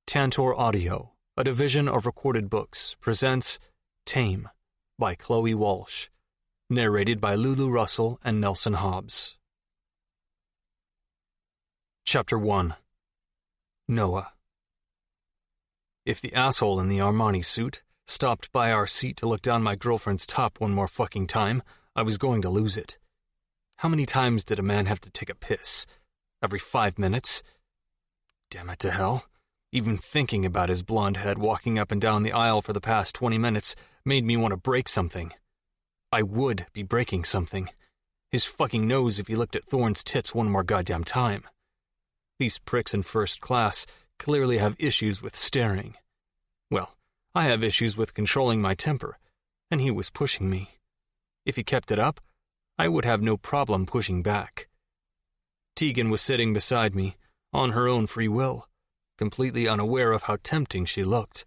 Tantor Audio, a division of Recorded Books, presents Tame by Chloe Walsh, narrated by Lulu Russell and Nelson Hobbs. Chapter 1. Noah. If the asshole in the Armani suit stopped by our seat to look down my girlfriend's top one more fucking time, I was going to lose it. How many times did a man have to take a piss? Every 5 minutes? Damn it to hell. Even thinking about his blonde head walking up and down the aisle for the past 20 minutes made me want to break something. I would be breaking something. His fucking nose if he looked at Thorn's tits one more goddamn time. These pricks in first class clearly have issues with staring. Well, I have issues with controlling my temper, and he was pushing me. If he kept it up, I would have no problem pushing back. Tegan was sitting beside me, on her own free will, completely unaware of how tempting she looked,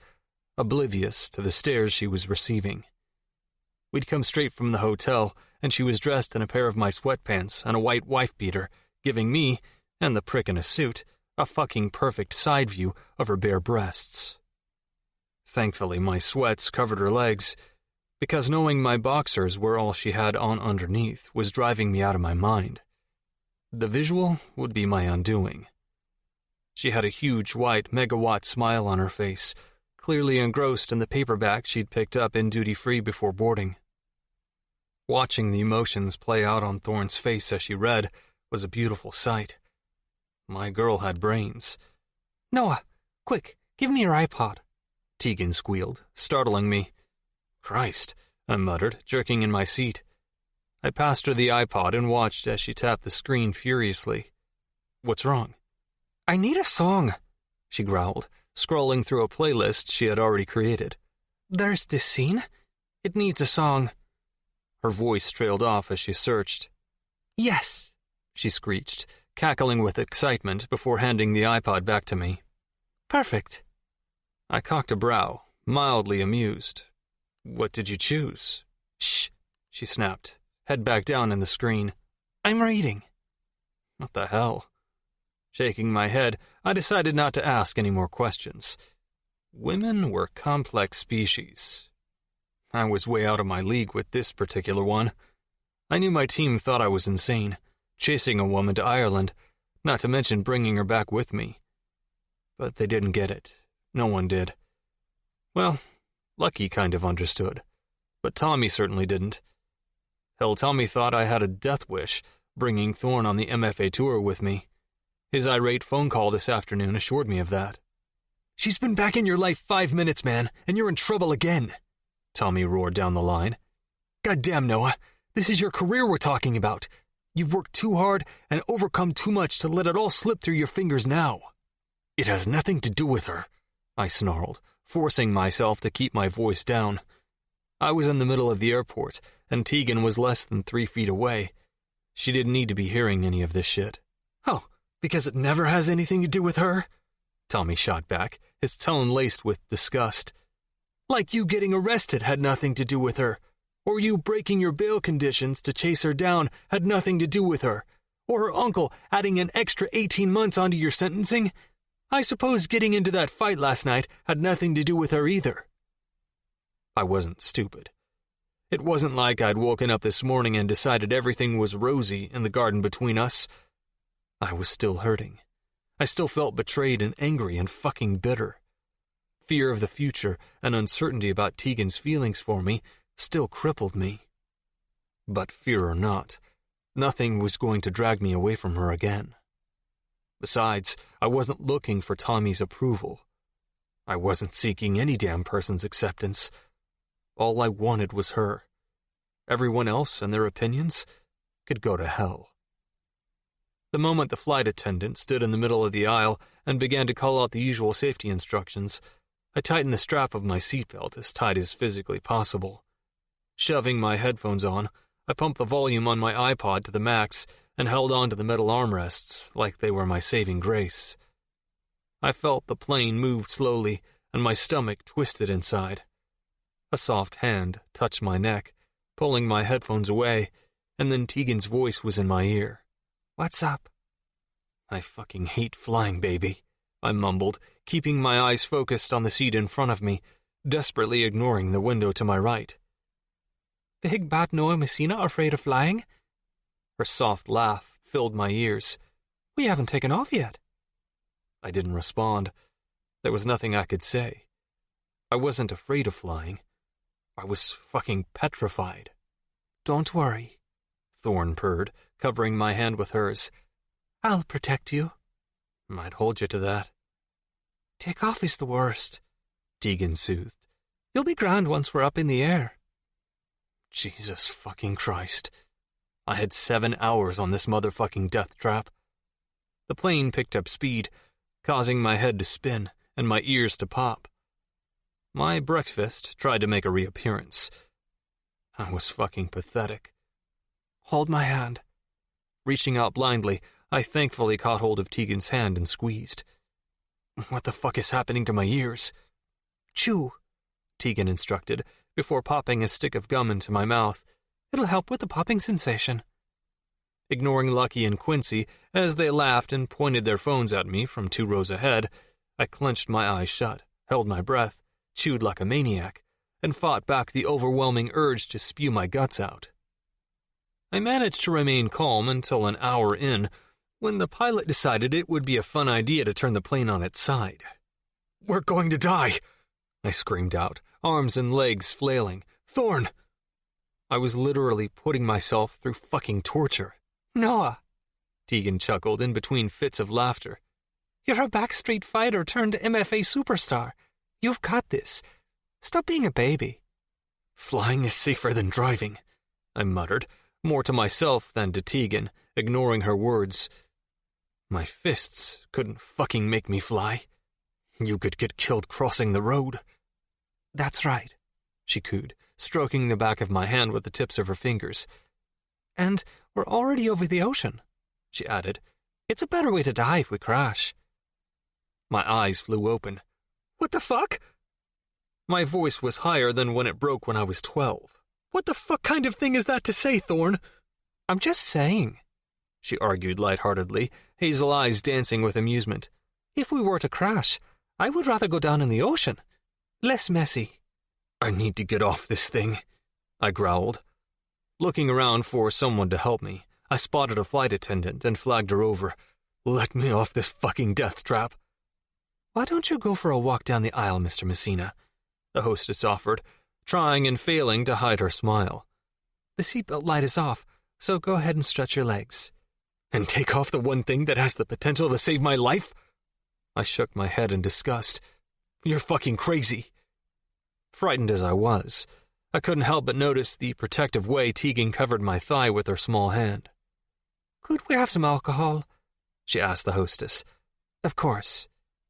oblivious to the stares she was receiving. We'd come straight from the hotel, and she was dressed in a pair of my sweatpants and a white wife-beater, giving me, and the prick in a suit, a fucking perfect side view of her bare breasts. Thankfully, my sweats covered her legs, because knowing my boxers were all she had on underneath was driving me out of my mind. The visual would be my undoing. She had a huge white megawatt smile on her face, clearly engrossed in the paperback she'd picked up in duty-free before boarding. Watching the emotions play out on Thorn's face as she read was a beautiful sight. My girl had brains. "Noah, quick, give me your iPod," Tegan squealed, startling me. "Christ," I muttered, jerking in my seat. I passed her the iPod and watched as she tapped the screen furiously. "What's wrong?" "I need a song," she growled, scrolling through a playlist she had already created. "There's this scene. It needs a song." Her voice trailed off as she searched. "Yes," she screeched, cackling with excitement before handing the iPod back to me. "Perfect." I cocked a brow, mildly amused. "What did you choose?" "Shh," she snapped, head back down in the screen. "I'm reading." What the hell? Shaking my head, I decided not to ask any more questions. Women were complex species. I was way out of my league with this particular one. I knew my team thought I was insane, chasing a woman to Ireland, not to mention bringing her back with me. But they didn't get it. No one did. Well, Lucky kind of understood, but Tommy certainly didn't. Hell, Tommy thought I had a death wish, bringing Thorn on the MFA tour with me. His irate phone call this afternoon assured me of that. "She's been back in your life 5 minutes, man, and you're in trouble again," Tommy roared down the line. "Goddamn, Noah, this is your career we're talking about. You've worked too hard and overcome too much to let it all slip through your fingers now." "It has nothing to do with her," I snarled, forcing myself to keep my voice down. I was in the middle of the airport, and Tegan was less than 3 feet away. She didn't need to be hearing any of this shit. "Oh, because it never has anything to do with her?" Tommy shot back, his tone laced with disgust. "Like you getting arrested had nothing to do with her, or you breaking your bail conditions to chase her down had nothing to do with her, or her uncle adding an extra 18 months onto your sentencing? I suppose getting into that fight last night had nothing to do with her either." I wasn't stupid. It wasn't like I'd woken up this morning and decided everything was rosy in the garden between us. I was still hurting. I still felt betrayed and angry and fucking bitter. Fear of the future and uncertainty about Tegan's feelings for me still crippled me. But fear or not, nothing was going to drag me away from her again. Besides, I wasn't looking for Tommy's approval. I wasn't seeking any damn person's acceptance. All I wanted was her. Everyone else and their opinions could go to hell. The moment the flight attendant stood in the middle of the aisle and began to call out the usual safety instructions, I tightened the strap of my seatbelt as tight as physically possible. Shoving my headphones on, I pumped the volume on my iPod to the max and held on to the metal armrests like they were my saving grace. I felt the plane move slowly and my stomach twisted inside. A soft hand touched my neck, pulling my headphones away, and then Tegan's voice was in my ear. "What's up?" "I fucking hate flying, baby," I mumbled, keeping my eyes focused on the seat in front of me, desperately ignoring the window to my right. Big bad Noah Messina afraid of flying? Her soft laugh filled my ears. We haven't taken off yet. I didn't respond. There was nothing I could say. I wasn't afraid of flying. I was fucking petrified. Don't worry, Thorn purred, covering my hand with hers. I'll protect you. Might hold you to that. Take off is the worst, Tegan soothed. You'll be grand once we're up in the air. Jesus fucking Christ. I had 7 hours on this motherfucking death trap. The plane picked up speed, causing my head to spin and my ears to pop. My breakfast tried to make a reappearance. I was fucking pathetic. Hold my hand. Reaching out blindly, I thankfully caught hold of Tegan's hand and squeezed. What the fuck is happening to my ears? Chew, Tegan instructed, before popping a stick of gum into my mouth. It'll help with the popping sensation. Ignoring Lucky and Quincy as they laughed and pointed their phones at me from 2 rows ahead, I clenched my eyes shut, held my breath, chewed like a maniac, and fought back the overwhelming urge to spew my guts out. I managed to remain calm until an hour in, when the pilot decided it would be a fun idea to turn the plane on its side. We're going to die, I screamed out, arms and legs flailing. Thorn! I was literally putting myself through fucking torture. Noah, Tegan chuckled in between fits of laughter. You're a backstreet fighter turned MFA superstar. You've got this. Stop being a baby. Flying is safer than driving, I muttered, more to myself than to Tegan, ignoring her words. My fists couldn't fucking make me fly. You could get killed crossing the road. That's right, she cooed, stroking the back of my hand with the tips of her fingers. And we're already over the ocean, she added. It's a better way to die if we crash. My eyes flew open. What the fuck? My voice was higher than when it broke when I was 12. What the fuck kind of thing is that to say, Thorn? I'm just saying, she argued lightheartedly, hazel eyes dancing with amusement. If we were to crash, I would rather go down in the ocean. Less messy. I need to get off this thing, I growled. Looking around for someone to help me, I spotted a flight attendant and flagged her over. Let me off this fucking death trap. Why don't you go for a walk down the aisle, Mr. Messina? The hostess offered, trying and failing to hide her smile. The seatbelt light is off, so go ahead and stretch your legs. And take off the one thing that has the potential to save my life? I shook my head in disgust. You're fucking crazy. Frightened as I was, I couldn't help but notice the protective way Tegan covered my thigh with her small hand. Could we have some alcohol? She asked the hostess. Of course,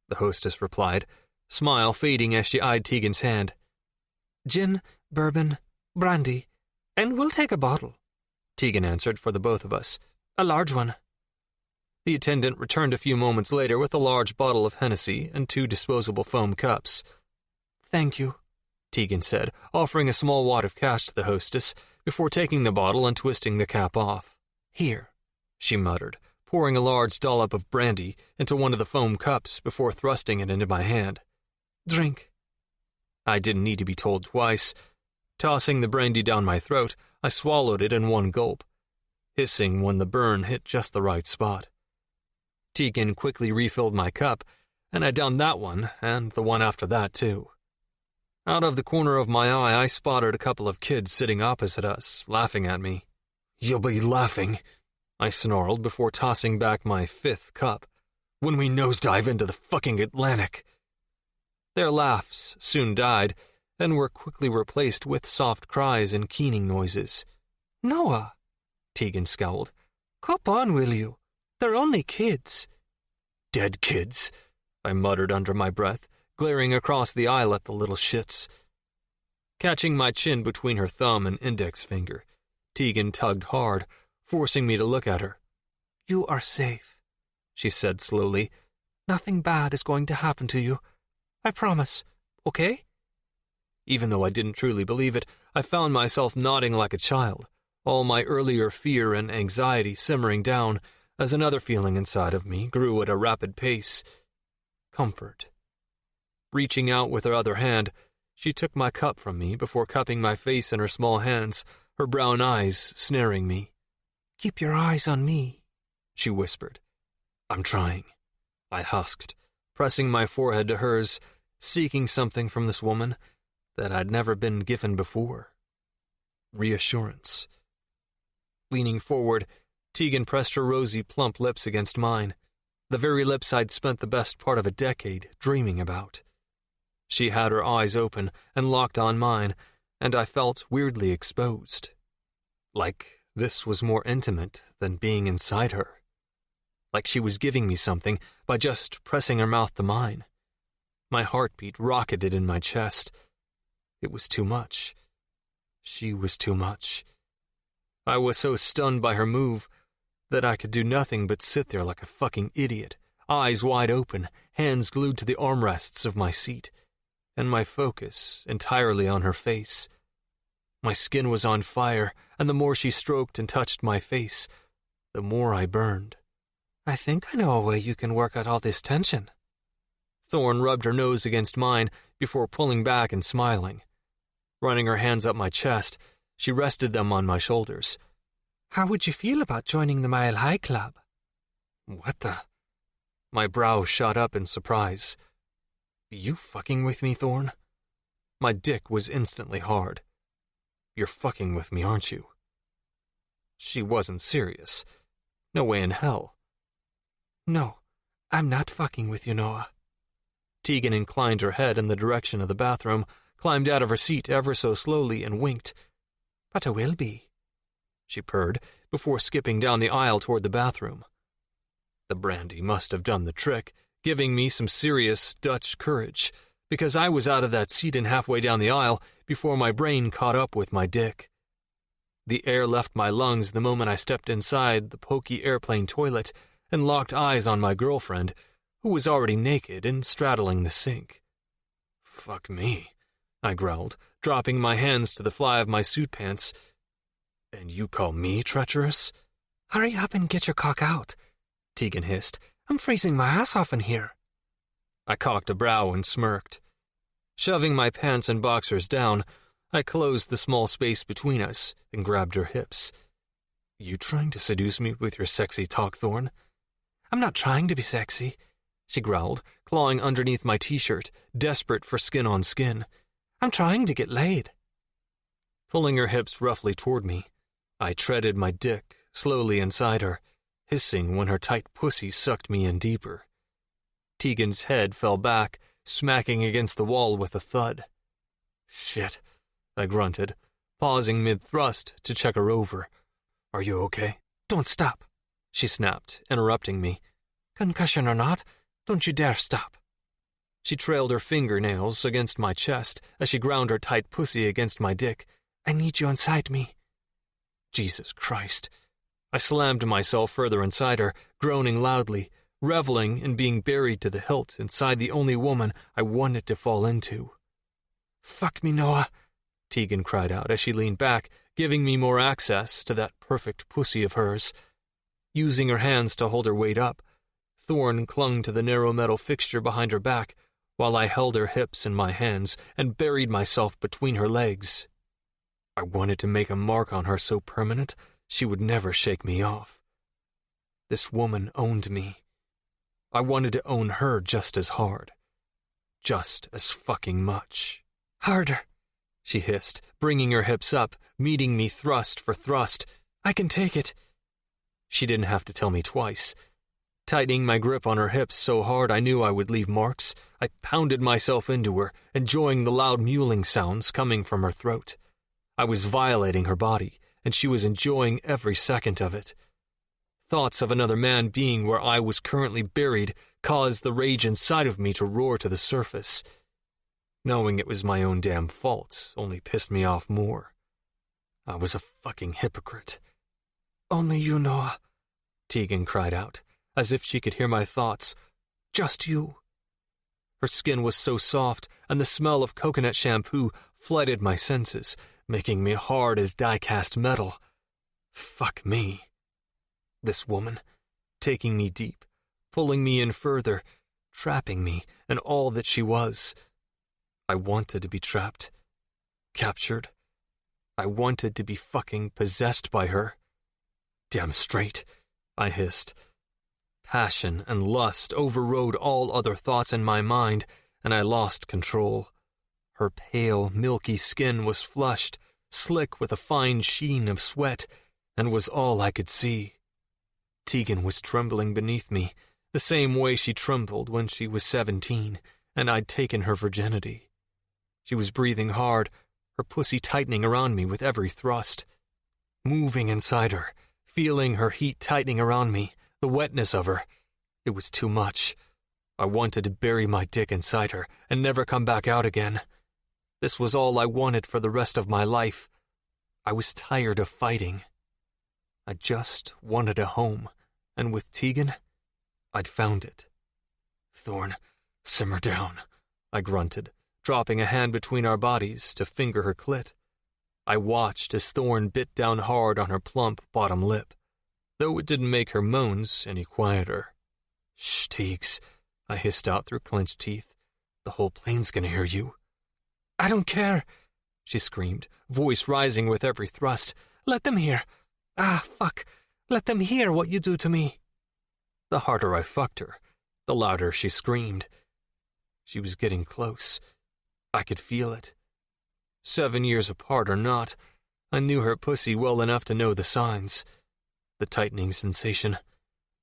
the hostess replied, smile fading as she eyed Tegan's hand. Gin, bourbon, brandy, and we'll take a bottle, Tegan answered for the both of us. A large one. The attendant returned a few moments later with a large bottle of Hennessy and 2 disposable foam cups. Thank you, Tegan said, offering a small wad of cash to the hostess before taking the bottle and twisting the cap off. Here, she muttered, pouring a large dollop of brandy into one of the foam cups before thrusting it into my hand. Drink. I didn't need to be told twice. Tossing the brandy down my throat, I swallowed it in one gulp, hissing when the burn hit just the right spot. Tegan quickly refilled my cup, and I downed that one and the one after that too. Out of the corner of my eye, I spotted a couple of kids sitting opposite us, laughing at me. You'll be laughing, I snarled before tossing back my 5th cup, when we nosedive into the fucking Atlantic. Their laughs soon died, and were quickly replaced with soft cries and keening noises. Noah, Tegan scowled. Cop on, will you? They're only kids. Dead kids, I muttered under my breath, glaring across the aisle at the little shits. Catching my chin between her thumb and index finger, Tegan tugged hard, forcing me to look at her. You are safe, she said slowly. Nothing bad is going to happen to you. I promise, okay? Even though I didn't truly believe it, I found myself nodding like a child, all my earlier fear and anxiety simmering down as another feeling inside of me grew at a rapid pace. comfort. Reaching out with her other hand, she took my cup from me before cupping my face in her small hands, her brown eyes snaring me. "Keep your eyes on me," she whispered. "I'm trying," I husked, pressing my forehead to hers, seeking something from this woman that I'd never been given before. Reassurance. Leaning forward, Tegan pressed her rosy, plump lips against mine, the very lips I'd spent the best part of a decade dreaming about. She had her eyes open and locked on mine, and I felt weirdly exposed. Like this was more intimate than being inside her. Like she was giving me something by just pressing her mouth to mine. My heartbeat rocketed in my chest. It was too much. She was too much. I was so stunned by her move that I could do nothing but sit there like a fucking idiot, eyes wide open, hands glued to the armrests of my seat, and my focus entirely on her face. My skin was on fire, and the more she stroked and touched my face, the more I burned. "I think I know a way you can work out all this tension." Thorn rubbed her nose against mine before pulling back and smiling. Running her hands up my chest, she rested them on my shoulders. "How would you feel about joining the Mile High Club?" What the? My brow shot up in surprise. You fucking with me, Thorn? My dick was instantly hard. You're fucking with me, aren't you? She wasn't serious. No way in hell. "No, I'm not fucking with you, Noah." Tegan inclined her head in the direction of the bathroom, climbed out of her seat ever so slowly, and winked. "But I will be," she purred, before skipping down the aisle toward the bathroom. The brandy must have done the trick, giving me some serious Dutch courage, because I was out of that seat and halfway down the aisle before my brain caught up with my dick. The air left my lungs the moment I stepped inside the pokey airplane toilet and locked eyes on my girlfriend, who was already naked and straddling the sink. "Fuck me," I growled, dropping my hands to the fly of my suit pants. "And you call me treacherous?" "Hurry up and get your cock out," Tegan hissed. "I'm freezing my ass off in here." I cocked a brow and smirked. Shoving my pants and boxers down, I closed the small space between us and grabbed her hips. "You trying to seduce me with your sexy talk, Thorn?" "I'm not trying to be sexy," she growled, clawing underneath my t-shirt, desperate for skin on skin. "I'm trying to get laid." Pulling her hips roughly toward me, I treaded my dick slowly inside her, hissing when her tight pussy sucked me in deeper. Tegan's head fell back, smacking against the wall with a thud. "Shit," I grunted, pausing mid-thrust to check her over. "Are you okay?" "Don't stop," she snapped, interrupting me. "Concussion or not, don't you dare stop." She trailed her fingernails against my chest as she ground her tight pussy against my dick. "I need you inside me." Jesus Christ. I slammed myself further inside her, groaning loudly, reveling in being buried to the hilt inside the only woman I wanted to fall into. "Fuck me, Noah," Tegan cried out as she leaned back, giving me more access to that perfect pussy of hers. Using her hands to hold her weight up, Thorn clung to the narrow metal fixture behind her back while I held her hips in my hands and buried myself between her legs. I wanted to make a mark on her so permanent she would never shake me off. This woman owned me. I wanted to own her just as hard. Just as fucking much. "Harder," she hissed, bringing her hips up, meeting me thrust for thrust. "I can take it." She didn't have to tell me twice. Tightening my grip on her hips so hard I knew I would leave marks, I pounded myself into her, enjoying the loud mewling sounds coming from her throat. I was violating her body, and she was enjoying every second of it. Thoughts of another man being where I was currently buried caused the rage inside of me to roar to the surface. Knowing it was my own damn fault only pissed me off more. I was a fucking hypocrite. "Only you, Noah," Tegan cried out, as if she could hear my thoughts. "Just you." Her skin was so soft, and the smell of coconut shampoo flooded my senses, making me hard as die-cast metal. Fuck me. This woman, taking me deep, pulling me in further, trapping me and all that she was. I wanted to be trapped, captured. I wanted to be fucking possessed by her. Damn straight, I hissed. Passion and lust overrode all other thoughts in my mind, and I lost control. Her pale, milky skin was flushed, slick with a fine sheen of sweat, and was all I could see. Tegan was trembling beneath me, the same way she trembled when she was 17, and I'd taken her virginity. She was breathing hard, her pussy tightening around me with every thrust. Moving inside her, feeling her heat tightening around me, the wetness of her. It was too much. I wanted to bury my dick inside her and never come back out again. This was all I wanted for the rest of my life. I was tired of fighting. I just wanted a home, and with Tegan, I'd found it. Thorn, simmer down, I grunted, dropping a hand between our bodies to finger her clit. I watched as Thorn bit down hard on her plump bottom lip, though it didn't make her moans any quieter. Shh, Teags, I hissed out through clenched teeth. The whole plane's gonna hear you. I don't care, she screamed, voice rising with every thrust. Let them hear. Ah, fuck. Let them hear what you do to me. The harder I fucked her, the louder she screamed. She was getting close. I could feel it. 7 years apart or not, I knew her pussy well enough to know the signs. The tightening sensation,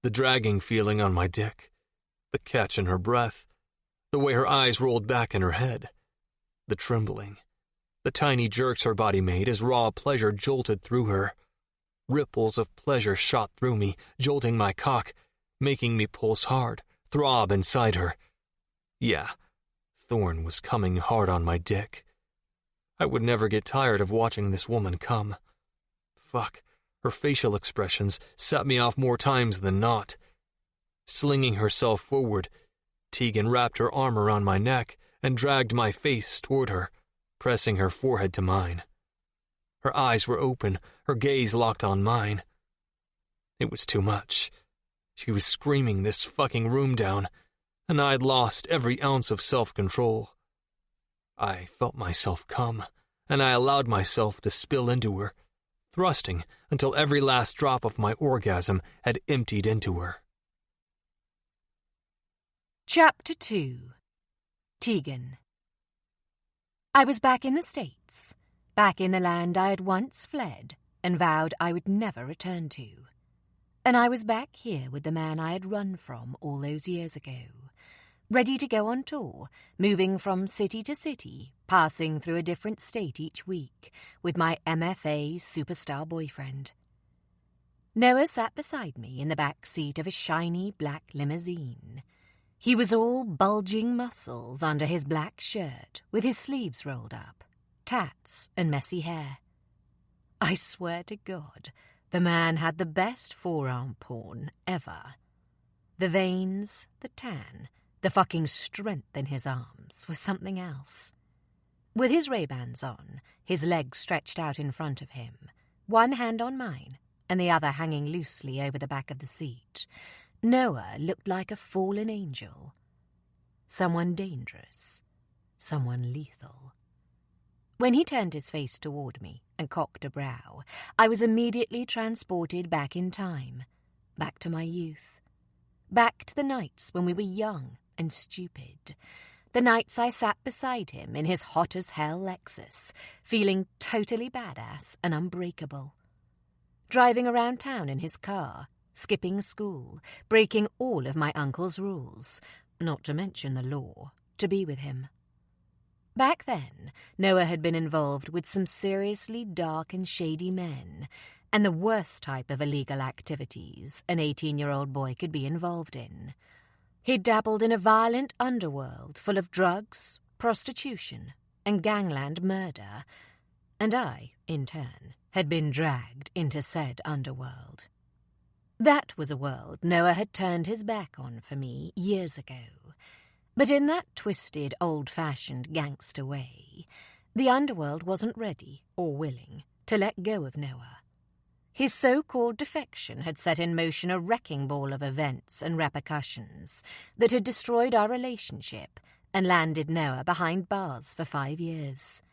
the dragging feeling on my dick, the catch in her breath, the way her eyes rolled back in her head, the trembling, the tiny jerks her body made as raw pleasure jolted through her. Ripples of pleasure shot through me, jolting my cock, making me pulse hard, throb inside her. Yeah, Thorn was coming hard on my dick. I would never get tired of watching this woman come. Fuck, her facial expressions set me off more times than not. Slinging herself forward, Tegan wrapped her arm around my neck and dragged my face toward her, pressing her forehead to mine. Her eyes were open, her gaze locked on mine. It was too much. She was screaming this fucking room down, and I'd lost every ounce of self-control. I felt myself come, and I allowed myself to spill into her, thrusting until every last drop of my orgasm had emptied into her. Chapter 2. Tegan. I was back in the States, back in the land I had once fled and vowed I would never return to. And I was back here with the man I had run from all those years ago, ready to go on tour, moving from city to city, passing through a different state each week, with my MFA superstar boyfriend. Noah sat beside me in the back seat of a shiny black limousine. He was all bulging muscles under his black shirt, with his sleeves rolled up, tats and messy hair. I swear to God, the man had the best forearm porn ever. The veins, the tan, the fucking strength in his arms was something else. With his Ray-Bans on, his legs stretched out in front of him, one hand on mine and the other hanging loosely over the back of the seat, Noah looked like a fallen angel. Someone dangerous, someone lethal. When he turned his face toward me and cocked a brow, I was immediately transported back in time, back to my youth, back to the nights when we were young and stupid, the nights I sat beside him in his hot-as-hell Lexus, feeling totally badass and unbreakable, driving around town in his car, skipping school, breaking all of my uncle's rules, not to mention the law, to be with him. Back then, Noah had been involved with some seriously dark and shady men, and the worst type of illegal activities an 18-year-old boy could be involved in. He'd dabbled in a violent underworld full of drugs, prostitution, and gangland murder, and I, in turn, had been dragged into said underworld. That was a world Noah had turned his back on for me years ago. But in that twisted, old-fashioned gangster way, the underworld wasn't ready or willing to let go of Noah. His so-called defection had set in motion a wrecking ball of events and repercussions that had destroyed our relationship and landed Noah behind bars for 5 years.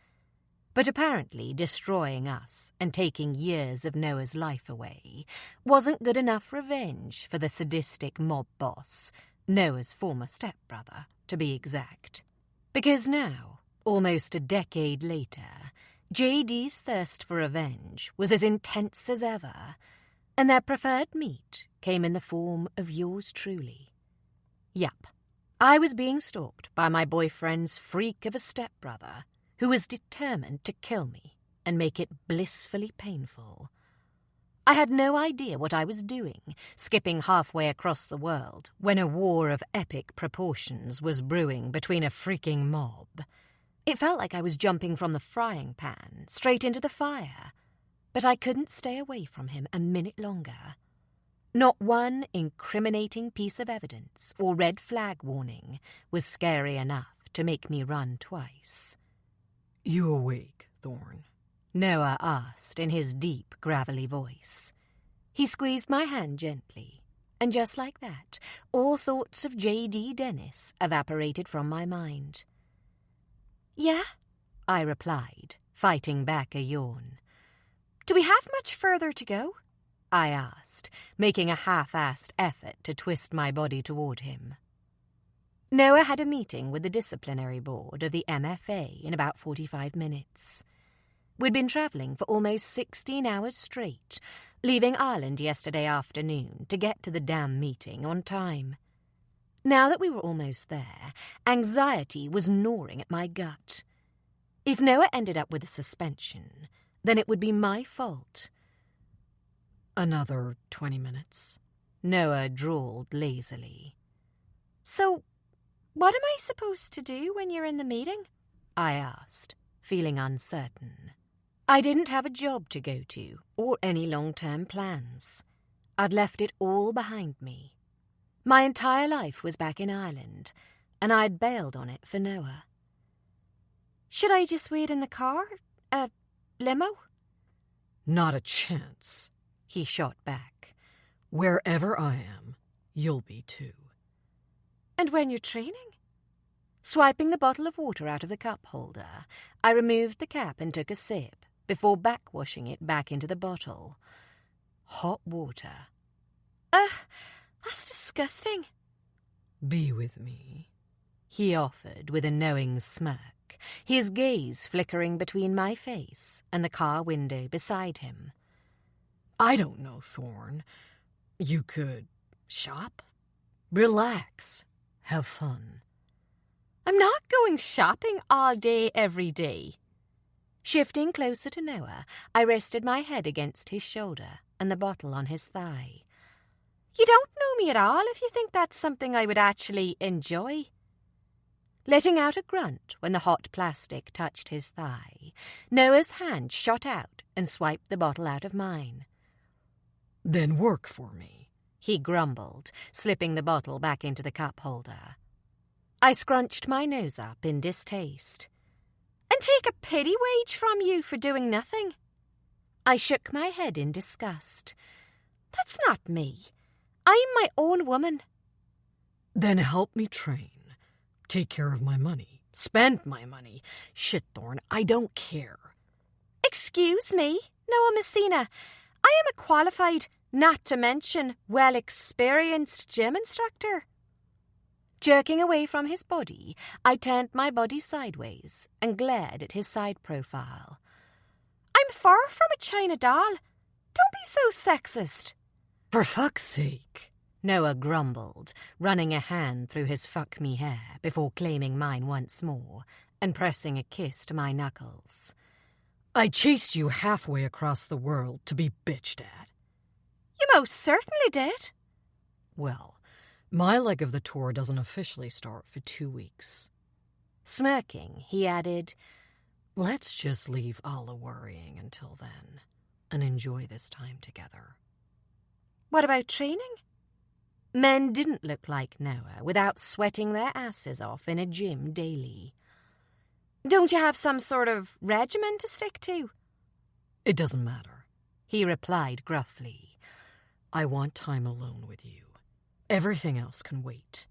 But apparently destroying us and taking years of Noah's life away wasn't good enough revenge for the sadistic mob boss, Noah's former stepbrother, to be exact. Because now, almost a decade later, JD's thirst for revenge was as intense as ever, and their preferred meat came in the form of yours truly. Yup, I was being stalked by my boyfriend's freak of a stepbrother who was determined to kill me and make it blissfully painful. I had no idea what I was doing, skipping halfway across the world when a war of epic proportions was brewing between a freaking mob. It felt like I was jumping from the frying pan straight into the fire, but I couldn't stay away from him a minute longer. Not one incriminating piece of evidence or red flag warning was scary enough to make me run twice. "You awake, Thorn?" Noah asked in his deep, gravelly voice. He squeezed my hand gently, and just like that, all thoughts of J.D. Dennis evaporated from my mind. "Yeah," I replied, fighting back a yawn. "Do we have much further to go?" I asked, making a half-assed effort to twist my body toward him. Noah had a meeting with the disciplinary board of the MFA in about 45 minutes. We'd been travelling for almost 16 hours straight, leaving Ireland yesterday afternoon to get to the damn meeting on time. Now that we were almost there, anxiety was gnawing at my gut. If Noah ended up with a suspension, then it would be my fault. "Another 20 minutes. Noah drawled lazily. "So, what am I supposed to do when you're in the meeting?" I asked, feeling uncertain. I didn't have a job to go to or any long-term plans. I'd left it all behind me. My entire life was back in Ireland, and I'd bailed on it for Noah. "Should I just wait in the car? A limo?" "Not a chance," he shot back. "Wherever I am, you'll be too." "And when you're training?" Swiping the bottle of water out of the cup holder, I removed the cap and took a sip before backwashing it back into the bottle. Hot water. Ugh, that's disgusting. "Be with me," he offered with a knowing smirk, his gaze flickering between my face and the car window beside him. "I don't know, Thorn. You could shop, relax, have fun." "I'm not going shopping all day, every day." Shifting closer to Noah, I rested my head against his shoulder and the bottle on his thigh. "You don't know me at all if you think that's something I would actually enjoy." Letting out a grunt when the hot plastic touched his thigh, Noah's hand shot out and swiped the bottle out of mine. "Then work for me," he grumbled, slipping the bottle back into the cup holder. I scrunched my nose up in distaste. "And take a pity wage from you for doing nothing?" I shook my head in disgust. "That's not me. I'm my own woman." "Then help me train. Take care of my money. Spend my money. Shit, Thorn, I don't care." "Excuse me, Noah Messina. I am a qualified, not to mention well-experienced gym instructor." Jerking away from his body, I turned my body sideways and glared at his side profile. "I'm far from a China doll. Don't be so sexist." "For fuck's sake," Noah grumbled, running a hand through his fuck-me hair before claiming mine once more and pressing a kiss to my knuckles. "I chased you halfway across the world to be bitched at." "You most certainly did." "Well, my leg of the tour doesn't officially start for 2 weeks. Smirking, he added, "Let's just leave all the worrying until then and enjoy this time together." "What about training?" Men didn't look like Noah without sweating their asses off in a gym daily. "Don't you have some sort of regimen to stick to?" "It doesn't matter." he replied gruffly. I want time alone with you. Everything else can wait.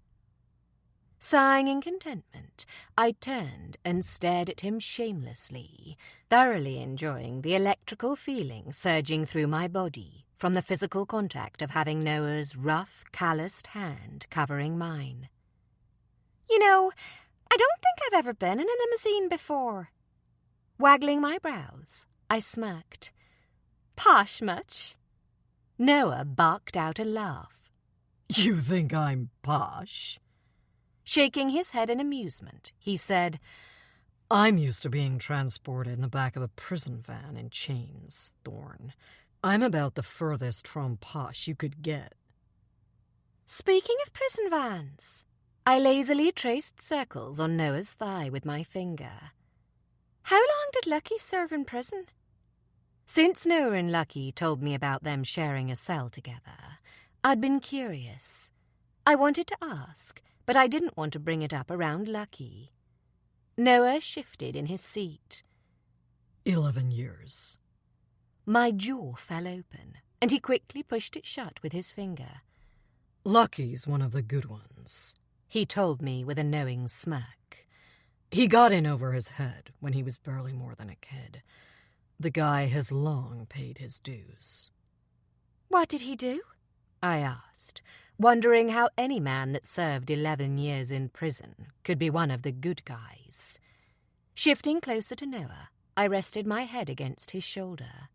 Sighing in contentment, I turned and stared at him shamelessly, thoroughly enjoying the electrical feeling surging through my body from the physical contact of having Noah's rough, calloused hand covering mine. You know, I don't think I've ever been in a limousine before. Waggling my brows, I smirked. Posh much? Noah barked out a laugh. You think I'm posh? Shaking his head in amusement, he said, I'm used to being transported in the back of a prison van in chains, Thorn. I'm about the furthest from posh you could get. Speaking of prison vans, I lazily traced circles on Noah's thigh with my finger. How long did Lucky serve in prison? Since Noah and Lucky told me about them sharing a cell together, I'd been curious. I wanted to ask, but I didn't want to bring it up around Lucky. Noah shifted in his seat. 11 years. My jaw fell open, and he quickly pushed it shut with his finger. Lucky's one of the good ones, he told me with a knowing smirk. He got in over his head when he was barely more than a kid. The guy has long paid his dues. What did he do? I asked, wondering how any man that served 11 years in prison could be one of the good guys. Shifting closer to Noah, I rested my head against his shoulder.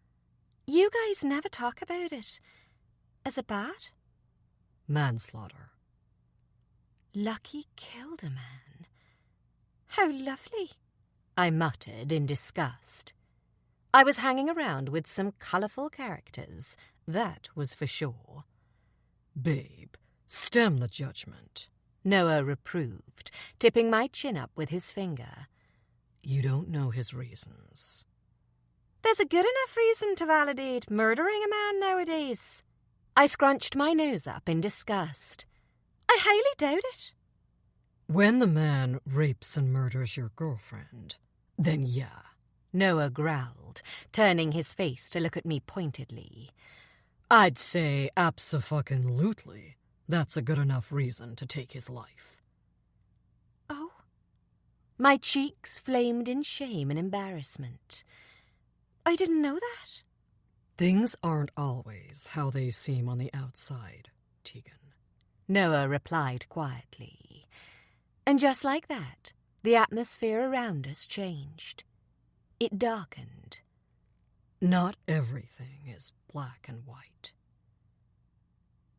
You guys never talk about it. Is it bad? Manslaughter. Lucky killed a man. How lovely, I muttered in disgust. I was hanging around with some colourful characters, that was for sure. Babe, stem the judgment, Noah reproved, tipping my chin up with his finger. You don't know his reasons. There's a good enough reason to validate murdering a man nowadays. I scrunched my nose up in disgust. I highly doubt it. When the man rapes and murders your girlfriend, then yeah, Noah growled, turning his face to look at me pointedly. I'd say abso-fucking-lutely. That's a good enough reason to take his life. Oh. My cheeks flamed in shame and embarrassment. I didn't know that. Things aren't always how they seem on the outside, Tegan, Noah replied quietly. And just like that, the atmosphere around us changed. It darkened. Not everything is black and white.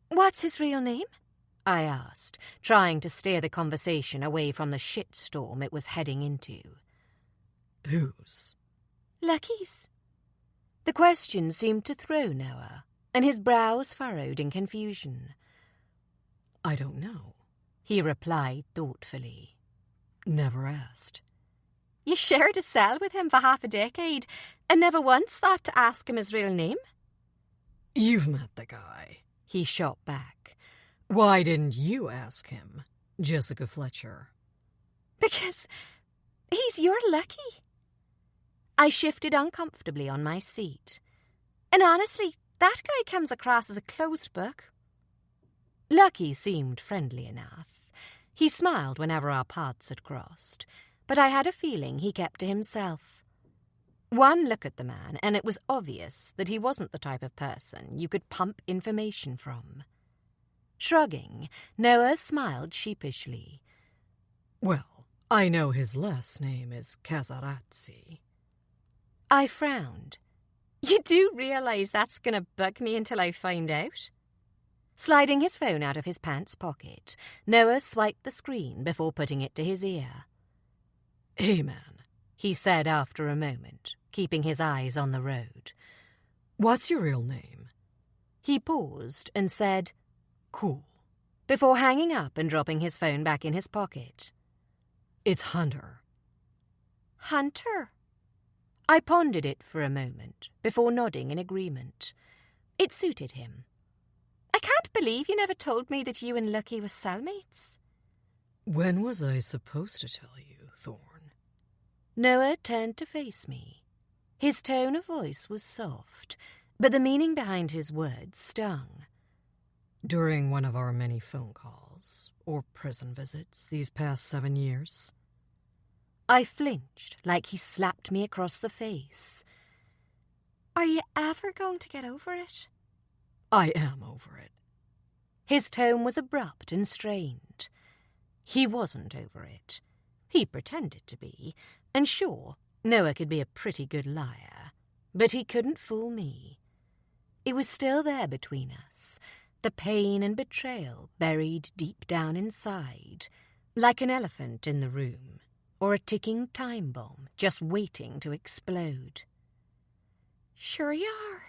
What's his real name? I asked, trying to steer the conversation away from the shitstorm it was heading into. Whose? Lucky's. The question seemed to throw Noah, and his brows furrowed in confusion. I don't know, he replied thoughtfully. Never asked. You shared a cell with him for half a decade, and never once thought to ask him his real name? You've met the guy, he shot back. Why didn't you ask him, Jessica Fletcher? Because he's your Lucky. I shifted uncomfortably on my seat. And honestly, that guy comes across as a closed book. Lucky seemed friendly enough. He smiled whenever our paths had crossed, but I had a feeling he kept to himself. One look at the man, and it was obvious that he wasn't the type of person you could pump information from. Shrugging, Noah smiled sheepishly. Well, I know his last name is Casarazzi. I frowned. You do realize that's going to bug me until I find out? Sliding his phone out of his pants pocket, Noah swiped the screen before putting it to his ear. Hey, man, he said after a moment, keeping his eyes on the road. What's your real name? He paused and said, Cool, before hanging up and dropping his phone back in his pocket. It's Hunter. Hunter? I pondered it for a moment before nodding in agreement. It suited him. I can't believe you never told me that you and Lucky were cellmates. When was I supposed to tell you, Thorn? Noah turned to face me. His tone of voice was soft, But the meaning behind his words stung. During one of our many phone calls or prison visits these past 7 years. I flinched like he slapped me across the face. Are you ever going to get over it? I am over it. His tone was abrupt and strained. He wasn't over it. He pretended to be, and sure, Noah could be a pretty good liar, but he couldn't fool me. It was still there between us, the pain and betrayal buried deep down inside, like an elephant in the room, or a ticking time bomb just waiting to explode. Sure you are,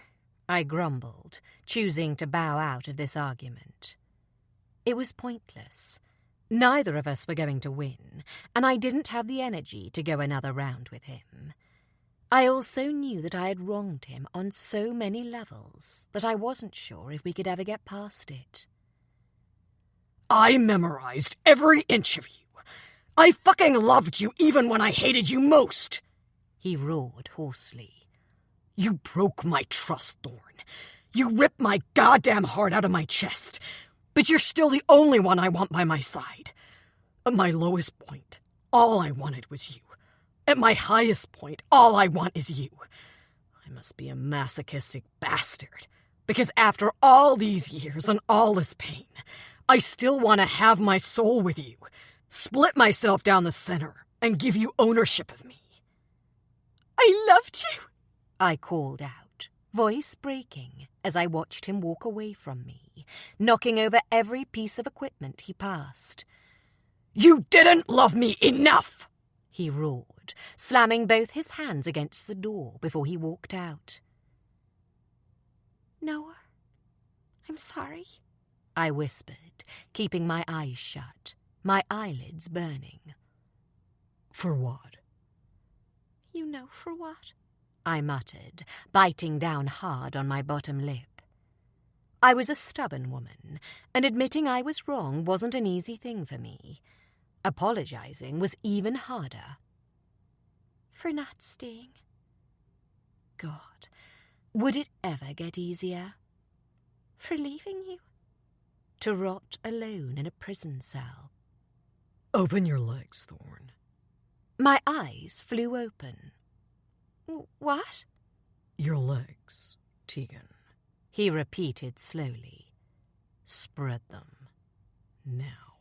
I grumbled, choosing to bow out of this argument. It was pointless. Neither of us were going to win, and I didn't have the energy to go another round with him. I also knew that I had wronged him on so many levels that I wasn't sure if we could ever get past it. I memorized every inch of you. I fucking loved you even when I hated you most, he roared hoarsely. You broke my trust, Thorn. You ripped my goddamn heart out of my chest. But you're still the only one I want by my side. At my lowest point, all I wanted was you. At my highest point, all I want is you. I must be a masochistic bastard, because after all these years and all this pain, I still want to have my soul with you, split myself down the center, and give you ownership of me. I loved you, I called out, voice breaking as I watched him walk away from me, knocking over every piece of equipment he passed. You didn't love me enough, he roared, slamming both his hands against the door before he walked out. Noah, I'm sorry, I whispered, keeping my eyes shut, my eyelids burning. For what? You know for what, I muttered, biting down hard on my bottom lip. I was a stubborn woman, and admitting I was wrong wasn't an easy thing for me. Apologizing was even harder. For not staying. God, would it ever get easier? For leaving you? To rot alone in a prison cell. Open your legs, Thorn. My eyes flew open. What? Your legs, Tegan, he repeated slowly. Spread them. Now.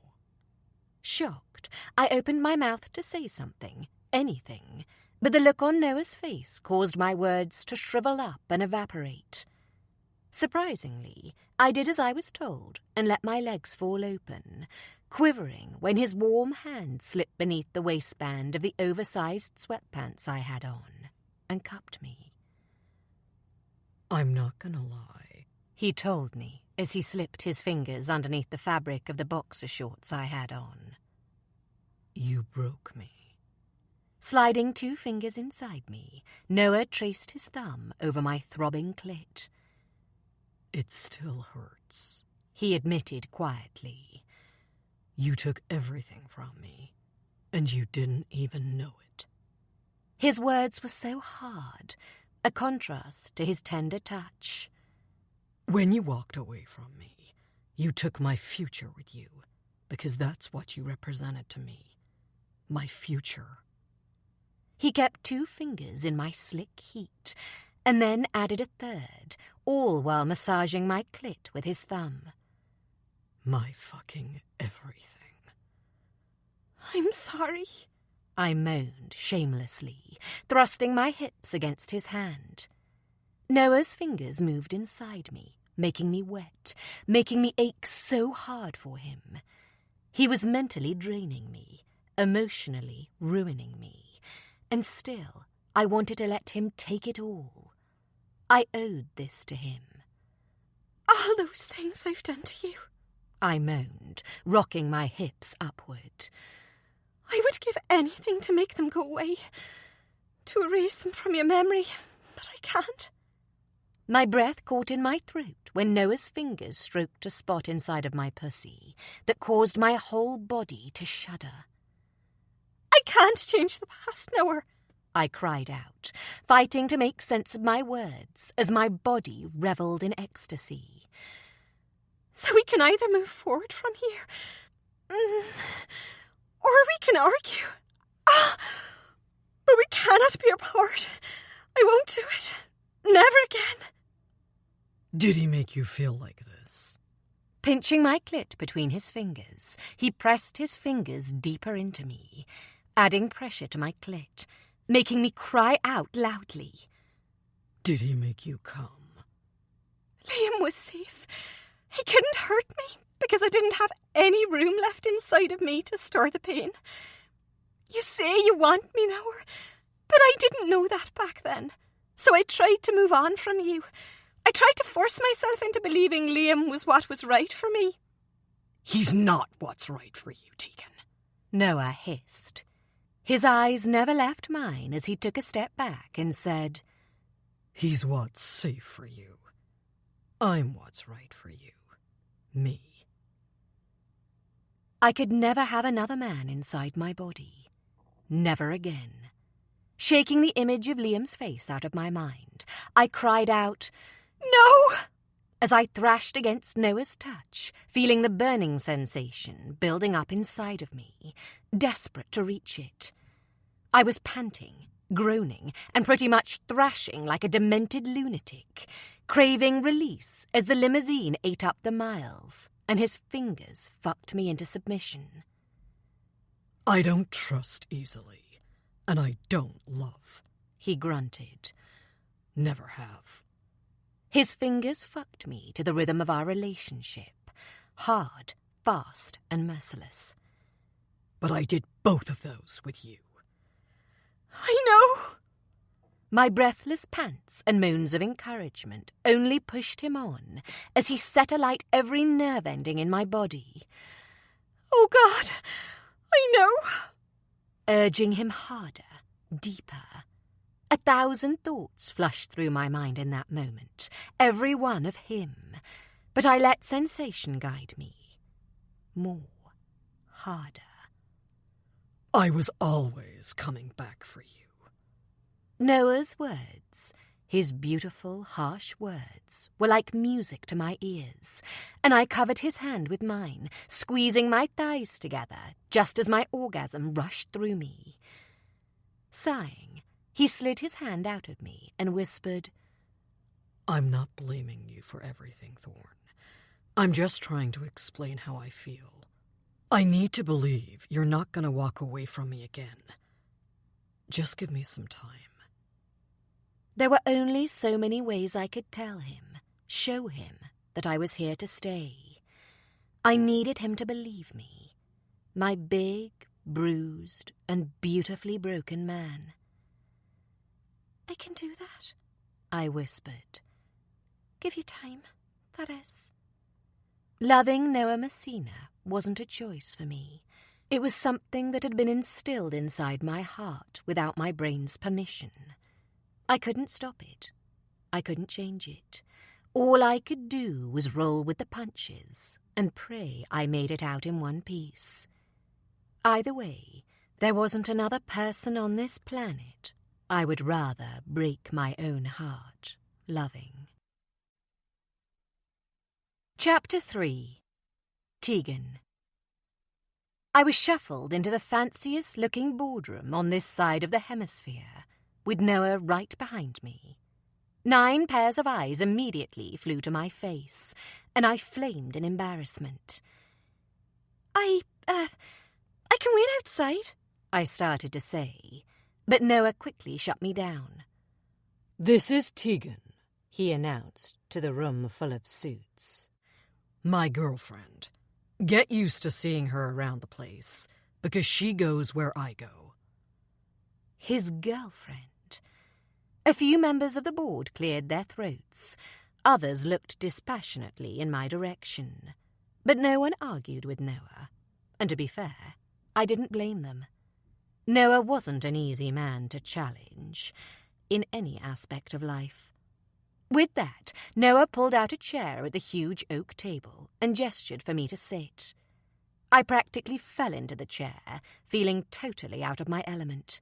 Shocked, I opened my mouth to say something, anything, but the look on Noah's face caused my words to shrivel up and evaporate. Surprisingly, I did as I was told and let my legs fall open, quivering when his warm hand slipped beneath the waistband of the oversized sweatpants I had on and cupped me. I'm not gonna lie, he told me as he slipped his fingers underneath the fabric of the boxer shorts I had on. You broke me. Sliding 2 fingers inside me, Noah traced his thumb over my throbbing clit. It still hurts, he admitted quietly. You took everything from me, and you didn't even know it. His words were so hard, a contrast to his tender touch. When you walked away from me, you took my future with you, because that's what you represented to me. My future. He kept 2 fingers in my slick heat, and then added a third, all while massaging my clit with his thumb. My fucking everything. I'm sorry, I moaned shamelessly, thrusting my hips against his hand. Noah's fingers moved inside me, making me wet, making me ache so hard for him. He was mentally draining me, emotionally ruining me, and still I wanted to let him take it all. I owed this to him. All those things I've done to you, I moaned, rocking my hips upward. I would give anything to make them go away, to erase them from your memory, but I can't. My breath caught in my throat when Noah's fingers stroked a spot inside of my pussy that caused my whole body to shudder. I can't change the past, Noah, I cried out, fighting to make sense of my words as my body revelled in ecstasy. So we can either move forward from here, or we can argue. But we cannot be apart. I won't do it. Never again. Did he make you feel like this? Pinching my clit between his fingers, he pressed his fingers deeper into me, adding pressure to my clit, making me cry out loudly. Did he make you come? Liam was safe. He couldn't hurt me because I didn't have any room left inside of me to store the pain. You say you want me now, but I didn't know that back then. So I tried to move on from you. I tried to force myself into believing Liam was what was right for me. He's not what's right for you, Tegan. Noah hissed. His eyes never left mine as he took a step back and said, He's what's safe for you. I'm what's right for you. Me. I could never have another man inside my body. Never again. Shaking the image of Liam's face out of my mind, I cried out, "No!" as I thrashed against Noah's touch, feeling the burning sensation building up inside of me, desperate to reach it. I was panting, groaning, and pretty much thrashing like a demented lunatic, craving release as the limousine ate up the miles, and his fingers fucked me into submission. I don't trust easily, and I don't love, he grunted. Never have. His fingers fucked me to the rhythm of our relationship, hard, fast, and merciless. But I did both of those with you. I know. My breathless pants and moans of encouragement only pushed him on as he set alight every nerve ending in my body. Oh, God, I know. Urging him harder, deeper. 1,000 thoughts flushed through my mind in that moment, every one of him, but I let sensation guide me. More, harder. I was always coming back for you. Noah's words, his beautiful, harsh words, were like music to my ears, and I covered his hand with mine, squeezing my thighs together just as my orgasm rushed through me. Sighing, he slid his hand out of me and whispered, I'm not blaming you for everything, Thorn. I'm just trying to explain how I feel. I need to believe you're not going to walk away from me again. Just give me some time. There were only so many ways I could tell him, show him, that I was here to stay. I needed him to believe me, my big, bruised, and beautifully broken man. I can do that, I whispered. Give you time, that is. Loving Noah Messina wasn't a choice for me. It was something that had been instilled inside my heart without my brain's permission. I couldn't stop it. I couldn't change it. All I could do was roll with the punches and pray I made it out in one piece. Either way, there wasn't another person on this planet I would rather break my own heart loving. Chapter 3. Tegan. I was shuffled into the fanciest-looking boardroom on this side of the hemisphere, with Noah right behind me. 9 pairs of eyes immediately flew to my face, and I flamed in embarrassment. I can wait outside, I started to say, but Noah quickly shut me down. This is Tegan, he announced to the room full of suits. My girlfriend. Get used to seeing her around the place, because she goes where I go. His girlfriend. A few members of the board cleared their throats. Others looked dispassionately in my direction. But no one argued with Noah. And to be fair, I didn't blame them. Noah wasn't an easy man to challenge, in any aspect of life. With that, Noah pulled out a chair at the huge oak table and gestured for me to sit. I practically fell into the chair, feeling totally out of my element.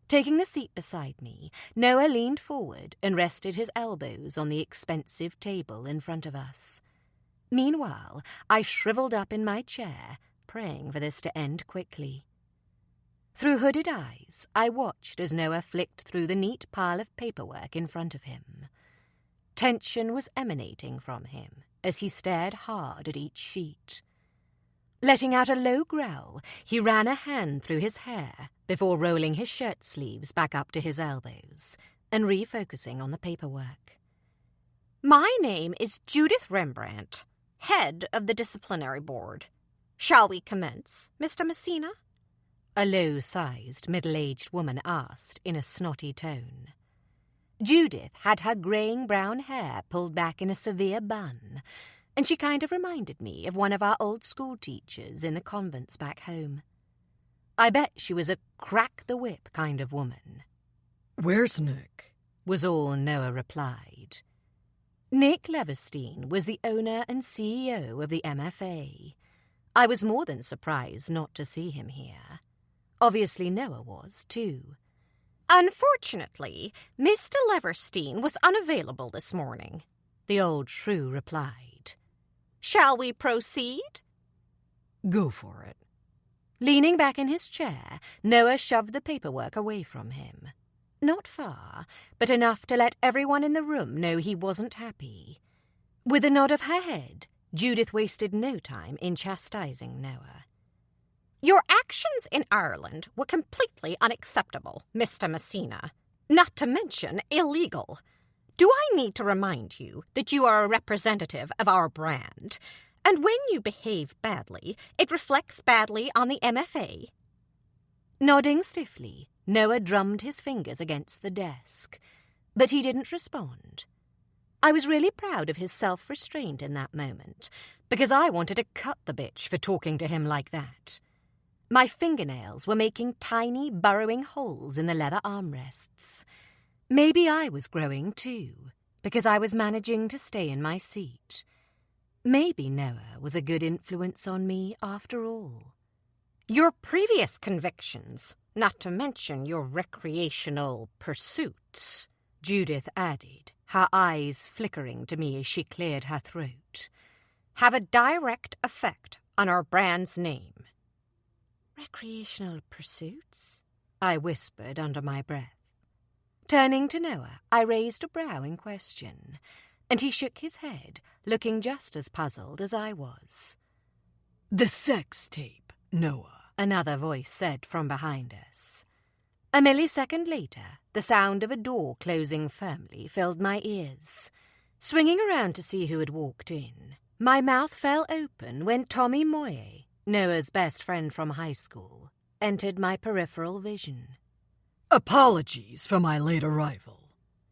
Taking the seat beside me, Noah leaned forward and rested his elbows on the expensive table in front of us. Meanwhile, I shriveled up in my chair, praying for this to end quickly. Through hooded eyes, I watched as Noah flicked through the neat pile of paperwork in front of him. Tension was emanating from him as he stared hard at each sheet. Letting out a low growl, he ran a hand through his hair before rolling his shirt sleeves back up to his elbows and refocusing on the paperwork. My name is Judith Rembrandt, head of the disciplinary board. Shall we commence, Mr. Messina? A low-sized, middle-aged woman asked in a snotty tone. Judith had her greying brown hair pulled back in a severe bun, and she kind of reminded me of one of our old school teachers in the convents back home. I bet she was a crack-the-whip kind of woman. "Where's Nick?" was all Noah replied. Nick Leverstein was the owner and CEO of the MFA. I was more than surprised not to see him here. Obviously Noah was, too. Unfortunately, Mr. Leverstein was unavailable this morning, the old shrew replied. Shall we proceed? Go for it. Leaning back in his chair, Noah shoved the paperwork away from him. Not far, but enough to let everyone in the room know he wasn't happy. With a nod of her head, Judith wasted no time in chastising Noah. Your actions in Ireland were completely unacceptable, Mr. Messina, not to mention illegal. Do I need to remind you that you are a representative of our brand, and when you behave badly, it reflects badly on the MFA? Nodding stiffly, Noah drummed his fingers against the desk, but he didn't respond. I was really proud of his self-restraint in that moment, because I wanted to cut the bitch for talking to him like that. My fingernails were making tiny, burrowing holes in the leather armrests. Maybe I was growing too, because I was managing to stay in my seat. Maybe Noah was a good influence on me after all. Your previous convictions, not to mention your recreational pursuits, Judith added, her eyes flickering to me as she cleared her throat, have a direct effect on our brand's name. Recreational pursuits? I whispered under my breath. Turning to Noah, I raised a brow in question, and he shook his head, looking just as puzzled as I was. "The sex tape, Noah," another voice said from behind us. A millisecond later, the sound of a door closing firmly filled my ears. Swinging around to see who had walked in, my mouth fell open when Tommy Moye, Noah's best friend from high school, entered my peripheral vision. "Apologies for my late arrival."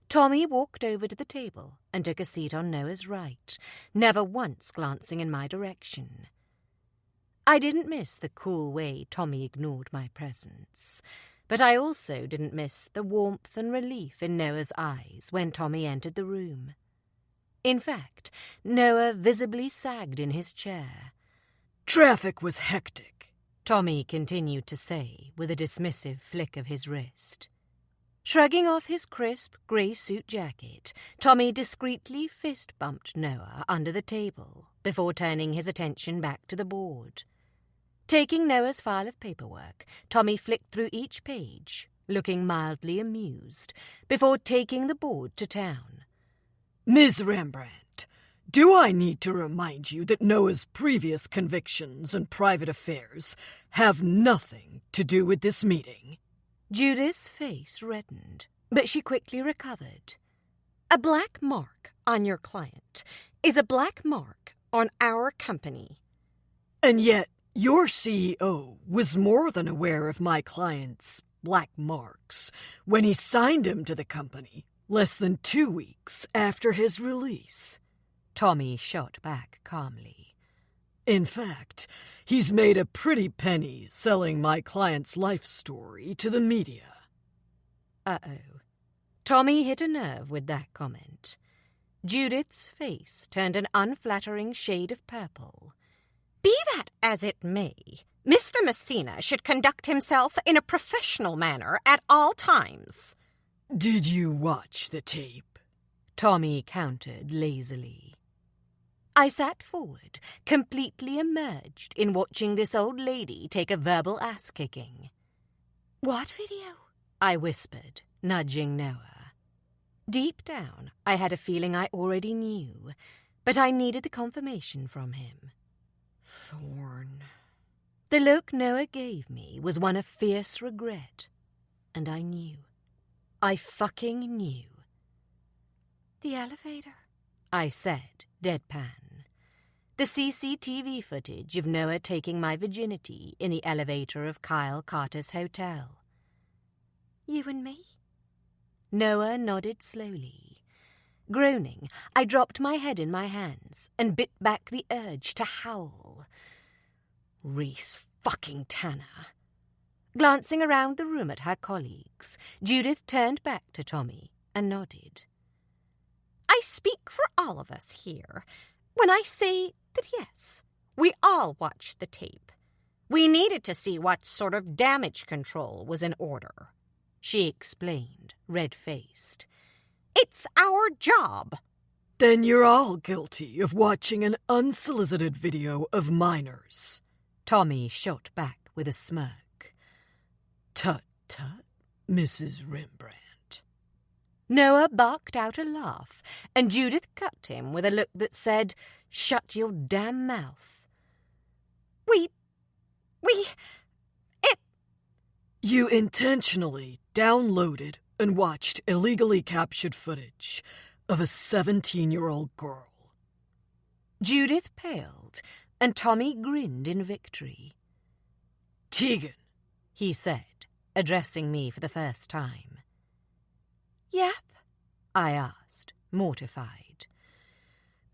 Tommy walked over to the table and took a seat on Noah's right, never once glancing in my direction. I didn't miss the cool way Tommy ignored my presence, but I also didn't miss the warmth and relief in Noah's eyes when Tommy entered the room. In fact, Noah visibly sagged in his chair. "Traffic was hectic," Tommy continued to say with a dismissive flick of his wrist. Shrugging off his crisp grey suit jacket, Tommy discreetly fist-bumped Noah under the table before turning his attention back to the board. Taking Noah's file of paperwork, Tommy flicked through each page, looking mildly amused, before taking the board to town. "Ms. Rembrandt, do I need to remind you that Noah's previous convictions and private affairs have nothing to do with this meeting?" Judith's face reddened, but she quickly recovered. A black mark on your client is a black mark on our company. "And yet your CEO was more than aware of my client's black marks when he signed him to the company less than 2 weeks after his release," Tommy shot back calmly. "In fact, he's made a pretty penny selling my client's life story to the media." Uh-oh. Tommy hit a nerve with that comment. Judith's face turned an unflattering shade of purple. Be that as it may, Mr. Messina should conduct himself in a professional manner at all times. Did you watch the tape? Tommy countered lazily. I sat forward, completely immersed in watching this old lady take a verbal ass-kicking. What video? I whispered, nudging Noah. Deep down, I had a feeling I already knew, but I needed the confirmation from him. Thorn. The look Noah gave me was one of fierce regret, and I knew. I fucking knew. The elevator, I said, deadpan. The CCTV footage of Noah taking my virginity in the elevator of Kyle Carter's hotel. You and me? Noah nodded slowly. Groaning, I dropped my head in my hands and bit back the urge to howl. Reese fucking Tanner. Glancing around the room at her colleagues, Judith turned back to Tommy and nodded. I speak for all of us here when I say that yes, we all watched the tape. We needed to see what sort of damage control was in order, she explained, red-faced. It's our job. Then you're all guilty of watching an unsolicited video of minors. Tommy shot back with a smirk. Tut-tut, Mrs. Rembrandt. Noah barked out a laugh, and Judith cut him with a look that said, "Shut your damn mouth." You intentionally downloaded and watched illegally captured footage of a 17-year-old girl. Judith paled, and Tommy grinned in victory. Tegan, he said, addressing me for the first time. Yep, I asked, mortified.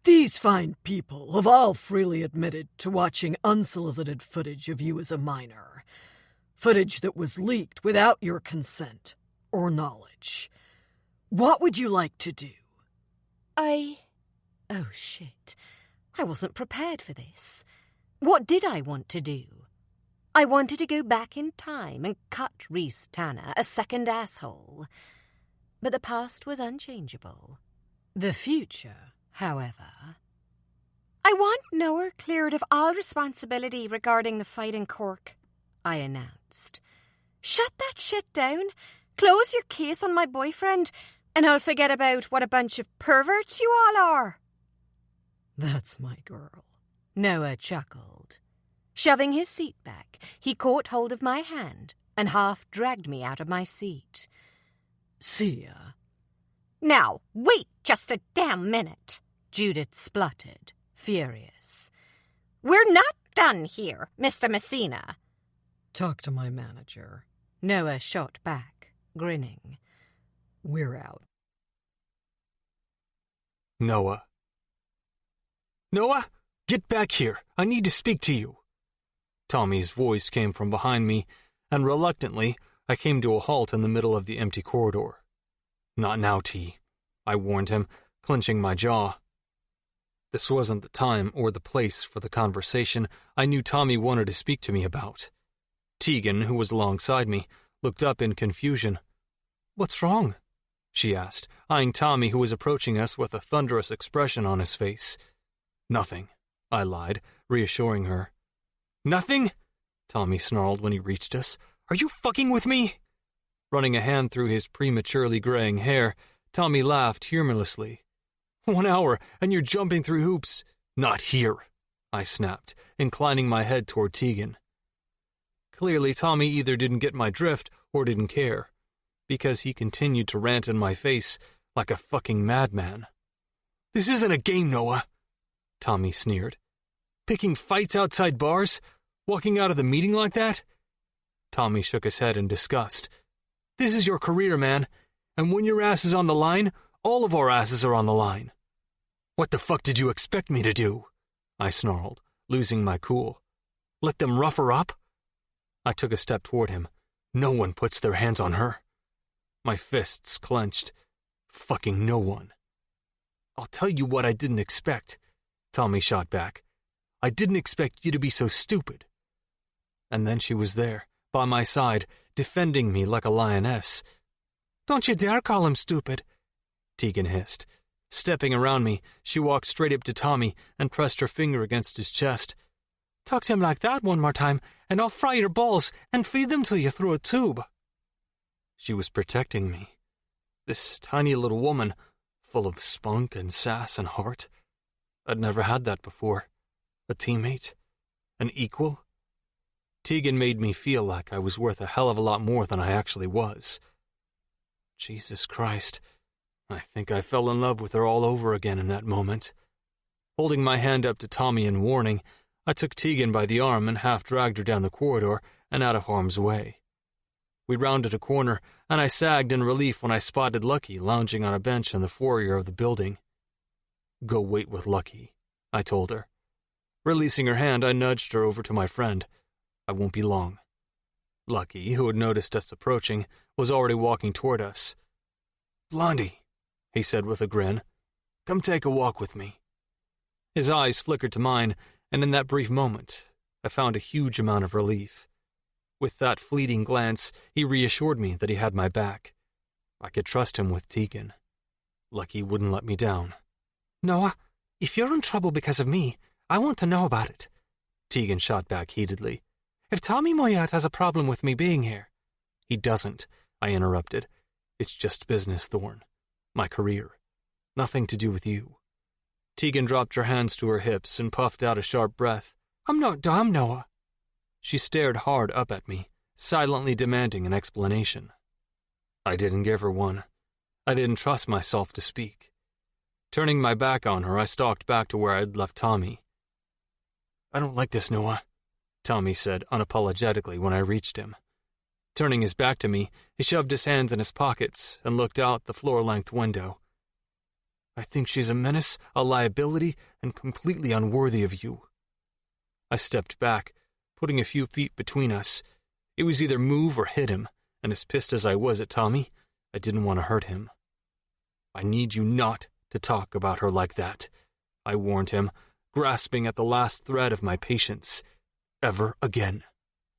These fine people have all freely admitted to watching unsolicited footage of you as a minor. Footage that was leaked without your consent or knowledge. What would you like to do? Oh, shit. I wasn't prepared for this. What did I want to do? I wanted to go back in time and cut Reese Tanner a second asshole. But the past was unchangeable. The future, however... I want Noah cleared of all responsibility regarding the fight in Cork, I announced. Shut that shit down. Close your case on my boyfriend, and I'll forget about what a bunch of perverts you all are. That's my girl. Noah chuckled. Shoving his seat back, he caught hold of my hand and half dragged me out of my seat. See ya. Now, wait just a damn minute, Judith spluttered, furious. We're not done here, Mr. Messina. Talk to my manager. Noah shot back, grinning. We're out. Noah, get back here. I need to speak to you. Tommy's voice came from behind me, and reluctantly, I came to a halt in the middle of the empty corridor. Not now, T, I warned him, clenching my jaw. This wasn't the time or the place for the conversation I knew Tommy wanted to speak to me about. Tegan, who was alongside me, looked up in confusion. "What's wrong?" she asked, eyeing Tommy, who was approaching us with a thunderous expression on his face. "Nothing," I lied, reassuring her. "Nothing?" Tommy snarled when he reached us. "Are you fucking with me?" Running a hand through his prematurely graying hair, Tommy laughed humorlessly. 1 hour, and you're jumping through hoops. Not here, I snapped, inclining my head toward Tegan. Clearly, Tommy either didn't get my drift or didn't care, because he continued to rant in my face like a fucking madman. "This isn't a game, Noah," Tommy sneered. "Picking fights outside bars? Walking out of the meeting like that?" Tommy shook his head in disgust. "This is your career, man, and when your ass is on the line, all of our asses are on the line." "What the fuck did you expect me to do?" I snarled, losing my cool. "Let them rough her up?" I took a step toward him. "No one puts their hands on her." My fists clenched. "Fucking no one." "I'll tell you what I didn't expect," Tommy shot back. "I didn't expect you to be so stupid." And then she was there, by my side, defending me like a lioness. "Don't you dare call him stupid," Tegan hissed. Stepping around me, she walked straight up to Tommy and pressed her finger against his chest. "Talk to him like that one more time, and I'll fry your balls and feed them to you through a tube." She was protecting me. This tiny little woman, full of spunk and sass and heart. I'd never had that before. A teammate? An equal? Tegan made me feel like I was worth a hell of a lot more than I actually was. Jesus Christ, I think I fell in love with her all over again in that moment. Holding my hand up to Tommy in warning, I took Tegan by the arm and half dragged her down the corridor and out of harm's way. We rounded a corner, and I sagged in relief when I spotted Lucky lounging on a bench in the foyer of the building. "Go wait with Lucky," I told her. Releasing her hand, I nudged her over to my friend. "I won't be long." Lucky, who had noticed us approaching, was already walking toward us. "Blondie," he said with a grin, "come take a walk with me." His eyes flickered to mine, and in that brief moment, I found a huge amount of relief. With that fleeting glance, he reassured me that he had my back. I could trust him with Tegan. Lucky wouldn't let me down. "Noah, if you're in trouble because of me, I want to know about it," Tegan shot back heatedly. "If Tommy Moyet has a problem with me being here—" "He doesn't," I interrupted. "It's just business, Thorn. My career. Nothing to do with you." Tegan dropped her hands to her hips and puffed out a sharp breath. "I'm not dumb, Noah." She stared hard up at me, silently demanding an explanation. I didn't give her one. I didn't trust myself to speak. Turning my back on her, I stalked back to where I'd left Tommy. "I don't like this, Noah," Tommy said unapologetically when I reached him. Turning his back to me, he shoved his hands in his pockets and looked out the floor-length window. "I think she's a menace, a liability, and completely unworthy of you." I stepped back, putting a few feet between us. It was either move or hit him, and as pissed as I was at Tommy, I didn't want to hurt him. "I need you not to talk about her like that," I warned him, grasping at the last thread of my patience. "Ever again."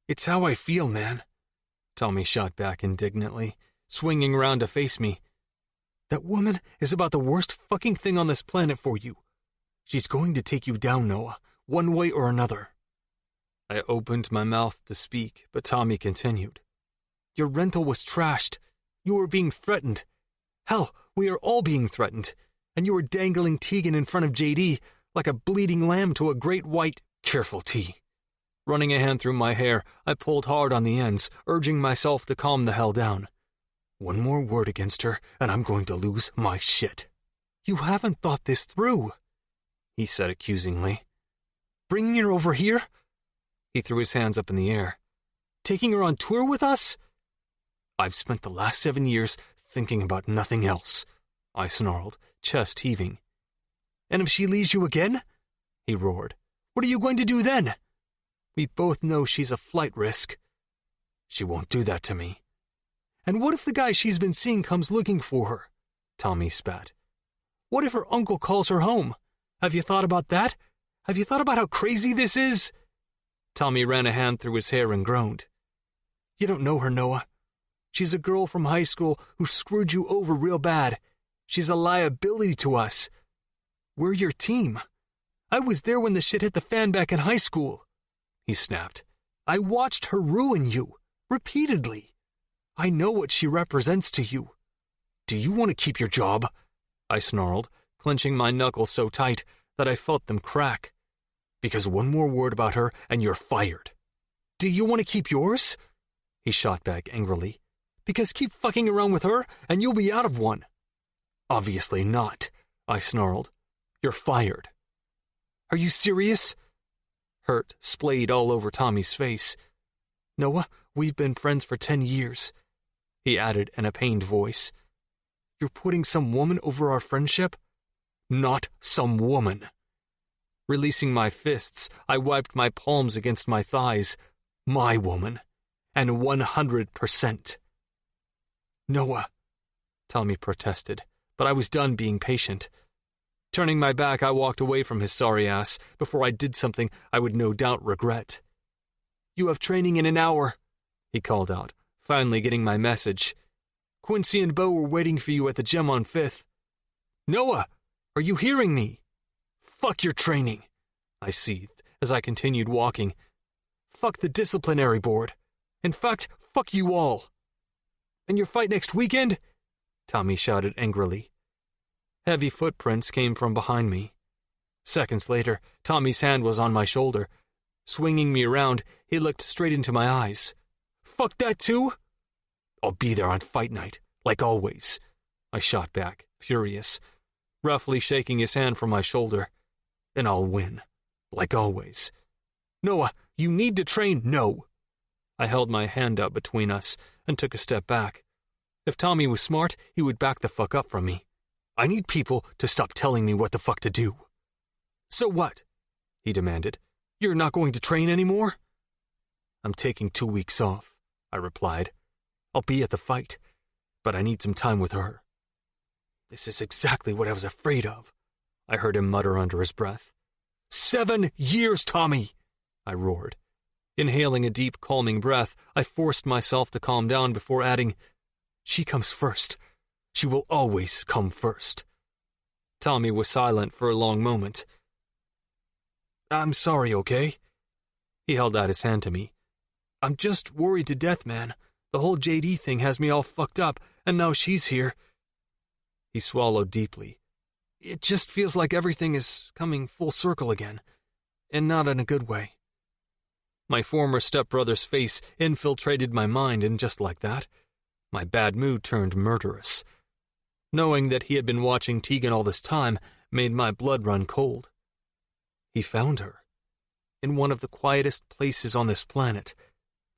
"It's how I feel, man," Tommy shot back indignantly, swinging around to face me. "That woman is about the worst fucking thing on this planet for you. She's going to take you down, Noah, one way or another." I opened my mouth to speak, but Tommy continued. "Your rental was trashed. You were being threatened. Hell, we are all being threatened. And you were dangling Tegan in front of JD like a bleeding lamb to a great white—" "Careful, T." Running a hand through my hair, I pulled hard on the ends, urging myself to calm the hell down. "One more word against her, and I'm going to lose my shit." "You haven't thought this through," he said accusingly. "Bringing her over here?" He threw his hands up in the air. "Taking her on tour with us?" "I've spent the last 7 years thinking about nothing else," I snarled, chest heaving. "And if she leaves you again?" he roared. "What are you going to do then? We both know she's a flight risk." "She won't do that to me." "And what if the guy she's been seeing comes looking for her?" Tommy spat. "What if her uncle calls her home? Have you thought about that? Have you thought about how crazy this is?" Tommy ran a hand through his hair and groaned. "You don't know her, Noah. She's a girl from high school who screwed you over real bad. She's a liability to us. We're your team. I was there when the shit hit the fan back in high school," he snapped. "I watched her ruin you, repeatedly. I know what she represents to you. Do you want to keep your job?" I snarled, clenching my knuckles so tight that I felt them crack. "Because one more word about her and you're fired." "Do you want to keep yours?" he shot back angrily. "Because keep fucking around with her and you'll be out of one." "Obviously not," I snarled. "You're fired." "Are you serious?" Hurt splayed all over Tommy's face. "Noah, we've been friends for 10 years, he added in a pained voice. "You're putting some woman over our friendship?" "Not some woman." Releasing my fists, I wiped my palms against my thighs. "My woman. And 100%. "Noah," Tommy protested, but I was done being patient. Turning my back, I walked away from his sorry ass before I did something I would no doubt regret. You have training in an hour, he called out, finally getting my message. Quincy and Bo were waiting for you at the gym on 5th. Noah, are you hearing me? Fuck your training, I seethed as I continued walking. Fuck the disciplinary board. In fact, fuck you all. And your fight next weekend? Tommy shouted angrily. Heavy footprints came from behind me. Seconds later, Tommy's hand was on my shoulder. Swinging me around, he looked straight into my eyes. Fuck that too? I'll be there on fight night, like always, I shot back, furious, roughly shaking his hand from my shoulder. And I'll win, like always. Noah, you need to train. No. I held my hand up between us and took a step back. If Tommy was smart, he would back the fuck up from me. I need people to stop telling me what the fuck to do. So what? He demanded. You're not going to train anymore? I'm taking 2 weeks off, I replied. I'll be at the fight, but I need some time with her. This is exactly what I was afraid of, I heard him mutter under his breath. 7 years, Tommy, I roared. Inhaling a deep, calming breath, I forced myself to calm down before adding, She comes first. She will always come first. Tommy was silent for a long moment. I'm sorry, okay? He held out his hand to me. I'm just worried to death, man. The whole JD thing has me all fucked up, and now she's here. He swallowed deeply. It just feels like everything is coming full circle again, and not in a good way. My former stepbrother's face infiltrated my mind, and just like that, my bad mood turned murderous. Knowing that he had been watching Tegan all this time made my blood run cold. He found her. In one of the quietest places on this planet,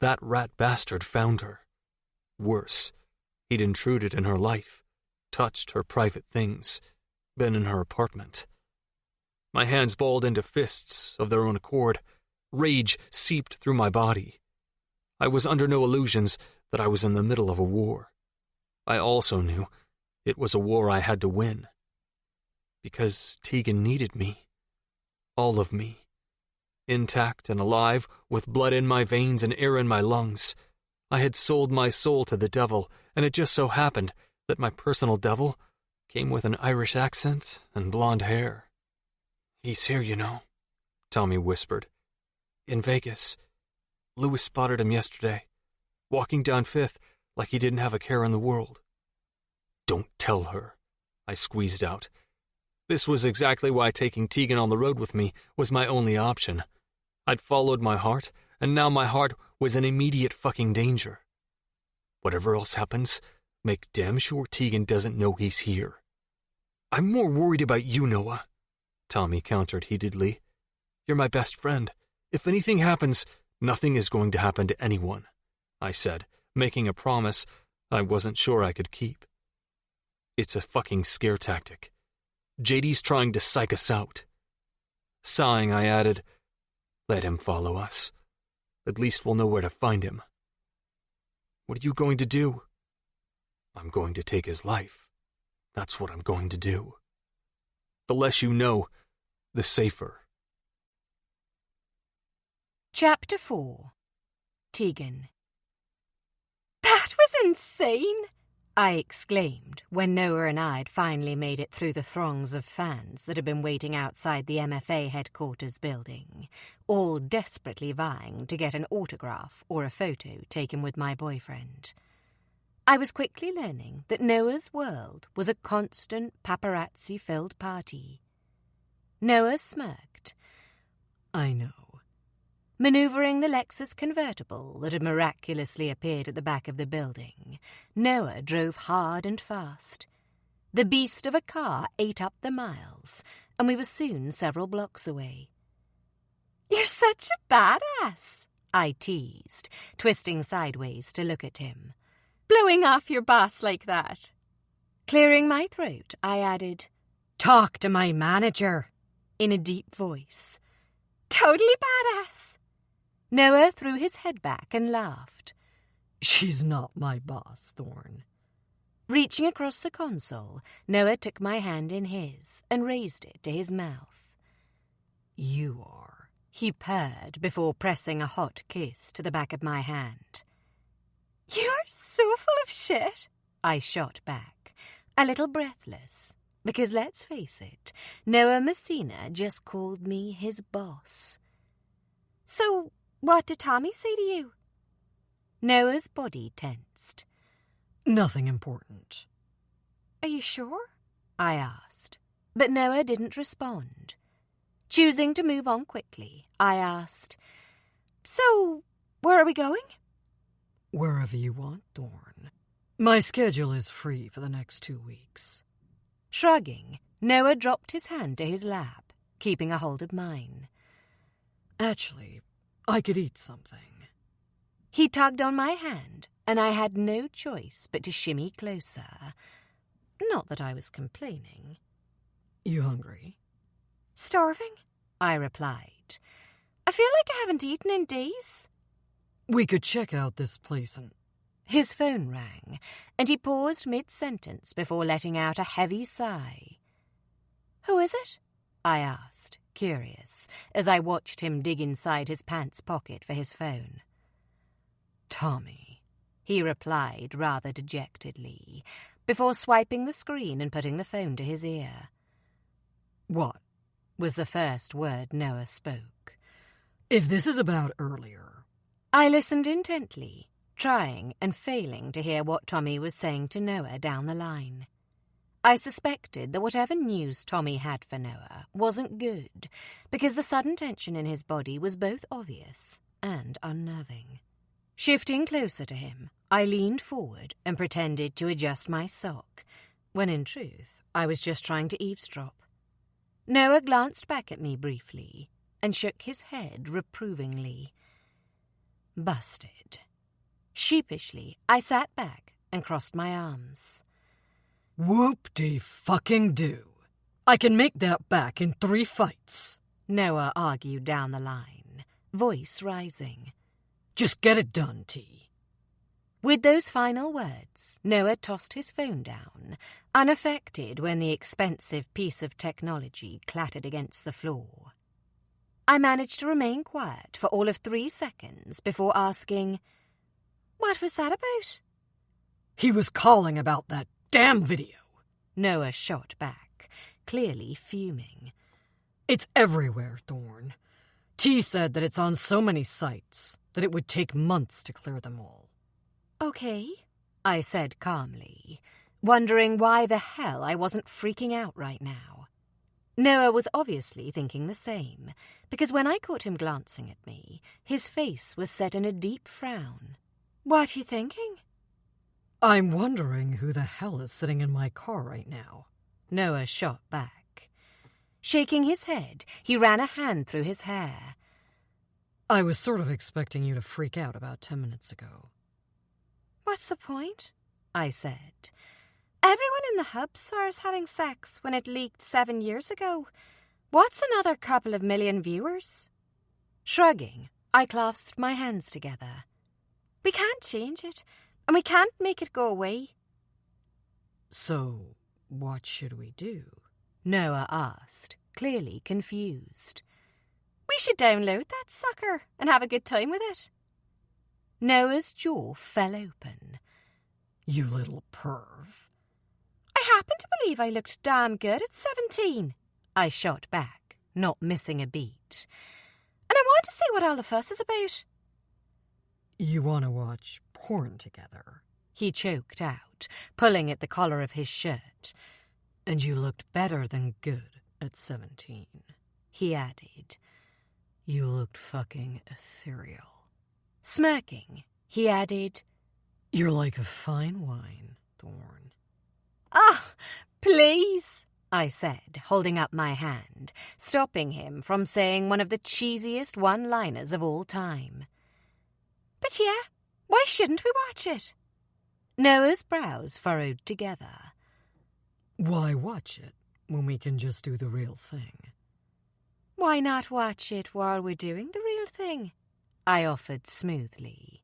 that rat bastard found her. Worse, he'd intruded in her life, touched her private things, been in her apartment. My hands balled into fists of their own accord. Rage seeped through my body. I was under no illusions that I was in the middle of a war. I also knew it was a war I had to win. Because Tegan needed me. All of me. Intact and alive, with blood in my veins and air in my lungs. I had sold my soul to the devil, and it just so happened that my personal devil came with an Irish accent and blonde hair. He's here, you know, Tommy whispered. In Vegas. Lewis spotted him yesterday, walking down 5th like he didn't have a care in the world. Don't tell her, I squeezed out. This was exactly why taking Tegan on the road with me was my only option. I'd followed my heart, and now my heart was in immediate fucking danger. Whatever else happens, make damn sure Tegan doesn't know he's here. I'm more worried about you, Noah, Tommy countered heatedly. You're my best friend. If anything happens, nothing is going to happen to anyone, I said, making a promise I wasn't sure I could keep. It's a fucking scare tactic. JD's trying to psych us out. Sighing, I added, let him follow us. At least we'll know where to find him. What are you going to do? I'm going to take his life. That's what I'm going to do. The less you know, the safer. Chapter 4. Tegan. That was insane! I exclaimed when Noah and I had finally made it through the throngs of fans that had been waiting outside the MFA headquarters building, all desperately vying to get an autograph or a photo taken with my boyfriend. I was quickly learning that Noah's world was a constant paparazzi-filled party. Noah smirked. I know. Maneuvering the Lexus convertible that had miraculously appeared at the back of the building, Noah drove hard and fast. The beast of a car ate up the miles, and we were soon several blocks away. You're such a badass, I teased, twisting sideways to look at him. Blowing off your boss like that. Clearing my throat, I added, Talk to my manager, in a deep voice. Totally badass. Noah threw his head back and laughed. She's not my boss, Thorn. Reaching across the console, Noah took my hand in his and raised it to his mouth. You are. He purred before pressing a hot kiss to the back of my hand. "You're so full of shit," I shot back, a little breathless, because let's face it, Noah Messina just called me his boss. "So, what did Tommy say to you?" Noah's body tensed. Nothing important. "Are you sure?" I asked, but Noah didn't respond. Choosing to move on quickly, I asked, "So, where are we going?" Wherever you want, Thorn. My schedule is free for the next 2 weeks. Shrugging, Noah dropped his hand to his lap, keeping a hold of mine. Actually, I could eat something. He tugged on my hand, and I had no choice but to shimmy closer. Not that I was complaining. You hungry? "Starving," I replied. "I feel like I haven't eaten in days." We could check out this place and... His phone rang, and he paused mid-sentence before letting out a heavy sigh. "Who is it?" I asked, curious, as I watched him dig inside his pants pocket for his phone. Tommy, he replied rather dejectedly, before swiping the screen and putting the phone to his ear. What? Was the first word Noah spoke. If this is about earlier... I listened intently, trying and failing to hear what Tommy was saying to Noah down the line. I suspected that whatever news Tommy had for Noah wasn't good, because the sudden tension in his body was both obvious and unnerving. Shifting closer to him, I leaned forward and pretended to adjust my sock, when in truth I was just trying to eavesdrop. Noah glanced back at me briefly and shook his head reprovingly. Busted. Sheepishly, I sat back and crossed my arms. Whoop-de-fucking-do. I can make that back in 3 fights, Noah argued down the line, voice rising. Just get it done, T. With those final words, Noah tossed his phone down, unaffected when the expensive piece of technology clattered against the floor. I managed to remain quiet for all of 3 seconds before asking, "What was that about?" He was calling about that damn video, Noah shot back, clearly fuming. It's everywhere, Thorn. T said that it's on so many sites that it would take months to clear them all. "Okay," I said calmly, wondering why the hell I wasn't freaking out right now. Noah was obviously thinking the same, because when I caught him glancing at me, his face was set in a deep frown. "What are you thinking?" I'm wondering who the hell is sitting in my car right now, Noah shot back. Shaking his head, he ran a hand through his hair. I was sort of expecting you to freak out about 10 minutes ago. "What's the point?" I said. "Everyone in the hub saw us having sex when it leaked 7 years ago. What's another couple of million viewers?" Shrugging, I clasped my hands together. "We can't change it, and we can't make it go away." So, what should we do? Noah asked, clearly confused. "We should download that sucker and have a good time with it." Noah's jaw fell open. You little perv. "I happen to believe I looked damn good at 17, I shot back, not missing a beat. "And I want to see what all the fuss is about." You want to watch porn together? He choked out, pulling at the collar of his shirt. And you looked better than good at 17, he added. You looked fucking ethereal. Smirking, he added, You're like a fine wine, Thorn. "Ah, please," I said, holding up my hand, stopping him from saying one of the cheesiest one-liners of all time. "But yeah, why shouldn't we watch it?" Noah's brows furrowed together. Why watch it when we can just do the real thing? "Why not watch it while we're doing the real thing?" I offered smoothly.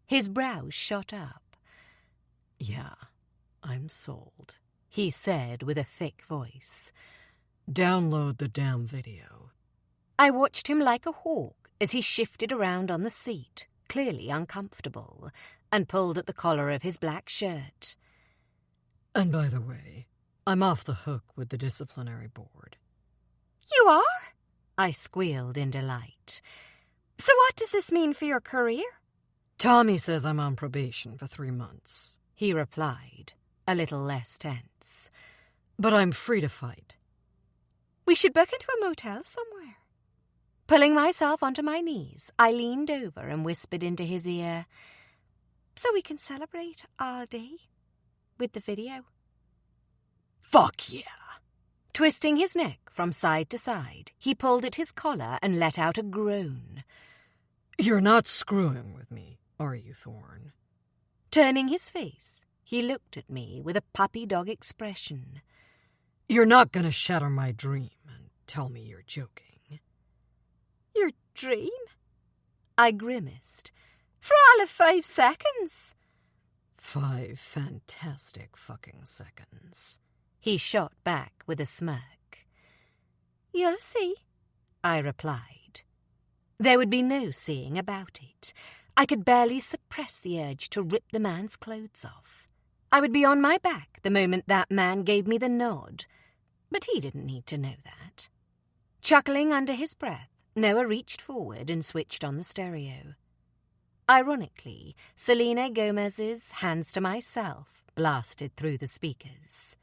His brows shot up. Yeah, I'm sold, he said with a thick voice. Download the damn video. I watched him like a hawk as he shifted around on the seat, clearly uncomfortable, and pulled at the collar of his black shirt. And by the way, I'm off the hook with the disciplinary board. You are? I squealed in delight. So what does this mean for your career? Tommy says I'm on probation for 3 months, he replied, a little less tense. But I'm free to fight. We should book into a motel somewhere. Pulling myself onto my knees, I leaned over and whispered into his ear, so we can celebrate all day with the video. Fuck yeah! Twisting his neck from side to side, he pulled at his collar and let out a groan. You're not screwing with me, are you, Thorn? Turning his face, he looked at me with a puppy dog expression. You're not gonna shatter my dream and tell me you're joking. Your dream? I grimaced. For all of 5 seconds. 5 fantastic fucking seconds. He shot back with a smirk. You'll see, I replied. There would be no seeing about it. I could barely suppress the urge to rip the man's clothes off. I would be on my back the moment that man gave me the nod, but he didn't need to know that. Chuckling under his breath, Noah reached forward and switched on the stereo. Ironically, Selena Gomez's Hands to Myself blasted through the speakers.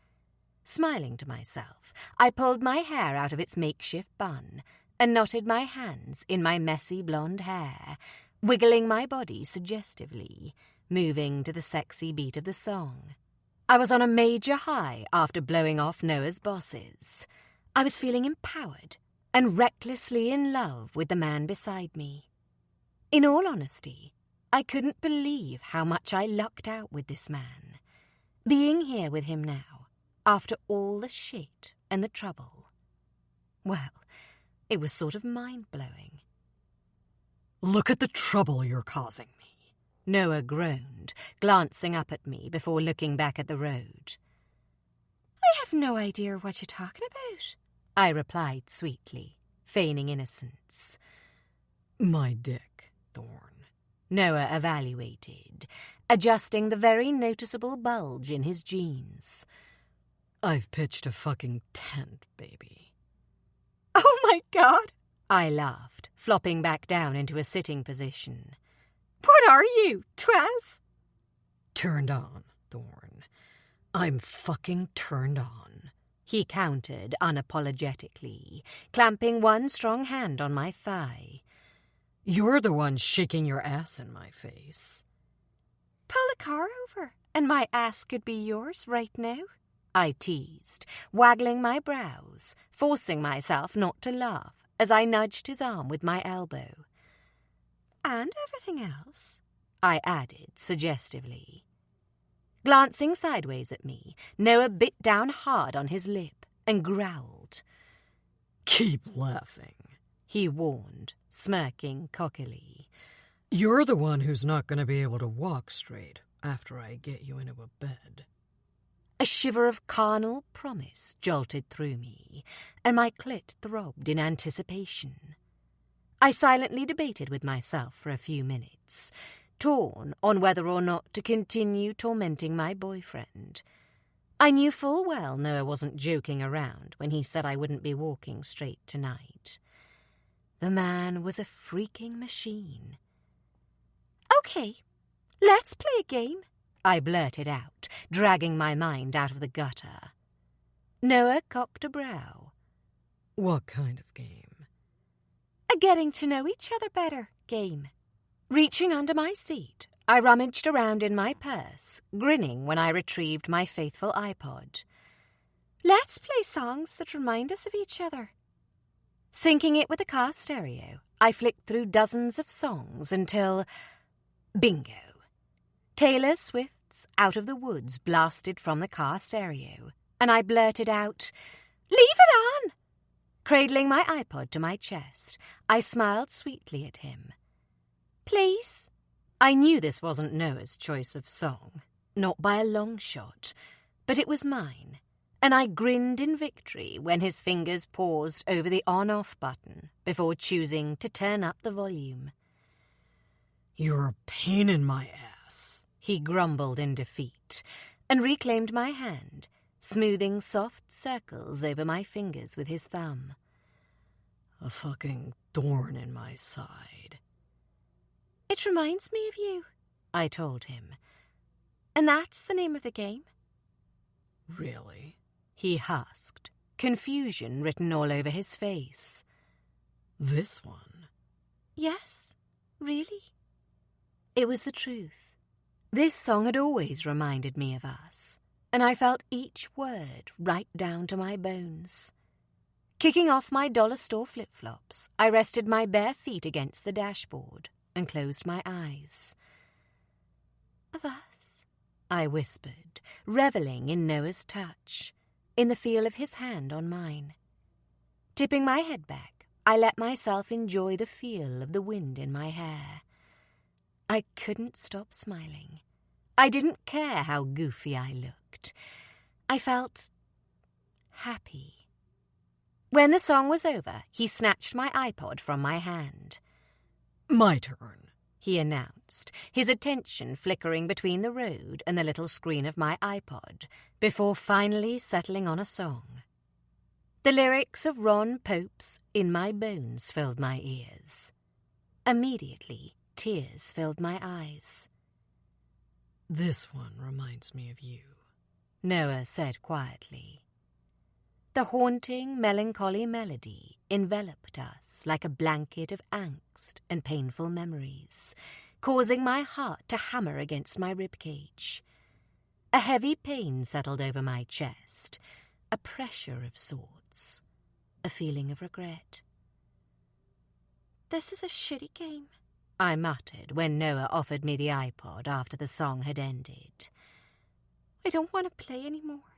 Smiling to myself, I pulled my hair out of its makeshift bun and knotted my hands in my messy blonde hair, wiggling my body suggestively, moving to the sexy beat of the song. I was on a major high after blowing off Noah's bosses. I was feeling empowered and recklessly in love with the man beside me. In all honesty, I couldn't believe how much I lucked out with this man. Being here with him now, after all the shit and the trouble. Well, it was sort of mind-blowing. Look at the trouble you're causing me, Noah groaned, glancing up at me before looking back at the road. I have no idea what you're talking about, I replied sweetly, feigning innocence. My dick, Thorn, Noah evaluated, adjusting the very noticeable bulge in his jeans. I've pitched a fucking tent, baby. Oh my God! I laughed, flopping back down into a sitting position. What are you, 12? Turned on, Thorn. I'm fucking turned on, he countered unapologetically, clamping one strong hand on my thigh. You're the one shaking your ass in my face. Pull the car over, and my ass could be yours right now, I teased, waggling my brows, forcing myself not to laugh as I nudged his arm with my elbow. And everything else, I added suggestively. Glancing sideways at me, Noah bit down hard on his lip and growled. Keep laughing, he warned, smirking cockily. You're the one who's not going to be able to walk straight after I get you into a bed. A shiver of carnal promise jolted through me, and my clit throbbed in anticipation. I silently debated with myself for a few minutes, torn on whether or not to continue tormenting my boyfriend. I knew full well Noah wasn't joking around when he said I wouldn't be walking straight tonight. The man was a freaking machine. Okay, let's play a game, I blurted out, dragging my mind out of the gutter. Noah cocked a brow. What kind of game? A getting to know each other better game. Reaching under my seat, I rummaged around in my purse, grinning when I retrieved my faithful iPod. Let's play songs that remind us of each other. Syncing it with the car stereo, I flicked through dozens of songs until... bingo. Taylor Swift's Out of the Woods blasted from the car stereo, and I blurted out, "Leave it on!" Cradling my iPod to my chest, I smiled sweetly at him. Please? I knew this wasn't Noah's choice of song, not by a long shot, but it was mine, and I grinned in victory when his fingers paused over the on-off button before choosing to turn up the volume. "You're a pain in my ass," he grumbled in defeat, and reclaimed my hand, smoothing soft circles over my fingers with his thumb. "A fucking thorn in my side." "It reminds me of you," I told him. "And that's the name of the game?" "Really?" he husked, confusion written all over his face. "This one?" "Yes, really?" It was the truth. This song had always reminded me of us, and I felt each word right down to my bones. Kicking off my dollar store flip-flops, I rested my bare feet against the dashboard and closed my eyes. "Of us?" I whispered, reveling in Noah's touch, in the feel of his hand on mine. Tipping my head back, I let myself enjoy the feel of the wind in my hair. I couldn't stop smiling. I didn't care how goofy I looked. I felt happy. When the song was over, he snatched my iPod from my hand. "My turn," he announced, his attention flickering between the road and the little screen of my iPod, before finally settling on a song. The lyrics of Ron Pope's In My Bones filled my ears. Immediately, tears filled my eyes. "This one reminds me of you," Noah said quietly. The haunting, melancholy melody enveloped us like a blanket of angst and painful memories, causing my heart to hammer against my ribcage. A heavy pain settled over my chest, a pressure of sorts, a feeling of regret. "This is a shitty game," I muttered when Noah offered me the iPod after the song had ended. "I don't want to play anymore."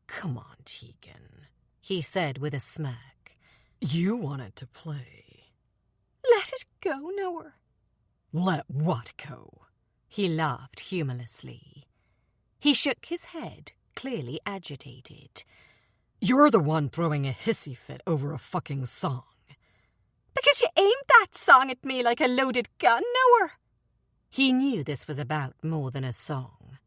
"Come on, Tegan," he said with a smirk. "You wanted to play." "Let it go, Noah." "Let what go?" He laughed humorlessly. He shook his head, clearly agitated. "You're the one throwing a hissy fit over a fucking song." "Because you aimed that song at me like a loaded gun, Noah." He knew this was about more than a song.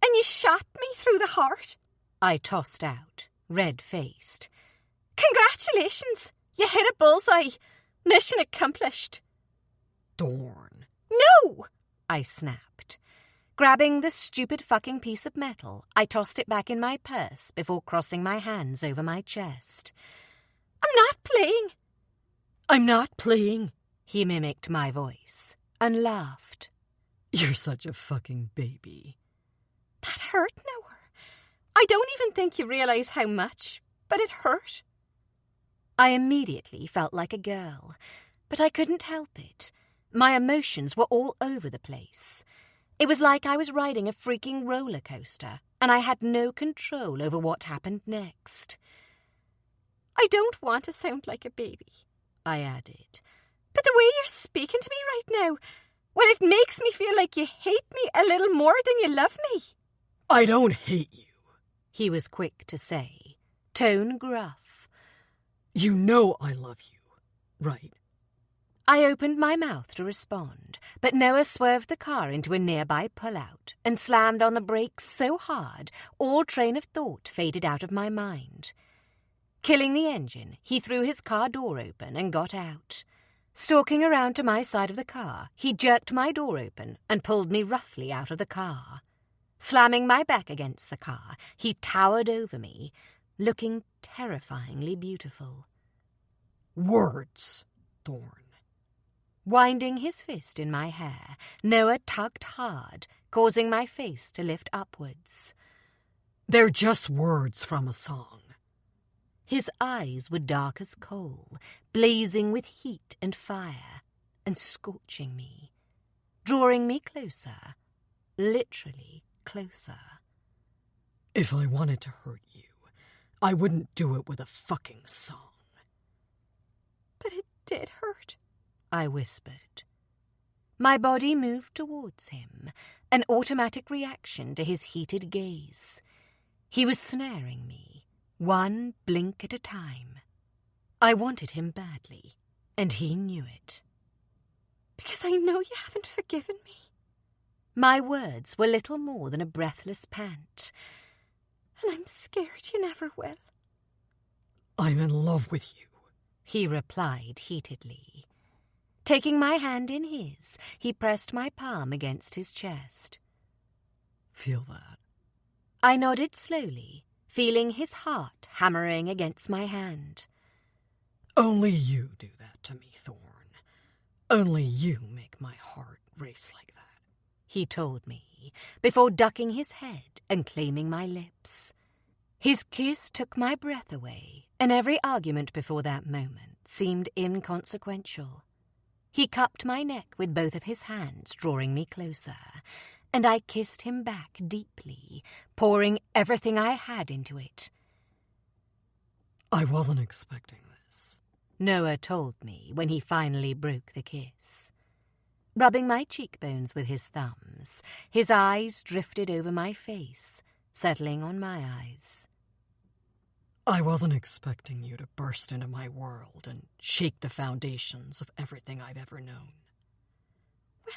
"And you shot me through the heart." I tossed out, red-faced. "Congratulations! You hit a bullseye. Mission accomplished." "Thorn." "No!" I snapped. Grabbing the stupid fucking piece of metal, I tossed it back in my purse before crossing my hands over my chest. "I'm not playing." "I'm not playing," he mimicked my voice, and laughed. "You're such a fucking baby." "That hurt, Noah. I don't even think you realize how much, but it hurt." I immediately felt like a girl, but I couldn't help it. My emotions were all over the place. It was like I was riding a freaking roller coaster, and I had no control over what happened next. "I don't want to sound like a baby," I added. "but the way you're speaking to me right now, well, it makes me feel like you hate me a little more than you love me." "I don't hate you," he was quick to say, tone gruff. "You know I love you, right?" I opened my mouth to respond, but Noah swerved the car into a nearby pullout and slammed on the brakes so hard all train of thought faded out of my mind. Killing the engine, he threw his car door open and got out. Stalking around to my side of the car, he jerked my door open and pulled me roughly out of the car. Slamming my back against the car, he towered over me, looking terrifyingly beautiful. "Words, Thorn." Winding his fist in my hair, Noah tugged hard, causing my face to lift upwards. "They're just words from a song." His eyes were dark as coal, blazing with heat and fire, and scorching me, drawing me closer, literally closer. "If I wanted to hurt you, I wouldn't do it with a fucking song." "But it did hurt," I whispered. My body moved towards him, an automatic reaction to his heated gaze. He was snaring me, one blink at a time. I wanted him badly, and he knew it. Because I know you haven't forgiven me. My words were little more than a breathless pant. And I'm scared you never will. I'm in love with you, he replied heatedly. Taking my hand in his, he pressed my palm against his chest. Feel that? I nodded slowly, feeling his heart hammering against my hand. Only you do that to me, Thorn. Only you make my heart race like that, he told me, before ducking his head and claiming my lips. His kiss took my breath away, and every argument before that moment seemed inconsequential. He cupped my neck with both of his hands, drawing me closer, and I kissed him back deeply, pouring everything I had into it. I wasn't expecting this, Noah told me when he finally broke the kiss. Rubbing my cheekbones with his thumbs, his eyes drifted over my face, settling on my eyes. I wasn't expecting you to burst into my world and shake the foundations of everything I've ever known. Well,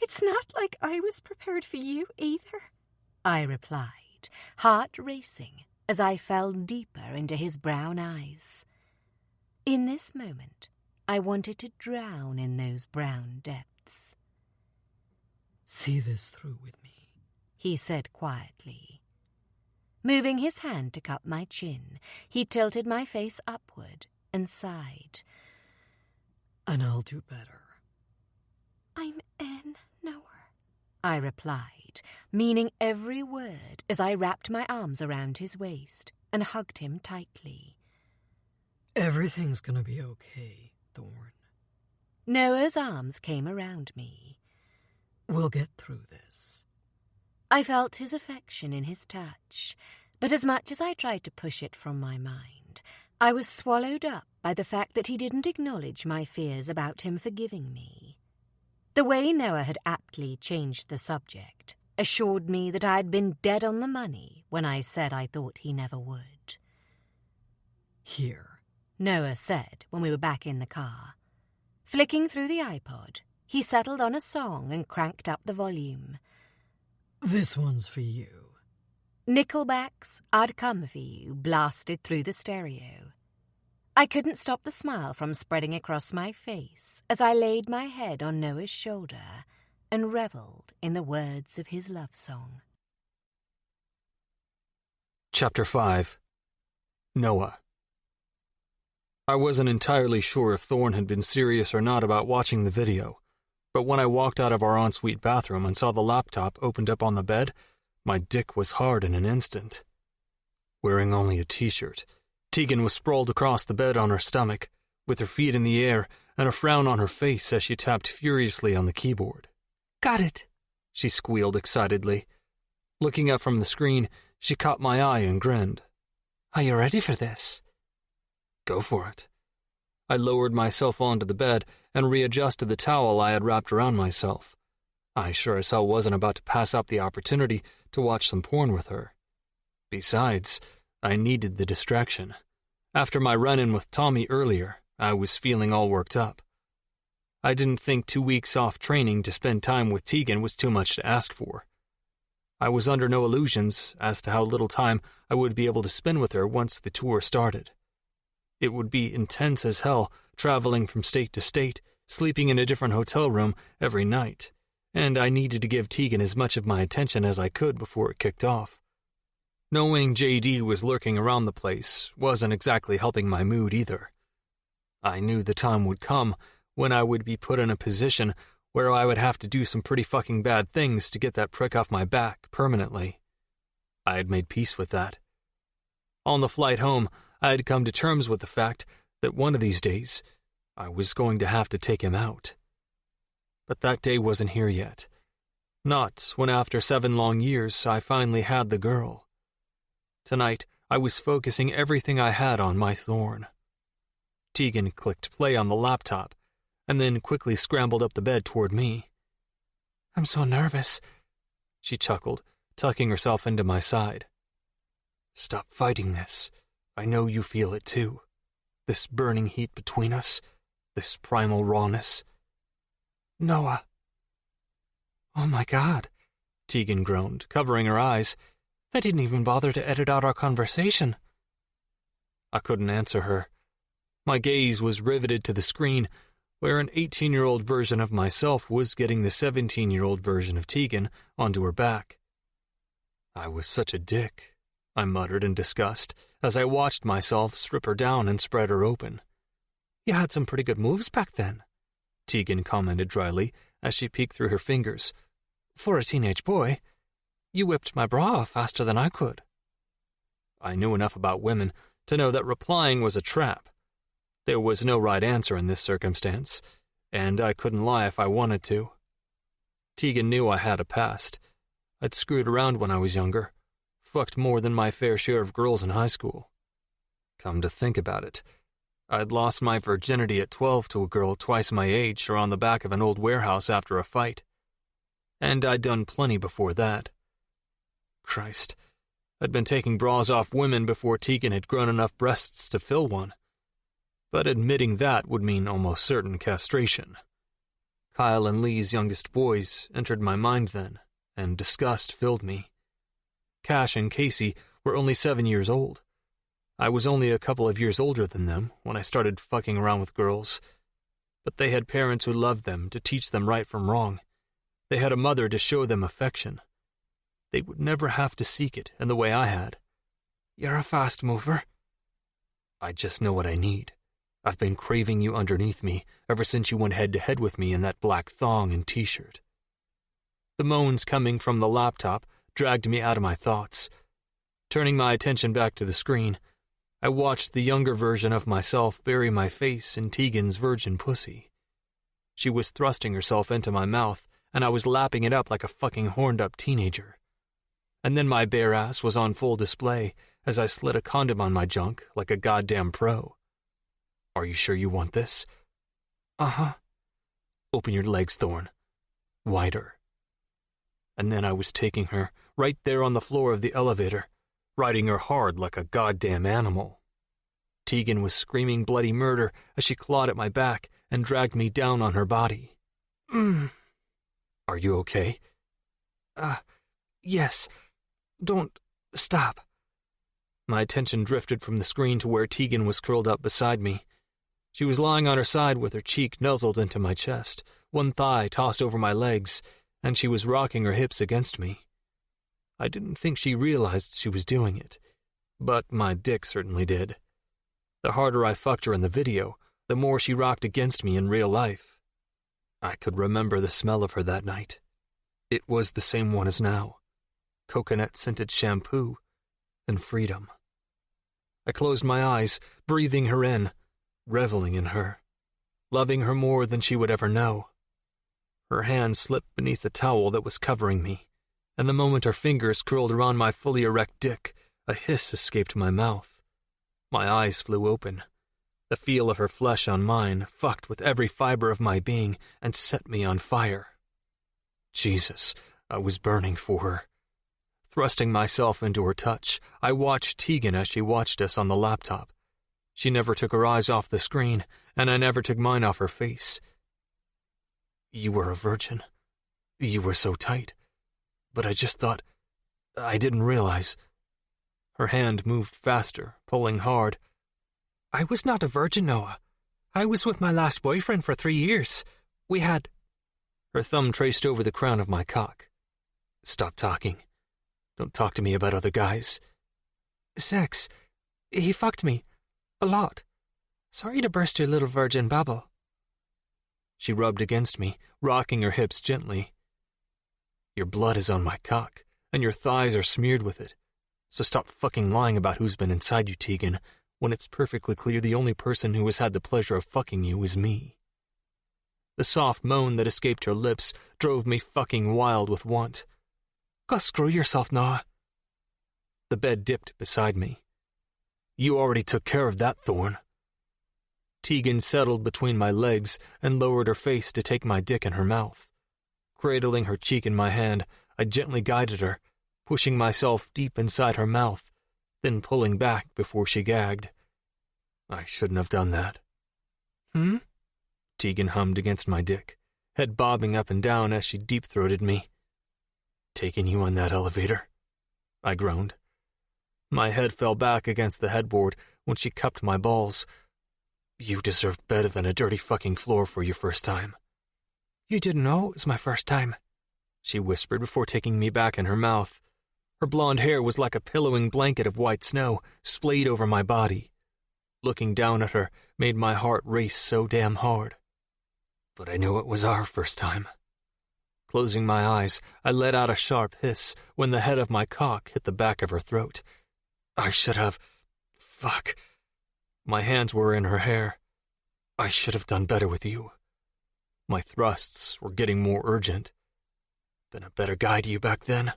it's not like I was prepared for you either, I replied, heart racing as I fell deeper into his brown eyes. In this moment, I wanted to drown in those brown depths. See this through with me, he said quietly. Moving his hand to cup my chin, he tilted my face upward and sighed. And I'll do better. I'm in, Noah, I replied, meaning every word as I wrapped my arms around his waist and hugged him tightly. Everything's gonna be okay, Thorn. Noah's arms came around me. We'll get through this. I felt his affection in his touch, but as much as I tried to push it from my mind, I was swallowed up by the fact that he didn't acknowledge my fears about him forgiving me. The way Noah had aptly changed the subject assured me that I had been dead on the money when I said I thought he never would. Here, Noah said when we were back in the car. Flicking through the iPod, he settled on a song and cranked up the volume. This one's for you. Nickelback's I'd Come For You blasted through the stereo. I couldn't stop the smile from spreading across my face as I laid my head on Noah's shoulder and revelled in the words of his love song. Chapter 5. Noah. I wasn't entirely sure if Thorn had been serious or not about watching the video, but when I walked out of our ensuite bathroom and saw the laptop opened up on the bed, my dick was hard in an instant. Wearing only a t-shirt, Tegan was sprawled across the bed on her stomach, with her feet in the air and a frown on her face as she tapped furiously on the keyboard. Got it, she squealed excitedly. Looking up from the screen, she caught my eye and grinned. Are you ready for this? Go for it. I lowered myself onto the bed and readjusted the towel I had wrapped around myself. I sure as hell wasn't about to pass up the opportunity to watch some porn with her. Besides, I needed the distraction. After my run-in with Tommy earlier, I was feeling all worked up. I didn't think 2 weeks off training to spend time with Tegan was too much to ask for. I was under no illusions as to how little time I would be able to spend with her once the tour started. It would be intense as hell, traveling from state to state, sleeping in a different hotel room every night, and I needed to give Tegan as much of my attention as I could before it kicked off. Knowing JD was lurking around the place wasn't exactly helping my mood either. I knew the time would come when I would be put in a position where I would have to do some pretty fucking bad things to get that prick off my back permanently. I had made peace with that. On the flight home, I had come to terms with the fact that one of these days, I was going to have to take him out. But that day wasn't here yet. Not when after 7 long years I finally had the girl. Tonight, I was focusing everything I had on my Thorn. Tegan clicked play on the laptop, and then quickly scrambled up the bed toward me. I'm so nervous, she chuckled, tucking herself into my side. Stop fighting this. I know you feel it too. This burning heat between us, this primal rawness. Noah. Oh my God, Tegan groaned, covering her eyes. They didn't even bother to edit out our conversation. I couldn't answer her. My gaze was riveted to the screen, where an 18-year-old version of myself was getting the 17-year-old version of Tegan onto her back. I was such a dick, I muttered in disgust as I watched myself strip her down and spread her open. You had some pretty good moves back then, Tegan commented dryly as she peeked through her fingers. For a teenage boy, you whipped my bra faster than I could. I knew enough about women to know that replying was a trap. There was no right answer in this circumstance, and I couldn't lie if I wanted to. Tegan knew I had a past. I'd screwed around when I was younger, fucked more than my fair share of girls in high school. Come to think about it, I'd lost my virginity at 12 to a girl twice my age around the back of an old warehouse after a fight. And I'd done plenty before that. Christ, I'd been taking bras off women before Tegan had grown enough breasts to fill one. But admitting that would mean almost certain castration. Kyle and Lee's youngest boys entered my mind then, and disgust filled me. Cash and Casey were only 7 years old. I was only a couple of years older than them when I started fucking around with girls. But they had parents who loved them to teach them right from wrong. They had a mother to show them affection. They would never have to seek it in the way I had. You're a fast mover. I just know what I need. I've been craving you underneath me ever since you went head-to-head with me in that black thong and t-shirt. The moans coming from the laptop dragged me out of my thoughts. Turning my attention back to the screen, I watched the younger version of myself bury my face in Tegan's virgin pussy. She was thrusting herself into my mouth, and I was lapping it up like a fucking horned-up teenager. And then my bare ass was on full display as I slid a condom on my junk like a goddamn pro. Are you sure you want this? Uh-huh. Open your legs, Thorn. Wider. And then I was taking her right there on the floor of the elevator, riding her hard like a goddamn animal. Tegan was screaming bloody murder as she clawed at my back and dragged me down on her body. Are you okay? Yes. Don't stop. My attention drifted from the screen to where Tegan was curled up beside me. She was lying on her side with her cheek nuzzled into my chest, one thigh tossed over my legs, and she was rocking her hips against me. I didn't think she realized she was doing it, but my dick certainly did. The harder I fucked her in the video, the more she rocked against me in real life. I could remember the smell of her that night. It was the same one as now. Coconut-scented shampoo and freedom. I closed my eyes, breathing her in, reveling in her, loving her more than she would ever know. Her hand slipped beneath the towel that was covering me, and the moment her fingers curled around my fully erect dick, a hiss escaped my mouth. My eyes flew open. The feel of her flesh on mine fucked with every fiber of my being and set me on fire. Jesus, I was burning for her. Thrusting myself into her touch, I watched Tegan as she watched us on the laptop. She never took her eyes off the screen, and I never took mine off her face. You were a virgin. You were so tight. But I just thought... I didn't realize. Her hand moved faster, pulling hard. I was not a virgin, Noah. I was with my last boyfriend for 3 years. We had... Her thumb traced over the crown of my cock. Stop talking. Don't talk to me about other guys. Sex. He fucked me. A lot. Sorry to burst your little virgin bubble. She rubbed against me, rocking her hips gently. Your blood is on my cock, and your thighs are smeared with it. So stop fucking lying about who's been inside you, Tegan, when it's perfectly clear the only person who has had the pleasure of fucking you is me. The soft moan that escaped her lips drove me fucking wild with want. Go screw yourself, Noah. The bed dipped beside me. You already took care of that, Thorn. Tegan settled between my legs and lowered her face to take my dick in her mouth. Cradling her cheek in my hand, I gently guided her, pushing myself deep inside her mouth, then pulling back before she gagged. I shouldn't have done that. Tegan hummed against my dick, head bobbing up and down as she deep-throated me. Taking you on that elevator? I groaned. My head fell back against the headboard when she cupped my balls. You deserved better than a dirty fucking floor for your first time. You didn't know it was my first time, she whispered before taking me back in her mouth. Her blonde hair was like a pillowing blanket of white snow splayed over my body. Looking down at her made my heart race so damn hard. But I knew it was our first time. Closing my eyes, I let out a sharp hiss when the head of my cock hit the back of her throat. I should have... Fuck. My hands were in her hair. I should have done better with you. My thrusts were getting more urgent. Been a better guy to you back then?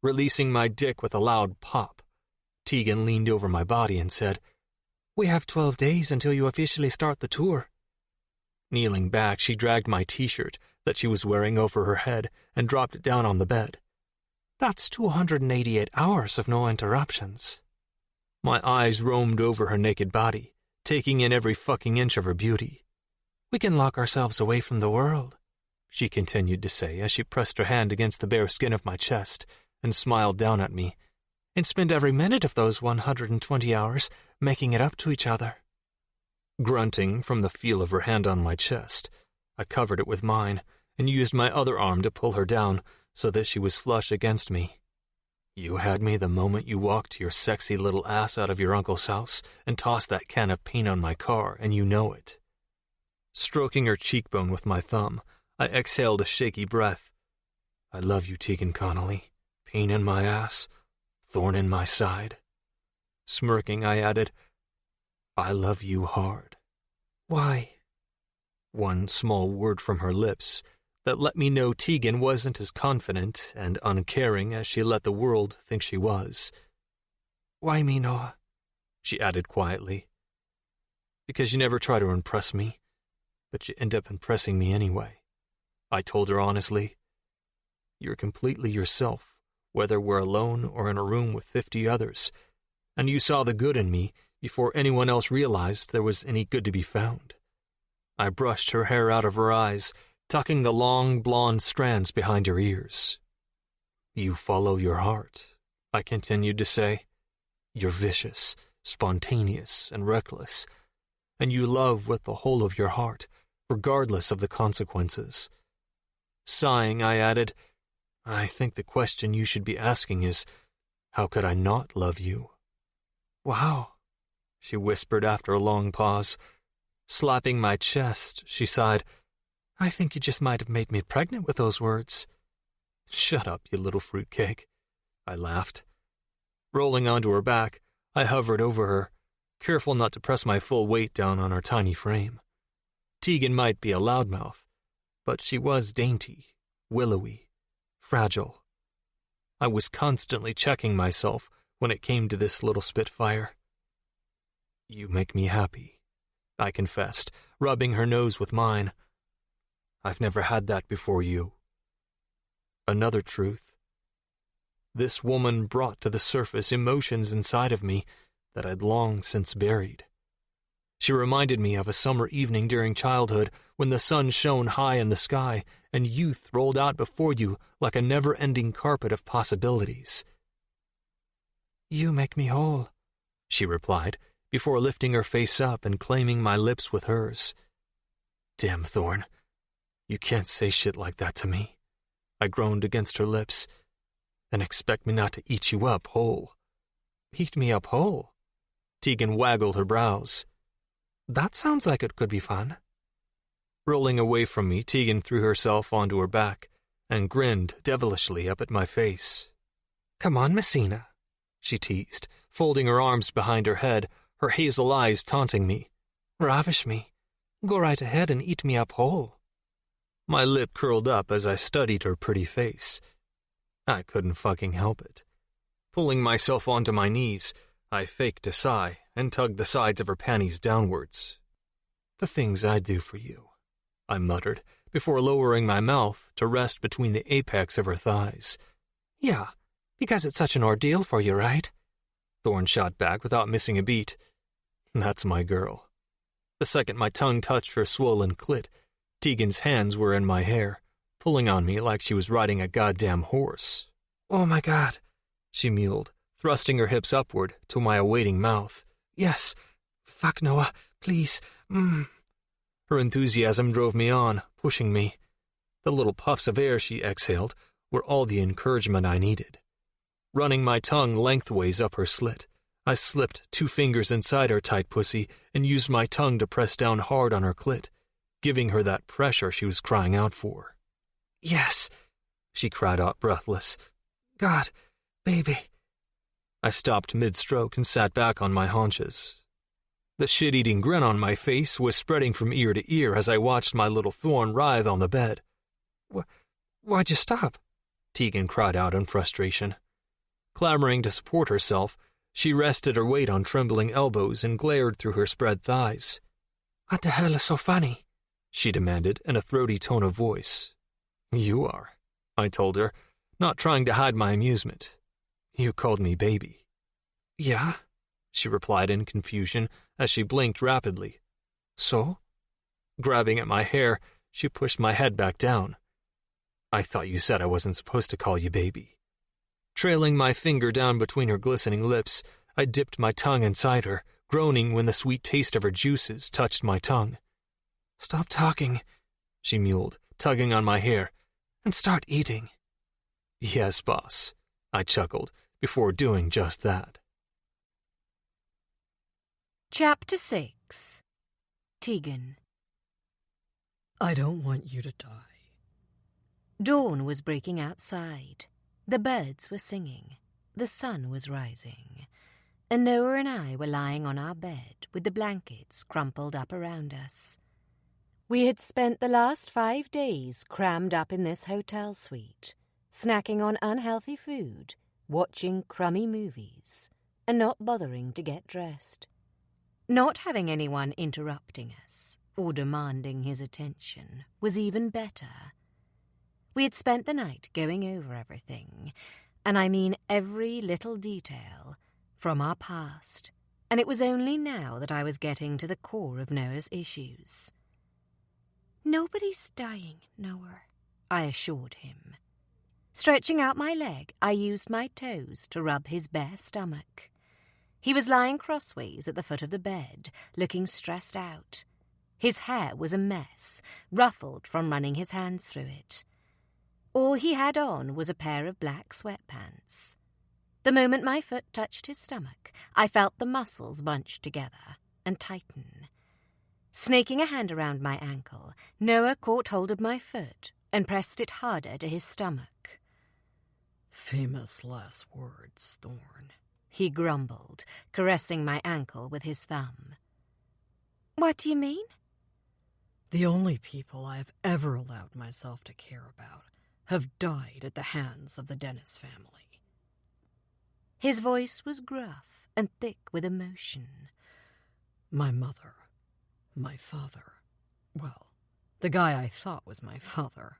Releasing my dick with a loud pop, Tegan leaned over my body and said, We have 12 days until you officially start the tour. Kneeling back, she dragged my t-shirt that she was wearing over her head and dropped it down on the bed. That's 288 hours of no interruptions. My eyes roamed over her naked body, taking in every fucking inch of her beauty. We can lock ourselves away from the world, she continued to say as she pressed her hand against the bare skin of my chest and smiled down at me, and spend every minute of those 120 hours making it up to each other. Grunting from the feel of her hand on my chest, I covered it with mine and used my other arm to pull her down so that she was flush against me. You had me the moment you walked your sexy little ass out of your uncle's house and tossed that can of paint on my car, and you know it. Stroking her cheekbone with my thumb, I exhaled a shaky breath. I love you, Tegan Connolly. Pain in my ass, thorn in my side. Smirking, I added, I love you hard. Why? One small word from her lips that let me know Tegan wasn't as confident and uncaring as she let the world think she was. Why me, Noah? She added quietly. Because you never try to impress me, but you end up impressing me anyway. I told her honestly. You're completely yourself, whether we're alone or in a room with 50 others, and you saw the good in me before anyone else realized there was any good to be found. I brushed her hair out of her eyes, tucking the long blonde strands behind her ears. You follow your heart, I continued to say. You're vicious, spontaneous, and reckless, and you love with the whole of your heart, regardless of the consequences. Sighing, I added, I think the question you should be asking is, how could I not love you? Wow, she whispered after a long pause. Slapping my chest, she sighed, I think you just might have made me pregnant with those words. Shut up, you little fruitcake, I laughed. Rolling onto her back, I hovered over her, careful not to press my full weight down on her tiny frame. Tegan might be a loudmouth, but she was dainty, willowy, fragile. I was constantly checking myself when it came to this little spitfire. You make me happy, I confessed, rubbing her nose with mine. I've never had that before you. Another truth. This woman brought to the surface emotions inside of me that I'd long since buried. She reminded me of a summer evening during childhood when the sun shone high in the sky and youth rolled out before you like a never-ending carpet of possibilities. You make me whole, she replied, before lifting her face up and claiming my lips with hers. Damn, Thorn. You can't say shit like that to me, I groaned against her lips, and expect me not to eat you up whole. Eat me up whole? Tegan waggled her brows. That sounds like it could be fun. Rolling away from me, Tegan threw herself onto her back and grinned devilishly up at my face. Come on, Messina, she teased, folding her arms behind her head, her hazel eyes taunting me. Ravish me. Go right ahead and eat me up whole. My lip curled up as I studied her pretty face. I couldn't fucking help it. Pulling myself onto my knees, I faked a sigh and tugged the sides of her panties downwards. The things I'd do for you, I muttered, before lowering my mouth to rest between the apex of her thighs. Yeah, because it's such an ordeal for you, right? Thorn shot back without missing a beat. That's my girl. The second my tongue touched her swollen clit, Tegan's hands were in my hair, pulling on me like she was riding a goddamn horse. "Oh my God," she mewed, thrusting her hips upward to my awaiting mouth. "Yes. Fuck, Noah, please. Her enthusiasm drove me on, pushing me. The little puffs of air she exhaled were all the encouragement I needed. Running my tongue lengthways up her slit, I slipped 2 fingers inside her tight pussy and used my tongue to press down hard on her clit, giving her that pressure she was crying out for. "Yes," she cried out breathless. "God, baby." I stopped mid-stroke and sat back on my haunches. The shit-eating grin on my face was spreading from ear to ear as I watched my little Thorn writhe on the bed. Why'd you stop?" Tegan cried out in frustration. Clamoring to support herself, she rested her weight on trembling elbows and glared through her spread thighs. "What the hell is so funny?" she demanded in a throaty tone of voice. "You are," I told her, not trying to hide my amusement. "You called me baby." "Yeah?" she replied in confusion as she blinked rapidly. "So?" Grabbing at my hair, she pushed my head back down. "I thought you said I wasn't supposed to call you baby." Trailing my finger down between her glistening lips, I dipped my tongue inside her, groaning when the sweet taste of her juices touched my tongue. "Stop talking," she mewed, tugging on my hair, "and start eating." "Yes, boss," I chuckled, before doing just that. Chapter 6. Tegan. I don't want you to die. Dawn was breaking outside. The birds were singing. The sun was rising. And Noah and I were lying on our bed with the blankets crumpled up around us. We had spent the last 5 days crammed up in this hotel suite, snacking on unhealthy food, watching crummy movies, and not bothering to get dressed. Not having anyone interrupting us or demanding his attention was even better. We had spent the night going over everything, and I mean every little detail, from our past, and it was only now that I was getting to the core of Noah's issues. "Nobody's dying, Noah," I assured him. Stretching out my leg, I used my toes to rub his bare stomach. He was lying crossways at the foot of the bed, looking stressed out. His hair was a mess, ruffled from running his hands through it. All he had on was a pair of black sweatpants. The moment my foot touched his stomach, I felt the muscles bunch together and tighten. Snaking a hand around my ankle, Noah caught hold of my foot and pressed it harder to his stomach. Famous last words, Thorn, he grumbled, caressing my ankle with his thumb. "What do you mean?" The only people I have ever allowed myself to care about have died at the hands of the Dennis family. His voice was gruff and thick with emotion. My mother, my father, well, the guy I thought was my father.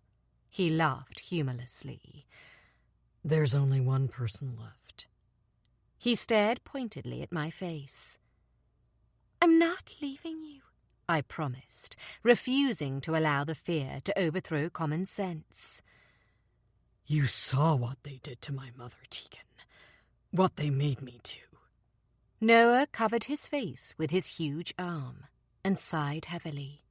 He laughed humorlessly. There's only one person left. He stared pointedly at my face. "I'm not leaving you," I promised, refusing to allow the fear to overthrow common sense. You saw what they did to my mother, Tegan. What they made me do. Noah covered his face with his huge arm and sighed heavily.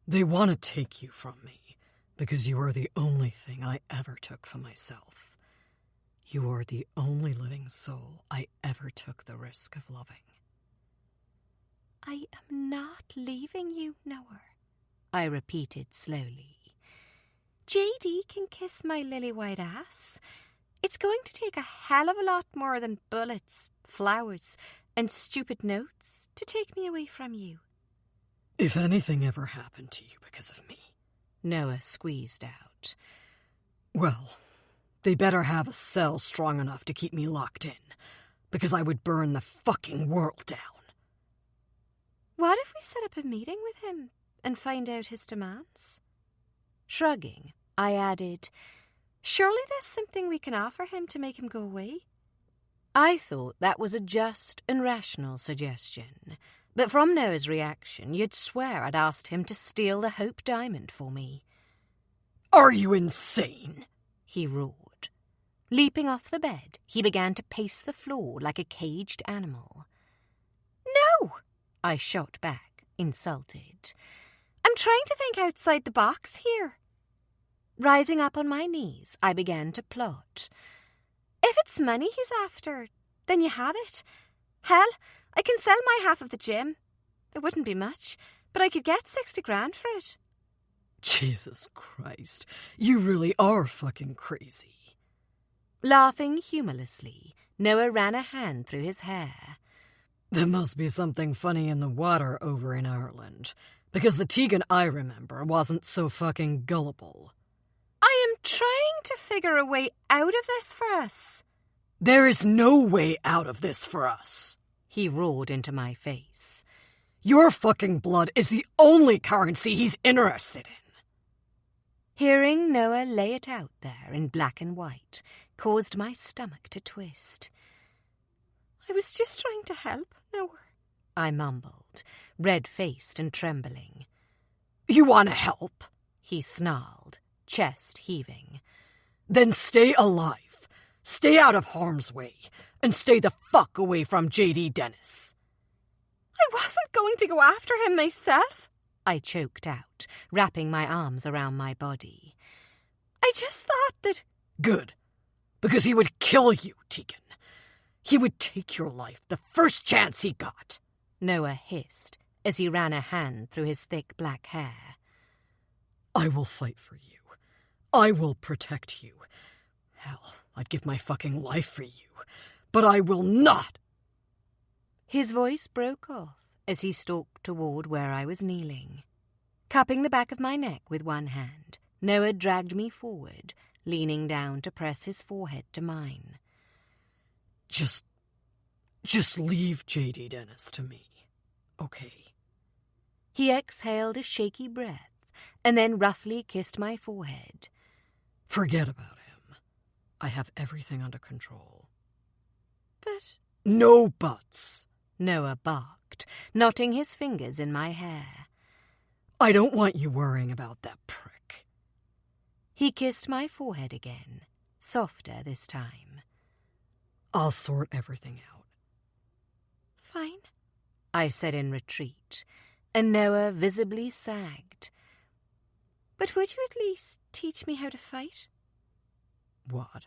They want to take you from me because you are the only thing I ever took for myself. You are the only living soul I ever took the risk of loving. "I am not leaving you, Noah," I repeated slowly. "JD can kiss my lily-white ass. It's going to take a hell of a lot more than bullets, flowers, and stupid notes to take me away from you." If anything ever happened to you because of me, Noah squeezed out, well, they better have a cell strong enough to keep me locked in, because I would burn the fucking world down. "What if we set up a meeting with him and find out his demands?" Shrugging, I added, "Surely there's something we can offer him to make him go away?" I thought that was a just and rational suggestion, but from Noah's reaction, you'd swear I'd asked him to steal the Hope Diamond for me. Are you insane? He roared. Leaping off the bed, he began to pace the floor like a caged animal. No, I shot back, insulted. I'm trying to think outside the box here. Rising up on my knees, I began to plot. If it's money he's after, then you have it. Hell, I can sell my half of the gym. It wouldn't be much, but I could get 60 grand for it. Jesus Christ, you really are fucking crazy. Laughing humorlessly, Noah ran a hand through his hair. There must be something funny in the water over in Ireland, because the Tegan I remember wasn't so fucking gullible. I am trying to figure a way out of this for us. There is no way out of this for us, he roared into my face. Your fucking blood is the only currency he's interested in. Hearing Noah lay it out there in black and white caused my stomach to twist. I was just trying to help, Noah, I mumbled, red-faced and trembling. You want to help? He snarled, chest heaving. Then stay alive, stay out of harm's way, and stay the fuck away from J.D. Dennis. I wasn't going to go after him myself, I choked out, wrapping my arms around my body. I just thought that... Good, because he would kill you, Tegan. He would take your life the first chance he got, Noah hissed as he ran a hand through his thick black hair. I will fight for you. I will protect you. Hell, I'd give my fucking life for you, but I will not. His voice broke off as he stalked toward where I was kneeling. Cupping the back of my neck with one hand, Noah dragged me forward, leaning down to press his forehead to mine. Just leave J.D. Dennis to me, okay? He exhaled a shaky breath and then roughly kissed my forehead. Forget about him. I have everything under control. But... No buts, Noah barked, knotting his fingers in my hair. I don't want you worrying about that prick. He kissed my forehead again, softer this time. I'll sort everything out. Fine, I said in retreat, and Noah visibly sagged. But would you at least teach me how to fight? What?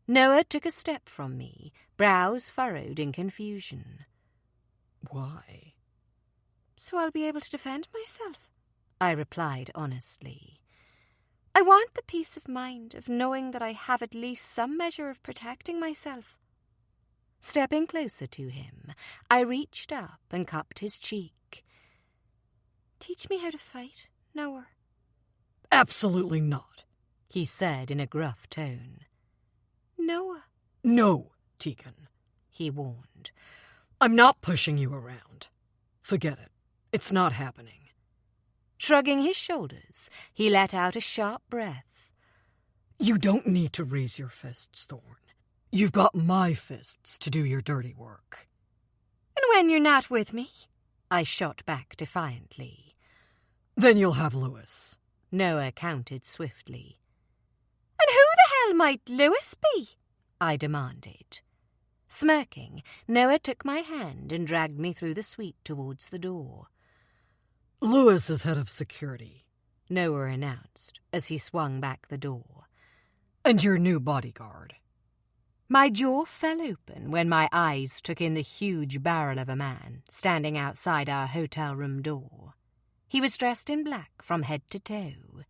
Noah took a step from me, brows furrowed in confusion. Why? So I'll be able to defend myself, I replied honestly. I want the peace of mind of knowing that I have at least some measure of protecting myself. Stepping closer to him, I reached up and cupped his cheek. Teach me how to fight, Noah. Absolutely not, he said in a gruff tone. Noah. No, Tegan, he warned. I'm not pushing you around. Forget it. It's not happening. Shrugging his shoulders, he let out a sharp breath. You don't need to raise your fists, Thorn. You've got my fists to do your dirty work. And when you're not with me? I shot back defiantly. Then you'll have Lewis. Noah countered swiftly. And who the hell might Lewis be? I demanded. Smirking, Noah took my hand and dragged me through the suite towards the door. Lewis is head of security, Noah announced as he swung back the door. And your new bodyguard. My jaw fell open when my eyes took in the huge barrel of a man standing outside our hotel room door. He was dressed in black from head to toe.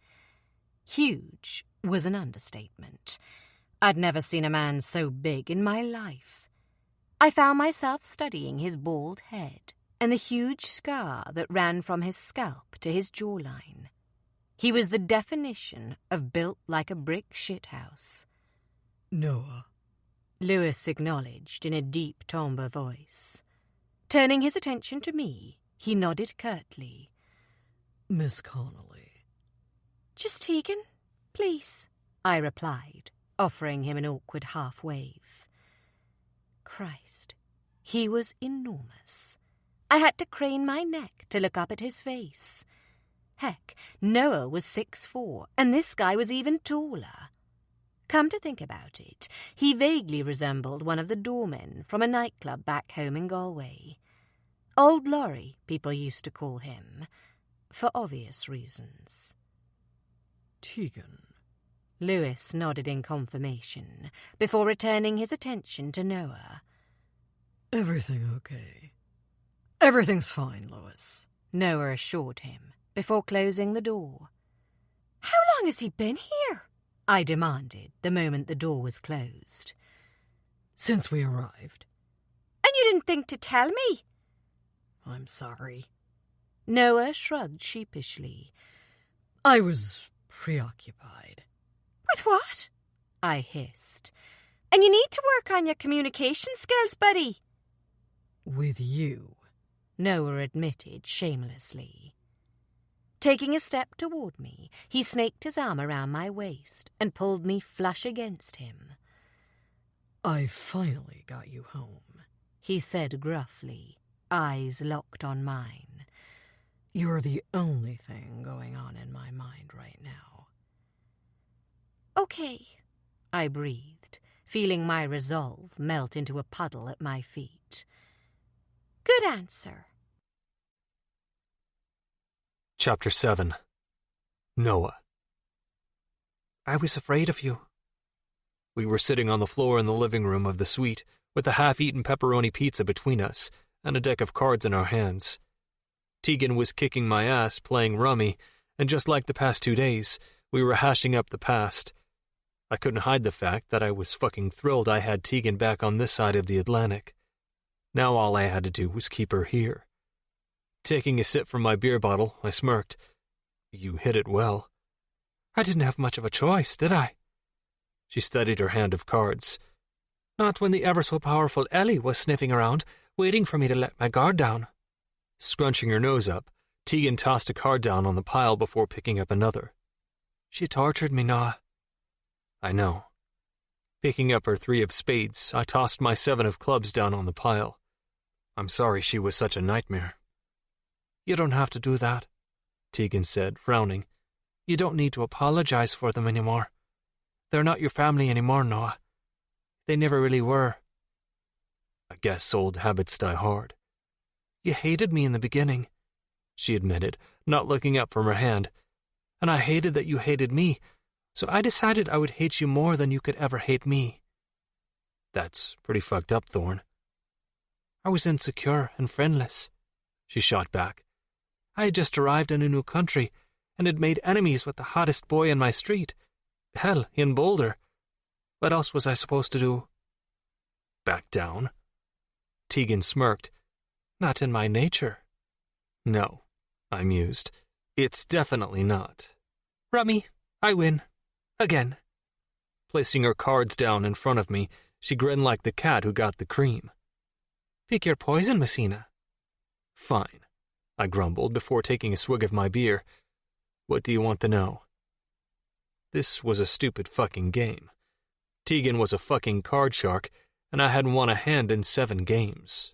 Huge was an understatement. I'd never seen a man so big in my life. I found myself studying his bald head and the huge scar that ran from his scalp to his jawline. He was the definition of built like a brick shithouse. Noah, Lewis acknowledged in a deep timbre voice. Turning his attention to me, he nodded curtly. Miss Connolly. Just Tegan, please, I replied, offering him an awkward half-wave. Christ, he was enormous. I had to crane my neck to look up at his face. Heck, Noah was 6'4", and this guy was even taller. Come to think about it, he vaguely resembled one of the doormen from a nightclub back home in Galway. Old Laurie, people used to call him, for obvious reasons. Tegan. Lewis nodded in confirmation, before returning his attention to Noah. Everything okay? Everything's fine, Lois, Noah assured him, before closing the door. How long has he been here? I demanded the moment the door was closed. Since we arrived. And you didn't think to tell me? I'm sorry. Noah shrugged sheepishly. I was preoccupied. With what? I hissed. And you need to work on your communication skills, buddy. With you, Noah admitted shamelessly. Taking a step toward me, he snaked his arm around my waist and pulled me flush against him. I finally got you home, he said gruffly, eyes locked on mine. You're the only thing going on in my mind right now. Okay, I breathed, feeling my resolve melt into a puddle at my feet. Good answer. Chapter 7. Noah. I was afraid of you. We were sitting on the floor in the living room of the suite with a half-eaten pepperoni pizza between us and a deck of cards in our hands. Tegan was kicking my ass playing rummy, and just like the past 2 days, we were hashing up the past. I couldn't hide the fact that I was fucking thrilled I had Tegan back on this side of the Atlantic. Now all I had to do was keep her here. Taking a sip from my beer bottle, I smirked. You hit it well. I didn't have much of a choice, did I? She studied her hand of cards. Not when the ever-so-powerful Ellie was sniffing around, waiting for me to let my guard down. Scrunching her nose up, Tegan tossed a card down on the pile before picking up another. She tortured me, Noah. I know. Picking up her 3 of spades, I tossed my 7 of clubs down on the pile. I'm sorry she was such a nightmare. You don't have to do that, Tegan said, frowning. You don't need to apologize for them anymore. They're not your family anymore, Noah. They never really were. I guess old habits die hard. You hated me in the beginning, she admitted, not looking up from her hand. And I hated that you hated me, so I decided I would hate you more than you could ever hate me. That's pretty fucked up, Thorn. I was insecure and friendless, she shot back. I had just arrived in a new country and had made enemies with the hottest boy in my street. Hell, in Boulder. What else was I supposed to do? Back down? Tegan smirked. Not in my nature. No, I mused. It's definitely not. Rummy, I win. Again. Placing her cards down in front of me, she grinned like the cat who got the cream. Pick your poison, Messina. Fine, I grumbled before taking a swig of my beer. What do you want to know? This was a stupid fucking game. Tegan was a fucking card shark, and I hadn't won a hand in 7 games.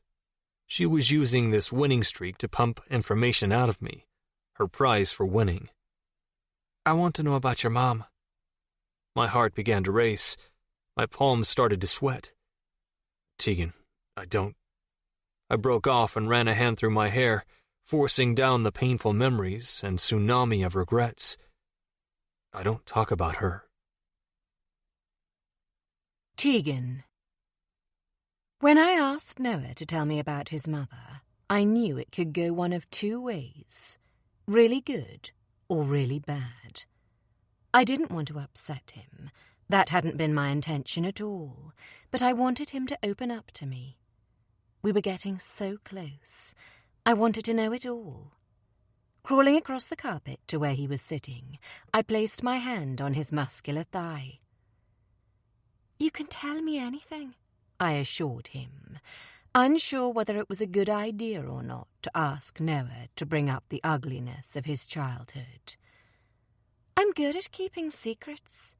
She was using this winning streak to pump information out of me, her prize for winning. I want to know about your mom. My heart began to race. My palms started to sweat. Tegan, I don't... I broke off and ran a hand through my hair, forcing down the painful memories and tsunami of regrets. I don't talk about her. Tegan. When I asked Noah to tell me about his mother, I knew it could go one of 2 ways, really good or really bad. I didn't want to upset him. That hadn't been my intention at all, but I wanted him to open up to me. We were getting so close. I wanted to know it all. Crawling across the carpet to where he was sitting, I placed my hand on his muscular thigh. You can tell me anything, I assured him, unsure whether it was a good idea or not to ask Noah to bring up the ugliness of his childhood. I'm good at keeping secrets.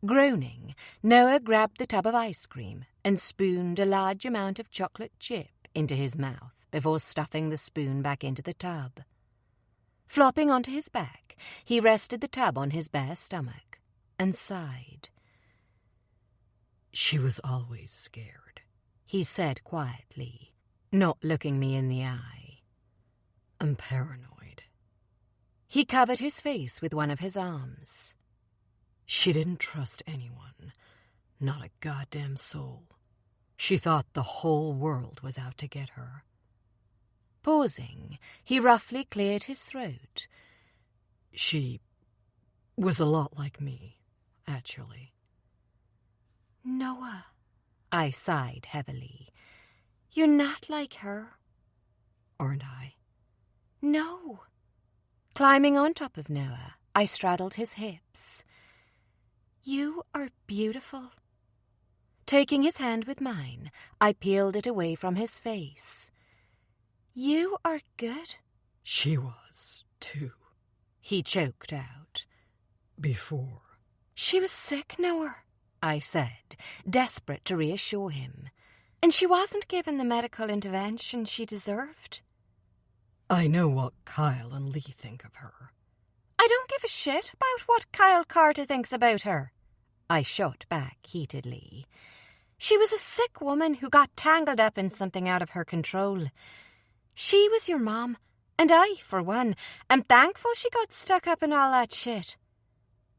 Groaning, Noah grabbed the tub of ice cream and spooned a large amount of chocolate chip into his mouth before stuffing the spoon back into the tub. Flopping onto his back, he rested the tub on his bare stomach and sighed. "She was always scared," he said quietly, not looking me in the eye. "I'm paranoid." He covered his face with one of his arms. "She didn't trust anyone, not a goddamn soul. She thought the whole world was out to get her." Pausing, he roughly cleared his throat. "She was a lot like me, actually." "Noah," I sighed heavily. "You're not like her." "Aren't I?" "No." Climbing on top of Noah, I straddled his hips. "You are beautiful." Taking his hand with mine, I peeled it away from his face. "You are good." "She was, too," he choked out. "Before." "She was sick, Noah," I said, desperate to reassure him. "And she wasn't given the medical intervention she deserved." "I know what Kyle and Lee think of her." "I don't give a shit about what Kyle Carter thinks about her," I shot back heatedly. "She was a sick woman who got tangled up in something out of her control. She was your mom, and I, for one, am thankful she got stuck up in all that shit.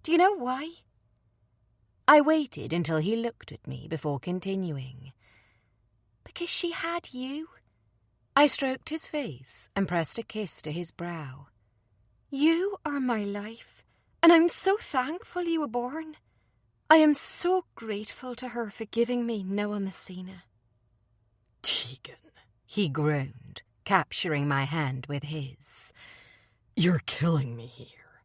Do you know why?" I waited until he looked at me before continuing. "Because she had you." I stroked his face and pressed a kiss to his brow. "You are my life, and I'm so thankful you were born. I am so grateful to her for giving me Noah Messina." "Tegan," he groaned, capturing my hand with his. "You're killing me here."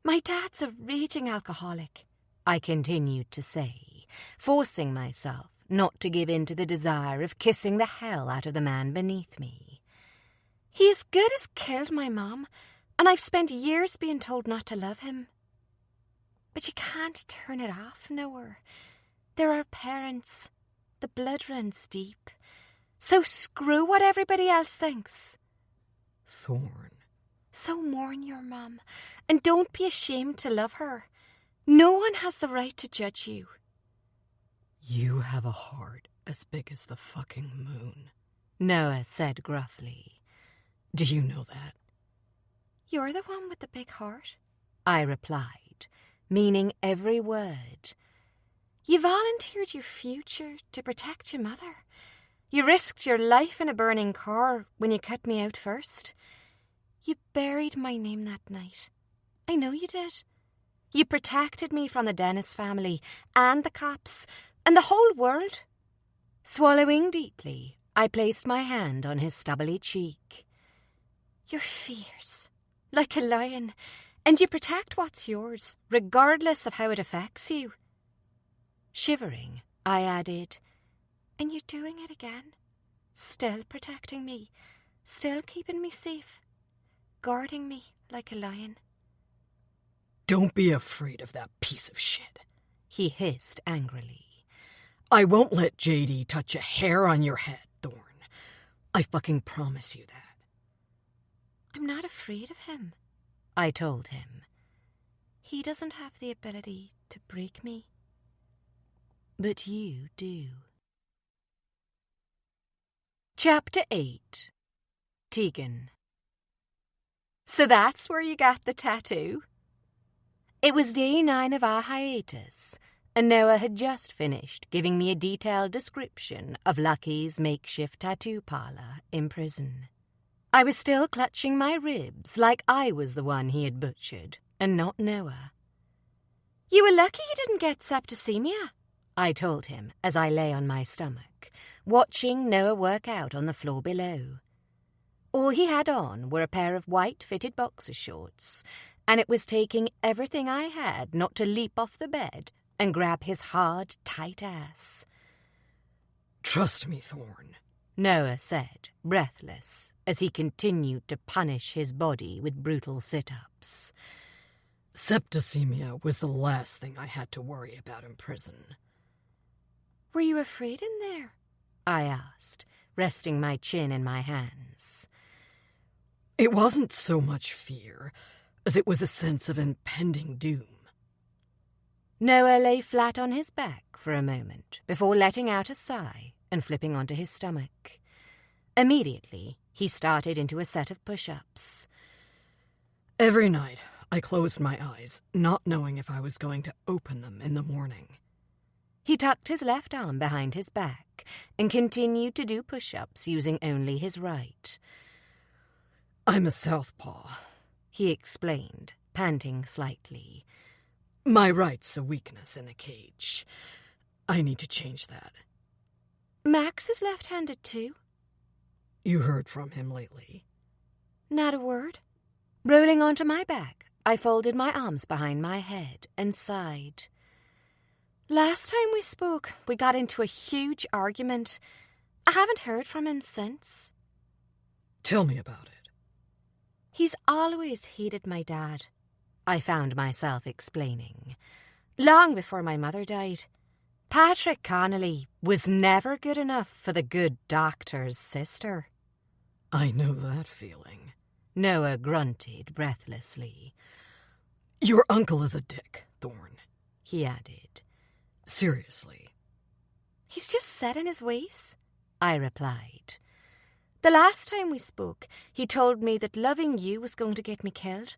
"My dad's a raging alcoholic," I continued to say, forcing myself not to give in to the desire of kissing the hell out of the man beneath me. "He as good as killed my mom, and I've spent years being told not to love him. But you can't turn it off, Noah. There are parents. The blood runs deep. So screw what everybody else thinks." "Thorn." "So mourn your mum, and don't be ashamed to love her. No one has the right to judge you." "You have a heart as big as the fucking moon," Noah said gruffly. "Do you know that?" "You're the one with the big heart," I replied, meaning every word. "You volunteered your future to protect your mother. You risked your life in a burning car when you cut me out first. You buried my name that night. I know you did. You protected me from the Dennis family and the cops and the whole world." Swallowing deeply, I placed my hand on his stubbly cheek. "You're fierce, like a lion, and you protect what's yours, regardless of how it affects you." Shivering, I added, "And you're doing it again. Still protecting me, still keeping me safe, guarding me like a lion." "Don't be afraid of that piece of shit," he hissed angrily. "I won't let JD touch a hair on your head, Thorn. I fucking promise you that." "I'm not afraid of him," I told him. "He doesn't have the ability to break me. But you do." Chapter 8. Tegan. "So that's where you got the tattoo?" It was day 9 of our hiatus, and Noah had just finished giving me a detailed description of Lucky's makeshift tattoo parlor in prison. I was still clutching my ribs like I was the one he had butchered, and not Noah. "You were lucky you didn't get septicemia," I told him as I lay on my stomach, watching Noah work out on the floor below. All he had on were a pair of white-fitted boxer shorts, and it was taking everything I had not to leap off the bed and grab his hard, tight ass. "Trust me, Thorn," Noah said, breathless, as he continued to punish his body with brutal sit-ups. "Septicemia was the last thing I had to worry about in prison." Were you afraid in there? I asked, resting my chin in my hands. It wasn't so much fear as it was a sense of impending doom. Noah lay flat on his back for a moment before letting out a sigh and flipping onto his stomach. Immediately, he started into a set of push-ups. Every night, I closed my eyes, not knowing if I was going to open them in the morning. He tucked his left arm behind his back and continued to do push-ups using only his right. I'm a southpaw, he explained, panting slightly. My right's a weakness in the cage. I need to change that. Max is left-handed too. You heard from him lately? Not a word. Rolling onto my back, I folded my arms behind my head and sighed. Last time we spoke, we got into a huge argument. I haven't heard from him since. Tell me about it. He's always hated my dad, I found myself explaining. Long before my mother died, Patrick Connolly was never good enough for the good doctor's sister. I know that feeling. Noah grunted breathlessly. Your uncle is a dick, Thorn, he added. Seriously. He's just set in his ways, I replied. The last time we spoke, he told me that loving you was going to get me killed.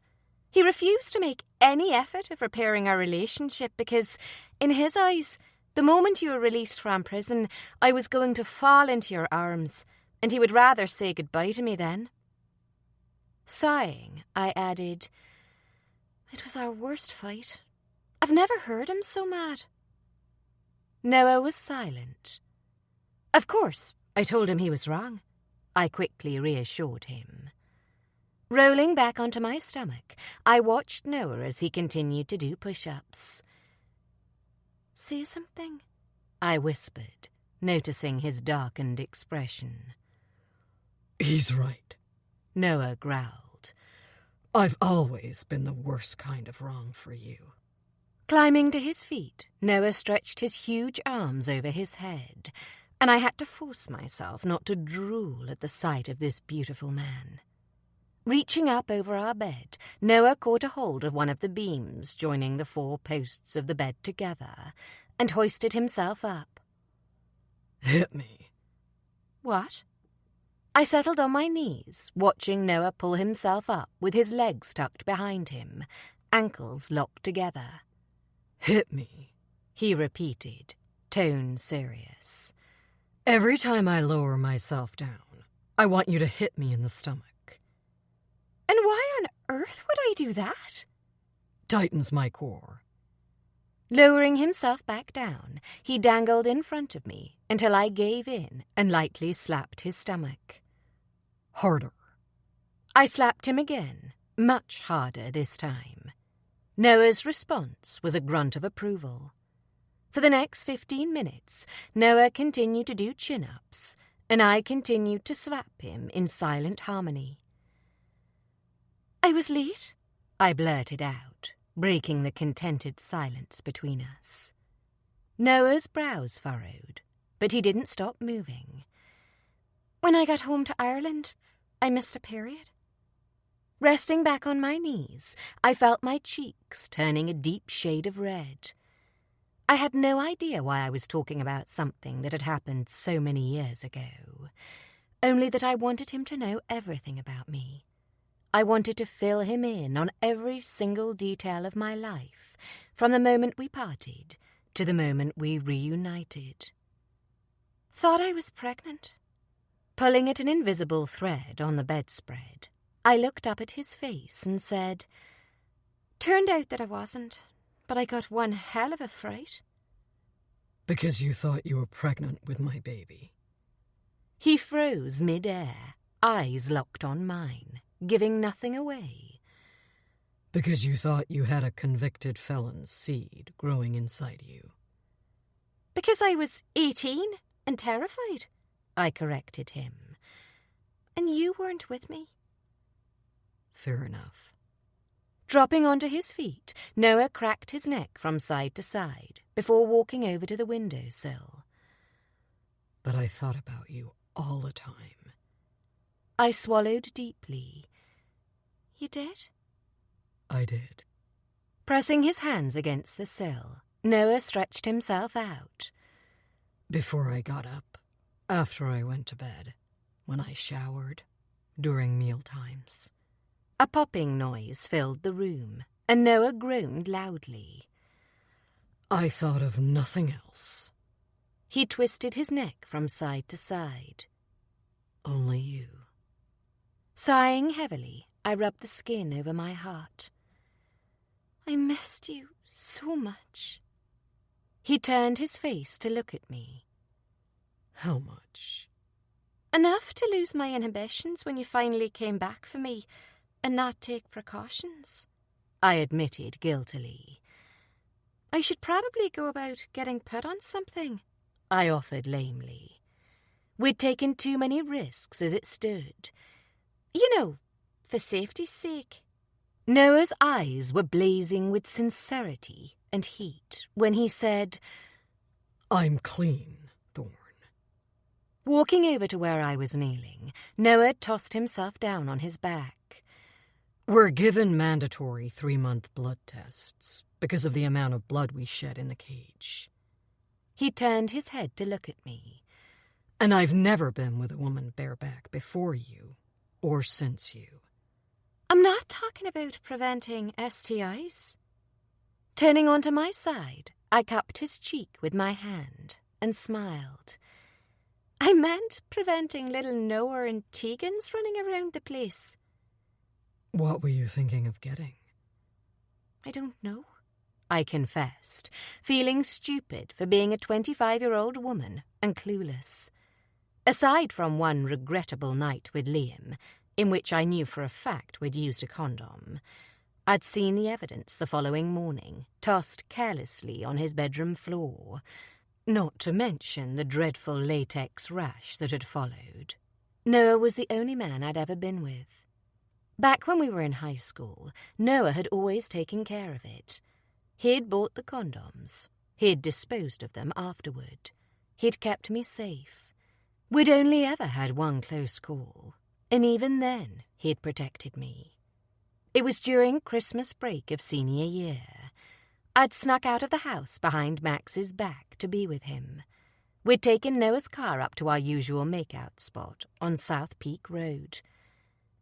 He refused to make any effort of repairing our relationship because, in his eyes, the moment you were released from prison, I was going to fall into your arms, and he would rather say goodbye to me then. Sighing, I added, It was our worst fight. I've never heard him so mad. Noah was silent. Of course, I told him he was wrong. I quickly reassured him. Rolling back onto my stomach, I watched Noah as he continued to do push-ups. Say something, I whispered, noticing his darkened expression. He's right, Noah growled. I've always been the worst kind of wrong for you. Climbing to his feet, Noah stretched his huge arms over his head, and I had to force myself not to drool at the sight of this beautiful man. Reaching up over our bed, Noah caught a hold of one of the beams joining the 4 posts of the bed together and hoisted himself up. Hit me. What? I settled on my knees, watching Noah pull himself up with his legs tucked behind him, ankles locked together. Hit me, he repeated, tone serious. Every time I lower myself down, I want you to hit me in the stomach. And why on earth would I do that? Tightens my core. Lowering himself back down, he dangled in front of me until I gave in and lightly slapped his stomach. Harder. I slapped him again, much harder this time. Noah's response was a grunt of approval. For the next 15 minutes, Noah continued to do chin-ups, and I continued to slap him in silent harmony. I was late, I blurted out, breaking the contented silence between us. Noah's brows furrowed, but he didn't stop moving. When I got home to Ireland, I missed a period. Resting back on my knees, I felt my cheeks turning a deep shade of red. I had no idea why I was talking about something that had happened so many years ago, only that I wanted him to know everything about me. I wanted to fill him in on every single detail of my life, from the moment we parted to the moment we reunited. Thought I was pregnant. Pulling at an invisible thread on the bedspread, I looked up at his face and said, Turned out that I wasn't, but I got one hell of a fright. Because you thought you were pregnant with my baby. He froze mid-air, eyes locked on mine, giving nothing away. Because you thought you had a convicted felon's seed growing inside you. Because I was 18 and terrified, I corrected him. And you weren't with me. Fair enough. Dropping onto his feet, Noah cracked his neck from side to side before walking over to the windowsill. but I thought about you all the time. I swallowed deeply. You did? I did. Pressing his hands against the sill, Noah stretched himself out. Before I got up, after I went to bed, when I showered, during mealtimes. A popping noise filled the room, and Noah groaned loudly. I thought of nothing else. He twisted his neck from side to side. Only you. Sighing heavily, I rubbed the skin over my heart. I missed you so much. He turned his face to look at me. How much? Enough to lose my inhibitions when you finally came back for me and not take precautions, I admitted guiltily. I should probably go about getting put on something, I offered lamely. We'd taken too many risks as it stood. You know, for safety's sake. Noah's eyes were blazing with sincerity and heat when he said, I'm clean, Thorn. Walking over to where I was kneeling, Noah tossed himself down on his back. We're given mandatory 3-month blood tests because of the amount of blood we shed in the cage. He turned his head to look at me. And I've never been with a woman bareback before you or since you. I'm not talking about preventing STIs. Turning onto my side, I cupped his cheek with my hand and smiled. I meant preventing little Noah and Tegan's running around the place. What were you thinking of getting? I don't know, I confessed, feeling stupid for being a 25-year-old woman and clueless. Aside from one regrettable night with Liam, in which I knew for a fact we'd used a condom, I'd seen the evidence the following morning, tossed carelessly on his bedroom floor, not to mention the dreadful latex rash that had followed. Noah was the only man I'd ever been with. Back when we were in high school, Noah had always taken care of it. He'd bought the condoms. He'd disposed of them afterward. He'd kept me safe. We'd only ever had one close call, and even then he'd protected me. It was during Christmas break of senior year. I'd snuck out of the house behind Max's back to be with him. We'd taken Noah's car up to our usual make-out spot on South Peak Road.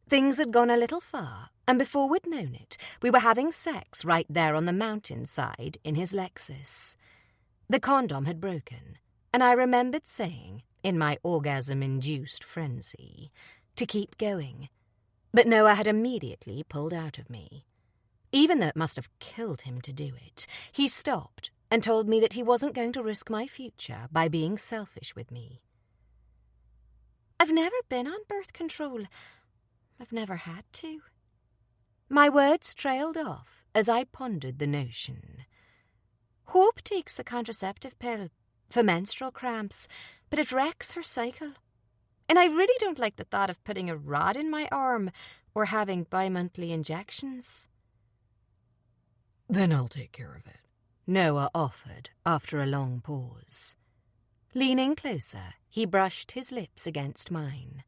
Things had gone a little far, and before we'd known it, we were having sex right there on the mountainside in his Lexus. The condom had broken, and I remembered saying, in my orgasm-induced frenzy, to keep going. But Noah had immediately pulled out of me. Even though it must have killed him to do it, he stopped and told me that he wasn't going to risk my future by being selfish with me. I've never been on birth control. I've never had to. My words trailed off as I pondered the notion. Hope takes the contraceptive pill for menstrual cramps, but it wrecks her cycle. And I really don't like the thought of putting a rod in my arm or having bi-monthly injections. Then I'll take care of it, Noah offered after a long pause. Leaning closer, he brushed his lips against mine.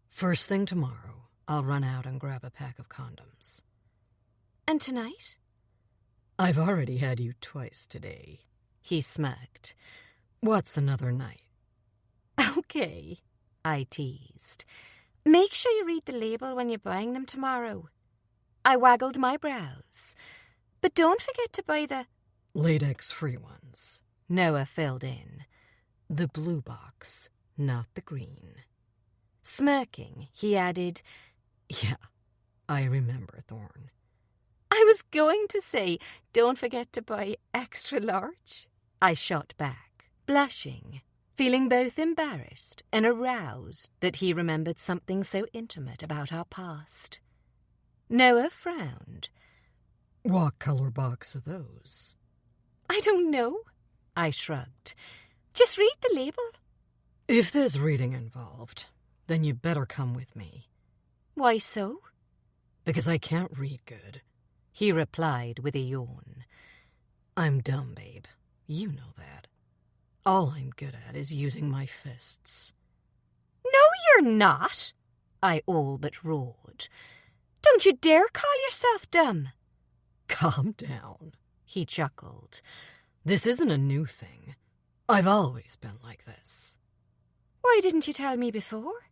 First thing tomorrow, I'll run out and grab a pack of condoms. And tonight? I've already had you twice today, he smirked. What's another night? Okay, I teased. Make sure you read the label when you're buying them tomorrow. I waggled my brows. But don't forget to buy the latex-free ones, Noah filled in. The blue box, not the green. Smirking, he added, Yeah, I remember, Thorn. I was going to say, don't forget to buy extra large. I shot back, blushing, feeling both embarrassed and aroused that he remembered something so intimate about our past. Noah frowned. What color box are those? I don't know, I shrugged. Just read the label. If there's reading involved, then you better come with me. Why so? Because I can't read good, he replied with a yawn. I'm dumb, babe. You know that. All I'm good at is using my fists. No, you're not, I all but roared. Don't you dare call yourself dumb. Calm down, he chuckled. This isn't a new thing. I've always been like this. Why didn't you tell me before?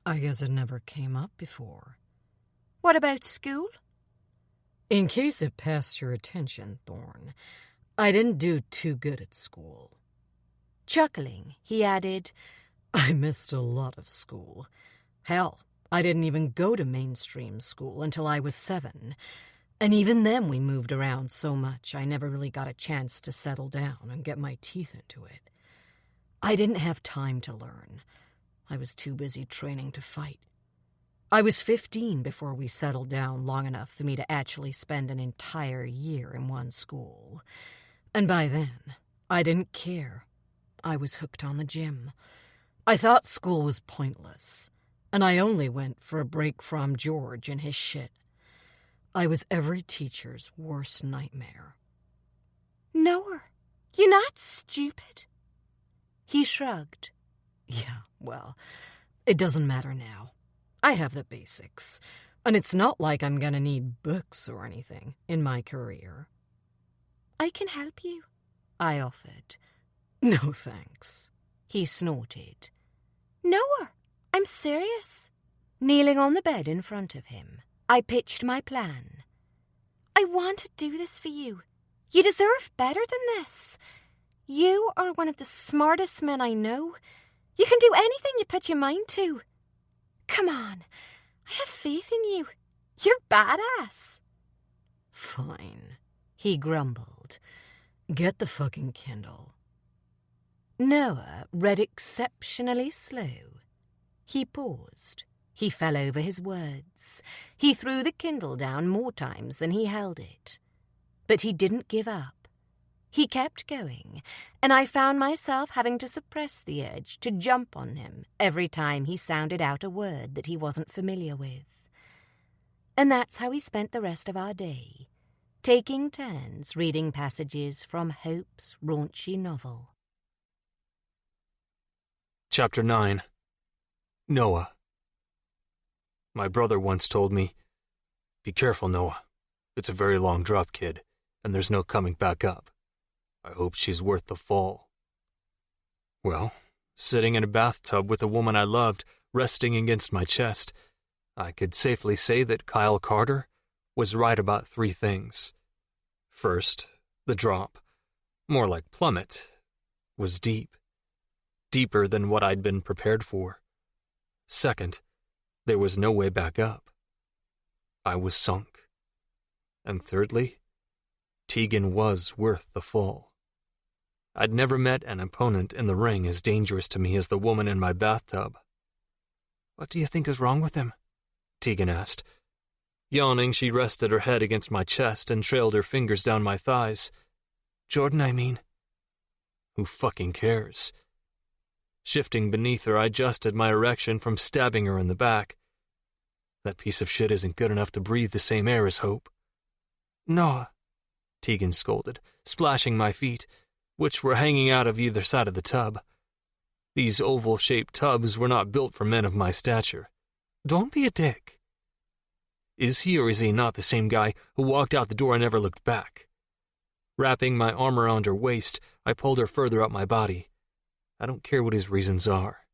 I guess it never came up before. What about school? In case it passed your attention, Thorn, I didn't do too good at school. Chuckling, he added, I missed a lot of school. Hell, I didn't even go to mainstream school until I was 7. And even then we moved around so much I never really got a chance to settle down and get my teeth into it. I didn't have time to learn. I was too busy training to fight. I was 15 before we settled down long enough for me to actually spend an entire year in one school. And by then, I didn't care. I was hooked on the gym. I thought school was pointless, and I only went for a break from George and his shit. I was every teacher's worst nightmare. Noah, you're not stupid. He shrugged. Yeah, well, it doesn't matter now. I have the basics, and it's not like I'm gonna need books or anything in my career. I can help you, I offered. No thanks, he snorted. Noah, I'm serious. Kneeling on the bed in front of him, I pitched my plan. I want to do this for you. You deserve better than this. You are one of the smartest men I know. You can do anything you put your mind to. Come on, I have faith in you. You're badass. Fine, he grumbled. Get the fucking Kindle. Noah read exceptionally slow. He paused. He fell over his words. He threw the Kindle down more times than he held it. But he didn't give up. He kept going, and I found myself having to suppress the urge to jump on him every time he sounded out a word that he wasn't familiar with. And that's how we spent the rest of our day, taking turns reading passages from Hope's raunchy novel. Chapter 9. Noah. My brother once told me, "Be careful, Noah. It's a very long drop, kid, and there's no coming back up. I hope she's worth the fall." Well, sitting in a bathtub with a woman I loved resting against my chest, I could safely say that Kyle Carter was right about 3 things. First, the drop, more like plummet, was deep. Deeper than what I'd been prepared for. Second, there was no way back up. I was sunk. And thirdly, Tegan was worth the fall. I'd never met an opponent in the ring as dangerous to me as the woman in my bathtub. "What do you think is wrong with him?" Tegan asked. Yawning, she rested her head against my chest and trailed her fingers down my thighs. "Jordan, I mean." "Who fucking cares?" Shifting beneath her, I adjusted my erection from stabbing her in the back. "That piece of shit isn't good enough to breathe the same air as Hope." "Noah," Tegan scolded, splashing my feet, which were hanging out of either side of the tub. These oval-shaped tubs were not built for men of my stature. "Don't be a dick." Is he or is he not the same guy who walked out the door and never looked back? Wrapping my arm around her waist, I pulled her further up my body. I don't care what his reasons are.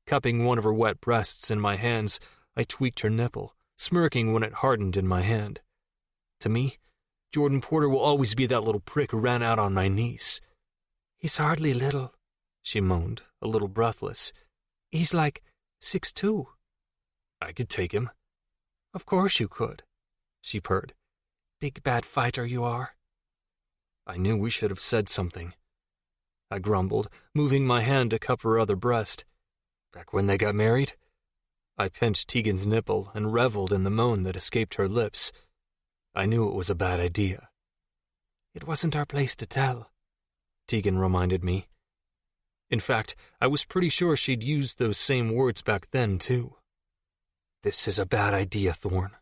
Cupping one of her wet breasts in my hands, I tweaked her nipple, smirking when it hardened in my hand. To me, Jordan Porter will always be that little prick who ran out on my knees. "He's hardly little," she moaned, a little breathless. "He's like 6'2". "I could take him." "Of course you could," she purred. "Big bad fighter you are." I knew we should have said something. I grumbled, moving my hand to cup her other breast. "Back when they got married?" I pinched Tegan's nipple and reveled in the moan that escaped her lips. I knew it was a bad idea. "It wasn't our place to tell," Tegan reminded me. In fact, I was pretty sure she'd used those same words back then, too. "This is a bad idea, Thorn,"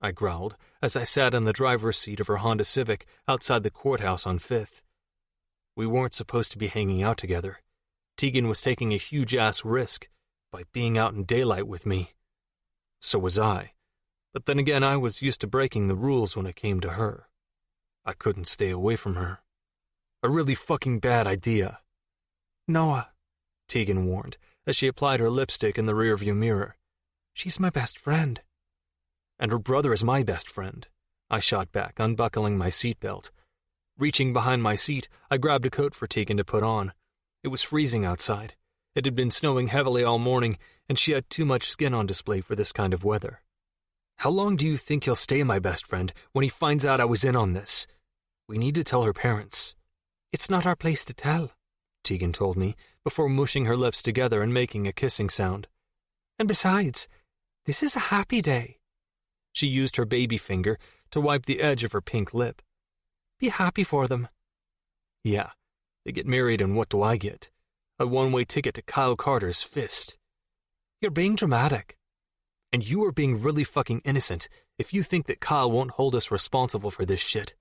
I growled as I sat in the driver's seat of her Honda Civic outside the courthouse on 5th. We weren't supposed to be hanging out together. Tegan was taking a huge-ass risk by being out in daylight with me. So was I. But then again, I was used to breaking the rules when it came to her. I couldn't stay away from her. A really fucking bad idea. Noah, Tegan warned, as she applied her lipstick in the rearview mirror. She's my best friend. And her brother is my best friend, I shot back, unbuckling my seatbelt. Reaching behind my seat, I grabbed a coat for Tegan to put on. It was freezing outside. It had been snowing heavily all morning, and she had too much skin on display for this kind of weather. How long do you think he'll stay my best friend when he finds out I was in on this? We need to tell her parents. It's not our place to tell, Tegan told me, before mushing her lips together and making a kissing sound. And besides, this is a happy day. She used her baby finger to wipe the edge of her pink lip. Be happy for them. Yeah, they get married and what do I get? A one-way ticket to Kyle Carter's fist. You're being dramatic. And you are being really fucking innocent if you think that Kyle won't hold us responsible for this shit.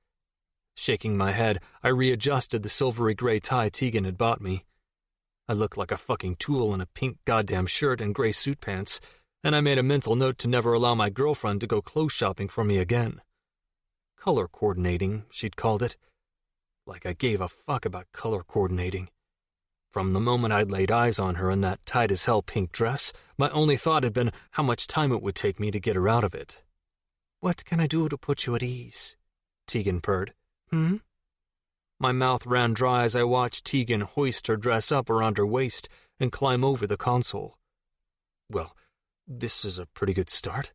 Shaking my head, I readjusted the silvery gray tie Tegan had bought me. I looked like a fucking tool in a pink goddamn shirt and gray suit pants, and I made a mental note to never allow my girlfriend to go clothes shopping for me again. Color coordinating, she'd called it. Like I gave a fuck about color coordinating. From the moment I'd laid eyes on her in that tight-as-hell pink dress, my only thought had been how much time it would take me to get her out of it. What can I do to put you at ease? Tegan purred. My mouth ran dry as I watched Tegan hoist her dress up around her waist and climb over the console. Well, this is a pretty good start,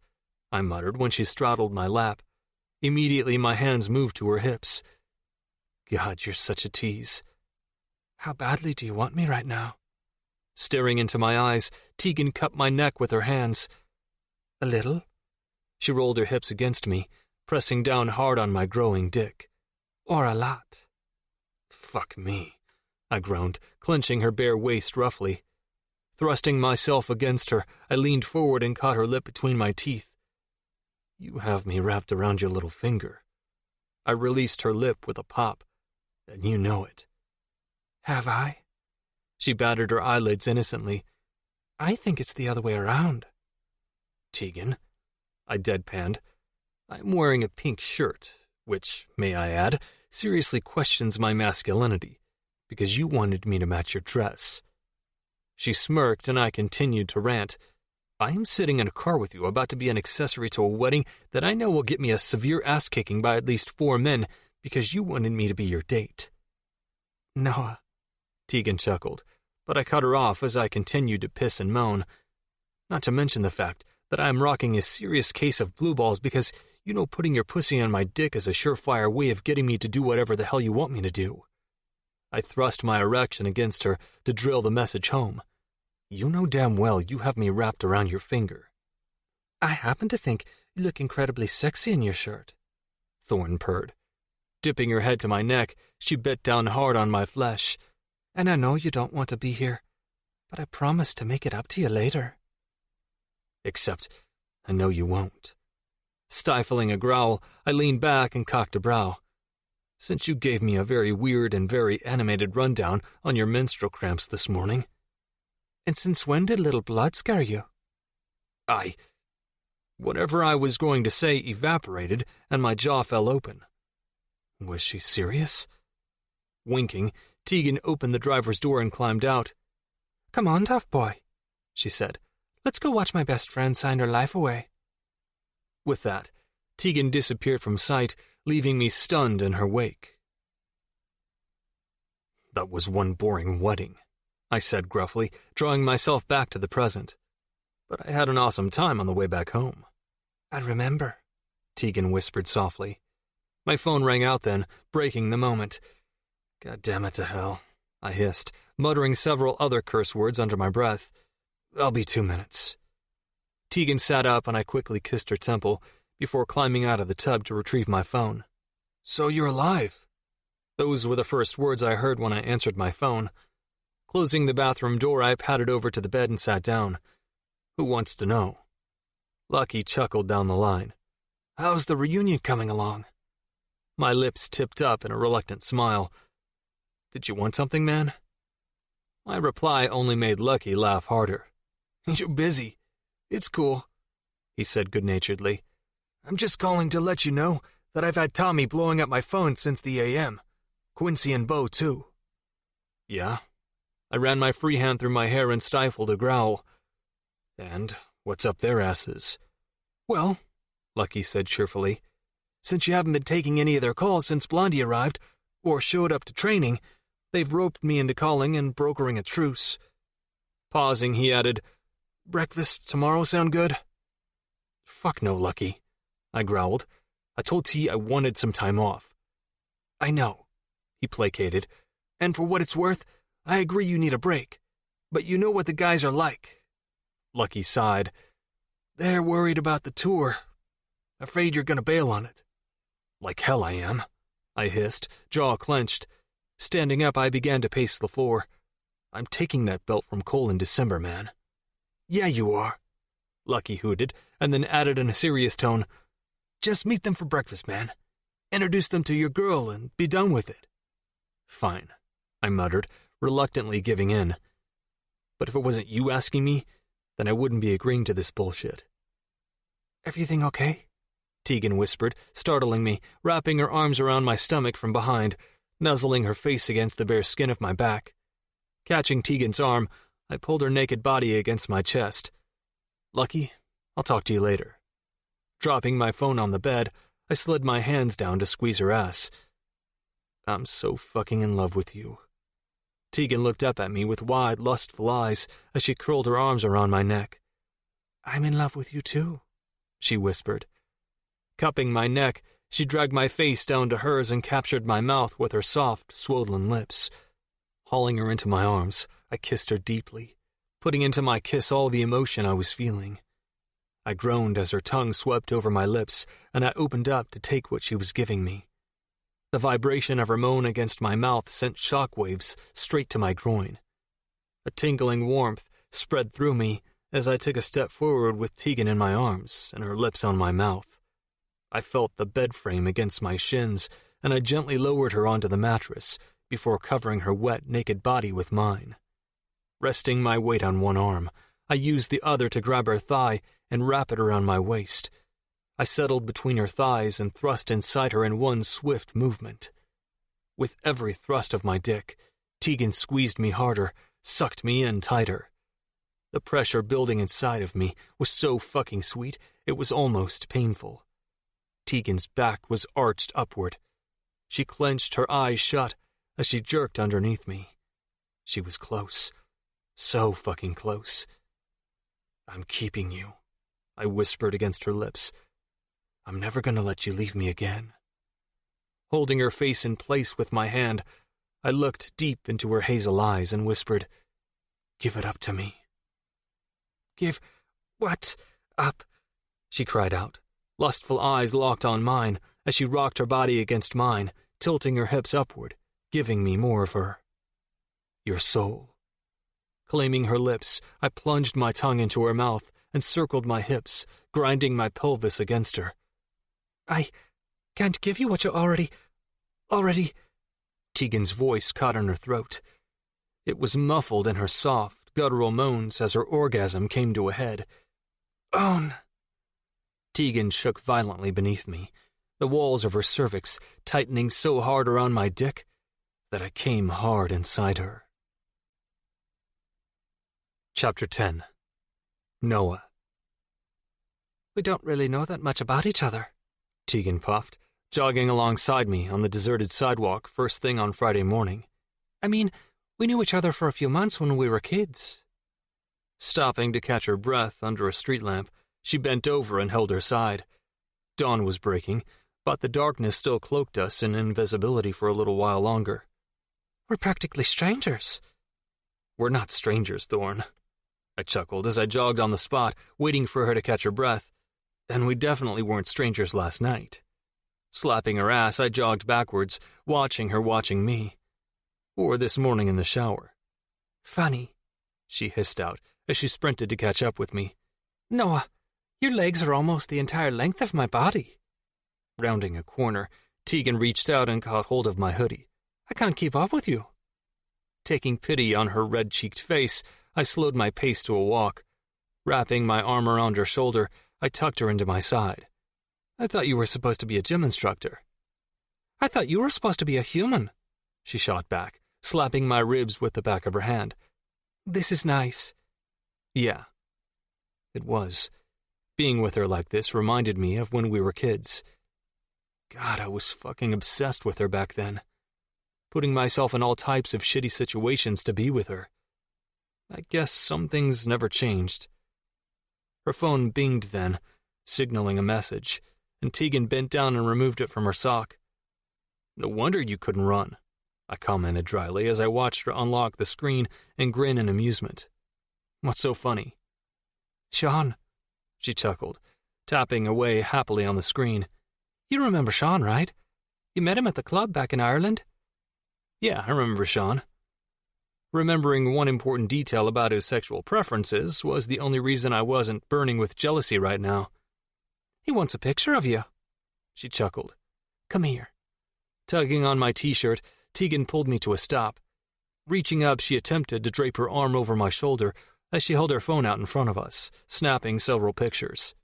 I muttered when she straddled my lap. Immediately my hands moved to her hips. God, you're such a tease. How badly do you want me right now? Staring into my eyes, Tegan cupped my neck with her hands. A little? She rolled her hips against me, pressing down hard on my growing dick. Or a lot? Fuck me, I groaned, clenching her bare waist roughly. Thrusting myself against her, I leaned forward and caught her lip between my teeth. You have me wrapped around your little finger. I released her lip with a pop, and you know it. Have I? She batted her eyelids innocently. I think it's the other way around. Tegan, I deadpanned. I'm wearing a pink shirt, which, may I add, seriously questions my masculinity, because you wanted me to match your dress. She smirked, and I continued to rant. I am sitting in a car with you, about to be an accessory to a wedding that I know will get me a severe ass-kicking by at least 4 men, because you wanted me to be your date. Noah, Tegan chuckled, but I cut her off as I continued to piss and moan. Not to mention the fact that I am rocking a serious case of blue balls because you know putting your pussy on my dick is a surefire way of getting me to do whatever the hell you want me to do. I thrust my erection against her to drill the message home. You know damn well you have me wrapped around your finger. I happen to think you look incredibly sexy in your shirt, Thorn purred. Dipping her head to my neck, she bit down hard on my flesh. And I know you don't want to be here, but I promise to make it up to you later. Except, I know you won't. Stifling a growl, I leaned back and cocked a brow. Since you gave me a very weird and very animated rundown on your menstrual cramps this morning. And since when did little blood scare you? Whatever I was going to say evaporated, and my jaw fell open. Was she serious? Winking, Tegan opened the driver's door and climbed out. Come on, tough boy, she said. Let's go watch my best friend sign her life away. With that, Tegan disappeared from sight, leaving me stunned in her wake. That was one boring wedding, I said gruffly, drawing myself back to the present. But I had an awesome time on the way back home. I remember, Tegan whispered softly. My phone rang out then, breaking the moment. God damn it to hell, I hissed, muttering several other curse words under my breath. I'll be 2 minutes. Tegan sat up and I quickly kissed her temple before climbing out of the tub to retrieve my phone. So you're alive. Those were the first words I heard when I answered my phone. Closing the bathroom door, I padded over to the bed and sat down. Who wants to know? Lucky chuckled down the line. How's the reunion coming along? My lips tipped up in a reluctant smile. Did you want something, man? My reply only made Lucky laugh harder. You're busy. It's cool, he said good-naturedly. I'm just calling to let you know that I've had Tommy blowing up my phone since the AM. Quincy and Bo, too. Yeah? I ran my free hand through my hair and stifled a growl. And what's up their asses? Well, Lucky said cheerfully, since you haven't been taking any of their calls since Blondie arrived, or showed up to training, they've roped me into calling and brokering a truce. Pausing, he added, Breakfast tomorrow sound good? Fuck no, Lucky, I growled. I told T I wanted some time off. I know, he placated, and for what it's worth, I agree you need a break. But you know what the guys are like. Lucky sighed. They're worried about the tour. Afraid you're gonna bail on it. Like hell I am, I hissed, jaw clenched. Standing up, I began to pace the floor. I'm taking that belt from Cole in December, man. Yeah, you are, Lucky hooted, and then added in a serious tone, just meet them for breakfast, man. Introduce them to your girl and be done with it. Fine, I muttered, reluctantly giving in. But if it wasn't you asking me, then I wouldn't be agreeing to this bullshit. Everything okay? Tegan whispered, startling me, wrapping her arms around my stomach from behind, nuzzling her face against the bare skin of my back. Catching Tegan's arm, I pulled her naked body against my chest. Lucky, I'll talk to you later. Dropping my phone on the bed, I slid my hands down to squeeze her ass. I'm so fucking in love with you. Tegan looked up at me with wide, lustful eyes as she curled her arms around my neck. I'm in love with you too, she whispered. Cupping my neck, she dragged my face down to hers and captured my mouth with her soft, swollen lips. Hauling her into my arms, I kissed her deeply, putting into my kiss all the emotion I was feeling. I groaned as her tongue swept over my lips, and I opened up to take what she was giving me. The vibration of her moan against my mouth sent shockwaves straight to my groin. A tingling warmth spread through me as I took a step forward with Tegan in my arms and her lips on my mouth. I felt the bed frame against my shins, and I gently lowered her onto the mattress before covering her wet, naked body with mine. Resting my weight on one arm, I used the other to grab her thigh and wrap it around my waist. I settled between her thighs and thrust inside her in one swift movement. With every thrust of my dick, Tegan squeezed me harder, sucked me in tighter. The pressure building inside of me was so fucking sweet, it was almost painful. Tegan's back was arched upward. She clenched her eyes shut as she jerked underneath me. She was close. So fucking close. I'm keeping you, I whispered against her lips. I'm never gonna let you leave me again. Holding her face in place with my hand, I looked deep into her hazel eyes and whispered, Give it up to me. Give what up? She cried out. Lustful eyes locked on mine as she rocked her body against mine, tilting her hips upward, giving me more of her. Your soul. Claiming her lips, I plunged my tongue into her mouth and circled my hips, grinding my pelvis against her. I can't give you what you already... Tegan's voice caught in her throat. It was muffled in her soft, guttural moans as her orgasm came to a head. Own. Tegan shook violently beneath me, the walls of her cervix tightening so hard around my dick that I came hard inside her. Chapter 10. Noah. We don't really know that much about each other, Tegan puffed, jogging alongside me on the deserted sidewalk first thing on Friday morning. I mean, we knew each other for a few months when we were kids. Stopping to catch her breath under a street lamp, she bent over and held her side. Dawn was breaking, but the darkness still cloaked us in invisibility for a little while longer. We're practically strangers. We're not strangers, Thorn. I chuckled as I jogged on the spot, waiting for her to catch her breath. And we definitely weren't strangers last night. Slapping her ass, I jogged backwards, watching her watching me. Or this morning in the shower. Funny, she hissed out as she sprinted to catch up with me. Noah, your legs are almost the entire length of my body. Rounding a corner, Tegan reached out and caught hold of my hoodie. I can't keep up with you, Taking pity on her red-cheeked face, I slowed my pace to a walk. Wrapping my arm around her shoulder, I tucked her into my side. I thought you were supposed to be a gym instructor. I thought you were supposed to be a human, she shot back, slapping my ribs with the back of her hand. This is nice. Yeah. It was. Being with her like this reminded me of when we were kids. God, I was fucking obsessed with her back then. Putting myself in all types of shitty situations to be with her. I guess some things never changed. Her phone binged then, signaling a message, and Tegan bent down and removed it from her sock. No wonder you couldn't run, I commented dryly as I watched her unlock the screen and grin in amusement. What's so funny? Sean, she chuckled, tapping away happily on the screen. You remember Sean, right? You met him at the club back in Ireland? Yeah, I remember Sean. Remembering one important detail about his sexual preferences was the only reason I wasn't burning with jealousy right now. He wants a picture of you, she chuckled. Come here. Tugging on my t-shirt, Tegan pulled me to a stop. Reaching up, she attempted to drape her arm over my shoulder as she held her phone out in front of us, snapping several pictures.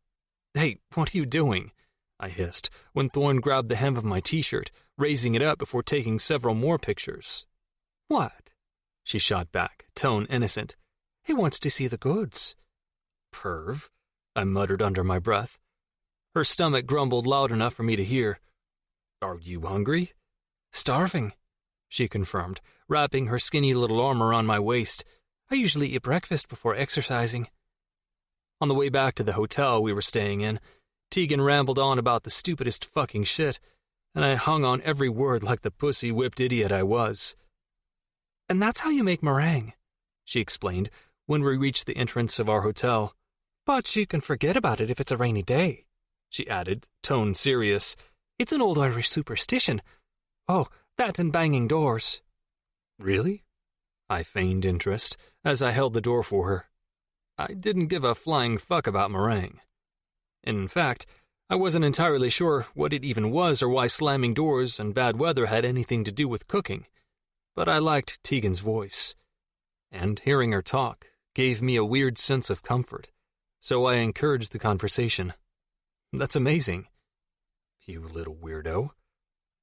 Hey, what are you doing? I hissed, when Thorn grabbed the hem of my t-shirt, raising it up before taking several more pictures. What? She shot back, tone innocent. He wants to see the goods. Perv, I muttered under my breath. Her stomach grumbled loud enough for me to hear. Are you hungry? Starving, she confirmed, wrapping her skinny little arm around my waist. I usually eat breakfast before exercising. On the way back to the hotel we were staying in, Tegan rambled on about the stupidest fucking shit, and I hung on every word like the pussy-whipped idiot I was. And that's how you make meringue, she explained when we reached the entrance of our hotel. But you can forget about it if it's a rainy day, she added, tone serious. It's an old Irish superstition. Oh, that and banging doors. Really? I feigned interest as I held the door for her. I didn't give a flying fuck about meringue. In fact, I wasn't entirely sure what it even was or why slamming doors and bad weather had anything to do with cooking. But I liked Tegan's voice, and hearing her talk gave me a weird sense of comfort, so I encouraged the conversation. That's amazing. You little weirdo.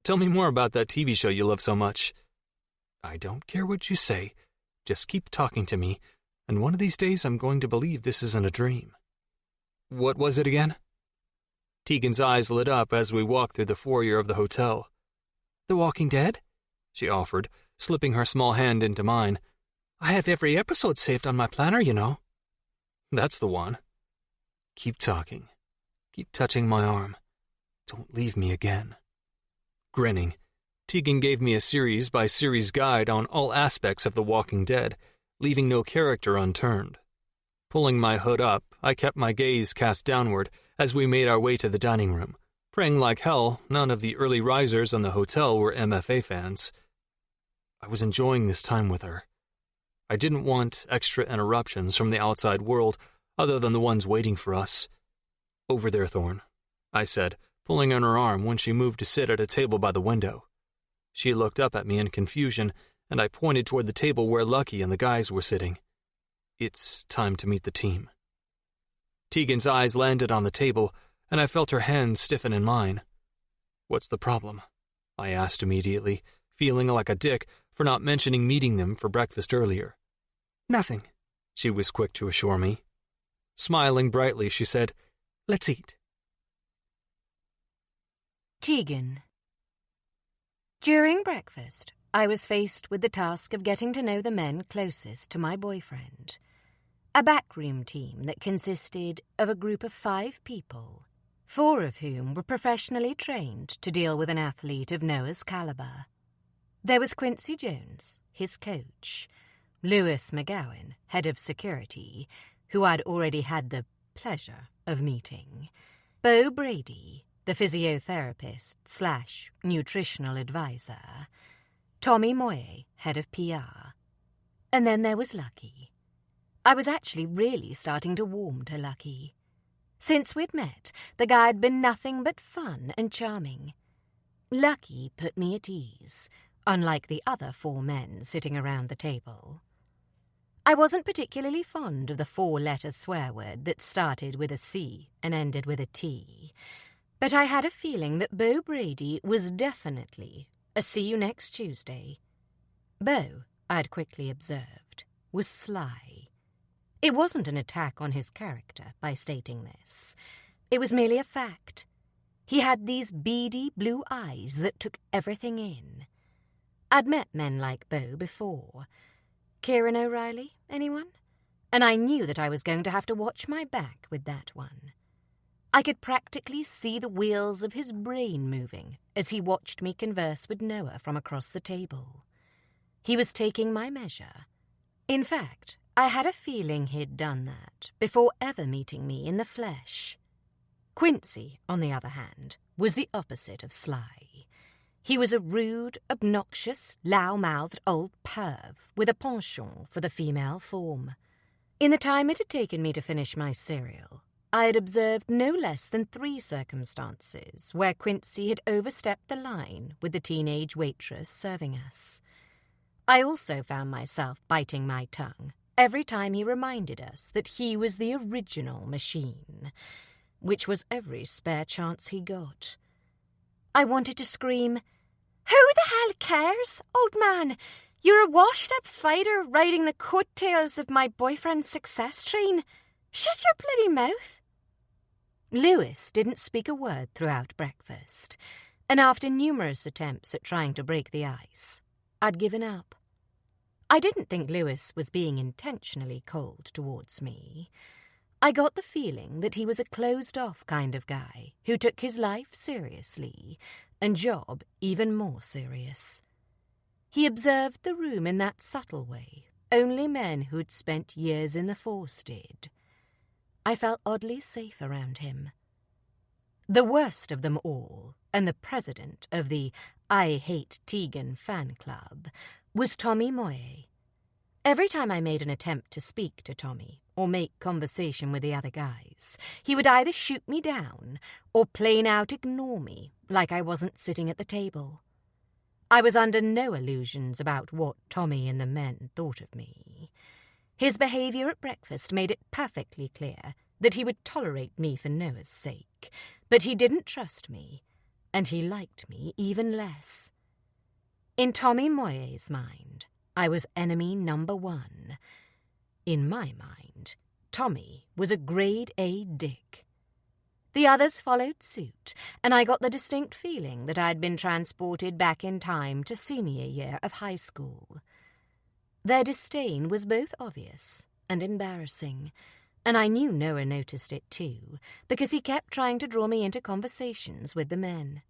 Tell me more about that TV show you love so much. I don't care what you say. Just keep talking to me, and one of these days I'm going to believe this isn't a dream. What was it again? Tegan's eyes lit up as we walked through the foyer of the hotel. The Walking Dead? She offered, slipping her small hand into mine. I have every episode saved on my planner, you know. That's the one. Keep talking. Keep touching my arm. Don't leave me again. Grinning, Tegan gave me a series-by-series guide on all aspects of The Walking Dead, leaving no character unturned. Pulling my hood up, I kept my gaze cast downward as we made our way to the dining room, praying like hell none of the early risers in the hotel were MFA fans. I was enjoying this time with her. I didn't want extra interruptions from the outside world other than the ones waiting for us. Over there, Thorn, I said, pulling on her arm when she moved to sit at a table by the window. She looked up at me in confusion, and I pointed toward the table where Lucky and the guys were sitting. It's time to meet the team. Tegan's eyes landed on the table, and I felt her hands stiffen in mine. What's the problem? I asked immediately, feeling like a dick for not mentioning meeting them for breakfast earlier. Nothing, she was quick to assure me. Smiling brightly, she said, Let's eat. Tegan. During breakfast, I was faced with the task of getting to know the men closest to my boyfriend. A backroom team that consisted of a group of 5 people, 4 of whom were professionally trained to deal with an athlete of Noah's caliber. There was Quincy Jones, his coach, Lewis McGowan, head of security, who I'd already had the pleasure of meeting, Bo Brady, the physiotherapist/nutritional advisor, Tommy Moye, head of PR, and then there was Lucky. I was actually really starting to warm to Lucky. Since we'd met, the guy had been nothing but fun and charming. Lucky put me at ease, unlike the other 4 men sitting around the table. I wasn't particularly fond of the 4-letter swear word that started with a C and ended with a T, but I had a feeling that Beau Brady was definitely a see you next Tuesday. Beau, I'd quickly observed, was sly. It wasn't an attack on his character by stating this. It was merely a fact. He had these beady blue eyes that took everything in. I'd met men like Beau before. Kieran O'Reilly, anyone? And I knew that I was going to have to watch my back with that one. I could practically see the wheels of his brain moving as he watched me converse with Noah from across the table. He was taking my measure. In fact, I had a feeling he'd done that before ever meeting me in the flesh. Quincy, on the other hand, was the opposite of sly. He was a rude, obnoxious, low-mouthed old perv with a penchant for the female form. In the time it had taken me to finish my cereal, I had observed no less than 3 circumstances where Quincy had overstepped the line with the teenage waitress serving us. I also found myself biting my tongue every time he reminded us that he was the original machine, which was every spare chance he got. I wanted to scream, "Who the hell cares, old man? You're a washed-up fighter riding the coattails of my boyfriend's success train. Shut your bloody mouth." Lewis didn't speak a word throughout breakfast, and after numerous attempts at trying to break the ice, I'd given up. I didn't think Lewis was being intentionally cold towards me. I got the feeling that he was a closed-off kind of guy who took his life seriously and job even more serious. He observed the room in that subtle way only men who'd spent years in the force did. I felt oddly safe around him. The worst of them all, and the president of the I Hate Tegan fan club, was Tommy Moye. Every time I made an attempt to speak to Tommy or make conversation with the other guys, he would either shoot me down or plain out ignore me like I wasn't sitting at the table. I was under no illusions about what Tommy and the men thought of me. His behaviour at breakfast made it perfectly clear that he would tolerate me for Noah's sake, but he didn't trust me, and he liked me even less. In Tommy Moye's mind, I was enemy number 1. In my mind, Tommy was a grade A dick. The others followed suit, and I got the distinct feeling that I'd been transported back in time to senior year of high school. Their disdain was both obvious and embarrassing, and I knew Noah noticed it too, because he kept trying to draw me into conversations with the men.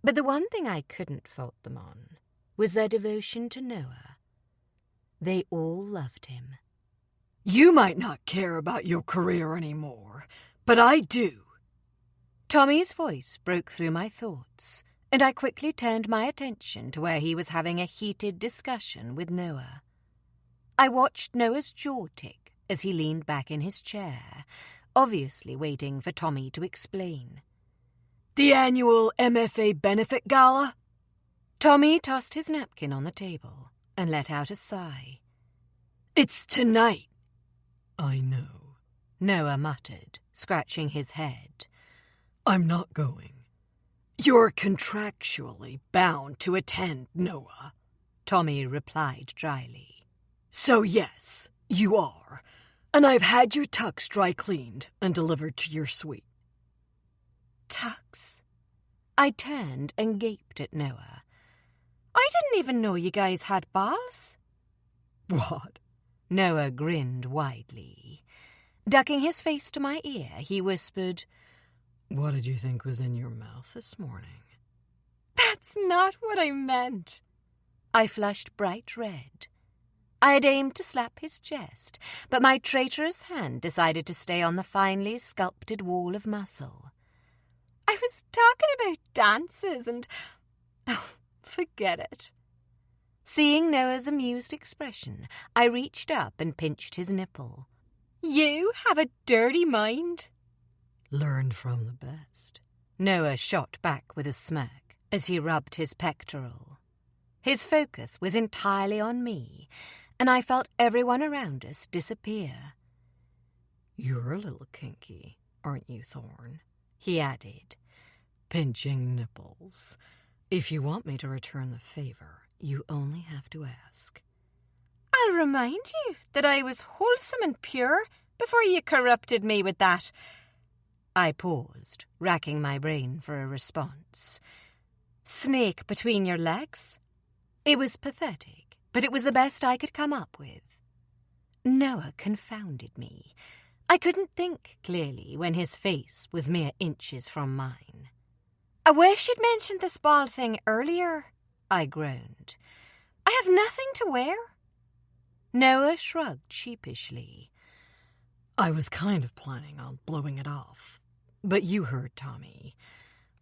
But the one thing I couldn't fault them on was their devotion to Noah. They all loved him. You might not care about your career anymore, but I do. Tommy's voice broke through my thoughts, and I quickly turned my attention to where he was having a heated discussion with Noah. I watched Noah's jaw tick as he leaned back in his chair, obviously waiting for Tommy to explain. The annual MFA benefit gala? Tommy tossed his napkin on the table and let out a sigh. It's tonight. I know, Noah muttered, scratching his head. I'm not going. You're contractually bound to attend, Noah, Tommy replied dryly. So yes, you are, and I've had your tux dry cleaned and delivered to your suite. Tux? I turned and gaped at Noah. I didn't even know you guys had balls. What? Noah grinned widely. Ducking his face to my ear, he whispered, What did you think was in your mouth this morning? That's not what I meant. I flushed bright red. I had aimed to slap his chest, but my traitorous hand decided to stay on the finely sculpted wall of muscle. I was talking about dances and... Oh, forget it. Seeing Noah's amused expression, I reached up and pinched his nipple. You have a dirty mind. Learned from the best. Noah shot back with a smirk as he rubbed his pectoral. His focus was entirely on me, and I felt everyone around us disappear. "You're a little kinky, aren't you, Thorn?" he added. "Pinching nipples. If you want me to return the favor, you only have to ask." I'll remind you that I was wholesome and pure before you corrupted me with that. I paused, racking my brain for a response. Snake between your legs? It was pathetic, but it was the best I could come up with. Noah confounded me. I couldn't think clearly when his face was mere inches from mine. I wish you'd mentioned this ball thing earlier, I groaned. I have nothing to wear. Noah shrugged sheepishly. "I was kind of planning on blowing it off, but you heard Tommy.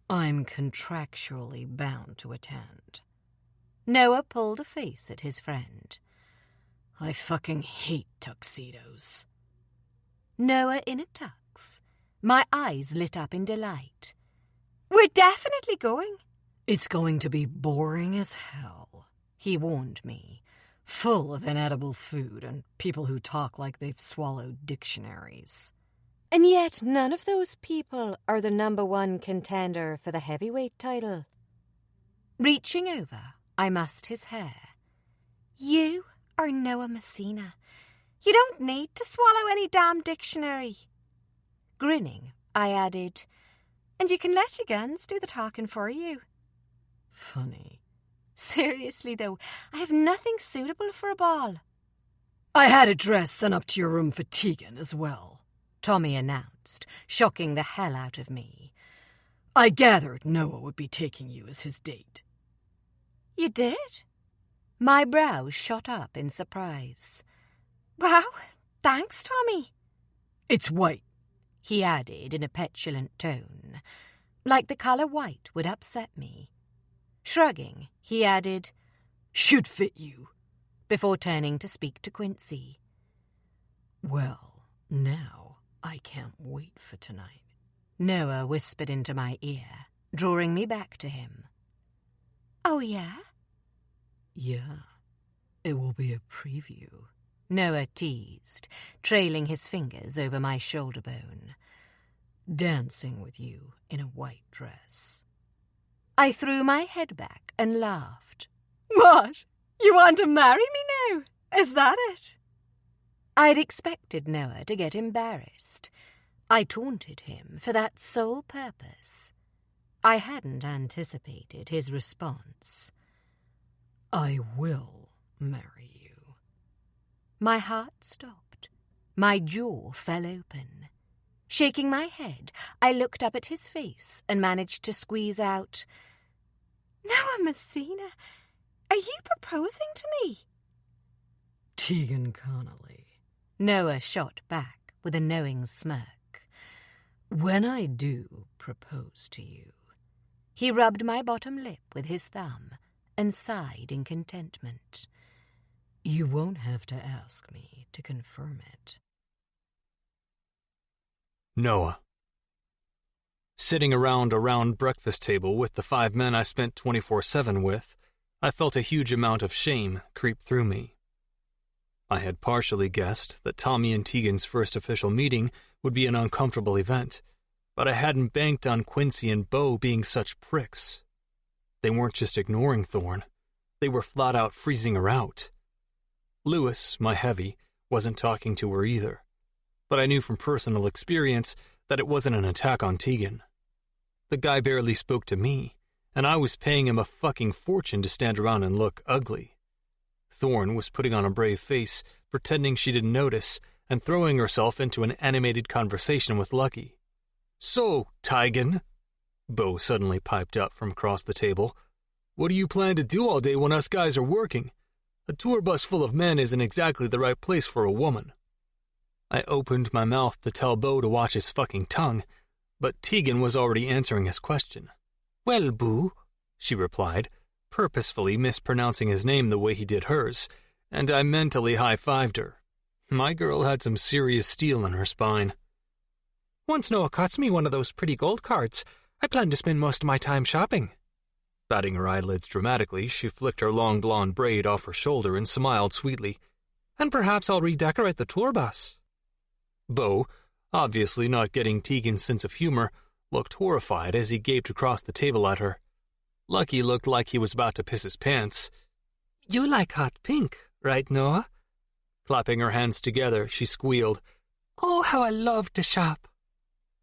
I'm contractually bound to attend." Noah pulled a face at his friend. "I fucking hate tuxedos." Noah in a tux. My eyes lit up in delight. We're definitely going. "It's going to be boring as hell," he warned me. "Full of inedible food and people who talk like they've swallowed dictionaries." And yet none of those people are the #1 contender for the heavyweight title. Reaching over, I mussed his hair. You are Noah Messina. You don't need to swallow any damn dictionary. Grinning, I added, and you can let your guns do the talking for you. Funny. Seriously, though, I have nothing suitable for a ball. "I had a dress sent up to your room for Tegan as well," Tommy announced, shocking the hell out of me. "I gathered Noah would be taking you as his date." You did? My brows shot up in surprise. Wow, thanks, Tommy. "It's white," he added in a petulant tone, like the colour white would upset me. Shrugging, he added, "Should fit you," before turning to speak to Quincy. "Well, now I can't wait for tonight," Noah whispered into my ear, drawing me back to him. Oh, yeah? "Yeah, it will be a preview," Noah teased, trailing his fingers over my shoulder bone. "Dancing with you in a white dress." I threw my head back and laughed. What? You want to marry me now? Is that it? I'd expected Noah to get embarrassed. I taunted him for that sole purpose. I hadn't anticipated his response. "I will marry you." My heart stopped. My jaw fell open. Shaking my head, I looked up at his face and managed to squeeze out, "Noah Messina, are you proposing to me?" "Tegan Connolly," Noah shot back with a knowing smirk. "When I do propose to you." He rubbed my bottom lip with his thumb and sighed in contentment. "You won't have to ask me to confirm it." Noah. Sitting around a round breakfast table with the 5 men I spent 24/7 with, I felt a huge amount of shame creep through me. I had partially guessed that Tommy and Tegan's first official meeting would be an uncomfortable event, but I hadn't banked on Quincy and Bo being such pricks. They weren't just ignoring Thorn, they were flat out freezing her out. Lewis, my heavy, wasn't talking to her either, but I knew from personal experience that it wasn't an attack on Tegan. The guy barely spoke to me, and I was paying him a fucking fortune to stand around and look ugly. Thorn was putting on a brave face, pretending she didn't notice, and throwing herself into an animated conversation with Lucky. "So, Tegan," Bo suddenly piped up from across the table, "what do you plan to do all day when us guys are working? A tour bus full of men isn't exactly the right place for a woman." I opened my mouth to tell Bo to watch his fucking tongue, but Tegan was already answering his question. "Well, Boo," she replied, purposefully mispronouncing his name the way he did hers, and I mentally high-fived her. My girl had some serious steel in her spine. "Once Noah cuts me one of those pretty gold cards, I plan to spend most of my time shopping." Batting her eyelids dramatically, she flicked her long blonde braid off her shoulder and smiled sweetly. And perhaps I'll redecorate the tour bus. Bo, obviously not getting Tegan's sense of humor, looked horrified as he gaped across the table at her. Lucky looked like he was about to piss his pants. You like hot pink, right, Noah? Clapping her hands together, she squealed, Oh, how I love to shop.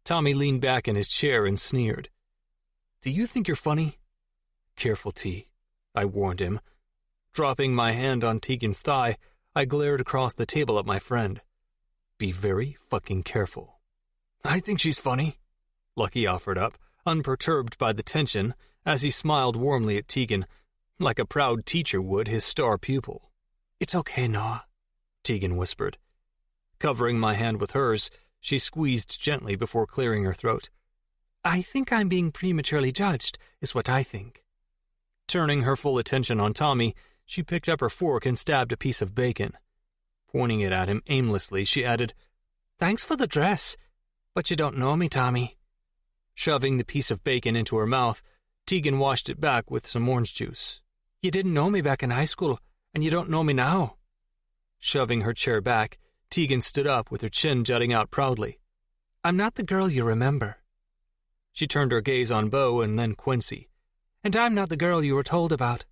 Tommy leaned back in his chair and sneered. Do you think you're funny? Careful, T, I warned him. Dropping my hand on Tegan's thigh, I glared across the table at my friend. Be very fucking careful. I think she's funny, Lucky offered up, unperturbed by the tension, as he smiled warmly at Tegan, like a proud teacher would his star pupil. It's okay, Noah, Tegan whispered. Covering my hand with hers, she squeezed gently before clearing her throat. I think I'm being prematurely judged, is what I think. Turning her full attention on Tommy, she picked up her fork and stabbed a piece of bacon. Pointing it at him aimlessly, she added, Thanks for the dress, but you don't know me, Tommy. Shoving the piece of bacon into her mouth, Tegan washed it back with some orange juice. You didn't know me back in high school, and you don't know me now. Shoving her chair back, Tegan stood up with her chin jutting out proudly. I'm not the girl you remember. She turned her gaze on Bo and then Quincy. And I'm not the girl you were told about.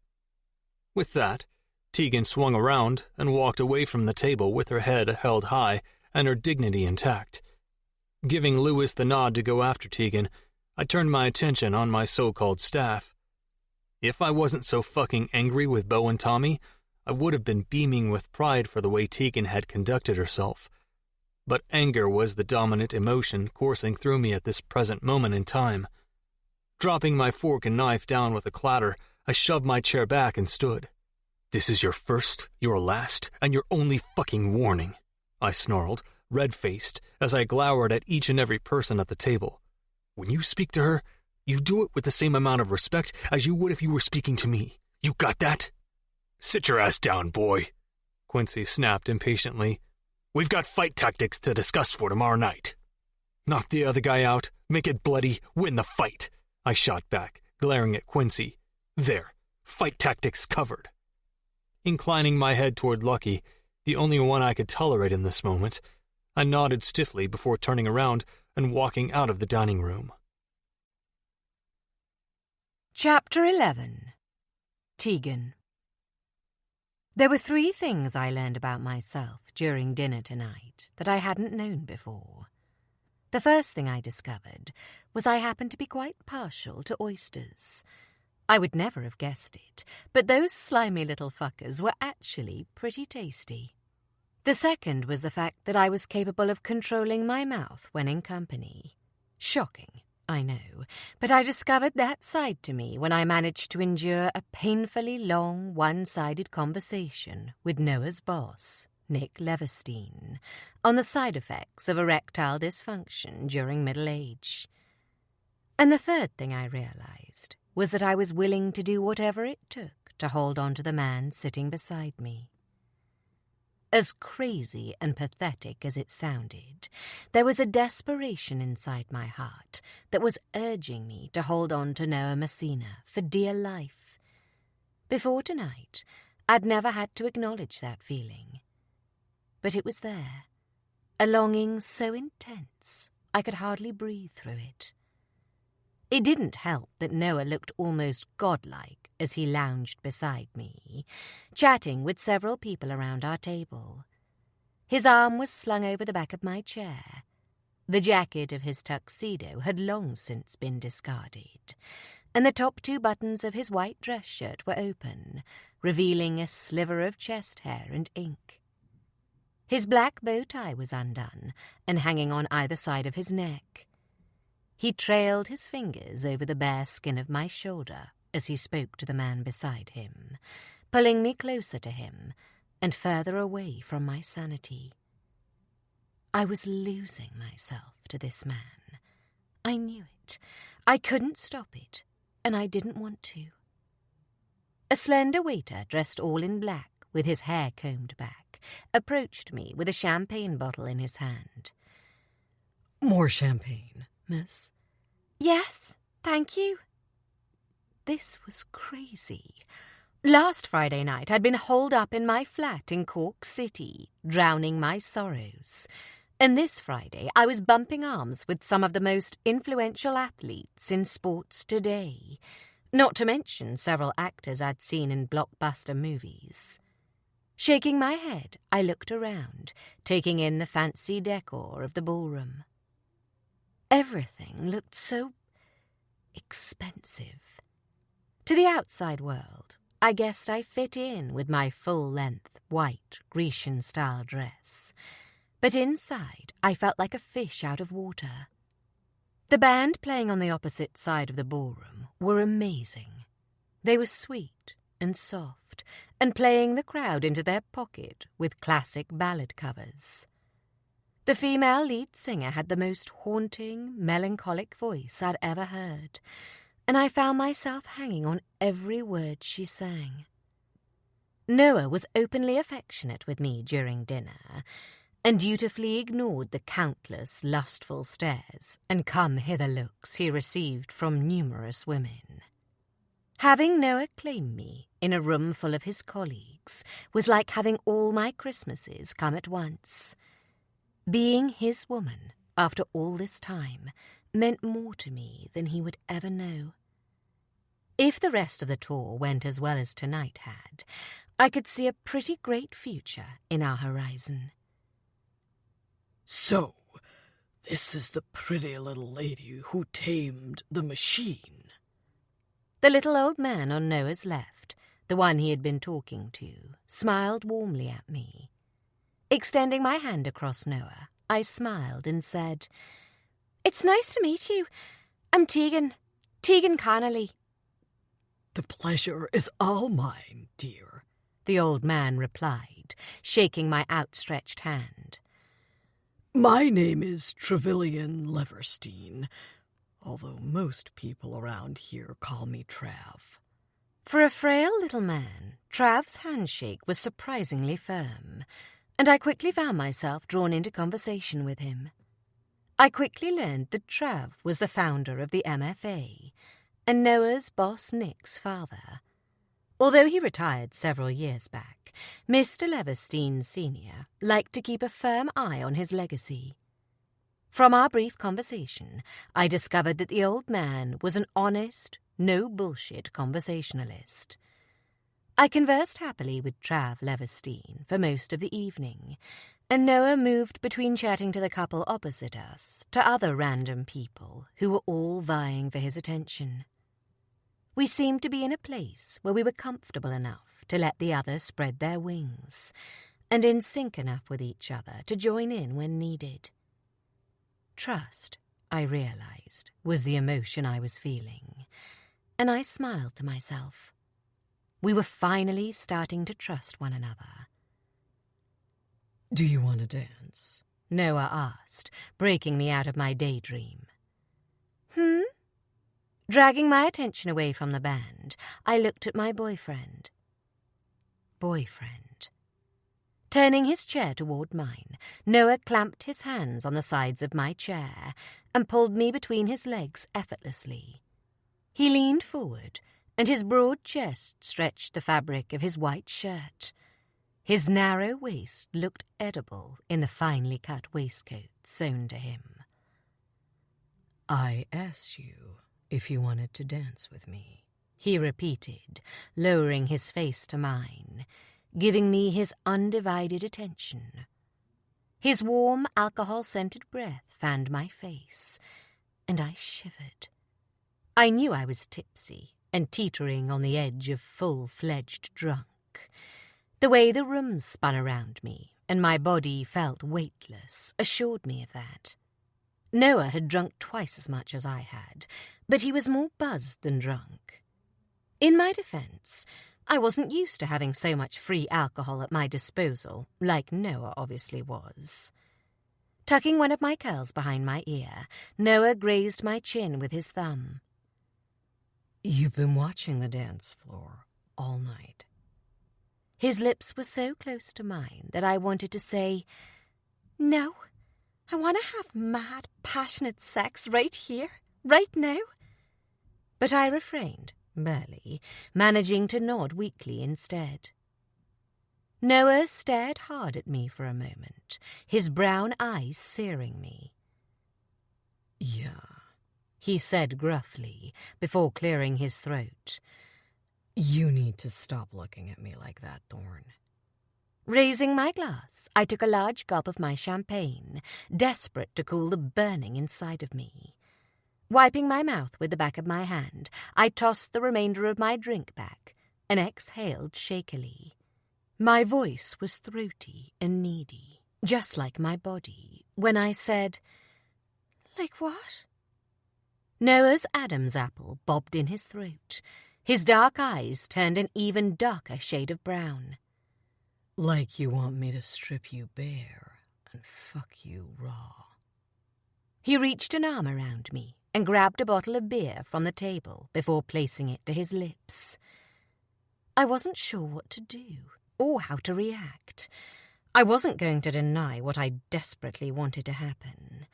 With that, Tegan swung around and walked away from the table with her head held high and her dignity intact. Giving Lewis the nod to go after Tegan, I turned my attention on my so-called staff. If I wasn't so fucking angry with Bo and Tommy, I would have been beaming with pride for the way Tegan had conducted herself. But anger was the dominant emotion coursing through me at this present moment in time. Dropping my fork and knife down with a clatter, I shoved my chair back and stood. This is your first, your last, and your only fucking warning, I snarled, red-faced, as I glowered at each and every person at the table. When you speak to her, you do it with the same amount of respect as you would if you were speaking to me. You got that? Sit your ass down, boy, Quincy snapped impatiently. We've got fight tactics to discuss for tomorrow night. Knock the other guy out, make it bloody, win the fight, I shot back, glaring at Quincy. There, fight tactics covered. Inclining my head toward Lucky, the only one I could tolerate in this moment, I nodded stiffly before turning around and walking out of the dining room. Chapter 11. Tegan. There were 3 things I learned about myself during dinner tonight that I hadn't known before. The first thing I discovered was I happened to be quite partial to oysters. I would never have guessed it, but those slimy little fuckers were actually pretty tasty. The second was the fact that I was capable of controlling my mouth when in company. Shocking, I know, but I discovered that side to me when I managed to endure a painfully long, one-sided conversation with Noah's boss, Nick Leverstein, on the side effects of erectile dysfunction during middle age. And the third thing I realized was that I was willing to do whatever it took to hold on to the man sitting beside me. As crazy and pathetic as it sounded, there was a desperation inside my heart that was urging me to hold on to Noah Messina for dear life. Before tonight, I'd never had to acknowledge that feeling. But it was there, a longing so intense I could hardly breathe through it. It didn't help that Noah looked almost godlike as he lounged beside me, chatting with several people around our table. His arm was slung over the back of my chair. The jacket of his tuxedo had long since been discarded, and the top 2 buttons of his white dress shirt were open, revealing a sliver of chest hair and ink. His black bow tie was undone and hanging on either side of his neck. He trailed his fingers over the bare skin of my shoulder as he spoke to the man beside him, pulling me closer to him and further away from my sanity. I was losing myself to this man. I knew it. I couldn't stop it, and I didn't want to. A slender waiter dressed all in black, with his hair combed back, approached me with a champagne bottle in his hand. More champagne, miss? Yes, thank you. This was crazy. Last Friday night I'd been holed up in my flat in Cork City, drowning my sorrows. And this Friday I was bumping arms with some of the most influential athletes in sports today, not to mention several actors I'd seen in blockbuster movies. Shaking my head, I looked around, taking in the fancy decor of the ballroom. Everything looked so expensive. To the outside world, I guessed I fit in with my full-length, white, Grecian-style dress. But inside, I felt like a fish out of water. The band playing on the opposite side of the ballroom were amazing. They were sweet and soft, and playing the crowd into their pocket with classic ballad covers. The female lead singer had the most haunting, melancholic voice I'd ever heard, and I found myself hanging on every word she sang. Noah was openly affectionate with me during dinner, and dutifully ignored the countless lustful stares and come-hither looks he received from numerous women. Having Noah claim me in a room full of his colleagues was like having all my Christmases come at once. Being his woman, after all this time, meant more to me than he would ever know. If the rest of the tour went as well as tonight had, I could see a pretty great future in our horizon. So, this is the pretty little lady who tamed the machine. The little old man on Noah's left, the one he had been talking to, smiled warmly at me. Extending my hand across Noah, I smiled and said, "It's nice to meet you. I'm Tegan Connolly." "The pleasure is all mine, dear," the old man replied, shaking my outstretched hand. "My name is Trevelyan Leverstein, although most people around here call me Trav." For a frail little man, Trav's handshake was surprisingly firm, and I quickly found myself drawn into conversation with him. I quickly learned that Trav was the founder of the MFA, and Noah's boss Nick's father. Although he retired several years back, Mr. Leverstein Sr. liked to keep a firm eye on his legacy. From our brief conversation, I discovered that the old man was an honest, no-bullshit conversationalist. I conversed happily with Trav Leverstein for most of the evening, and Noah moved between chatting to the couple opposite us to other random people who were all vying for his attention. We seemed to be in a place where we were comfortable enough to let the other spread their wings, and in sync enough with each other to join in when needed. Trust, I realized, was the emotion I was feeling, and I smiled to myself. We were finally starting to trust one another. "Do you want to dance?" Noah asked, breaking me out of my daydream. Dragging my attention away from the band, I looked at my boyfriend. Turning his chair toward mine, Noah clamped his hands on the sides of my chair and pulled me between his legs effortlessly. He leaned forward, and his broad chest stretched the fabric of his white shirt. His narrow waist looked edible in the finely cut waistcoat sewn to him. "I asked you if you wanted to dance with me," he repeated, lowering his face to mine, giving me his undivided attention. His warm, alcohol-scented breath fanned my face, and I shivered. I knew I was tipsy and teetering on the edge of full-fledged drunk. The way the room spun around me and my body felt weightless assured me of that. Noah had drunk twice as much as I had, but he was more buzzed than drunk. In my defense, I wasn't used to having so much free alcohol at my disposal, like Noah obviously was. Tucking one of my curls behind my ear, Noah grazed my chin with his thumb. "You've been watching the dance floor all night." His lips were so close to mine that I wanted to say, "No, I want to have mad, passionate sex right here, right now." But I refrained barely, managing to nod weakly instead. Noah stared hard at me for a moment, his brown eyes searing me. "Yeah," he said gruffly, before clearing his throat. "You need to stop looking at me like that, Thorn." Raising my glass, I took a large gulp of my champagne, desperate to cool the burning inside of me. Wiping my mouth with the back of my hand, I tossed the remainder of my drink back and exhaled shakily. My voice was throaty and needy, just like my body, when I said, "Like what?" Noah's Adam's apple bobbed in his throat. His dark eyes turned an even darker shade of brown. "Like you want me to strip you bare and fuck you raw." He reached an arm around me and grabbed a bottle of beer from the table before placing it to his lips. I wasn't sure what to do or how to react. I wasn't going to deny what I desperately wanted to happen.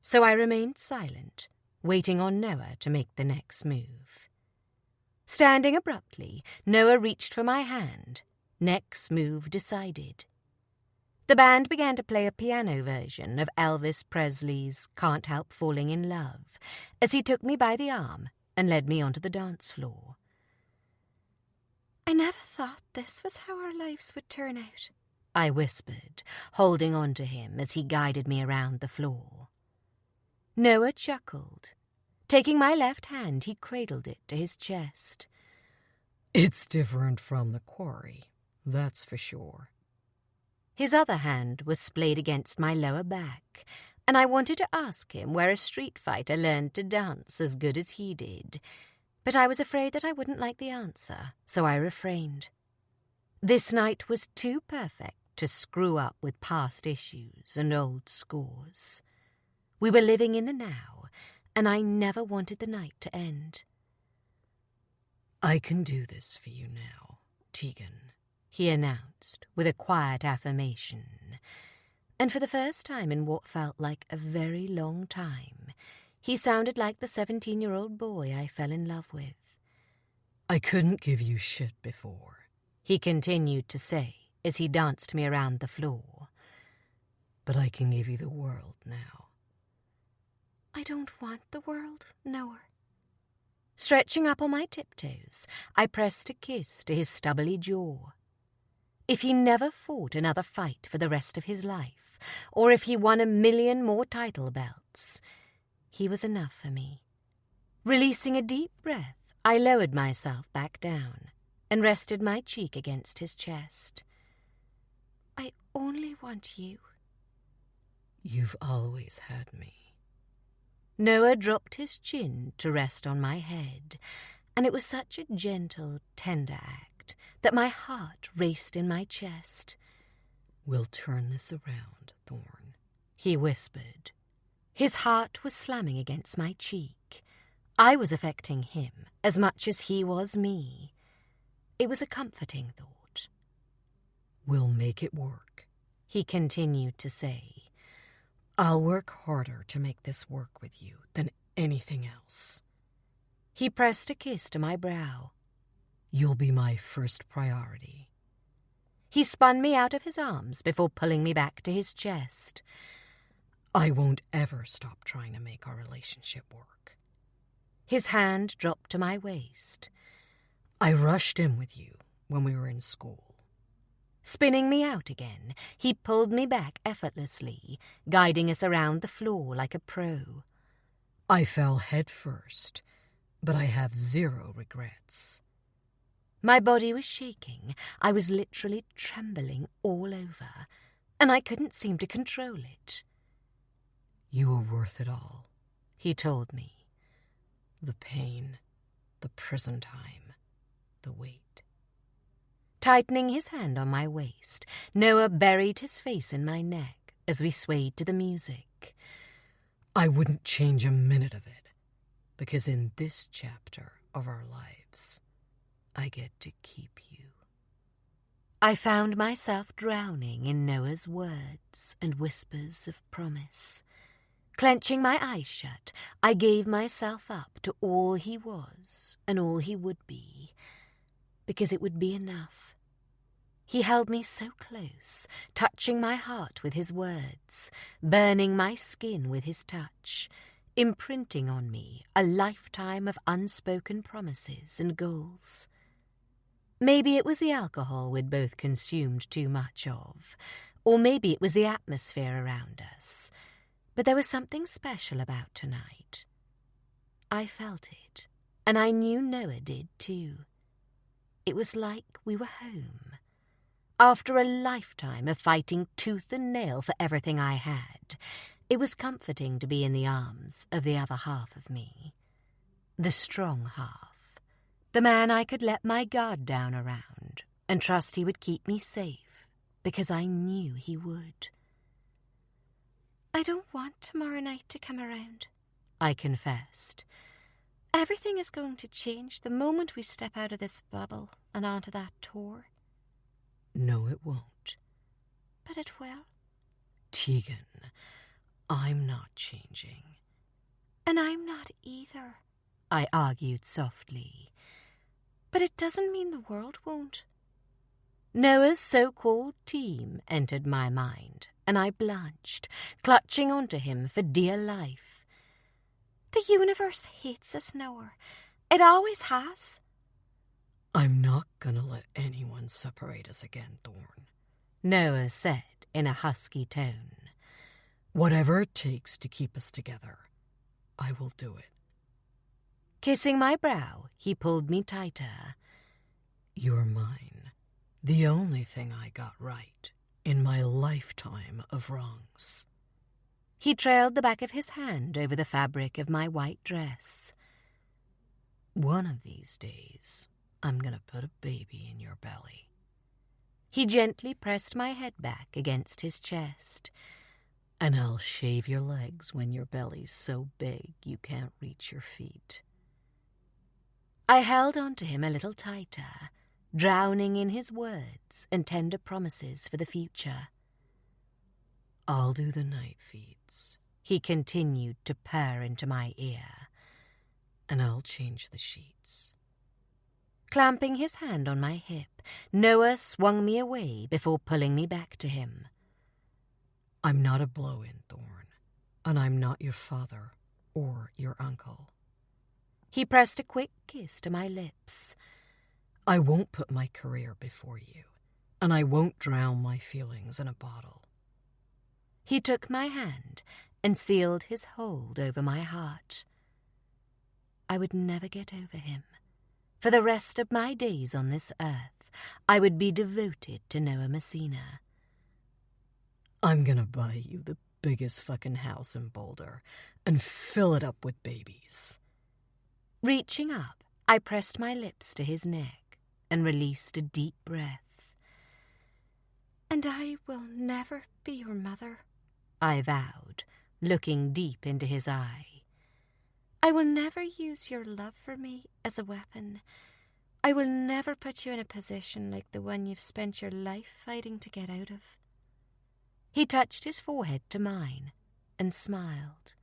So I remained silent, waiting on Noah to make the next move. Standing abruptly, Noah reached for my hand. Next move decided. The band began to play a piano version of Elvis Presley's Can't Help Falling in Love as he took me by the arm and led me onto the dance floor. "I never thought this was how our lives would turn out," I whispered, holding on to him as he guided me around the floor. Noah chuckled. Taking my left hand, he cradled it to his chest. "It's different from the quarry, that's for sure." His other hand was splayed against my lower back, and I wanted to ask him where a street fighter learned to dance as good as he did. But I was afraid that I wouldn't like the answer, so I refrained. This night was too perfect to screw up with past issues and old scores. We were living in the now, and I never wanted the night to end. "I can do this for you now, Tegan," he announced with a quiet affirmation. And for the first time in what felt like a very long time, he sounded like the 17-year-old boy I fell in love with. "I couldn't give you shit before," he continued to say as he danced me around the floor. "But I can give you the world now." "I don't want the world, Noah." Stretching up on my tiptoes, I pressed a kiss to his stubbly jaw. If he never fought another fight for the rest of his life, or if he won 1,000,000 more title belts, he was enough for me. Releasing a deep breath, I lowered myself back down and rested my cheek against his chest. "I only want you." "You've always had me." Noah dropped his chin to rest on my head, and it was such a gentle, tender act that my heart raced in my chest. "We'll turn this around, Thorn," he whispered. His heart was slamming against my cheek. I was affecting him as much as he was me. It was a comforting thought. "We'll make it work," he continued to say. "I'll work harder to make this work with you than anything else." He pressed a kiss to my brow. "You'll be my first priority." He spun me out of his arms before pulling me back to his chest. "I won't ever stop trying to make our relationship work." His hand dropped to my waist. "I rushed in with you when we were in school." Spinning me out again, he pulled me back effortlessly, guiding us around the floor like a pro. "I fell head first, but I have 0 regrets." My body was shaking. I was literally trembling all over, and I couldn't seem to control it. "You were worth it all," he told me. "The pain, the prison time, the wait." Tightening his hand on my waist, Noah buried his face in my neck as we swayed to the music. "I wouldn't change a minute of it, because in this chapter of our lives, I get to keep you." I found myself drowning in Noah's words and whispers of promise. Clenching my eyes shut, I gave myself up to all he was and all he would be, because it would be enough. He held me so close, touching my heart with his words, burning my skin with his touch, imprinting on me a lifetime of unspoken promises and goals. Maybe it was the alcohol we'd both consumed too much of, or maybe it was the atmosphere around us, but there was something special about tonight. I felt it, and I knew Noah did too. It was like we were home. After a lifetime of fighting tooth and nail for everything I had, it was comforting to be in the arms of the other half of me. The strong half. The man I could let my guard down around and trust he would keep me safe, because I knew he would. I don't want tomorrow night to come around, I confessed. Everything is going to change the moment we step out of this bubble and onto that tour. No, it won't. But it will. Tegan, I'm not changing. And I'm not either, I argued softly. but it doesn't mean the world won't. Noah's so-called team entered my mind, and I blanched, clutching onto him for dear life. The universe hates us, Noah. It always has. I'm not gonna let anyone separate us again, Thorn, Noah said in a husky tone. Whatever it takes to keep us together, I will do it. Kissing my brow, he pulled me tighter. You're mine. The only thing I got right in my lifetime of wrongs. He trailed the back of his hand over the fabric of my white dress. One of these days, I'm gonna put a baby in your belly. He gently pressed my head back against his chest. And I'll shave your legs when your belly's so big you can't reach your feet. I held on to him a little tighter, drowning in his words and tender promises for the future. I'll do the night feeds, he continued to purr into my ear. And I'll change the sheets. Clamping his hand on my hip, Noah swung me away before pulling me back to him. I'm not a blow-in, Thorn, and I'm not your father or your uncle. He pressed a quick kiss to my lips. I won't put my career before you, and I won't drown my feelings in a bottle. He took my hand and sealed his hold over my heart. I would never get over him. For the rest of my days on this earth, I would be devoted to Noah Messina. I'm gonna buy you the biggest fucking house in Boulder and fill it up with babies. Reaching up, I pressed my lips to his neck and released a deep breath. And I will never be your mother, I vowed, looking deep into his eye. I will never use your love for me as a weapon. I will never put you in a position like the one you've spent your life fighting to get out of. He touched his forehead to mine and smiled.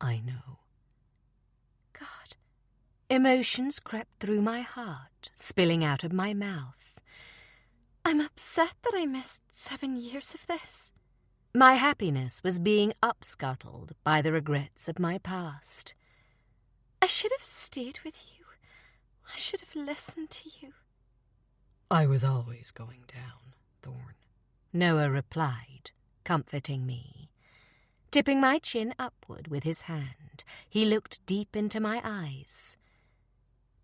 I know. God. Emotions crept through my heart, spilling out of my mouth. I'm upset that I missed 7 years of this. My happiness was being upscuttled by the regrets of my past. I should have stayed with you. I should have listened to you. I was always going down, Thorn, Noah replied, comforting me. Tipping my chin upward with his hand, he looked deep into my eyes.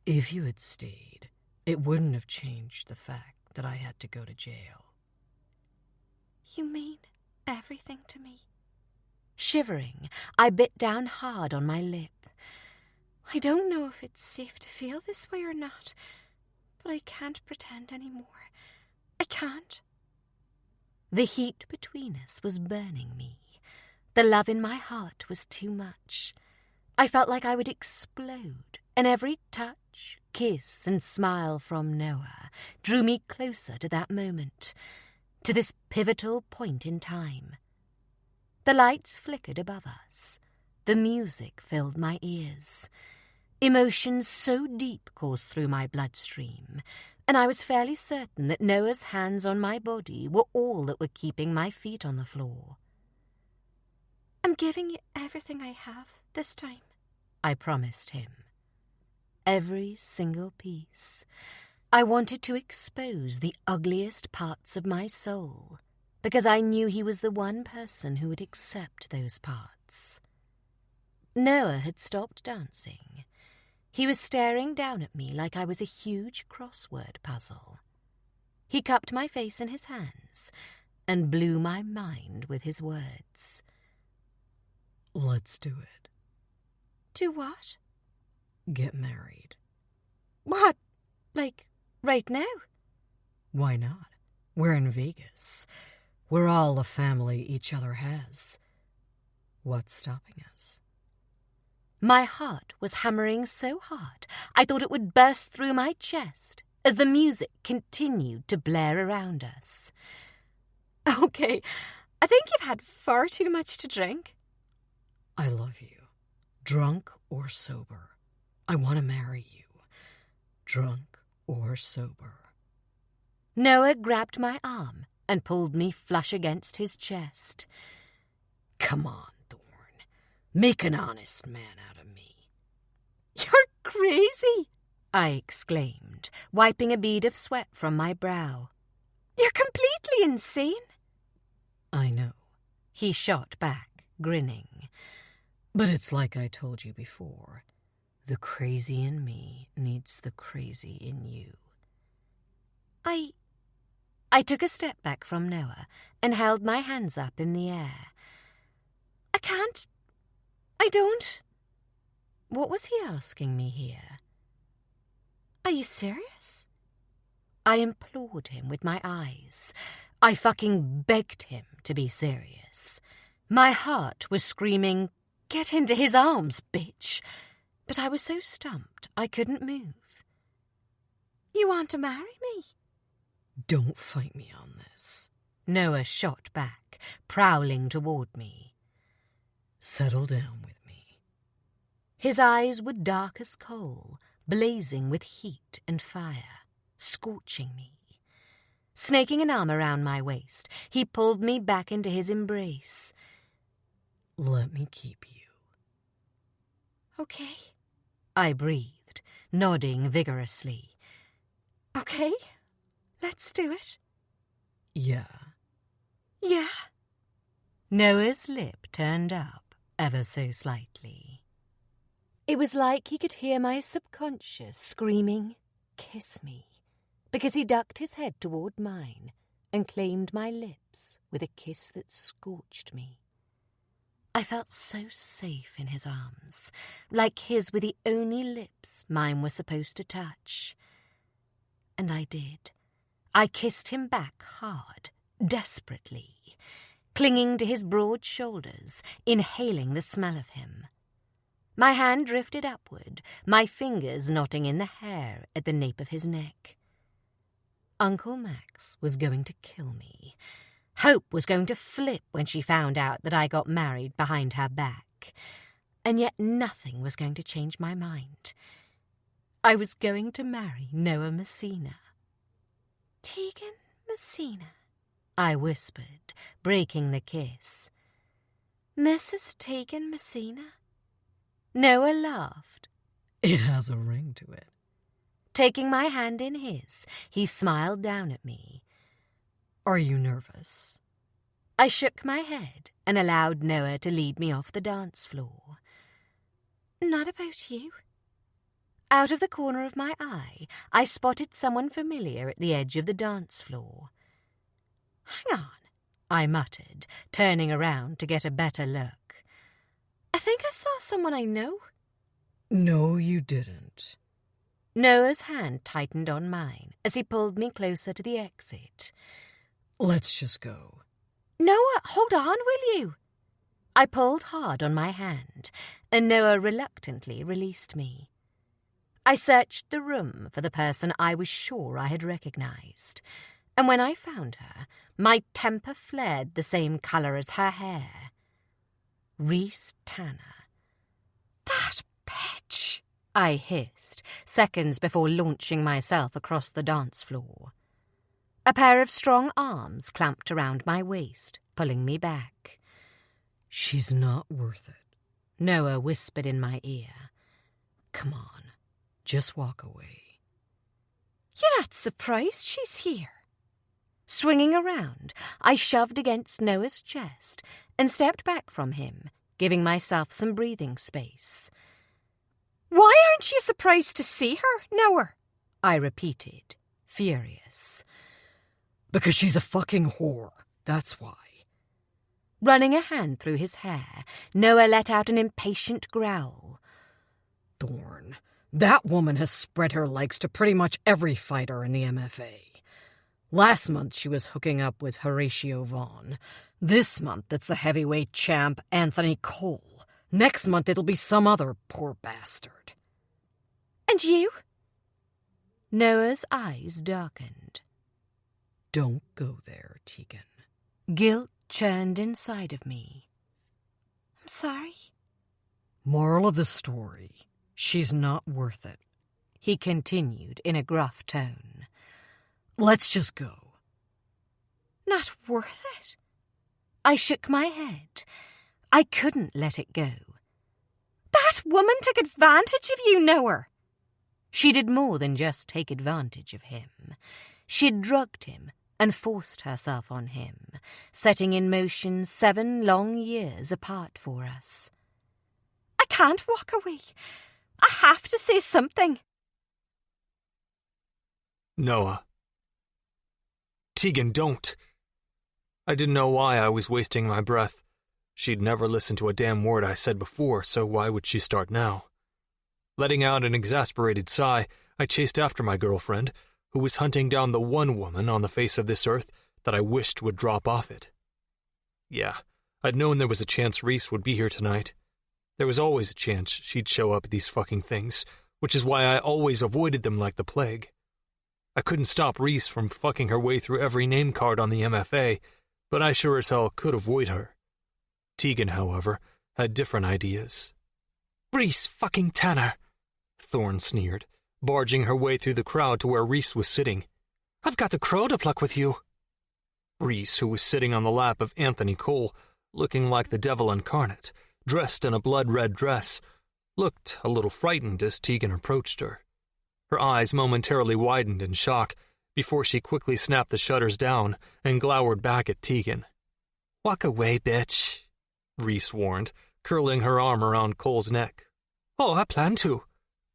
If you had stayed, it wouldn't have changed the fact that I had to go to jail. You mean everything to me? Shivering, I bit down hard on my lip. I don't know if it's safe to feel this way or not, but I can't pretend anymore. I can't. The heat between us was burning me. The love in my heart was too much. I felt like I would explode, and every touch, kiss, and smile from Noah drew me closer to that moment, to this pivotal point in time. The lights flickered above us. The music filled my ears. Emotions so deep coursed through my bloodstream, and I was fairly certain that Noah's hands on my body were all that were keeping my feet on the floor. "I'm giving you everything I have this time," I promised him. Every single piece. I wanted to expose the ugliest parts of my soul, because I knew he was the one person who would accept those parts. Noah had stopped dancing. He was staring down at me like I was a huge crossword puzzle. He cupped my face in his hands and blew my mind with his words. Let's do it. "Do what?" Get married. "What? Like, right now?" Why not? We're in Vegas. We're all the family each other has. What's stopping us? My heart was hammering so hard I thought it would burst through my chest as the music continued to blare around us. "Okay, I think you've had far too much to drink." I love you. Drunk or sober. I want to marry you. Drunk or sober. Noah grabbed my arm and pulled me flush against his chest. Come on, Thorn. Make an honest man out of me. "You're crazy," I exclaimed, wiping a bead of sweat from my brow. "You're completely insane." I know. He shot back, grinning. But it's like I told you before. The crazy in me needs the crazy in you. I took a step back from Noah and held my hands up in the air. "I can't. I don't." What was he asking me here? "Are you serious?" I implored him with my eyes. I fucking begged him to be serious. My heart was screaming, "Get into his arms, bitch!" But I was so stumped I couldn't move. "You want to marry me?" Don't fight me on this. Noah shot back, prowling toward me. Settle down with me. His eyes were dark as coal, blazing with heat and fire, scorching me. Snaking an arm around my waist, he pulled me back into his embrace. Let me keep you. "Okay." I breathed, nodding vigorously. "Okay, let's do it." Yeah. "Yeah." Noah's lip turned up ever so slightly. It was like he could hear my subconscious screaming, "Kiss me," because he ducked his head toward mine and claimed my lips with a kiss that scorched me. I felt so safe in his arms, like his were the only lips mine were supposed to touch. And I did. I kissed him back hard, desperately, clinging to his broad shoulders, inhaling the smell of him. My hand drifted upward, my fingers knotting in the hair at the nape of his neck. Uncle Max was going to kill me. Hope was going to flip when she found out that I got married behind her back. And yet nothing was going to change my mind. I was going to marry Noah Messina. "Tegan Messina," I whispered, breaking the kiss. "Mrs. Tegan Messina?" Noah laughed. It has a ring to it. Taking my hand in his, he smiled down at me. Are you nervous? I shook my head and allowed Noah to lead me off the dance floor. "Not about you." Out of the corner of my eye, I spotted someone familiar at the edge of the dance floor. "Hang on," I muttered, turning around to get a better look. "I think I saw someone I know." No, you didn't. Noah's hand tightened on mine as he pulled me closer to the exit. Let's just go. "Noah, hold on, will you?" I pulled hard on my hand, and Noah reluctantly released me. I searched the room for the person I was sure I had recognized, and when I found her, my temper flared the same color as her hair. Rhys Tanner. That bitch, I hissed, seconds before launching myself across the dance floor. A pair of strong arms clamped around my waist, pulling me back. She's not worth it, Noah whispered in my ear. come on, just walk away. You're not surprised she's here? Swinging around, I shoved against Noah's chest and stepped back from him, giving myself some breathing space. Why aren't you surprised to see her, Noah? I repeated, furious. Because she's a fucking whore, that's why. Running a hand through his hair, Noah let out an impatient growl. Thorn, that woman has spread her legs to pretty much every fighter in the MFA. Last month she was hooking up with Horatio Vaughn. This month it's the heavyweight champ Anthony Cole. Next month it'll be some other poor bastard. And you? Noah's eyes darkened. Don't go there, Tegan. Guilt churned inside of me. I'm sorry. Moral of the story, she's not worth it, He continued in a gruff tone. Let's just go. Not worth it? I shook my head. I couldn't let it go. That woman took advantage of you, Noah. She did more than just take advantage of him. She'd drugged him and forced herself on him, setting in motion 7 long years apart for us. I can't walk away. I have to say something. Noah. Tegan, don't. I didn't know why I was wasting my breath. She'd never listened to a damn word I said before, so why would she start now? Letting out an exasperated sigh, I chased after my girlfriend, who was hunting down the one woman on the face of this earth that I wished would drop off it. Yeah, I'd known there was a chance Rhys would be here tonight. There was always a chance she'd show up at these fucking things, which is why I always avoided them like the plague. I couldn't stop Rhys from fucking her way through every name card on the MFA, but I sure as hell could avoid her. Tegan, however, had different ideas. Rhys fucking Tanner, Thorn sneered, barging her way through the crowd to where Rhys was sitting. I've got a crow to pluck with you. Rhys, who was sitting on the lap of Anthony Cole, looking like the devil incarnate, dressed in a blood-red dress, looked a little frightened as Tegan approached her. Her eyes momentarily widened in shock before she quickly snapped the shutters down and glowered back at Tegan. Walk away, bitch, Rhys warned, curling her arm around Cole's neck. Oh, I plan to,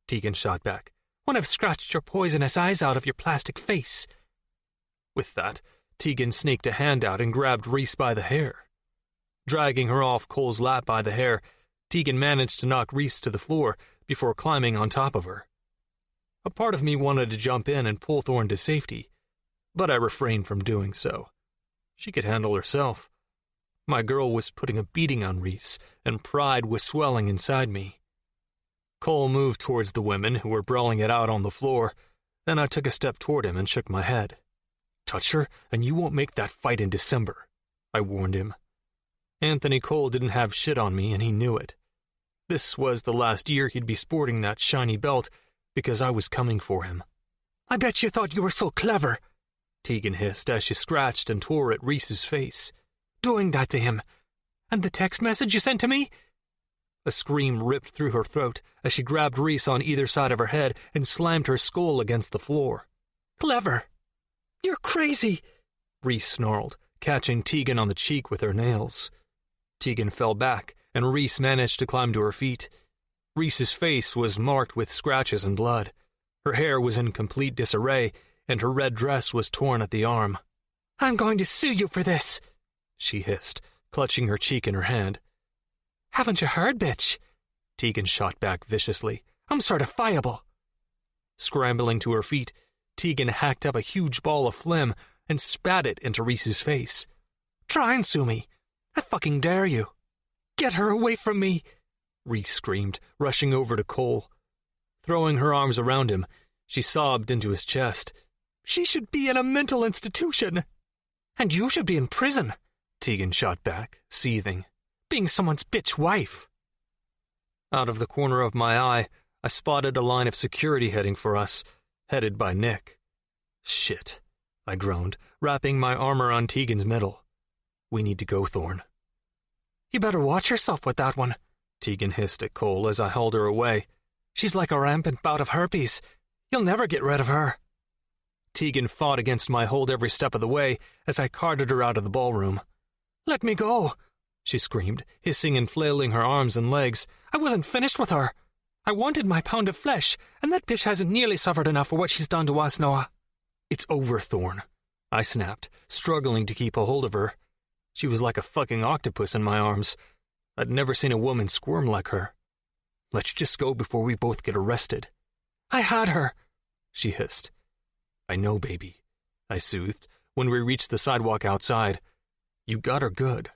Tegan shot back. when I've scratched your poisonous eyes out of your plastic face. With that, Tegan snaked a hand out and grabbed Rhys by the hair. Dragging her off Cole's lap by the hair, Tegan managed to knock Rhys to the floor before climbing on top of her. A part of me wanted to jump in and pull Thorn to safety, but I refrained from doing so. She could handle herself. My girl was putting a beating on Rhys, and pride was swelling inside me. Cole moved towards the women who were brawling it out on the floor, then I took a step toward him and shook my head. "Touch her, and you won't make that fight in December," I warned him. Anthony Cole didn't have shit on me, and he knew it. This was the last year he'd be sporting that shiny belt, because I was coming for him. "I bet you thought you were so clever," Tegan hissed as she scratched and tore at Rhys's face. "Doing that to him. And the text message you sent to me?" A scream ripped through her throat as she grabbed Rhys on either side of her head and slammed her skull against the floor. "Clever. You're crazy," Rhys snarled, catching Tegan on the cheek with her nails. Tegan fell back, and Rhys managed to climb to her feet. Rhys's face was marked with scratches and blood. Her hair was in complete disarray, and her red dress was torn at the arm. "I'm going to sue you for this," she hissed, clutching her cheek in her hand. "Haven't you heard, bitch?" Tegan shot back viciously. "I'm certifiable." Scrambling to her feet, Tegan hacked up a huge ball of phlegm and spat it into Rhys's face. "Try and sue me. I fucking dare you. Get her away from me," Rhys screamed, rushing over to Cole. Throwing her arms around him, she sobbed into his chest. "She should be in a mental institution." "And you should be in prison," Tegan shot back, seething. being someone's bitch wife. Out of the corner of my eye, I spotted a line of security heading for us, headed by Nick. Shit, I groaned, wrapping my arm around Tegan's middle. We need to go, Thorn. You better watch yourself with that one, Tegan hissed at Cole as I hauled her away. She's like a rampant bout of herpes. You'll never get rid of her. Tegan fought against my hold every step of the way as I carted her out of the ballroom. Let me go, she screamed, hissing and flailing her arms and legs. I wasn't finished with her. I wanted my pound of flesh, and that bitch hasn't nearly suffered enough for what she's done to us, Noah. It's over, Thorn, I snapped, struggling to keep a hold of her. She was like a fucking octopus in my arms. I'd never seen a woman squirm like her. Let's just go before we both get arrested. I had her, she hissed. I know, baby, I soothed when we reached the sidewalk outside. You got her good.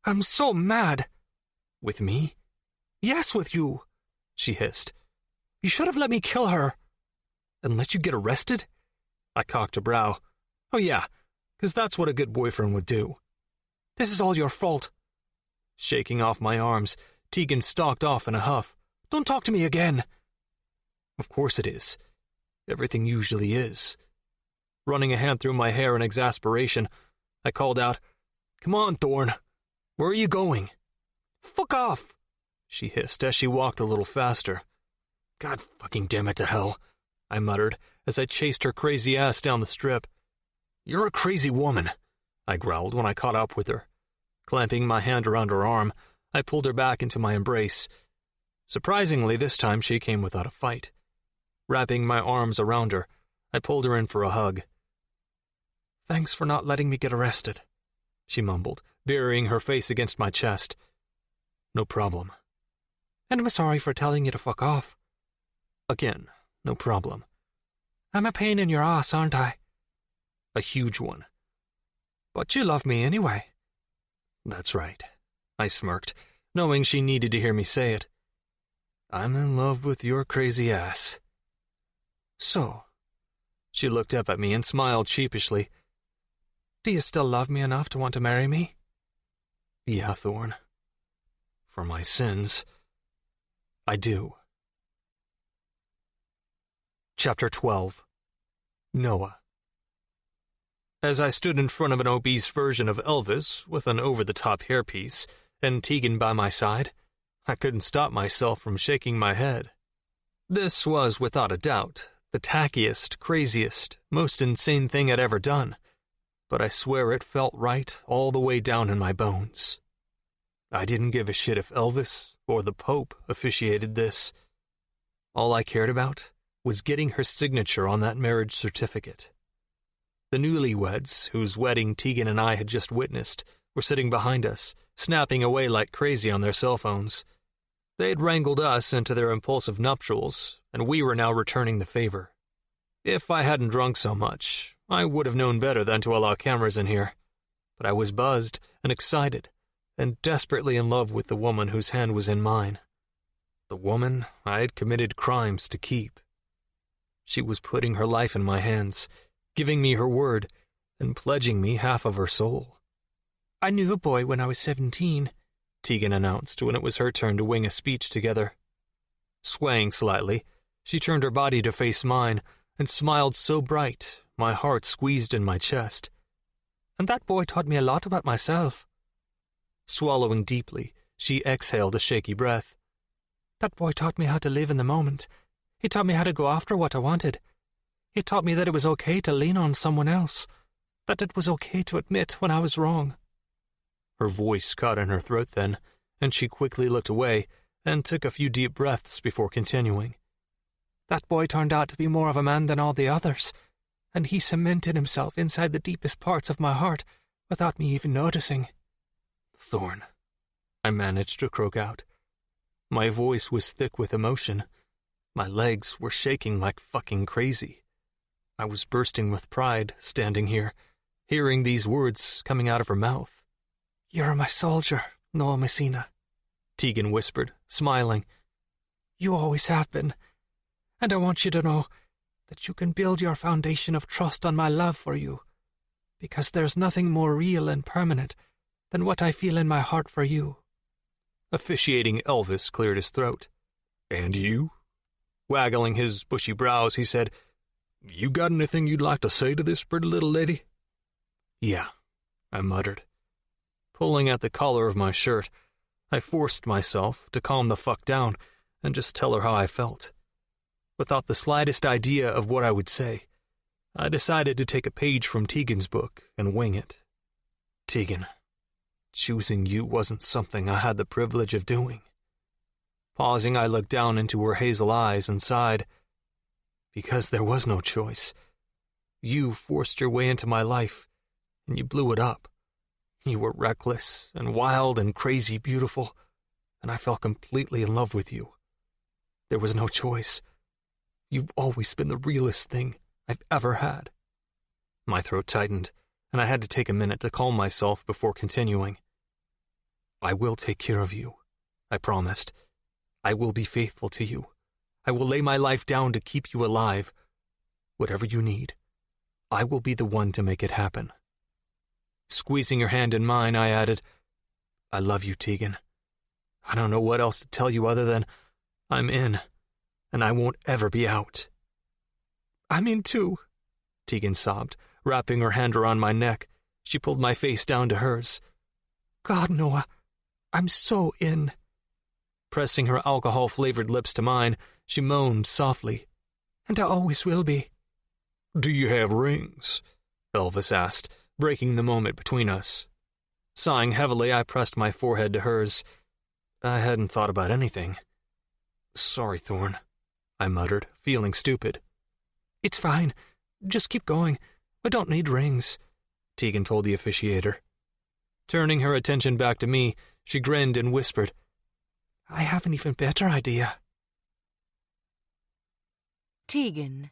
I'm so mad. With me? Yes, with you, she hissed. You should have let me kill her. And let you get arrested? I cocked a brow. Oh yeah, 'cause that's what a good boyfriend would do. This is all your fault. Shaking off my arms, Tegan stalked off in a huff. Don't talk to me again. Of course it is. Everything usually is. Running a hand through my hair in exasperation, I called out, Come on, Thorn. Where are you going? Fuck off, she hissed as she walked a little faster. God fucking damn it to hell, I muttered as I chased her crazy ass down the strip. You're a crazy woman, I growled when I caught up with her. Clamping my hand around her arm, I pulled her back into my embrace. Surprisingly, this time she came without a fight. Wrapping my arms around her, I pulled her in for a hug. Thanks for not letting me get arrested, she mumbled, burying her face against my chest. No problem. And I'm sorry for telling you to fuck off. Again, no problem. I'm a pain in your ass, aren't I? A huge one. But you love me anyway. That's right, I smirked, knowing she needed to hear me say it. I'm in love with your crazy ass. So, she looked up at me and smiled sheepishly. Do you still love me enough to want to marry me? Yeah, Thorn. For my sins, I do. Chapter 12. Noah. As I stood in front of an obese version of Elvis with an over-the-top hairpiece and Tegan by my side, I couldn't stop myself from shaking my head. This was, without a doubt, the tackiest, craziest, most insane thing I'd ever done, but I swear it felt right all the way down in my bones. I didn't give a shit if Elvis or the Pope officiated this. All I cared about was getting her signature on that marriage certificate. The newlyweds, whose wedding Tegan and I had just witnessed, were sitting behind us, snapping away like crazy on their cell phones. They'd wrangled us into their impulsive nuptials, and we were now returning the favor. If I hadn't drunk so much, I would have known better than to allow cameras in here. But I was buzzed and excited, and desperately in love with the woman whose hand was in mine. The woman I had committed crimes to keep. She was putting her life in my hands, giving me her word, and pledging me half of her soul. I knew a boy when I was 17, Tegan announced when it was her turn to wing a speech together. Swaying slightly, she turned her body to face mine and smiled so bright my heart squeezed in my chest. And that boy taught me a lot about myself. Swallowing deeply, she exhaled a shaky breath. That boy taught me how to live in the moment. He taught me how to go after what I wanted. He taught me that it was okay to lean on someone else, that it was okay to admit when I was wrong. Her voice caught in her throat then, and she quickly looked away and took a few deep breaths before continuing. That boy turned out to be more of a man than all the others, and he cemented himself inside the deepest parts of my heart without me even noticing. Thorn, I managed to croak out. My voice was thick with emotion. My legs were shaking like fucking crazy. I was bursting with pride, standing here, hearing these words coming out of her mouth. You're my soldier, Noah Messina, Tegan whispered, smiling. You always have been, and I want you to know that you can build your foundation of trust on my love for you, because there's nothing more real and permanent than what I feel in my heart for you, Officiating Elvis cleared his throat. "And you?" Waggling his bushy brows, he said, "You got anything you'd like to say to this pretty little lady?" "Yeah," I muttered. Pulling at the collar of my shirt, I forced myself to calm the fuck down and just tell her how I felt. Without the slightest idea of what I would say, I decided to take a page from Tegan's book and wing it. "Tegan, choosing you wasn't something I had the privilege of doing." Pausing, I looked down into her hazel eyes and sighed. "Because there was no choice. You forced your way into my life, and you blew it up. You were reckless and wild and crazy beautiful, and I fell completely in love with you. There was no choice. You've always been the realest thing I've ever had." My throat tightened, and I had to take a minute to calm myself before continuing. "I will take care of you," I promised. "I will be faithful to you. I will lay my life down to keep you alive. Whatever you need, I will be the one to make it happen." Squeezing her hand in mine, I added, "I love you, Tegan. I don't know what else to tell you other than I'm in, and I won't ever be out." "I'm in too," Tegan sobbed, wrapping her hand around my neck. She pulled my face down to hers. "God, Noah, I'm so in." Pressing her alcohol-flavored lips to mine, she moaned softly, "And I always will be." "Do you have rings?" Elvis asked, breaking the moment between us. Sighing heavily, I pressed my forehead to hers. I hadn't thought about anything. "Sorry, Thorn," I muttered, feeling stupid. "It's fine. Just keep going. I don't need rings," Tegan told the officiator. Turning her attention back to me, she grinned and whispered, "I have an even better idea." Tegan.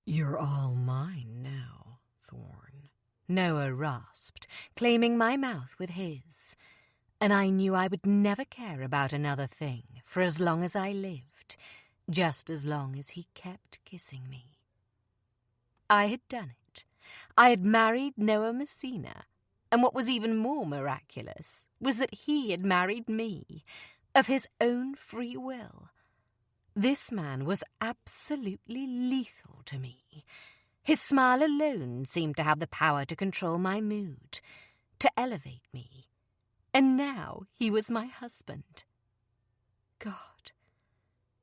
"You're all mine now, Thorn," Noah rasped, claiming my mouth with his, and I knew I would never care about another thing for as long as I lived, just as long as he kept kissing me. I had done it. I had married Noah Messina, and what was even more miraculous was that he had married me, of his own free will. This man was absolutely lethal to me. His smile alone seemed to have the power to control my mood, to elevate me. And now he was my husband. God.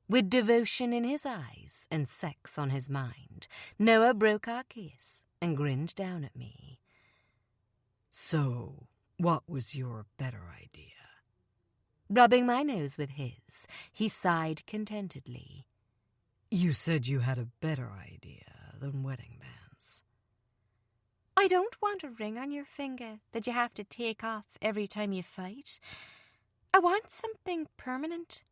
With devotion in his eyes and sex on his mind, Noah broke our kiss and grinned down at me. "So, what was your better idea?" Rubbing my nose with his, he sighed contentedly. "You said you had a better idea than wedding bands." "I don't want a ring on your finger that you have to take off every time you fight. I want something permanent."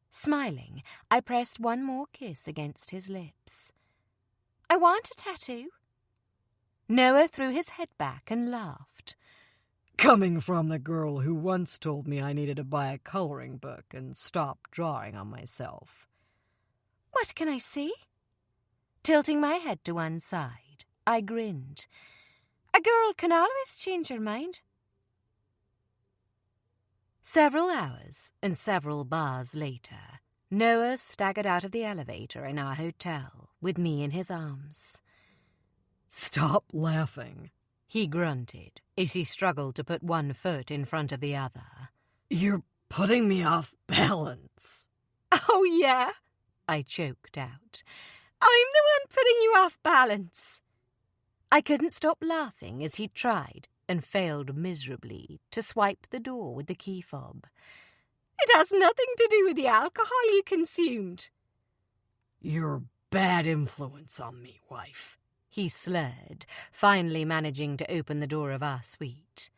Smiling, I pressed one more kiss against his lips. "I want a tattoo." Noah threw his head back and laughed. "Coming from the girl who once told me I needed to buy a coloring book and stop drawing on myself." "What can I see?" Tilting my head to one side, I grinned. "A girl can always change her mind." Several hours and several bars later, Noah staggered out of the elevator in our hotel with me in his arms. "Stop laughing," he grunted as he struggled to put one foot in front of the other. "You're putting me off balance." "Oh, yeah," I choked out. "I'm the one putting you off balance." I couldn't stop laughing as he tried and failed miserably to swipe the door with the key fob. "It has nothing to do with the alcohol you consumed." "You're a bad influence on me, wife," he slurred, finally managing to open the door of our suite.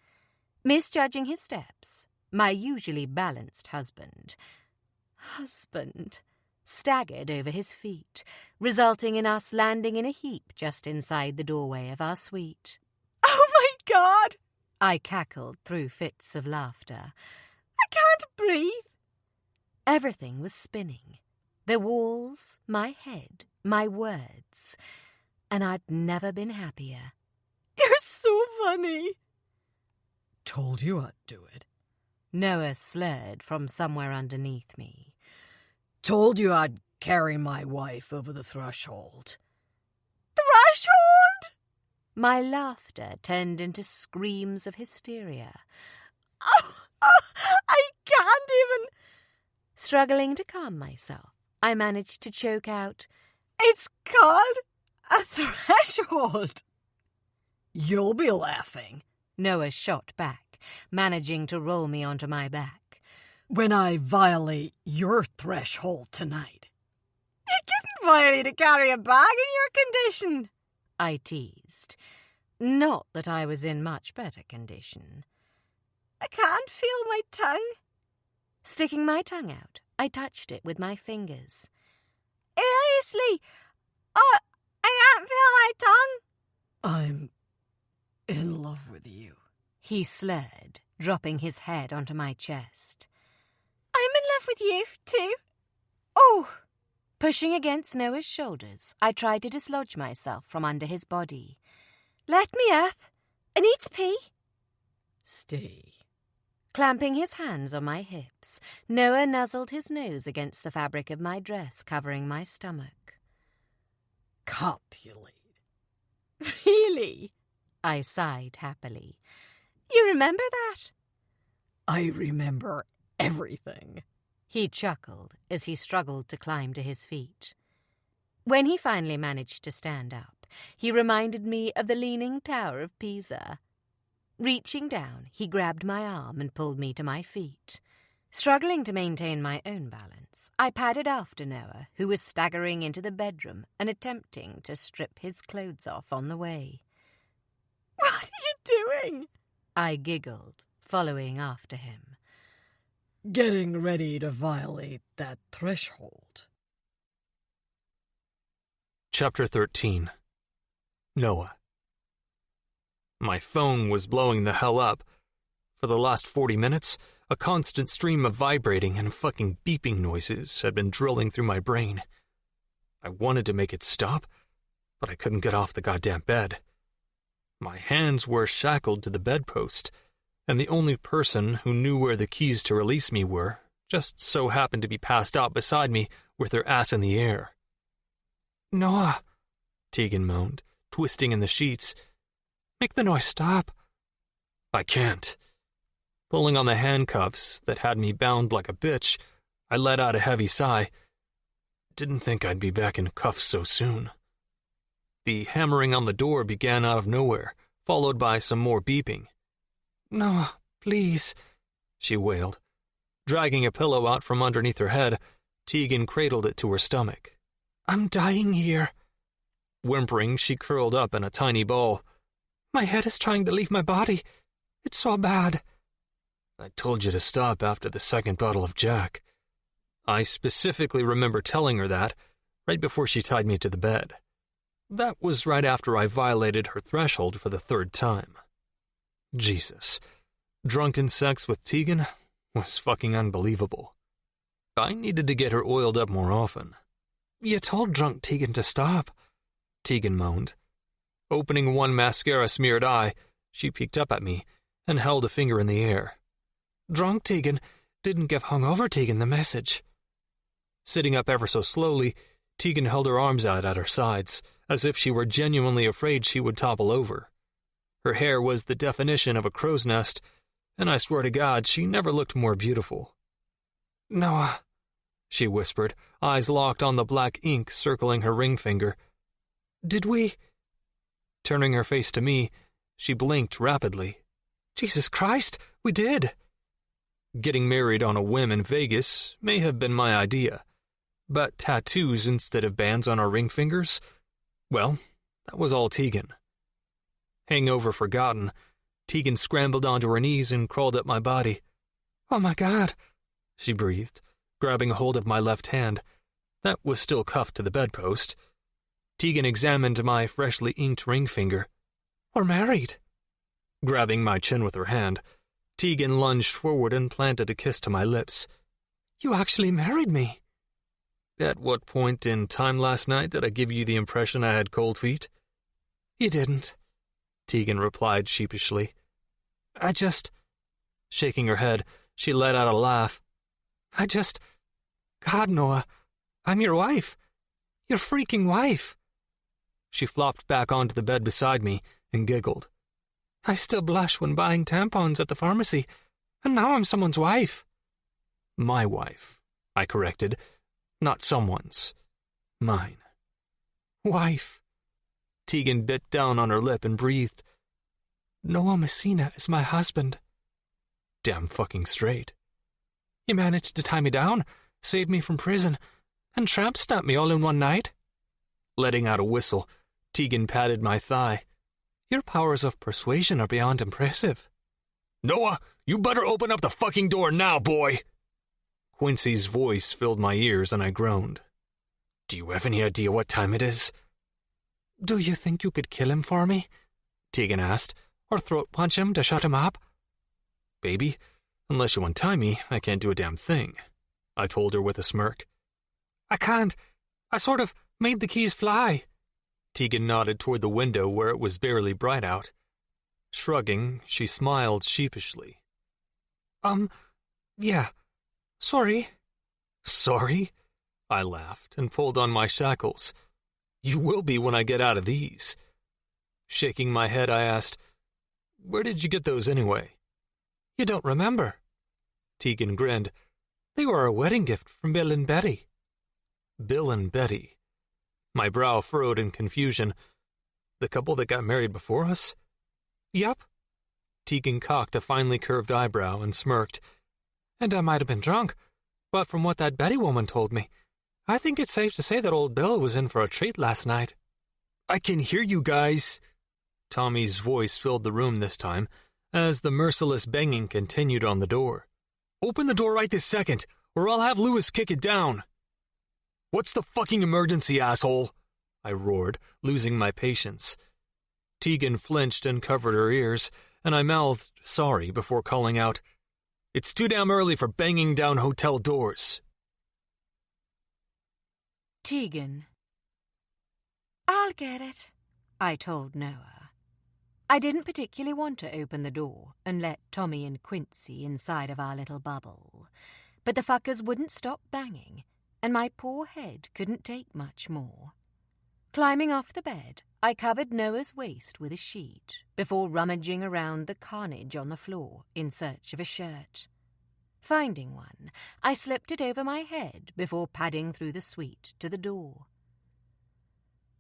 Misjudging his steps, my usually balanced husband staggered over his feet, resulting in us landing in a heap just inside the doorway of our suite. "Oh, my God!" I cackled through fits of laughter. "I can't breathe." Everything was spinning. The walls, my head, my words. And I'd never been happier. "You're so funny." "Told you I'd do it. Noah slurred from somewhere underneath me. Told you I'd carry my wife over the threshold. Threshold? My laughter turned into screams of hysteria. Oh, I can't even... Struggling to calm myself, I managed to choke out, It's called a threshold. You'll be laughing. Noah shot back, managing to roll me onto my back. When I violate your threshold tonight. You couldn't violate to carry a bag in your condition, I teased. Not that I was in much better condition. I can't feel my tongue. Sticking my tongue out, I touched it with my fingers. Seriously, oh, I can't feel my tongue. I'm in love with you. He slurred, dropping his head onto my chest. I'm in love with you, too. Oh! Pushing against Noah's shoulders, I tried to dislodge myself from under his body. Let me up. I need to pee. Stay. Clamping his hands on my hips, Noah nuzzled his nose against the fabric of my dress, covering my stomach. Copulate. Really? I sighed happily. You remember that? I remember everything. He chuckled as he struggled to climb to his feet. When he finally managed to stand up, he reminded me of the Leaning Tower of Pisa. Reaching down, he grabbed my arm and pulled me to my feet. Struggling to maintain my own balance, I padded after Noah, who was staggering into the bedroom and attempting to strip his clothes off on the way. What are you doing? I giggled, following after him. Getting ready to violate that threshold. Chapter 13. Noah. My phone was blowing the hell up. For the last 40 minutes, a constant stream of vibrating and fucking beeping noises had been drilling through my brain. I wanted to make it stop, but I couldn't get off the goddamn bed. My hands were shackled to the bedpost, and the only person who knew where the keys to release me were just so happened to be passed out beside me with her ass in the air. Noah, Tegan moaned, twisting in the sheets. make the noise stop. I can't. Pulling on the handcuffs that had me bound like a bitch, I let out a heavy sigh. Didn't think I'd be back in cuffs so soon. The hammering on the door began out of nowhere, followed by some more beeping. Noah, please, she wailed. Dragging a pillow out from underneath her head, Tegan cradled it to her stomach. I'm dying here. Whimpering, she curled up in a tiny ball. My head is trying to leave my body. It's so bad. I told you to stop after the second bottle of Jack. I specifically remember telling her that right before she tied me to the bed. That was right after I violated her threshold for the third time. Jesus. Drunken sex with Tegan was fucking unbelievable. I needed to get her oiled up more often. You told drunk Tegan to stop, Tegan moaned. Opening one mascara-smeared eye, she peeked up at me and held a finger in the air. Drunk Tegan didn't give hungover Tegan the message. Sitting up ever so slowly, Tegan held her arms out at her sides, as if she were genuinely afraid she would topple over. Her hair was the definition of a crow's nest, and I swear to God, she never looked more beautiful. Noah, she whispered, eyes locked on the black ink circling her ring finger. Did we? Turning her face to me, she blinked rapidly. Jesus Christ, we did. Getting married on a whim in Vegas may have been my idea, but tattoos instead of bands on our ring fingers? Well, that was all Tegan. Hangover forgotten, Tegan scrambled onto her knees and crawled up my body. Oh my God, she breathed, grabbing a hold of my left hand. That was still cuffed to the bedpost. Tegan examined my freshly inked ring finger. We're married. Grabbing my chin with her hand, Tegan lunged forward and planted a kiss to my lips. You actually married me. At what point in time last night did I give you the impression I had cold feet? You didn't, Tegan replied sheepishly. I just... Shaking her head, She let out a laugh. God, Noah, I'm your wife. Your freaking wife. She flopped back onto the bed beside me and giggled. I still blush when buying tampons at the pharmacy, and now I'm someone's wife. My wife, I corrected. Not someone's. Mine. Wife. Tegan bit down on her lip and breathed. Noah Messina is my husband. Damn fucking straight. You managed to tie me down, save me from prison, and tramp stamp me all in one night. Letting out a whistle, Tegan patted my thigh. Your powers of persuasion are beyond impressive. Noah, you better open up the fucking door now, boy! Quincy's voice filled my ears and I groaned. Do you have any idea what time it is? Do you think you could kill him for me? Tegan asked, or throat punch him to shut him up? Baby, unless you untie me, I can't do a damn thing, I told her with a smirk. I can't. I sort of made the keys fly. Tegan nodded toward the window where it was barely bright out. Shrugging, she smiled sheepishly. Yeah. Sorry. Sorry? I laughed and pulled on my shackles. You will be when I get out of these. Shaking my head, I asked, Where did you get those anyway? You don't remember? Tegan grinned. They were a wedding gift from Bill and Betty. Bill and Betty. My brow furrowed in confusion. The couple that got married before us? Yup. Tegan cocked a finely curved eyebrow and smirked. And I might have been drunk, but from what that Betty woman told me, I think it's safe to say that old Bill was in for a treat last night. I can hear you guys. Tommy's voice filled the room this time, as the merciless banging continued on the door. Open the door right this second, or I'll have Lewis kick it down. What's the fucking emergency, asshole? I roared, losing my patience. Tegan flinched and covered her ears, and I mouthed sorry before calling out, It's too damn early for banging down hotel doors. Tegan. I'll get it, I told Noah. I didn't particularly want to open the door and let Tommy and Quincy inside of our little bubble, but the fuckers wouldn't stop banging, and my poor head couldn't take much more. Climbing off the bed, I covered Noah's waist with a sheet before rummaging around the carnage on the floor in search of a shirt. Finding one, I slipped it over my head before padding through the suite to the door.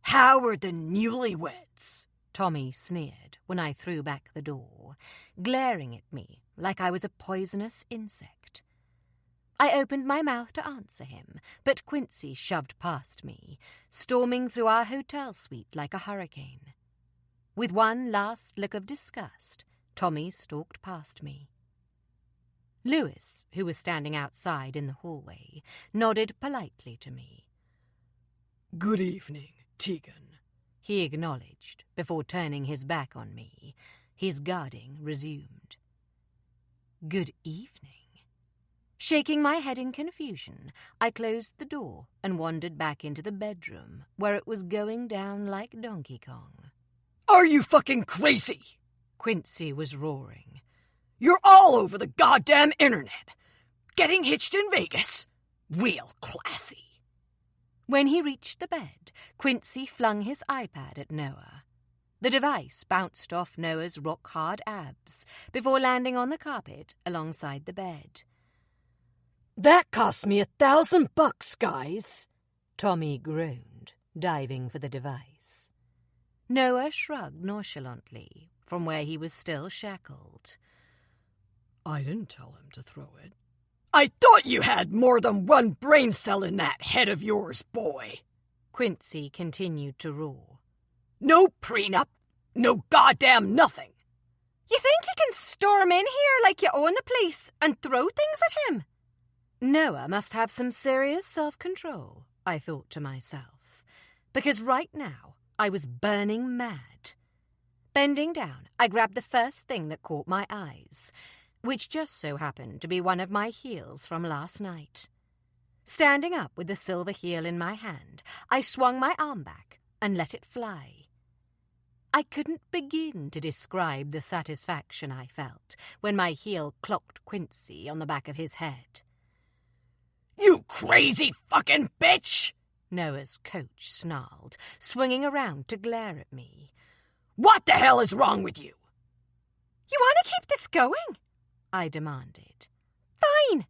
How are the newlyweds? Tommy sneered when I threw back the door, glaring at me like I was a poisonous insect. I opened my mouth to answer him, but Quincy shoved past me, storming through our hotel suite like a hurricane. With one last look of disgust, Tommy stalked past me. Lewis, who was standing outside in the hallway, nodded politely to me. Good evening, Tegan, he acknowledged before turning his back on me. His guarding resumed. Good evening. Shaking my head in confusion, I closed the door and wandered back into the bedroom, where it was going down like Donkey Kong. Are you fucking crazy? Quincy was roaring. You're all over the goddamn internet. Getting hitched in Vegas. Real classy. When he reached the bed, Quincy flung his iPad at Noah. The device bounced off Noah's rock-hard abs before landing on the carpet alongside the bed. That cost me $1,000, guys, Tommy groaned, diving for the device. Noah shrugged nonchalantly from where he was still shackled. I didn't tell him to throw it. I thought you had more than one brain cell in that head of yours, boy. Quincy continued to roar. No prenup, no goddamn nothing. You think you can storm in here like you own the place and throw things at him? Noah must have some serious self-control, I thought to myself, because right now I was burning mad. Bending down, I grabbed the first thing that caught my eyes, which just so happened to be one of my heels from last night. Standing up with the silver heel in my hand, I swung my arm back and let it fly. I couldn't begin to describe the satisfaction I felt when my heel clocked Quincy on the back of his head. "You crazy fucking bitch!" Noah's coach snarled, swinging around to glare at me. "What the hell is wrong with you?" "You want to keep this going?" I demanded. "Fine."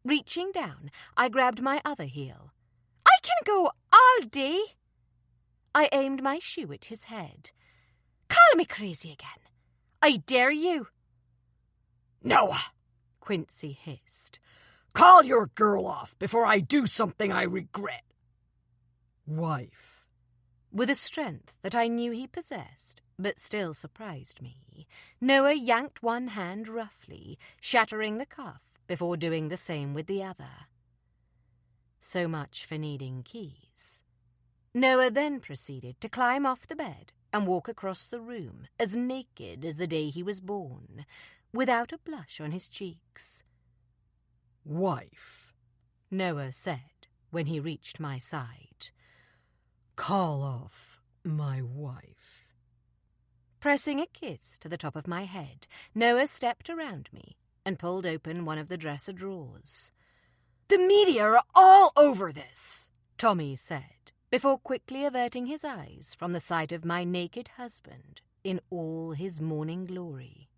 Reaching down, I grabbed my other heel. "I can go all day." I aimed my shoe at his head. "Call me crazy again. I dare you." "Noah," Quincy hissed. "call your girl off before I do something I regret." "Wife." With a strength that I knew he possessed, but still surprised me, Noah yanked one hand roughly, shattering the cuff before doing the same with the other. So much for needing keys. Noah then proceeded to climb off the bed and walk across the room as naked as the day he was born, without a blush on his cheeks. "Wife," Noah said when he reached my side. "Call off my wife." Pressing a kiss to the top of my head, Noah stepped around me and pulled open one of the dresser drawers. "The media are all over this," Tommy said, before quickly averting his eyes from the sight of my naked husband in all his morning glory.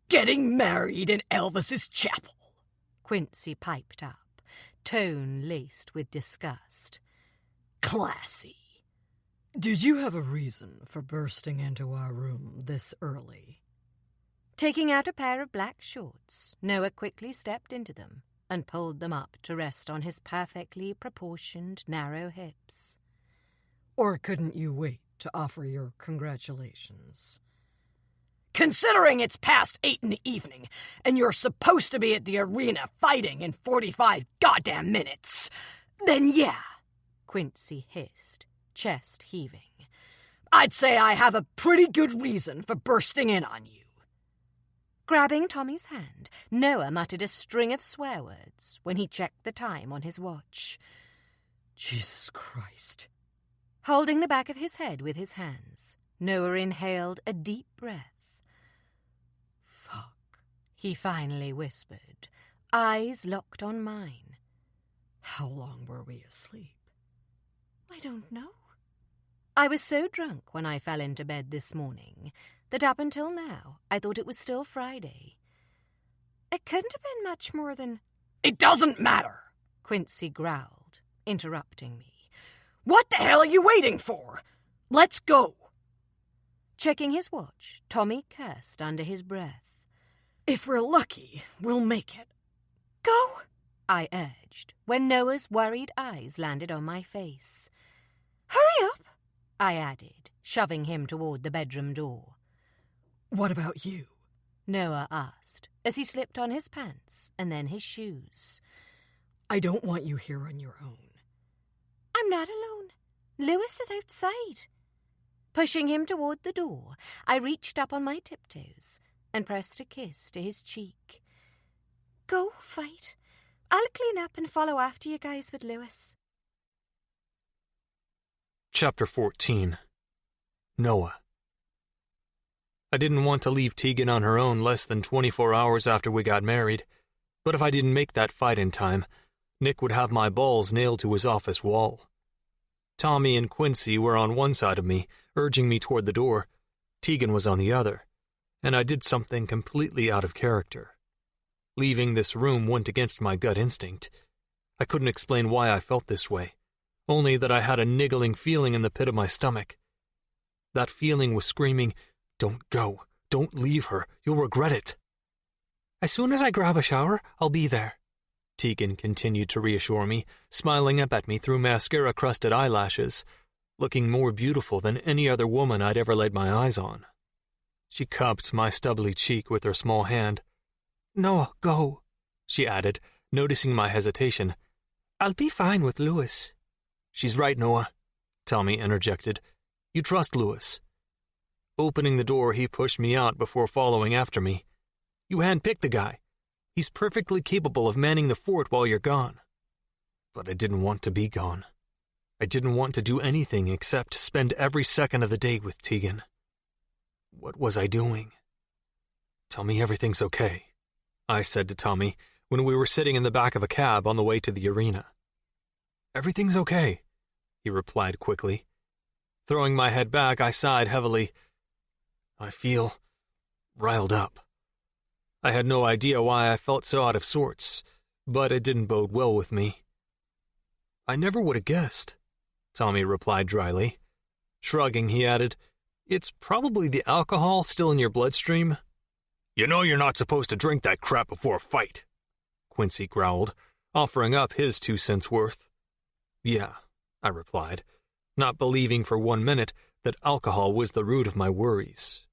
"Getting married in Elvis's chapel," Quincy piped up, tone laced with disgust. "Classy." "Did you have a reason for bursting into our room this early?" Taking out a pair of black shorts, Noah quickly stepped into them and pulled them up to rest on his perfectly proportioned narrow hips. "Or couldn't you wait to offer your congratulations?" "Considering it's past 8 in the evening and you're supposed to be at the arena fighting in 45 goddamn minutes, then yeah," Quincy hissed, chest heaving. "I'd say I have a pretty good reason for bursting in on you." Grabbing Tommy's hand, Noah muttered a string of swear words when he checked the time on his watch. "Jesus Christ." Holding the back of his head with his hands, Noah inhaled a deep breath. "Fuck," he finally whispered, eyes locked on mine. "How long were we asleep?" "I don't know. I was so drunk when I fell into bed this morning that up until now I thought it was still Friday." "It couldn't have been much more than—" "It doesn't matter," Quincy growled, interrupting me. "What the hell are you waiting for? Let's go." Checking his watch, Tommy cursed under his breath. "If we're lucky, we'll make it." "Go," I urged, when Noah's worried eyes landed on my face. "Hurry up," I added, shoving him toward the bedroom door. "What about you?" Noah asked, as he slipped on his pants and then his shoes. "I don't want you here on your own." "I'm not alone. Lewis is outside." Pushing him toward the door, I reached up on my tiptoes and pressed a kiss to his cheek. "Go, fight. I'll clean up and follow after you guys with Lewis." Chapter 14. Noah. I didn't want to leave Tegan on her own less than 24 hours after we got married, but if I didn't make that fight in time, Nick would have my balls nailed to his office wall. Tommy and Quincy were on one side of me, urging me toward the door. Tegan was on the other, and I did something completely out of character. Leaving this room went against my gut instinct. I couldn't explain why I felt this way, only that I had a niggling feeling in the pit of my stomach. That feeling was screaming, "Don't go. Don't leave her. You'll regret it." "As soon as I grab a shower, I'll be there," Tegan continued to reassure me, smiling up at me through mascara-crusted eyelashes, looking more beautiful than any other woman I'd ever laid my eyes on. She cupped my stubbly cheek with her small hand. "Noah, go," she added, noticing my hesitation. "I'll be fine with Lewis." "She's right, Noah," Tommy interjected. "You trust Lewis." Opening the door, he pushed me out before following after me. "You handpicked the guy. He's perfectly capable of manning the fort while you're gone." But I didn't want to be gone. I didn't want to do anything except spend every second of the day with Tegan. What was I doing? Tell me everything's okay, I said to Tommy when we were sitting in the back of a cab on the way to the arena. Everything's okay, he replied quickly. Throwing my head back, I sighed heavily. I feel riled up. I had no idea why I felt so out of sorts, but it didn't bode well with me. I never would have guessed, Tommy replied dryly. Shrugging, he added, It's probably the alcohol still in your bloodstream. You know you're not supposed to drink that crap before a fight, Quincy growled, offering up his 2 cents worth. Yeah, I replied, not believing for 1 minute that alcohol was the root of my worries.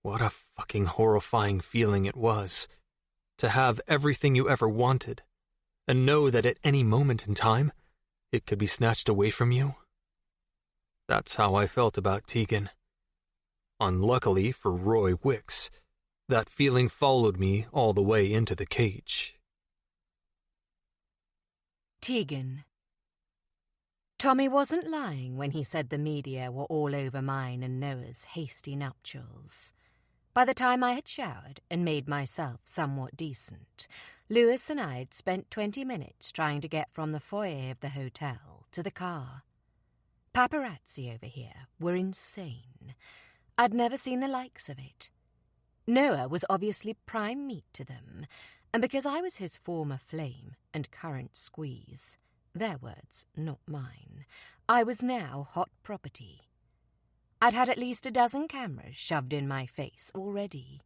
What a fucking horrifying feeling it was, to have everything you ever wanted, and know that at any moment in time, it could be snatched away from you. That's how I felt about Tegan. Unluckily for Roy Wicks, that feeling followed me all the way into the cage. Tegan. Tommy wasn't lying when he said the media were all over mine and Noah's hasty nuptials. By the time I had showered and made myself somewhat decent, Lewis and I had spent 20 minutes trying to get from the foyer of the hotel to the car. Paparazzi over here were insane. I'd never seen the likes of it. Noah was obviously prime meat to them, and because I was his former flame and current squeeze, their words, not mine, I was now hot property. I'd had at least a dozen cameras shoved in my face already.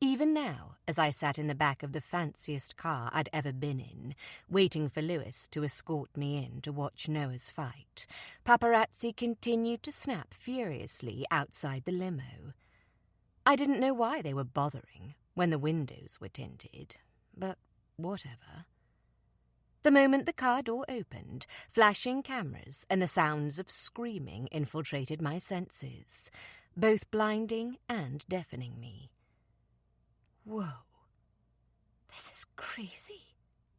Even now, as I sat in the back of the fanciest car I'd ever been in, waiting for Lewis to escort me in to watch Noah's fight, paparazzi continued to snap furiously outside the limo. I didn't know why they were bothering when the windows were tinted, but whatever. The moment the car door opened, flashing cameras and the sounds of screaming infiltrated my senses, both blinding and deafening me. Whoa, this is crazy,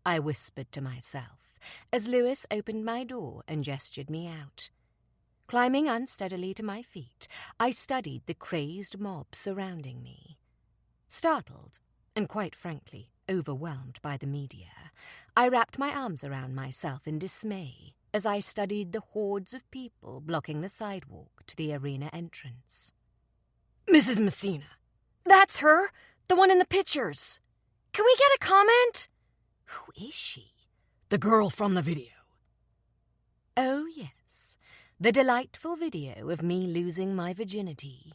I whispered to myself as Lewis opened my door and gestured me out. Climbing unsteadily to my feet, I studied the crazed mob surrounding me. Startled, and quite frankly, overwhelmed by the media, I wrapped my arms around myself in dismay as I studied the hordes of people blocking the sidewalk to the arena entrance. Mrs. Messina, that's her, the one in the pictures. Can we get a comment? Who is she? The girl from the video. Oh, yes, the delightful video of me losing my virginity.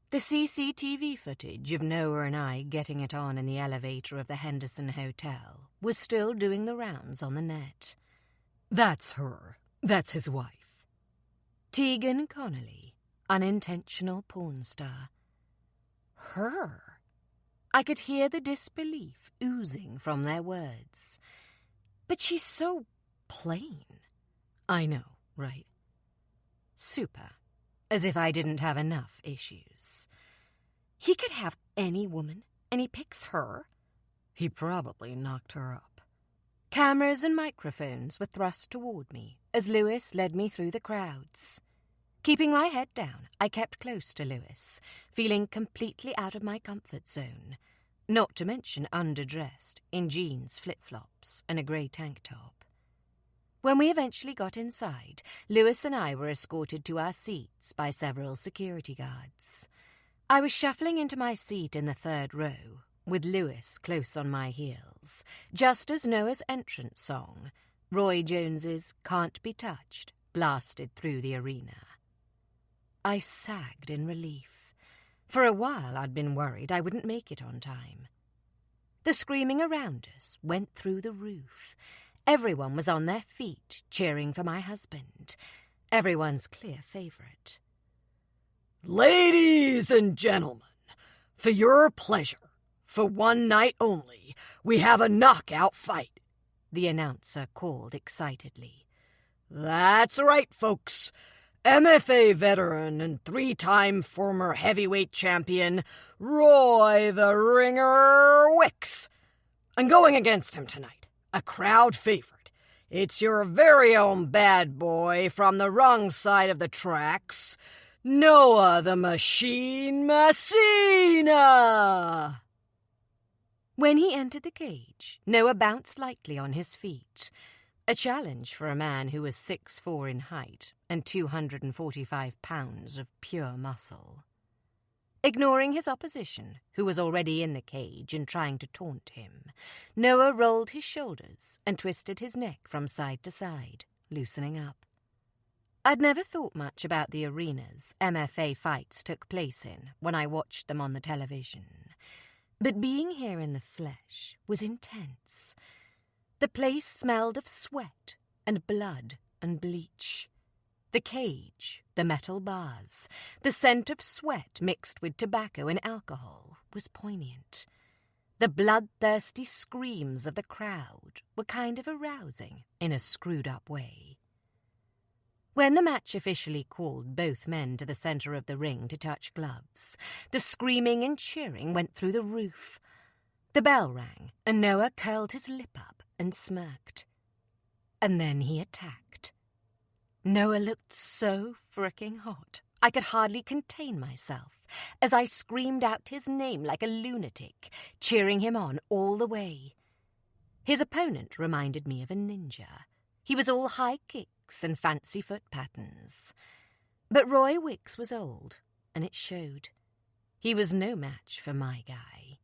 The CCTV footage of Noah and I getting it on in the elevator of the Henderson Hotel was still doing the rounds on the net. That's her. That's his wife. Tegan Connolly, unintentional porn star. Her? I could hear the disbelief oozing from their words. But she's so plain. I know, right? Super. As if I didn't have enough issues. He could have any woman, and he picks her. He probably knocked her up. Cameras and microphones were thrust toward me as Lewis led me through the crowds. Keeping my head down, I kept close to Lewis, feeling completely out of my comfort zone, not to mention underdressed in jeans, flip-flops, and a grey tank top. When we eventually got inside, Lewis and I were escorted to our seats by several security guards. I was shuffling into my seat in the third row, with Lewis close on my heels, just as Noah's entrance song, Roy Jones's Can't Be Touched, blasted through the arena. I sagged in relief. For a while I'd been worried I wouldn't make it on time. The screaming around us went through the roof. Everyone was on their feet, cheering for my husband, everyone's clear favourite. Ladies and gentlemen, for your pleasure, for one night only, we have a knockout fight, the announcer called excitedly. That's right, folks. MFA veteran and 3-time former heavyweight champion Roy the Ringer Wicks. And going against him tonight, a crowd favorite. It's your very own bad boy from the wrong side of the tracks, Noah the Machine Messina! When he entered the cage, Noah bounced lightly on his feet, a challenge for a man who was 6'4" in height and 245 pounds of pure muscle. Ignoring his opposition, who was already in the cage and trying to taunt him, Noah rolled his shoulders and twisted his neck from side to side, loosening up. I'd never thought much about the arenas MFA fights took place in when I watched them on the television, but being here in the flesh was intense. The place smelled of sweat and blood and bleach. The cage, the metal bars, the scent of sweat mixed with tobacco and alcohol was poignant. The bloodthirsty screams of the crowd were kind of arousing in a screwed-up way. When the match officially called both men to the center of the ring to touch gloves, the screaming and cheering went through the roof. The bell rang, and Noah curled his lip up and smirked. And then he attacked. Noah looked so fricking hot, I could hardly contain myself as I screamed out his name like a lunatic, cheering him on all the way. His opponent reminded me of a ninja. He was all high kicks and fancy foot patterns. But Roy Wicks was old, and it showed. He was no match for my guy.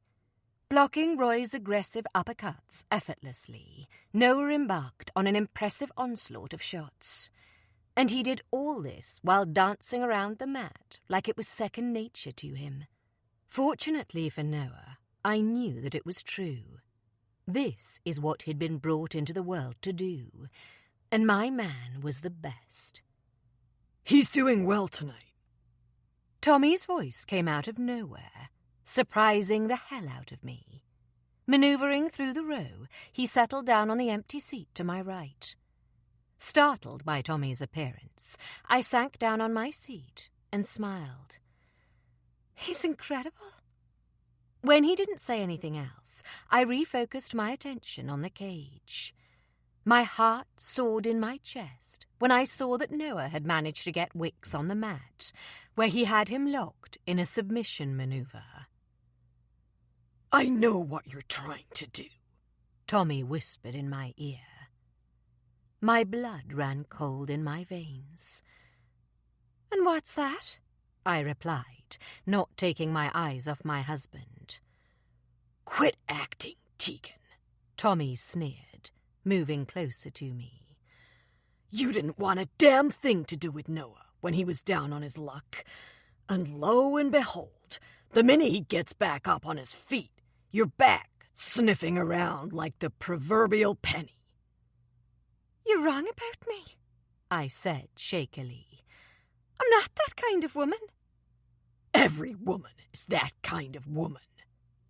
Blocking Roy's aggressive uppercuts effortlessly, Noah embarked on an impressive onslaught of shots. And he did all this while dancing around the mat like it was second nature to him. Fortunately for Noah, I knew that it was true. This is what he'd been brought into the world to do, and my man was the best. He's doing well tonight. Tommy's voice came out of nowhere, surprising the hell out of me. Maneuvering through the row, he settled down on the empty seat to my right. Startled by Tommy's appearance, I sank down on my seat and smiled. He's incredible. When he didn't say anything else, I refocused my attention on the cage. My heart soared in my chest when I saw that Noah had managed to get Wicks on the mat, where he had him locked in a submission maneuver. I know what you're trying to do, Tommy whispered in my ear. My blood ran cold in my veins. And what's that? I replied, not taking my eyes off my husband. Quit acting, Tegan, Tommy sneered, moving closer to me. You didn't want a damn thing to do with Noah when he was down on his luck. And lo and behold, the minute he gets back up on his feet, you're back sniffing around like the proverbial penny. You're wrong about me, I said shakily. I'm not that kind of woman. Every woman is that kind of woman.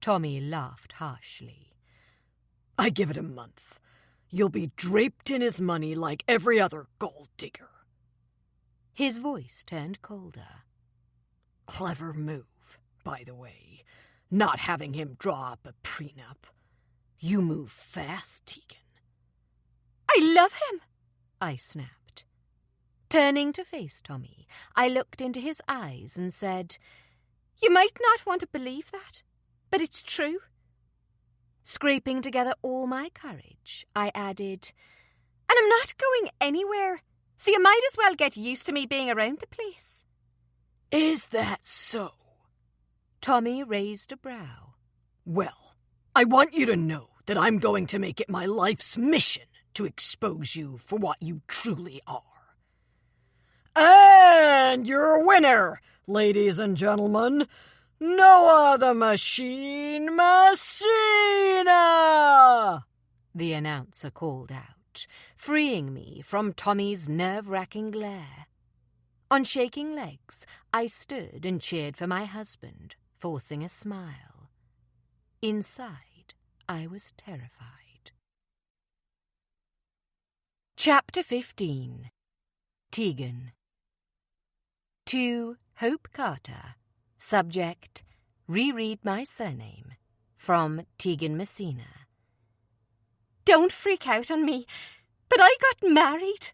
Tommy laughed harshly. I give it a month. You'll be draped in his money like every other gold digger. His voice turned colder. Clever move, by the way, not having him draw up a prenup. You move fast, Tegan. I love him, I snapped. Turning to face Tommy, I looked into his eyes and said, You might not want to believe that, but it's true. Scraping together all my courage, I added, And I'm not going anywhere, so you might as well get used to me being around the place. Is that so? Tommy raised a brow. Well, I want you to know that I'm going to make it my life's mission to expose you for what you truly are. And your winner, ladies and gentlemen, Noah the Machine Messina! The announcer called out, freeing me from Tommy's nerve-wracking glare. On shaking legs, I stood and cheered for my husband, forcing a smile. Inside, I was terrified. Chapter 15. Tegan. To Hope Carter. Subject, reread my surname. From Tegan Messina. Don't freak out on me, but I got married.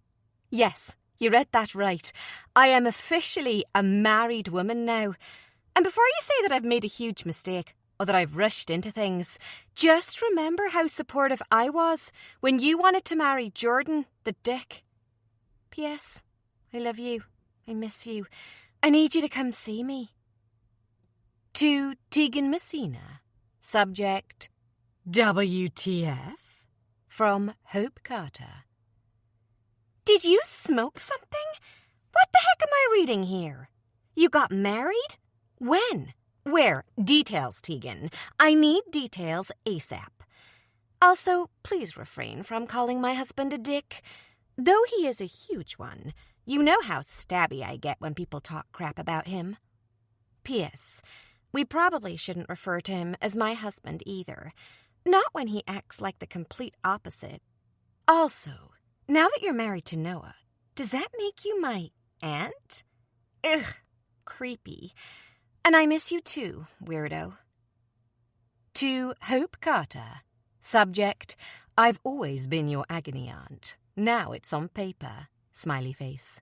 Yes, You read that right. I am officially a married woman now. And before you say that I've made a huge mistake, or that I've rushed into things, just remember how supportive I was when you wanted to marry Jordan, the dick. P.S. I love you. I miss you. I need you to come see me. To Tegan Messina. Subject, WTF? From Hope Carter. Did you smoke something? What the heck am I reading here? You got married? When? Where? Details, Tegan. I need details ASAP. Also, please refrain from calling my husband a dick. Though he is a huge one, you know how stabby I get when people talk crap about him. P.S. We probably shouldn't refer to him as my husband either. Not when he acts like the complete opposite. Also, now that you're married to Noah, does that make you my aunt? Ugh, creepy. And I miss you too, weirdo. To Hope Carter. Subject, I've always been your agony aunt. Now it's on paper. Smiley face.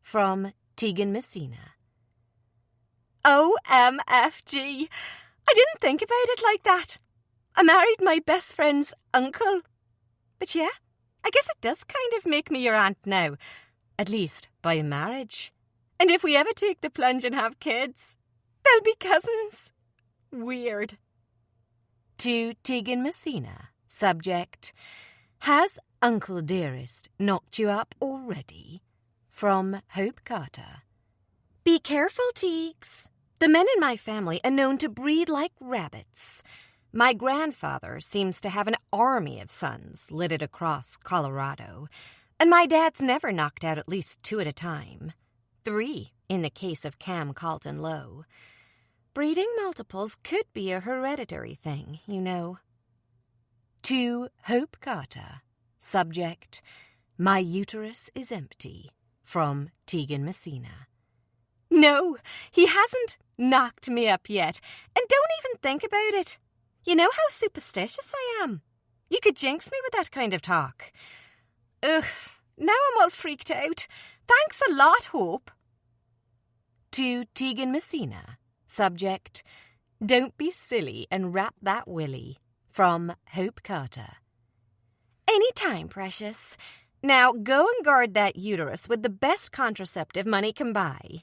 From Tegan Messina. OMFG. I didn't think about it like that. I married my best friend's uncle. But yeah, I guess it does kind of make me your aunt now. At least by marriage. And if we ever take the plunge and have kids, they'll be cousins. Weird. To Tegan Messina. Subject, has Uncle Dearest knocked you up already? From Hope Carter. Be careful, Teagues. The men in my family are known to breed like rabbits. My grandfather seems to have an army of sons littered across Colorado, and my dad's never knocked out at least 2 at a time. 3 in the case of Cam Carlton Lowe. Breeding multiples could be a hereditary thing, you know. To Hope Carter. Subject, my uterus is empty. From Tegan Messina. No, he hasn't knocked me up yet, and don't even think about it. You know how superstitious I am. You could jinx me with that kind of talk. Ugh, now I'm all freaked out. Thanks a lot, Hope. To Tegan Messina. Subject, don't be silly and wrap that willy. From Hope Carter. Any time, precious. Now go and guard that uterus with the best contraceptive money can buy.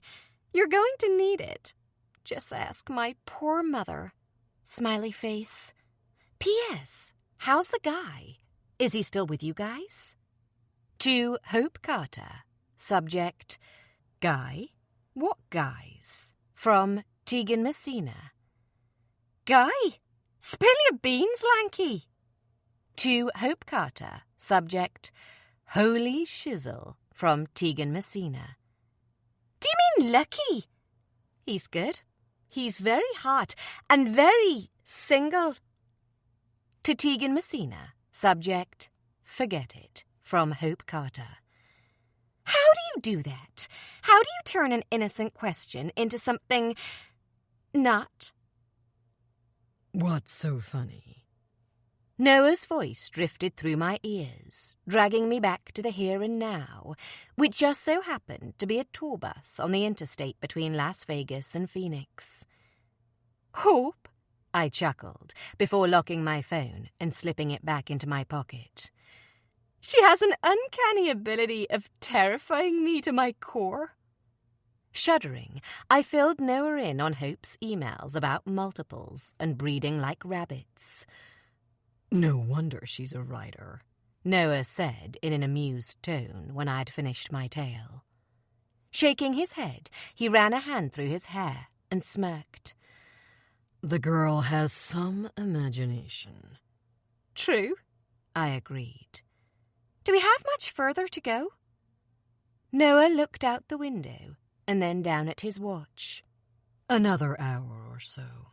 You're going to need it. Just ask my poor mother. Smiley face. P.S. How's the guy? Is he still with you guys? To Hope Carter. Subject, Guy? What guys? From Tegan Messina. Guy? Spill your beans, Lanky. To Hope Carter. Subject, Holy Shizzle. From Tegan Messina. Do you mean lucky? He's good. He's very hot and very single. To Tegan Messina. Subject, Forget it. From Hope Carter. How do you do that? How do you turn an innocent question into something not? What's so funny? Noah's voice drifted through my ears, dragging me back to the here and now, which just so happened to be a tour bus on the interstate between Las Vegas and Phoenix. Hope, I chuckled, before locking my phone and slipping it back into my pocket. She has an uncanny ability of terrifying me to my core. Shuddering, I filled Noah in on Hope's emails about multiples and breeding like rabbits. No wonder she's a writer, Noah said in an amused tone when I'd finished my tale. Shaking his head, he ran a hand through his hair and smirked. The girl has some imagination. True, I agreed. Do we have much further to go? Noah looked out the window and then down at his watch. Another hour or so.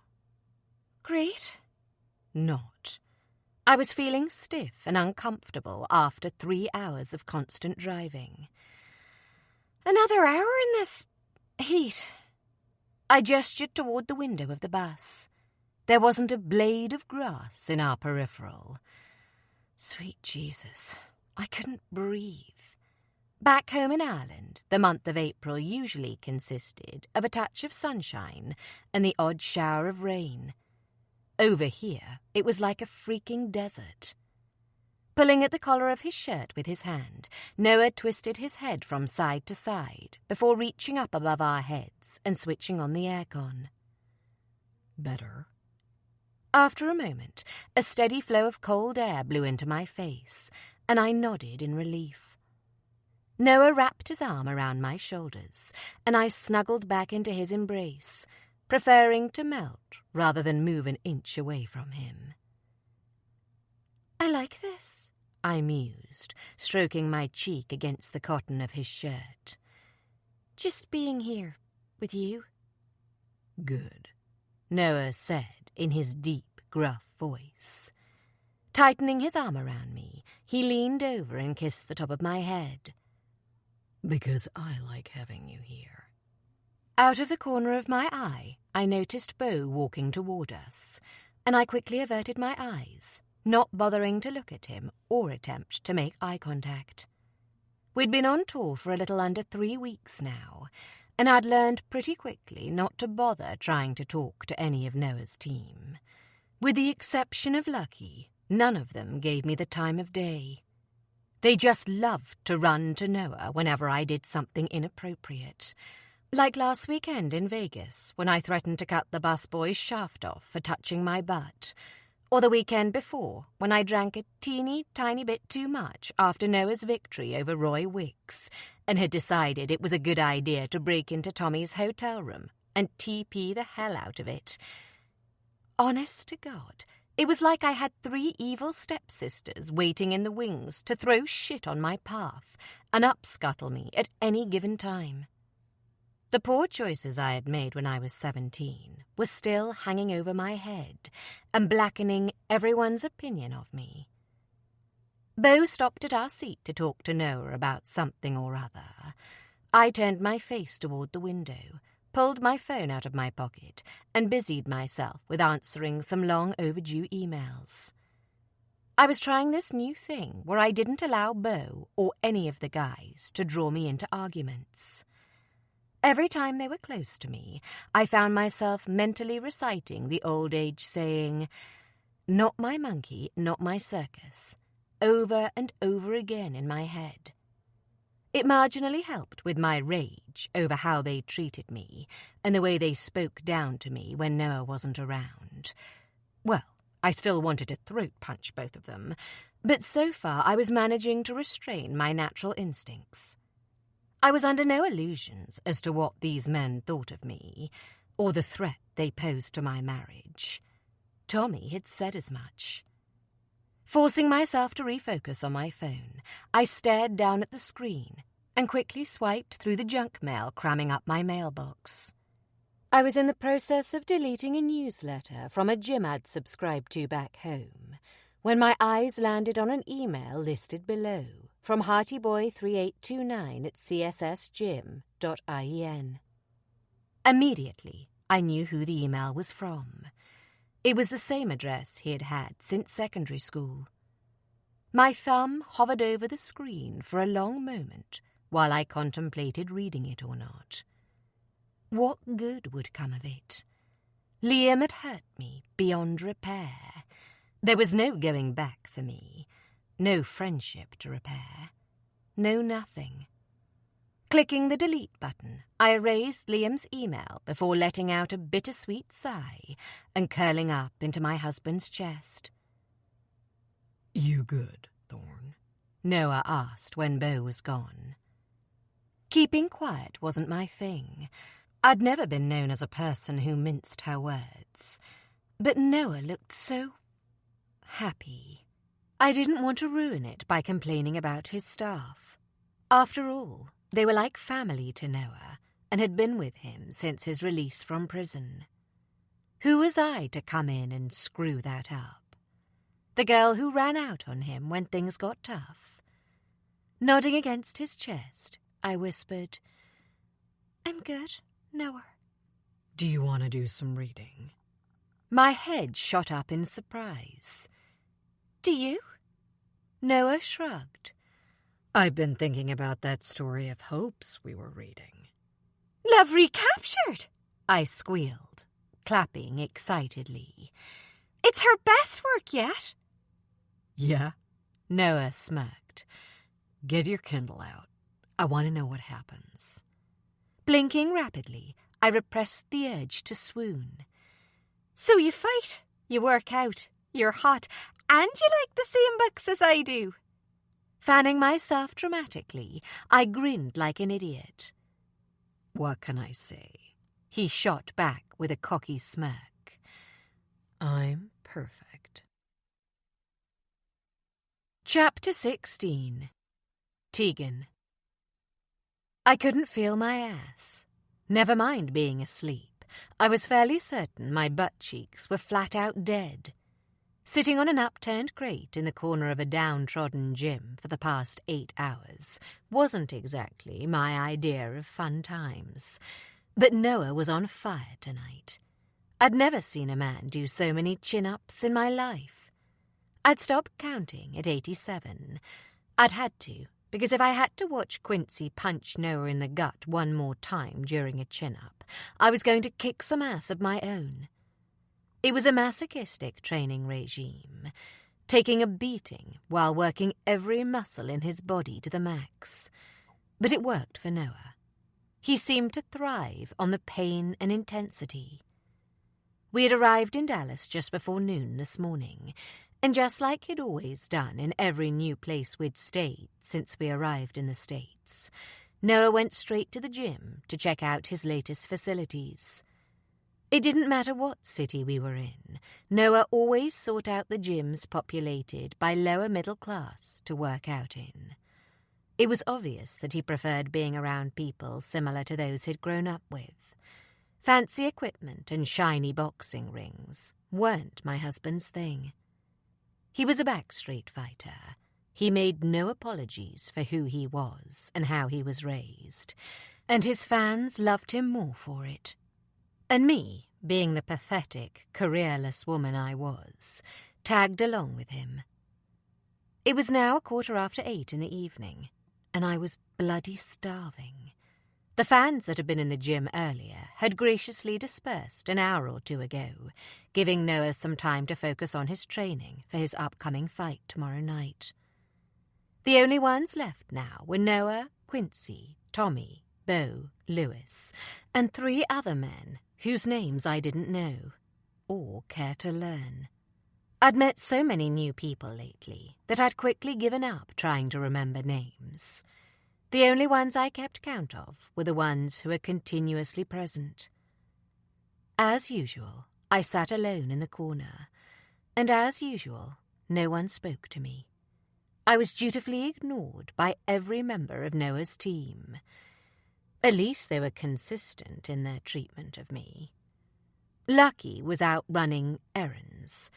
Great. Not. I was feeling stiff and uncomfortable after 3 hours of constant driving. Another hour in this heat. I gestured toward the window of the bus. There wasn't a blade of grass in our peripheral. Sweet Jesus, I couldn't breathe. Back home in Ireland, the month of April usually consisted of a touch of sunshine and the odd shower of rain. Over here, it was like a freaking desert. Pulling at the collar of his shirt with his hand, Noah twisted his head from side to side before reaching up above our heads and switching on the aircon. Better. After a moment, a steady flow of cold air blew into my face, and I nodded in relief. Noah wrapped his arm around my shoulders, and I snuggled back into his embrace, preferring to melt rather than move an inch away from him. "I like this," I mused, stroking my cheek against the cotton of his shirt. "Just being here with you." Good, Noah said in his deep, gruff voice. Tightening his arm around me, he leaned over and kissed the top of my head. "Because I like having you here." Out of the corner of my eye, I noticed Beau walking toward us, and I quickly averted my eyes, not bothering to look at him or attempt to make eye contact. We'd been on tour for a little under 3 weeks now, and I'd learned pretty quickly not to bother trying to talk to any of Noah's team. With the exception of Lucky, none of them gave me the time of day. They just loved to run to Noah whenever I did something inappropriate, like last weekend in Vegas when I threatened to cut the busboy's shaft off for touching my butt, or the weekend before when I drank a teeny tiny bit too much after Noah's victory over Roy Wicks and had decided it was a good idea to break into Tommy's hotel room and TP the hell out of it. Honest to God, it was like I had 3 evil stepsisters waiting in the wings to throw shit on my path and upscuttle me at any given time. The poor choices I had made when I was 17 were still hanging over my head and blackening everyone's opinion of me. Beau stopped at our seat to talk to Noah about something or other. I turned my face toward the window, pulled my phone out of my pocket, and busied myself with answering some long overdue emails. I was trying this new thing where I didn't allow Beau or any of the guys to draw me into arguments. Every time they were close to me, I found myself mentally reciting the old age saying, "Not my monkey, not my circus," over and over again in my head. It marginally helped with my rage over how they treated me and the way they spoke down to me when Noah wasn't around. Well, I still wanted to throat punch both of them, but so far I was managing to restrain my natural instincts. I was under no illusions as to what these men thought of me, or the threat they posed to my marriage. Tommy had said as much. Forcing myself to refocus on my phone, I stared down at the screen and quickly swiped through the junk mail cramming up my mailbox. I was in the process of deleting a newsletter from a gym I'd subscribed to back home when my eyes landed on an email listed below from HeartyBoy3829 at cssgym.ien. Immediately, I knew who the email was from. It was the same address he had had since secondary school. My thumb hovered over the screen for a long moment while I contemplated reading it or not. What good would come of it? Liam had hurt me beyond repair. There was no going back for me, no friendship to repair, no nothing. Clicking the delete button, I erased Liam's email before letting out a bittersweet sigh and curling up into my husband's chest. "You good, Thorn?" Noah asked when Beau was gone. Keeping quiet wasn't my thing. I'd never been known as a person who minced her words. But Noah looked so happy. I didn't want to ruin it by complaining about his staff. After all, they were like family to Noah and had been with him since his release from prison. Who was I to come in and screw that up? The girl who ran out on him when things got tough. Nodding against his chest, I whispered, "I'm good, Noah." "Do you want to do some reading?" My head shot up in surprise. "Do you?" Noah shrugged. I've been thinking about that story of Hope's we were reading. Love recaptured, I squealed, clapping excitedly. It's her best work yet. Yeah? Noah smirked. Get your Kindle out. I want to know what happens. Blinking rapidly, I repressed the urge to swoon. So you fight, you work out, you're hot, and you like the same books as I do. Fanning myself dramatically, I grinned like an idiot. What can I say? He shot back with a cocky smirk. I'm perfect. Chapter 16. Tegan. I couldn't feel my ass. Never mind being asleep. I was fairly certain my butt cheeks were flat out dead. Sitting on an upturned crate in the corner of a downtrodden gym for the past 8 hours wasn't exactly my idea of fun times. But Noah was on fire tonight. I'd never seen a man do so many chin-ups in my life. I'd stopped counting at 87. I'd had to, because if I had to watch Quincy punch Noah in the gut one more time during a chin-up, I was going to kick some ass of my own. It was a masochistic training regime, taking a beating while working every muscle in his body to the max. But it worked for Noah. He seemed to thrive on the pain and intensity. We had arrived in Dallas just before noon this morning, and just like he'd always done in every new place we'd stayed since we arrived in the States, Noah went straight to the gym to check out his latest facilities. It didn't matter what city we were in, Noah always sought out the gyms populated by lower middle class to work out in. It was obvious that he preferred being around people similar to those he'd grown up with. Fancy equipment and shiny boxing rings weren't my husband's thing. He was a backstreet fighter. He made no apologies for who he was and how he was raised, and his fans loved him more for it. And me, being the pathetic, careerless woman I was, tagged along with him. It was now 8:15 in the evening, and I was bloody starving. The fans that had been in the gym earlier had graciously dispersed an hour or two ago, giving Noah some time to focus on his training for his upcoming fight tomorrow night. The only ones left now were Noah, Quincy, Tommy, Bo, Lewis, and 3 other men whose names I didn't know or care to learn. I'd met so many new people lately that I'd quickly given up trying to remember names. The only ones I kept count of were the ones who were continuously present. As usual, I sat alone in the corner, and as usual, no one spoke to me. I was dutifully ignored by every member of Noah's team. At least they were consistent in their treatment of me. Lucky was out running errands.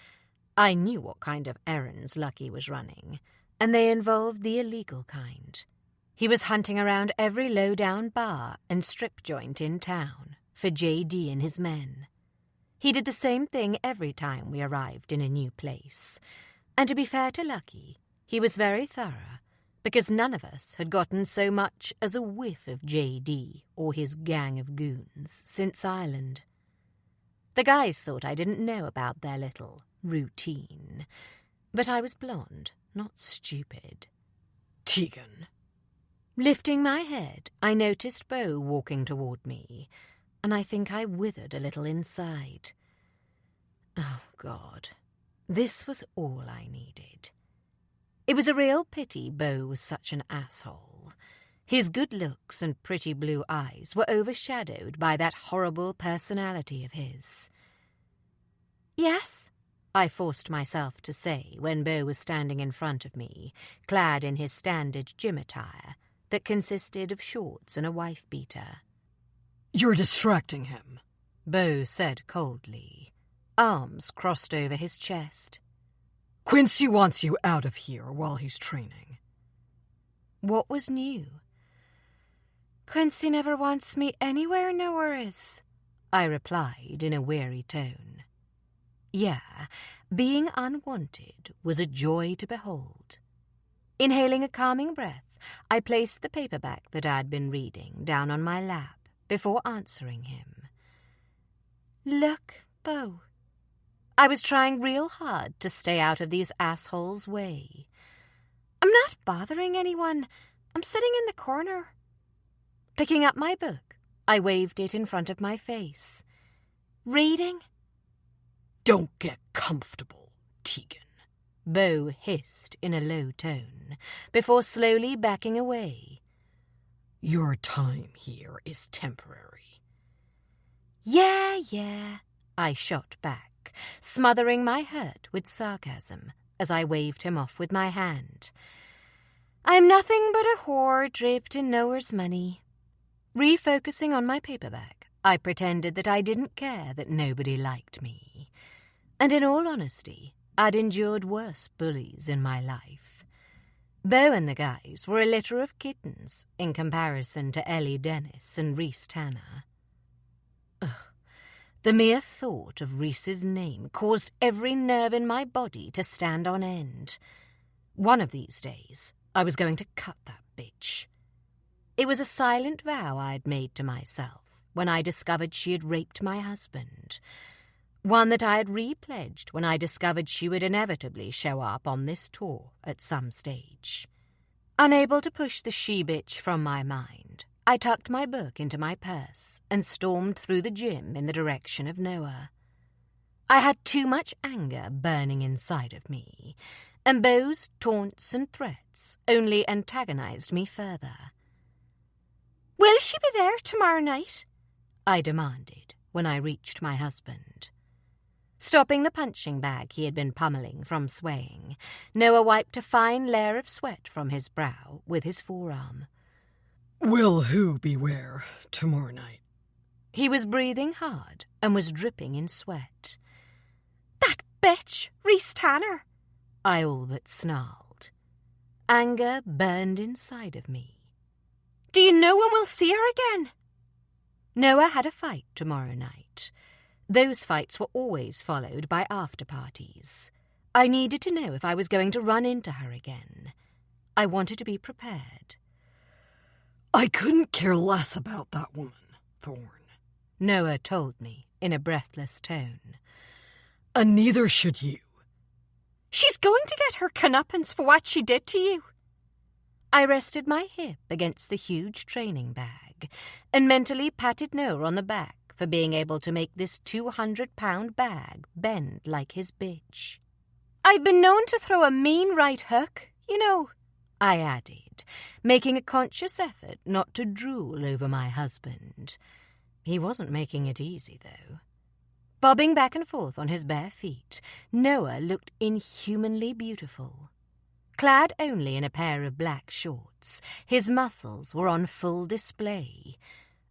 I knew what kind of errands Lucky was running, and they involved the illegal kind. He was hunting around every low-down bar and strip joint in town for JD and his men. He did the same thing every time we arrived in a new place. And to be fair to Lucky, he was very thorough, because none of us had gotten so much as a whiff of JD or his gang of goons since Ireland. The guys thought I didn't know about their little routine, but I was blonde, not stupid. Tegan. Lifting my head, I noticed Bo walking toward me, and I think I withered a little inside. Oh, God. This was all I needed. It was a real pity Bo was such an asshole. His good looks and pretty blue eyes were overshadowed by that horrible personality of his. Yes, I forced myself to say when Bo was standing in front of me, clad in his standard gym attire that consisted of shorts and a wife-beater. You're distracting him, Bo said coldly, arms crossed over his chest. Quincy wants you out of here while he's training. What was new? Quincy never wants me anywhere nowheres, I replied in a weary tone. Yeah, being unwanted was a joy to behold. Inhaling a calming breath, I placed the paperback that I'd been reading down on my lap before answering him. Look, Bo. I was trying real hard to stay out of these assholes' way. I'm not bothering anyone. I'm sitting in the corner. Picking up my book, I waved it in front of my face. Reading? Don't get comfortable, Tegan, Bo hissed in a low tone, before slowly backing away. Your time here is temporary. Yeah, I shot back, smothering my hurt with sarcasm as I waved him off with my hand. I'm nothing but a whore draped in Noah's money. Refocusing on my paperback, I pretended that I didn't care that nobody liked me. And in all honesty, I'd endured worse bullies in my life. Bo and the guys were a litter of kittens in comparison to Ellie Dennis and Reese Tanner. Ugh. The mere thought of Reese's name caused every nerve in my body to stand on end. One of these days, I was going to cut that bitch. It was a silent vow I'd made to myself when I discovered she had raped my husband. One that I had repledged when I discovered she would inevitably show up on this tour at some stage. Unable to push the she-bitch from my mind, I tucked my book into my purse and stormed through the gym in the direction of Noah. I had too much anger burning inside of me, and Bo's taunts and threats only antagonized me further. Will she be there tomorrow night? I demanded when I reached my husband. Stopping the punching bag he had been pummeling from swaying, Noah wiped a fine layer of sweat from his brow with his forearm. Will who be where tomorrow night? He was breathing hard and was dripping in sweat. That bitch, Reese Tanner, I all but snarled. Anger burned inside of me. Do you know when we'll see her again? Noah had a fight tomorrow night. Those fights were always followed by after-parties. I needed to know if I was going to run into her again. I wanted to be prepared. I couldn't care less about that woman, Thorn, Noah told me in a breathless tone. And neither should you. She's going to get her comeuppance for what she did to you. I rested my hip against the huge training bag and mentally patted Noah on the back for being able to make this 200-pound bag bend like his bitch. I've been known to throw a mean right hook, you know, I added, making a conscious effort not to drool over my husband. He wasn't making it easy, though. Bobbing back and forth on his bare feet, Noah looked inhumanly beautiful. Clad only in a pair of black shorts, his muscles were on full display,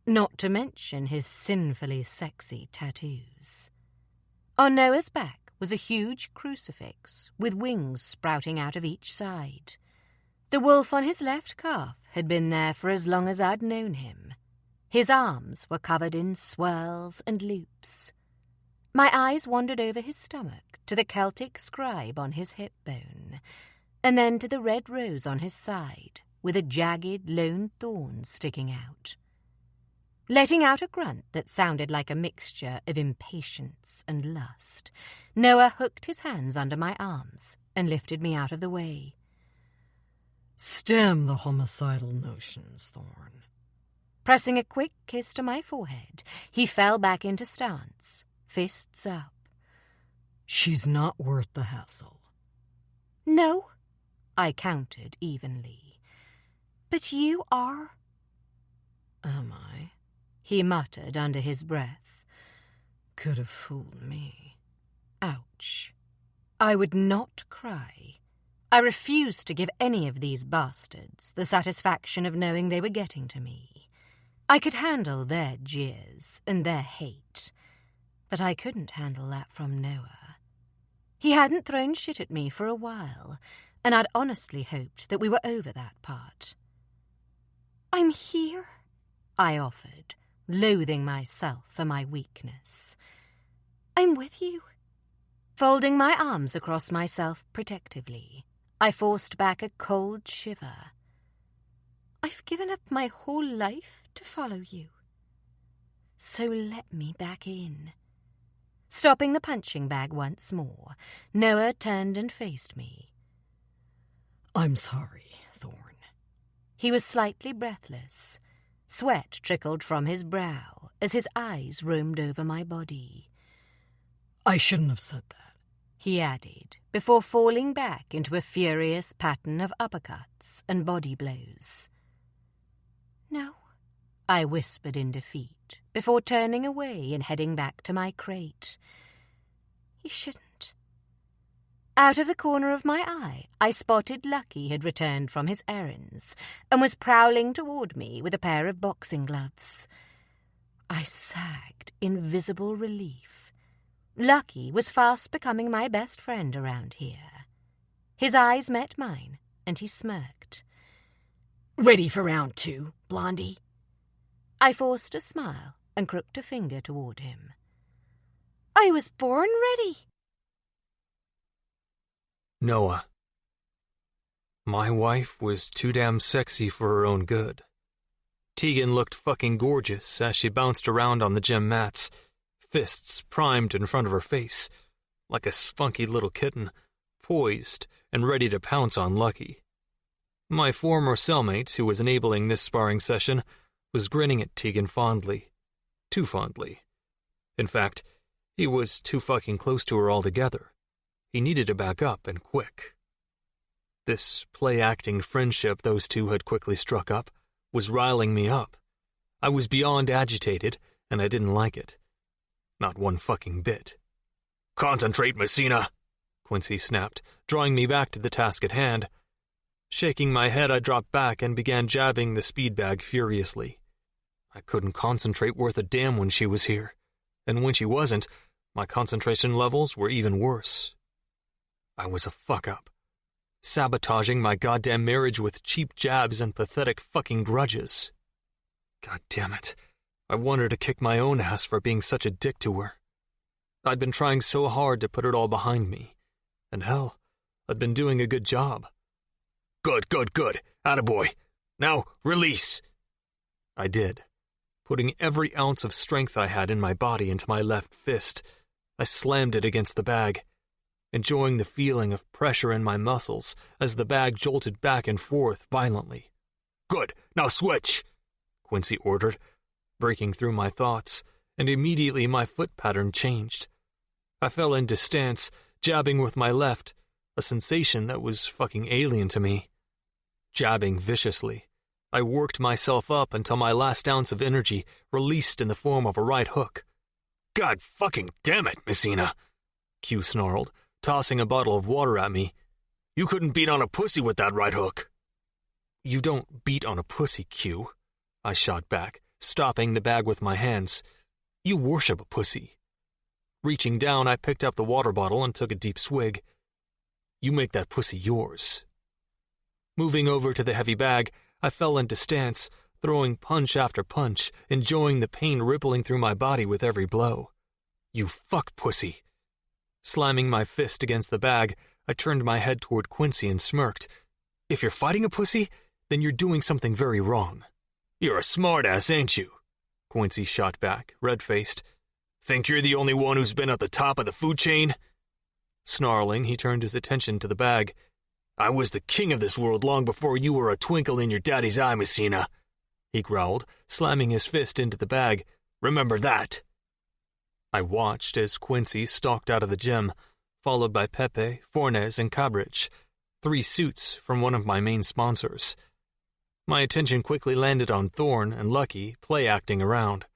not to mention his sinfully sexy tattoos. On Noah's back was a huge crucifix with wings sprouting out of each side. The wolf on his left calf had been there for as long as I'd known him. His arms were covered in swirls and loops. My eyes wandered over his stomach to the Celtic scribe on his hip bone, and then to the red rose on his side with a jagged lone thorn sticking out. Letting out a grunt that sounded like a mixture of impatience and lust, Noah hooked his hands under my arms and lifted me out of the way. Stem the homicidal notions, Thorn. Pressing a quick kiss to my forehead, he fell back into stance, fists up. She's not worth the hassle. No, I countered evenly. But you are. Am I? He muttered under his breath. Could have fooled me. Ouch. I would not cry. I refused to give any of these bastards the satisfaction of knowing they were getting to me. I could handle their jeers and their hate, but I couldn't handle that from Noah. He hadn't thrown shit at me for a while, and I'd honestly hoped that we were over that part. I'm here, I offered, loathing myself for my weakness. I'm with you. Folding my arms across myself protectively, I forced back a cold shiver. I've given up my whole life to follow you. So let me back in. Stopping the punching bag once more, Noah turned and faced me. I'm sorry, Thorn. He was slightly breathless. Sweat trickled from his brow as his eyes roamed over my body. I shouldn't have said that, he added, before falling back into a furious pattern of uppercuts and body blows. No, I whispered in defeat, before turning away and heading back to my crate. You shouldn't. Out of the corner of my eye, I spotted Lucky had returned from his errands and was prowling toward me with a pair of boxing gloves. I sagged in visible relief. Lucky was fast becoming my best friend around here. His eyes met mine, and he smirked. Ready for round 2, Blondie? I forced a smile and crooked a finger toward him. I was born ready. Noah. My wife was too damn sexy for her own good. Tegan looked fucking gorgeous as she bounced around on the gym mats, fists primed in front of her face, like a spunky little kitten, poised and ready to pounce on Lucky. My former cellmate, who was enabling this sparring session, was grinning at Tegan fondly. Too fondly. In fact, he was too fucking close to her altogether. He needed to back up, and quick. This play-acting friendship those two had quickly struck up was riling me up. I was beyond agitated, and I didn't like it. Not one fucking bit. "Concentrate, Messina," Quincy snapped, drawing me back to the task at hand. Shaking my head, I dropped back and began jabbing the speed bag furiously. I couldn't concentrate worth a damn when she was here, and when she wasn't, my concentration levels were even worse. I was a fuck-up, sabotaging my goddamn marriage with cheap jabs and pathetic fucking grudges. God damn it, I wanted to kick my own ass for being such a dick to her. I'd been trying so hard to put it all behind me, and hell, I'd been doing a good job. Good. Attaboy. Now, release. I did, putting every ounce of strength I had in my body into my left fist. I slammed it against the bag, enjoying the feeling of pressure in my muscles as the bag jolted back and forth violently. Good, now switch, Quincy ordered, breaking through my thoughts, and immediately my foot pattern changed. I fell into stance, jabbing with my left, a sensation that was fucking alien to me. Jabbing viciously, I worked myself up until my last ounce of energy released in the form of a right hook. God fucking damn it, Messina, Q snarled, tossing a bottle of water at me. You couldn't beat on a pussy with that right hook. You don't beat on a pussy, Q, I shot back, stopping the bag with my hands. You worship a pussy. Reaching down, I picked up the water bottle and took a deep swig. You make that pussy yours. Moving over to the heavy bag, I fell into stance, throwing punch after punch, enjoying the pain rippling through my body with every blow. You fuck pussy. Slamming my fist against the bag, I turned my head toward Quincy and smirked. If you're fighting a pussy, then you're doing something very wrong. You're a smartass, ain't you? Quincy shot back, red-faced. Think you're the only one who's been at the top of the food chain? Snarling, he turned his attention to the bag. I was the king of this world long before you were a twinkle in your daddy's eye, Messina, he growled, slamming his fist into the bag. Remember that. I watched as Quincy stalked out of the gym, followed by Pepe, Fornes, and Cabrich, 3 suits from one of my main sponsors. My attention quickly landed on Thorn and Lucky play-acting around.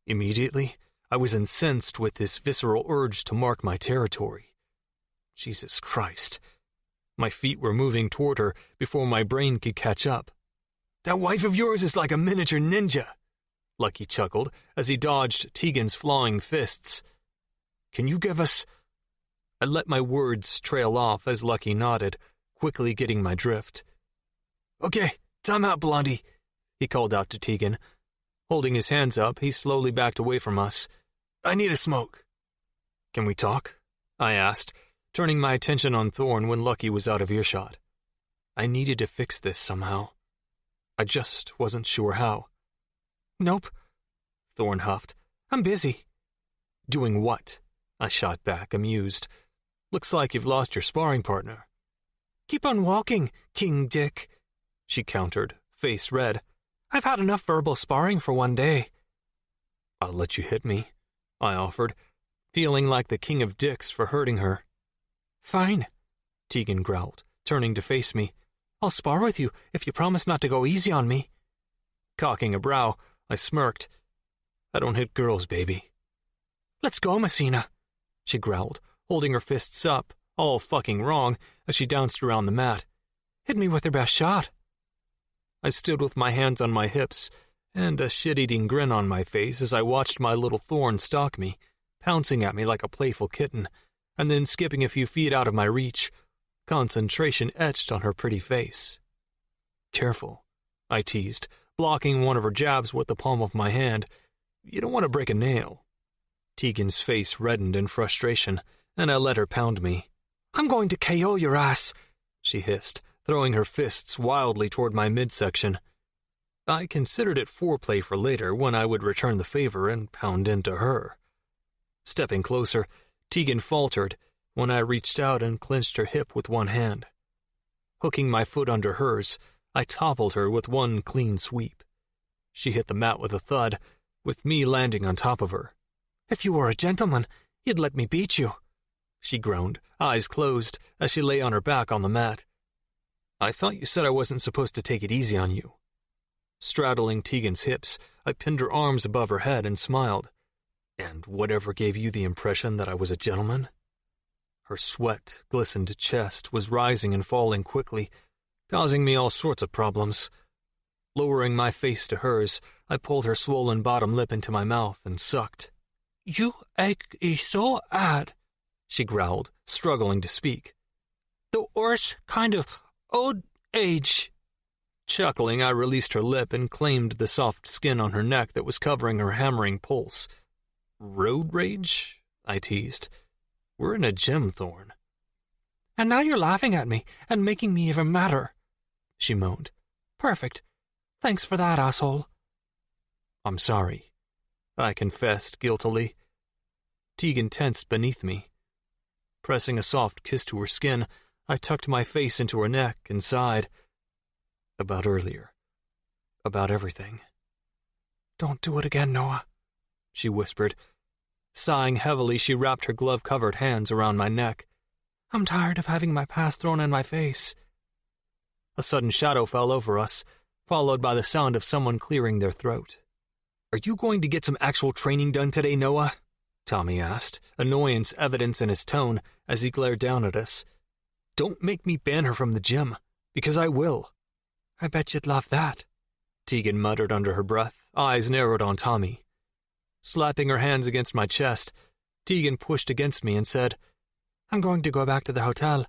Immediately, I was incensed with this visceral urge to mark my territory. Jesus Christ. My feet were moving toward her before my brain could catch up. That wife of yours is like a miniature ninja, Lucky chuckled as he dodged Tegan's flying fists. Can you give us... I let my words trail off as Lucky nodded, quickly getting my drift. Okay, time out, Blondie, he called out to Tegan. Holding his hands up, he slowly backed away from us. I need a smoke. Can we talk? I asked, turning my attention on Thorn when Lucky was out of earshot. I needed to fix this somehow. I just wasn't sure how. Nope, Thorn huffed. I'm busy. Doing what? I shot back, amused. Looks like you've lost your sparring partner. Keep on walking, King Dick, she countered, face red. I've had enough verbal sparring for one day. I'll let you hit me, I offered, feeling like the king of dicks for hurting her. Fine, Tegan growled, turning to face me. I'll spar with you if you promise not to go easy on me. Cocking a brow, I smirked. I don't hit girls, baby. Let's go, Messina, she growled, holding her fists up, all fucking wrong, as she danced around the mat. Hit me with your best shot. I stood with my hands on my hips and a shit-eating grin on my face as I watched my little Thorn stalk me, pouncing at me like a playful kitten, and then skipping a few feet out of my reach, concentration etched on her pretty face. Careful, I teased, blocking one of her jabs with the palm of my hand. You don't want to break a nail. Tegan's face reddened in frustration, and I let her pound me. I'm going to KO your ass, she hissed, throwing her fists wildly toward my midsection. I considered it foreplay for later when I would return the favor and pound into her. Stepping closer, Tegan faltered when I reached out and clenched her hip with one hand. Hooking my foot under hers, I toppled her with one clean sweep. She hit the mat with a thud, with me landing on top of her. If you were a gentleman, you'd let me beat you, she groaned, eyes closed, as she lay on her back on the mat. I thought you said I wasn't supposed to take it easy on you. Straddling Tegan's hips, I pinned her arms above her head and smiled. And whatever gave you the impression that I was a gentleman? Her sweat, glistened chest was rising and falling quickly, causing me all sorts of problems. Lowering my face to hers, I pulled her swollen bottom lip into my mouth and sucked. You ache is so odd, she growled, struggling to speak. The worst kind of old age. Chuckling, I released her lip and claimed the soft skin on her neck that was covering her hammering pulse. Road rage? I teased. We're in a gym, Thorn. And now you're laughing at me and making me even madder, she moaned. Perfect. Thanks for that, asshole. I'm sorry, I confessed guiltily. Tegan tensed beneath me. Pressing a soft kiss to her skin, I tucked my face into her neck and sighed. About earlier. About everything. Don't do it again, Noah, she whispered. Sighing heavily, she wrapped her glove-covered hands around my neck. I'm tired of having my past thrown in my face. A sudden shadow fell over us, followed by the sound of someone clearing their throat. Are you going to get some actual training done today, Noah? Tommy asked, annoyance evident in his tone as he glared down at us. Don't make me ban her from the gym, because I will. I bet you'd love that, Tegan muttered under her breath, eyes narrowed on Tommy. Slapping her hands against my chest, Tegan pushed against me and said, I'm going to go back to the hotel.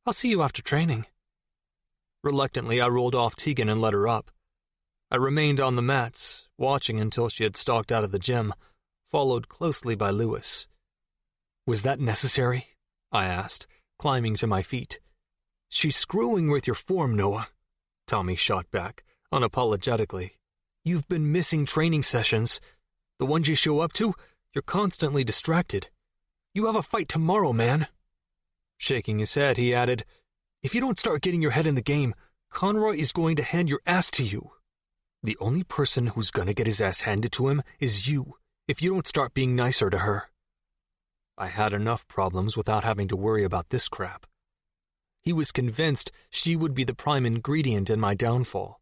I'll see you after training. Reluctantly, I rolled off Tegan and let her up. I remained on the mats, watching until she had stalked out of the gym, followed closely by Lewis. Was that necessary? I asked, climbing to my feet. She's screwing with your form, Noah, Tommy shot back, unapologetically. You've been missing training sessions. The ones you show up to, you're constantly distracted. You have a fight tomorrow, man. Shaking his head, he added, If you don't start getting your head in the game, Conroy is going to hand your ass to you. The only person who's gonna get his ass handed to him is you, if you don't start being nicer to her. I had enough problems without having to worry about this crap. He was convinced she would be the prime ingredient in my downfall.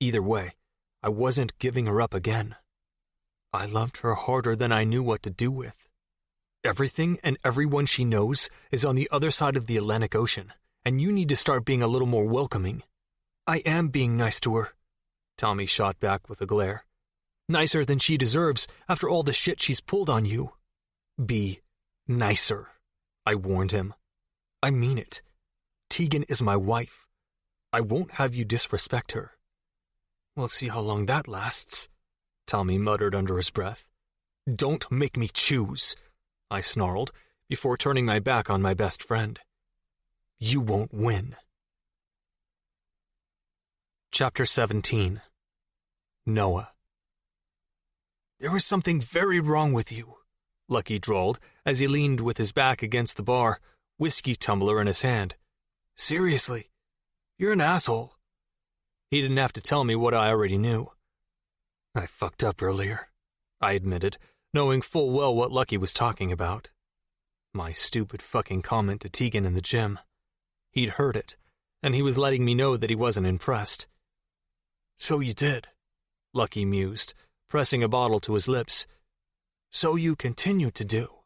Either way, I wasn't giving her up again. I loved her harder than I knew what to do with. Everything and everyone she knows is on the other side of the Atlantic Ocean, and you need to start being a little more welcoming. I am being nice to her, Tommy shot back with a glare. Nicer than she deserves after all the shit she's pulled on you. Be nicer, I warned him. I mean it. Tegan is my wife. I won't have you disrespect her. We'll see how long that lasts, Tommy muttered under his breath. Don't make me choose, I snarled, before turning my back on my best friend. You won't win. Chapter 17. Noah. "There is something very wrong with you," Lucky drawled as he leaned with his back against the bar, whiskey tumbler in his hand. "Seriously, you're an asshole." He didn't have to tell me what I already knew. "I fucked up earlier," I admitted, knowing full well what Lucky was talking about. My stupid fucking comment to Tegan in the gym. He'd heard it, and he was letting me know that he wasn't impressed. "So you did," Lucky mused, pressing a bottle to his lips. "So you continue to do."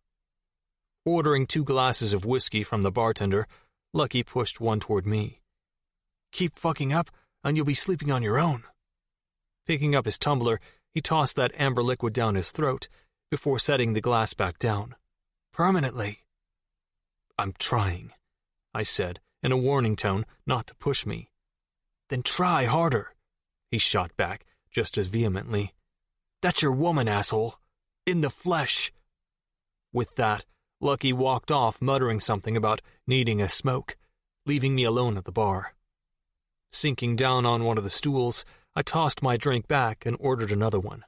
Ordering 2 glasses of whiskey from the bartender, Lucky pushed one toward me. "Keep fucking up, and you'll be sleeping on your own." Picking up his tumbler, he tossed that amber liquid down his throat before setting the glass back down. "Permanently." "I'm trying," I said, in a warning tone not to push me. "Then try harder," he shot back just as vehemently. "That's your woman, asshole. In the flesh." With that, Lucky walked off muttering something about needing a smoke, leaving me alone at the bar. Sinking down on one of the stools, I tossed my drink back and ordered another one.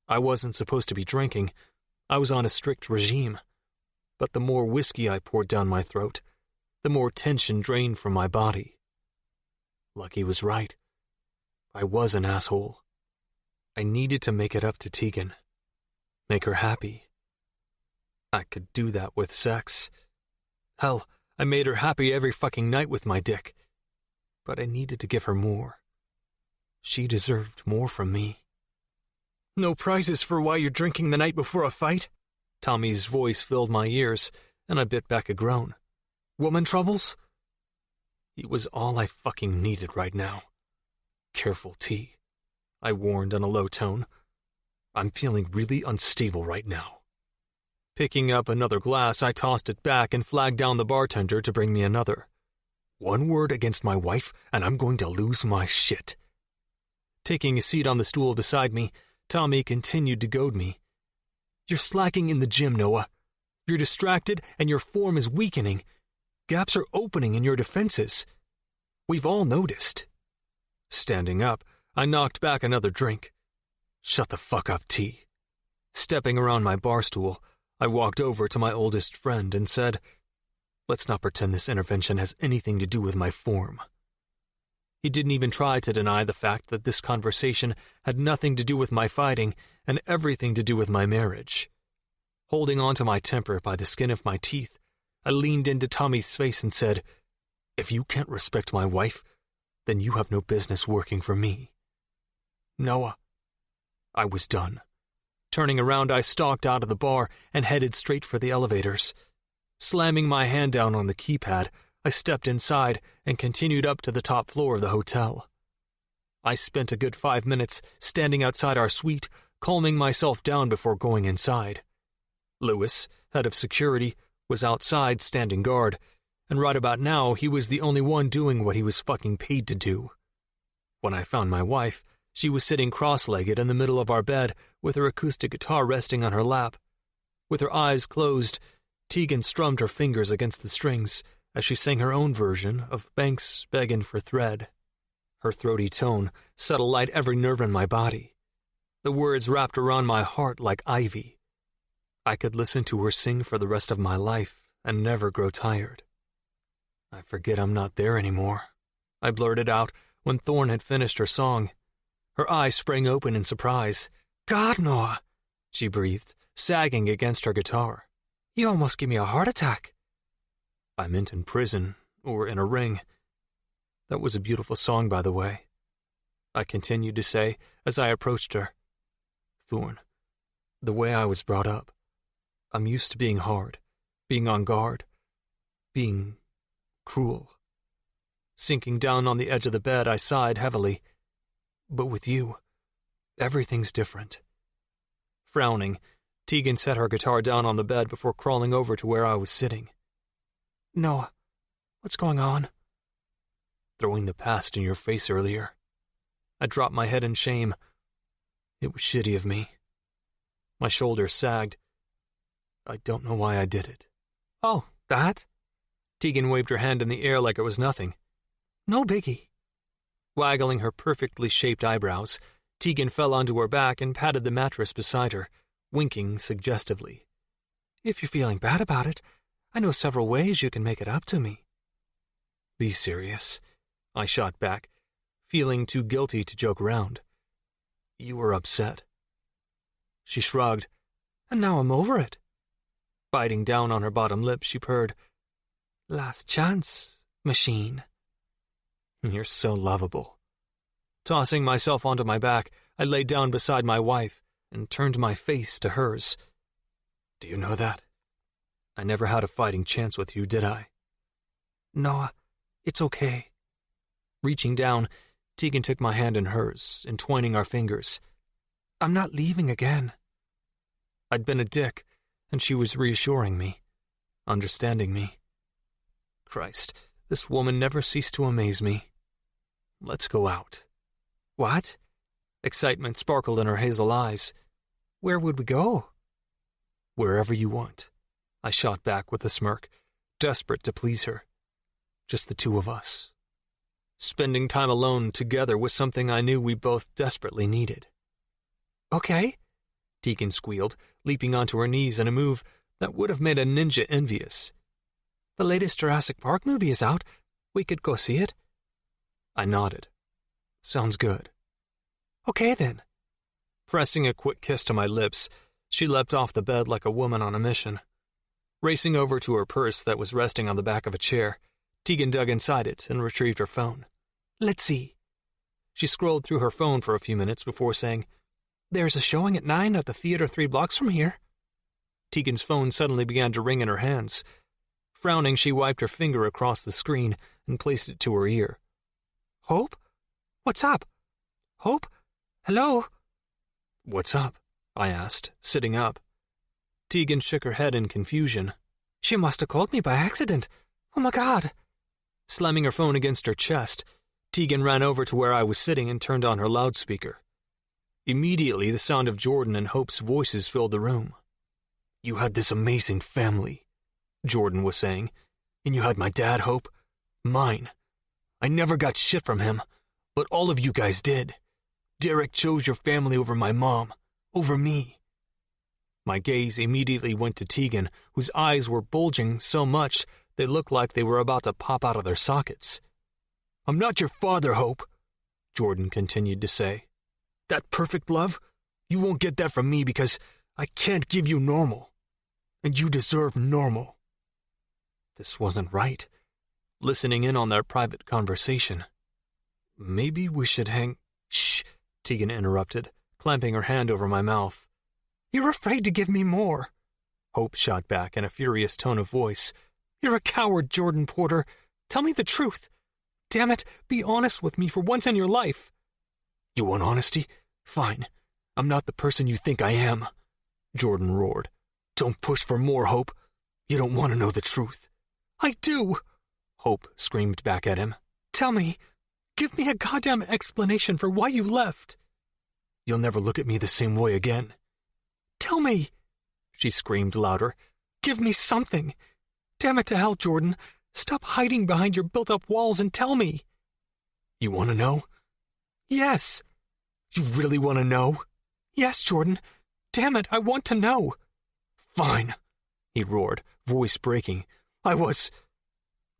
I wasn't supposed to be drinking. I was on a strict regime. But the more whiskey I poured down my throat, the more tension drained from my body. Lucky was right. I was an asshole. I needed to make it up to Tegan. Make her happy. I could do that with sex. Hell, I made her happy every fucking night with my dick. But I needed to give her more. She deserved more from me. "No prizes for why you're drinking the night before a fight?" Tommy's voice filled my ears, and I bit back a groan. "Woman troubles?" He was all I fucking needed right now. "Careful, T," I warned in a low tone. "I'm feeling really unstable right now." Picking up another glass, I tossed it back and flagged down the bartender to bring me another. One word against my wife, and I'm going to lose my shit. Taking a seat on the stool beside me, Tommy continued to goad me. "You're slacking in the gym, Noah. You're distracted, and your form is weakening. Gaps are opening in your defenses. We've all noticed." Standing up, I knocked back another drink. "Shut the fuck up, T." Stepping around my bar stool, I walked over to my oldest friend and said, "Let's not pretend this intervention has anything to do with my form." He didn't even try to deny the fact that this conversation had nothing to do with my fighting and everything to do with my marriage. Holding on to my temper by the skin of my teeth, I leaned into Tommy's face and said, "If you can't respect my wife, then you have no business working for me." "Noah." I was done. Turning around, I stalked out of the bar and headed straight for the elevators. Slamming my hand down on the keypad, I stepped inside and continued up to the top floor of the hotel. I spent a good 5 minutes standing outside our suite, calming myself down before going inside. Lewis, head of security, was outside standing guard, and right about now he was the only one doing what he was fucking paid to do. When I found my wife, she was sitting cross-legged in the middle of our bed with her acoustic guitar resting on her lap. With her eyes closed, Tegan strummed her fingers against the strings as she sang her own version of Banks' Beggin' for Thread. Her throaty tone set alight every nerve in my body. The words wrapped around my heart like ivy. I could listen to her sing for the rest of my life and never grow tired. "I forget I'm not there anymore," I blurted out when Thorn had finished her song. Her eyes sprang open in surprise. "God, Noah," she breathed, sagging against her guitar. "You almost gave me a heart attack." I meant in prison, or in a ring. That was a beautiful song, by the way. I continued to say as I approached her. "Thorn, the way I was brought up, I'm used to being hard, being on guard, being cruel." Sinking down on the edge of the bed, I sighed heavily. "But with you, everything's different." Frowning, Tegan set her guitar down on the bed before crawling over to where I was sitting. "Noah, what's going on?" "Throwing the past in your face earlier." I dropped my head in shame. It was shitty of me. My shoulders sagged. I don't know why I did it. "Oh, that?" Tegan waved her hand in the air like it was nothing. "No biggie." Waggling her perfectly shaped eyebrows, Tegan fell onto her back and patted the mattress beside her, winking suggestively. If you're feeling bad about it, I know several ways you can make it up to me. Be serious, I shot back, feeling too guilty to joke around. You were upset. She shrugged. And now I'm over it. Biting down on her bottom lip, she purred, Last chance, machine. You're so lovable. Tossing myself onto my back, I lay down beside my wife and turned my face to hers. Do you know that? I never had a fighting chance with you, did I? No, it's okay. Reaching down, Tegan took my hand in hers, entwining our fingers. I'm not leaving again. I'd been a dick, and she was reassuring me, understanding me. Christ, this woman never ceased to amaze me. Let's go out. What? Excitement sparkled in her hazel eyes. Where would we go? Wherever you want, I shot back with a smirk, desperate to please her. Just the two of us. Spending time alone together was something I knew we both desperately needed. Okay, Tegan squealed, leaping onto her knees in a move that would have made a ninja envious. The latest Jurassic Park movie is out. We could go see it. I nodded. Sounds good. Okay then. Pressing a quick kiss to my lips, she leapt off the bed like a woman on a mission. Racing over to her purse that was resting on the back of a chair, Tegan dug inside it and retrieved her phone. Let's see. She scrolled through her phone for a few minutes before saying, There's a showing at 9 at the theater 3 blocks from here. Tegan's phone suddenly began to ring in her hands. Frowning, she wiped her finger across the screen and placed it to her ear. Hope? What's up? Hope? Hello? What's up? I asked, sitting up. Tegan shook her head in confusion. She must have called me by accident. Oh my God. Slamming her phone against her chest, Tegan ran over to where I was sitting and turned on her loudspeaker. Immediately, the sound of Jordan and Hope's voices filled the room. You had this amazing family, Jordan was saying, and you had my dad, Hope. Mine. I never got shit from him, but all of you guys did. Derek chose your family over my mom, over me. My gaze immediately went to Tegan, whose eyes were bulging so much they looked like they were about to pop out of their sockets. I'm not your father, Hope, Jordan continued to say. That perfect love, you won't get that from me because I can't give you normal. And you deserve normal. This wasn't right. Listening in on their private conversation. Maybe we should hang... Shh, Tegan interrupted, clamping her hand over my mouth. You're afraid to give me more, Hope shot back in a furious tone of voice. You're a coward, Jordan Porter. Tell me the truth. Damn it, be honest with me for once in your life. You want honesty? Fine. I'm not the person you think I am, Jordan roared. Don't push for more, Hope. You don't want to know the truth. I do, Hope screamed back at him. Tell me. Give me a goddamn explanation for why you left. You'll never look at me the same way again. Tell me, she screamed louder. Give me something. Damn it to hell, Jordan. Stop hiding behind your built-up walls and tell me. You want to know? Yes. You really want to know? Yes, Jordan. Damn it, I want to know. Fine, he roared, voice breaking.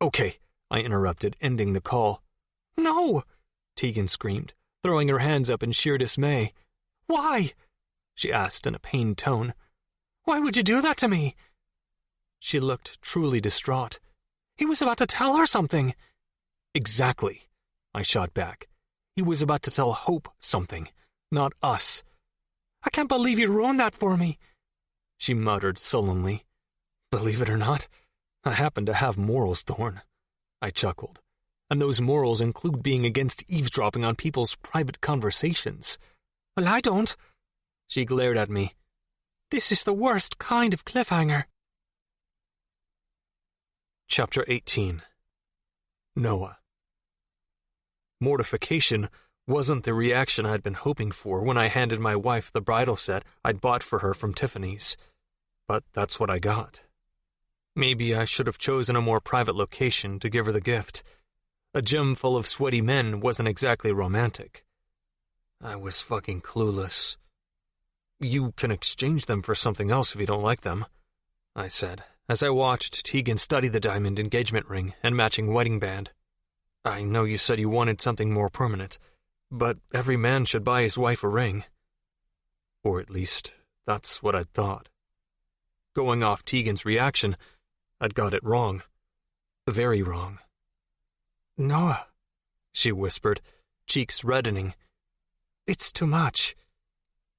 Okay, I interrupted, ending the call. No, Tegan screamed, throwing her hands up in sheer dismay. Why? She asked in a pained tone. Why would you do that to me? She looked truly distraught. He was about to tell her something. Exactly, I shot back. He was about to tell Hope something, not us. I can't believe you ruined that for me, she muttered sullenly. Believe it or not, I happen to have morals, Thorn. I chuckled. And those morals include being against eavesdropping on people's private conversations. Well, I don't. She glared at me. This is the worst kind of cliffhanger. Chapter 18. Noah. Mortification wasn't the reaction I'd been hoping for when I handed my wife the bridal set I'd bought for her from Tiffany's. But that's what I got. Maybe I should have chosen a more private location to give her the gift. A gym full of sweaty men wasn't exactly romantic. I was fucking clueless. You can exchange them for something else if you don't like them, I said, as I watched Tegan study the diamond engagement ring and matching wedding band. I know you said you wanted something more permanent, but every man should buy his wife a ring. Or at least, that's what I'd thought. Going off Tegan's reaction, I'd got it wrong. Very wrong. Noah, she whispered, cheeks reddening. it's too much.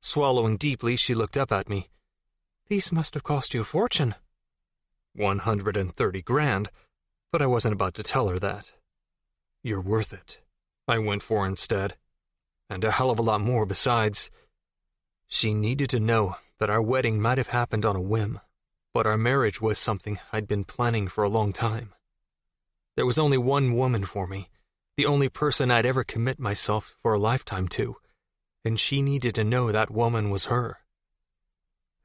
Swallowing deeply, she looked up at me. These must have cost you a fortune. 130 grand, but I wasn't about to tell her that. You're worth it, I went for instead. And a hell of a lot more besides. She needed to know that our wedding might have happened on a whim, but our marriage was something I'd been planning for a long time. There was only one woman for me, the only person I'd ever commit myself for a lifetime to, and she needed to know that woman was her.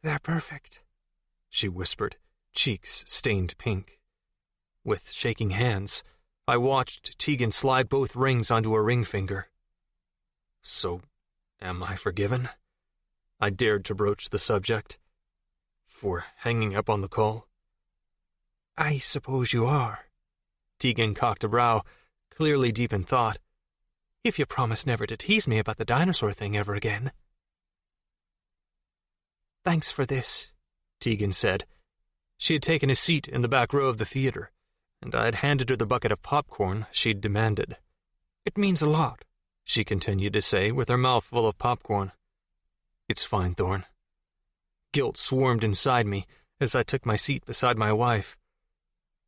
They're perfect, she whispered, cheeks stained pink. With shaking hands, I watched Tegan slide both rings onto her ring finger. So, am I forgiven? I dared to broach the subject. For hanging up on the call? I suppose you are. Tegan cocked a brow, clearly deep in thought. If you promise never to tease me about the dinosaur thing ever again. Thanks for this, Tegan said. She had taken a seat in the back row of the theater, and I had handed her the bucket of popcorn she'd demanded. It means a lot, she continued to say with her mouth full of popcorn. It's fine, Thorn. Guilt swarmed inside me as I took my seat beside my wife.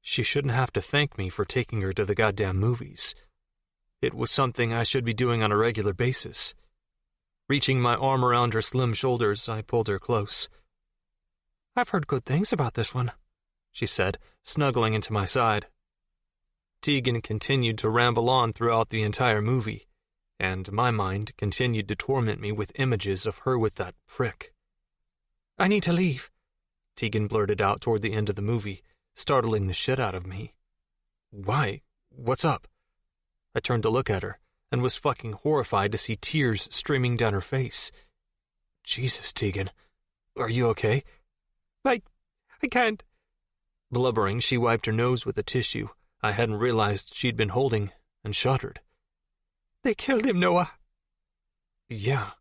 She shouldn't have to thank me for taking her to the goddamn movies. It was something I should be doing on a regular basis. Reaching my arm around her slim shoulders, I pulled her close. I've heard good things about this one, she said, snuggling into my side. Tegan continued to ramble on throughout the entire movie, and my mind continued to torment me with images of her with that prick. I need to leave, Tegan blurted out toward the end of the movie, startling the shit out of me. Why? What's up? I turned to look at her, and was fucking horrified to see tears streaming down her face. Jesus, Tegan. Are you okay? I can't. Blubbering, she wiped her nose with a tissue I hadn't realized she'd been holding, and shuddered. They killed him, Noah. Yeah.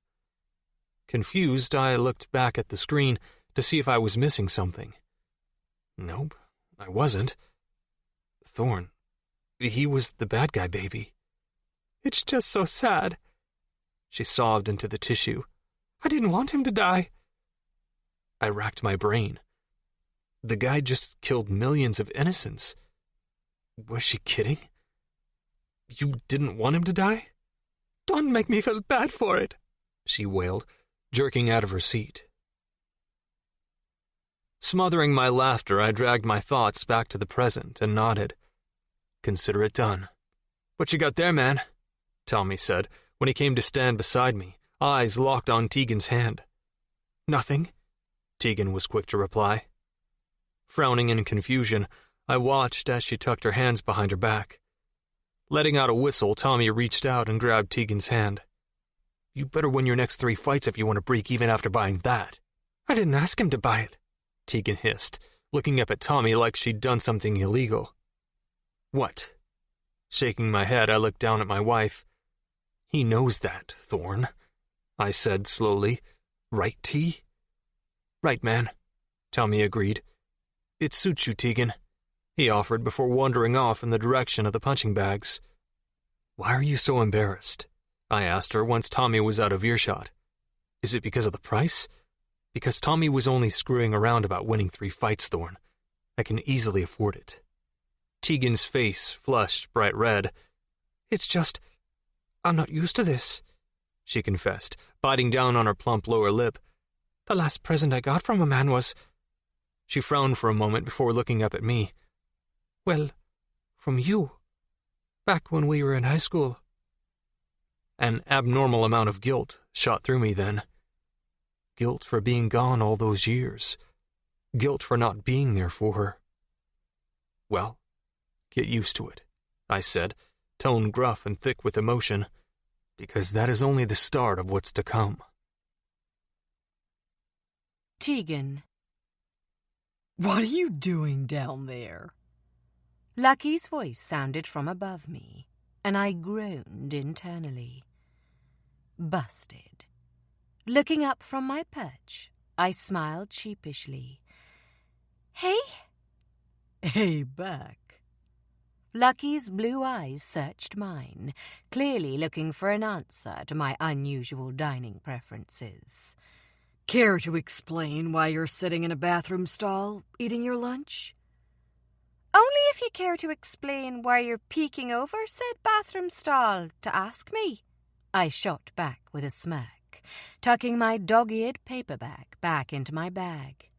Confused, I looked back at the screen to see if I was missing something. Nope, I wasn't. Thorn. He was the bad guy, baby. It's just so sad. She sobbed into the tissue. I didn't want him to die. I racked my brain. The guy just killed millions of innocents. Was she kidding? You didn't want him to die? Don't make me feel bad for it, she wailed, jerking out of her seat. Smothering my laughter, I dragged my thoughts back to the present and nodded. Consider it done. What you got there, man? Tommy said when he came to stand beside me, eyes locked on Tegan's hand. Nothing, Tegan was quick to reply. Frowning in confusion, I watched as she tucked her hands behind her back. Letting out a whistle, Tommy reached out and grabbed Tegan's hand. You better win your next 3 fights if you want to break even after buying that. I didn't ask him to buy it, Tegan hissed, looking up at Tommy like she'd done something illegal. What? Shaking my head, I looked down at my wife. He knows that, Thorn, I said slowly. Right, T? Right, man, Tommy agreed. It suits you, Tegan, he offered before wandering off in the direction of the punching bags. Why are you so embarrassed? I asked her once Tommy was out of earshot. Is it because of the price? Because Tommy was only screwing around about winning 3 fights, Thorn. I can easily afford it. Tegan's face flushed bright red. It's just, I'm not used to this, she confessed, biting down on her plump lower lip. The last present I got from a man was... She frowned for a moment before looking up at me. Well, from you. Back when we were in high school. An abnormal amount of guilt shot through me then. Guilt for being gone all those years. Guilt for not being there for her. Well, get used to it, I said, tone gruff and thick with emotion, because that is only the start of what's to come. Tegan. What are you doing down there? Lucky's voice sounded from above me, and I groaned internally. Busted. Looking up from my perch, I smiled sheepishly. Hey? Hey, back. Lucky's blue eyes searched mine, clearly looking for an answer to my unusual dining preferences. Care to explain why you're sitting in a bathroom stall, eating your lunch? Only if you care to explain why you're peeking over said bathroom stall to ask me, I shot back with a smirk, tucking my dog-eared paperback back into my bag.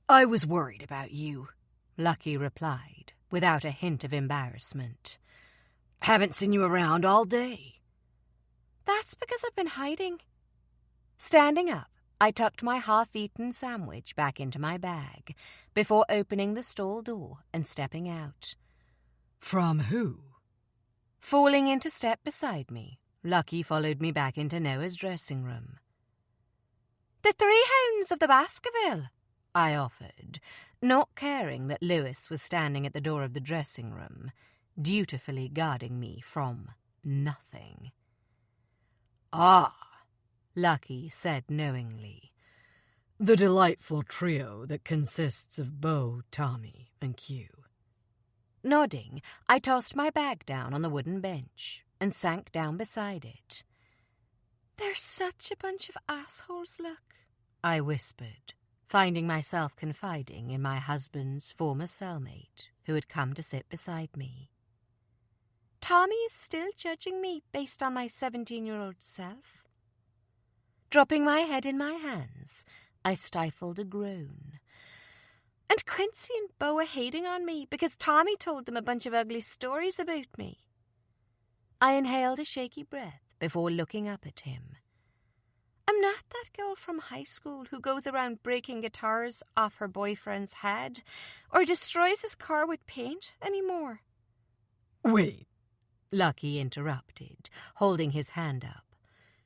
I was worried about you, Lucky replied, without a hint of embarrassment. Haven't seen you around all day. That's because I've been hiding. Standing up, I tucked my half-eaten sandwich back into my bag before opening the stall door and stepping out. From who? Falling into step beside me, Lucky followed me back into Noah's dressing room. The three hounds of the Baskerville, I offered, not caring that Lewis was standing at the door of the dressing room, dutifully guarding me from nothing. Ah, Lucky said knowingly. The delightful trio that consists of Bo, Tommy, and Q. Nodding, I tossed my bag down on the wooden bench and sank down beside it. They're such a bunch of assholes, Luck, I whispered, finding myself confiding in my husband's former cellmate who had come to sit beside me. Tommy is still judging me based on my 17-year-old self. Dropping my head in my hands, I stifled a groan. And Quincy and Bo are hating on me because Tommy told them a bunch of ugly stories about me. I inhaled a shaky breath before looking up at him. I'm not that girl from high school who goes around breaking guitars off her boyfriend's head or destroys his car with paint anymore. Wait, Lucky interrupted, holding his hand up.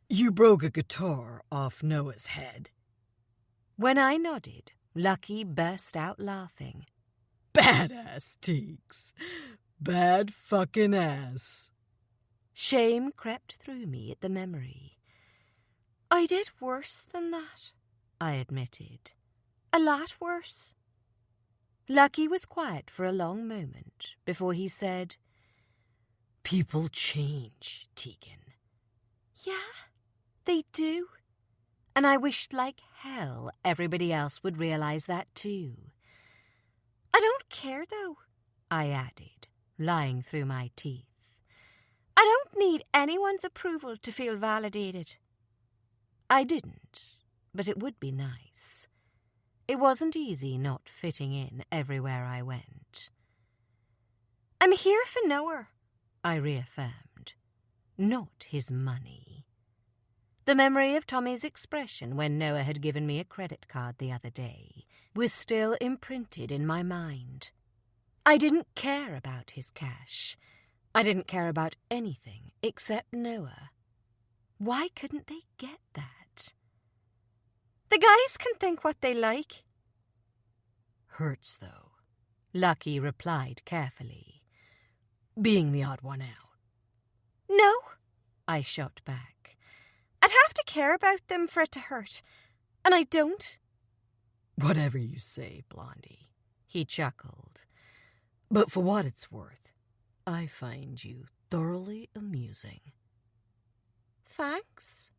You broke a guitar off Noah's head. When I nodded, Lucky burst out laughing. Badass, Teeks. Bad fucking ass. Shame crept through me at the memory. I did worse than that, I admitted. A lot worse. Lucky was quiet for a long moment before he said, People change, Tegan. Yeah, they do. And I wished like hell everybody else would realize that too. I don't care, though, I added, lying through my teeth. I don't need anyone's approval to feel validated. I didn't, but it would be nice. It wasn't easy not fitting in everywhere I went. I'm here for Noah, I reaffirmed, not his money. The memory of Tommy's expression when Noah had given me a credit card the other day was still imprinted in my mind. I didn't care about his cash. I didn't care about anything except Noah. Why couldn't they get that? The guys can think what they like. Hurts, though, Lucky replied carefully. Being the odd one out. No, I shot back. I'd have to care about them for it to hurt, and I don't. Whatever you say, Blondie, he chuckled. But for what it's worth, I find you thoroughly amusing. Thanks.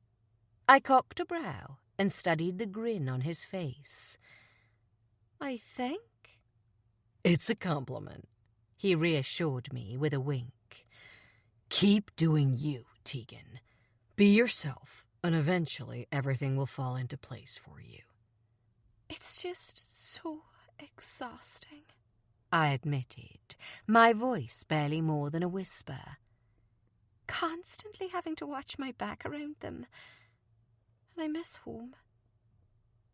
I cocked a brow and studied the grin on his face. I think. It's a compliment, he reassured me with a wink. Keep doing you, Tegan. Be yourself, and eventually everything will fall into place for you. It's just so exhausting, I admitted, my voice barely more than a whisper. Constantly having to watch my back around them. And I miss home.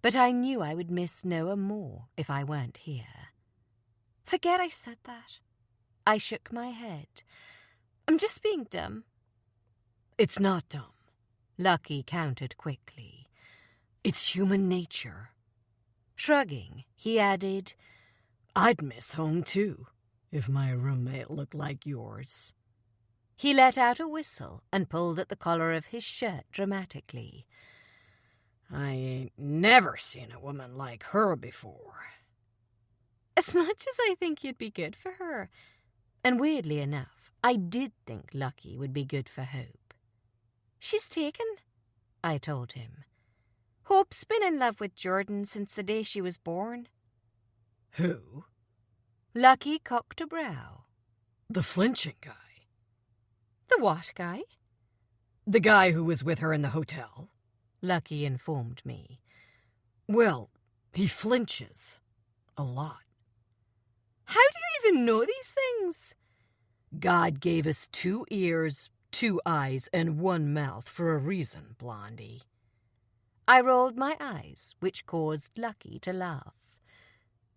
But I knew I would miss Noah more if I weren't here. Forget I said that. I shook my head. I'm just being dumb. It's not dumb. Lucky countered quickly. It's human nature. Shrugging, he added, I'd miss home, too, if my roommate looked like yours. He let out a whistle and pulled at the collar of his shirt dramatically. I ain't never seen a woman like her before. As much as I think you'd be good for her. And weirdly enough, I did think Lucky would be good for Hope. She's taken, I told him. Hope's been in love with Jordan since the day she was born. Who? Lucky cocked a brow. The flinching guy. The what guy? The guy who was with her in the hotel. Lucky informed me. Well, he flinches. A lot. How do you even know these things? God gave us 2 ears, 2 eyes, and 1 mouth for a reason, Blondie. I rolled my eyes, which caused Lucky to laugh.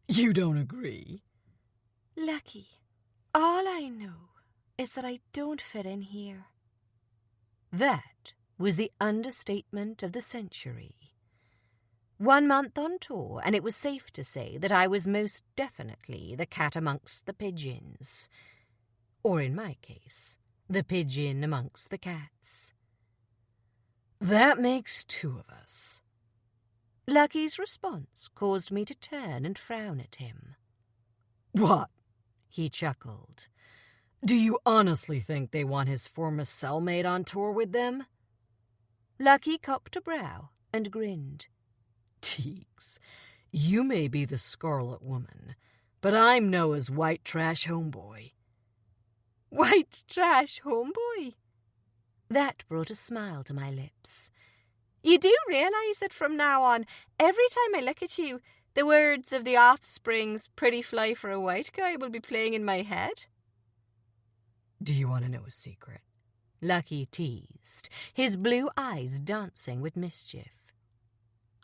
You don't agree? Lucky, all I know is that I don't fit in here. That was the understatement of the century. 1 month on tour, and it was safe to say that I was most definitely the cat amongst the pigeons. Or in my case, the pigeon amongst the cats. That makes 2 of us. Lucky's response caused me to turn and frown at him. What? He chuckled. Do you honestly think they want his former cellmate on tour with them? Lucky cocked a brow and grinned. Teagues, you may be the Scarlet Woman, but I'm Noah's white trash homeboy. White trash homeboy? That brought a smile to my lips. You do realise that from now on, every time I look at you, the words of the Offspring's Pretty Fly for a White Guy will be playing in my head? Do you want to know a secret? Lucky teased, his blue eyes dancing with mischief.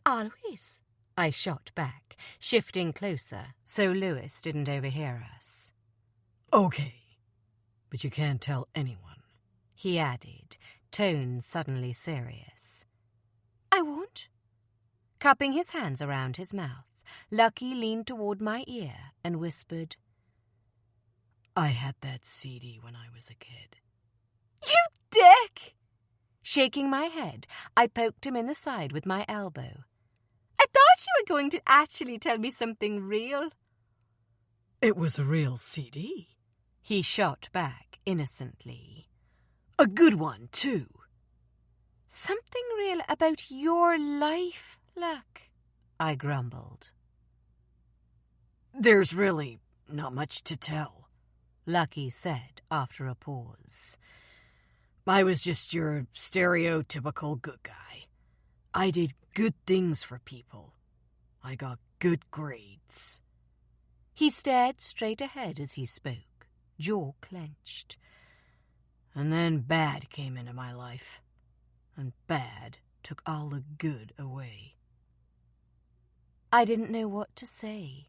Always, I shot back, shifting closer so Lewis didn't overhear us. Okay, but you can't tell anyone, he added, tone suddenly serious. I won't. Cupping his hands around his mouth, Lucky leaned toward my ear and whispered, I had that CD when I was a kid. You dick! Shaking my head, I poked him in the side with my elbow. I thought you were going to actually tell me something real. It was a real CD, he shot back innocently. A good one, too. Something real about your life, Luck, I grumbled. There's really not much to tell, Lucky said after a pause. I was just your stereotypical good guy. I did good things for people. I got good grades. He stared straight ahead as he spoke, jaw clenched. And then bad came into my life. And bad took all the good away. I didn't know what to say.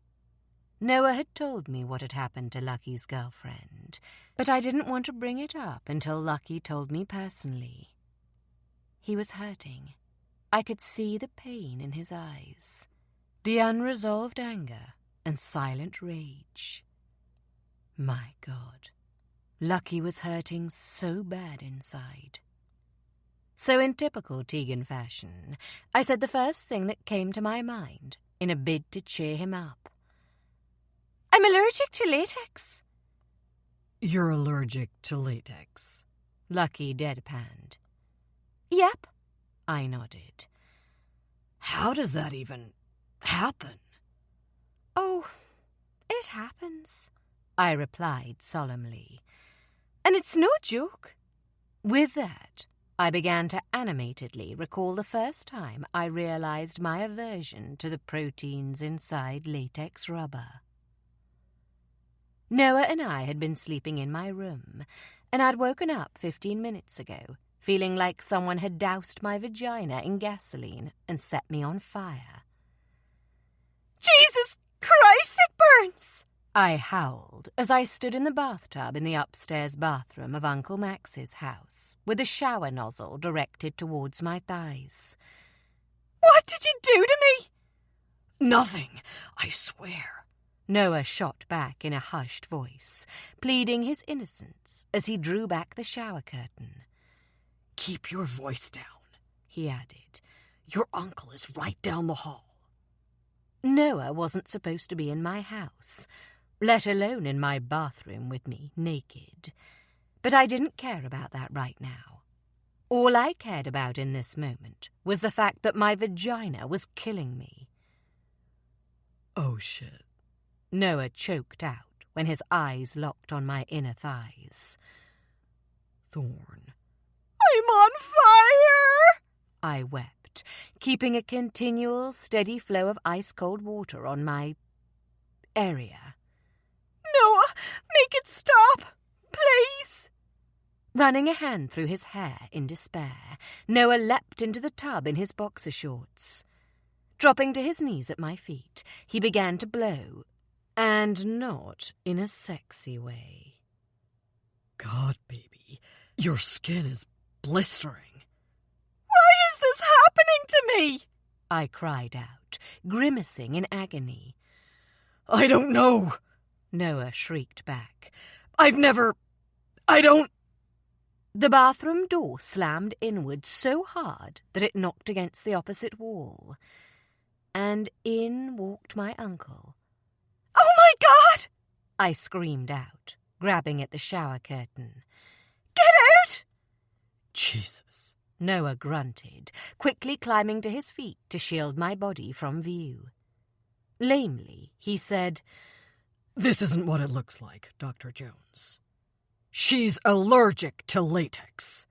Noah had told me what had happened to Lucky's girlfriend, but I didn't want to bring it up until Lucky told me personally. He was hurting. I could see the pain in his eyes, the unresolved anger and silent rage. My God, Lucky was hurting so bad inside. So in typical Tegan fashion, I said the first thing that came to my mind in a bid to cheer him up. I'm allergic to latex. You're allergic to latex? Lucky deadpanned. Yep, I nodded. How does that even happen? Oh, it happens, I replied solemnly. And it's no joke. With that, I began to animatedly recall the first time I realized my aversion to the proteins inside latex rubber. Noah and I had been sleeping in my room, and I'd woken up 15 minutes ago, feeling like someone had doused my vagina in gasoline and set me on fire. Jesus Christ, it burns! I howled as I stood in the bathtub in the upstairs bathroom of Uncle Max's house, with the shower nozzle directed towards my thighs. What did you do to me? Nothing, I swear. Noah shot back in a hushed voice, pleading his innocence as he drew back the shower curtain. Keep your voice down, he added. Your uncle is right down the hall. Noah wasn't supposed to be in my house, let alone in my bathroom with me naked. But I didn't care about that right now. All I cared about in this moment was the fact that my vagina was killing me. Oh, shit. Noah choked out when his eyes locked on my inner thighs. Thorn. I'm on fire! I wept, keeping a continual, steady flow of ice-cold water on my area. Noah, make it stop, please! Running a hand through his hair in despair, Noah leapt into the tub in his boxer shorts. Dropping to his knees at my feet, he began to blow, and not in a sexy way. God, baby, your skin is blistering. Why is this happening to me? I cried out, grimacing in agony. I don't know, Noah shrieked back. I don't... The bathroom door slammed inward so hard that it knocked against the opposite wall. And in walked my uncle. Oh, my God! I screamed out, grabbing at the shower curtain. Get out! Jesus, Noah grunted, quickly climbing to his feet to shield my body from view. Lamely, he said, This isn't what it looks like, Dr. Jones. She's allergic to latex,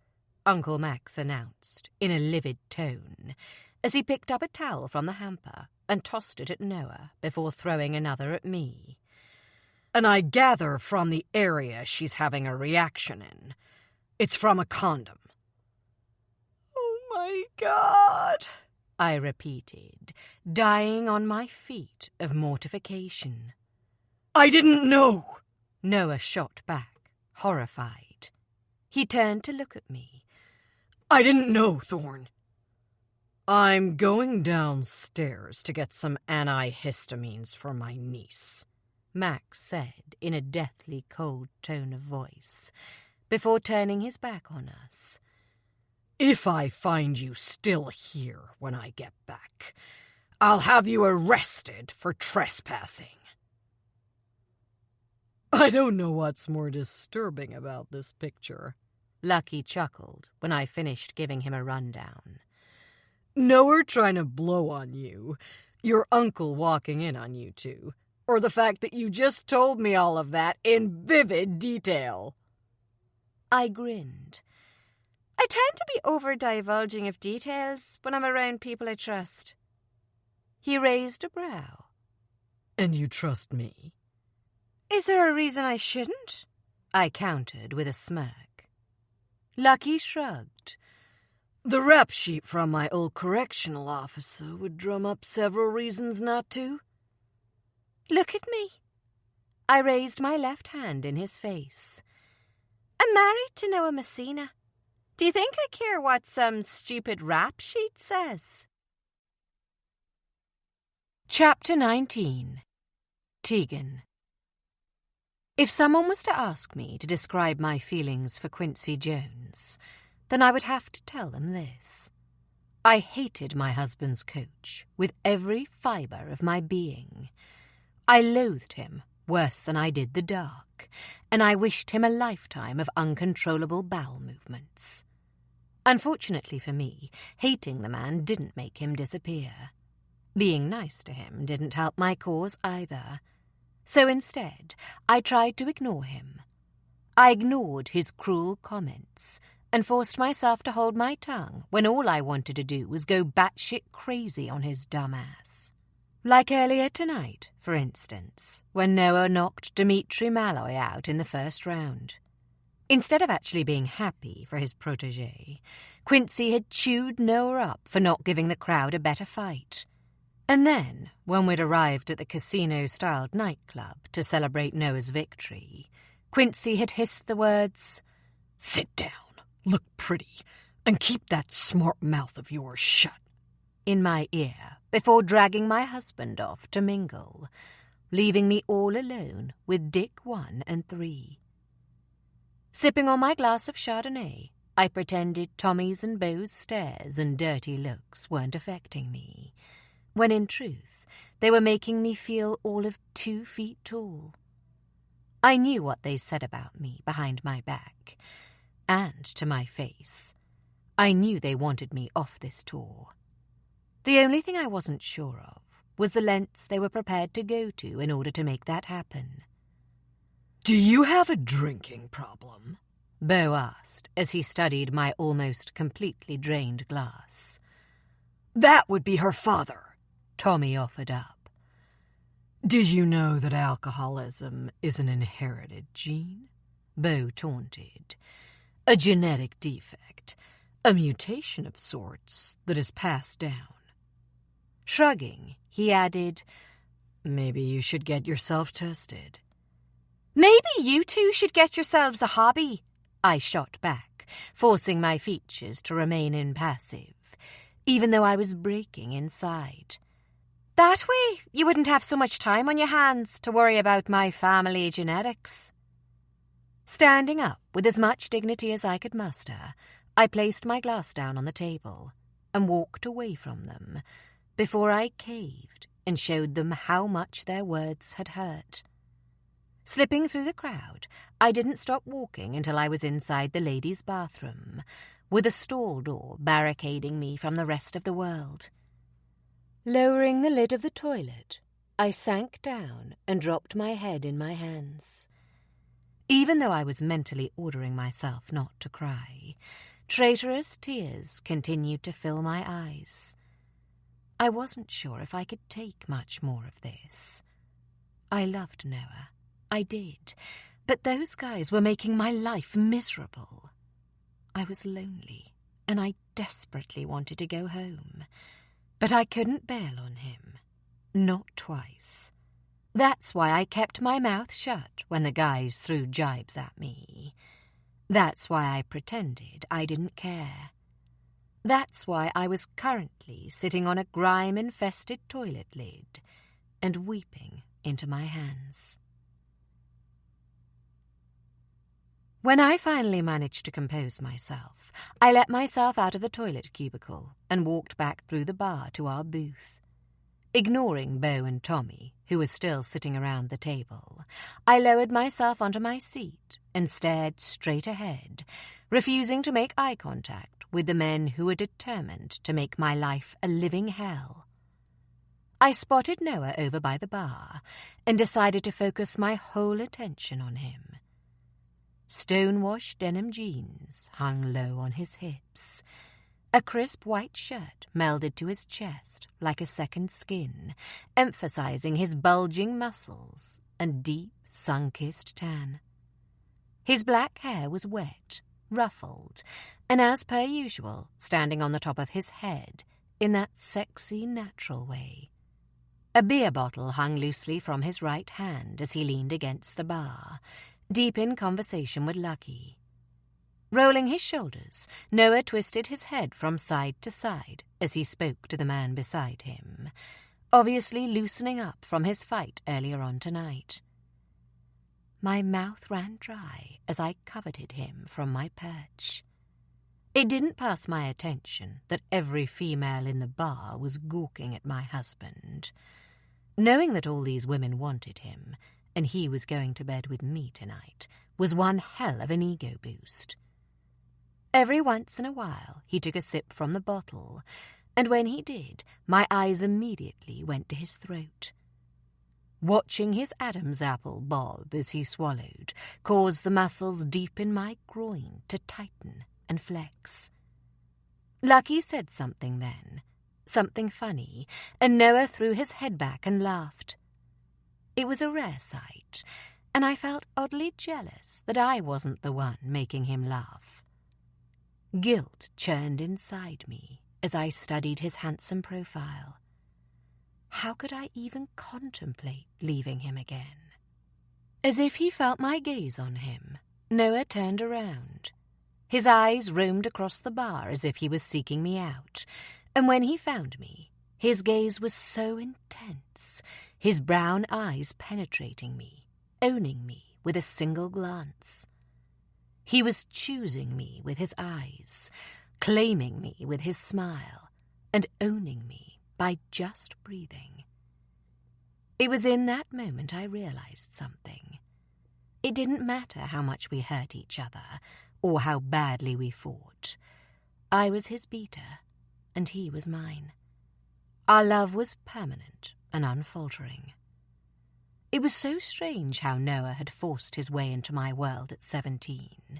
Uncle Max announced in a livid tone, as he picked up a towel from the hamper and tossed it at Noah before throwing another at me. And I gather from the area she's having a reaction in. It's from a condom. Oh, my God, I repeated, dying on my feet of mortification. I didn't know, Noah shot back, horrified. He turned to look at me. I didn't know, Thorn. I'm going downstairs to get some antihistamines for my niece, Max said in a deathly cold tone of voice, before turning his back on us. If I find you still here when I get back, I'll have you arrested for trespassing. I don't know what's more disturbing about this picture, Lucky chuckled when I finished giving him a rundown. Noah trying to blow on you, your uncle walking in on you two, or the fact that you just told me all of that in vivid detail. I grinned. I tend to be over-divulging of details when I'm around people I trust. He raised a brow. And you trust me? Is there a reason I shouldn't? I countered with a smirk. Lucky shrugged. The rap sheet from my old correctional officer would drum up several reasons not to. Look at me. I raised my left hand in his face. I'm married to Noah Messina. Do you think I care what some stupid rap sheet says? Chapter 19. Tegan. If someone was to ask me to describe my feelings for Quincy Jones, then I would have to tell them this. I hated my husband's coach with every fibre of my being. I loathed him worse than I did the dark, and I wished him a lifetime of uncontrollable bowel movements. Unfortunately for me, hating the man didn't make him disappear. Being nice to him didn't help my cause either. So instead, I tried to ignore him. I ignored his cruel comments and forced myself to hold my tongue when all I wanted to do was go batshit crazy on his dumb ass. Like earlier tonight, for instance, when Noah knocked Dimitri Malloy out in the first round. Instead of actually being happy for his protégé, Quincy had chewed Noah up for not giving the crowd a better fight. And then, when we'd arrived at the casino-styled nightclub to celebrate Noah's victory, Quincy had hissed the words, "Sit down, look pretty, and keep that smart mouth of yours shut," in my ear before dragging my husband off to mingle, leaving me all alone with Dick 1 and 3. Sipping on my glass of Chardonnay, I pretended Tommy's and Beau's stares and dirty looks weren't affecting me, when in truth they were making me feel all of 2 feet tall. I knew what they said about me behind my back, and to my face. I knew they wanted me off this tour. The only thing I wasn't sure of was the lengths they were prepared to go to in order to make that happen. "Do you have a drinking problem?" Beau asked as he studied my almost completely drained glass. "That would be her father," Tommy offered up. "Did you know that alcoholism is an inherited gene?" Beau taunted. "A genetic defect, a mutation of sorts that is passed down." Shrugging, he added, "Maybe you should get yourself tested." "Maybe you two should get yourselves a hobby," I shot back, forcing my features to remain impassive, even though I was breaking inside. That way, you wouldn't have so much time on your hands to worry about my family genetics. Standing up with as much dignity as I could muster, I placed my glass down on the table and walked away from them before I caved and showed them how much their words had hurt. Slipping through the crowd, I didn't stop walking until I was inside the ladies' bathroom, with a stall door barricading me from the rest of the world. Lowering the lid of the toilet, I sank down and dropped my head in my hands. Even though I was mentally ordering myself not to cry, traitorous tears continued to fill my eyes. I wasn't sure if I could take much more of this. I loved Noah. I did, but those guys were making my life miserable. I was lonely, and I desperately wanted to go home. But I couldn't bail on him. Not twice. That's why I kept my mouth shut when the guys threw jibes at me. That's why I pretended I didn't care. That's why I was currently sitting on a grime-infested toilet lid and weeping into my hands. When I finally managed to compose myself, I let myself out of the toilet cubicle and walked back through the bar to our booth. Ignoring Beau and Tommy, who were still sitting around the table, I lowered myself onto my seat and stared straight ahead, refusing to make eye contact with the men who were determined to make my life a living hell. I spotted Noah over by the bar and decided to focus my whole attention on him. Stonewashed denim jeans hung low on his hips. A crisp white shirt melded to his chest like a second skin, emphasizing his bulging muscles and deep, sun-kissed tan. His black hair was wet, ruffled, and as per usual, standing on the top of his head in that sexy, natural way. A beer bottle hung loosely from his right hand as he leaned against the bar, deep in conversation with Lucky. Rolling his shoulders, Noah twisted his head from side to side as he spoke to the man beside him, obviously loosening up from his fight earlier on tonight. My mouth ran dry as I coveted him from my perch. It didn't pass my attention that every female in the bar was gawking at my husband. Knowing that all these women wanted him, and he was going to bed with me tonight, was one hell of an ego boost. Every once in a while he took a sip from the bottle, and when he did, my eyes immediately went to his throat. Watching his Adam's apple bob as he swallowed caused the muscles deep in my groin to tighten and flex. Lucky said something then, something funny, and Noah threw his head back and laughed. It was a rare sight, and I felt oddly jealous that I wasn't the one making him laugh. Guilt churned inside me as I studied his handsome profile. how could I even contemplate leaving him again? As if he felt my gaze on him, Noah turned around. His eyes roamed across the bar as if he was seeking me out, and when he found me, his gaze was so intense, his brown eyes penetrating me, owning me with a single glance. He was choosing me with his eyes, claiming me with his smile, and owning me by just breathing. It was in that moment I realized something. It didn't matter how much we hurt each other, or how badly we fought. I was his beater, and he was mine. Our love was permanent and unfaltering. It was so strange how Noah had forced his way into my world at 17.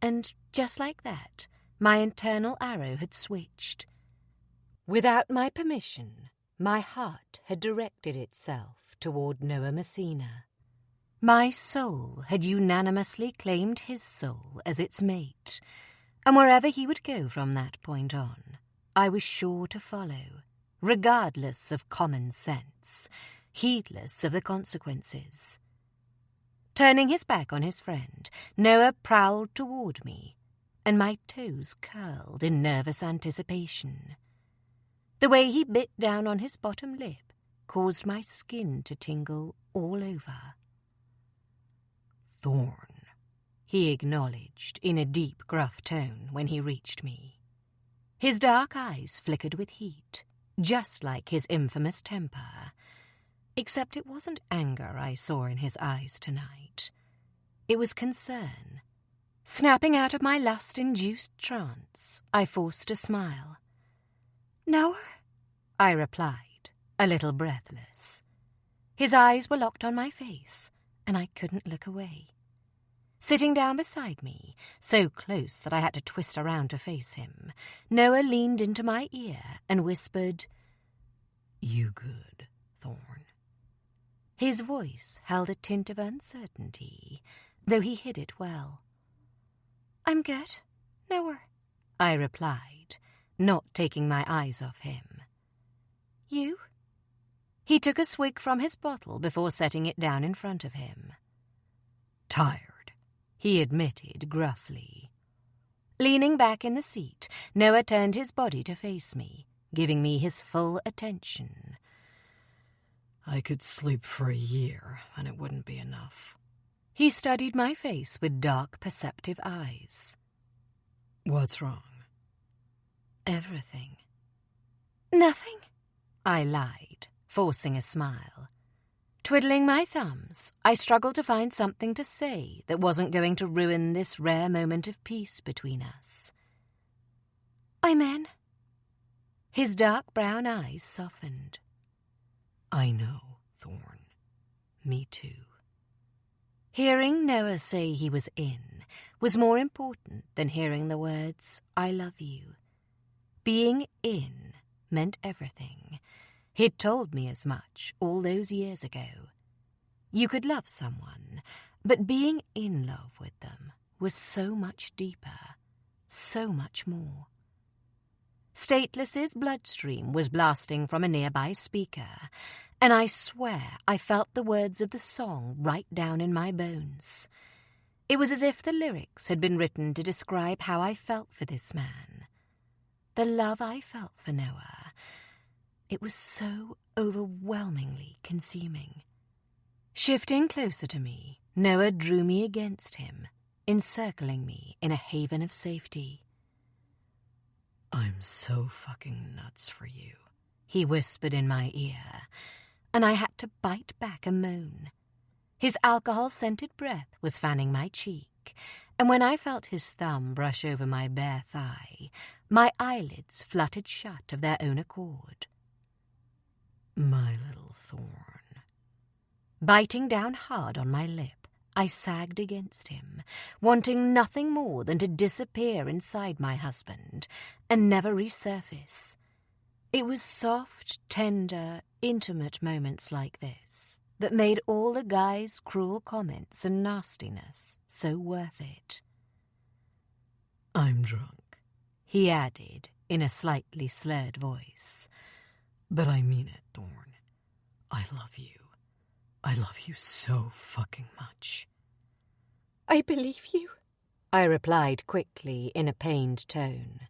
And just like that, my internal arrow had switched. Without my permission, my heart had directed itself toward Noah Messina. My soul had unanimously claimed his soul as its mate, and wherever he would go from that point on, I was sure to follow, regardless of common sense, heedless of the consequences. Turning his back on his friend, Noah prowled toward me, and my toes curled in nervous anticipation. The way he bit down on his bottom lip caused my skin to tingle all over. "Thorn," he acknowledged in a deep, gruff tone when he reached me. His dark eyes flickered with heat, just like his infamous temper. Except it wasn't anger I saw in his eyes tonight. It was concern. Snapping out of my lust-induced trance, I forced a smile. "No," I replied, a little breathless. His eyes were locked on my face, and I couldn't look away. Sitting down beside me, so close that I had to twist around to face him, Noah leaned into my ear and whispered, "You good, Thorn?" His voice held a tint of uncertainty, though he hid it well. "I'm good, Noah," I replied, not taking my eyes off him. "You?" He took a swig from his bottle before setting it down in front of him. "Tired," he admitted gruffly. Leaning back in the seat, Noah turned his body to face me, giving me his full attention. "I could sleep for a year, and it wouldn't be enough." He studied my face with dark, perceptive eyes. "What's wrong?" "Everything." "Nothing," I lied, forcing a smile. Twiddling my thumbs, I struggled to find something to say that wasn't going to ruin this rare moment of peace between us. "I'm in." His dark brown eyes softened. "I know, Thorn. Me too." Hearing Noah say he was in was more important than hearing the words, "I love you." Being in meant everything. He'd told me as much all those years ago. You could love someone, but being in love with them was so much deeper, so much more. Stateless's bloodstream was blasting from a nearby speaker, and I swear I felt the words of the song right down in my bones. It was as if the lyrics had been written to describe how I felt for this man. The love I felt for Noah. It was so overwhelmingly consuming. Shifting closer to me, Noah drew me against him, encircling me in a haven of safety. "I'm so fucking nuts for you," he whispered in my ear, and I had to bite back a moan. His alcohol-scented breath was fanning my cheek, and when I felt his thumb brush over my bare thigh, my eyelids fluttered shut of their own accord. "My little Thorn." Biting down hard on my lip, I sagged against him, wanting nothing more than to disappear inside my husband and never resurface. It was soft, tender, intimate moments like this that made all the guy's cruel comments and nastiness so worth it. "I'm drunk," he added in a slightly slurred voice. "But I mean it, Thorn. I love you. I love you so fucking much. I believe you, I replied quickly in a pained tone,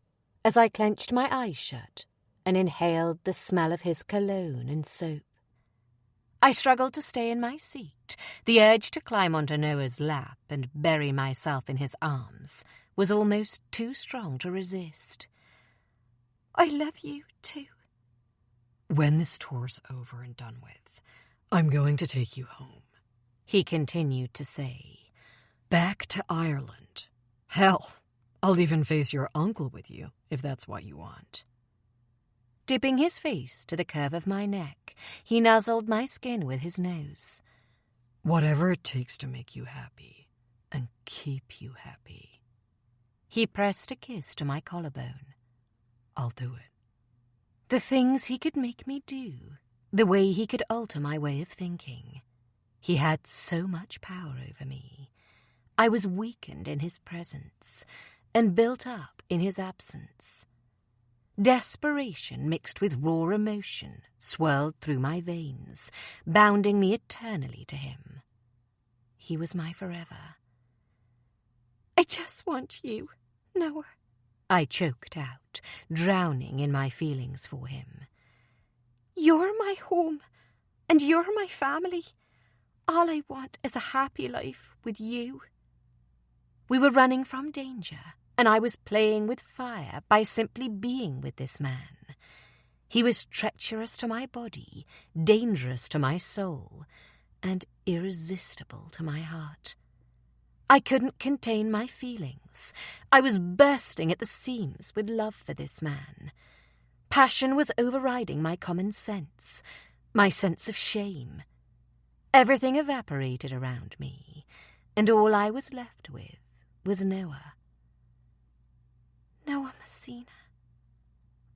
as I clenched my eyes shut and inhaled the smell of his cologne and soap. I struggled to stay in my seat. The urge to climb onto Noah's lap and bury myself in his arms was almost too strong to resist. I love you too. When this tour's over and done with, I'm going to take you home, he continued to say. Back to Ireland. Hell, I'll even face your uncle with you, if that's what you want. Dipping his face to the curve of my neck, he nuzzled my skin with his nose. Whatever it takes to make you happy, and keep you happy. He pressed a kiss to my collarbone. I'll do it. The things he could make me do, the way he could alter my way of thinking. He had so much power over me. I was weakened in his presence and built up in his absence. Desperation mixed with raw emotion swirled through my veins, bounding me eternally to him. He was my forever. I just want you, Noah, I choked out, drowning in my feelings for him. You're my home, and you're my family. All I want is a happy life with you. We were running from danger, and I was playing with fire by simply being with this man. He was treacherous to my body, dangerous to my soul, and irresistible to my heart. I couldn't contain my feelings. I was bursting at the seams with love for this man. Passion was overriding my common sense, my sense of shame. Everything evaporated around me, and all I was left with was Noah. Noah Messina.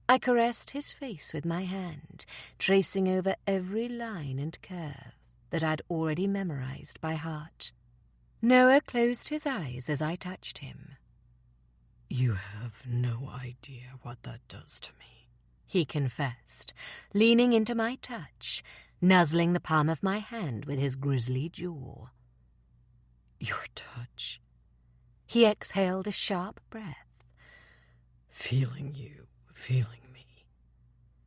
I caressed his face with my hand, tracing over every line and curve that I'd already memorized by heart. Noah closed his eyes as I touched him. You have no idea what that does to me, he confessed, leaning into my touch, nuzzling the palm of my hand with his grisly jaw. Your touch. He exhaled a sharp breath. Feeling you, feeling me.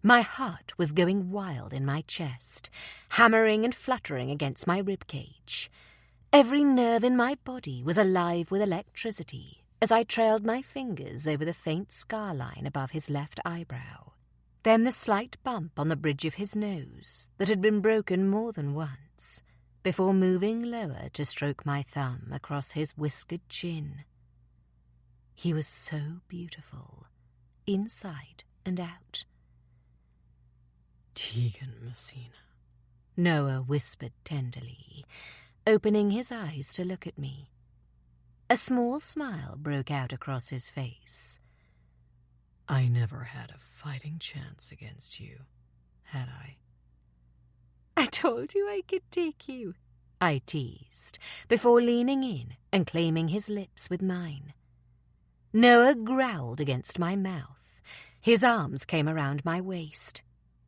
My heart was going wild in my chest, hammering and fluttering against my ribcage. Every nerve in my body was alive with electricity as I trailed my fingers over the faint scar line above his left eyebrow. Then the slight bump on the bridge of his nose that had been broken more than once, before moving lower to stroke my thumb across his whiskered chin. He was so beautiful, inside and out. Tegan Messina, Noah whispered tenderly, opening his eyes to look at me. A small smile broke out across his face. I never had a fighting chance against you, had I? I told you I could take you, I teased, before leaning in and claiming his lips with mine. Noah growled against my mouth. His arms came around my waist.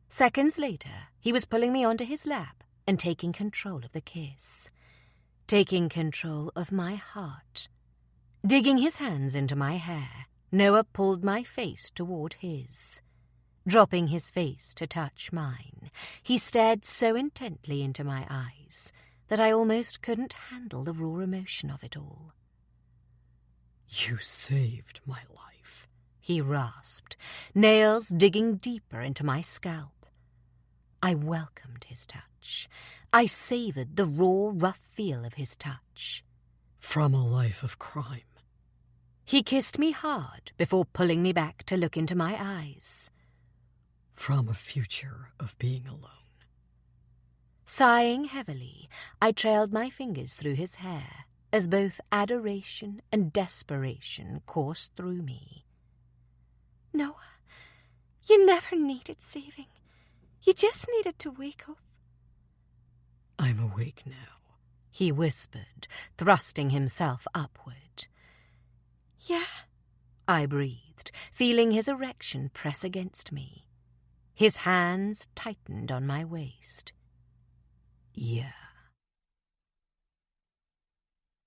Seconds later, he was pulling me onto his lap and taking control of the kiss. Taking control of my heart. Digging his hands into my hair, Noah pulled my face toward his. Dropping his face to touch mine, he stared so intently into my eyes that I almost couldn't handle the raw emotion of it all. You saved my life, he rasped, nails digging deeper into my scalp. I welcomed his touch. I savoured the raw, rough feel of his touch. From a life of crime. He kissed me hard before pulling me back to look into my eyes. From a future of being alone. Sighing heavily, I trailed my fingers through his hair as both adoration and desperation coursed through me. Noah, you never needed saving. You just needed to wake up. I'm awake now, he whispered, thrusting himself upward. Yeah, I breathed, feeling his erection press against me. His hands tightened on my waist. Yeah.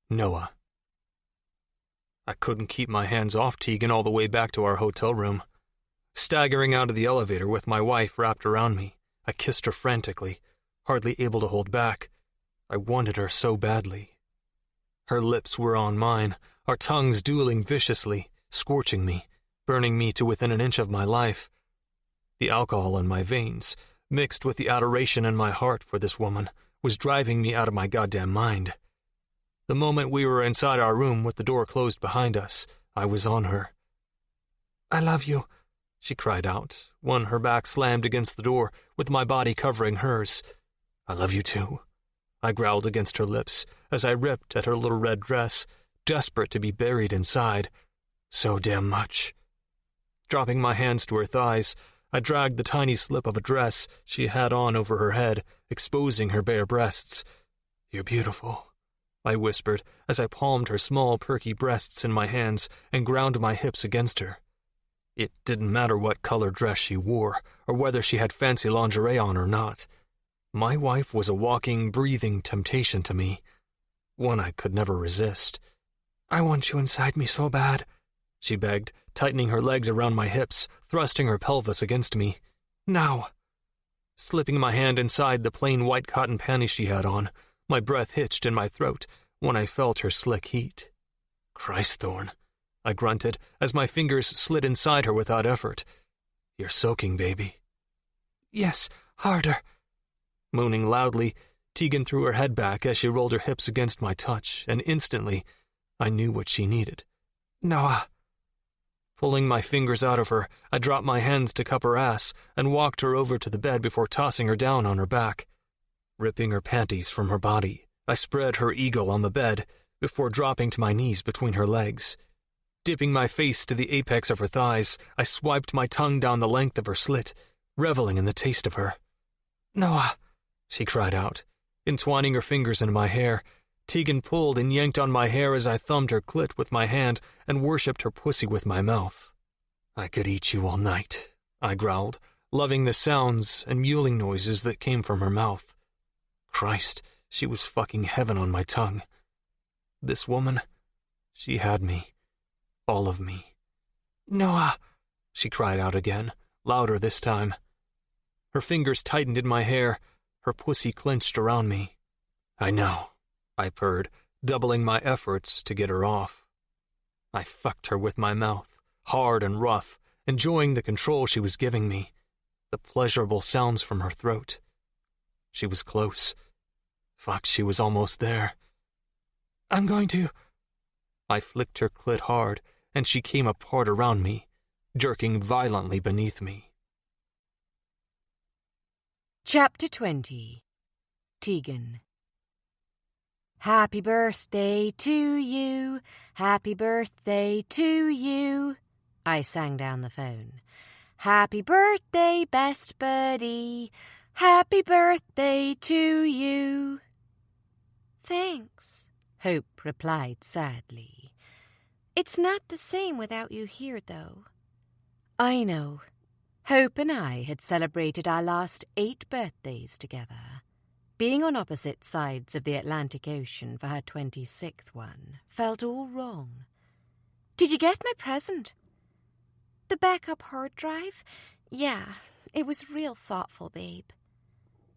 Noah. I couldn't keep my hands off Tegan all the way back to our hotel room. Staggering out of the elevator with my wife wrapped around me, I kissed her frantically, hardly able to hold back. I wanted her so badly. Her lips were on mine, our tongues dueling viciously, scorching me, burning me to within an inch of my life. The alcohol in my veins, mixed with the adoration in my heart for this woman, was driving me out of my goddamn mind. The moment we were inside our room with the door closed behind us, I was on her. "I love you," she cried out, when her back slammed against the door, with my body covering hers. "I love you too," I growled against her lips as I ripped at her little red dress, desperate to be buried inside. So damn much. Dropping my hands to her thighs, I dragged the tiny slip of a dress she had on over her head, exposing her bare breasts. "You're beautiful," I whispered as I palmed her small, perky breasts in my hands and ground my hips against her. It didn't matter what color dress she wore, or whether she had fancy lingerie on or not. My wife was a walking, breathing temptation to me, one I could never resist. "I want you inside me so bad," she begged, tightening her legs around my hips, thrusting her pelvis against me. "Now." Slipping my hand inside the plain white cotton panties she had on, my breath hitched in my throat when I felt her slick heat. "Christ, Thorn," I grunted as my fingers slid inside her without effort. "You're soaking, baby." "Yes, harder." Moaning loudly, Tegan threw her head back as she rolled her hips against my touch, and instantly, I knew what she needed. "Noah." Pulling my fingers out of her, I dropped my hands to cup her ass and walked her over to the bed before tossing her down on her back. Ripping her panties from her body, I spread her eagle on the bed before dropping to my knees between her legs. Dipping my face to the apex of her thighs, I swiped my tongue down the length of her slit, reveling in the taste of her. "Noah," she cried out. Entwining her fingers into my hair, Tegan pulled and yanked on my hair as I thumbed her clit with my hand and worshipped her pussy with my mouth. "I could eat you all night," I growled, loving the sounds and mewling noises that came from her mouth. Christ, she was fucking heaven on my tongue. This woman, she had me. All of me. "Noah," she cried out again, louder this time. Her fingers tightened in my hair, her pussy clenched around me. "I know," I purred, doubling my efforts to get her off. I fucked her with my mouth, hard and rough, enjoying the control she was giving me, the pleasurable sounds from her throat. She was close. Fuck, she was almost there. "I'm going to..." I flicked her clit hard, and she came apart around me, jerking violently beneath me. Chapter 20. Tegan. "Happy birthday to you, happy birthday to you," I sang down the phone. "Happy birthday, best buddy, happy birthday to you." "Thanks," Hope replied sadly. "It's not the same without you here, though." I know. Hope and I had celebrated our last 8 birthdays together. Being on opposite sides of the Atlantic Ocean for her 26th one felt all wrong. "Did you get my present?" "The backup hard drive? Yeah, it was real thoughtful, babe."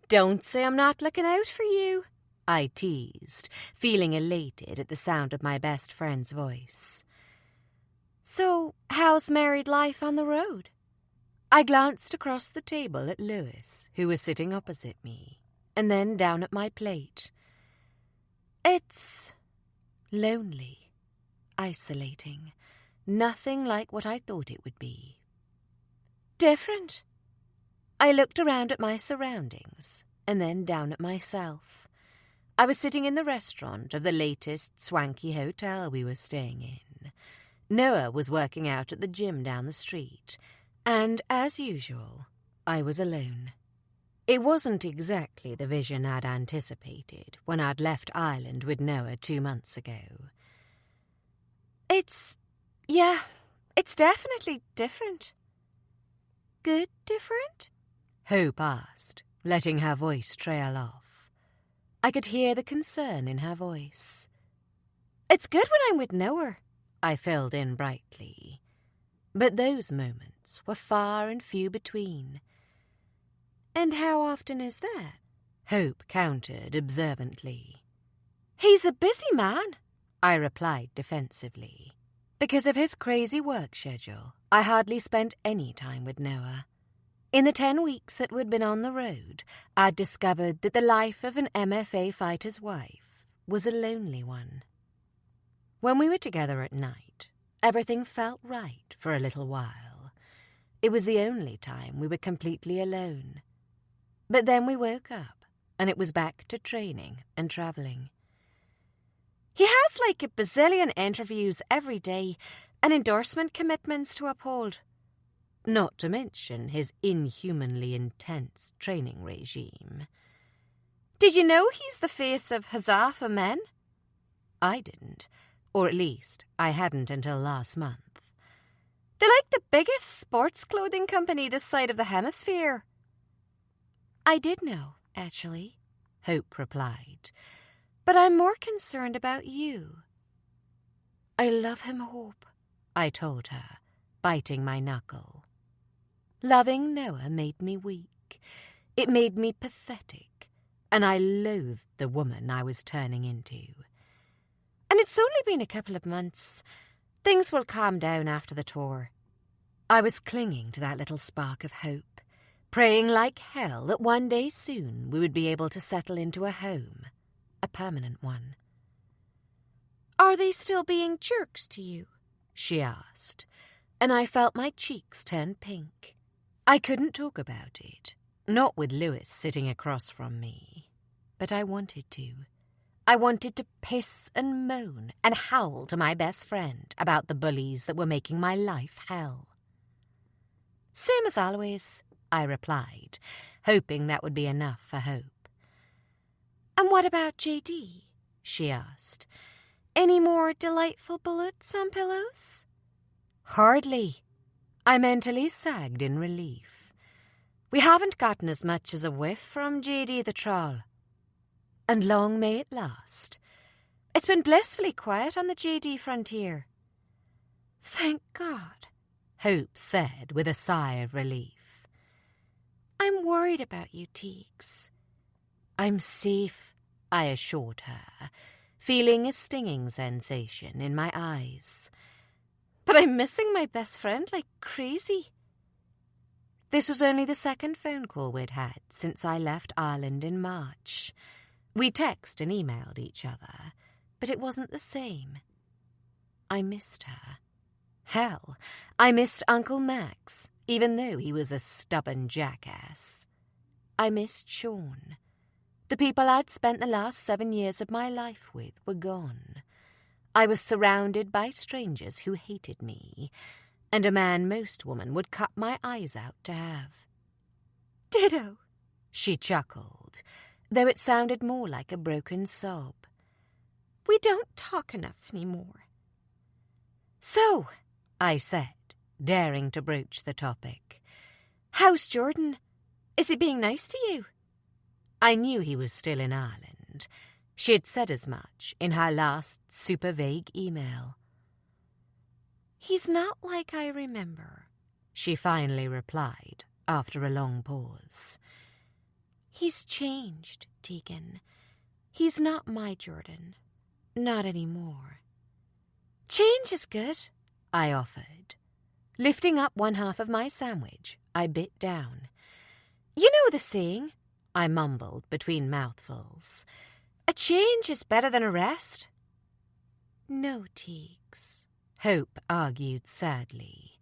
"Don't say I'm not looking out for you," I teased, feeling elated at the sound of my best friend's voice. "So, how's married life on the road?" I glanced across the table at Lewis, who was sitting opposite me, and then down at my plate. "It's lonely, isolating, nothing like what I thought it would be." "Different." I looked around at my surroundings, and then down at myself. I was sitting in the restaurant of the latest swanky hotel we were staying in. Noah was working out at the gym down the street, and, as usual, I was alone. It wasn't exactly the vision I'd anticipated when I'd left Ireland with Noah 2 months ago. It's definitely different." "Good different?" Hope asked, letting her voice trail off. I could hear the concern in her voice. "It's good when I'm with Noah," I filled in brightly. But those moments were far and few between. "And how often is that?" Hope countered observantly. "He's a busy man," I replied defensively. Because of his crazy work schedule, I hardly spent any time with Noah. In the 10 weeks that we'd been on the road, I'd discovered that the life of an MFA fighter's wife was a lonely one. When we were together at night, everything felt right for a little while. It was the only time we were completely alone. But then we woke up, and it was back to training and travelling. "He has like a bazillion interviews every day and endorsement commitments to uphold. Not to mention his inhumanly intense training regime. Did you know he's the face of Huzzah for Men?" I didn't, or at least I hadn't until last month. "They're like the biggest sports clothing company this side of the hemisphere." "I did know, actually," Hope replied. "But I'm more concerned about you." "I love him, Hope," I told her, biting my knuckle. Loving Noah made me weak. It made me pathetic, and I loathed the woman I was turning into. "And it's only been a couple of months. Things will calm down after the tour." I was clinging to that little spark of hope, praying like hell that one day soon we would be able to settle into a home, a permanent one. "Are they still being jerks to you?" she asked, and I felt my cheeks turn pink. I couldn't talk about it, not with Lewis sitting across from me, but I wanted to. I wanted to piss and moan and howl to my best friend about the bullies that were making my life hell. "Same as always," I replied, hoping that would be enough for Hope. "And what about JD?" she asked. "Any more delightful bullets on pillows?" "Hardly." I mentally sagged in relief. "We haven't gotten as much as a whiff from JD the Troll. And long may it last. It's been blissfully quiet on the JD frontier." "Thank God," Hope said with a sigh of relief. "I'm worried about you, Teagues." "I'm safe," I assured her, feeling a stinging sensation in my eyes. "But I'm missing my best friend like crazy." This was only the second phone call we'd had since I left Ireland in March. We texted and emailed each other, but it wasn't the same. I missed her. Hell, I missed Uncle Max, even though he was a stubborn jackass. I missed Sean. The people I'd spent the last 7 years of my life with were gone. I was surrounded by strangers who hated me, and a man most women would cut my eyes out to have. "Ditto," she chuckled, though it sounded more like a broken sob. "We don't talk enough anymore." "So," I said, daring to broach the topic, "how's Jordan? Is he being nice to you?" I knew he was still in Ireland. She had said as much in her last super vague email. "He's not like I remember," she finally replied after a long pause. "He's changed, Tegan. He's not my Jordan. Not anymore." "Change is good," I offered. Lifting up one half of my sandwich, I bit down. "You know the saying," I mumbled between mouthfuls. "A change is better than a rest." "No, Teagues," Hope argued sadly.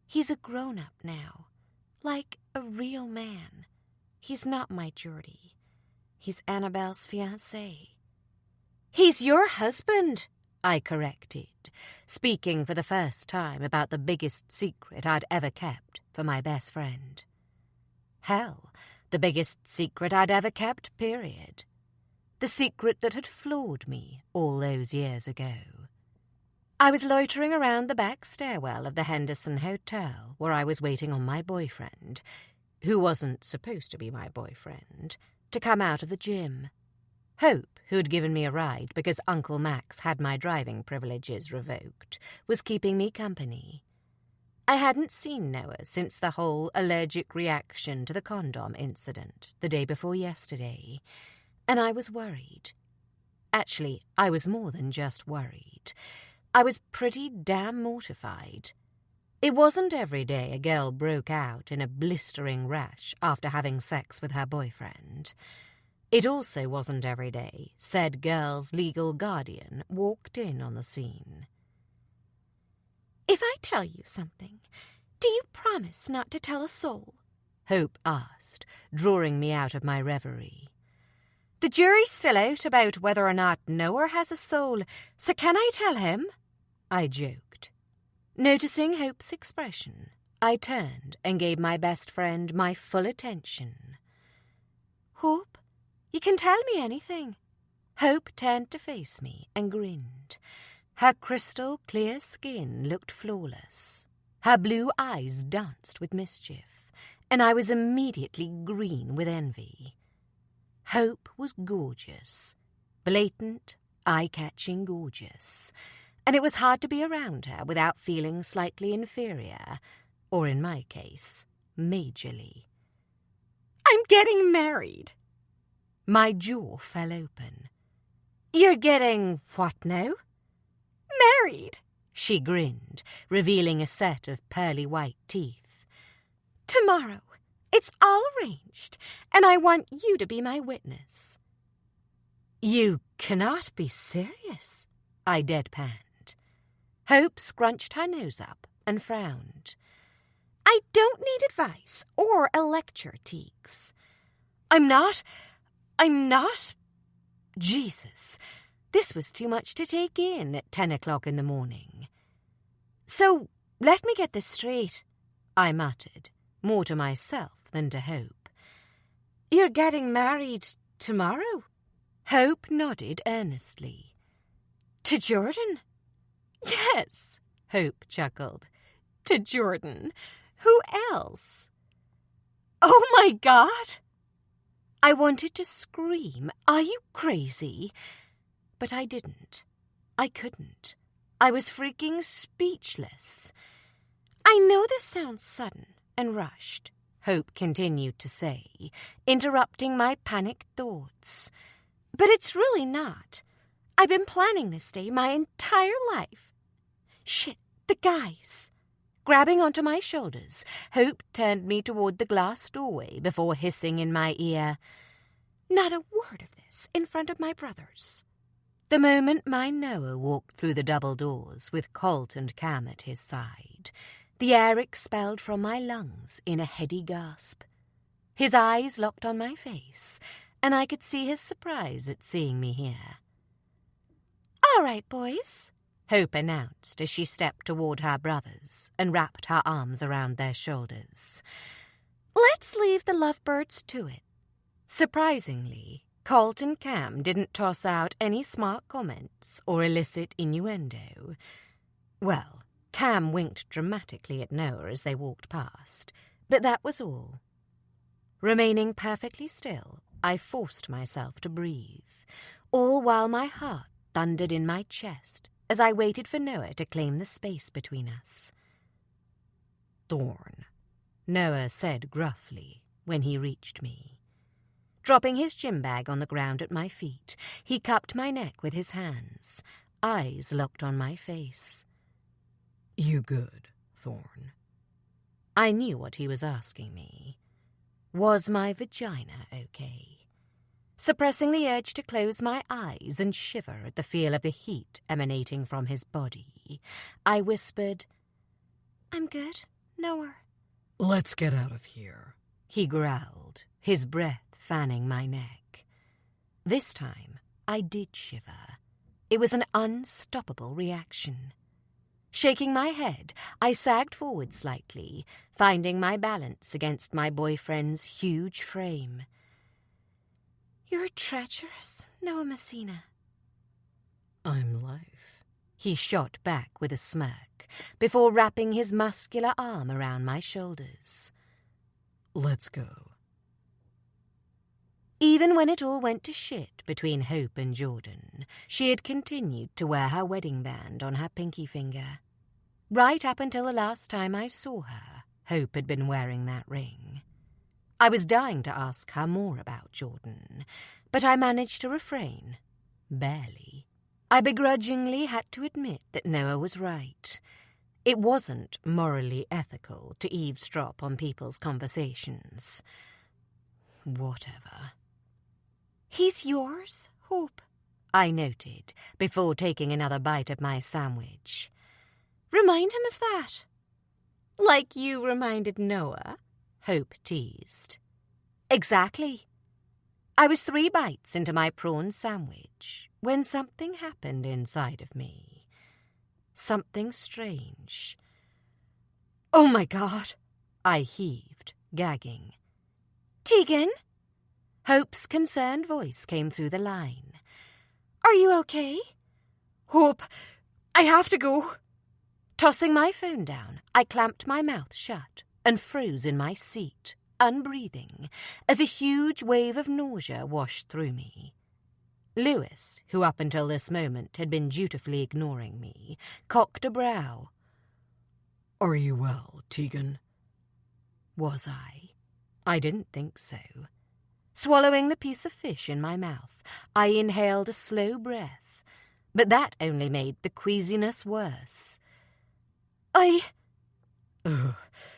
"He's a grown-up now, like a real man. He's not my Geordie. He's Annabelle's fiancé." "He's your husband," I corrected, speaking for the first time about the biggest secret I'd ever kept for my best friend. Hell, the biggest secret I'd ever kept, period. The secret that had floored me all those years ago. I was loitering around the back stairwell of the Henderson Hotel where I was waiting on my boyfriend, who wasn't supposed to be my boyfriend, to come out of the gym. Hope, who had given me a ride because Uncle Max had my driving privileges revoked, was keeping me company. I hadn't seen Noah since the whole allergic reaction to the condom incident the day before yesterday, and I was worried. Actually, I was more than just worried. I was pretty damn mortified. It wasn't every day a girl broke out in a blistering rash after having sex with her boyfriend. It also wasn't every day said girl's legal guardian walked in on the scene. "If I tell you something, do you promise not to tell a soul?" Hope asked, drawing me out of my reverie. "The jury's still out about whether or not Noah has a soul, so can I tell him?" I joked. Noticing Hope's expression, I turned and gave my best friend my full attention. "Hope, you can tell me anything." Hope turned to face me and grinned. Her crystal clear skin looked flawless. Her blue eyes danced with mischief, and I was immediately green with envy. Hope was gorgeous, blatant, eye-catching gorgeous, and it was hard to be around her without feeling slightly inferior, or in my case, majorly. "I'm getting married." My jaw fell open. "You're getting what now?" "Married," she grinned, revealing a set of pearly white teeth. "Tomorrow. It's all arranged, and I want you to be my witness." "You cannot be serious," I deadpanned. Hope scrunched her nose up and frowned. "I don't need advice or a lecture, Teagues." I'm not... Jesus, this was too much to take in at 10 o'clock in the morning. "So, let me get this straight," I muttered, more to myself than to Hope. "You're getting married tomorrow?" Hope nodded earnestly. "To Jordan?" "Yes," Hope chuckled. "To Jordan. Who else?" "Oh, my God!" I wanted to scream, "Are you crazy?" But I didn't. I couldn't. I was freaking speechless. "I know this sounds sudden and rushed," Hope continued to say, interrupting my panicked thoughts. "But it's really not. I've been planning this day my entire life." "Shit, the guys." Grabbing onto my shoulders, Hope turned me toward the glass doorway before hissing in my ear, "Not a word of this in front of my brothers." The moment my Noah walked through the double doors with Colt and Cam at his side, the air expelled from my lungs in a heady gasp. His eyes locked on my face, and I could see his surprise at seeing me here. "All right, boys," Hope announced as she stepped toward her brothers and wrapped her arms around their shoulders. "Let's leave the lovebirds to it." Surprisingly, Colt and Cam didn't toss out any smart comments or illicit innuendo. Well, Cam winked dramatically at Noah as they walked past, but that was all. Remaining perfectly still, I forced myself to breathe, all while my heart thundered in my chest as I waited for Noah to claim the space between us. "Thorn," Noah said gruffly when he reached me. Dropping his gym bag on the ground at my feet, he cupped my neck with his hands, eyes locked on my face. "You good, Thorn?" I knew what he was asking me. Was my vagina okay? Suppressing the urge to close my eyes and shiver at the feel of the heat emanating from his body, I whispered, "I'm good, Noah." "Let's get out of here," he growled, his breath fanning my neck. This time, I did shiver. It was an unstoppable reaction. Shaking my head, I sagged forward slightly, finding my balance against my boyfriend's huge frame. "You're treacherous, Noah Messina." "I'm life," he shot back with a smirk, before wrapping his muscular arm around my shoulders. "Let's go." Even when it all went to shit between Hope and Jordan, she had continued to wear her wedding band on her pinky finger. Right up until the last time I saw her, Hope had been wearing that ring. I was dying to ask her more about Jordan, but I managed to refrain. Barely. I begrudgingly had to admit that Noah was right. It wasn't morally ethical to eavesdrop on people's conversations. Whatever. "He's yours, Hope," I noted, before taking another bite of my sandwich. "Remind him of that." "Like you reminded Noah?" Hope teased. "Exactly." I was 3 bites into my prawn sandwich when something happened inside of me. Something strange. "Oh my God!" I heaved, gagging. "Tegan?" Hope's concerned voice came through the line. "Are you okay?" "Hope, I have to go." Tossing my phone down, I clamped my mouth shut and froze in my seat, unbreathing, as a huge wave of nausea washed through me. Lewis, who up until this moment had been dutifully ignoring me, cocked a brow. Are you well, Tegan? Was I? I didn't think so. Swallowing the piece of fish in my mouth, I inhaled a slow breath, but that only made the queasiness worse.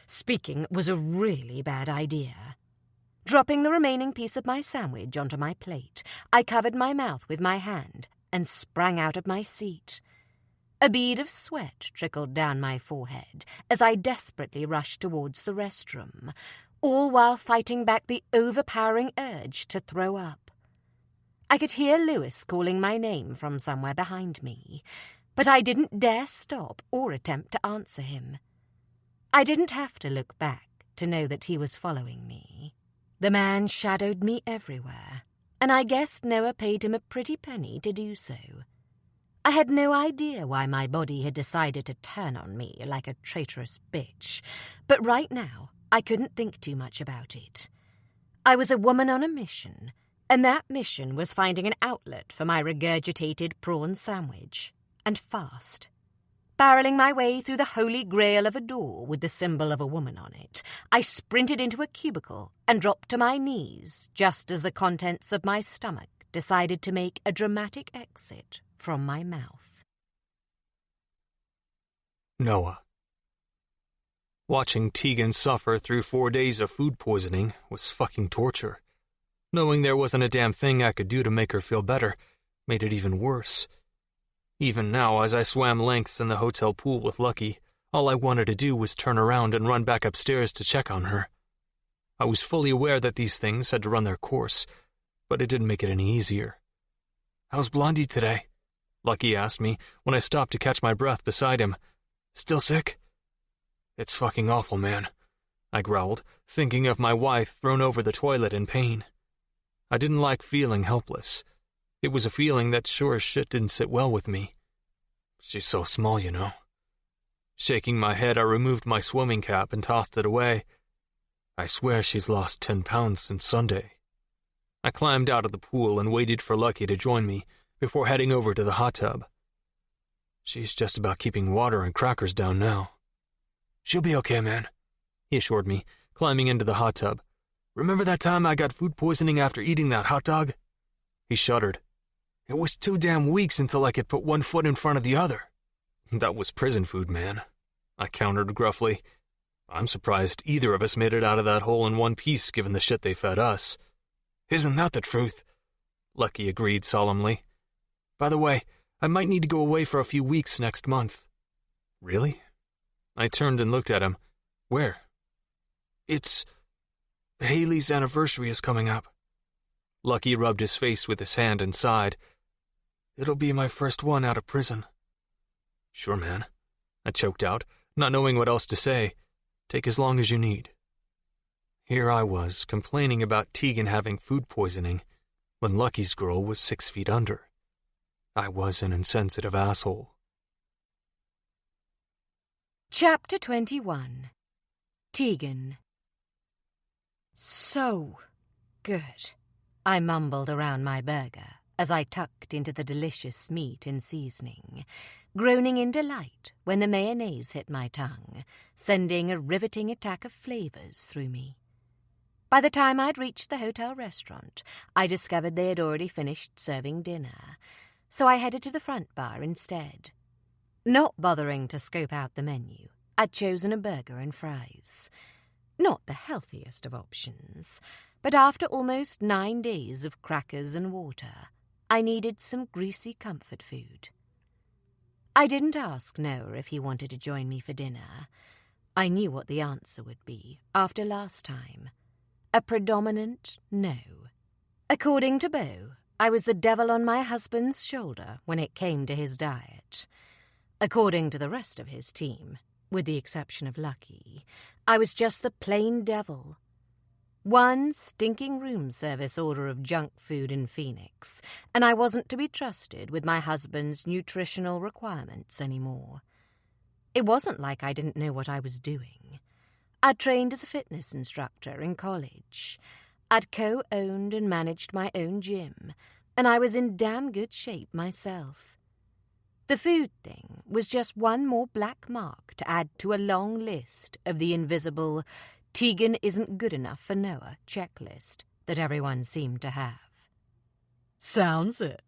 Speaking was a really bad idea. Dropping the remaining piece of my sandwich onto my plate, I covered my mouth with my hand and sprang out of my seat. A bead of sweat trickled down my forehead as I desperately rushed towards the restroom, all while fighting back the overpowering urge to throw up. I could hear Lewis calling my name from somewhere behind me, but I didn't dare stop or attempt to answer him. I didn't have to look back to know that he was following me. The man shadowed me everywhere, and I guessed Noah paid him a pretty penny to do so. I had no idea why my body had decided to turn on me like a traitorous bitch, but right now I couldn't think too much about it. I was a woman on a mission, and that mission was finding an outlet for my regurgitated prawn sandwich, and fast. Barreling my way through the holy grail of a door with the symbol of a woman on it, I sprinted into a cubicle and dropped to my knees just as the contents of my stomach decided to make a dramatic exit from my mouth. Noah. Watching Tegan suffer through 4 days of food poisoning was fucking torture. Knowing there wasn't a damn thing I could do to make her feel better made it even worse. Even now, as I swam lengths in the hotel pool with Lucky, all I wanted to do was turn around and run back upstairs to check on her. I was fully aware that these things had to run their course, but it didn't make it any easier. "How's Blondie today?" Lucky asked me when I stopped to catch my breath beside him. "Still sick?" "It's fucking awful, man," I growled, thinking of my wife thrown over the toilet in pain. I didn't like feeling helpless. It was a feeling that sure as shit didn't sit well with me. "She's so small, you know." Shaking my head, I removed my swimming cap and tossed it away. "I swear she's lost 10 pounds since Sunday." I climbed out of the pool and waited for Lucky to join me before heading over to the hot tub. "She's just about keeping water and crackers down now." "She'll be okay, man," he assured me, climbing into the hot tub. "Remember that time I got food poisoning after eating that hot dog?" He shuddered. "It was 2 damn weeks until I could put one foot in front of the other." "That was prison food, man," I countered gruffly. "I'm surprised either of us made it out of that hole in one piece given the shit they fed us." "Isn't that the truth?" Lucky agreed solemnly. "By the way, I might need to go away for a few weeks next month." "Really?" I turned and looked at him. "Where?" "It's... Haley's anniversary is coming up." Lucky rubbed his face with his hand and sighed. "It'll be my first one out of prison." "Sure, man," I choked out, not knowing what else to say. "Take as long as you need." Here I was, complaining about Tegan having food poisoning, when Lucky's girl was 6 feet under. I was an insensitive asshole. Chapter 21. Tegan. So good. I mumbled around my burger as I tucked into the delicious meat and seasoning, groaning in delight when the mayonnaise hit my tongue, sending a riveting attack of flavors through me. By the time I'd reached the hotel restaurant, I discovered they had already finished serving dinner, so I headed to the front bar instead. Not bothering to scope out the menu, I'd chosen a burger and fries. Not the healthiest of options, but after almost 9 days of crackers and water, I needed some greasy comfort food. I didn't ask Noah if he wanted to join me for dinner. I knew what the answer would be after last time. A predominant no. According to Beau, I was the devil on my husband's shoulder when it came to his diet. According to the rest of his team, with the exception of Lucky, I was just the plain devil. One stinking room service order of junk food in Phoenix, and I wasn't to be trusted with my husband's nutritional requirements anymore. It wasn't like I didn't know what I was doing. I'd trained as a fitness instructor in college. I'd co-owned and managed my own gym, and I was in damn good shape myself. The food thing was just one more black mark to add to a long list of the invisible Tegan isn't good enough for Noah checklist that everyone seemed to have. Sounds it.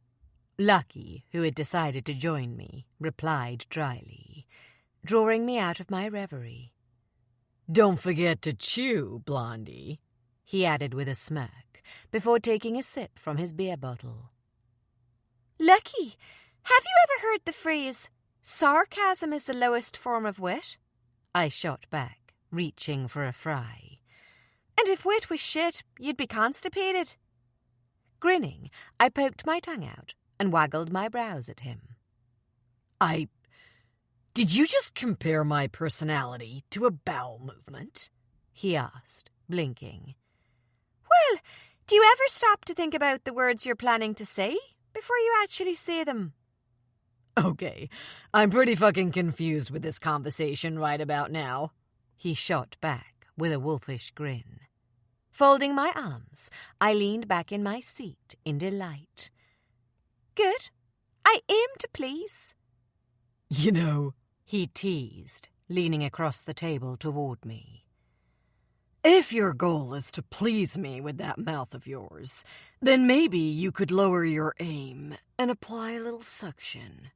Lucky, who had decided to join me, replied dryly, drawing me out of my reverie. Don't forget to chew, Blondie, he added with a smirk, before taking a sip from his beer bottle. Lucky, have you ever heard the phrase, sarcasm is the lowest form of wit? I shot back, reaching for a fry. And if wit was shit, you'd be constipated. Grinning, I poked my tongue out and waggled my brows at him. Did you just compare my personality to a bowel movement? He asked, blinking. Well, do you ever stop to think about the words you're planning to say before you actually say them? Okay, I'm pretty fucking confused with this conversation right about now. He shot back with a wolfish grin. Folding my arms, I leaned back in my seat in delight. Good. I aim to please. You know, he teased, leaning across the table toward me. If your goal is to please me with that mouth of yours, then maybe you could lower your aim and apply a little suction.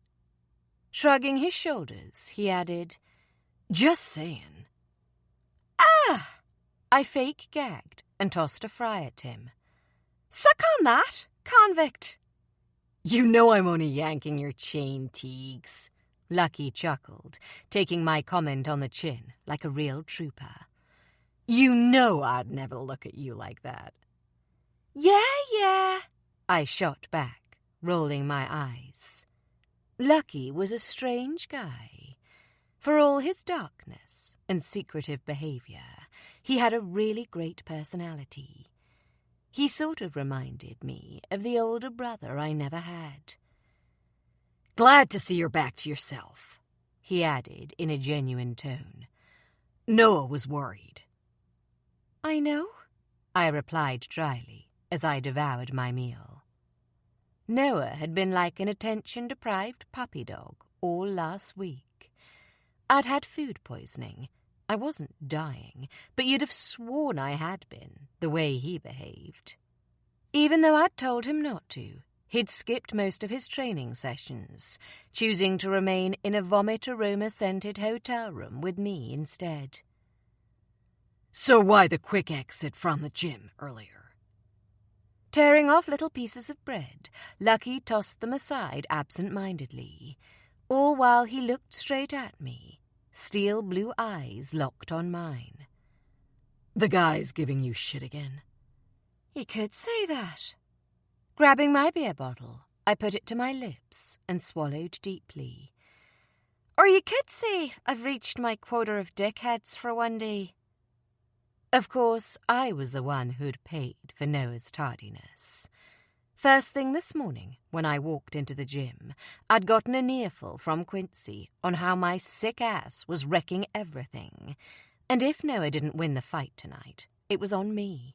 Shrugging his shoulders, he added, Just saying. Ah! I fake gagged and tossed a fry at him. Suck on that, convict. You know I'm only yanking your chain, Teagues. Lucky chuckled, taking my comment on the chin like a real trooper. You know I'd never look at you like that. Yeah, I shot back, rolling my eyes. Lucky was a strange guy. For all his darkness and secretive behavior, he had a really great personality. He sort of reminded me of the older brother I never had. Glad to see you're back to yourself, he added in a genuine tone. Noah was worried. I know, I replied dryly as I devoured my meal. Noah had been like an attention-deprived puppy dog all last week. I'd had food poisoning. I wasn't dying, but you'd have sworn I had been, the way he behaved. Even though I'd told him not to, he'd skipped most of his training sessions, choosing to remain in a vomit-aroma-scented hotel room with me instead. So why the quick exit from the gym earlier? Tearing off little pieces of bread, Lucky tossed them aside absent-mindedly, all while he looked straight at me, steel blue eyes locked on mine. The guy's giving you shit again. You could say that. Grabbing my beer bottle, I put it to my lips and swallowed deeply. Or you could say I've reached my quota of dickheads for one day. Of course, I was the one who'd paid for Noah's tardiness. First thing this morning, when I walked into the gym, I'd gotten an earful from Quincy on how my sick ass was wrecking everything. And if Noah didn't win the fight tonight, it was on me.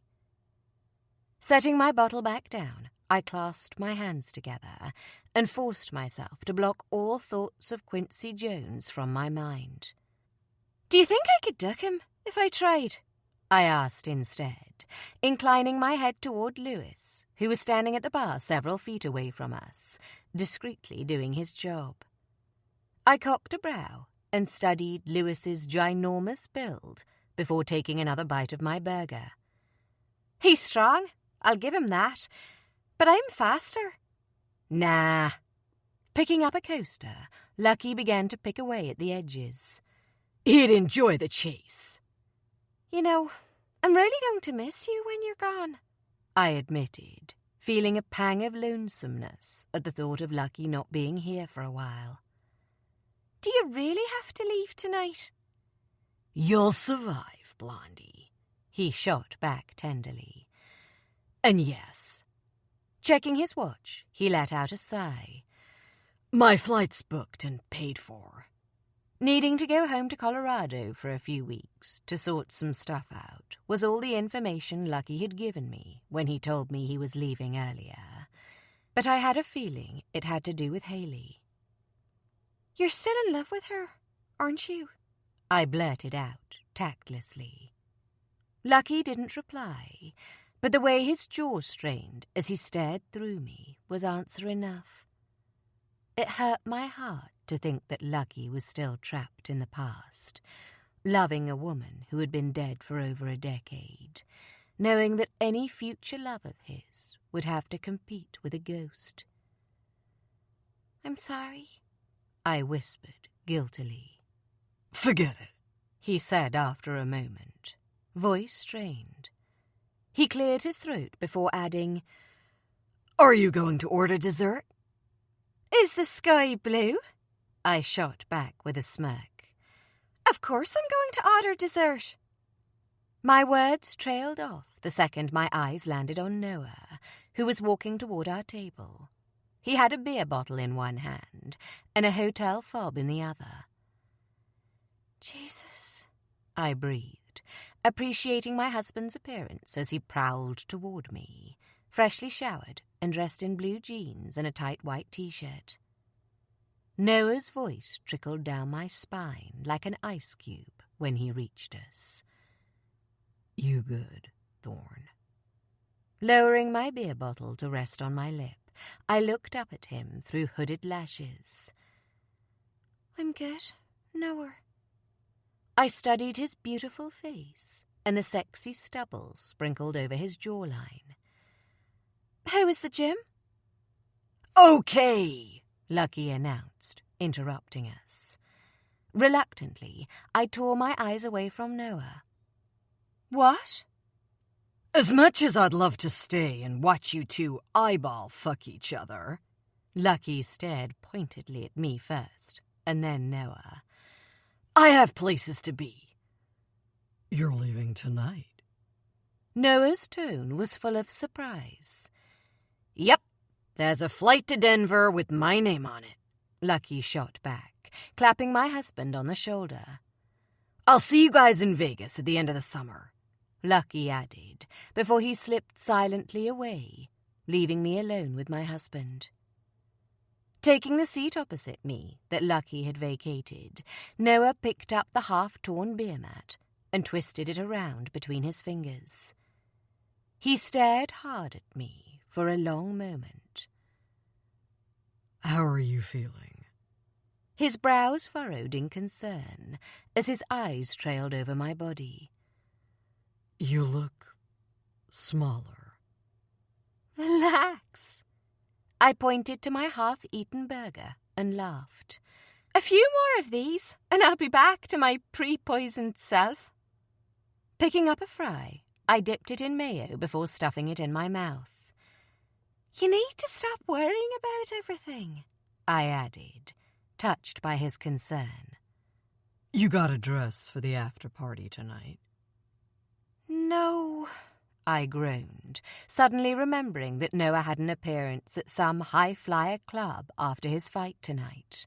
Setting my bottle back down, I clasped my hands together and forced myself to block all thoughts of Quincy Jones from my mind. "Do you think I could duck him if I tried?" I asked instead, inclining my head toward Lewis, who was standing at the bar several feet away from us, discreetly doing his job. I cocked a brow and studied Lewis's ginormous build before taking another bite of my burger. "He's strong, I'll give him that, but I'm faster." "Nah." Picking up a coaster, Lucky began to pick away at the edges. "He'd enjoy the chase." "You know, I'm really going to miss you when you're gone," I admitted, feeling a pang of lonesomeness at the thought of Lucky not being here for a while. "Do you really have to leave tonight?" "You'll survive, Blondie," he shot back tenderly. "And yes." Checking his watch, he let out a sigh. "My flight's booked and paid for." Needing to go home to Colorado for a few weeks to sort some stuff out was all the information Lucky had given me when he told me he was leaving earlier. But I had a feeling it had to do with Haley. "You're still in love with her, aren't you?" I blurted out tactlessly. Lucky didn't reply, but the way his jaw strained as he stared through me was answer enough. It hurt my heart to think that Lucky was still trapped in the past, loving a woman who had been dead for over a decade, knowing that any future love of his would have to compete with a ghost. "I'm sorry," I whispered guiltily. "Forget it," he said after a moment, voice strained. He cleared his throat before adding, "Are you going to order dessert?" "Is the sky blue?" I shot back with a smirk. "Of course I'm going to order dessert." My words trailed off the second my eyes landed on Noah, who was walking toward our table. He had a beer bottle in one hand and a hotel fob in the other. "Jesus," I breathed, appreciating my husband's appearance as he prowled toward me, freshly showered and dressed in blue jeans and a tight white t-shirt. Noah's voice trickled down my spine like an ice cube when he reached us. "You good, Thorn?" Lowering my beer bottle to rest on my lip, I looked up at him through hooded lashes. "I'm good, Noah." I studied his beautiful face and the sexy stubble sprinkled over his jawline. "How was the gym?" "Okay," Lucky announced, interrupting us. Reluctantly, I tore my eyes away from Noah. "What?" "As much as I'd love to stay and watch you two eyeball fuck each other," Lucky stared pointedly at me first, and then Noah, "I have places to be." "You're leaving tonight?" Noah's tone was full of surprise. "Yep, there's a flight to Denver with my name on it," Lucky shot back, clapping my husband on the shoulder. "I'll see you guys in Vegas at the end of the summer," Lucky added, before he slipped silently away, leaving me alone with my husband. Taking the seat opposite me that Lucky had vacated, Noah picked up the half-torn beer mat and twisted it around between his fingers. He stared hard at me for a long moment. "How are you feeling?" His brows furrowed in concern as his eyes trailed over my body. "You look smaller." "Relax." I pointed to my half-eaten burger and laughed. "A few more of these, and I'll be back to my pre-poisoned self." Picking up a fry, I dipped it in mayo before stuffing it in my mouth. "You need to stop worrying about everything," I added, touched by his concern. "You got a dress for the after-party tonight?" "No," I groaned, suddenly remembering that Noah had an appearance at some high-flyer club after his fight tonight.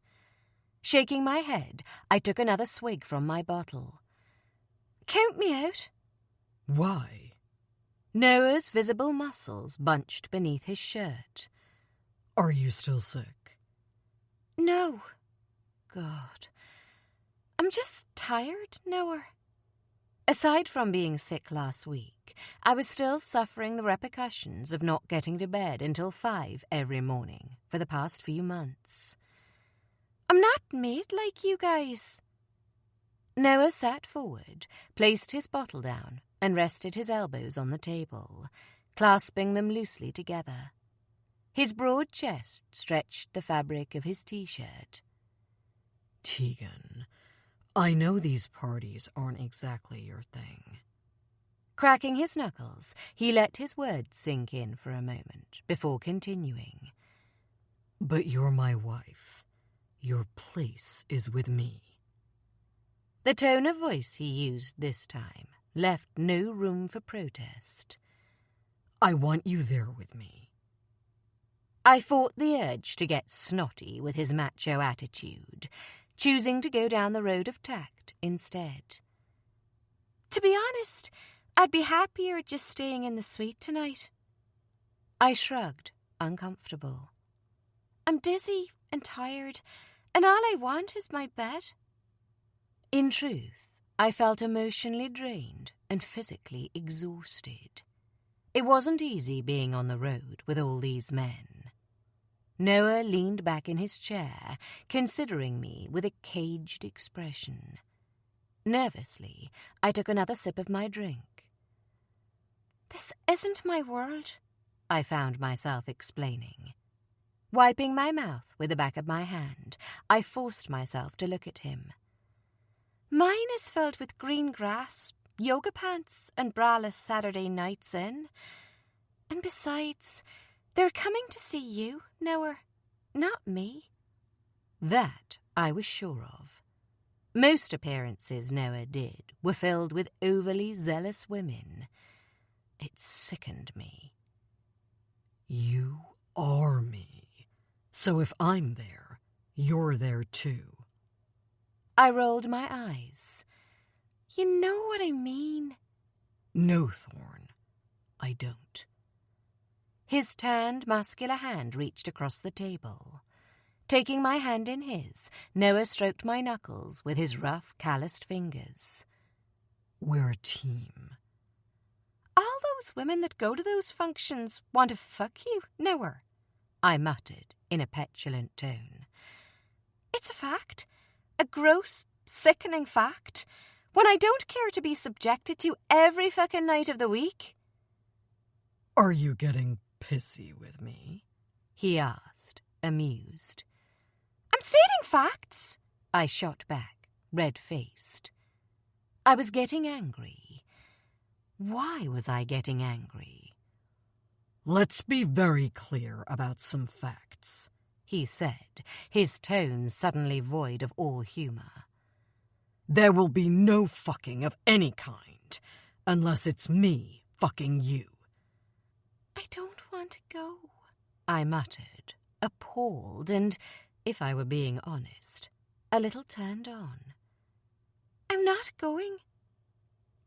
Shaking my head, I took another swig from my bottle. "Count me out." "Why?" Noah's visible muscles bunched beneath his shirt. Are you still sick? No. God. I'm just tired, Noah. Aside from being sick last week, I was still suffering the repercussions of not getting to bed until 5 every morning for the past few months. I'm not made like you guys. Noah sat forward, placed his bottle down, and rested his elbows on the table, clasping them loosely together. His broad chest stretched the fabric of his T-shirt. Tegan, I know these parties aren't exactly your thing. Cracking his knuckles, he let his words sink in for a moment before continuing. But you're my wife. Your place is with me. The tone of voice he used this time left no room for protest. I want you there with me. I fought the urge to get snotty with his macho attitude, choosing to go down the road of tact instead. To be honest, I'd be happier just staying in the suite tonight. I shrugged, uncomfortable. I'm dizzy and tired, and all I want is my bed. In truth, I felt emotionally drained and physically exhausted. It wasn't easy being on the road with all these men. Noah leaned back in his chair, considering me with a caged expression. Nervously, I took another sip of my drink. This isn't my world, I found myself explaining. Wiping my mouth with the back of my hand, I forced myself to look at him. Mine is filled with green grass, yoga pants, and braless Saturday nights in. And besides, they're coming to see you, Noah, not me. That I was sure of. Most appearances Noah did were filled with overly zealous women. It sickened me. You are me. So if I'm there, you're there too. I rolled my eyes. You know what I mean. No, Thorn, I don't. His tanned, muscular hand reached across the table. Taking my hand in his, Noah stroked my knuckles with his rough, calloused fingers. We're a team. All those women that go to those functions want to fuck you, Noah, I muttered in a petulant tone. It's a fact. A gross, sickening fact. When I don't care to be subjected to every fucking night of the week. Are you getting pissy with me? He asked, amused. I'm stating facts, I shot back, red-faced. I was getting angry. Why was I getting angry? Let's be very clear about some facts, he said, his tone suddenly void of all humor. There will be no fucking of any kind, unless it's me fucking you. I don't want to go, I muttered, appalled and, if I were being honest, a little turned on. I'm not going.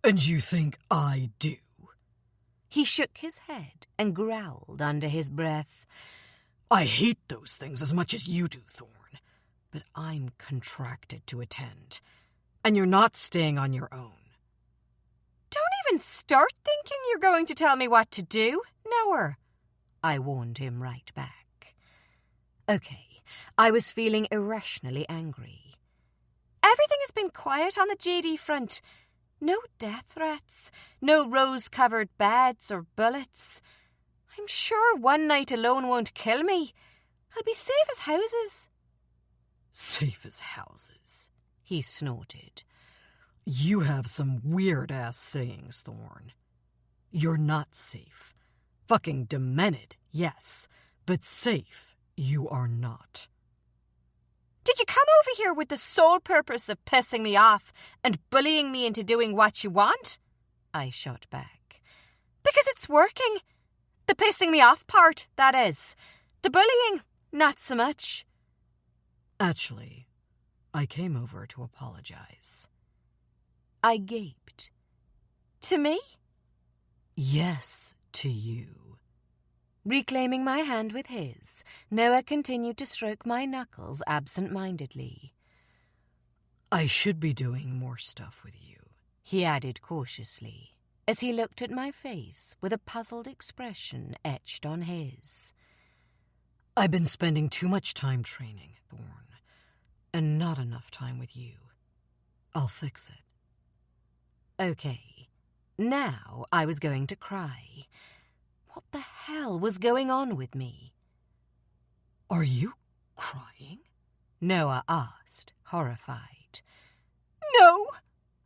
And you think I do? He shook his head and growled under his breath. I hate those things as much as you do, Thorn, but I'm contracted to attend, and you're not staying on your own. Don't even start thinking you're going to tell me what to do, Noah, I warned him right back. Okay, I was feeling irrationally angry. Everything has been quiet on the JD front. No death threats, no rose-covered beds or bullets. I'm sure one night alone won't kill me. I'll be safe as houses. Safe as houses, he snorted. You have some weird-ass sayings, Thorn. You're not safe. Fucking demented, yes, but safe you are not. Did you come over here with the sole purpose of pissing me off and bullying me into doing what you want? I shot back. Because it's working. The pissing me off part, that is. The bullying, not so much. Actually, I came over to apologize. I gaped. To me? Yes to you. Reclaiming my hand with his, Noah continued to stroke my knuckles absent-mindedly. I should be doing more stuff with you, he added cautiously, as he looked at my face with a puzzled expression etched on his. I've been spending too much time training, Thorn, and not enough time with you. I'll fix it. Okay, now I was going to cry. What the hell was going on with me? Are you crying? Noah asked, horrified. No,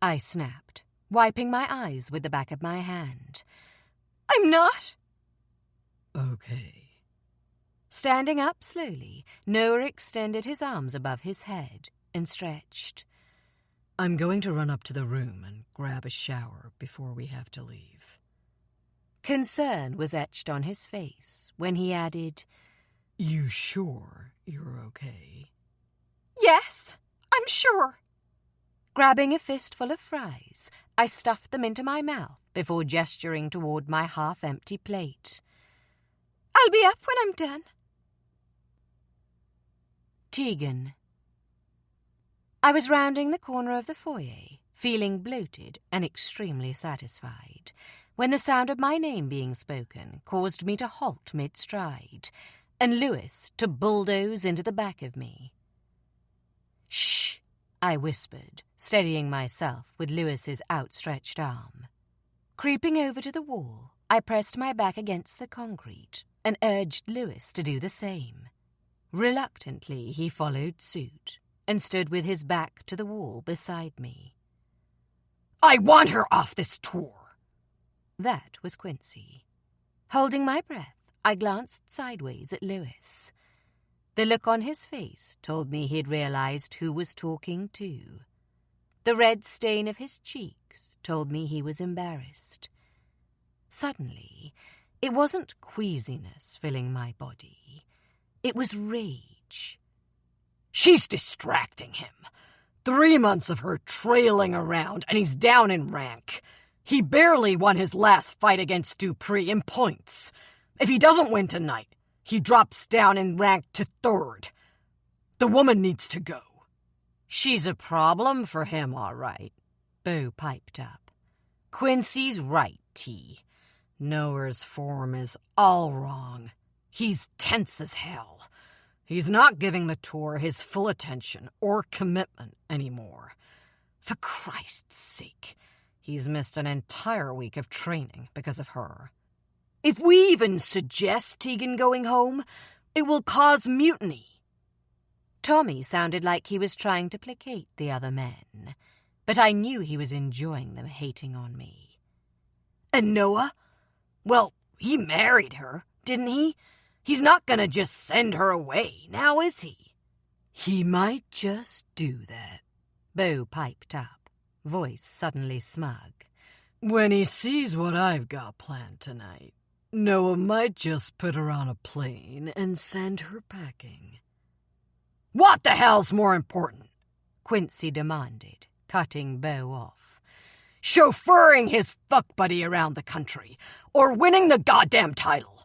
I snapped, wiping my eyes with the back of my hand. I'm not. Okay. Standing up slowly, Noah extended his arms above his head and stretched. I'm going to run up to the room and grab a shower before we have to leave. Concern was etched on his face when he added, You sure you're okay? Yes, I'm sure. Grabbing a fistful of fries, I stuffed them into my mouth before gesturing toward my half-empty plate. I'll be up when I'm done. Tegan. I was rounding the corner of the foyer, feeling bloated and extremely satisfied, when the sound of my name being spoken caused me to halt mid-stride, and Lewis to bulldoze into the back of me. Shh, I whispered, steadying myself with Lewis's outstretched arm. Creeping over to the wall, I pressed my back against the concrete and urged Lewis to do the same. Reluctantly, he followed suit and stood with his back to the wall beside me. I want her off this tour. That was Quincy. Holding my breath, I glanced sideways at Lewis. The look on his face told me he'd realized who was talking too. The red stain of his cheeks told me he was embarrassed. Suddenly, it wasn't queasiness filling my body. It was rage. She's distracting him. 3 months of her trailing around, and he's down in rank. He barely won his last fight against Dupree in points. If he doesn't win tonight, he drops down in rank to 3rd. The woman needs to go. She's a problem for him, all right, Bo piped up. Quincy's right, T. Noah's form is all wrong. He's tense as hell. He's not giving the tour his full attention or commitment anymore. For Christ's sake, he's missed an entire week of training because of her. If we even suggest Tegan going home, it will cause mutiny. Tommy sounded like he was trying to placate the other men, but I knew he was enjoying them hating on me. And Noah? Well, he married her, didn't he? He's not gonna just send her away, now is he? He might just do that, Bo piped up, voice suddenly smug. When he sees what I've got planned tonight, Noah might just put her on a plane and send her packing. What the hell's more important? Quincy demanded, cutting Bo off. Chauffeuring his fuck buddy around the country, or winning the goddamn title.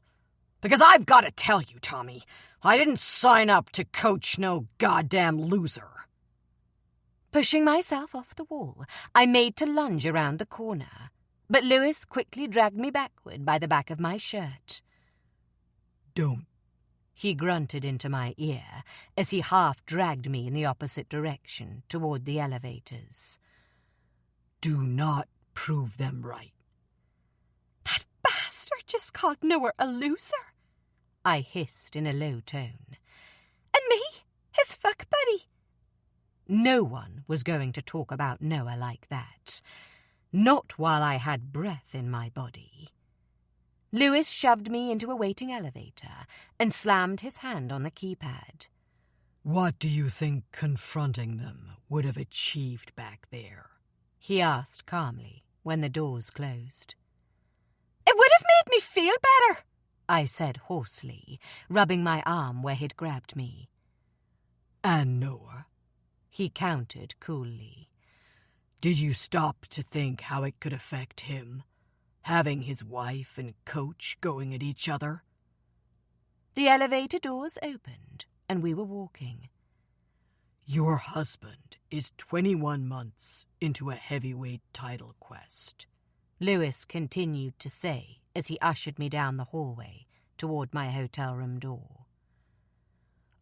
Because I've got to tell you, Tommy, I didn't sign up to coach no goddamn loser. Pushing myself off the wall, I made to lunge around the corner, but Lewis quickly dragged me backward by the back of my shirt. Don't. He grunted into my ear as he half-dragged me in the opposite direction toward the elevators. Do not prove them right. That bastard just called Noah a loser, I hissed in a low tone. And me, his fuck buddy. No one was going to talk about Noah like that. Not while I had breath in my body. Lewis shoved me into a waiting elevator and slammed his hand on the keypad. What do you think confronting them would have achieved back there? He asked calmly when the doors closed. It would have made me feel better, I said hoarsely, rubbing my arm where he'd grabbed me. And Noah? He countered coolly. Did you stop to think how it could affect him? having his wife and coach going at each other. The elevator doors opened, and we were walking. Your husband is 21 months into a heavyweight title quest, Lewis continued to say as he ushered me down the hallway toward my hotel room door.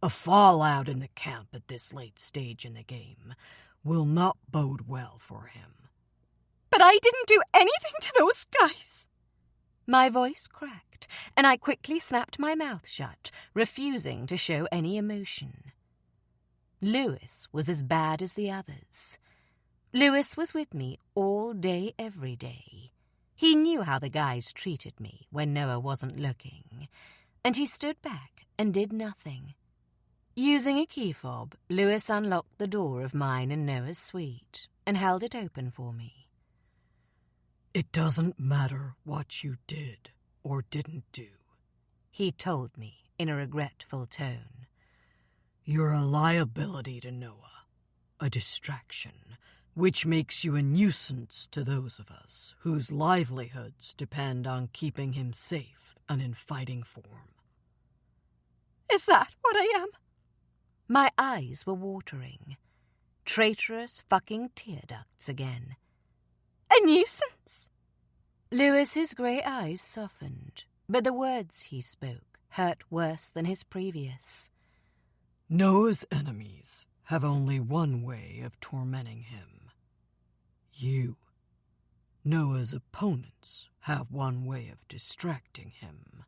A fallout in the camp at this late stage in the game will not bode well for him. But I didn't do anything to those guys. My voice cracked, and I quickly snapped my mouth shut, refusing to show any emotion. Lewis was as bad as the others. Lewis was with me all day, every day. He knew how the guys treated me when Noah wasn't looking, and he stood back and did nothing. Using a key fob, Lewis unlocked the door of mine and Noah's suite and held it open for me. It doesn't matter what you did or didn't do, he told me in a regretful tone. You're a liability to Noah, a distraction, which makes you a nuisance to those of us whose livelihoods depend on keeping him safe and in fighting form. Is that what I am? My eyes were watering. Traitorous fucking tear ducts again. A nuisance? Lewis's grey eyes softened, but the words he spoke hurt worse than his previous. Noah's enemies have only one way of tormenting him. You. Noah's opponents have one way of distracting him.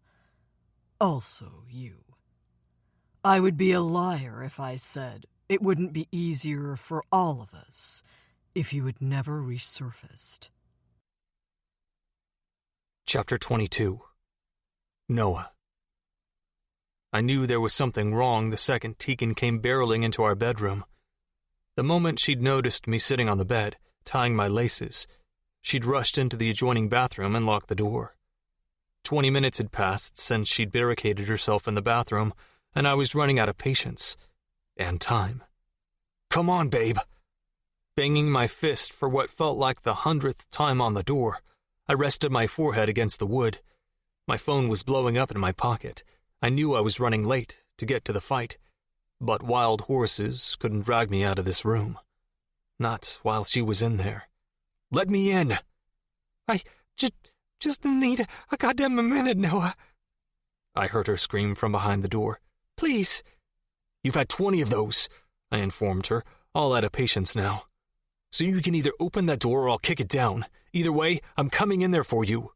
Also you. I would be a liar if I said it wouldn't be easier for all of us if you had never resurfaced. Chapter 22. Noah. I knew there was something wrong the second Tegan came barreling into our bedroom. The moment she'd noticed me sitting on the bed, tying my laces, she'd rushed into the adjoining bathroom and locked the door. 20 minutes had passed since she'd barricaded herself in the bathroom, and I was running out of patience and time. Come on, babe. Banging my fist for what felt like the 100th time on the door, I rested my forehead against the wood. My phone was blowing up in my pocket. I knew I was running late to get to the fight, but wild horses couldn't drag me out of this room. Not while she was in there. Let me in. I just need a goddamn minute, Noah. I heard her scream from behind the door. Please. You've had 20 of those, I informed her, all out of patience now. So you can either open that door or I'll kick it down. Either way, I'm coming in there for you.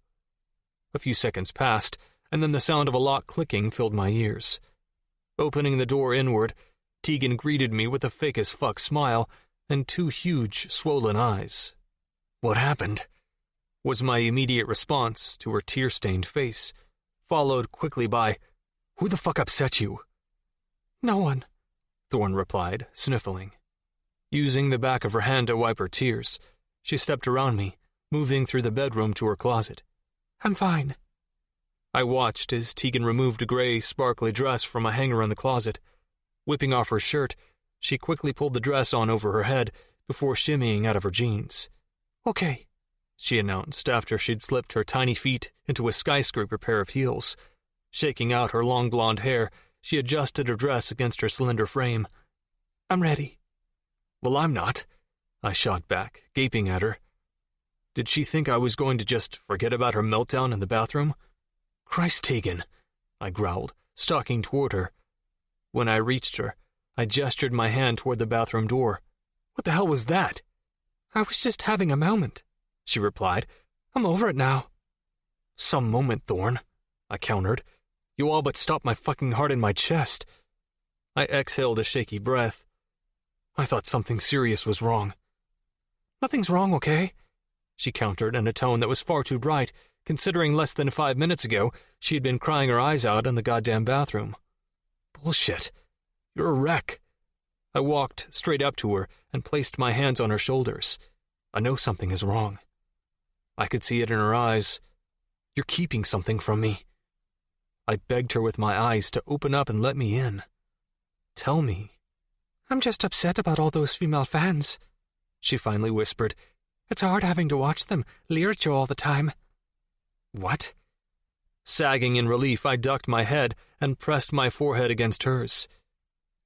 A few seconds passed, and then the sound of a lock clicking filled my ears. Opening the door inward, Tegan greeted me with a fake-as-fuck smile and 2 huge, swollen eyes. What happened? Was my immediate response to her tear-stained face, followed quickly by, Who the fuck upset you? No one, Thorn replied, sniffling. Using the back of her hand to wipe her tears, she stepped around me, moving through the bedroom to her closet. I'm fine. I watched as Tegan removed a gray, sparkly dress from a hanger in the closet. Whipping off her shirt, she quickly pulled the dress on over her head before shimmying out of her jeans. Okay, she announced after she'd slipped her tiny feet into a skyscraper pair of heels. Shaking out her long blonde hair, she adjusted her dress against her slender frame. I'm ready. Well, I'm not, I shot back, gaping at her. Did she think I was going to just forget about her meltdown in the bathroom? Christ, Tegan, I growled, stalking toward her. When I reached her, I gestured my hand toward the bathroom door. What the hell was that? I was just having a moment, she replied. I'm over it now. Some moment, Thorn, I countered. You all but stopped my fucking heart in my chest. I exhaled a shaky breath. I thought something serious was wrong. Nothing's wrong, okay? She countered in a tone that was far too bright, considering less than 5 minutes ago she had been crying her eyes out in the goddamn bathroom. Bullshit. You're a wreck. I walked straight up to her and placed my hands on her shoulders. I know something is wrong. I could see it in her eyes. You're keeping something from me. I begged her with my eyes to open up and let me in. Tell me. I'm just upset about all those female fans, she finally whispered. It's hard having to watch them leer at you all the time. What? Sagging in relief, I ducked my head and pressed my forehead against hers.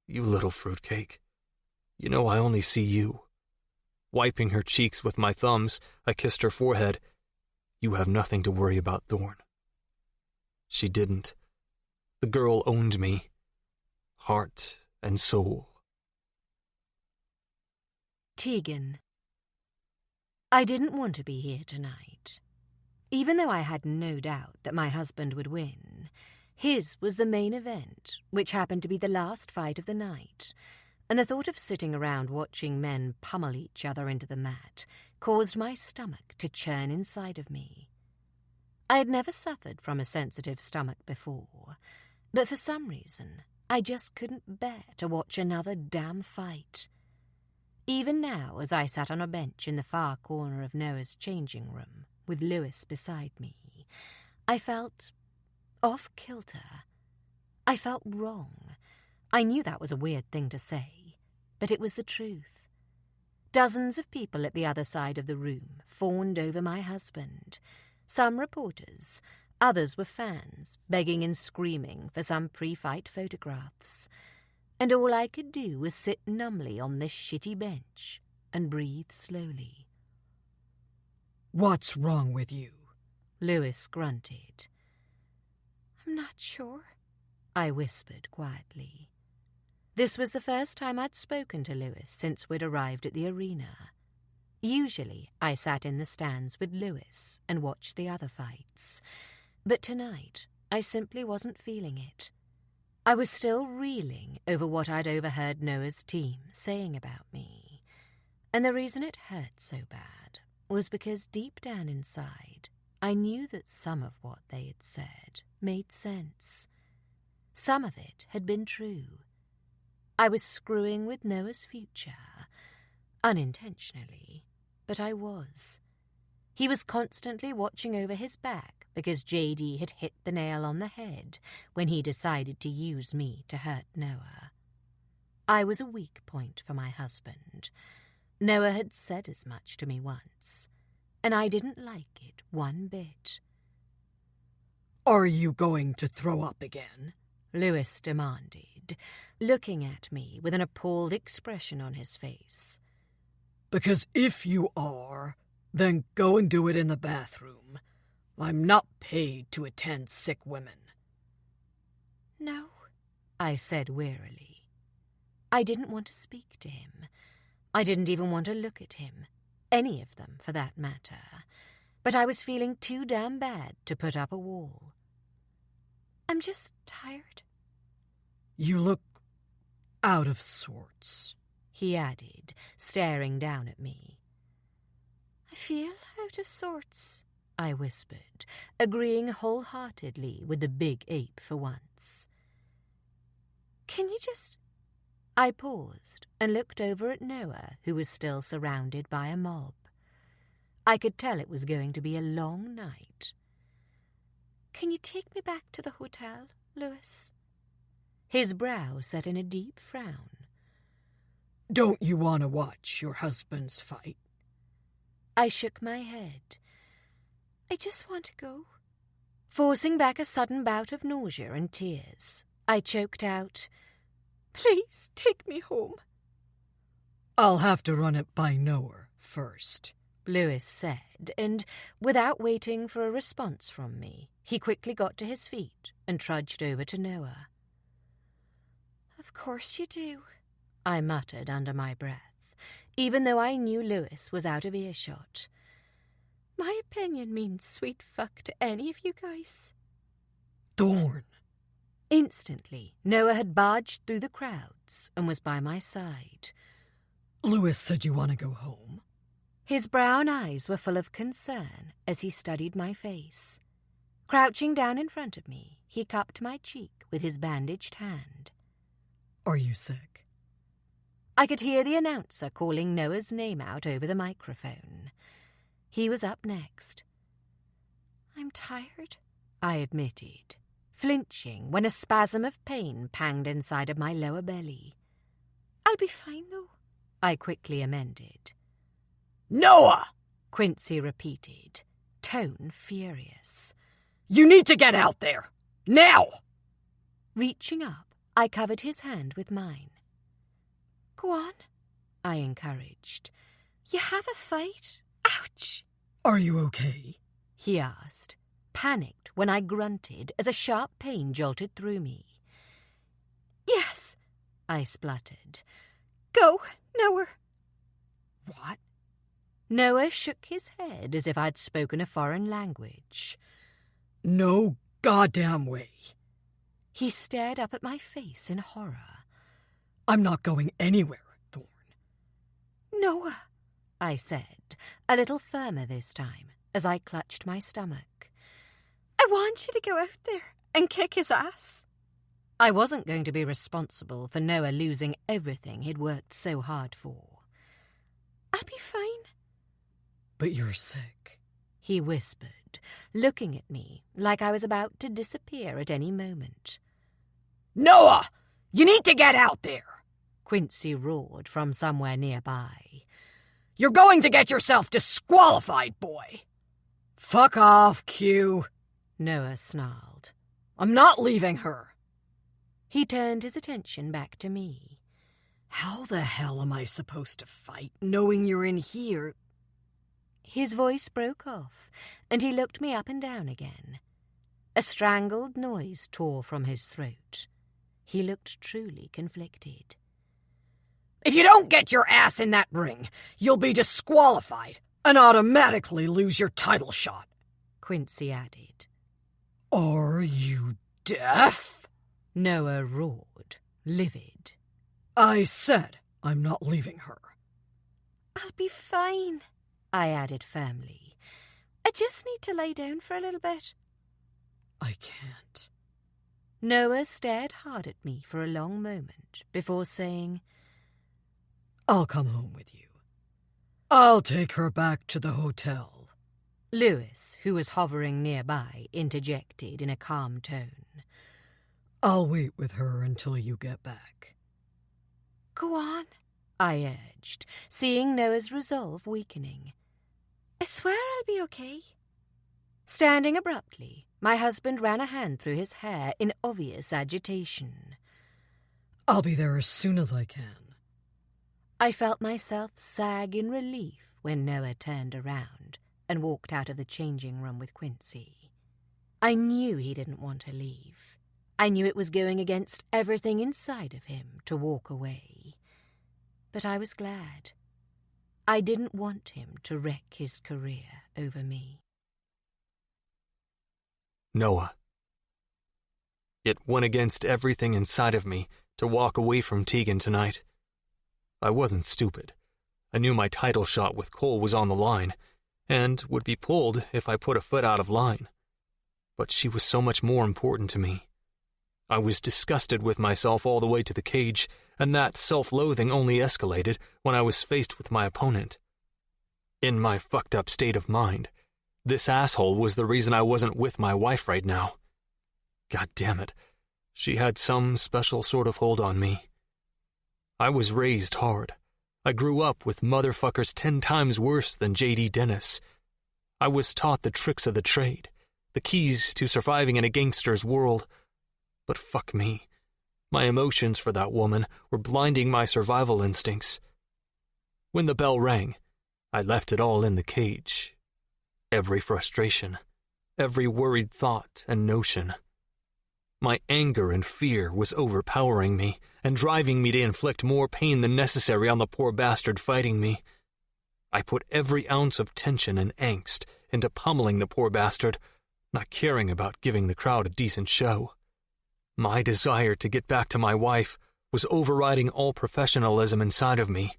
You little fruitcake. You know I only see you. Wiping her cheeks with my thumbs, I kissed her forehead. You have nothing to worry about, Thorn. She didn't. The girl owned me. Heart and soul. Tegan. I didn't want to be here tonight. Even though I had no doubt that my husband would win, his was the main event, which happened to be the last fight of the night, and the thought of sitting around watching men pummel each other into the mat caused my stomach to churn inside of me. I had never suffered from a sensitive stomach before, but for some reason I just couldn't bear to watch another damn fight. Even now, as I sat on a bench in the far corner of Noah's changing room, with Lewis beside me, I felt off-kilter. I felt wrong. I knew that was a weird thing to say, but it was the truth. Dozens of people at the other side of the room fawned over my husband. Some reporters, others were fans, begging and screaming for some pre-fight photographs. And all I could do was sit numbly on this shitty bench and breathe slowly. What's wrong with you? Lewis grunted. I'm not sure, I whispered quietly. This was the first time I'd spoken to Lewis since we'd arrived at the arena. Usually I sat in the stands with Lewis and watched the other fights, but tonight I simply wasn't feeling it. I was still reeling over what I'd overheard Noah's team saying about me, and the reason it hurt so bad was because deep down inside I knew that some of what they had said made sense. Some of it had been true. I was screwing with Noah's future, unintentionally, but I was. He was constantly watching over his back because JD had hit the nail on the head when he decided to use me to hurt Noah. I was a weak point for my husband. Noah had said as much to me once, and I didn't like it one bit. Are you going to throw up again? Lewis demanded, looking at me with an appalled expression on his face. Because if you are, then go and do it in the bathroom. I'm not paid to attend sick women. No, I said wearily. I didn't want to speak to him. I didn't even want to look at him, any of them for that matter, but I was feeling too damn bad to put up a wall. I'm just tired. You look out of sorts, he added, staring down at me. I feel out of sorts, I whispered, agreeing wholeheartedly with the big ape for once. Can you just... I paused and looked over at Noah, who was still surrounded by a mob. I could tell it was going to be a long night. Can you take me back to the hotel, Lewis? His brow set in a deep frown. Don't you want to watch your husband's fight? I shook my head. I just want to go. Forcing back a sudden bout of nausea and tears, I choked out, Please take me home. I'll have to run it by Noah first, Lewis said, and without waiting for a response from me, he quickly got to his feet and trudged over to Noah. Of course you do, I muttered under my breath, even though I knew Lewis was out of earshot. My opinion means sweet fuck to any of you guys. Thorn. Instantly, Noah had barged through the crowds and was by my side. Lewis said you want to go home. His brown eyes were full of concern as he studied my face. Crouching down in front of me, he cupped my cheek with his bandaged hand. Are you sick? I could hear the announcer calling Noah's name out over the microphone. He was up next. I'm tired, I admitted, flinching when a spasm of pain panged inside of my lower belly. I'll be fine, though, I quickly amended. Noah! Quincy repeated, tone furious. You need to get out there! Now! Reaching up, I covered his hand with mine. Go on, I encouraged. You have a fight? Ouch! Are you okay? He asked, panicked when I grunted as a sharp pain jolted through me. Yes, I spluttered. Go, Noah. What? Noah shook his head as if I'd spoken a foreign language. No goddamn way. He stared up at my face in horror. I'm not going anywhere, Thorn. Noah, I said, a little firmer this time, as I clutched my stomach. I want you to go out there and kick his ass. I wasn't going to be responsible for Noah losing everything he'd worked so hard for. I'll be fine. But you're sick, he whispered, looking at me like I was about to disappear at any moment. Noah! You need to get out there! Quincy roared from somewhere nearby. You're going to get yourself disqualified, boy! Fuck off, Q, Noah snarled. I'm not leaving her. He turned his attention back to me. How the hell am I supposed to fight, knowing you're in here? His voice broke off, and he looked me up and down again. A strangled noise tore from his throat. He looked truly conflicted. If you don't get your ass in that ring, you'll be disqualified and automatically lose your title shot, Quincy added. Are you deaf? Noah roared, livid. I said I'm not leaving her. I'll be fine, I added firmly. I just need to lay down for a little bit. I can't. Noah stared hard at me for a long moment before saying, I'll come home with you. I'll take her back to the hotel. Lewis, who was hovering nearby, interjected in a calm tone. I'll wait with her until you get back. Go on, I urged, seeing Noah's resolve weakening. I swear I'll be okay. Standing abruptly, my husband ran a hand through his hair in obvious agitation. I'll be there as soon as I can. I felt myself sag in relief when Noah turned around and walked out of the changing room with Quincy. I knew he didn't want to leave. I knew it was going against everything inside of him to walk away. But I was glad. I didn't want him to wreck his career over me. Noah. It went against everything inside of me to walk away from Tegan tonight. I wasn't stupid. I knew my title shot with Cole was on the line, and would be pulled if I put a foot out of line. But she was so much more important to me. I was disgusted with myself all the way to the cage, and that self-loathing only escalated when I was faced with my opponent. In my fucked up state of mind, this asshole was the reason I wasn't with my wife right now. God damn it, she had some special sort of hold on me. I was raised hard. I grew up with motherfuckers 10 times worse than J.D. Dennis. I was taught the tricks of the trade, the keys to surviving in a gangster's world. But fuck me. My emotions for that woman were blinding my survival instincts. When the bell rang, I left it all in the cage. Every frustration, every worried thought and notion. My anger and fear was overpowering me and driving me to inflict more pain than necessary on the poor bastard fighting me. I put every ounce of tension and angst into pummeling the poor bastard, not caring about giving the crowd a decent show. My desire to get back to my wife was overriding all professionalism inside of me,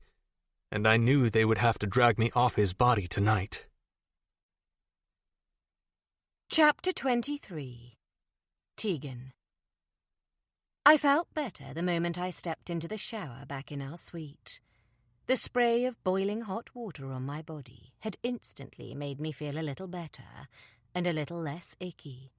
and I knew they would have to drag me off his body tonight. Chapter 23. Tegan. I felt better the moment I stepped into the shower back in our suite. The spray of boiling hot water on my body had instantly made me feel a little better and a little less icky.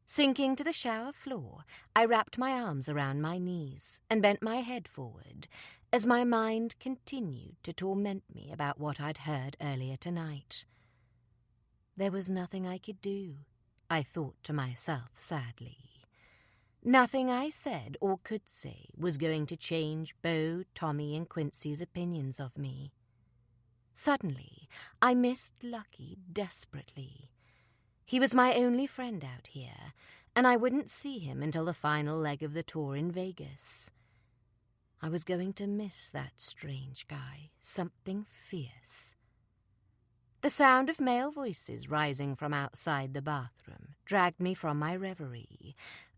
Sinking to the shower floor, I wrapped my arms around my knees and bent my head forward as my mind continued to torment me about what I'd heard earlier tonight. There was nothing I could do, I thought to myself sadly. Nothing I said or could say was going to change Bo, Tommy, and Quincy's opinions of me. Suddenly, I missed Lucky desperately. He was my only friend out here, and I wouldn't see him until the final leg of the tour in Vegas. I was going to miss that strange guy, something fierce. The sound of male voices rising from outside the bathroom dragged me from my reverie,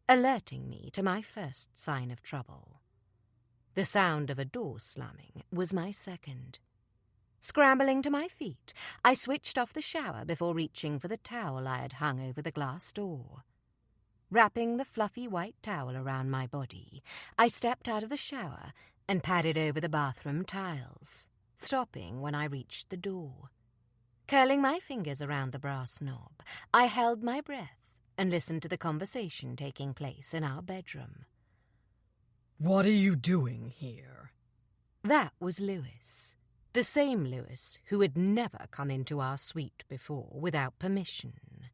alerting me to my first sign of trouble. The sound of a door slamming was my second. Scrambling to my feet, I switched off the shower before reaching for the towel I had hung over the glass door. Wrapping the fluffy white towel around my body, I stepped out of the shower and padded over the bathroom tiles, stopping when I reached the door. Curling my fingers around the brass knob, I held my breath and listened to the conversation taking place in our bedroom. "What are you doing here?" That was Lewis, the same Lewis who had never come into our suite before without permission.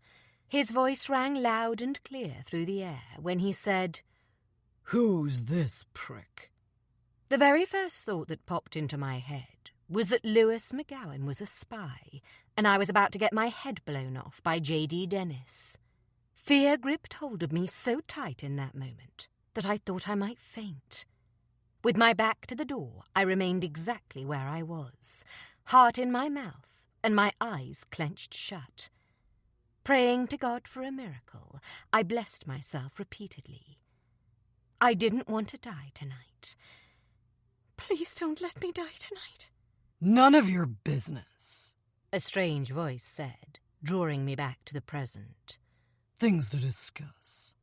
His voice rang loud and clear through the air when he said, "Who's this prick?" The very first thought that popped into my head was that Lewis McGowan was a spy, and I was about to get my head blown off by J.D. Dennis. Fear gripped hold of me so tight in that moment that I thought I might faint. With my back to the door, I remained exactly where I was, heart in my mouth and my eyes clenched shut. Praying to God for a miracle, I blessed myself repeatedly. I didn't want to die tonight. Please don't let me die tonight. "None of your business," a strange voice said, drawing me back to the present. "Things to discuss."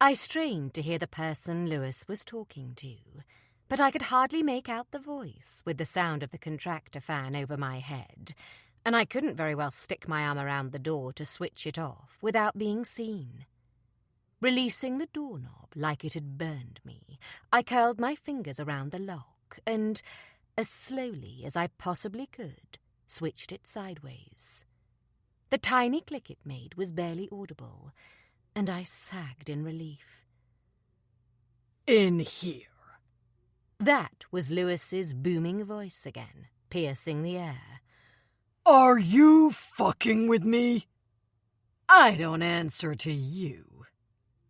I strained to hear the person Lewis was talking to, but I could hardly make out the voice with the sound of the contractor fan over my head, and I couldn't very well stick my arm around the door to switch it off without being seen. Releasing the doorknob like it had burned me, I curled my fingers around the lock and, as slowly as I possibly could, switched it sideways. The tiny click it made was barely audible, and I sagged in relief. "In here." That was Lewis's booming voice again, piercing the air. "Are you fucking with me?" "I don't answer to you."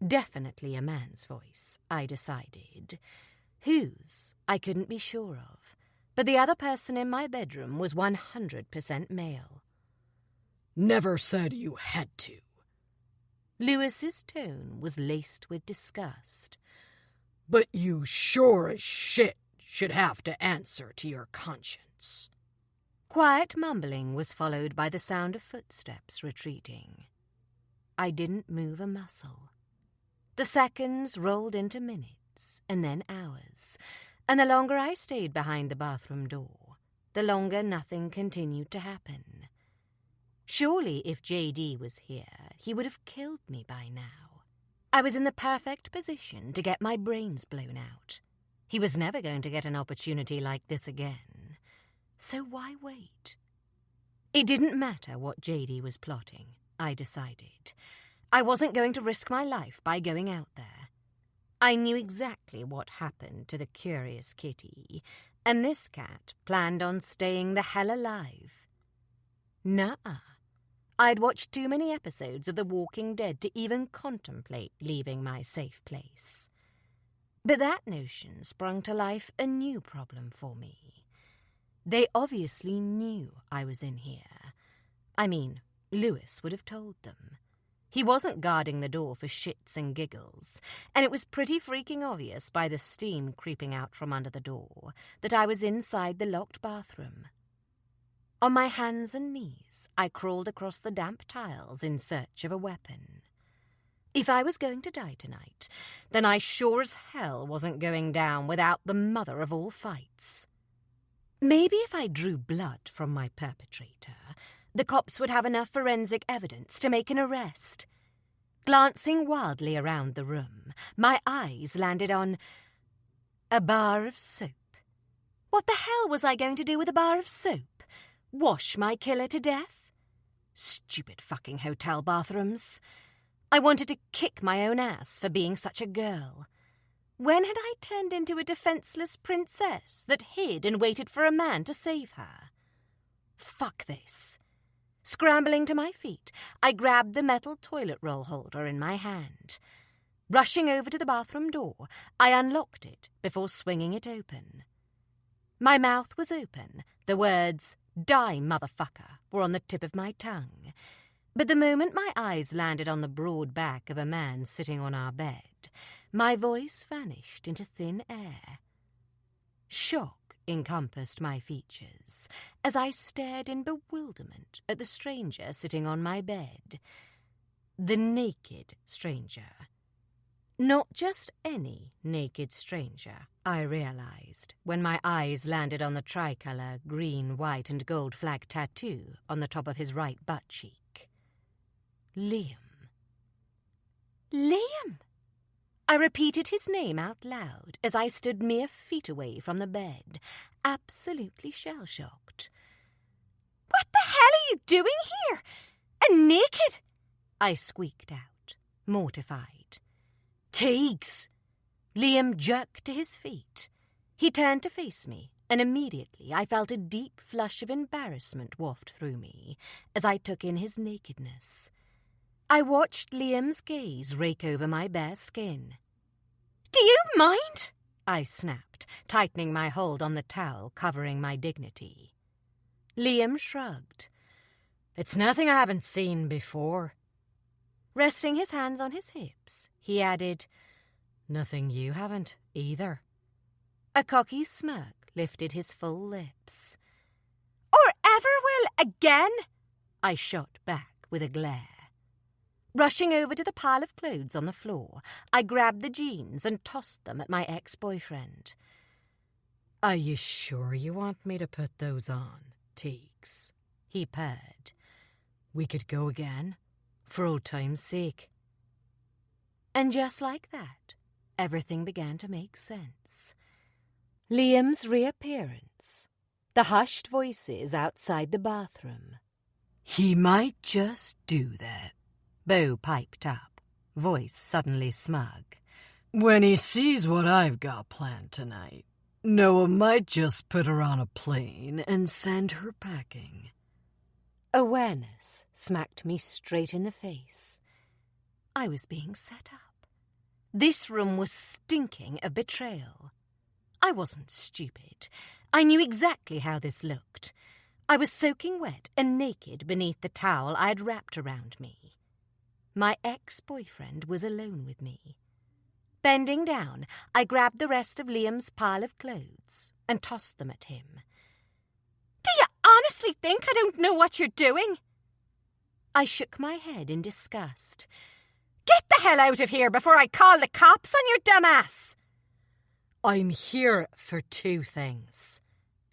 Definitely a man's voice, I decided. Whose, I couldn't be sure of, but the other person in my bedroom was 100% male. "Never said you had to." Lewis's tone was laced with disgust. "But you sure as shit should have to answer to your conscience." Quiet mumbling was followed by the sound of footsteps retreating. I didn't move a muscle. The seconds rolled into minutes and then hours, and the longer I stayed behind the bathroom door, the longer nothing continued to happen. Surely if J.D. was here, he would have killed me by now. I was in the perfect position to get my brains blown out. He was never going to get an opportunity like this again. So why wait? It didn't matter what J.D. was plotting, I decided. I wasn't going to risk my life by going out there. I knew exactly what happened to the curious kitty, and this cat planned on staying the hell alive. Nuh-uh. I'd watched too many episodes of The Walking Dead to even contemplate leaving my safe place. But that notion sprung to life a new problem for me. They obviously knew I was in here. I mean, Lewis would have told them. He wasn't guarding the door for shits and giggles, and it was pretty freaking obvious by the steam creeping out from under the door that I was inside the locked bathroom. On my hands and knees, I crawled across the damp tiles in search of a weapon. If I was going to die tonight, then I sure as hell wasn't going down without the mother of all fights. Maybe if I drew blood from my perpetrator, the cops would have enough forensic evidence to make an arrest. Glancing wildly around the room, my eyes landed on a bar of soap. What the hell was I going to do with a bar of soap? Wash my killer to death? Stupid fucking hotel bathrooms. I wanted to kick my own ass for being such a girl. When had I turned into a defenseless princess that hid and waited for a man to save her? Fuck this. Scrambling to my feet, I grabbed the metal toilet roll holder in my hand. Rushing over to the bathroom door, I unlocked it before swinging it open. My mouth was open. The words, "Die, motherfucker," were on the tip of my tongue. But the moment my eyes landed on the broad back of a man sitting on our bed, my voice vanished into thin air. Shock encompassed my features as I stared in bewilderment at the stranger sitting on my bed. The naked stranger. Not just any naked stranger, I realized when my eyes landed on the tricolour green, white and gold flag tattoo on the top of his right butt cheek. Liam. Liam! I repeated his name out loud as I stood mere feet away from the bed, absolutely shell-shocked. "What the hell are you doing here? And naked?" I squeaked out, mortified. "Teagues!" Liam jerked to his feet. He turned to face me, and immediately I felt a deep flush of embarrassment waft through me as I took in his nakedness. I watched Liam's gaze rake over my bare skin. "Do you mind?" I snapped, tightening my hold on the towel covering my dignity. Liam shrugged. "It's nothing I haven't seen before." Resting his hands on his hips, he added, "Nothing you haven't, either." A cocky smirk lifted his full lips. "Or ever will again?" I shot back with a glare. Rushing over to the pile of clothes on the floor, I grabbed the jeans and tossed them at my ex-boyfriend. "Are you sure you want me to put those on, Teagues?" he purred. "We could go again, for old time's sake." And just like that, everything began to make sense. Liam's reappearance, the hushed voices outside the bathroom. "He might just do that," Beau piped up, voice suddenly smug. "When he sees what I've got planned tonight, Noah might just put her on a plane and send her packing." Awareness smacked me straight in the face. I was being set up. This room was stinking of betrayal. I wasn't stupid. I knew exactly how this looked. I was soaking wet and naked beneath the towel I had wrapped around me. My ex-boyfriend was alone with me. Bending down, I grabbed the rest of Liam's pile of clothes and tossed them at him. "Do you honestly think I don't know what you're doing?" I shook my head in disgust. "Get the hell out of here before I call the cops on your dumb ass!" "I'm here for two things,"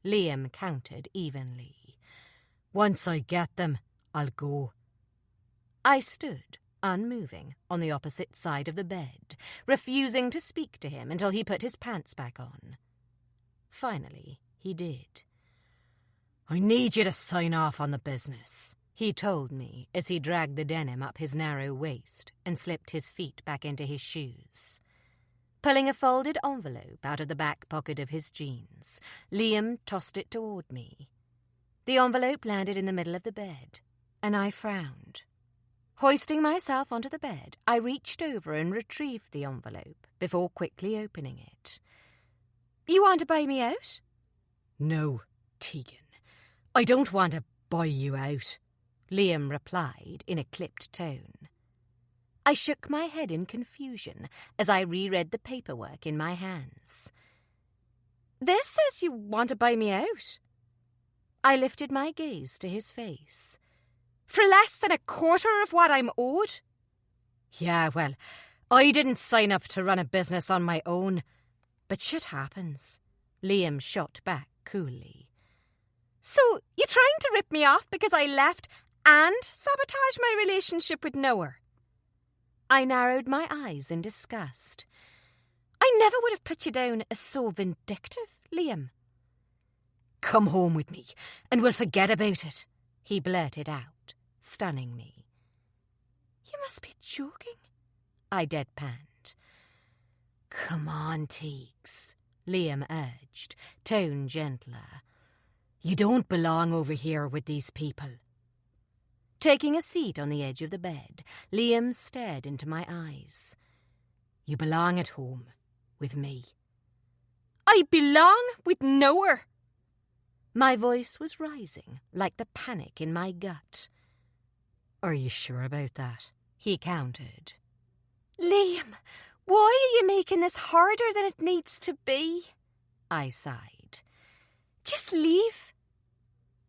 Liam countered evenly. "Once I get them, I'll go." I stood, unmoving, on the opposite side of the bed, refusing to speak to him until he put his pants back on. Finally, he did. "I need you to sign off on the business," he told me as he dragged the denim up his narrow waist and slipped his feet back into his shoes. Pulling a folded envelope out of the back pocket of his jeans, Liam tossed it toward me. The envelope landed in the middle of the bed, and I frowned. Hoisting myself onto the bed, I reached over and retrieved the envelope before quickly opening it. "You want to buy me out?" "No, Tegan. I don't want to buy you out," Liam replied in a clipped tone. I shook my head in confusion as I reread the paperwork in my hands. "This says you want to buy me out." I lifted my gaze to his face. "For less than a quarter of what I'm owed?" "Yeah, well, I didn't sign up to run a business on my own. But shit happens," Liam shot back coolly. "So you're trying to rip me off because I left and sabotaged my relationship with Noah?" I narrowed my eyes in disgust. "I never would have put you down as so vindictive, Liam." "Come home with me, and we'll forget about it," he blurted out, stunning me. "You must be joking," I deadpanned. "Come on, Teagues," Liam urged, tone gentler. "You don't belong over here with these people." Taking a seat on the edge of the bed, Liam stared into my eyes. "You belong at home with me." "I belong with nowhere." My voice was rising like the panic in my gut. "Are you sure about that?" he countered. "Liam, why are you making this harder than it needs to be?" I sighed. "Just leave."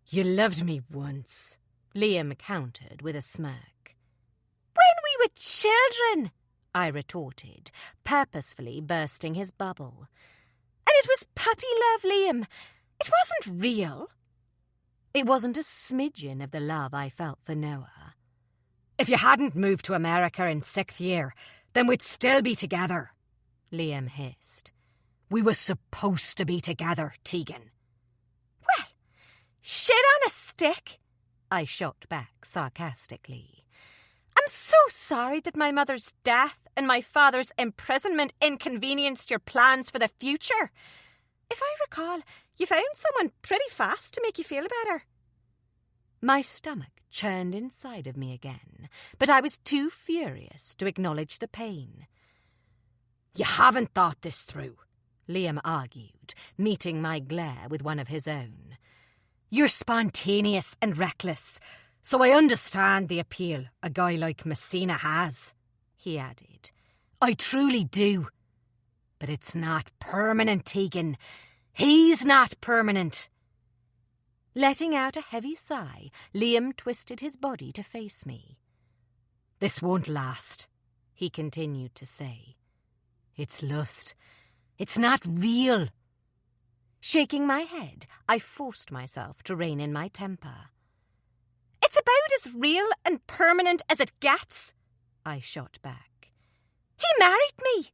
"You loved me once," Liam countered with a smirk. "When we were children," I retorted, purposefully bursting his bubble. "And it was puppy love, Liam. It wasn't real." It wasn't a smidgen of the love I felt for Noah. "If you hadn't moved to America in 6th year, then we'd still be together," Liam hissed. "We were supposed to be together, Tegan." "Well, shit on a stick," I shot back sarcastically. "I'm so sorry that my mother's death and my father's imprisonment inconvenienced your plans for the future. If I recall, you found someone pretty fast to make you feel better." My stomach churned inside of me again, but I was too furious to acknowledge the pain. "You haven't thought this through," Liam argued, meeting my glare with one of his own. "You're spontaneous and reckless, so I understand the appeal a guy like Messina has," he added. "I truly do. But it's not permanent, Tegan. He's not permanent." Letting out a heavy sigh, Liam twisted his body to face me. "This won't last," he continued to say. "It's lust. It's not real." Shaking my head, I forced myself to rein in my temper. "It's about as real and permanent as it gets," I shot back. "He married me."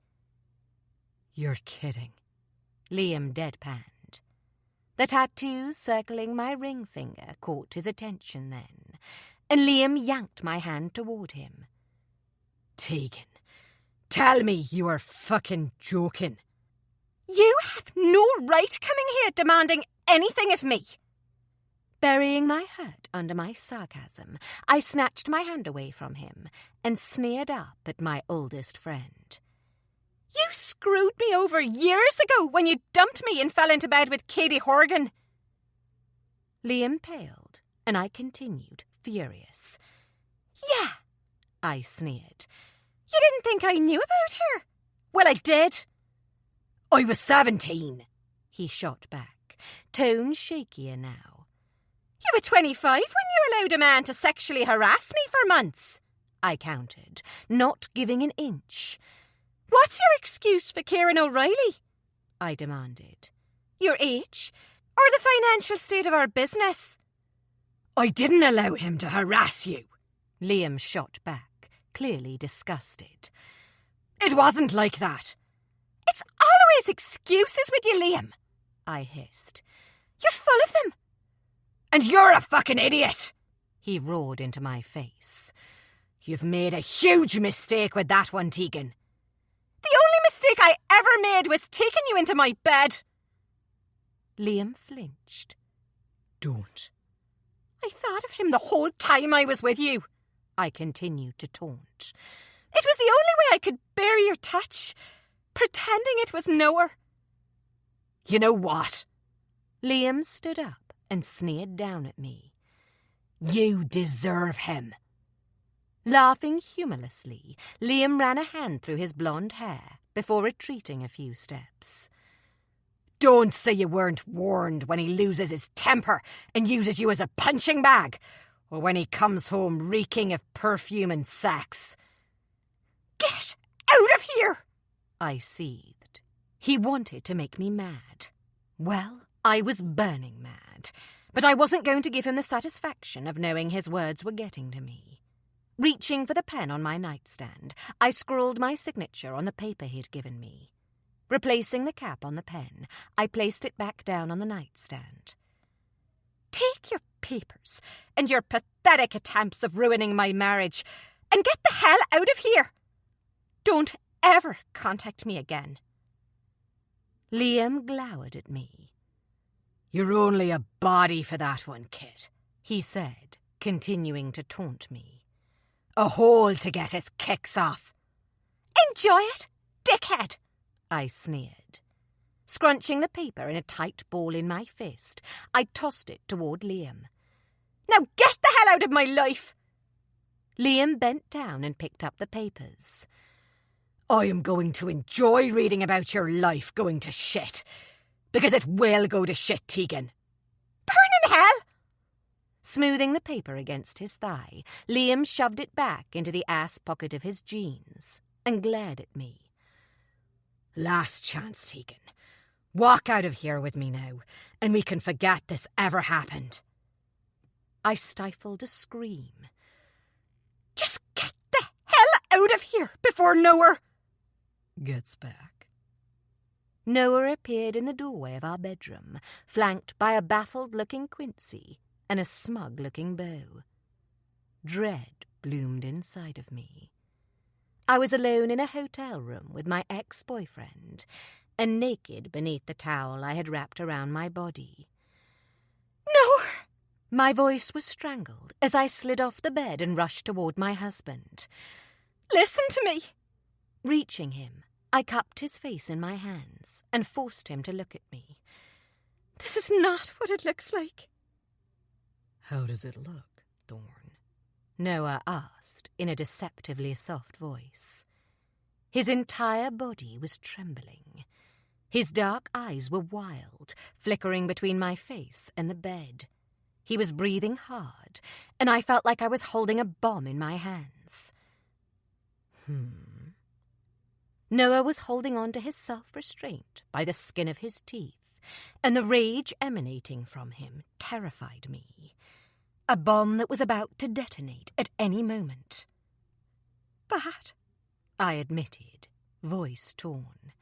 "You're kidding," Liam deadpanned. The tattoos circling my ring finger caught his attention then, and Liam yanked my hand toward him. "Tegan, tell me you are fucking joking." "You have no right coming here demanding anything of me." Burying my hurt under my sarcasm, I snatched my hand away from him and sneered up at my oldest friend. "You screwed me over years ago when you dumped me and fell into bed with Katie Horgan." Liam paled, and I continued, furious. "Yeah," I sneered. "You didn't think I knew about her? Well, I did." "I was 17, he shot back, tone shakier now. "You were 25 when you allowed a man to sexually harass me for months," I countered, not giving an inch. "What's your excuse for Kieran O'Reilly?" I demanded. "Your age? Or the financial state of our business?" "I didn't allow him to harass you," Liam shot back, clearly disgusted. "It wasn't like that." "It's always excuses with you, Liam," I hissed. "You're full of them." "And you're a fucking idiot," he roared into my face. "You've made a huge mistake with that one, Tegan." "The only mistake I ever made was taking you into my bed." Liam flinched. "Don't." "I thought of him the whole time I was with you," I continued to taunt. "It was the only way I could bear your touch, pretending it was Noah." "You know what?" Liam stood up and sneered down at me. "You deserve him." Laughing humorlessly, Liam ran a hand through his blonde hair before retreating a few steps. "Don't say you weren't warned when he loses his temper and uses you as a punching bag, or when he comes home reeking of perfume and sex." "Get out of here!" I seethed. He wanted to make me mad. Well, I was burning mad, but I wasn't going to give him the satisfaction of knowing his words were getting to me. Reaching for the pen on my nightstand, I scrawled my signature on the paper he'd given me. Replacing the cap on the pen, I placed it back down on the nightstand. "Take your papers and your pathetic attempts of ruining my marriage, and get the hell out of here. Don't ever contact me again. Liam glowered at me. You're only a body for that one, kid, he said, continuing to taunt me. A hole to get his kicks off. Enjoy it, dickhead, I sneered. Scrunching the paper in a tight ball in my fist, I tossed it toward Liam. Now get the hell out of my life. Liam bent down and picked up the papers. I am going to enjoy reading about your life going to shit. Because it will go to shit, Tegan. Burn in hell! Smoothing the paper against his thigh, Liam shoved it back into the ass pocket of his jeans and glared at me. Last chance, Tegan. Walk out of here with me now, and we can forget this ever happened. I stifled a scream. Just get the hell out of here before Noah gets back. Noah appeared in the doorway of our bedroom, flanked by a baffled-looking Quincy and a smug-looking Beau. Dread bloomed inside of me. I was alone in a hotel room with my ex-boyfriend, and naked beneath the towel I had wrapped around my body. No! My voice was strangled as I slid off the bed and rushed toward my husband. Listen to me! Reaching him, I cupped his face in my hands and forced him to look at me. This is not what it looks like. How does it look, Thorn? Noah asked in a deceptively soft voice. His entire body was trembling. His dark eyes were wild, flickering between my face and the bed. He was breathing hard, and I felt like I was holding a bomb in my hands. Noah was holding on to his self-restraint by the skin of his teeth, and the rage emanating from him terrified me. A bomb that was about to detonate at any moment. Bad, I admitted, voice torn.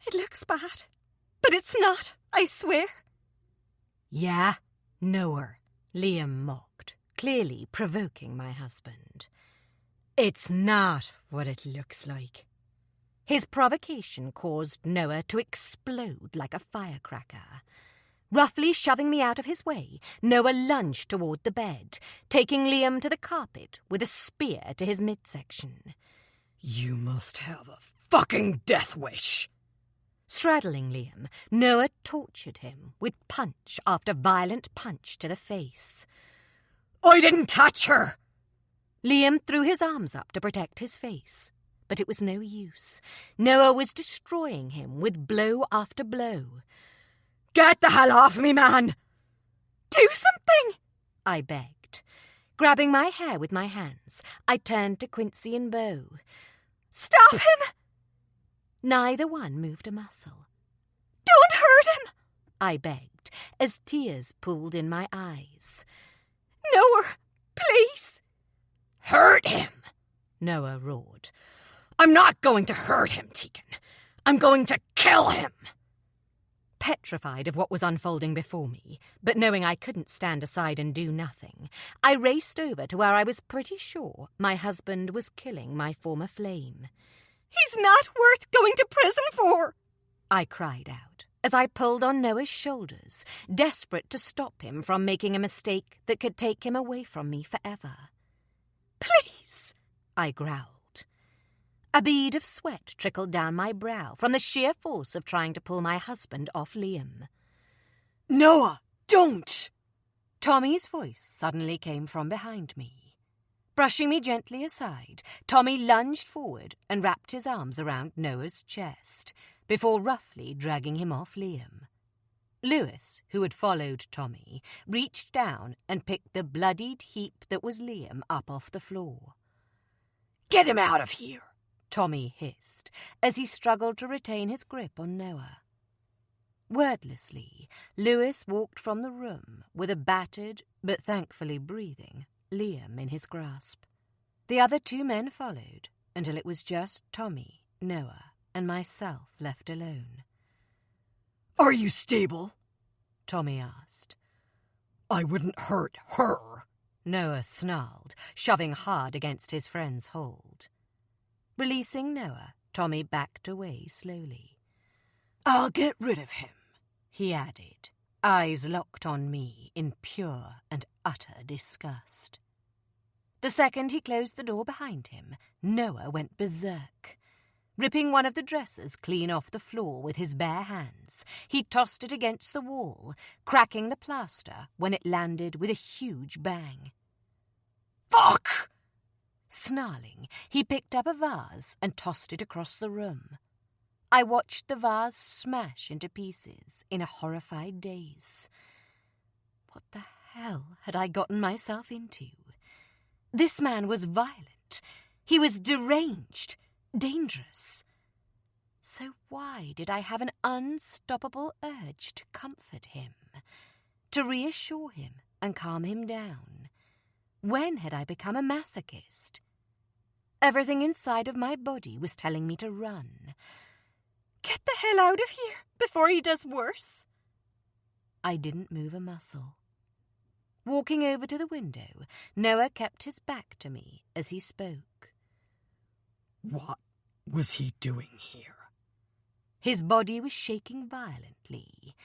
It looks bad, but it's not, I swear. Yeah, Noah, Liam mocked, clearly provoking my husband. It's not what it looks like. His provocation caused Noah to explode like a firecracker. Roughly shoving me out of his way, Noah lunged toward the bed, taking Liam to the carpet with a spear to his midsection. You must have a fucking death wish. Straddling Liam, Noah tortured him with punch after violent punch to the face. I didn't touch her! Liam threw his arms up to protect his face, but it was no use. Noah was destroying him with blow after blow. Get the hell off me, man! Do something! I begged. Grabbing my hair with my hands, I turned to Quincy and Beau. Stop him! Neither one moved a muscle. Don't hurt him! I begged, as tears pooled in my eyes. Noah, please! Hurt him! Noah roared. I'm not going to hurt him, Tegan. I'm going to kill him! Petrified of what was unfolding before me, but knowing I couldn't stand aside and do nothing, I raced over to where I was pretty sure my husband was killing my former flame. He's not worth going to prison for! I cried out as I pulled on Noah's shoulders, desperate to stop him from making a mistake that could take him away from me forever. Please! I growled. A bead of sweat trickled down my brow from the sheer force of trying to pull my husband off Liam. Noah, don't! Tommy's voice suddenly came from behind me. Brushing me gently aside, Tommy lunged forward and wrapped his arms around Noah's chest, before roughly dragging him off Liam. Lewis, who had followed Tommy, reached down and picked the bloodied heap that was Liam up off the floor. Get him out of here! Tommy hissed, as he struggled to retain his grip on Noah. Wordlessly, Lewis walked from the room with a battered, but thankfully breathing, Liam in his grasp. The other two men followed, until it was just Tommy, Noah, and myself left alone. Are you stable? Tommy asked. I wouldn't hurt her, Noah snarled, shoving hard against his friend's hold. Releasing Noah, Tommy backed away slowly. I'll get rid of him, he added, eyes locked on me in pure and utter disgust. The second he closed the door behind him, Noah went berserk. Ripping one of the dressers clean off the floor with his bare hands, he tossed it against the wall, cracking the plaster when it landed with a huge bang. Fuck! Snarling, he picked up a vase and tossed it across the room. I watched the vase smash into pieces in a horrified daze. What the hell had I gotten myself into? This man was violent. He was deranged, dangerous. So why did I have an unstoppable urge to comfort him, to reassure him and calm him down? When had I become a masochist? Everything inside of my body was telling me to run. Get the hell out of here before he does worse. I didn't move a muscle. Walking over to the window, Noah kept his back to me as he spoke. What was he doing here? His body was shaking violently.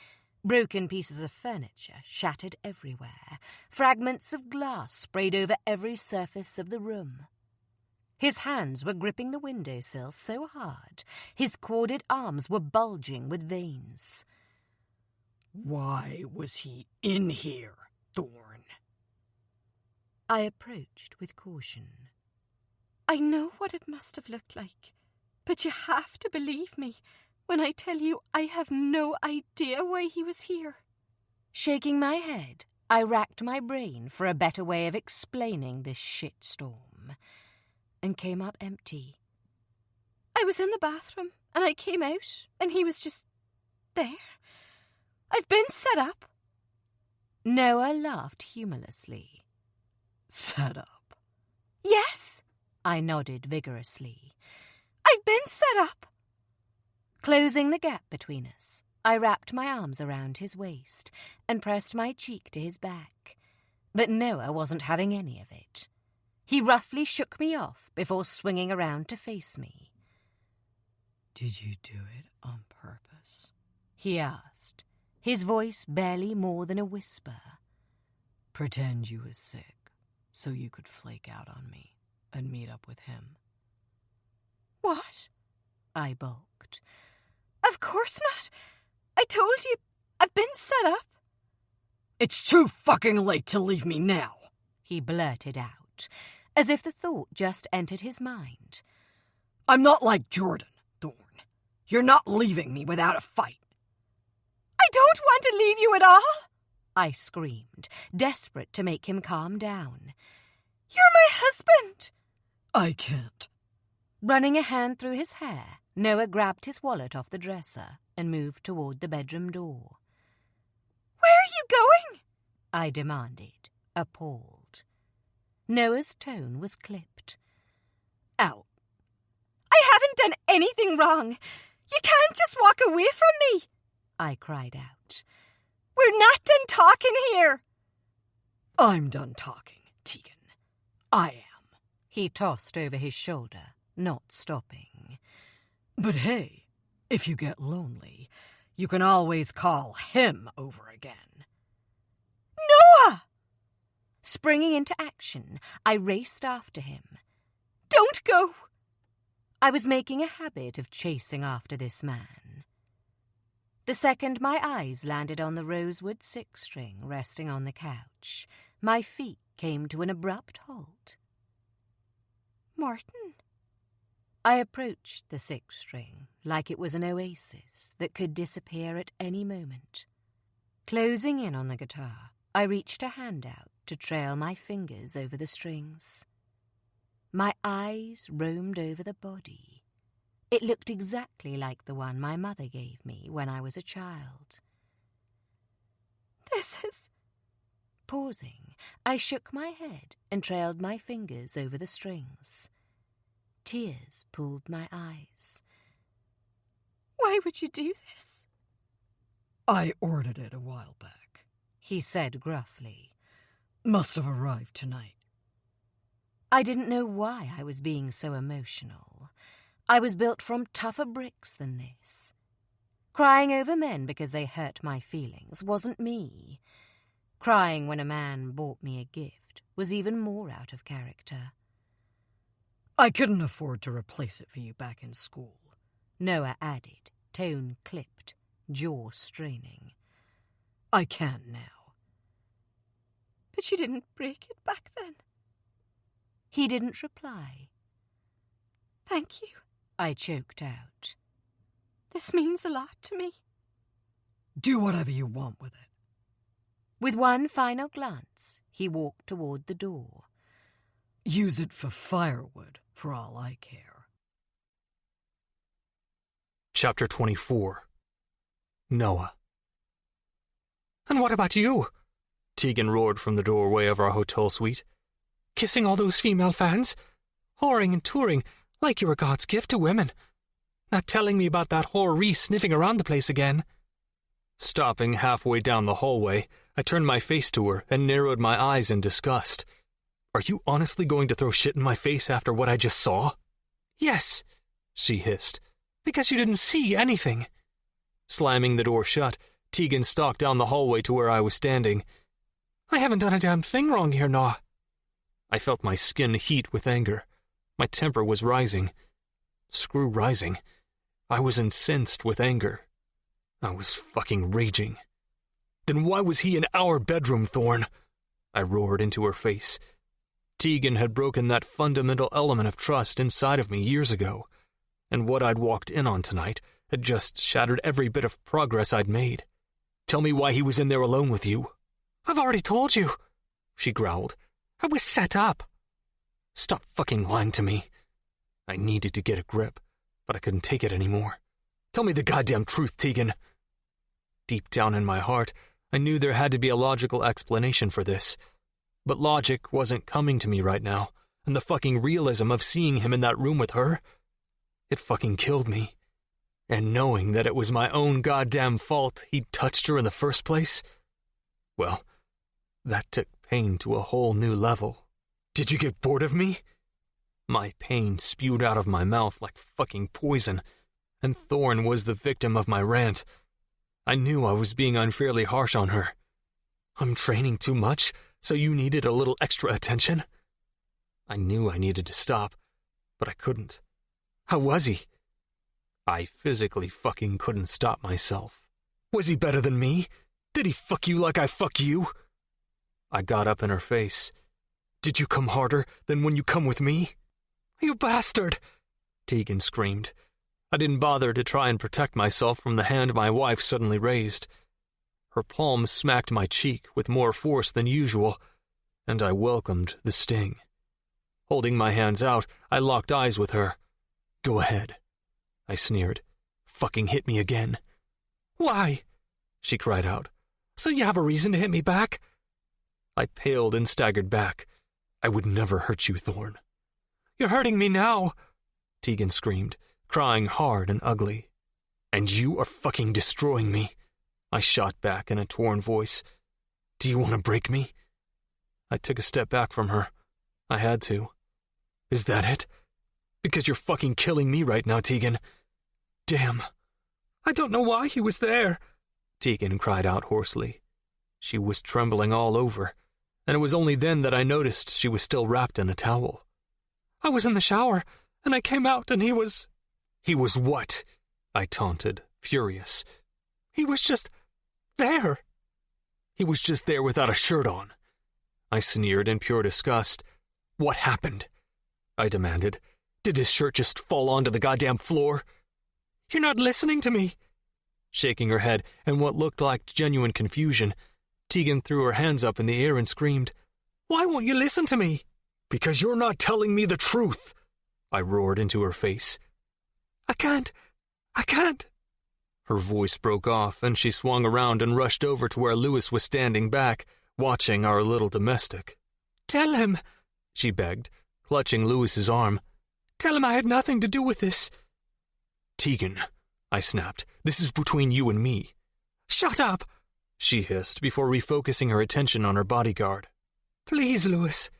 Broken pieces of furniture shattered everywhere. Fragments of glass sprayed over every surface of the room. His hands were gripping the windowsill so hard, his corded arms were bulging with veins. Why was he in here, Thorn? I approached with caution. I know what it must have looked like, but you have to believe me when I tell you I have no idea why he was here. Shaking my head, I racked my brain for a better way of explaining this shitstorm, and came up empty. I was in the bathroom, and I came out, and he was just there. I've been set up. Noah laughed humorlessly. Set up? Yes, I nodded vigorously. I've been set up. Closing the gap between us, I wrapped my arms around his waist and pressed my cheek to his back. But Noah wasn't having any of it. He roughly shook me off before swinging around to face me. Did you do it on purpose? He asked, his voice barely more than a whisper. Pretend you was sick so you could flake out on me and meet up with him. What? I balked. Of course not. I told you, I've been set up. It's too fucking late to leave me now, he blurted out, as if the thought just entered his mind. I'm not like Jordan, Thorn. You're not leaving me without a fight. I don't want to leave you at all, I screamed, desperate to make him calm down. You're my husband. I can't. Running a hand through his hair, Noah grabbed his wallet off the dresser and moved toward the bedroom door. Where are you going? I demanded, appalled. Noah's tone was clipped. Out. I haven't done anything wrong. You can't just walk away from me, I cried out. We're not done talking here. I'm done talking, Tegan. I am. He tossed over his shoulder, not stopping. But hey, if you get lonely, you can always call him over again. Noah! Springing into action, I raced after him. Don't go! I was making a habit of chasing after this man. The second my eyes landed on the rosewood six-string resting on the couch, my feet came to an abrupt halt. Martin? I approached the six-string like it was an oasis that could disappear at any moment. Closing in on the guitar, I reached a hand out to trail my fingers over the strings. My eyes roamed over the body. It looked exactly like the one my mother gave me when I was a child. This is... Pausing, I shook my head and trailed my fingers over the strings. Tears pulled my eyes. Why would you do this? I ordered it a while back, he said gruffly. Must have arrived tonight. I didn't know why I was being so emotional. I was built from tougher bricks than this. Crying over men because they hurt my feelings wasn't me. Crying when a man bought me a gift was even more out of character. I couldn't afford to replace it for you back in school, Noah added, tone clipped, jaw straining. I can now. But you didn't break it back then. He didn't reply. Thank you, I choked out. This means a lot to me. Do whatever you want with it. With one final glance, he walked toward the door. Use it for firewood, for all I care. Chapter 24. Noah. And what about you? Tegan roared from the doorway of our hotel suite. Kissing all those female fans? Whoring and touring like you were God's gift to women. Not telling me about that whore Reese sniffing around the place again. Stopping halfway down the hallway, I turned my face to her and narrowed my eyes in disgust. Are you honestly going to throw shit in my face after what I just saw? Yes, she hissed. because you didn't see anything. Slamming the door shut, Tegan stalked down the hallway to where I was standing. I haven't done a damn thing wrong here, Noah. I felt my skin heat with anger. My temper was rising. Screw rising. I was incensed with anger. I was fucking raging. Then why was he in our bedroom, Thorn? I roared into her face. Tegan had broken that fundamental element of trust inside of me years ago, and what I'd walked in on tonight had just shattered every bit of progress I'd made. Tell me why he was in there alone with you. I've already told you, she growled. I was set up. Stop fucking lying to me. I needed to get a grip, but I couldn't take it anymore. Tell me the goddamn truth, Tegan. Deep down in my heart, I knew there had to be a logical explanation for this. But logic wasn't coming to me right now, and the fucking realism of seeing him in that room with her, it fucking killed me. And knowing that it was my own goddamn fault he'd touched her in the first place, well, that took pain to a whole new level. Did you get bored of me? My pain spewed out of my mouth like fucking poison, and Thorn was the victim of my rant. I knew I was being unfairly harsh on her. I'm training too much, so you needed a little extra attention? I knew I needed to stop, but I couldn't. How was he? I physically fucking couldn't stop myself. Was he better than me? Did he fuck you like I fuck you? I got up in her face. Did you come harder than when you come with me? You bastard! Tegan screamed. I didn't bother to try and protect myself from the hand my wife suddenly raised. Her palm smacked my cheek with more force than usual, and I welcomed the sting. Holding my hands out, I locked eyes with her. Go ahead, I sneered. Fucking hit me again. Why? She cried out. So you have a reason to hit me back? I paled and staggered back. I would never hurt you, Thorn. You're hurting me now, Tegan screamed, crying hard and ugly. And you are fucking destroying me, I shot back in a torn voice. Do you want to break me? I took a step back from her. I had to. Is that it? Because you're fucking killing me right now, Tegan. Damn. I don't know why he was there, Tegan cried out hoarsely. She was trembling all over, and it was only then that I noticed she was still wrapped in a towel. I was in the shower, and I came out and he was... He was what? I taunted, furious. He was just there. He was just there without a shirt on. I sneered in pure disgust. What happened? I demanded. Did his shirt just fall onto the goddamn floor? You're not listening to me. Shaking her head in what looked like genuine confusion, Tegan threw her hands up in the air and screamed, Why won't you listen to me? Because you're not telling me the truth, I roared into her face. I can't. Her voice broke off, and she swung around and rushed over to where Lewis was standing back, watching our little domestic. Tell him, she begged, clutching Lewis's arm. Tell him I had nothing to do with this. Tegan, I snapped, this is between you and me. Shut up, she hissed before refocusing her attention on her bodyguard. Please, Lewis,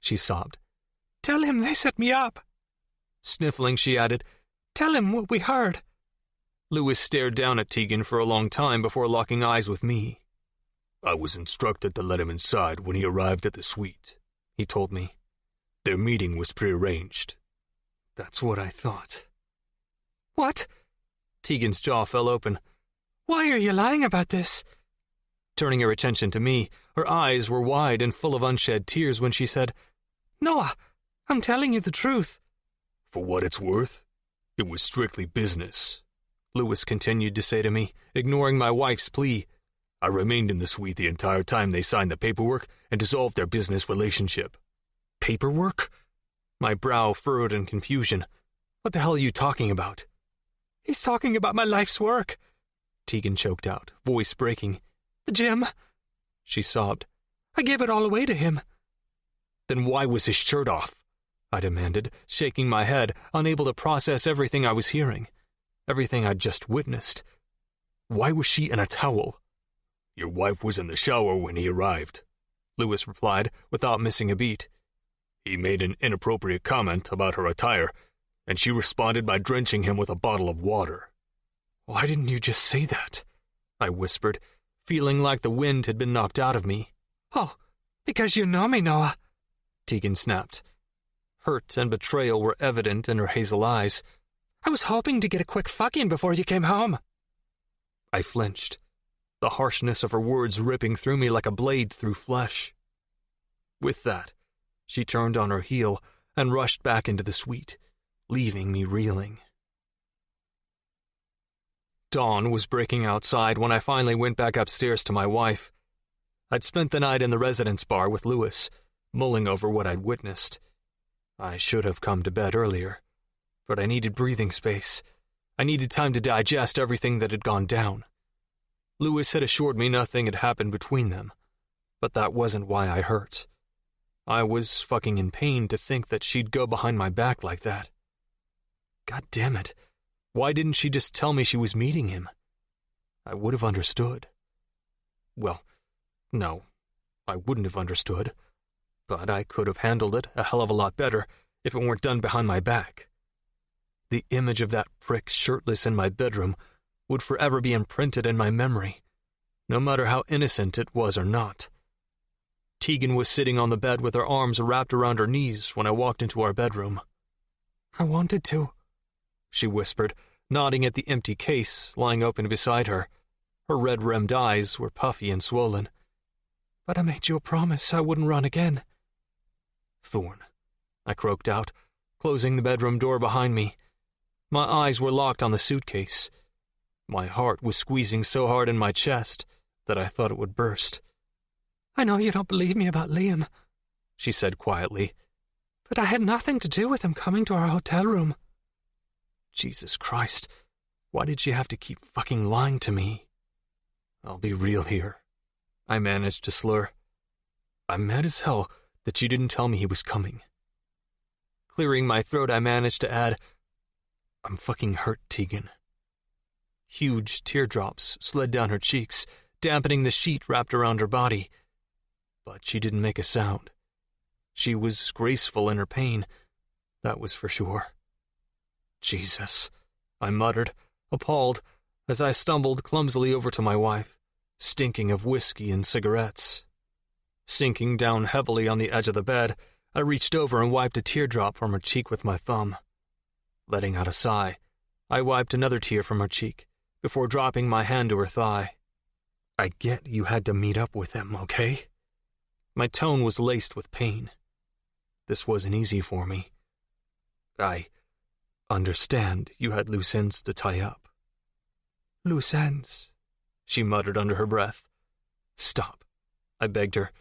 she sobbed. Tell him they set me up. Sniffling, she added, Tell him what we heard. Lewis stared down at Tegan for a long time before locking eyes with me. I was instructed to let him inside when he arrived at the suite, he told me. Their meeting was prearranged. That's what I thought. What? Tegan's jaw fell open. Why are you lying about this? Turning her attention to me, her eyes were wide and full of unshed tears when she said, Noah, I'm telling you the truth. For what it's worth, it was strictly business, Lewis continued to say to me, ignoring my wife's plea. I remained in the suite the entire time they signed the paperwork and dissolved their business relationship. Paperwork? My brow furrowed in confusion. What the hell are you talking about? He's talking about my life's work, Tegan choked out, voice breaking. Jim, she sobbed. I gave it all away to him. Then why was his shirt off? I demanded, shaking my head, unable to process everything I was hearing, everything I'd just witnessed. Why was she in a towel? Your wife was in the shower when he arrived, Lewis replied, without missing a beat. He made an inappropriate comment about her attire, and she responded by drenching him with a bottle of water. Why didn't you just say that? I whispered, feeling like the wind had been knocked out of me. Oh, because you know me, Noah, Tegan snapped. Hurt and betrayal were evident in her hazel eyes. I was hoping to get a quick fuck in before you came home. I flinched, the harshness of her words ripping through me like a blade through flesh. With that, she turned on her heel and rushed back into the suite, leaving me reeling. Dawn was breaking outside when I finally went back upstairs to my wife. I'd spent the night in the residence bar with Lewis, mulling over what I'd witnessed. I should have come to bed earlier, but I needed breathing space. I needed time to digest everything that had gone down. Lewis had assured me nothing had happened between them, but that wasn't why I hurt. I was fucking in pain to think that she'd go behind my back like that. God damn it. Why didn't she just tell me she was meeting him? I would have understood. Well, no, I wouldn't have understood, but I could have handled it a hell of a lot better if it weren't done behind my back. The image of that prick shirtless in my bedroom would forever be imprinted in my memory, no matter how innocent it was or not. Tegan was sitting on the bed with her arms wrapped around her knees when I walked into our bedroom. I wanted to, she whispered, nodding at the empty case lying open beside her. Her red-rimmed eyes were puffy and swollen. But I made you a promise I wouldn't run again. Thorn, I croaked out, closing the bedroom door behind me. My eyes were locked on the suitcase. My heart was squeezing so hard in my chest that I thought it would burst. I know you don't believe me about Liam, she said quietly, but I had nothing to do with him coming to our hotel room. Jesus Christ, why did she have to keep fucking lying to me? I'll be real here, I managed to slur. I'm mad as hell that you didn't tell me he was coming. Clearing my throat, I managed to add, I'm fucking hurt, Tegan. Huge teardrops slid down her cheeks, dampening the sheet wrapped around her body. But she didn't make a sound. She was graceful in her pain, that was for sure. Jesus, I muttered, appalled, as I stumbled clumsily over to my wife, stinking of whiskey and cigarettes. Sinking down heavily on the edge of the bed, I reached over and wiped a teardrop from her cheek with my thumb. Letting out a sigh, I wiped another tear from her cheek, before dropping my hand to her thigh. I get you had to meet up with him, okay? My tone was laced with pain. This wasn't easy for me. I understand you had loose ends to tie up. Loose ends, she muttered under her breath. Stop, I begged her.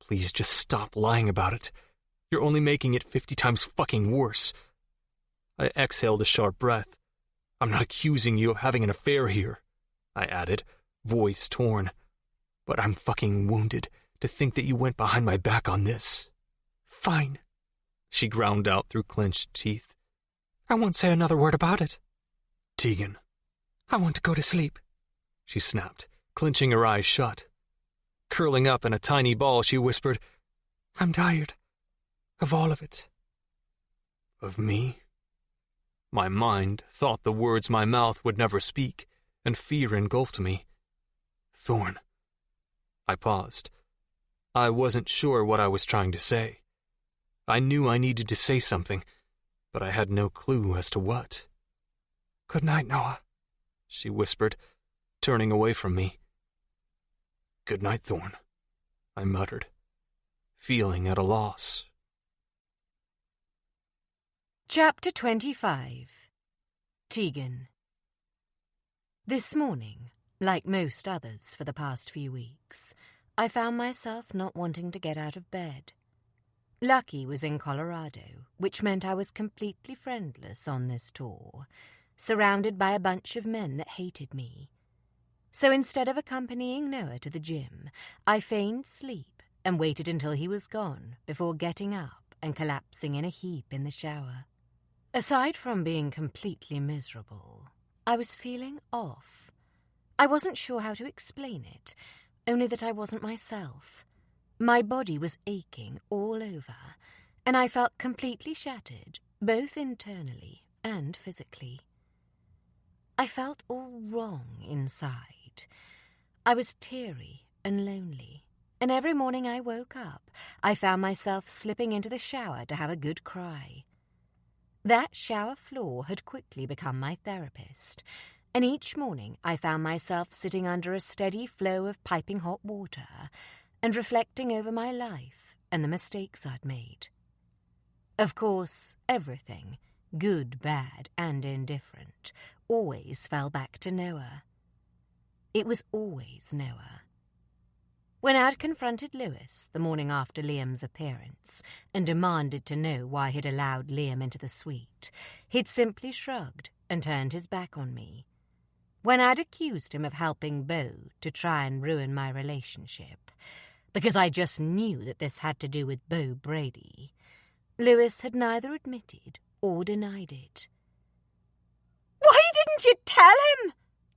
Please just stop lying about it. You're only making it 50 times fucking worse. I exhaled a sharp breath. I'm not accusing you of having an affair here, I added, voice torn. But I'm fucking wounded to think that you went behind my back on this. Fine, she ground out through clenched teeth. I won't say another word about it. Tegan. I want to go to sleep, she snapped, Clenching her eyes shut. Curling up in a tiny ball, she whispered, I'm tired. Of all of it. Of me? My mind thought the words my mouth would never speak, and fear engulfed me. Thorn. I paused. I wasn't sure what I was trying to say. I knew I needed to say something, but I had no clue as to what. Good night, Noah, she whispered, turning away from me. Good night, Thorn, I muttered, feeling at a loss. Chapter 25. Tegan. This morning, like most others for the past few weeks, I found myself not wanting to get out of bed. Lucky was in Colorado, which meant I was completely friendless on this tour, surrounded by a bunch of men that hated me. So instead of accompanying Noah to the gym, I feigned sleep and waited until he was gone before getting up and collapsing in a heap in the shower. Aside from being completely miserable, I was feeling off. I wasn't sure how to explain it, only that I wasn't myself. My body was aching all over, and I felt completely shattered, both internally and physically. I felt all wrong inside. I was teary and lonely, and every morning I woke up, I found myself slipping into the shower to have a good cry. That shower floor had quickly become my therapist, and each morning I found myself sitting under a steady flow of piping hot water and reflecting over my life and the mistakes I'd made. Of course, everything, good, bad, and indifferent, always fell back to Noah. It was always Noah. When I'd confronted Lewis the morning after Liam's appearance and demanded to know why he'd allowed Liam into the suite, he'd simply shrugged and turned his back on me. When I'd accused him of helping Beau to try and ruin my relationship, because I just knew that this had to do with Beau Brady, Lewis had neither admitted or denied it. Why didn't you tell him?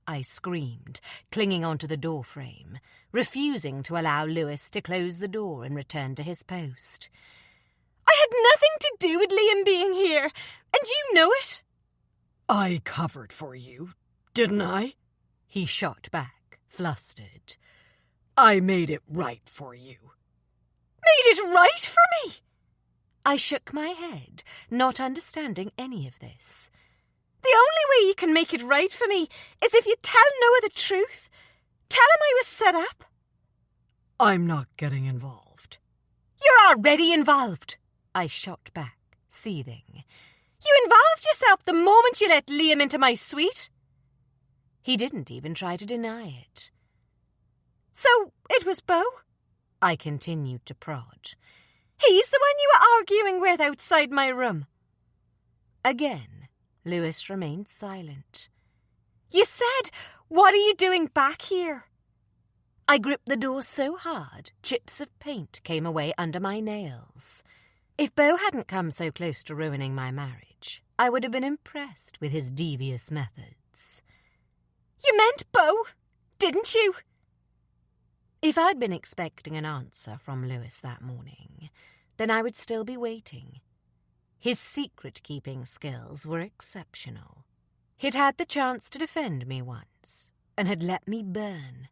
I screamed, clinging onto the doorframe, refusing to allow Lewis to close the door and return to his post. I had nothing to do with Liam being here, and you know it. I covered for you, didn't I? He shot back, flustered. I made it right for you. Made it right for me? I shook my head, not understanding any of this. The only way you can make it right for me is if you tell Noah the truth. Tell him I was set up. I'm not getting involved. You're already involved, I shot back, seething. You involved yourself the moment you let Liam into my suite. He didn't even try to deny it. So it was Beau? I continued to prod. He's the one you were arguing with outside my room. Again, Lewis remained silent. You said, "What are you doing back here?" I gripped the door so hard, chips of paint came away under my nails. If Beau hadn't come so close to ruining my marriage, I would have been impressed with his devious methods. You meant Beau, didn't you? If I'd been expecting an answer from Lewis that morning, then I would still be waiting. His secret-keeping skills were exceptional. He'd had the chance to defend me once, and had let me burn.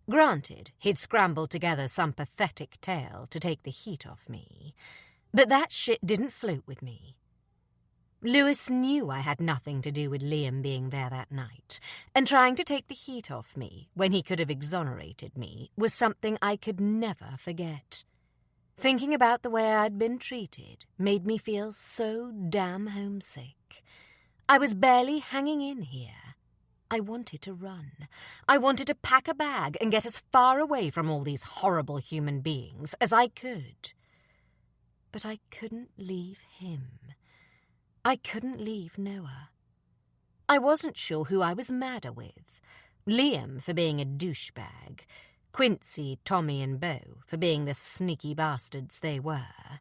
Granted, he'd scrambled together some pathetic tale to take the heat off me, but that shit didn't float with me. Lewis knew I had nothing to do with Liam being there that night, and trying to take the heat off me when he could have exonerated me was something I could never forget. Thinking about the way I'd been treated made me feel so damn homesick. I was barely hanging in here. I wanted to run. I wanted to pack a bag and get as far away from all these horrible human beings as I could. But I couldn't leave him. I couldn't leave Noah. I wasn't sure who I was madder with. Liam for being a douchebag, Quincy, Tommy and Beau for being the sneaky bastards they were,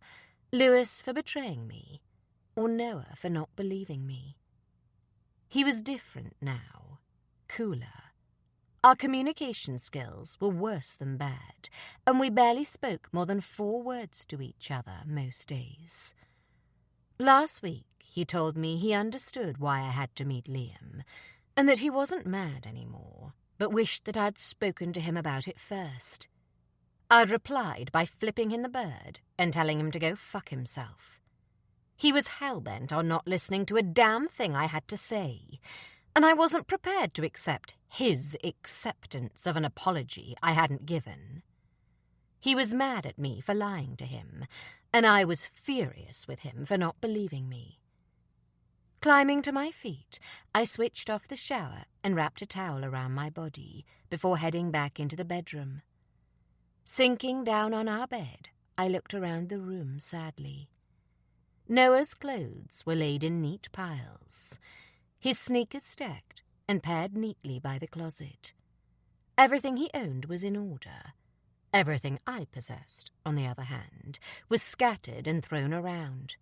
Lewis for betraying me, or Noah for not believing me. He was different now, cooler. Our communication skills were worse than bad, and we barely spoke more than 4 words to each other most days. Last week, he told me he understood why I had to meet Liam, and that he wasn't mad anymore, but wished that I'd spoken to him about it first. I'd replied by flipping him the bird and telling him to go fuck himself. He was hell-bent on not listening to a damn thing I had to say, and I wasn't prepared to accept his acceptance of an apology I hadn't given. He was mad at me for lying to him, and I was furious with him for not believing me. Climbing to my feet, I switched off the shower and wrapped a towel around my body before heading back into the bedroom. Sinking down on our bed, I looked around the room sadly. Noah's clothes were laid in neat piles, his sneakers stacked and paired neatly by the closet. Everything he owned was in order. Everything I possessed, on the other hand, was scattered and thrown around.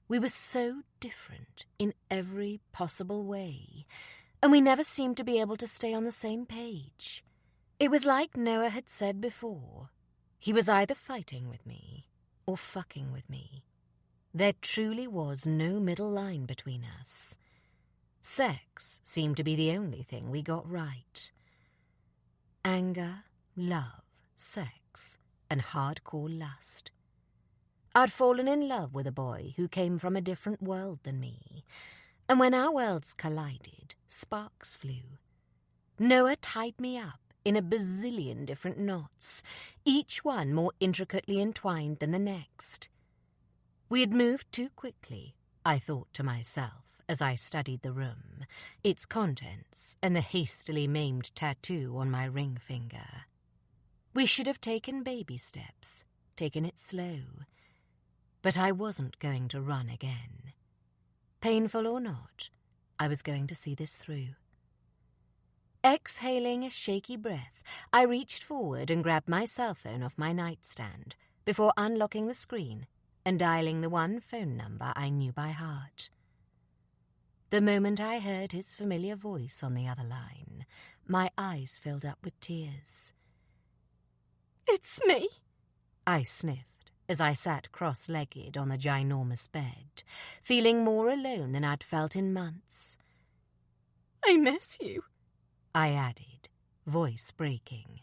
We were so different in every possible way, and we never seemed to be able to stay on the same page. It was like Noah had said before. He was either fighting with me or fucking with me. There truly was no middle line between us. Sex seemed to be the only thing we got right. Anger, love, sex, and hardcore lust. I'd fallen in love with a boy who came from a different world than me, and when our worlds collided, sparks flew. Noah tied me up in a bazillion different knots, each one more intricately entwined than the next. We had moved too quickly, I thought to myself as I studied the room, its contents, and the hastily maimed tattoo on my ring finger. We should have taken baby steps, taken it slow. But I wasn't going to run again. Painful or not, I was going to see this through. Exhaling a shaky breath, I reached forward and grabbed my cell phone off my nightstand before unlocking the screen and dialing the one phone number I knew by heart. The moment I heard his familiar voice on the other line, my eyes filled up with tears. "It's me," I sniffed as I sat cross-legged on the ginormous bed, feeling more alone than I'd felt in months. "I miss you," I added, voice breaking.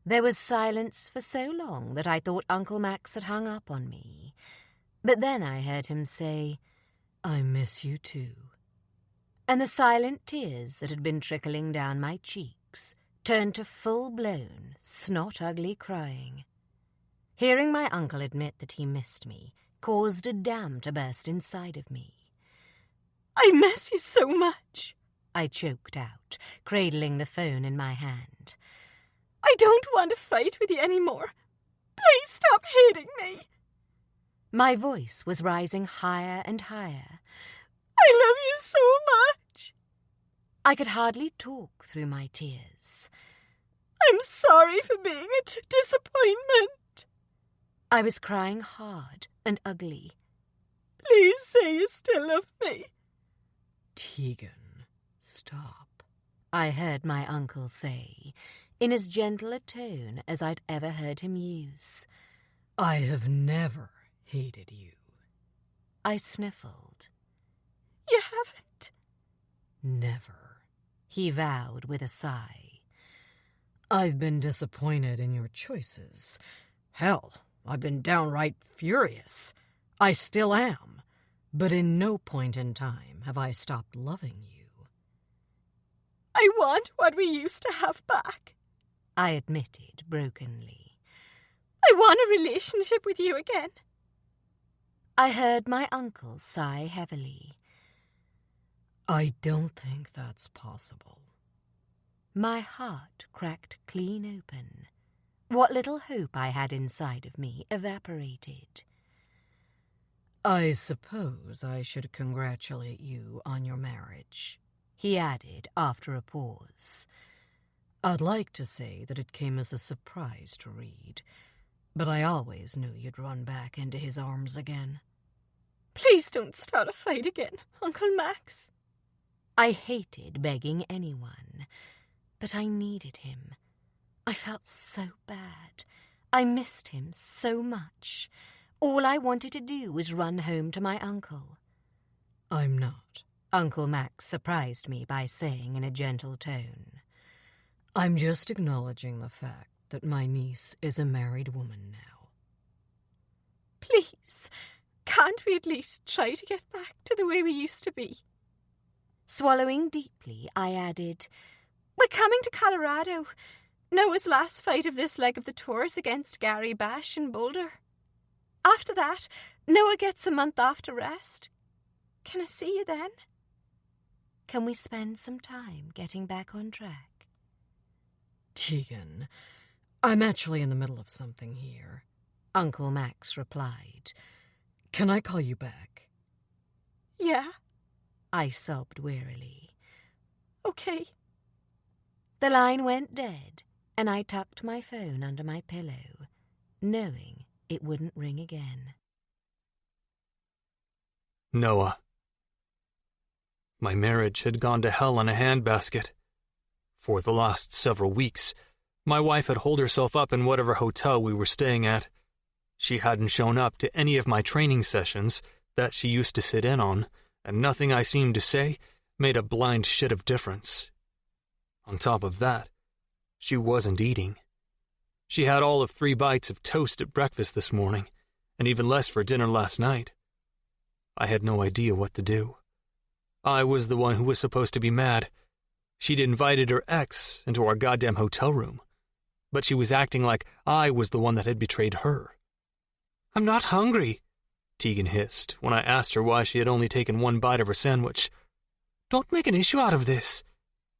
There was silence for so long that I thought Uncle Max had hung up on me. But then I heard him say, "I miss you too." And the silent tears that had been trickling down my cheeks turned to full-blown, snot-ugly crying. Hearing my uncle admit that he missed me caused a dam to burst inside of me. "I miss you so much," I choked out, cradling the phone in my hand. "I don't want to fight with you anymore. Please stop hating me." My voice was rising higher and higher. "I love you so much." I could hardly talk through my tears. "I'm sorry for being a disappointment." I was crying hard and ugly. "Please say you still love me." Tegan, stop. I heard my uncle say, in as gentle a tone as I'd ever heard him use. I have never hated you. I sniffled. "You haven't?" Never. He vowed with a sigh. I've been disappointed in your choices. Hell, I've been downright furious. I still am. But in no point in time have I stopped loving you. "I want what we used to have back." I admitted brokenly. "I want a relationship with you again." I heard my uncle sigh heavily. I don't think that's possible. My heart cracked clean open. What little hope I had inside of me evaporated. I suppose I should congratulate you on your marriage, he added after a pause. I'd like to say that it came as a surprise to Reed, but I always knew you'd run back into his arms again. "Please don't start a fight again, Uncle Max." I hated begging anyone, but I needed him. I felt so bad. I missed him so much. All I wanted to do was run home to my uncle. I'm not. Uncle Max surprised me by saying in a gentle tone. I'm just acknowledging the fact that my niece is a married woman now. Please, can't we at least try to get back to the way we used to be? Swallowing deeply, I added, We're coming to Colorado. Noah's last fight of this leg of the tour is against Gary Bash in Boulder. After that, Noah gets a month off to rest. Can I see you then? Can we spend some time getting back on track? Tegan, I'm actually in the middle of something here, Uncle Max replied. Can I call you back? Yeah. I sobbed wearily. Okay. The line went dead, and I tucked my phone under my pillow, knowing it wouldn't ring again. Noah. My marriage had gone to hell in a handbasket. For the last several weeks, my wife had holed herself up in whatever hotel we were staying at. She hadn't shown up to any of my training sessions that she used to sit in on, and nothing I seemed to say made a blind shit of difference. On top of that, she wasn't eating. She had all of 3 bites of toast at breakfast this morning, and even less for dinner last night. I had no idea what to do. I was the one who was supposed to be mad. She'd invited her ex into our goddamn hotel room, but she was acting like I was the one that had betrayed her. I'm not hungry, Tegan hissed when I asked her why she had only taken 1 bite of her sandwich. Don't make an issue out of this,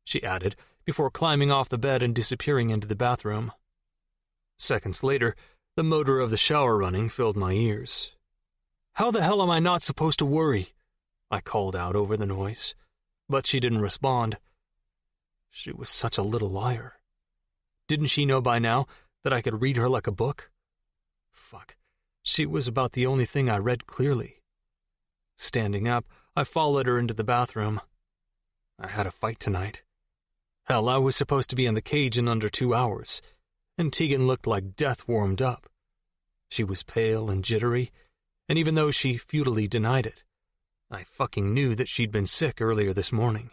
she added before climbing off the bed and disappearing into the bathroom. Seconds later, the motor of the shower running filled my ears. How the hell am I not supposed to worry? I called out over the noise, but she didn't respond. She was such a little liar. Didn't she know by now that I could read her like a book? Fuck, she was about the only thing I read clearly. Standing up, I followed her into the bathroom. I had a fight tonight. Hell, I was supposed to be in the cage in under 2 hours, and Tegan looked like death warmed up. She was pale and jittery, and even though she futilely denied it, I fucking knew that she'd been sick earlier this morning.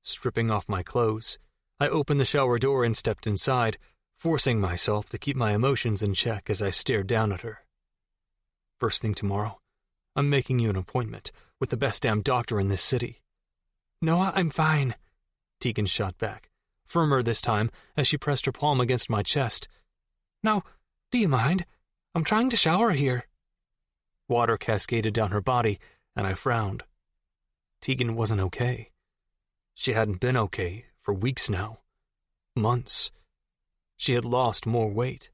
Stripping off my clothes, I opened the shower door and stepped inside, forcing myself to keep my emotions in check as I stared down at her. First thing tomorrow, I'm making you an appointment with the best damn doctor in this city. Noah, I'm fine, Tegan shot back, firmer this time as she pressed her palm against my chest. Now, do you mind? I'm trying to shower here. Water cascaded down her body, and I frowned. Tegan wasn't okay. She hadn't been okay for weeks now. Months. She had lost more weight.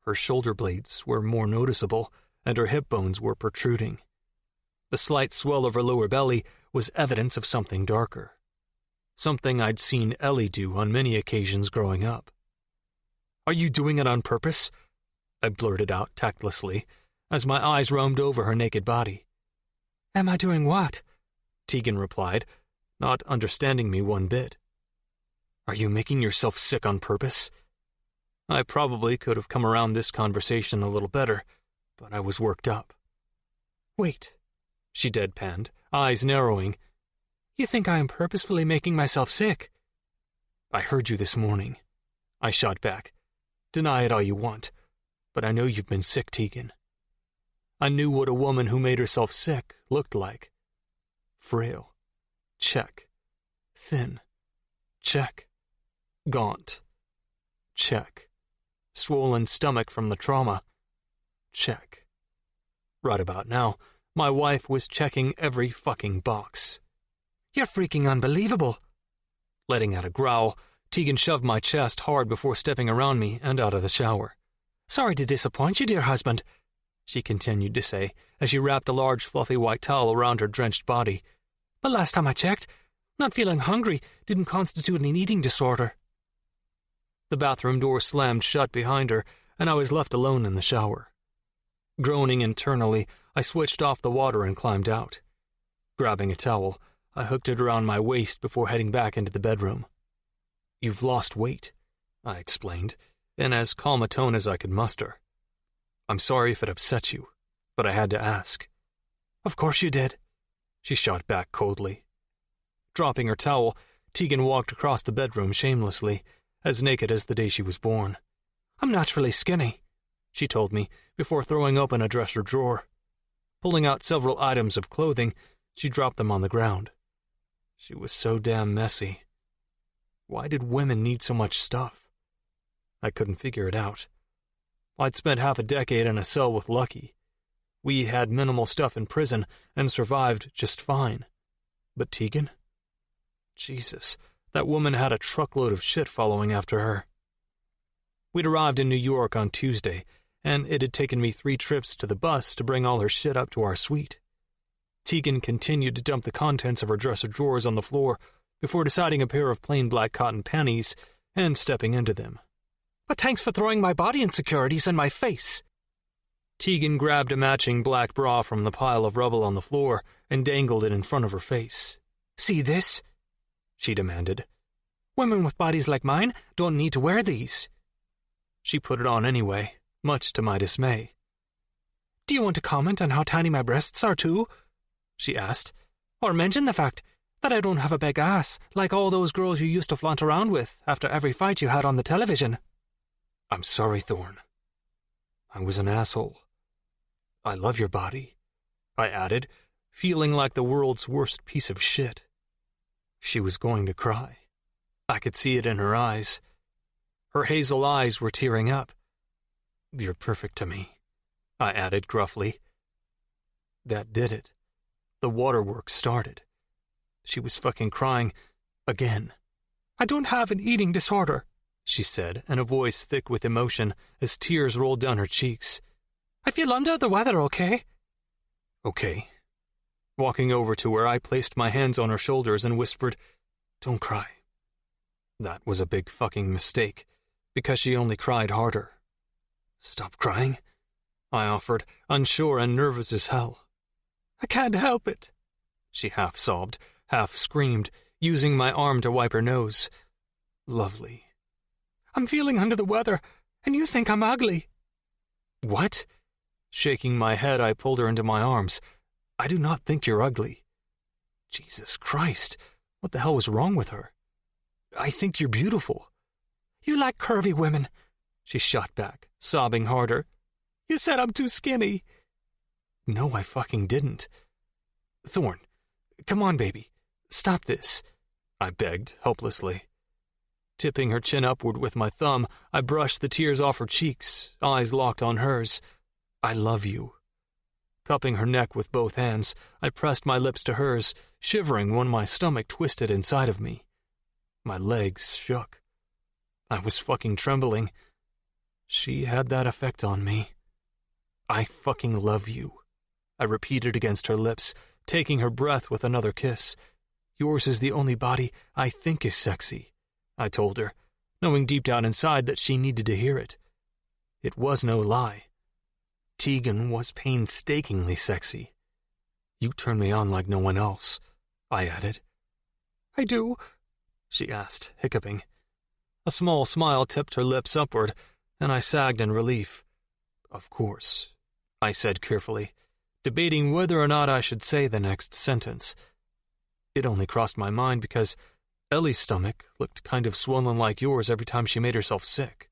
Her shoulder blades were more noticeable, and her hip bones were protruding. The slight swell of her lower belly was evidence of something darker. Something I'd seen Ellie do on many occasions growing up. Are you doing it on purpose? I blurted out tactlessly, as my eyes roamed over her naked body. Am I doing what? Tegan replied, not understanding me one bit. Are you making yourself sick on purpose? I probably could have come around this conversation a little better, but I was worked up. Wait, she deadpanned, eyes narrowing. You think I am purposefully making myself sick? I heard you this morning, I shot back. Deny it all you want, but I know you've been sick, Tegan. I knew what a woman who made herself sick looked like. Frail. Check. Thin. Check. Gaunt. Check. Swollen stomach from the trauma. Check. Right about now, my wife was checking every fucking box. You're freaking unbelievable. Letting out a growl, Tegan shoved my chest hard before stepping around me and out of the shower. Sorry to disappoint you, dear husband, she continued to say as she wrapped a large fluffy white towel around her drenched body. But last time I checked, not feeling hungry didn't constitute an eating disorder. The bathroom door slammed shut behind her, and I was left alone in the shower. Groaning internally, I switched off the water and climbed out. Grabbing a towel, I hooked it around my waist before heading back into the bedroom. "You've lost weight," I explained, in as calm a tone as I could muster. "I'm sorry if it upset you, but I had to ask." "Of course you did," she shot back coldly. Dropping her towel, Tegan walked across the bedroom shamelessly, as naked as the day she was born. "I'm naturally skinny," she told me before throwing open a dresser drawer. Pulling out several items of clothing, she dropped them on the ground. She was so damn messy. Why did women need so much stuff? I couldn't figure it out. I'd spent half a decade in a cell with Lucky. We had minimal stuff in prison and survived just fine. But Tegan? Jesus, that woman had a truckload of shit following after her. We'd arrived in New York on Tuesday, and it had taken me 3 trips to the bus to bring all her shit up to our suite. Tegan continued to dump the contents of her dresser drawers on the floor before deciding a pair of plain black cotton panties and stepping into them. "But thanks for throwing my body insecurities in my face." Tegan grabbed a matching black bra from the pile of rubble on the floor and dangled it in front of her face. "See this?" she demanded. "Women with bodies like mine don't need to wear these." She put it on anyway, much to my dismay. "Do you want to comment on how tiny my breasts are too?" she asked. "Or mention the fact that I don't have a big ass like all those girls you used to flaunt around with after every fight you had on the television?" "I'm sorry, Thorn. I was an asshole. I love your body," I added, feeling like the world's worst piece of shit. She was going to cry. I could see it in her eyes. Her hazel eyes were tearing up. "You're perfect to me," I added gruffly. That did it. The waterworks started. She was fucking crying again. "I don't have an eating disorder," she said, in a voice thick with emotion as tears rolled down her cheeks. "I feel under the weather, okay?" "Okay." Walking over to her, I placed my hands on her shoulders and whispered, "Don't cry." That was a big fucking mistake, because she only cried harder. "Stop crying," I offered, unsure and nervous as hell. "I can't help it," she half sobbed, half screamed, using my arm to wipe her nose. Lovely. "I'm feeling under the weather, and you think I'm ugly." "What?" Shaking my head, I pulled her into my arms. "I do not think you're ugly." Jesus Christ, what the hell was wrong with her? "I think you're beautiful." "You like curvy women," she shot back, sobbing harder. "You said I'm too skinny." "No, I fucking didn't." "Thorn, come on, baby. Stop this," I begged, helplessly. Tipping her chin upward with my thumb, I brushed the tears off her cheeks, eyes locked on hers. "I love you." Cupping her neck with both hands, I pressed my lips to hers, shivering when my stomach twisted inside of me. My legs shook. I was fucking trembling. She had that effect on me. "I fucking love you," I repeated against her lips, taking her breath with another kiss. "Yours is the only body I think is sexy," I told her, knowing deep down inside that she needed to hear it. It was no lie. Tegan was painstakingly sexy. "You turn me on like no one else," I added. "I do?" she asked, hiccuping. A small smile tipped her lips upward, and I sagged in relief. "Of course," I said carefully, debating whether or not I should say the next sentence. It only crossed my mind because Ellie's stomach looked kind of swollen like yours every time she made herself sick.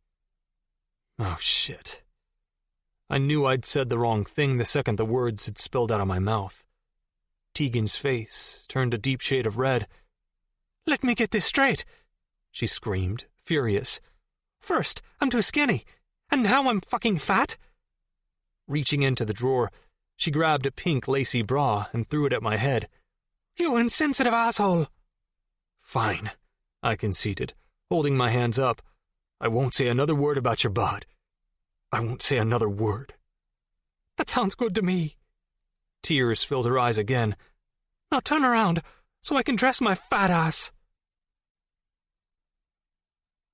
Oh, shit. I knew I'd said the wrong thing the second the words had spilled out of my mouth. Tegan's face turned a deep shade of red. "Let me get this straight," she screamed, furious. "First, I'm too skinny, and now I'm fucking fat?" Reaching into the drawer, she grabbed a pink lacy bra and threw it at my head. "You insensitive asshole!" "Fine," I conceded, holding my hands up. "I won't say another word about your bod. I won't say another word." "That sounds good to me." Tears filled her eyes again. "Now turn around so I can dress my fat ass."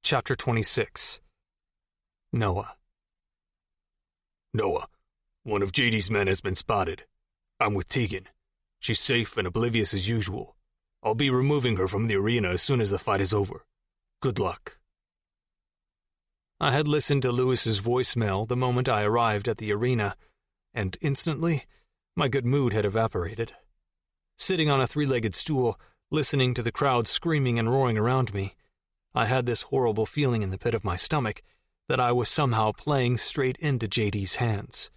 Chapter 26. Noah. "Noah, one of JD's men has been spotted. I'm with Tegan. She's safe and oblivious as usual. I'll be removing her from the arena as soon as the fight is over. Good luck. I had listened to Lewis's voicemail the moment I arrived at the arena, and instantly, my good mood had evaporated. Sitting on a three-legged stool, listening to the crowd screaming and roaring around me, I had this horrible feeling in the pit of my stomach that I was somehow playing straight into JD's hands.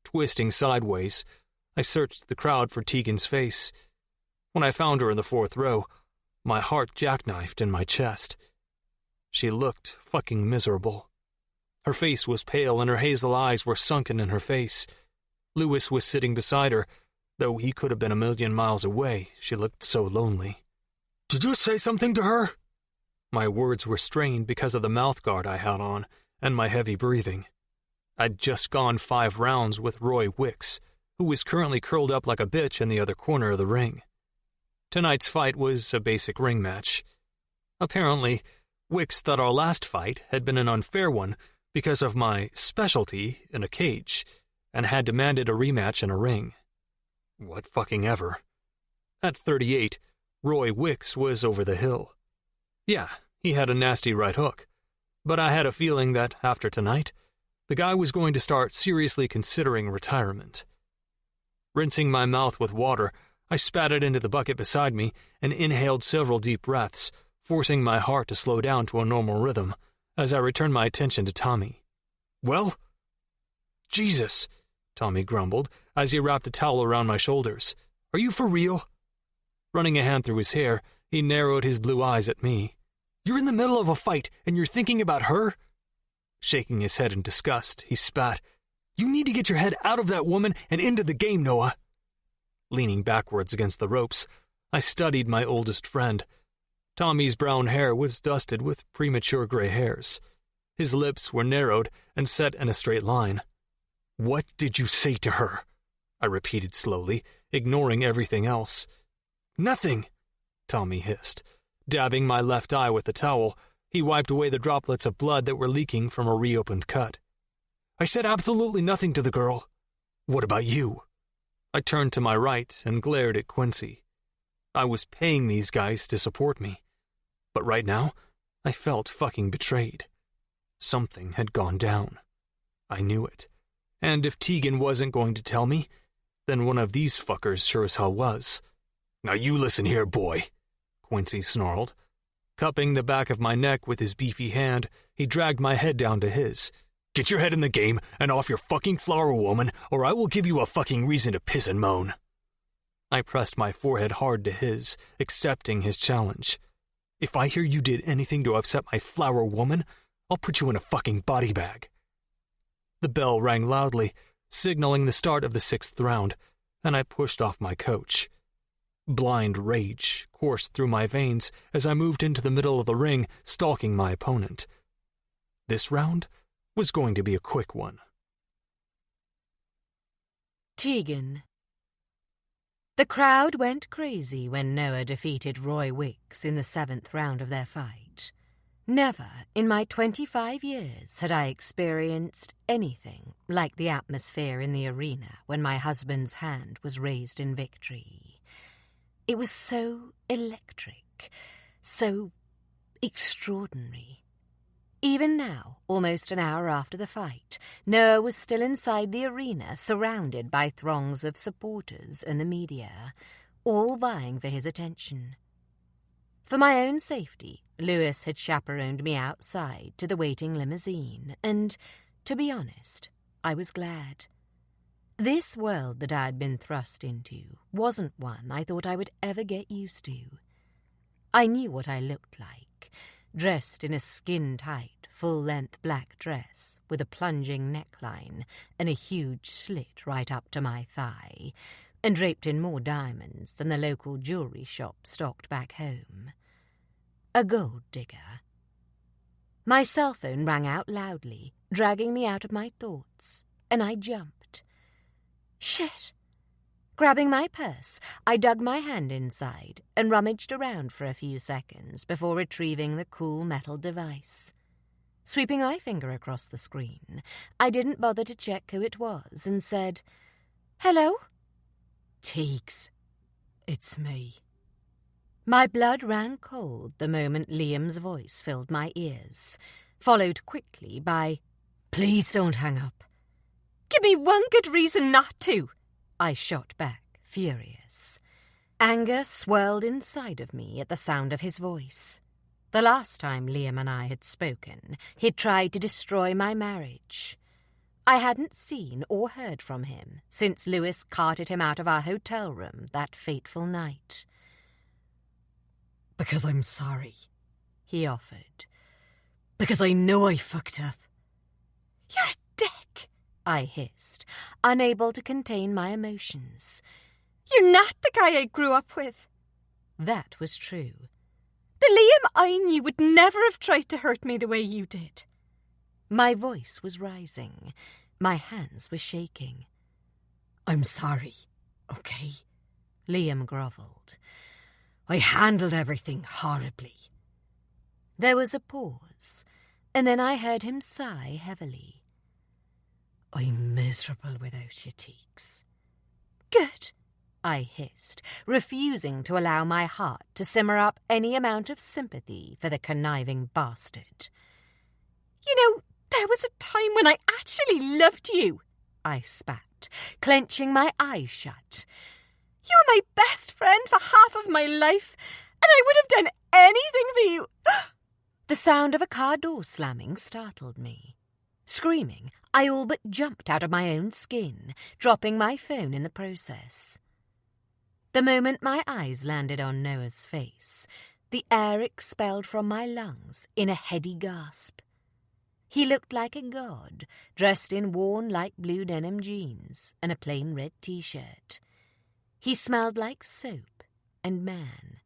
Twisting sideways, I searched the crowd for Tegan's face. When I found her in the fourth row, my heart jackknifed in my chest. She looked fucking miserable. Her face was pale and her hazel eyes were sunken in her face. Lewis was sitting beside her, though he could have been a million miles away. She looked so lonely. Did you say something to her? My words were strained because of the mouthguard I had on and my heavy breathing. I'd just gone 5 rounds with Roy Wicks, who was currently curled up like a bitch in the other corner of the ring. Tonight's fight was a basic ring match. Apparently, Wicks thought our last fight had been an unfair one because of my specialty in a cage, and had demanded a rematch in a ring. What fucking ever. At 38, Roy Wicks was over the hill. Yeah, he had a nasty right hook, but I had a feeling that after tonight, the guy was going to start seriously considering retirement. Rinsing my mouth with water, I spat it into the bucket beside me and inhaled several deep breaths, forcing my heart to slow down to a normal rhythm as I returned my attention to Tommy. Well? Jesus, Tommy grumbled as he wrapped a towel around my shoulders. Are you for real? Running a hand through his hair, he narrowed his blue eyes at me. You're in the middle of a fight and you're thinking about her? Shaking his head in disgust, he spat. You need to get your head out of that woman and into the game, Noah. Leaning backwards against the ropes, I studied my oldest friend. Tommy's brown hair was dusted with premature gray hairs. His lips were narrowed and set in a straight line. What did you say to her? I repeated slowly, ignoring everything else. Nothing, Tommy hissed. Dabbing my left eye with the towel, he wiped away the droplets of blood that were leaking from a reopened cut. I said absolutely nothing to the girl. What about you? I turned to my right and glared at Quincy. I was paying these guys to support me, but right now, I felt fucking betrayed. Something had gone down. I knew it. And if Tegan wasn't going to tell me, then one of these fuckers sure as hell was. Now you listen here, boy, Quincy snarled. Cupping the back of my neck with his beefy hand, he dragged my head down to his. Get your head in the game and off your fucking flower, woman, or I will give you a fucking reason to piss and moan. I pressed my forehead hard to his, accepting his challenge. If I hear you did anything to upset my flower woman, I'll put you in a fucking body bag. The bell rang loudly, signaling the start of the 6th round, and I pushed off my coach. Blind rage coursed through my veins as I moved into the middle of the ring, stalking my opponent. This round was going to be a quick one. Tegan. The crowd went crazy when Noah defeated Roy Wicks in the 7th round of their fight. Never in my 25 years had I experienced anything like the atmosphere in the arena when my husband's hand was raised in victory. It was so electric, so extraordinary. Even now, almost an hour after the fight, Noah was still inside the arena, surrounded by throngs of supporters and the media, all vying for his attention. For my own safety, Lewis had chaperoned me outside to the waiting limousine, and, to be honest, I was glad. This world that I'd been thrust into wasn't one I thought I would ever get used to. I knew what I looked like, dressed in a skin-tight, full-length black dress with a plunging neckline and a huge slit right up to my thigh, and draped in more diamonds than the local jewelry shop stocked back home. A gold digger. My cell phone rang out loudly, dragging me out of my thoughts, and I jumped. Shit! Grabbing my purse, I dug my hand inside and rummaged around for a few seconds before retrieving the cool metal device. Sweeping my finger across the screen, I didn't bother to check who it was and said, "Hello?" Teags, it's me. My blood ran cold the moment Liam's voice filled my ears, followed quickly by, "Please don't hang up." "Give me one good reason not to," I shot back, furious. Anger swirled inside of me at the sound of his voice. The last time Liam and I had spoken, he'd tried to destroy my marriage. I hadn't seen or heard from him since Lewis carted him out of our hotel room that fateful night. "Because I'm sorry," he offered. "Because I know I fucked up." "You're a dick," I hissed, unable to contain my emotions. "You're not the guy I grew up with." That was true. The Liam I knew would never have tried to hurt me the way you did. My voice was rising. My hands were shaking. "I'm sorry, okay?" Liam grovelled. "I handled everything horribly." There was a pause, and then I heard him sigh heavily. "I'm miserable without you, Teeks." "Good," I hissed, refusing to allow my heart to simmer up any amount of sympathy for the conniving bastard. "You know, there was a time when I actually loved you," I spat, clenching my eyes shut. "You were my best friend for half of my life, and I would have done anything for you." The sound of a car door slamming startled me. Screaming, I all but jumped out of my own skin, dropping my phone in the process. The moment my eyes landed on Noah's face, the air expelled from my lungs in a heady gasp. He looked like a god, dressed in worn light blue denim jeans and a plain red t-shirt. He smelled like soap and man.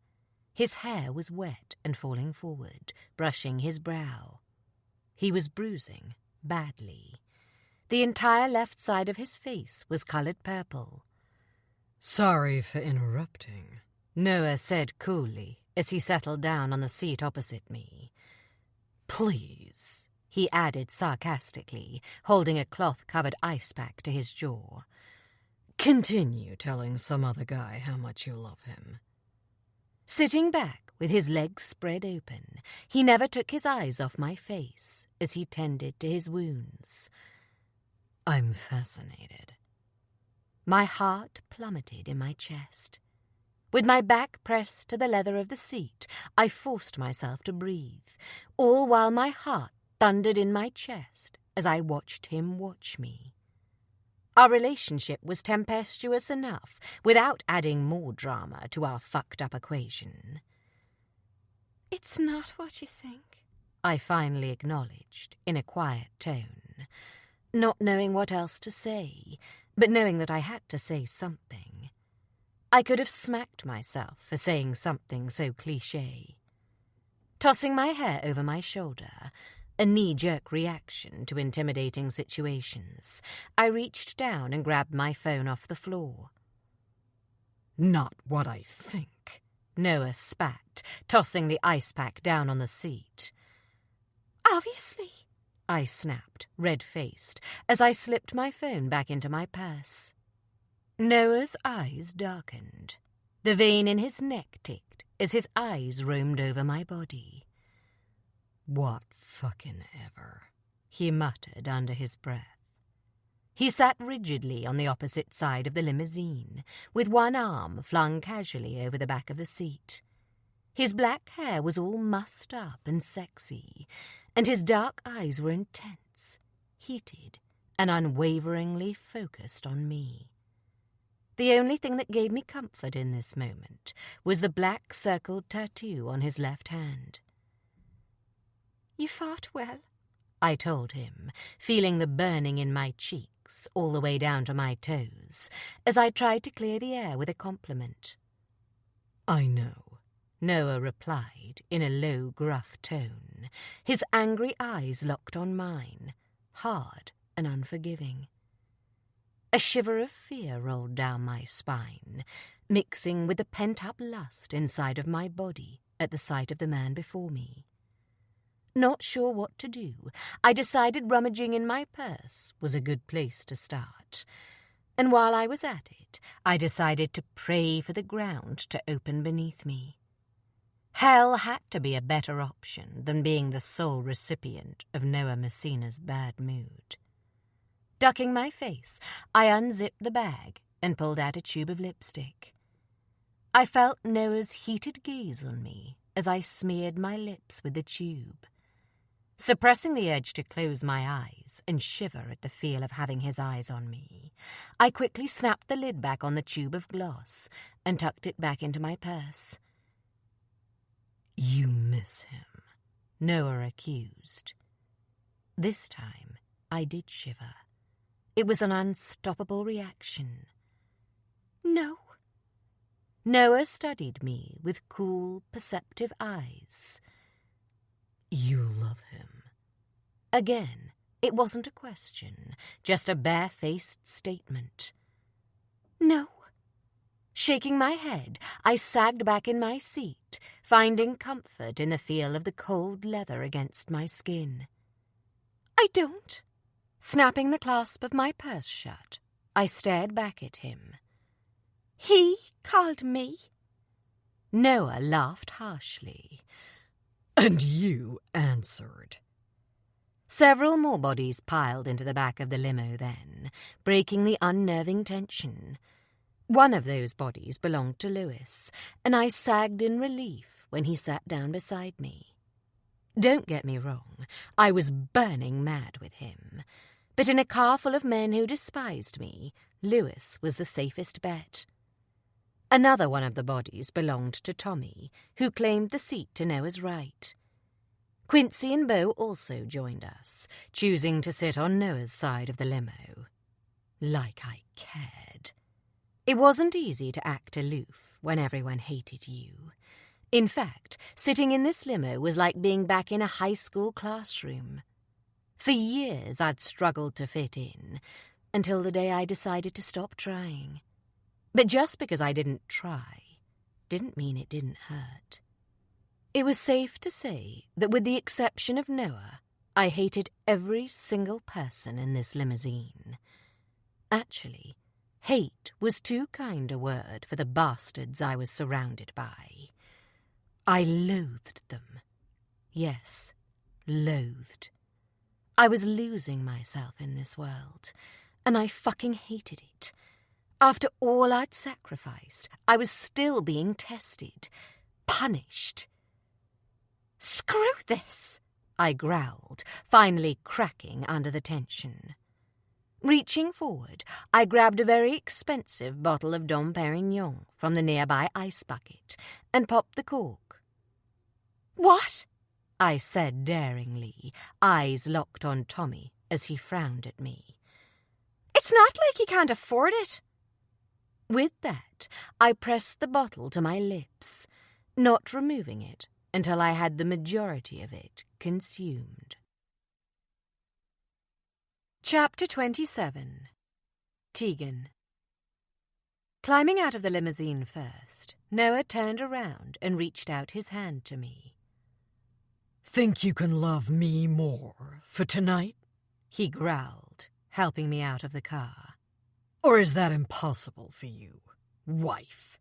His hair was wet and falling forward, brushing his brow. He was bruising badly. The entire left side of his face was coloured purple. "Sorry for interrupting," Noah said coolly as he settled down on the seat opposite me. "Please," he added sarcastically, holding a cloth-covered ice pack to his jaw. "Continue telling some other guy how much you love him." Sitting back with his legs spread open, he never took his eyes off my face as he tended to his wounds. "I'm fascinated." My heart plummeted in my chest. With my back pressed to the leather of the seat, I forced myself to breathe, all while my heart thundered in my chest as I watched him watch me. Our relationship was tempestuous enough without adding more drama to our fucked-up equation. "It's not what you think," I finally acknowledged in a quiet tone, not knowing what else to say, but knowing that I had to say something. I could have smacked myself for saying something so cliché. Tossing my hair over my shoulder, a knee-jerk reaction to intimidating situations, I reached down and grabbed my phone off the floor. "Not what I think," Noah spat, tossing the ice pack down on the seat. "Obviously," I snapped, red-faced, as I slipped my phone back into my purse. Noah's eyes darkened. The vein in his neck ticked as his eyes roamed over my body. "What fucking ever," he muttered under his breath. He sat rigidly on the opposite side of the limousine, with one arm flung casually over the back of the seat. His black hair was all mussed up and sexy, and his dark eyes were intense, heated, and unwaveringly focused on me. The only thing that gave me comfort in this moment was the black circled tattoo on his left hand. "You fought well," I told him, feeling the burning in my cheeks all the way down to my toes, as I tried to clear the air with a compliment. "I know," Noah replied in a low, gruff tone, his angry eyes locked on mine, hard and unforgiving. A shiver of fear rolled down my spine, mixing with the pent-up lust inside of my body at the sight of the man before me. Not sure what to do, I decided rummaging in my purse was a good place to start. And while I was at it, I decided to pray for the ground to open beneath me. Hell had to be a better option than being the sole recipient of Noah Messina's bad mood. Ducking my face, I unzipped the bag and pulled out a tube of lipstick. I felt Noah's heated gaze on me as I smeared my lips with the tube. Suppressing the urge to close my eyes and shiver at the feel of having his eyes on me, I quickly snapped the lid back on the tube of gloss and tucked it back into my purse. "You miss him," Noah accused. This time, I did shiver. It was an unstoppable reaction. "No." Noah studied me with cool, perceptive eyes. "You love him." Again, it wasn't a question, just a bare-faced statement. "No." Shaking my head, I sagged back in my seat, finding comfort in the feel of the cold leather against my skin. "I don't." Snapping the clasp of my purse shut, I stared back at him. "He called me." Noah laughed harshly. "And you answered." Several more bodies piled into the back of the limo then, breaking the unnerving tension. One of those bodies belonged to Lewis, and I sagged in relief when he sat down beside me. Don't get me wrong, I was burning mad with him. But in a car full of men who despised me, Lewis was the safest bet. Another one of the bodies belonged to Tommy, who claimed the seat to Noah's right. Quincy and Beau also joined us, choosing to sit on Noah's side of the limo. Like I cared. It wasn't easy to act aloof when everyone hated you. In fact, sitting in this limo was like being back in a high school classroom. For years I'd struggled to fit in, until the day I decided to stop trying. But just because I didn't try, didn't mean it didn't hurt. It was safe to say that with the exception of Noah, I hated every single person in this limousine. Actually, hate was too kind a word for the bastards I was surrounded by. I loathed them. Yes, loathed. I was losing myself in this world, and I fucking hated it. After all I'd sacrificed, I was still being tested, punished. "Screw this," I growled, finally cracking under the tension. Reaching forward, I grabbed a very expensive bottle of Dom Perignon from the nearby ice bucket and popped the cork. "What?" I said daringly, eyes locked on Tommy as he frowned at me. "It's not like you can't afford it." With that, I pressed the bottle to my lips, not removing it until I had the majority of it consumed. Chapter 27. Tegan. Climbing out of the limousine first, Noah turned around and reached out his hand to me. "Think you can love me more for tonight?" He growled, helping me out of the car. "Or is that impossible for you, wife?"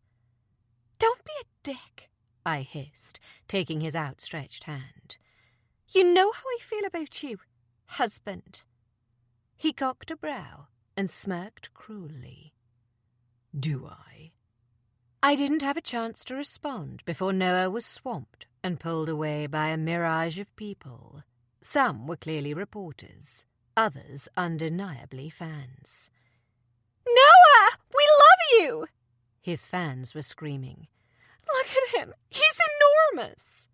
"Don't be a dick," I hissed, taking his outstretched hand. "You know how I feel about you, husband." He cocked a brow and smirked cruelly. "Do I?" I didn't have a chance to respond before Noah was swamped and pulled away by a mirage of people. Some were clearly reporters, others undeniably fans. "Noah, we love you!" His fans were screaming. "Look at him, he's enormous!"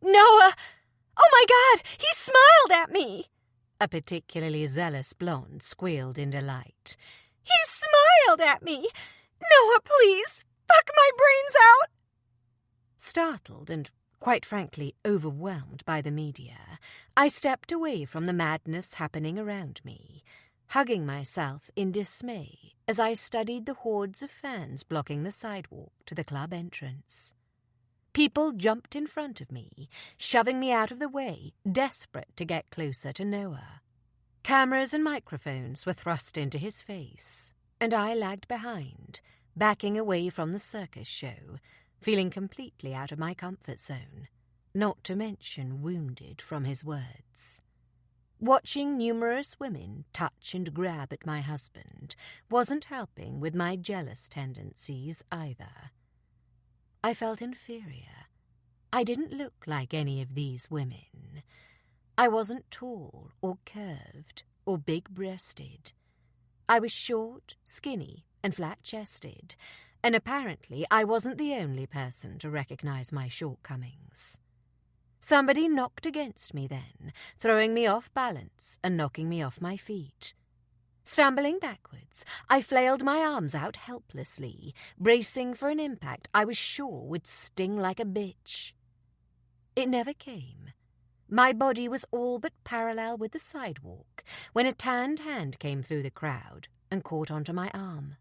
"Noah, oh my God, he smiled at me!" A particularly zealous blonde squealed in delight. "He smiled at me! Noah, please, fuck my brains out!" Startled and, quite frankly, overwhelmed by the media, I stepped away from the madness happening around me, hugging myself in dismay as I studied the hordes of fans blocking the sidewalk to the club entrance. People jumped in front of me, shoving me out of the way, desperate to get closer to Noah. Cameras and microphones were thrust into his face, and I lagged behind, backing away from the circus show, feeling completely out of my comfort zone, not to mention wounded from his words. Watching numerous women touch and grab at my husband wasn't helping with my jealous tendencies either. I felt inferior. I didn't look like any of these women. I wasn't tall or curved or big-breasted. I was short, skinny, and flat-chested, and apparently I wasn't the only person to recognize my shortcomings. Somebody knocked against me then, throwing me off balance and knocking me off my feet. Stumbling backwards, I flailed my arms out helplessly, bracing for an impact I was sure would sting like a bitch. It never came. My body was all but parallel with the sidewalk when a tanned hand came through the crowd and caught onto my arm.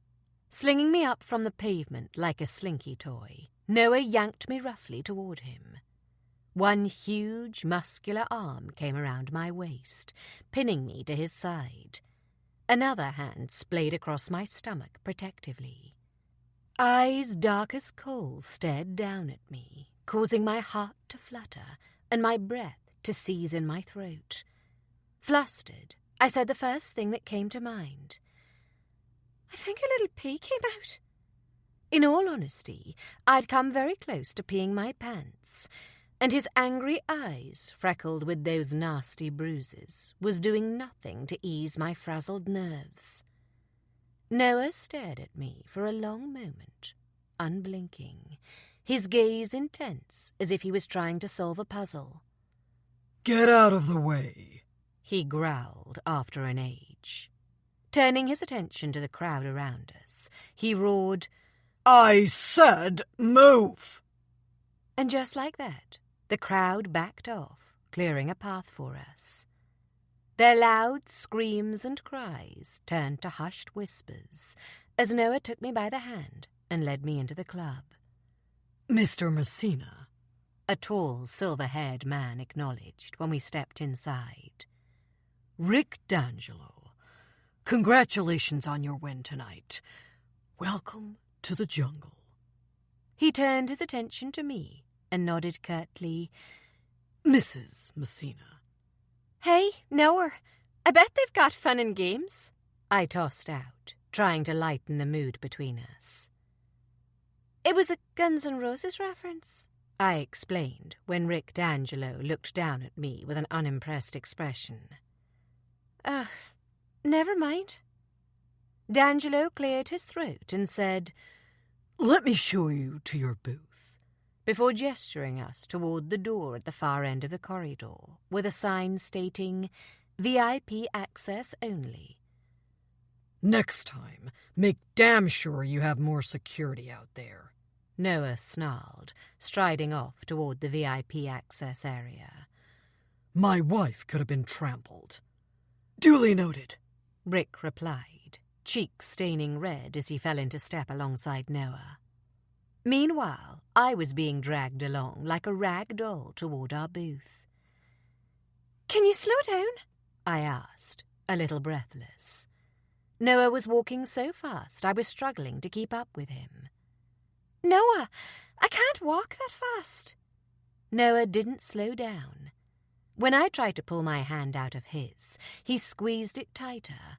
Slinging me up from the pavement like a slinky toy, Noah yanked me roughly toward him. One huge, muscular arm came around my waist, pinning me to his side. Another hand splayed across my stomach protectively. Eyes dark as coals stared down at me, causing my heart to flutter and my breath to seize in my throat. Flustered, I said the first thing that came to mind. I think a little pee came out. In all honesty, I'd come very close to peeing my pants, and his angry eyes, freckled with those nasty bruises, was doing nothing to ease my frazzled nerves. Noah stared at me for a long moment, unblinking, his gaze intense as if he was trying to solve a puzzle. Get out of the way, he growled after an age. Turning his attention to the crowd around us, he roared, I said move! And just like that, the crowd backed off, clearing a path for us. Their loud screams and cries turned to hushed whispers as Noah took me by the hand and led me into the club. Mr. Messina, a tall, silver-haired man acknowledged when we stepped inside. Rick D'Angelo, congratulations on your win tonight. Welcome to the jungle. He turned his attention to me and nodded curtly. Mrs. Messina. Hey, Noah, I bet they've got fun and games, I tossed out, trying to lighten the mood between us. It was a Guns N' Roses reference, I explained when Rick D'Angelo looked down at me with an unimpressed expression. Never mind. D'Angelo cleared his throat and said, Let me show you to your booth, before gesturing us toward the door at the far end of the corridor with a sign stating, VIP access only. Next time, make damn sure you have more security out there, Noah snarled, striding off toward the VIP access area. My wife could have been trampled. Duly noted, Rick replied, cheeks staining red as he fell into step alongside Noah. Meanwhile, I was being dragged along like a rag doll toward our booth. Can you slow down? I asked, a little breathless. Noah was walking so fast I was struggling to keep up with him. Noah, I can't walk that fast. Noah didn't slow down. When I tried to pull my hand out of his, he squeezed it tighter.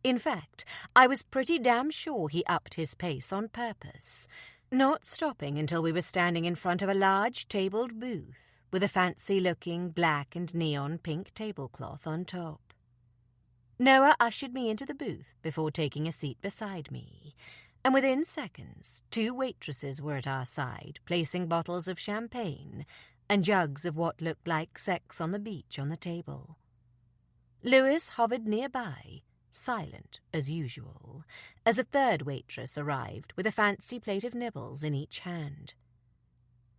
In fact, I was pretty damn sure he upped his pace on purpose, not stopping until we were standing in front of a large tabled booth with a fancy-looking black and neon pink tablecloth on top. Noah ushered me into the booth before taking a seat beside me, and within seconds, 2 waitresses were at our side, placing bottles of champagne and jugs of what looked like sex on the beach on the table. Lewis hovered nearby, silent as usual, as a third waitress arrived with a fancy plate of nibbles in each hand.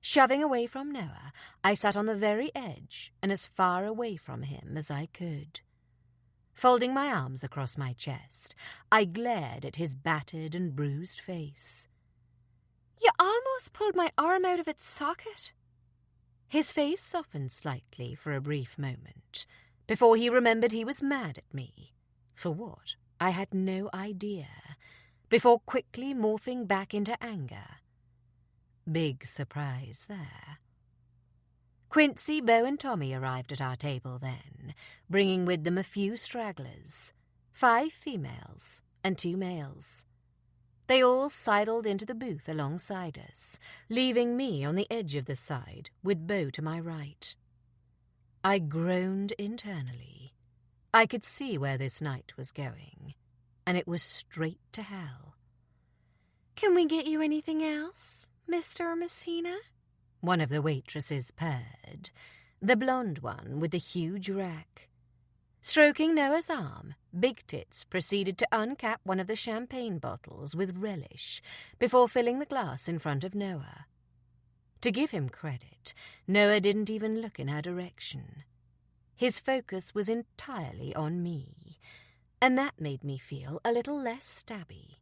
Shoving away from Noah, I sat on the very edge and as far away from him as I could. Folding my arms across my chest, I glared at his battered and bruised face. You almost pulled my arm out of its socket. His face softened slightly for a brief moment, before he remembered he was mad at me. For what? I had no idea, before quickly morphing back into anger. Big surprise there. Quincy, Bo, and Tommy arrived at our table then, bringing with them a few stragglers, 5 females and 2 males. They all sidled into the booth alongside us, leaving me on the edge of the side with Bo to my right. I groaned internally. I could see where this night was going, and it was straight to hell. "Can we get you anything else, Mr. Messina?" One of the waitresses purred, the blonde one with the huge rack. Stroking Noah's arm, Big Tits proceeded to uncap one of the champagne bottles with relish before filling the glass in front of Noah. To give him credit, Noah didn't even look in her direction. His focus was entirely on me, and that made me feel a little less stabby.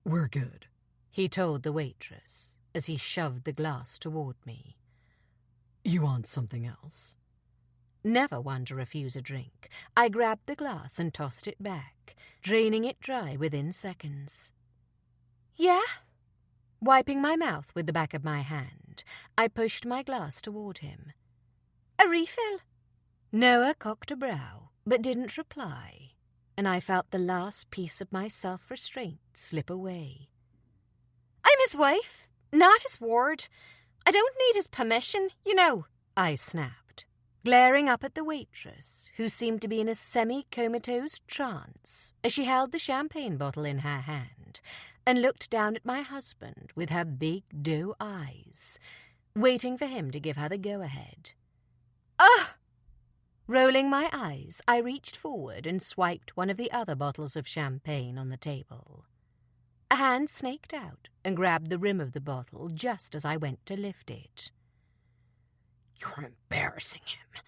"We're good," he told the waitress as he shoved the glass toward me. "You want something else?" Never one to refuse a drink, I grabbed the glass and tossed it back, draining it dry within seconds. "Yeah?" Wiping my mouth with the back of my hand, I pushed my glass toward him. "A refill?" Noah cocked a brow, but didn't reply, and I felt the last piece of my self-restraint slip away. "I'm his wife, not his ward. I don't need his permission, you know," I snapped, glaring up at the waitress, who seemed to be in a semi-comatose trance as she held the champagne bottle in her hand and looked down at my husband with her big doe eyes, waiting for him to give her the go-ahead. "Ugh!" Rolling my eyes, I reached forward and swiped one of the other bottles of champagne on the table. A hand snaked out and grabbed the rim of the bottle just as I went to lift it. "You're embarrassing him.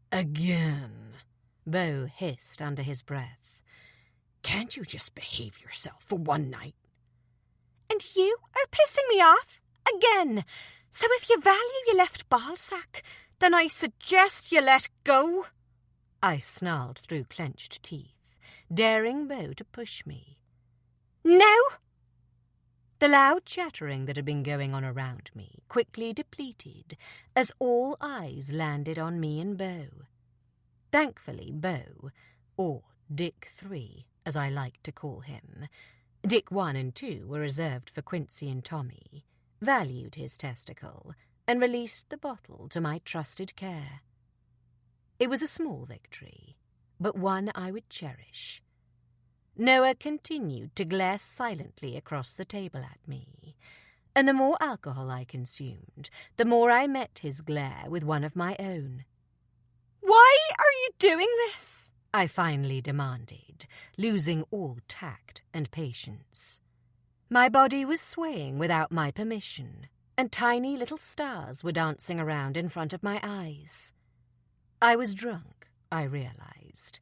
Again," Bo hissed under his breath. "Can't you just behave yourself for one night?" "And you are pissing me off again. So if you value your left ball sack, then I suggest you let go." I snarled through clenched teeth, daring Bo to push me. "No!" The loud chattering that had been going on around me quickly depleted as all eyes landed on me and Bo. Thankfully, Bo, or Dick 3, as I like to call him, Dick 1 and 2 were reserved for Quincy and Tommy, valued his testicle, and released the bottle to my trusted care. It was a small victory, but one I would cherish. Noah continued to glare silently across the table at me, and the more alcohol I consumed, the more I met his glare with one of my own. "Why are you doing this?" I finally demanded, losing all tact and patience. My body was swaying without my permission, and tiny little stars were dancing around in front of my eyes. I was drunk, I realized,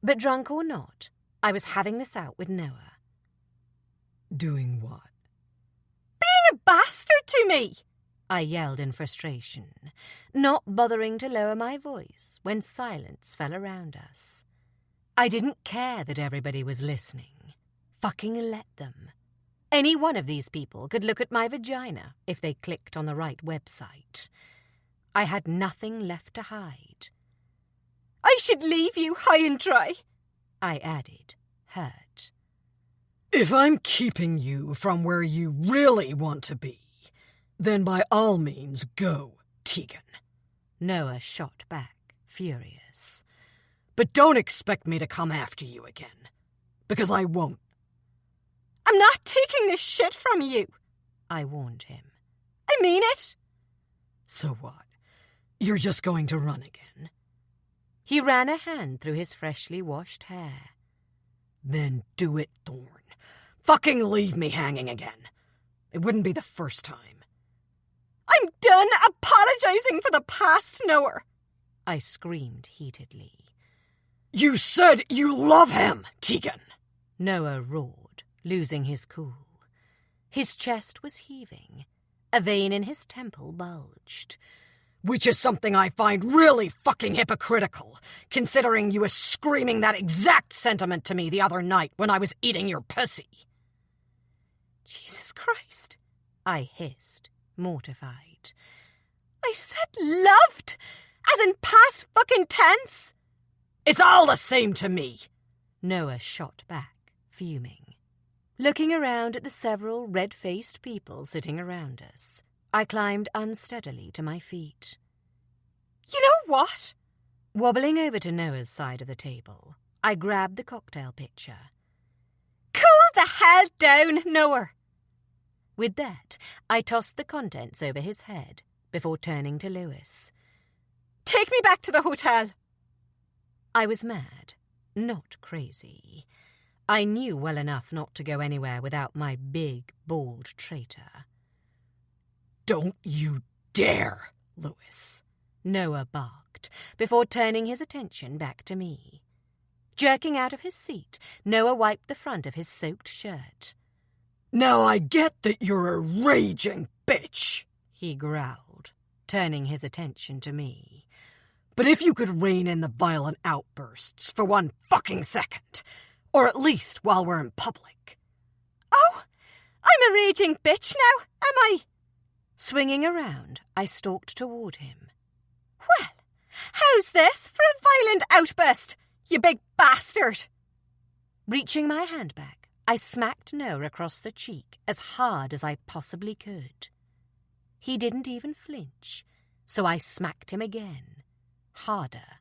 but drunk or not, I was having this out with Noah. "Doing what?" "Being a bastard to me!" I yelled in frustration, not bothering to lower my voice when silence fell around us. I didn't care that everybody was listening. Fucking let them. Any one of these people could look at my vagina if they clicked on the right website. I had nothing left to hide. "I should leave you high and dry," I added, hurt. "If I'm keeping you from where you really want to be, then by all means go, Tegan." Noah shot back, furious. "But don't expect me to come after you again, because I won't." "I'm not taking this shit from you," I warned him. "I mean it." "So what? You're just going to run again?" He ran a hand through his freshly washed hair. "Then do it, Thorn. Fucking leave me hanging again. It wouldn't be the first time." "I'm done apologizing for the past, Noah," I screamed heatedly. "You said you love him, Tegan!" Noah roared, losing his cool. His chest was heaving. A vein in his temple bulged. "Which is something I find really fucking hypocritical, considering you were screaming that exact sentiment to me the other night when I was eating your pussy." Jesus Christ. I hissed, mortified. I said loved, as in past fucking tense. It's all the same to me, Noah shot back, fuming. Looking around at the several red-faced people sitting around us, I climbed unsteadily to my feet. You know what? Wobbling over to Noah's side of the table, I grabbed the cocktail pitcher. Cool the hell down, Noah. With that, I tossed the contents over his head before turning to Lewis. Take me back to the hotel. I was mad, not crazy. I knew well enough not to go anywhere without my big, bald traitor. Don't you dare, Lewis, Noah barked, before turning his attention back to me. Jerking out of his seat, Noah wiped the front of his soaked shirt. Now I get that you're a raging bitch, he growled, turning his attention to me. But if you could rein in the violent outbursts for 1 fucking second, or at least while we're in public. Oh, I'm a raging bitch now, am I? Swinging around, I stalked toward him. Well, how's this for a violent outburst, you big bastard? Reaching my hand back, I smacked Noah across the cheek as hard as I possibly could. He didn't even flinch, so I smacked him again, harder.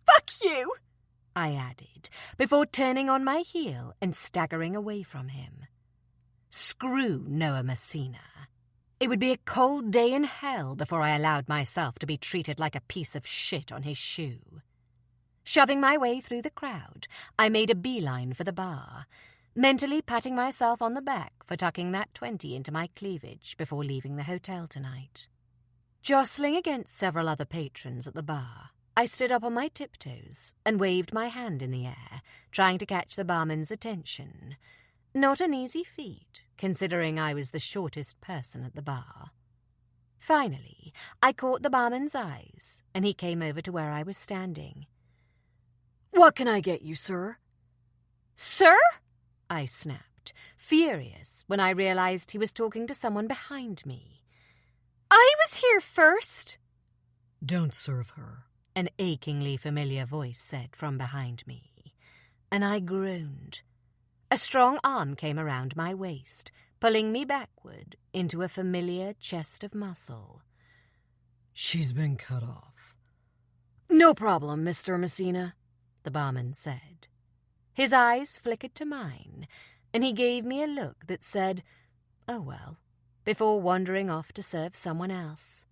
Fuck you, I added, before turning on my heel and staggering away from him. Screw Noah Messina. It would be a cold day in hell before I allowed myself to be treated like a piece of shit on his shoe. Shoving my way through the crowd, I made a beeline for the bar, mentally patting myself on the back for tucking that 20 into my cleavage before leaving the hotel tonight. Jostling against several other patrons at the bar, I stood up on my tiptoes and waved my hand in the air, trying to catch the barman's attention. Not an easy feat, considering I was the shortest person at the bar. Finally, I caught the barman's eyes, and he came over to where I was standing. What can I get you, sir? Sir? I snapped, furious when I realized he was talking to someone behind me. I was here first. Don't serve her, an achingly familiar voice said from behind me, and I groaned. A strong arm came around my waist, pulling me backward into a familiar chest of muscle. She's been cut off. No problem, Mr. Messina, the barman said. His eyes flickered to mine, and he gave me a look that said, "Oh well," before wandering off to serve someone else.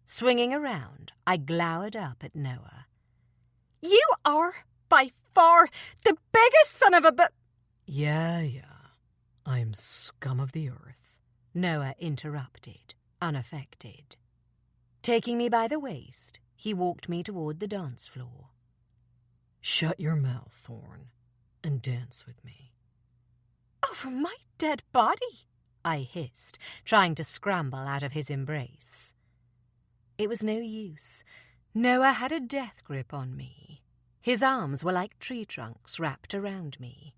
Swinging around, I glowered up at Noah. You are, by far, the biggest son of a Yeah. I'm scum of the earth, Noah interrupted, unaffected. Taking me by the waist, he walked me toward the dance floor. Shut your mouth, Thorn, and dance with me. Over my dead body, I hissed, trying to scramble out of his embrace. It was no use. Noah had a death grip on me. His arms were like tree trunks wrapped around me.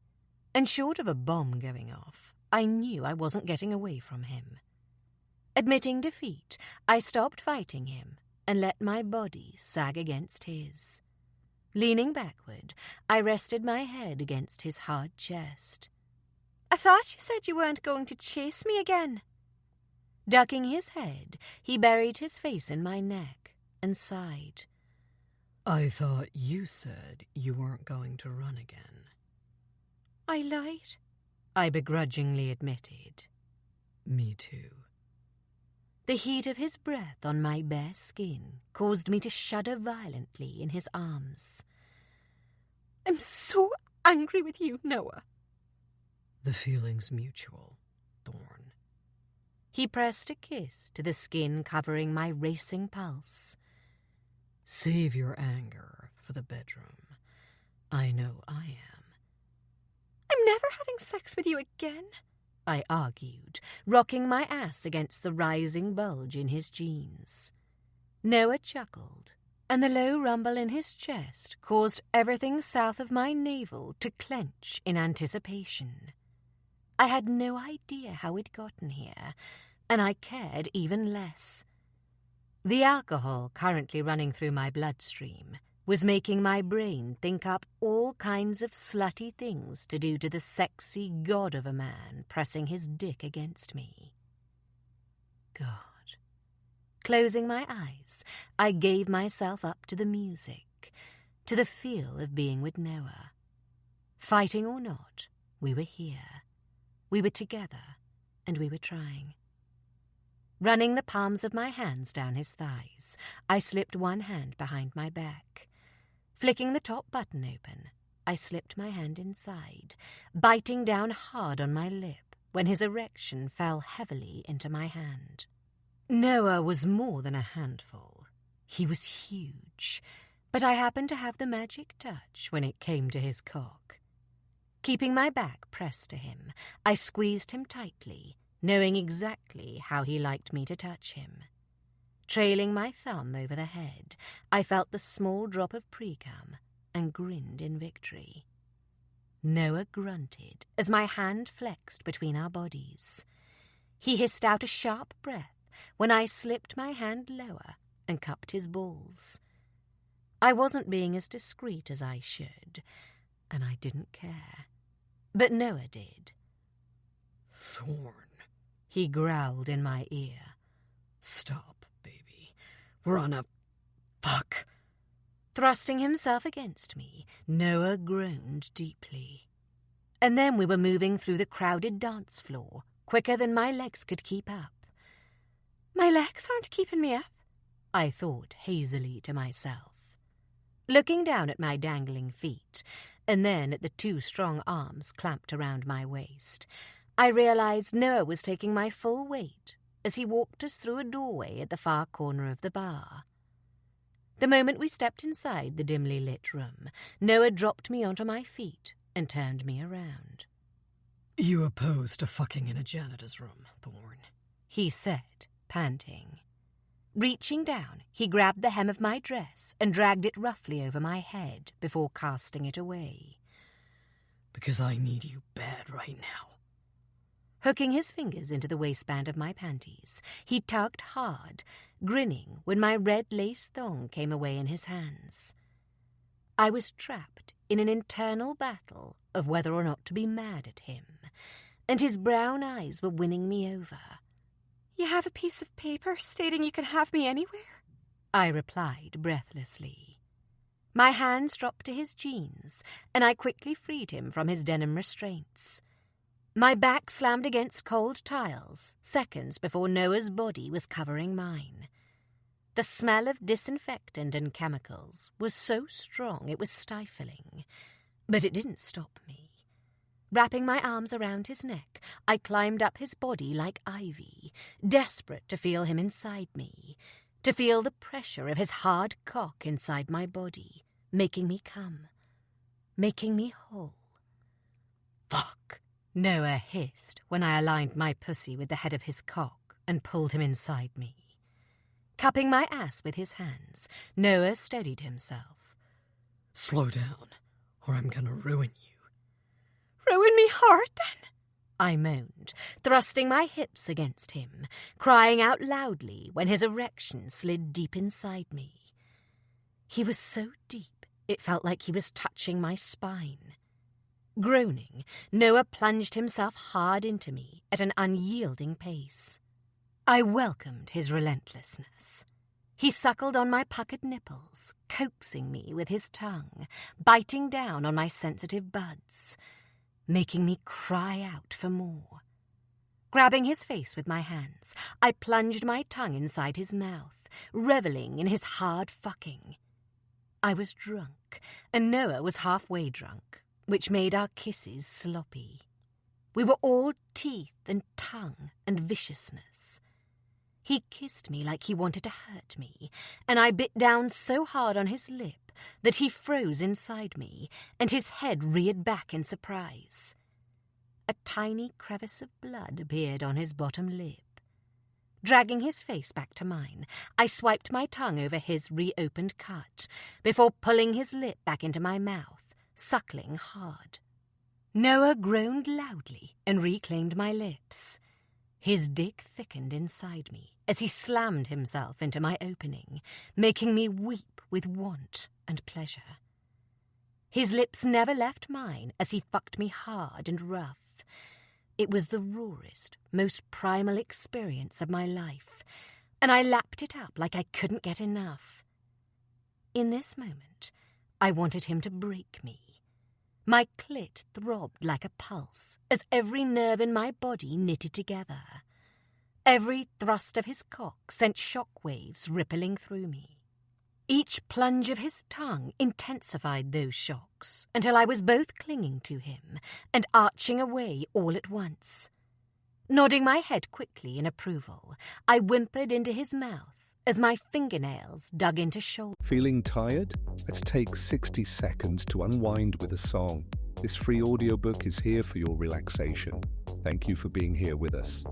And short of a bomb going off, I knew I wasn't getting away from him. Admitting defeat, I stopped fighting him and let my body sag against his. Leaning backward, I rested my head against his hard chest. I thought you said you weren't going to chase me again. Ducking his head, he buried his face in my neck and sighed. I thought you said you weren't going to run again. I lied, I begrudgingly admitted. Me too. The heat of his breath on my bare skin caused me to shudder violently in his arms. I'm so angry with you, Noah. The feeling's mutual, Thorn. He pressed a kiss to the skin covering my racing pulse. Save your anger for the bedroom. I know I am. I'm never having sex with you again, I argued, rocking my ass against the rising bulge in his jeans. Noah chuckled, and the low rumble in his chest caused everything south of my navel to clench in anticipation. I had no idea how we'd gotten here, and I cared even less. The alcohol currently running through my bloodstream was making my brain think up all kinds of slutty things to do to the sexy god of a man pressing his dick against me. God. Closing my eyes, I gave myself up to the music, to the feel of being with Noah. Fighting or not, we were here. We were together, and we were trying. Running the palms of my hands down his thighs, I slipped one hand behind my back. Flicking the top button open, I slipped my hand inside, biting down hard on my lip when his erection fell heavily into my hand. Noah was more than a handful. He was huge, but I happened to have the magic touch when it came to his cock. Keeping my back pressed to him, I squeezed him tightly, knowing exactly how he liked me to touch him. Trailing my thumb over the head, I felt the small drop of precum and grinned in victory. Noah grunted as my hand flexed between our bodies. He hissed out a sharp breath when I slipped my hand lower and cupped his balls. I wasn't being as discreet as I should, and I didn't care. But Noah did. Thorn, he growled in my ear. Stop, baby. We're on a... Fuck. Thrusting himself against me, Noah groaned deeply. And then we were moving through the crowded dance floor, quicker than my legs could keep up. My legs aren't keeping me up, I thought hazily to myself. Looking down at my dangling feet, and then at the two strong arms clamped around my waist, I realized Noah was taking my full weight as he walked us through a doorway at the far corner of the bar. The moment we stepped inside the dimly lit room, Noah dropped me onto my feet and turned me around. You opposed to fucking in a janitor's room, Thorn, he said, panting. Reaching down, he grabbed the hem of my dress and dragged it roughly over my head before casting it away. Because I need you bad right now. Hooking his fingers into the waistband of my panties, he tugged hard, grinning when my red lace thong came away in his hands. I was trapped in an internal battle of whether or not to be mad at him, and his brown eyes were winning me over. You have a piece of paper stating you can have me anywhere? I replied breathlessly. My hands dropped to his jeans, and I quickly freed him from his denim restraints. My back slammed against cold tiles, seconds before Noah's body was covering mine. The smell of disinfectant and chemicals was so strong it was stifling, but it didn't stop me. Wrapping my arms around his neck, I climbed up his body like ivy, desperate to feel him inside me, to feel the pressure of his hard cock inside my body, making me come, making me whole. Fuck, Noah hissed when I aligned my pussy with the head of his cock and pulled him inside me. Cupping my ass with his hands, Noah steadied himself. Slow down, or I'm gonna ruin you. Ruin me hard, then? I moaned, thrusting my hips against him, crying out loudly when his erection slid deep inside me. He was so deep, it felt like he was touching my spine. Groaning, Noah plunged himself hard into me at an unyielding pace. I welcomed his relentlessness. He suckled on my puckered nipples, coaxing me with his tongue, biting down on my sensitive buds, making me cry out for more. Grabbing his face with my hands, I plunged my tongue inside his mouth, reveling in his hard fucking. I was drunk, and Noah was halfway drunk, which made our kisses sloppy. We were all teeth and tongue and viciousness. He kissed me like he wanted to hurt me, and I bit down so hard on his lip that he froze inside me, and his head reared back in surprise. A tiny crevice of blood appeared on his bottom lip. Dragging his face back to mine, I swiped my tongue over his reopened cut, before pulling his lip back into my mouth, suckling hard. Noah groaned loudly and reclaimed my lips. His dick thickened inside me as he slammed himself into my opening, making me weep with want and pleasure. His lips never left mine as he fucked me hard and rough. It was the rawest, most primal experience of my life, and I lapped it up like I couldn't get enough. In this moment, I wanted him to break me. My clit throbbed like a pulse as every nerve in my body knitted together. Every thrust of his cock sent shockwaves rippling through me. Each plunge of his tongue intensified those shocks until I was both clinging to him and arching away all at once. Nodding my head quickly in approval, I whimpered into his mouth as my fingernails dug into shoulder. Feeling tired? Let's take 60 seconds to unwind with a song. This free audiobook is here for your relaxation. Thank you for being here with us.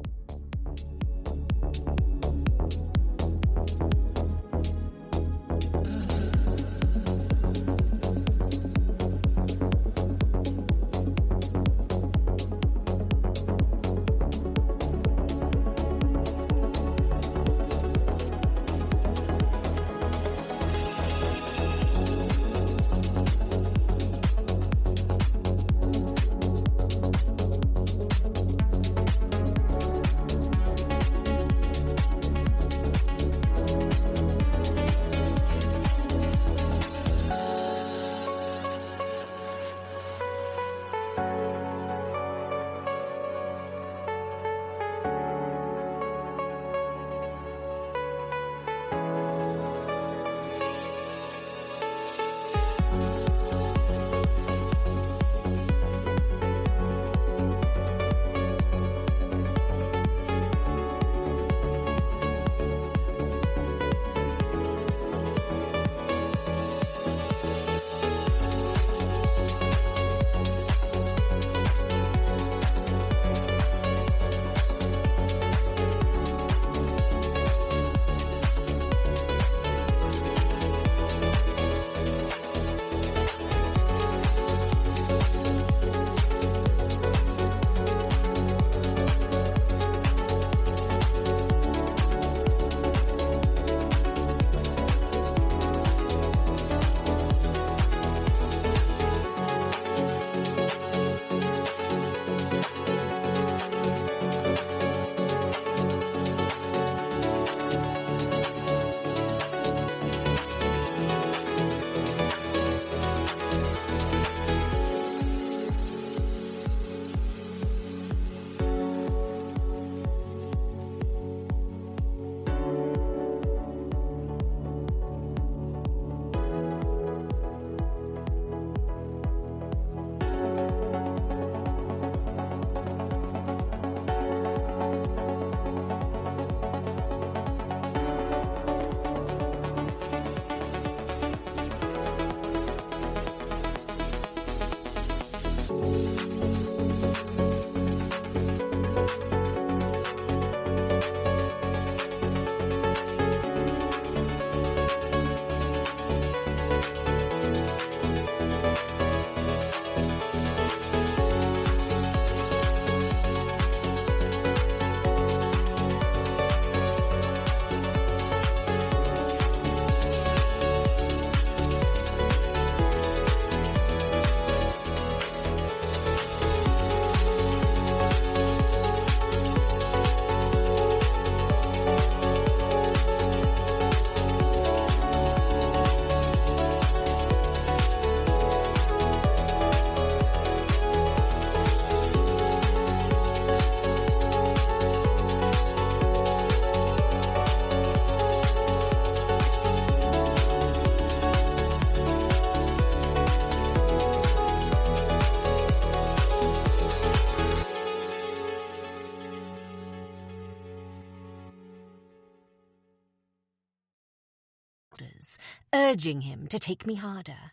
Urging him to take me harder.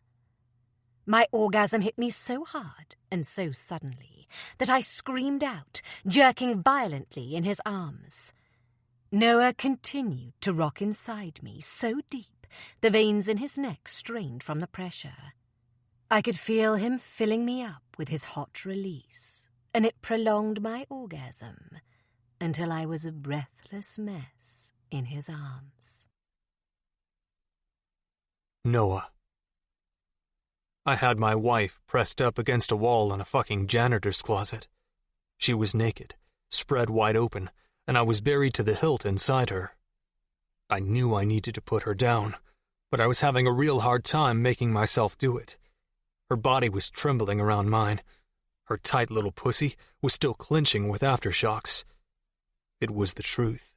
My orgasm hit me so hard and so suddenly that I screamed out, jerking violently in his arms. Noah continued to rock inside me so deep the veins in his neck strained from the pressure. I could feel him filling me up with his hot release, and it prolonged my orgasm until I was a breathless mess in his arms. Noah. I had my wife pressed up against a wall in a fucking janitor's closet. She was naked, spread wide open, and I was buried to the hilt inside her. I knew I needed to put her down, but I was having a real hard time making myself do it. Her body was trembling around mine. Her tight little pussy was still clenching with aftershocks. It was the truth.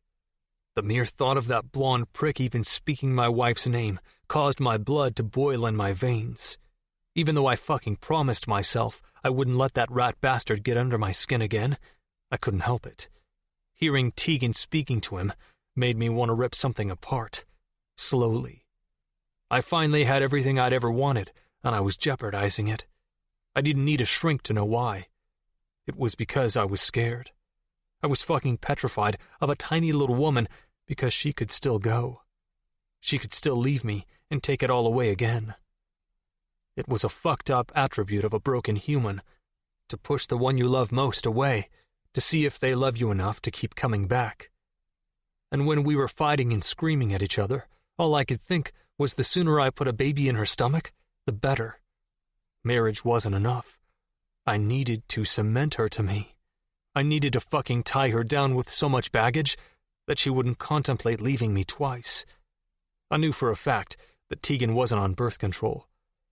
The mere thought of that blonde prick even speaking my wife's name caused my blood to boil in my veins. Even though I fucking promised myself I wouldn't let that rat bastard get under my skin again, I couldn't help it. Hearing Tegan speaking to him made me want to rip something apart. Slowly. I finally had everything I'd ever wanted, and I was jeopardizing it. I didn't need a shrink to know why. It was because I was scared. I was fucking petrified of a tiny little woman because she could still go. She could still leave me and take it all away again. It was a fucked up attribute of a broken human, to push the one you love most away, to see if they love you enough to keep coming back. And when we were fighting and screaming at each other, all I could think was the sooner I put a baby in her stomach, the better. Marriage wasn't enough. I needed to cement her to me. I needed to fucking tie her down with so much baggage that she wouldn't contemplate leaving me twice. I knew for a fact that Tegan wasn't on birth control,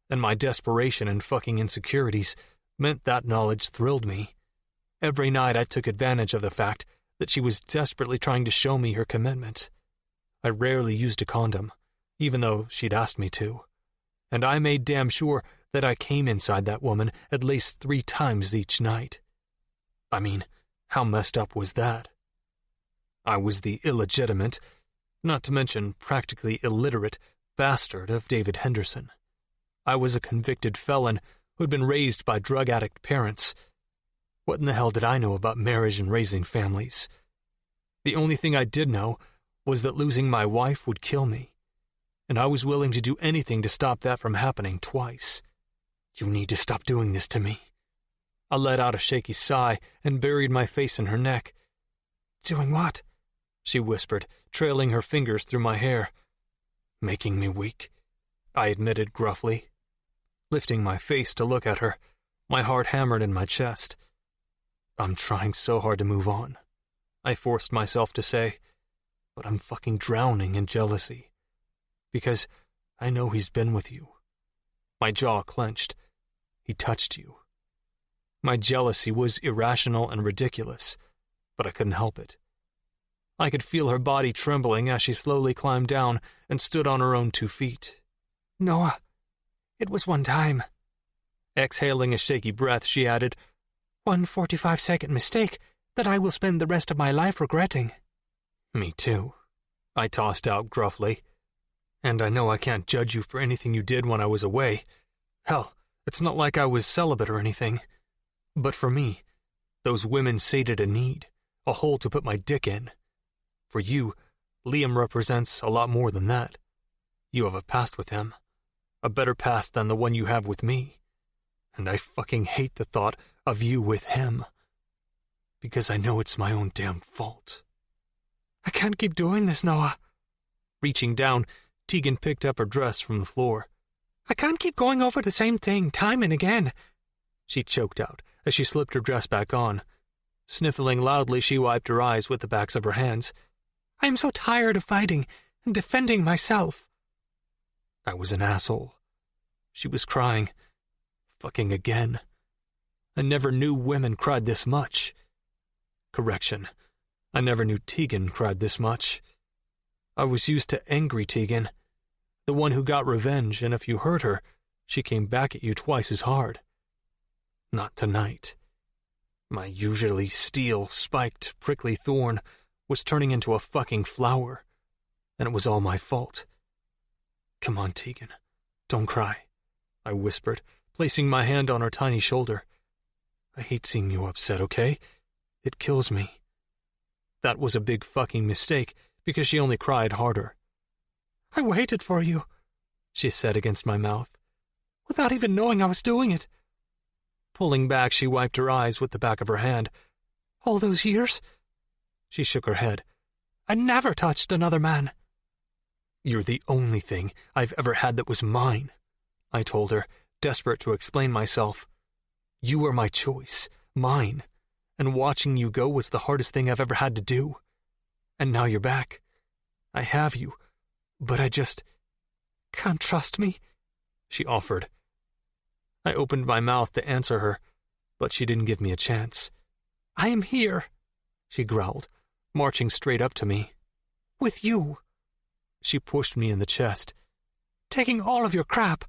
and my desperation and fucking insecurities meant that knowledge thrilled me. Every night I took advantage of the fact that she was desperately trying to show me her commitment. I rarely used a condom, even though she'd asked me to, and I made damn sure that I came inside that woman at least 3 times each night. I mean, how messed up was that? I was the illegitimate, not to mention practically illiterate, bastard of David Henderson. I was a convicted felon who'd been raised by drug-addict parents. What in the hell did I know about marriage and raising families? The only thing I did know was that losing my wife would kill me, and I was willing to do anything to stop that from happening twice. You need to stop doing this to me. I let out a shaky sigh and buried my face in her neck. Doing what? She whispered, trailing her fingers through my hair. Making me weak, I admitted gruffly. Lifting my face to look at her, my heart hammered in my chest. I'm trying so hard to move on, I forced myself to say, but I'm fucking drowning in jealousy. Because I know he's been with you. My jaw clenched. He touched you. My jealousy was irrational and ridiculous, but I couldn't help it. I could feel her body trembling as she slowly climbed down and stood on her own 2 feet. Noah, it was one time. Exhaling a shaky breath, she added, 1 45-second mistake that I will spend the rest of my life regretting. Me too, I tossed out gruffly. And I know I can't judge you for anything you did when I was away. Hell, it's not like I was celibate or anything. But for me, those women sated a need, a hole to put my dick in. For you, Liam represents a lot more than that. You have a past with him, a better past than the one you have with me. And I fucking hate the thought of you with him. Because I know it's my own damn fault. I can't keep doing this, Noah. Reaching down, Tegan picked up her dress from the floor. I can't keep going over the same thing time and again. She choked out as she slipped her dress back on. Sniffling loudly, she wiped her eyes with the backs of her hands. I am so tired of fighting and defending myself. I was an asshole. She was crying. Fucking again. I never knew women cried this much. Correction. I never knew Tegan cried this much. I was used to angry Tegan, the one who got revenge, and if you hurt her, she came back at you twice as hard. Not tonight. My usually steel-spiked, prickly thorn was turning into a fucking flower, and it was all my fault. Come on, Tegan. Don't cry, I whispered, placing my hand on her tiny shoulder. I hate seeing you upset, okay? It kills me. That was a big fucking mistake, because she only cried harder. I waited for you, she said against my mouth, without even knowing I was doing it. Pulling back, she wiped her eyes with the back of her hand. "All those years?" She shook her head. "I never touched another man." "You're the only thing I've ever had that was mine," I told her, desperate to explain myself. "You are my choice, mine, and watching you go was the hardest thing I've ever had to do. And now you're back. I have you, but I just can't trust me," she offered. I opened my mouth to answer her, but she didn't give me a chance. "I am here," she growled, marching straight up to me. "With you." She pushed me in the chest. "Taking all of your crap."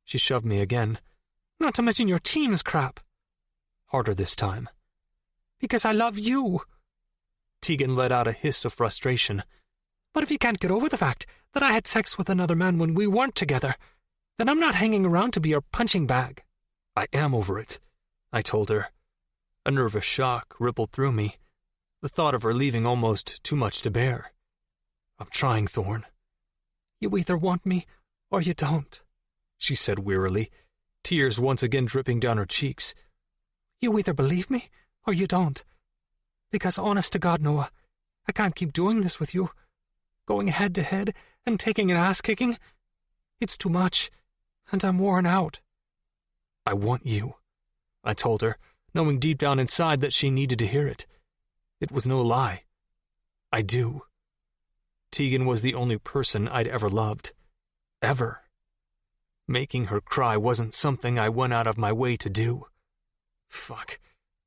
She shoved me again. "Not to mention your team's crap." Harder this time. "Because I love you." Tegan let out a hiss of frustration. "But if you can't get over the fact that I had sex with another man when we weren't together, then I'm not hanging around to be your punching bag." "I am over it," I told her. A nervous shock rippled through me, the thought of her leaving almost too much to bear. "I'm trying, Thorn." "You either want me or you don't," she said wearily, tears once again dripping down her cheeks. "You either believe me or you don't. Because honest to God, Noah, I can't keep doing this with you. Going head to head and taking an ass-kicking. It's too much, and I'm worn out." "I want you," I told her, knowing deep down inside that she needed to hear it. It was no lie. "I do." Tegan was the only person I'd ever loved. Ever. Making her cry wasn't something I went out of my way to do. Fuck.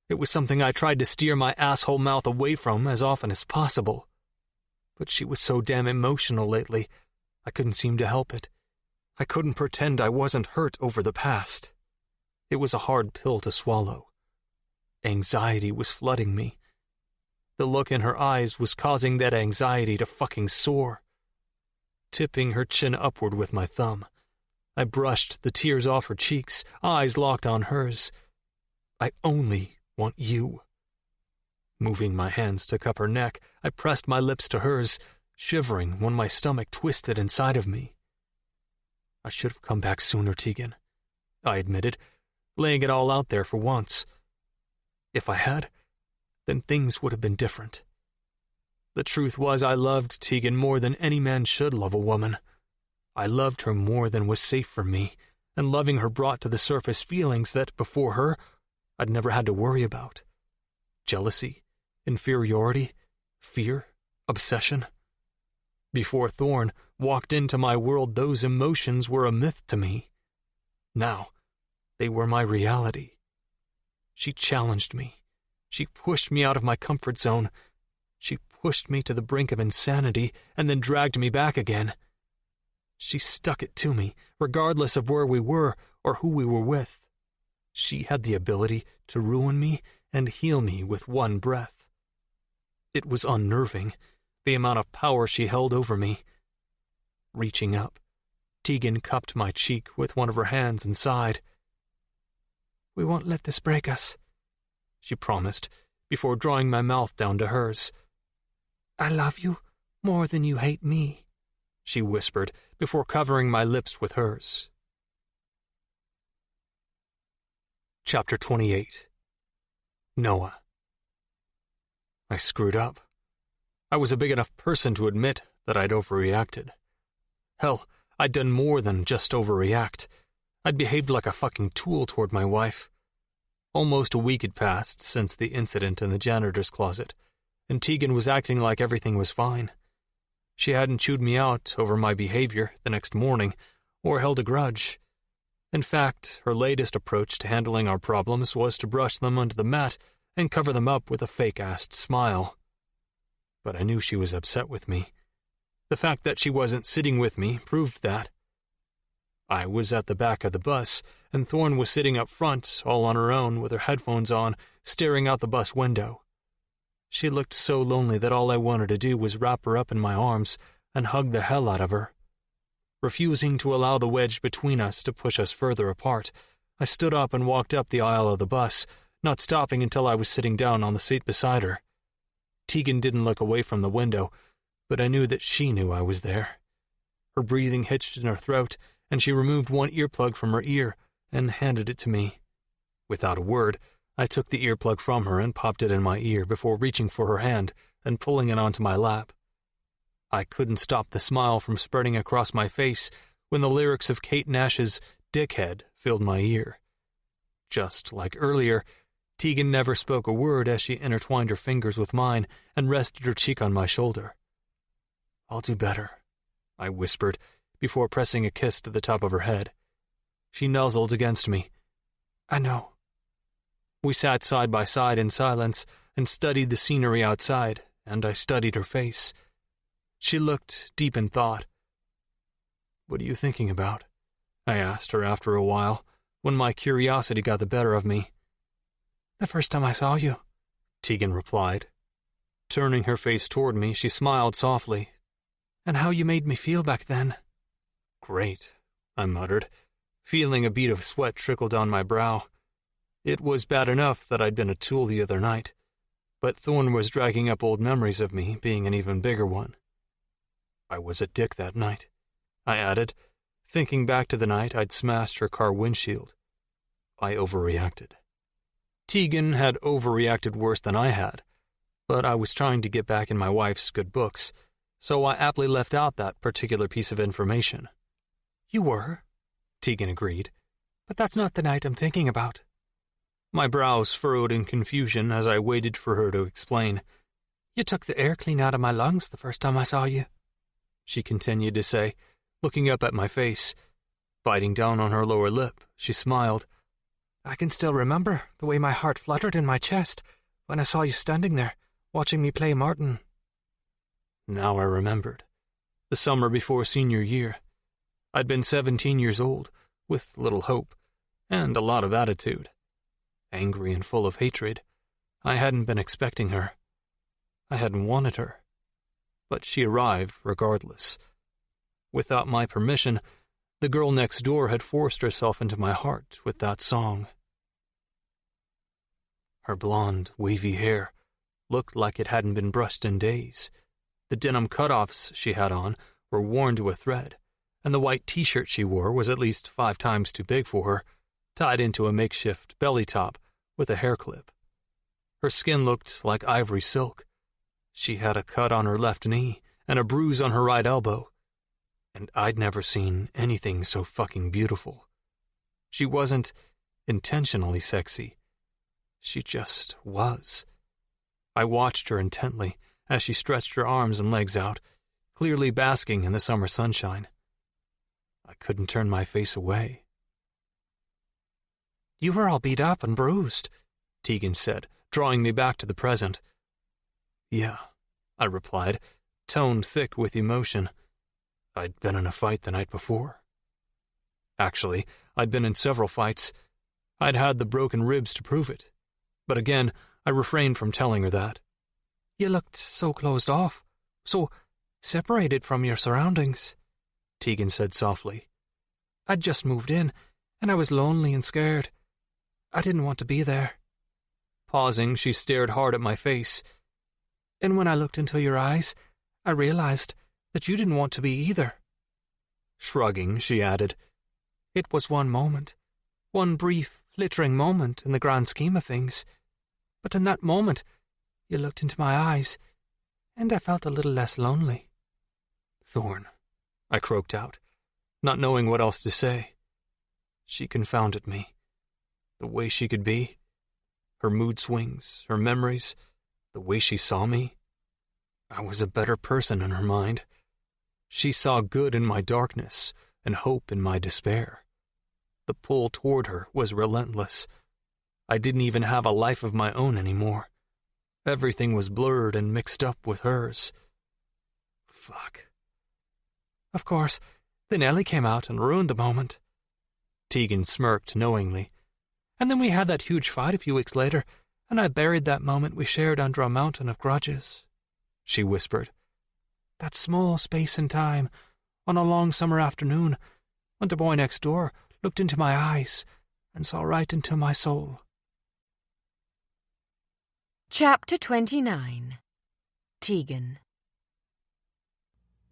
It was something I tried to steer my asshole mouth away from as often as possible. But she was so damn emotional lately, I couldn't seem to help it. I couldn't pretend I wasn't hurt over the past. It was a hard pill to swallow. Anxiety was flooding me. The look in her eyes was causing that anxiety to fucking soar. Tipping her chin upward with my thumb, I brushed the tears off her cheeks, eyes locked on hers. "I only want you." Moving my hands to cup her neck, I pressed my lips to hers, shivering when my stomach twisted inside of me. "I should have come back sooner, Tegan," I admitted, laying it all out there for once. If I had, then things would have been different. The truth was I loved Tegan more than any man should love a woman. I loved her more than was safe for me, and loving her brought to the surface feelings that, before her, I'd never had to worry about. Jealousy, inferiority, fear, obsession. Before Thorn walked into my world, those emotions were a myth to me. Now, they were my reality. She challenged me. She pushed me out of my comfort zone. She pushed me to the brink of insanity and then dragged me back again. She stuck it to me, regardless of where we were or who we were with. She had the ability to ruin me and heal me with one breath. It was unnerving, the amount of power she held over me. Reaching up, Tegan cupped my cheek with one of her hands and sighed. "We won't let this break us," she promised, before drawing my mouth down to hers. "I love you more than you hate me," she whispered, before covering my lips with hers. Chapter 28. Noah. I screwed up. I was a big enough person to admit that I'd overreacted. Hell, I'd done more than just overreact. I'd behaved like a fucking tool toward my wife. Almost a week had passed since the incident in the janitor's closet, and Tegan was acting like everything was fine. She hadn't chewed me out over my behavior the next morning, or held a grudge. In fact, her latest approach to handling our problems was to brush them under the mat and cover them up with a fake-assed smile. But I knew she was upset with me. The fact that she wasn't sitting with me proved that. I was at the back of the bus, and Thorn was sitting up front, all on her own, with her headphones on, staring out the bus window. She looked so lonely that all I wanted to do was wrap her up in my arms and hug the hell out of her. Refusing to allow the wedge between us to push us further apart, I stood up and walked up the aisle of the bus, not stopping until I was sitting down on the seat beside her. Tegan didn't look away from the window, but I knew that she knew I was there. Her breathing hitched in her throat, and she removed one earplug from her ear and handed it to me. Without a word, I took the earplug from her and popped it in my ear before reaching for her hand and pulling it onto my lap. I couldn't stop the smile from spreading across my face when the lyrics of Kate Nash's Dickhead filled my ear. Just like earlier, Tegan never spoke a word as she intertwined her fingers with mine and rested her cheek on my shoulder. "I'll do better," I whispered before pressing a kiss to the top of her head. She nuzzled against me. "I know." We sat side by side in silence and studied the scenery outside, and I studied her face. She looked deep in thought. "What are you thinking about?" I asked her after a while, when my curiosity got the better of me. "The first time I saw you," Tegan replied. Turning her face toward me, she smiled softly. "And how you made me feel back then." "Great," I muttered, feeling a bead of sweat trickle down my brow. It was bad enough that I'd been a tool the other night, but Thorn was dragging up old memories of me being an even bigger one. "I was a dick that night," I added, thinking back to the night I'd smashed her car windshield. I overreacted. Tegan had overreacted worse than I had, but I was trying to get back in my wife's good books, so I aptly left out that particular piece of information. "You were," Tegan agreed, "but that's not the night I'm thinking about." My brows furrowed in confusion as I waited for her to explain. "You took the air clean out of my lungs the first time I saw you," she continued to say, looking up at my face. Biting down on her lower lip, she smiled. "I can still remember the way my heart fluttered in my chest when I saw you standing there, watching me play Martin." Now I remembered. The summer before senior year. I'd been 17 years old, with little hope, and a lot of attitude. Angry and full of hatred. I hadn't been expecting her. I hadn't wanted her. But she arrived regardless. Without my permission, the girl next door had forced herself into my heart with that song. Her blonde, wavy hair looked like it hadn't been brushed in days. The denim cutoffs she had on were worn to a thread, and the white t-shirt she wore was at least 5 times too big for her, tied into a makeshift belly top with a hair clip. Her skin looked like ivory silk. She had a cut on her left knee and a bruise on her right elbow, and I'd never seen anything so fucking beautiful. She wasn't intentionally sexy. She just was. I watched her intently as she stretched her arms and legs out, clearly basking in the summer sunshine. I couldn't turn my face away. "You were all beat up and bruised," Tegan said, drawing me back to the present. "Yeah," I replied, tone thick with emotion. I'd been in a fight the night before. Actually, I'd been in several fights. I'd had the broken ribs to prove it. But again, I refrained from telling her that. "You looked so closed off, so separated from your surroundings," Tegan said softly. "I'd just moved in, and I was lonely and scared. I didn't want to be there." Pausing, she stared hard at my face. "And when I looked into your eyes, I realized that you didn't want to be either." Shrugging, she added, "It was one moment, one brief, flittering moment in the grand scheme of things. But in that moment, you looked into my eyes, and I felt a little less lonely." "Thorn," I croaked out, not knowing what else to say. She confounded me. The way she could be, her mood swings, her memories, the way she saw me. I was a better person in her mind. She saw good in my darkness and hope in my despair. The pull toward her was relentless. I didn't even have a life of my own anymore. Everything was blurred and mixed up with hers. Fuck. "Of course, then Ellie came out and ruined the moment." Tegan smirked knowingly. "And then we had that huge fight a few weeks later, and I buried that moment we shared under a mountain of grudges," she whispered. "That small space in time, on a long summer afternoon, when the boy next door looked into my eyes and saw right into my soul." Chapter 29. Tegan.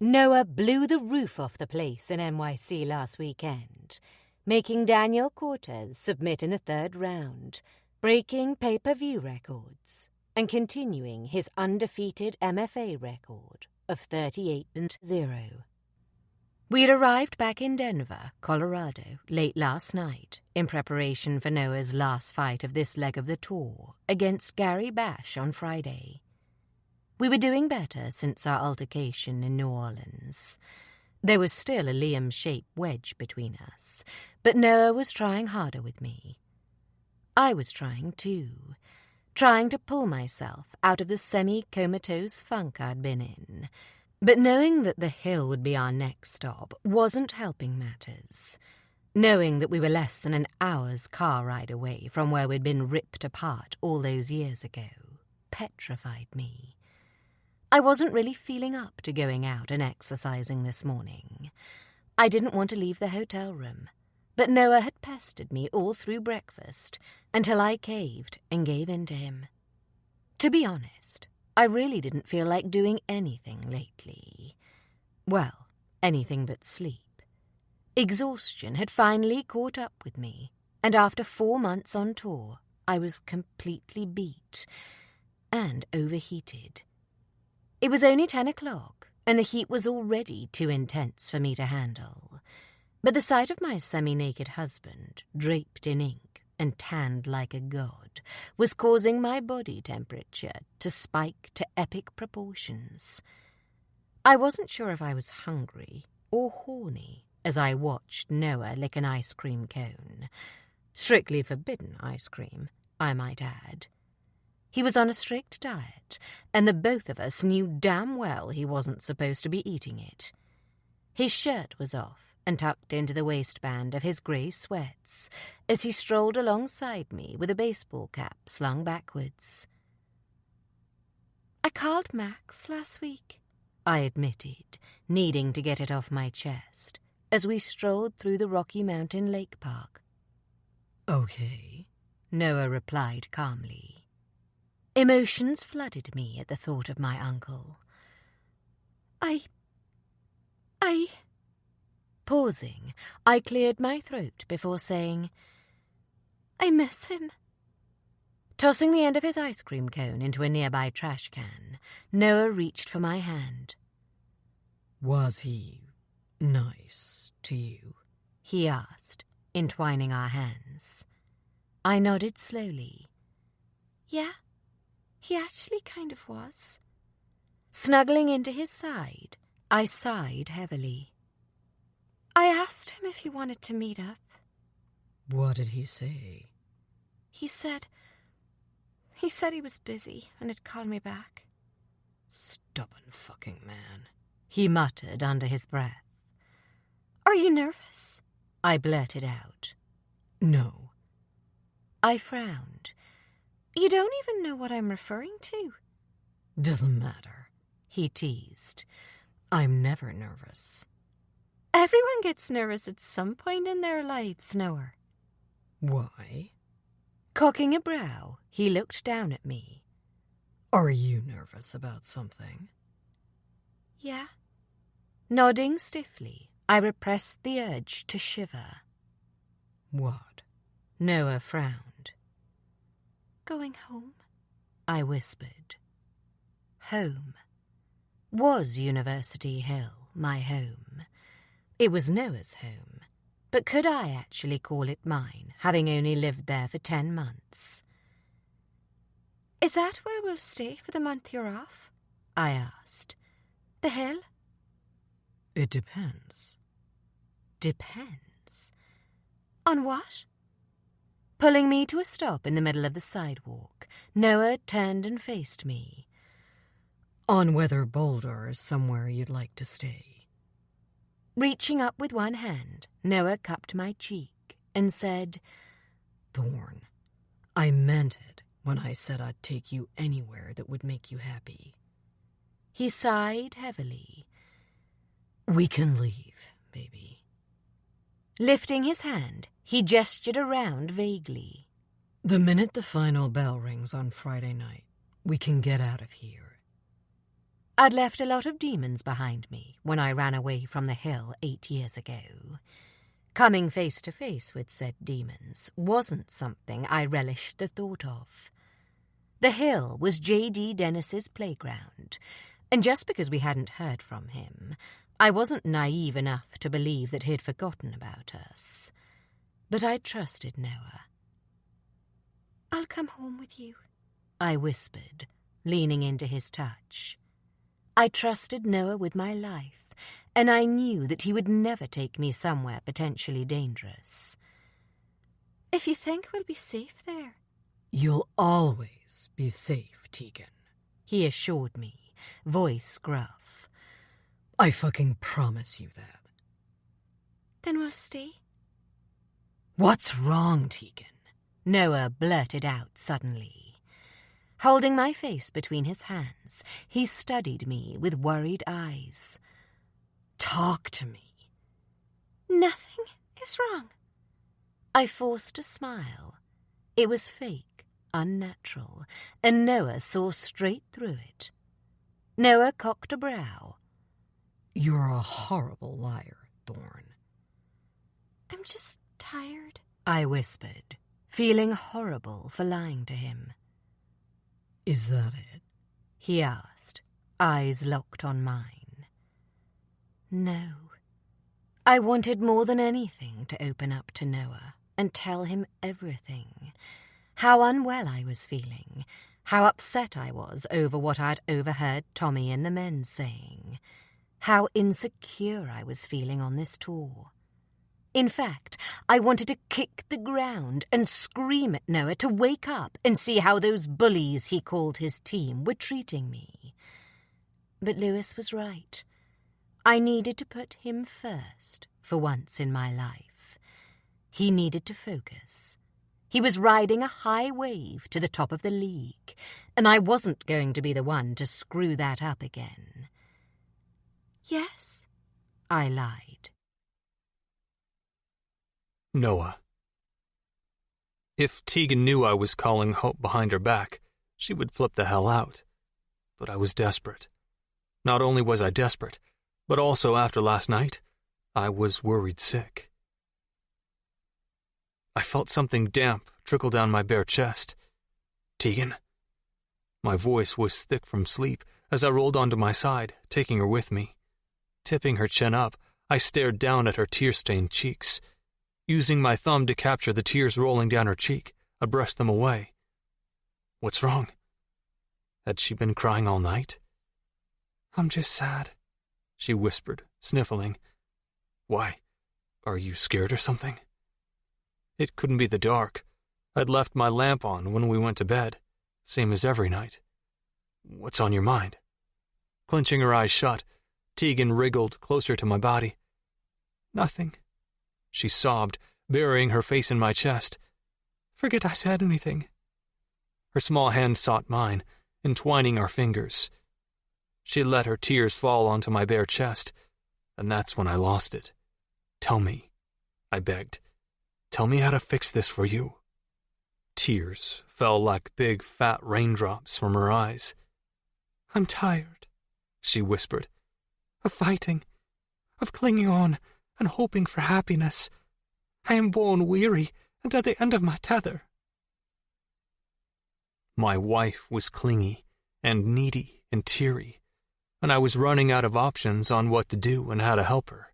Noah blew the roof off the place in NYC last weekend, making Daniel Cortez submit in the third round, breaking pay-per-view records, and continuing his undefeated MFA record of 38-0. We'd arrived back in Denver, Colorado, late last night, in preparation for Noah's last fight of this leg of the tour against Gary Bash on Friday. We were doing better since our altercation in New Orleans. There was still a Liam-shaped wedge between us, but Noah was trying harder with me. I was trying too, trying to pull myself out of the semi-comatose funk I'd been in. But knowing that the hill would be our next stop wasn't helping matters. Knowing that we were less than an hour's car ride away from where we'd been ripped apart all those years ago petrified me. I wasn't really feeling up to going out and exercising this morning. I didn't want to leave the hotel room, but Noah had pestered me all through breakfast until I caved and gave in to him. To be honest, I really didn't feel like doing anything lately. Well, anything but sleep. Exhaustion had finally caught up with me, and after 4 months on tour, I was completely beat and overheated. It was only 10 o'clock, and the heat was already too intense for me to handle. But the sight of my semi-naked husband, draped in ink and tanned like a god, was causing my body temperature to spike to epic proportions. I wasn't sure if I was hungry or horny as I watched Noah lick an ice cream cone. Strictly forbidden ice cream, I might add. He was on a strict diet, and the both of us knew damn well he wasn't supposed to be eating it. His shirt was off and tucked into the waistband of his grey sweats as he strolled alongside me with a baseball cap slung backwards. "I called Max last week," I admitted, needing to get it off my chest, as we strolled through the Rocky Mountain Lake Park. "Okay," Noah replied calmly. Emotions flooded me at the thought of my uncle. I... Pausing, I cleared my throat before saying, "I miss him." Tossing the end of his ice cream cone into a nearby trash can, Noah reached for my hand. "Was he nice to you?" he asked, entwining our hands. I nodded slowly. "Yeah, he actually kind of was." Snuggling into his side, I sighed heavily. "I asked him if he wanted to meet up." "What did he say?" He said he was busy and had called me back." "Stubborn fucking man," he muttered under his breath. "Are you nervous?" I blurted out. "No." I frowned. "You don't even know what I'm referring to." "Doesn't matter," he teased. "I'm never nervous." "Everyone gets nervous at some point in their lives, Noah." "Why?" Cocking a brow, he looked down at me. "Are you nervous about something?" "Yeah." Nodding stiffly, I repressed the urge to shiver. "What?" Noah frowned. Going home, I whispered. Home. Was University Hill my home? It was Noah's home, but could I actually call it mine, having only lived there for 10 months? Is that where we'll stay for the month you're off? I asked. The Hill? It depends. Depends? On what? Pulling me to a stop in the middle of the sidewalk, Noah turned and faced me. On whether Boulder is somewhere you'd like to stay. Reaching up with one hand, Noah cupped my cheek and said, Thorn, I meant it when I said I'd take you anywhere that would make you happy. He sighed heavily. We can leave, baby. Lifting his hand, he gestured around vaguely. The minute the final bell rings on Friday night, we can get out of here. I'd left a lot of demons behind me when I ran away from the Hill 8 years ago. Coming face to face with said demons wasn't something I relished the thought of. The hill was J.D. Dennis's playground, and just because we hadn't heard from him, I wasn't naive enough to believe that he'd forgotten about us. But I trusted Noah. "I'll come home with you," I whispered, leaning into his touch. I trusted Noah with my life, and I knew that he would never take me somewhere potentially dangerous. "If you think we'll be safe there." "You'll always be safe, Tegan," he assured me, voice gruff. "I fucking promise you that." "Then we'll stay." "What's wrong, Tegan?" Noah blurted out suddenly. Holding my face between his hands, he studied me with worried eyes. "Talk to me." "Nothing is wrong." I forced a smile. It was fake, unnatural, and Noah saw straight through it. Noah cocked a brow. "You're a horrible liar, Thorn." "I'm just tired," I whispered, feeling horrible for lying to him. "Is that it?" he asked, eyes locked on mine. No. I wanted more than anything to open up to Noah and tell him everything. How unwell I was feeling, how upset I was over what I'd overheard Tommy and the men saying, how insecure I was feeling on this tour. In fact, I wanted to kick the ground and scream at Noah to wake up and see how those bullies he called his team were treating me. But Lewis was right. I needed to put him first for once in my life. He needed to focus. He was riding a high wave to the top of the league, and I wasn't going to be the one to screw that up again. "Yes," I lied. Noah. If Tegan knew I was calling Hope behind her back, she would flip the hell out. But I was desperate. Not only was I desperate, but also after last night, I was worried sick. I felt something damp trickle down my bare chest. "Tegan?" My voice was thick from sleep as I rolled onto my side, taking her with me. Tipping her chin up, I stared down at her tear-stained cheeks. Using my thumb to capture the tears rolling down her cheek, I brushed them away. "What's wrong?" Had she been crying all night? "I'm just sad," she whispered, sniffling. "Why? Are you scared or something?" It couldn't be the dark. I'd left my lamp on when we went to bed, same as every night. "What's on your mind?" Clenching her eyes shut, Tegan wriggled closer to my body. "Nothing." She sobbed, burying her face in my chest. "Forget I said anything." Her small hand sought mine, entwining our fingers. She let her tears fall onto my bare chest, and that's when I lost it. "Tell me," I begged. "Tell me how to fix this for you." Tears fell like big, fat raindrops from her eyes. "I'm tired," she whispered. "of fighting, of clinging on and hoping for happiness. I am bone weary and at the end of my tether." My wife was clingy and needy and teary, and I was running out of options on what to do and how to help her.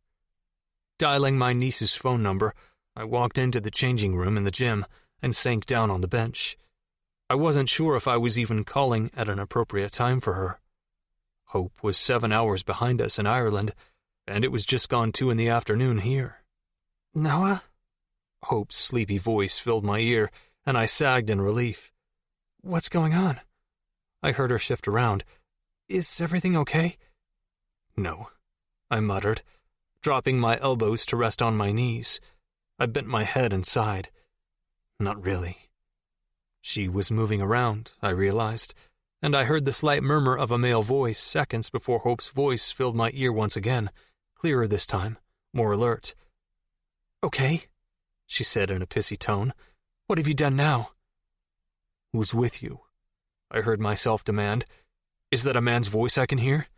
Dialing my niece's phone number, I walked into the changing room in the gym and sank down on the bench. I wasn't sure if I was even calling at an appropriate time for her. Hope was 7 hours behind us in Ireland, and it was just gone 2 in the afternoon here. "Noah?" Hope's sleepy voice filled my ear, and I sagged in relief. "What's going on?" I heard her shift around. "Is everything okay?" "No," I muttered, dropping my elbows to rest on my knees. I bent my head and sighed. "Not really." She was moving around, I realized, and I heard the slight murmur of a male voice seconds before Hope's voice filled my ear once again, clearer this time, more alert. "Okay," she said in a pissy tone. "What have you done now?" "Who's with you?" I heard myself demand. "Is that a man's voice I can hear?"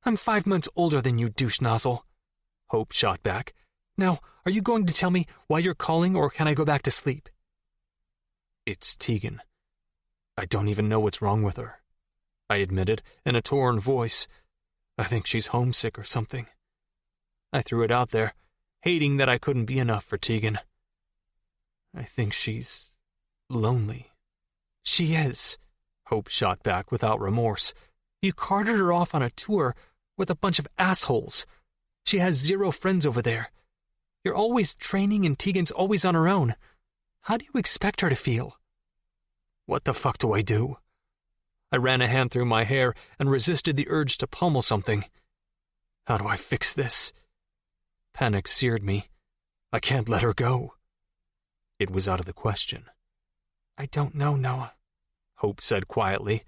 "I'm 5 months older than you, douche nozzle," Hope shot back. Now, are you going to tell me why you're calling, or can I go back to sleep? It's Tegan. I don't even know what's wrong with her, I admitted in a torn voice. I think she's homesick or something. I threw it out there, hating that I couldn't be enough for Tegan. I think she's lonely. She is, Hope shot back without remorse. You carted her off on a tour with a bunch of assholes. She has 0 friends over there. You're always training and Tegan's always on her own. How do you expect her to feel? What the fuck do I do? I ran a hand through my hair and resisted the urge to pummel something. How do I fix this? Panic seared me. I can't let her go. It was out of the question. I don't know, Noah, Hope said quietly.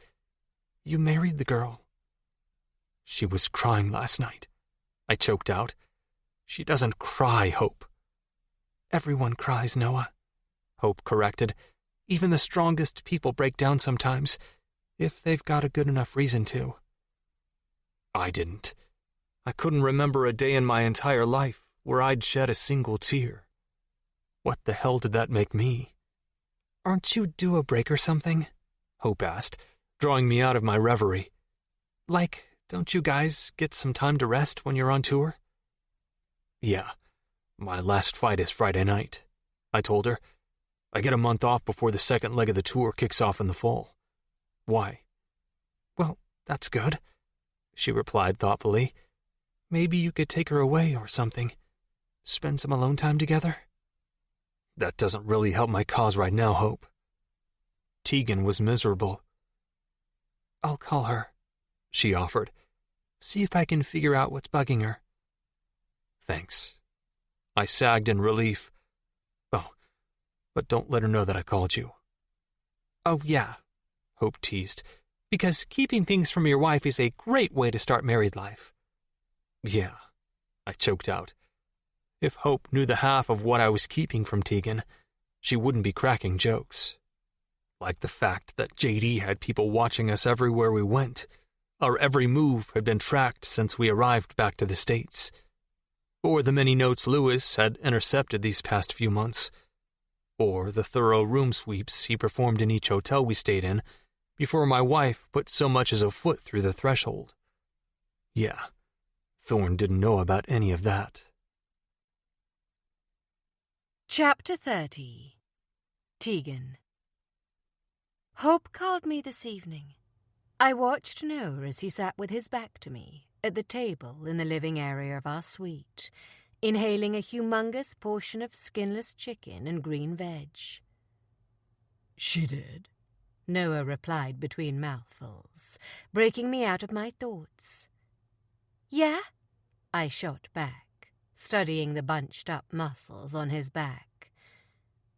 You married the girl. She was crying last night, I choked out. She doesn't cry, Hope. Everyone cries, Noah, Hope corrected. Even the strongest people break down sometimes, if they've got a good enough reason to. I didn't. I couldn't remember a day in my entire life where I'd shed a single tear. What the hell did that make me? Aren't you due a break or something? Hope asked, drawing me out of my reverie. Like, don't you guys get some time to rest when you're on tour? Yeah, my last fight is Friday night, I told her. I get a month off before the second leg of the tour kicks off in the fall. Why? Well, that's good, she replied thoughtfully. Maybe you could take her away or something. Spend some alone time together? That doesn't really help my cause right now, Hope. Tegan was miserable. I'll call her, she offered. See if I can figure out what's bugging her. Thanks. I sagged in relief. Oh, but don't let her know that I called you. Oh, yeah, Hope teased, because keeping things from your wife is a great way to start married life. Yeah, I choked out. If Hope knew the half of what I was keeping from Tegan, she wouldn't be cracking jokes. Like the fact that JD had people watching us everywhere we went. Our every move had been tracked since we arrived back to the States. Or the many notes Lewis had intercepted these past few months. Or the thorough room sweeps he performed in each hotel we stayed in before my wife put so much as a foot through the threshold. Yeah, Thorn didn't know about any of that. Chapter 30. Tegan. Hope called me this evening. I watched Noah as he sat with his back to me at the table in the living area of our suite, inhaling a humongous portion of skinless chicken and green veg. She did, Noah replied between mouthfuls, breaking me out of my thoughts. Yeah, I shot back, studying the bunched-up muscles on his back.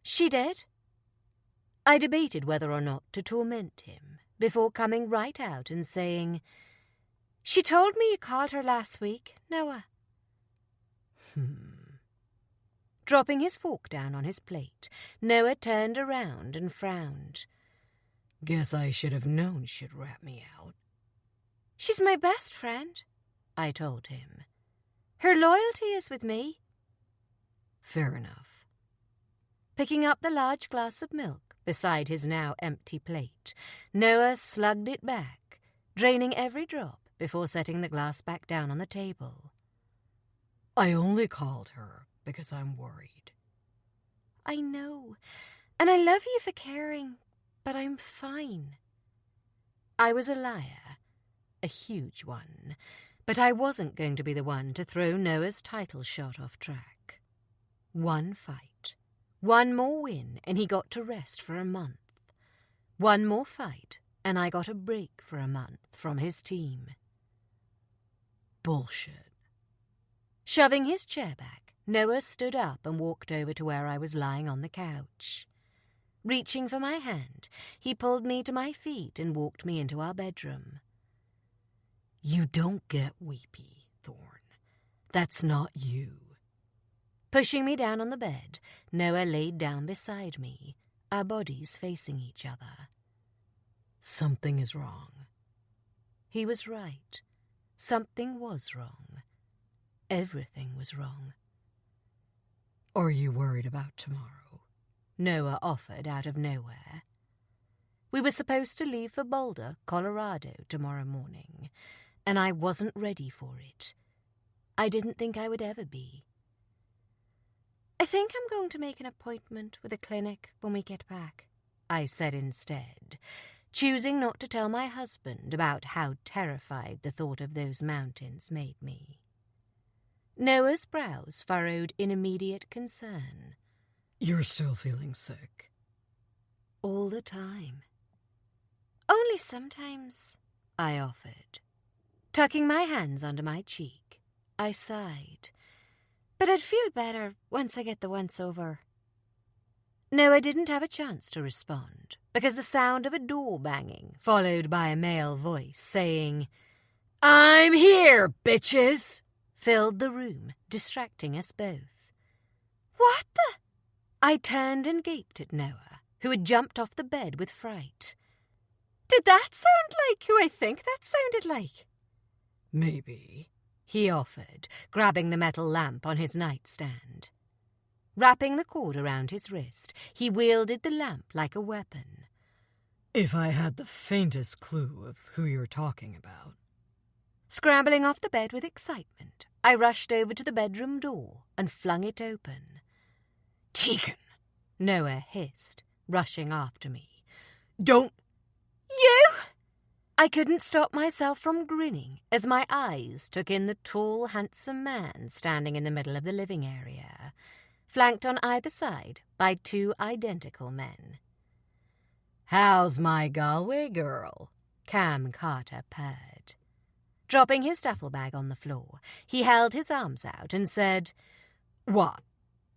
She did. I debated whether or not to torment him before coming right out and saying, She told me you called her last week, Noah. Dropping his fork down on his plate, Noah turned around and frowned. Guess I should have known she'd rat me out. She's my best friend, I told him. Her loyalty is with me. Fair enough. Picking up the large glass of milk beside his now empty plate, Noah slugged it back, draining every drop before setting the glass back down on the table. I only called her because I'm worried. I know, and I love you for caring, but I'm fine. I was a liar, a huge one, but I wasn't going to be the one to throw Noah's title shot off track. One fight, one more win, and he got to rest for a month. One more fight, and I got a break for a month from his team. Bullshit. Shoving his chair back, Noah stood up and walked over to where I was lying on the couch. Reaching for my hand, he pulled me to my feet and walked me into our bedroom. You don't get weepy, Thorn. That's not you. Pushing me down on the bed, Noah laid down beside me, our bodies facing each other. Something is wrong. He was right. Something was wrong. Everything was wrong. Or are you worried about tomorrow? Noah offered out of nowhere. We were supposed to leave for Boulder, Colorado, tomorrow morning, and I wasn't ready for it. I didn't think I would ever be. I think I'm going to make an appointment with a clinic when we get back, I said instead, choosing not to tell my husband about how terrified the thought of those mountains made me. Noah's brows furrowed in immediate concern. You're still feeling sick? All the time. Only sometimes, I offered. Tucking my hands under my cheek, I sighed. But I'd feel better once I get the once over. Noah didn't have a chance to respond, because the sound of a door banging, followed by a male voice saying, "I'm here, bitches!" filled the room, distracting us both. What the? I turned and gaped at Noah, who had jumped off the bed with fright. Did that sound like who I think that sounded like? Maybe, he offered, grabbing the metal lamp on his nightstand. Wrapping the cord around his wrist, he wielded the lamp like a weapon. If I had the faintest clue of who you're talking about. Scrambling off the bed with excitement, I rushed over to the bedroom door and flung it open. Tegan, Noah hissed, rushing after me. Don't... You? I couldn't stop myself from grinning as my eyes took in the tall, handsome man standing in the middle of the living area, flanked on either side by two identical men. How's my Galway girl? Cam Carter purred. Dropping his duffel bag on the floor, he held his arms out and said, What?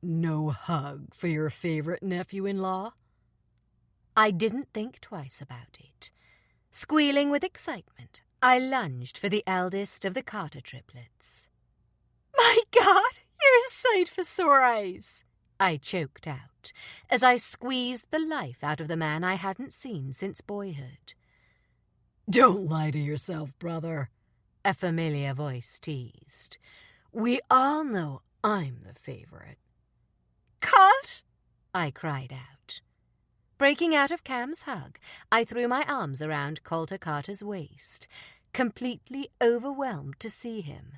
No hug for your favorite nephew-in-law? I didn't think twice about it. Squealing with excitement, I lunged for the eldest of the Carter triplets. My God, you're a sight for sore eyes, I choked out, as I squeezed the life out of the man I hadn't seen since boyhood. Don't lie to yourself, brother, a familiar voice teased. We all know I'm the favorite. Cut! I cried out. Breaking out of Cam's hug, I threw my arms around Coulter Carter's waist, completely overwhelmed to see him.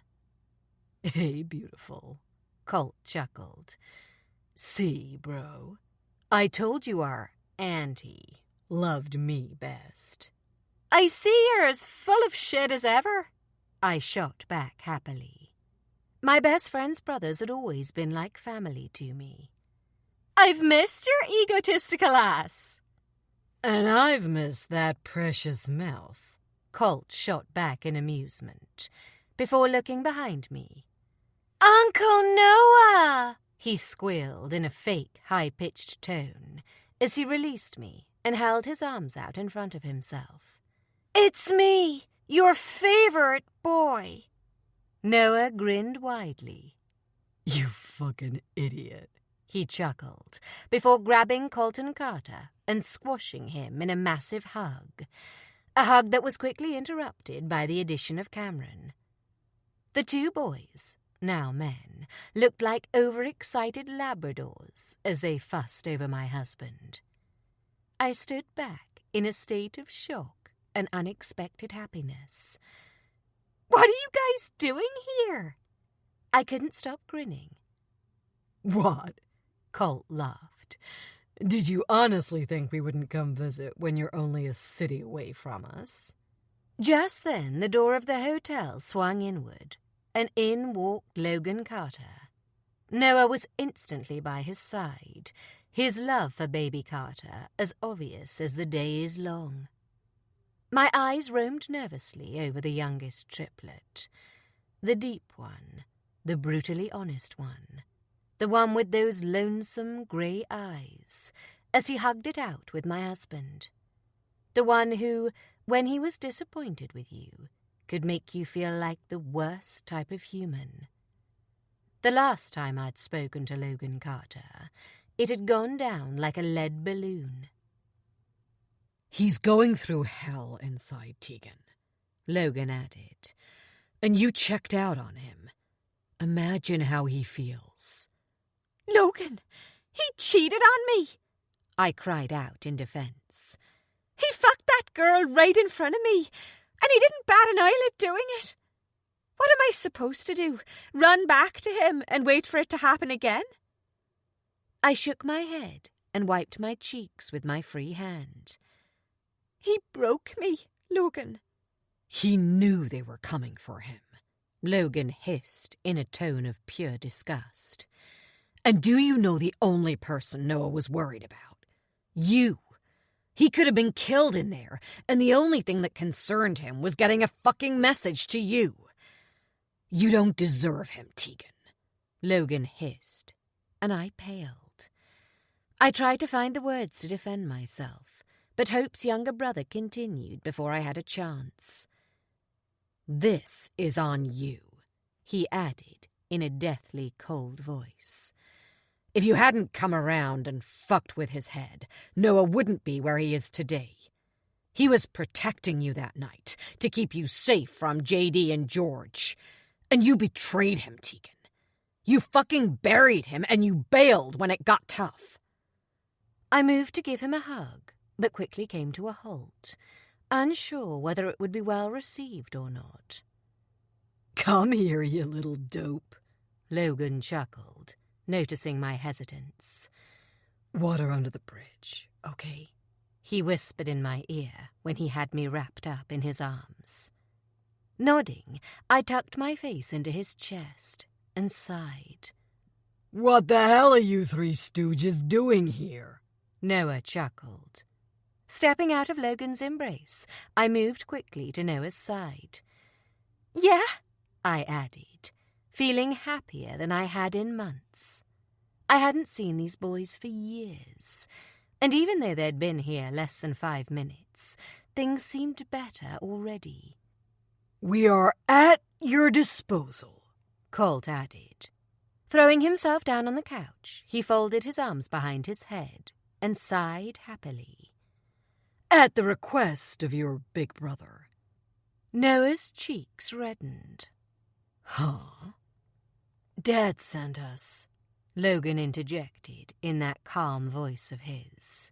Hey, beautiful, Colt chuckled. See, bro, I told you our auntie loved me best. I see you're as full of shit as ever, I shot back happily. My best friend's brothers had always been like family to me. I've missed your egotistical ass. And I've missed that precious mouth, Colt shot back in amusement, before looking behind me. Uncle Noah! He squealed in a fake, high-pitched tone as he released me and held his arms out in front of himself. It's me, your favorite boy. Noah grinned widely. You fucking idiot, he chuckled, before grabbing Colton Carter and squashing him in a massive hug, a hug that was quickly interrupted by the addition of Cameron. The two boys, now men, looked like overexcited Labradors as they fussed over my husband. I stood back in a state of shock and unexpected happiness. What are you guys doing here? I couldn't stop grinning. What? Colt laughed. Did you honestly think we wouldn't come visit when you're only a city away from us? Just then the door of the hotel swung inward, and in walked Logan Carter. Noah was instantly by his side, his love for baby Carter as obvious as the day is long. My eyes roamed nervously over the youngest triplet, the deep one, the brutally honest one, the one with those lonesome grey eyes, as he hugged it out with my husband, the one who, when he was disappointed with you, could make you feel like the worst type of human. The last time I'd spoken to Logan Carter, it had gone down like a lead balloon. He's going through hell inside, Tegan, Logan added. And you checked out on him. Imagine how he feels. Logan, he cheated on me, I cried out in defense. He fucked that girl right in front of me, and he didn't bat an eyelid doing it. What am I supposed to do? Run back to him and wait for it to happen again? I shook my head and wiped my cheeks with my free hand. He broke me, Logan. He knew they were coming for him, Logan hissed in a tone of pure disgust. And do you know the only person Noah was worried about? You. He could have been killed in there, and the only thing that concerned him was getting a fucking message to you. You don't deserve him, Tegan, Logan hissed, and I paled. I tried to find the words to defend myself, but Hope's younger brother continued before I had a chance. This is on you, he added in a deathly cold voice. If you hadn't come around and fucked with his head, Noah wouldn't be where he is today. He was protecting you that night to keep you safe from JD and George. And you betrayed him, Tegan. You fucking buried him and you bailed when it got tough. I moved to give him a hug, but quickly came to a halt, unsure whether it would be well received or not. Come here, you little dope, Logan chuckled, noticing my hesitance. Water under the bridge, okay? He whispered in my ear when he had me wrapped up in his arms. Nodding, I tucked my face into his chest and sighed. What the hell are you three stooges doing here? Noah chuckled. Stepping out of Logan's embrace, I moved quickly to Noah's side. Yeah, I added, feeling happier than I had in months. I hadn't seen these boys for years, and even though they'd been here less than 5 minutes, things seemed better already. We are at your disposal, Colt added. Throwing himself down on the couch, he folded his arms behind his head and sighed happily. At the request of your big brother. Noah's cheeks reddened. Huh? Dad sent us, Logan interjected in that calm voice of his.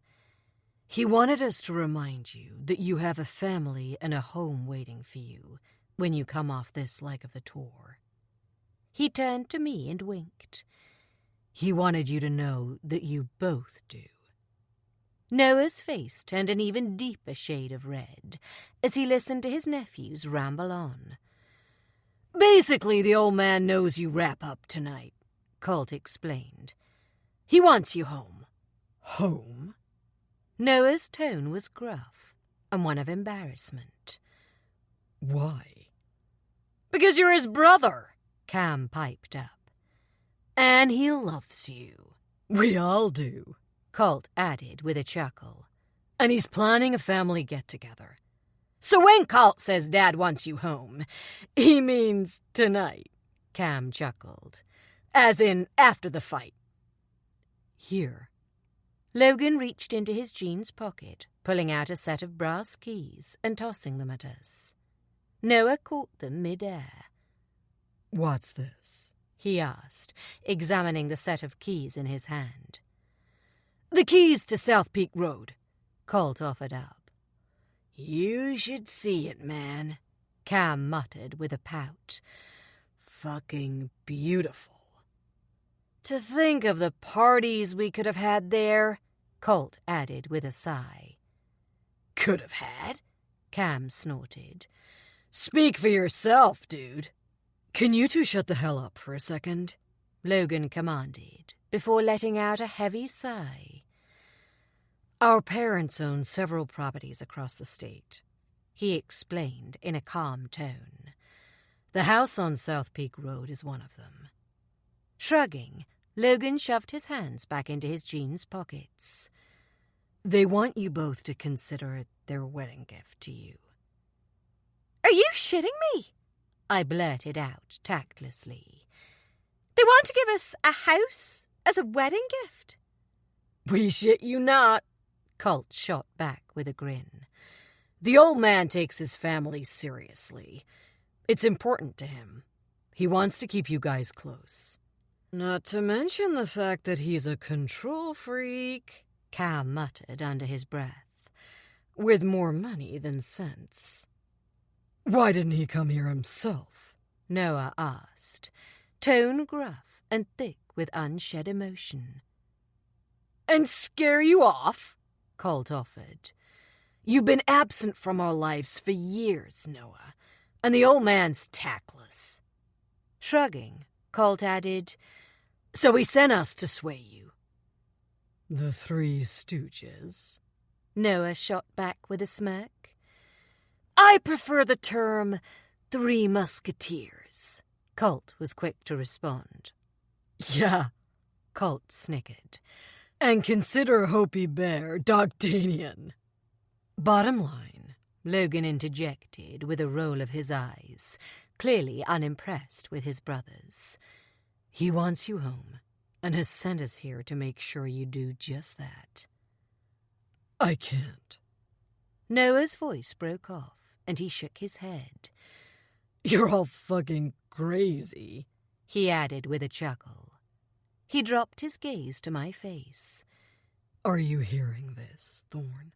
He wanted us to remind you that you have a family and a home waiting for you when you come off this leg of the tour. He turned to me and winked. He wanted you to know that you both do. Noah's face turned an even deeper shade of red as he listened to his nephews ramble on. Basically, the old man knows you wrap up tonight, Colt explained. He wants you home. Home? Noah's tone was gruff and one of embarrassment. Why? Because you're his brother, Cam piped up. And he loves you. We all do, Colt added with a chuckle. And he's planning a family get-together. So when Colt says Dad wants you home, he means tonight, Cam chuckled. As in after the fight. Here. Logan reached into his jeans pocket, pulling out a set of brass keys and tossing them at us. Noah caught them mid-air. What's this? He asked, examining the set of keys in his hand. The keys to South Peak Road, Colt offered up. You should see it, man, Cam muttered with a pout. Fucking beautiful. To think of the parties we could have had there, Colt added with a sigh. Could have had? Cam snorted. Speak for yourself, dude. Can you two shut the hell up for a second? Logan commanded, before letting out a heavy sigh. Our parents own several properties across the state, he explained in a calm tone. The house on South Peak Road is one of them. Shrugging, Logan shoved his hands back into his jeans pockets. They want you both to consider it their wedding gift to you. Are you shitting me? I blurted out tactlessly. They want to give us a house as a wedding gift? We shit you not, Colt shot back with a grin. The old man takes his family seriously. It's important to him. He wants to keep you guys close. Not to mention the fact that he's a control freak, Cam muttered under his breath. with more money than sense. Why didn't he come here himself? Noah asked, tone gruff and thick with unshed emotion. And scare you off? Colt offered. You've been absent from our lives for years, Noah, and the old man's tactless. Shrugging, Colt added, So he sent us to sway you. The Three Stooges? Noah shot back with a smirk. I prefer the term Three Musketeers. Colt was quick to respond. Yeah, Colt snickered. and consider Hopi Bear Dogdanian. Bottom line, Logan interjected with a roll of his eyes, clearly unimpressed with his brothers. He wants you home, and has sent us here to make sure you do just that. I can't. Noah's voice broke off, and he shook his head. You're all fucking crazy, he added with a chuckle. He dropped his gaze to my face. Are you hearing this, Thorn?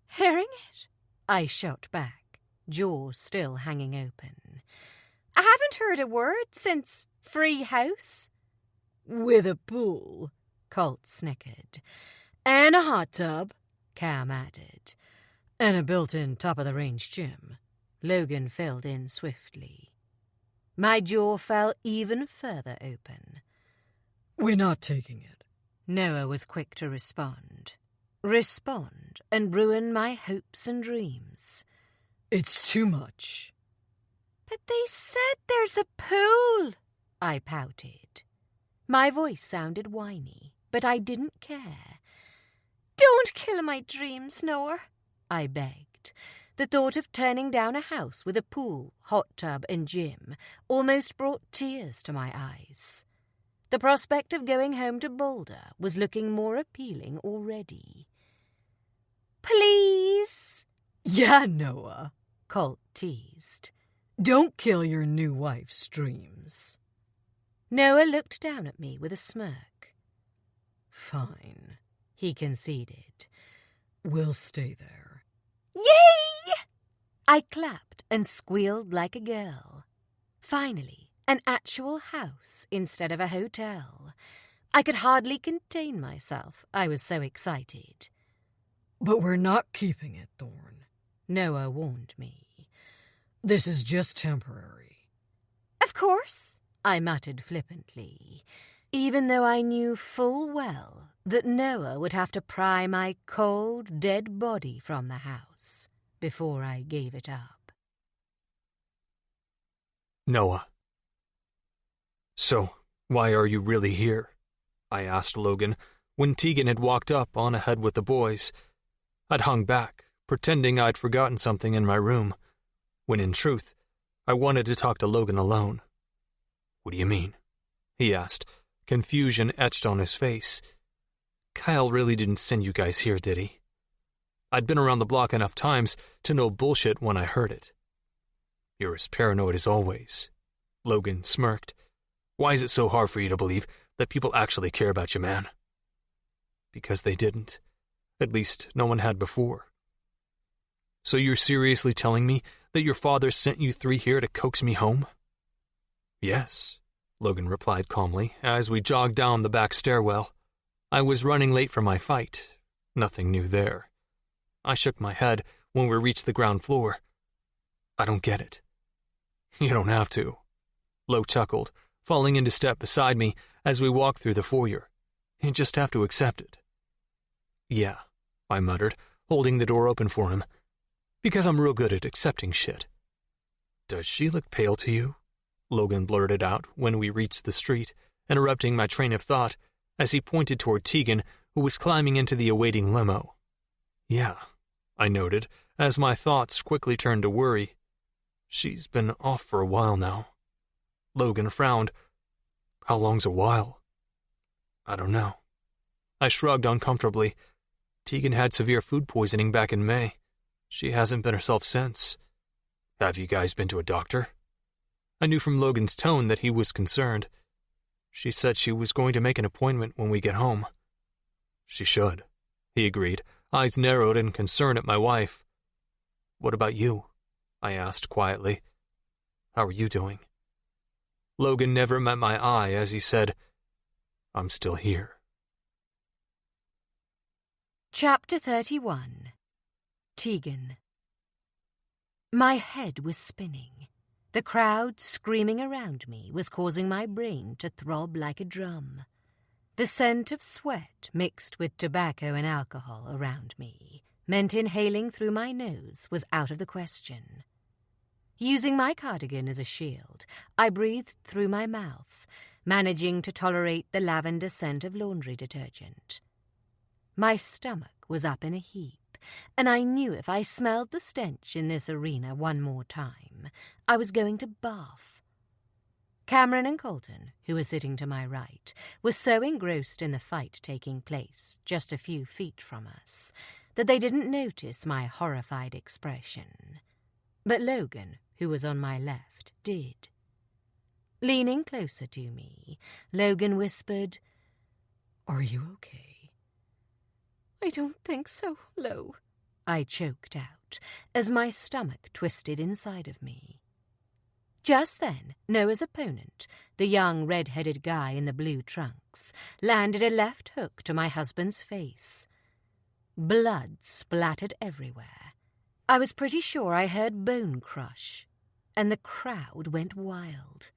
Hearing it? I shot back, jaw still hanging open. I haven't heard a word since free house. With a pool, Colt snickered. and a hot tub, Cam added. and a built-in top-of-the-range gym. Logan filled in swiftly. My jaw fell even further open. We're not taking it. Noah was quick to respond. Respond and ruin my hopes and dreams. It's too much. But they said there's a pool, I pouted. My voice sounded whiny, but I didn't care. Don't kill my dreams, Noah, I begged. The thought of turning down a house with a pool, hot tub, and gym almost brought tears to my eyes. The prospect of going home to Boulder was looking more appealing already. Please? Yeah, Noah, Colt teased. don't kill your new wife's dreams. Noah looked down at me with a smirk. Fine, He conceded. we'll stay there. Yay! I clapped and squealed like a girl. Finally, an actual house instead of a hotel. I could hardly contain myself. I was so excited. But we're not keeping it, Thorn. Noah warned me. This is just temporary. Of course, I muttered flippantly, even though I knew full well that Noah would have to pry my cold, dead body from the house before I gave it up. Noah. So, why are you really here? I asked Logan when Tegan had walked up on ahead with the boys. I'd hung back, pretending I'd forgotten something in my room, when in truth, I wanted to talk to Logan alone. What do you mean? He asked, confusion etched on his face. Kyle really didn't send you guys here, did he? I'd been around the block enough times to know bullshit when I heard it. You're as paranoid as always. Logan smirked. Why is it so hard for you to believe that people actually care about you, man? Because they didn't. At least, no one had before. So you're seriously telling me that your father sent you three here to coax me home? Yes, Logan replied calmly as we jogged down the back stairwell. I was running late for my fight. Nothing new there. I shook my head when we reached the ground floor. I don't get it. You don't have to. Lo chuckled, falling into step beside me as we walked through the foyer. You just have to accept it. Yeah, I muttered, holding the door open for him. Because I'm real good at accepting shit. Does she look pale to you? Logan blurted out when we reached the street, interrupting my train of thought as he pointed toward Tegan, who was climbing into the awaiting limo. Yeah, I noted, as my thoughts quickly turned to worry. She's been off for a while now. Logan frowned. How long's a while? I don't know. I shrugged uncomfortably. Tegan had severe food poisoning back in May. She hasn't been herself since. Have you guys been to a doctor? I knew from Logan's tone that he was concerned. She said she was going to make an appointment when we get home. She should, He agreed, eyes narrowed in concern at my wife. What about you? I asked quietly. How are you doing? Logan never met my eye as he said, I'm still here. Chapter 31. Tegan. My head was spinning. The crowd screaming around me was causing my brain to throb like a drum. The scent of sweat mixed with tobacco and alcohol around me meant inhaling through my nose was out of the question. Using my cardigan as a shield, I breathed through my mouth, managing to tolerate the lavender scent of laundry detergent. My stomach was up in a heap, and I knew if I smelled the stench in this arena one more time, I was going to barf. Cameron and Colton, who were sitting to my right, were so engrossed in the fight taking place just a few feet from us that they didn't notice my horrified expression. But Logan, who was on my left, did. Leaning closer to me, Logan whispered, "Are you okay?" I don't think so, Lo. I choked out as my stomach twisted inside of me. Just then, Noah's opponent, the young red-headed guy in the blue trunks, landed a left hook to my husband's face. Blood splattered everywhere. I was pretty sure I heard bone crush, and the crowd went wild.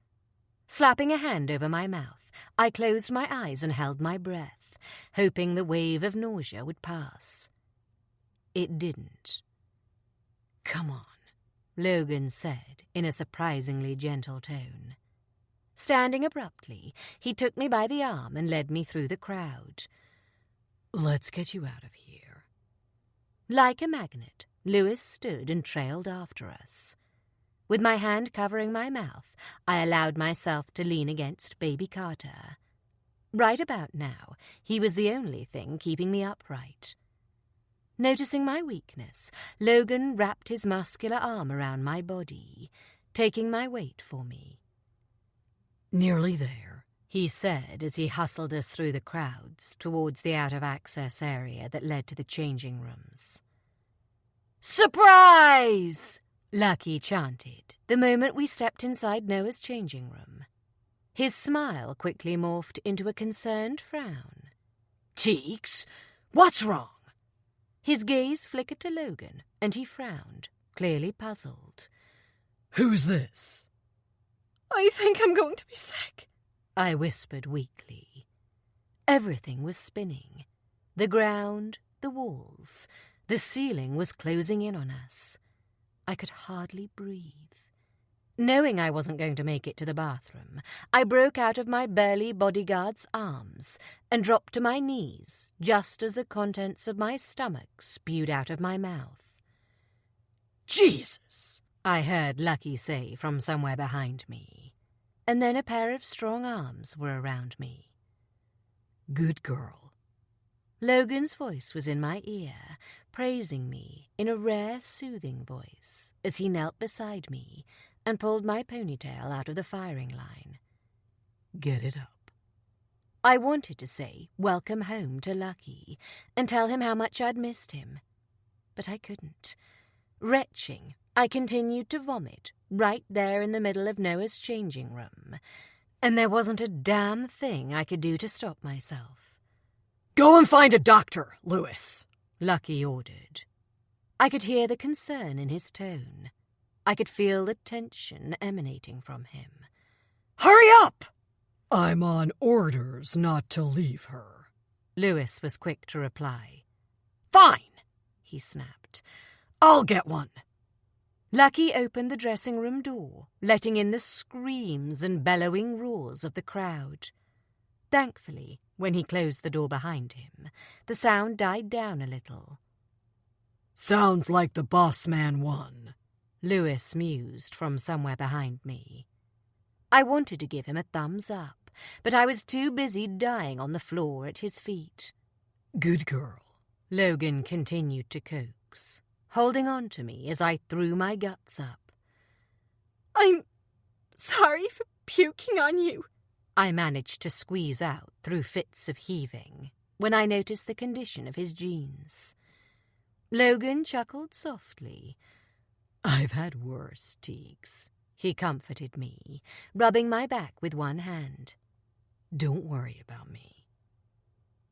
Slapping a hand over my mouth, I closed my eyes and held my breath, hoping the wave of nausea would pass. It didn't. "Come on," Logan said in a surprisingly gentle tone. Standing abruptly, he took me by the arm and led me through the crowd. "Let's get you out of here." Like a magnet, Lewis stood and trailed after us. With my hand covering my mouth, I allowed myself to lean against Baby Carter. Right about now, he was the only thing keeping me upright. Noticing my weakness, Logan wrapped his muscular arm around my body, taking my weight for me. "Nearly there," he said as he hustled us through the crowds towards the out-of-access area that led to the changing rooms. "Surprise!" Lucky chanted the moment we stepped inside Noah's changing room. His smile quickly morphed into a concerned frown. "Teeks, what's wrong?" His gaze flickered to Logan, and he frowned, clearly puzzled. "Who's this?" I think I'm going to be sick, I whispered weakly. Everything was spinning. The ground, the walls, the ceiling was closing in on us. I could hardly breathe. Knowing I wasn't going to make it to the bathroom, I broke out of my burly bodyguard's arms and dropped to my knees just as the contents of my stomach spewed out of my mouth. "Jesus!" I heard Lucky say from somewhere behind me, and then a pair of strong arms were around me. "Good girl." Logan's voice was in my ear, praising me in a rare, soothing voice as he knelt beside me and pulled my ponytail out of the firing line. "Get it up." I wanted to say welcome home to Lucky and tell him how much I'd missed him, but I couldn't. Retching, I continued to vomit right there in the middle of Noah's changing room, and there wasn't a damn thing I could do to stop myself. "Go and find a doctor, Lewis," Lucky ordered. I could hear the concern in his tone. I could feel the tension emanating from him. "Hurry up!" "I'm on orders not to leave her," Lewis was quick to reply. "Fine," he snapped. "I'll get one." Lucky opened the dressing room door, letting in the screams and bellowing roars of the crowd. Thankfully, when he closed the door behind him, the sound died down a little. "Sounds like the boss man won," Lewis mused from somewhere behind me. I wanted to give him a thumbs up, but I was too busy dying on the floor at his feet. "Good girl," Logan continued to coax, holding on to me as I threw my guts up. I'm sorry for puking on you, I managed to squeeze out through fits of heaving when I noticed the condition of his jeans. Logan chuckled softly. "I've had worse, Teagues," he comforted me, rubbing my back with one hand. "Don't worry about me."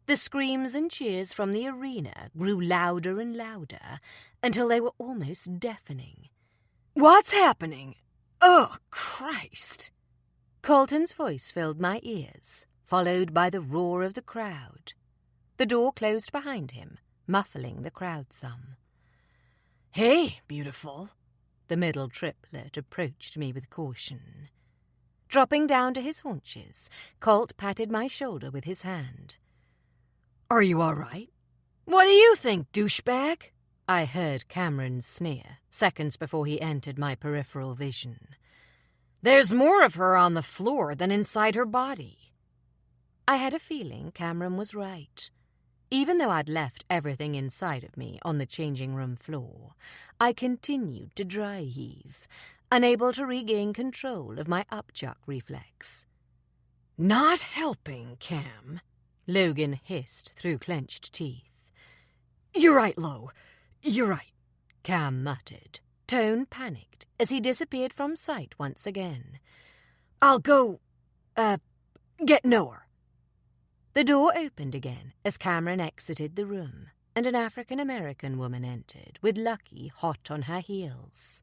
The screams and cheers from the arena grew louder and louder until they were almost deafening. "What's happening? Oh, Christ!" Colton's voice filled my ears, followed by the roar of the crowd. The door closed behind him, muffling the crowd some. "Hey, beautiful." The middle triplet approached me with caution. Dropping down to his haunches, Colt patted my shoulder with his hand. "Are you all right?" "What do you think, douchebag?" I heard Cameron's sneer, seconds before he entered my peripheral vision. "There's more of her on the floor than inside her body." I had a feeling Cameron was right. Even though I'd left everything inside of me on the changing room floor, I continued to dry heave, unable to regain control of my upchuck reflex. "Not helping, Cam," Logan hissed through clenched teeth. "You're right, Lo. You're right," Cam muttered, tone panicked as he disappeared from sight once again. "I'll go, get Noah." The door opened again as Cameron exited the room, and an African-American woman entered, with Lucky hot on her heels.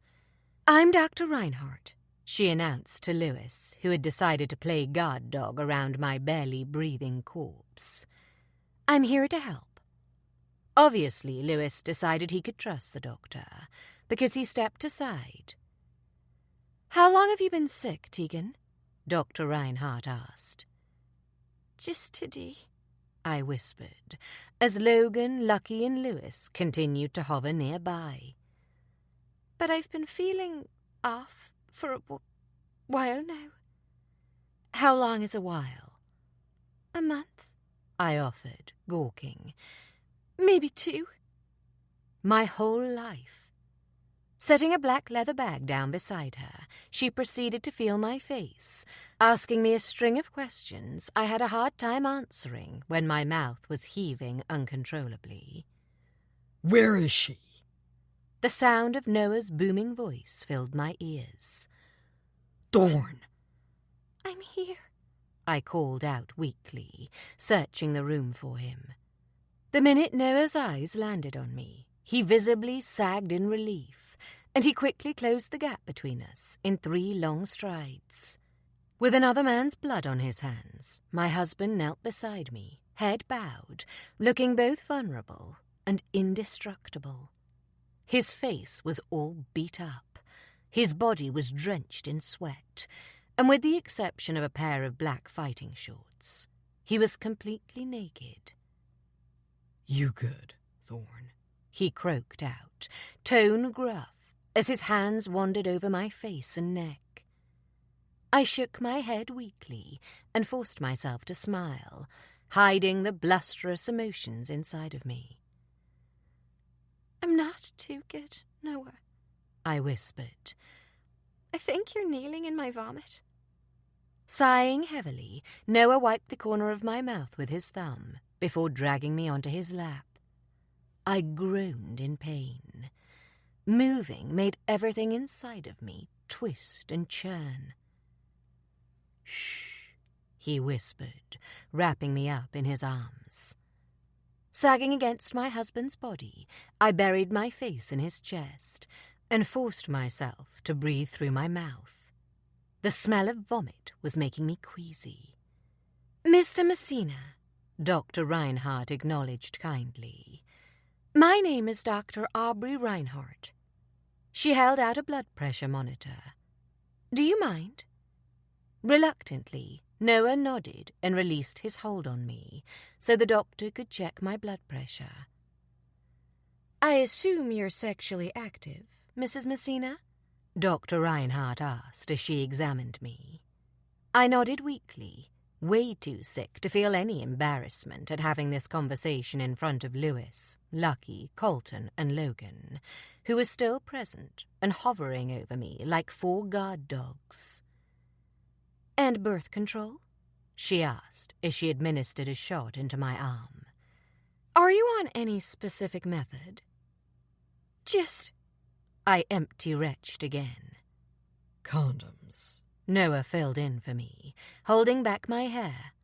"I'm Dr. Reinhardt," she announced to Lewis, who had decided to play guard dog around my barely breathing corpse. "I'm here to help." Obviously, Lewis decided he could trust the doctor, because he stepped aside. "How long have you been sick, Tegan?" Dr. Reinhardt asked. "Just today," I whispered, as Logan, Lucky, and Lewis continued to hover nearby. "But I've been feeling off for a while now." "How long is a while?" "A month," I offered, gawking. "Maybe 2. My whole life. Setting a black leather bag down beside her, she proceeded to feel my face, asking me a string of questions I had a hard time answering when my mouth was heaving uncontrollably. "Where is she?" The sound of Noah's booming voice filled my ears. "Thorn." "I'm here," I called out weakly, searching the room for him. The minute Noah's eyes landed on me, he visibly sagged in relief, and he quickly closed the gap between us in 3 long strides. With another man's blood on his hands, my husband knelt beside me, head bowed, looking both vulnerable and indestructible. His face was all beat up. His body was drenched in sweat, and with the exception of a pair of black fighting shorts, he was completely naked. "You good, Thorn?" he croaked out, tone gruff, as his hands wandered over my face and neck. I shook my head weakly and forced myself to smile, hiding the blusterous emotions inside of me. "I'm not too good, Noah," I whispered. "I think you're kneeling in my vomit." Sighing heavily, Noah wiped the corner of my mouth with his thumb before dragging me onto his lap. I groaned in pain. Moving made everything inside of me twist and churn. "Shh," he whispered, wrapping me up in his arms. Sagging against my husband's body, I buried my face in his chest and forced myself to breathe through my mouth. The smell of vomit was making me queasy. "Mr. Messina," Dr. Reinhardt acknowledged kindly. "My name is Dr. Aubrey Reinhardt." She held out a blood pressure monitor. "Do you mind?" Reluctantly, Noah nodded and released his hold on me, so the doctor could check my blood pressure. "I assume you're sexually active, Mrs. Messina?" Dr. Reinhardt asked as she examined me. I nodded weakly, way too sick to feel any embarrassment at having this conversation in front of Lewis, Lucky, Colton, and Logan, who was still present and hovering over me like 4 guard dogs. "And birth control?" she asked as she administered a shot into my arm. Are you on any specific method? Just... I empty-retched again. Condoms. Noah filled in for me, holding back my hair.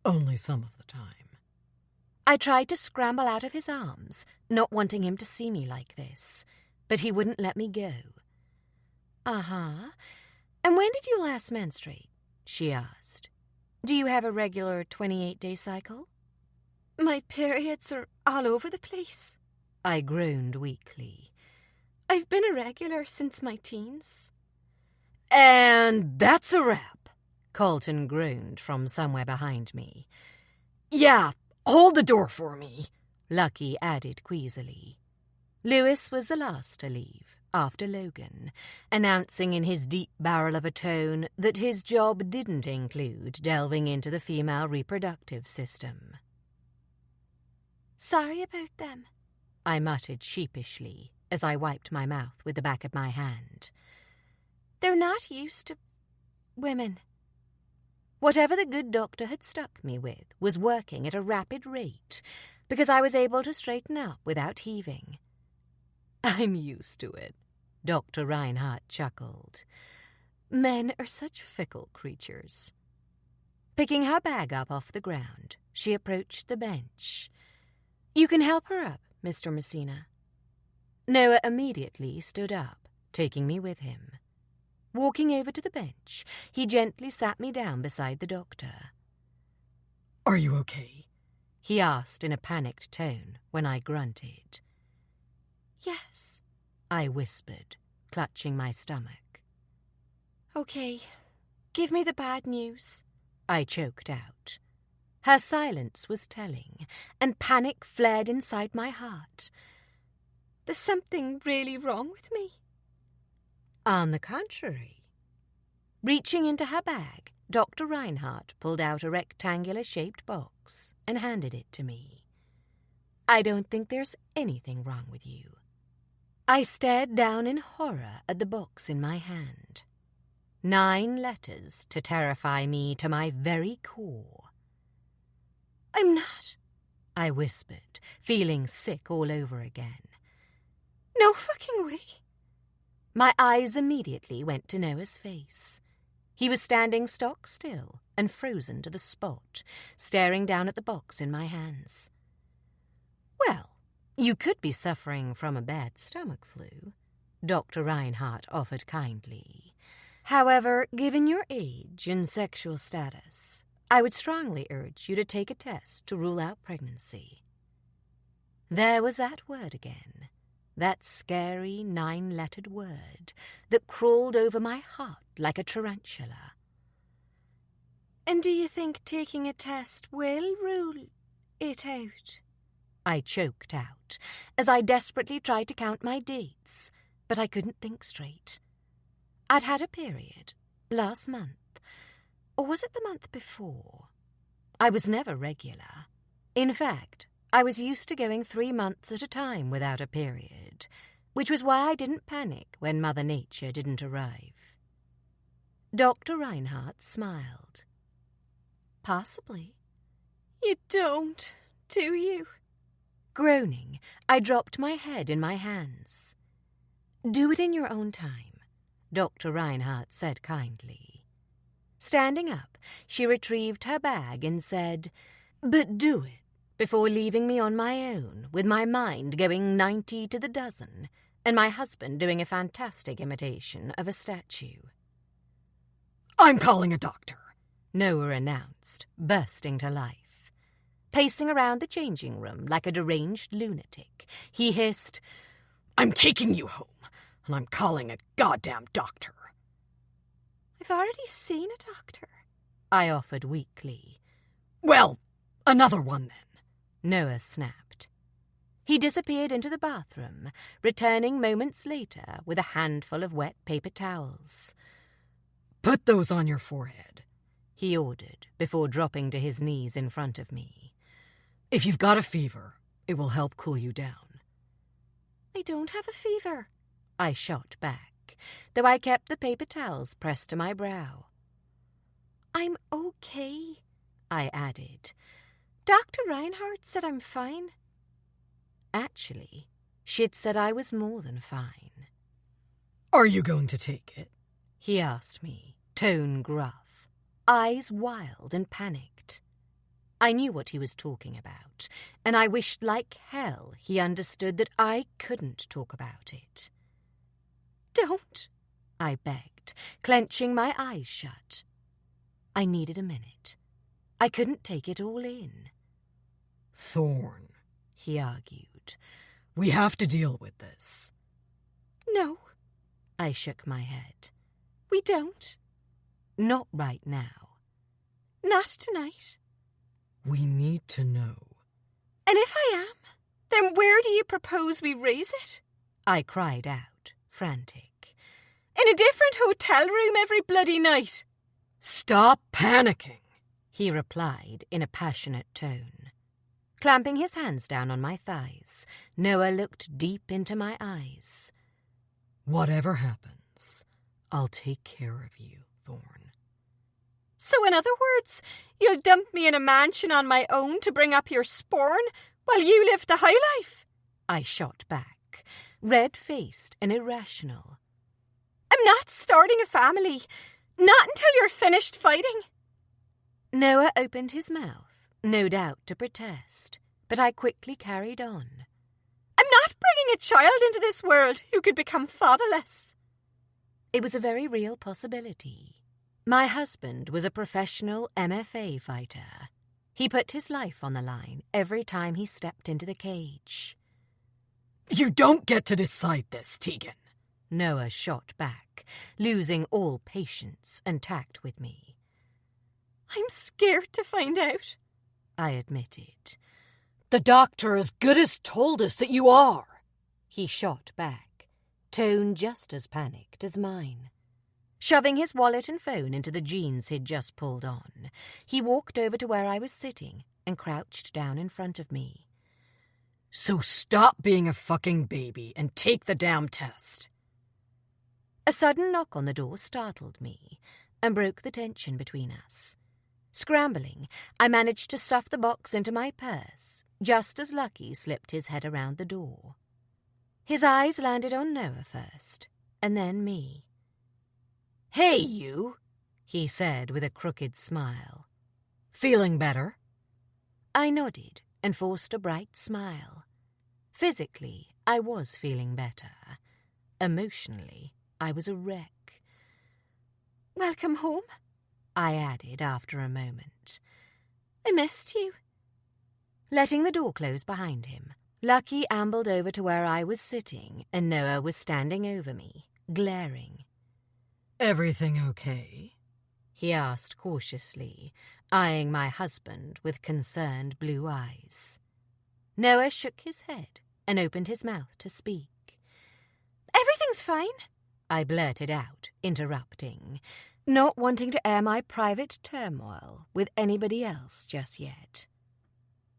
Only some of the time. I tried to scramble out of his arms, not wanting him to see me like this, but he wouldn't let me go. Uh-huh. And when did you last menstruate? She asked. Do you have a regular 28-day cycle? My periods are all over the place. I groaned weakly. I've been irregular since my teens. And that's a wrap, Colton groaned from somewhere behind me. Yeah, hold the door for me, Lucky added queasily. Lewis was the last to leave, after Logan, announcing in his deep barrel of a tone that his job didn't include delving into the female reproductive system. Sorry about them, I muttered sheepishly as I wiped my mouth with the back of my hand. They're not used to women. Whatever the good doctor had stuck me with was working at a rapid rate, because I was able to straighten up without heaving. I'm used to it, Dr. Reinhardt chuckled. Men are such fickle creatures. Picking her bag up off the ground, she approached the bench. You can help her up, Mr. Messina. Noah immediately stood up, taking me with him. Walking over to the bench, he gently sat me down beside the doctor. Are you okay? He asked in a panicked tone when I grunted. Yes, I whispered, clutching my stomach. Okay, give me the bad news, I choked out. Her silence was telling, and panic flared inside my heart. There's something really wrong with me. On the contrary. Reaching into her bag, Dr. Reinhardt pulled out a rectangular-shaped box and handed it to me. I don't think there's anything wrong with you. I stared down in horror at the box in my hand. 9 letters to terrify me to my very core. I'm not, I whispered, feeling sick all over again. No fucking way. My eyes immediately went to Noah's face. He was standing stock still and frozen to the spot, staring down at the box in my hands. Well, you could be suffering from a bad stomach flu, Dr. Reinhardt offered kindly. However, given your age and sexual status, I would strongly urge you to take a test to rule out pregnancy. There was that word again, that scary 9-lettered word that crawled over my heart like a tarantula. And do you think taking a test will rule it out? I choked out as I desperately tried to count my dates, but I couldn't think straight. I'd had a period last month, or was it the month before? I was never regular. In fact, I was used to going 3 months at a time without a period, which was why I didn't panic when Mother Nature didn't arrive. Dr. Reinhardt smiled. Possibly. You don't, do you? Groaning, I dropped my head in my hands. Do it in your own time, Dr. Reinhardt said kindly. Standing up, she retrieved her bag and said, But do it before leaving me on my own, with my mind going 90 to the dozen, and my husband doing a fantastic imitation of a statue. I'm calling a doctor, Noah announced, bursting to life. Pacing around the changing room like a deranged lunatic, he hissed, I'm taking you home, and I'm calling a goddamn doctor. I've already seen a doctor, I offered weakly. Well, another one then, Noah snapped. He disappeared into the bathroom, returning moments later with a handful of wet paper towels. Put those on your forehead, he ordered before dropping to his knees in front of me. If you've got a fever, it will help cool you down. I don't have a fever, I shot back, though I kept the paper towels pressed to my brow. I'm okay, I added. Dr. Reinhardt said I'm fine. Actually, she'd said I was more than fine. Are you going to take it? He asked me, tone gruff, eyes wild and panicked. I knew what he was talking about, and I wished like hell he understood that I couldn't talk about it. Don't, I begged, clenching my eyes shut. I needed a minute. I couldn't take it all in. Thorn, he argued. We have to deal with this. No, I shook my head. we don't. Not right now. Not tonight. We need to know. And if I am, then where do you propose we raise it? I cried out, frantic. In a different hotel room every bloody night. Stop panicking, he replied in a passionate tone. Clamping his hands down on my thighs, Noah looked deep into my eyes. Whatever happens, I'll take care of you, Thorn. So in other words, you'll dump me in a mansion on my own to bring up your spawn while you live the high life? I shot back, red-faced and irrational. I'm not starting a family. Not until you're finished fighting. Noah opened his mouth, no doubt to protest, but I quickly carried on. I'm not bringing a child into this world who could become fatherless. It was a very real possibility. My husband was a professional MFA fighter. He put his life on the line every time he stepped into the cage. You don't get to decide this, Tegan. Noah shot back, losing all patience and tact with me. I'm scared to find out, I admitted. The doctor as good as told us that you are. He shot back, tone just as panicked as mine. Shoving his wallet and phone into the jeans he'd just pulled on, he walked over to where I was sitting and crouched down in front of me. So stop being a fucking baby and take the damn test. A sudden knock on the door startled me and broke the tension between us. Scrambling, I managed to stuff the box into my purse, just as Lucky slipped his head around the door. His eyes landed on Noah first, and then me. Hey, you, he said with a crooked smile. Feeling better? I nodded and forced a bright smile. Physically, I was feeling better. Emotionally, I was a wreck. Welcome home, I added after a moment. I missed you. Letting the door close behind him, Lucky ambled over to where I was sitting and Noah was standing over me, glaring. Everything okay? He asked cautiously, eyeing my husband with concerned blue eyes. Noah shook his head and opened his mouth to speak. Everything's fine, I blurted out, interrupting, not wanting to air my private turmoil with anybody else just yet.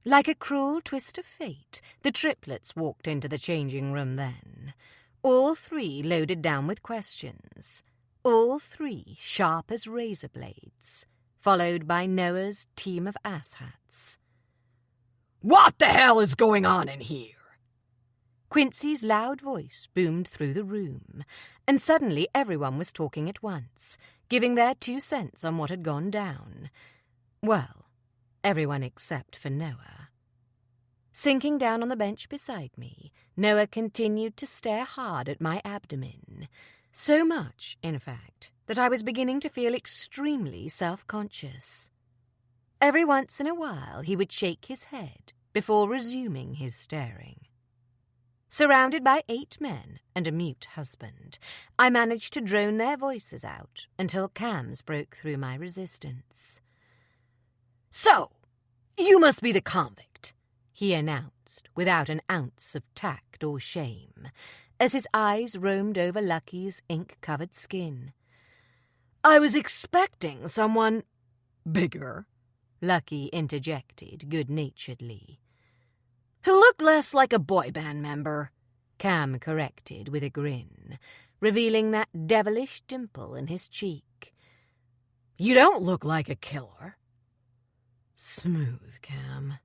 Like a cruel twist of fate, the triplets walked into the changing room then. All three loaded down with questions. All three sharp as razor blades, followed by Noah's team of asshats. What the hell is going on in here? Quincy's loud voice boomed through the room, and suddenly everyone was talking at once, giving their 2 cents on what had gone down. Well, everyone except for Noah. Sinking down on the bench beside me, Noah continued to stare hard at my abdomen. So much, in fact, that I was beginning to feel extremely self-conscious. Every once in a while he would shake his head before resuming his staring. Surrounded by 8 men and a mute husband, I managed to drone their voices out until Cams broke through my resistance. So, you must be the convict, he announced without an ounce of tact or shame, as his eyes roamed over Lucky's ink-covered skin. I was expecting someone bigger, Lucky interjected good-naturedly. who looked less like a boy band member, Cam corrected with a grin, revealing that devilish dimple in his cheek. You don't look like a killer. Smooth, Cam,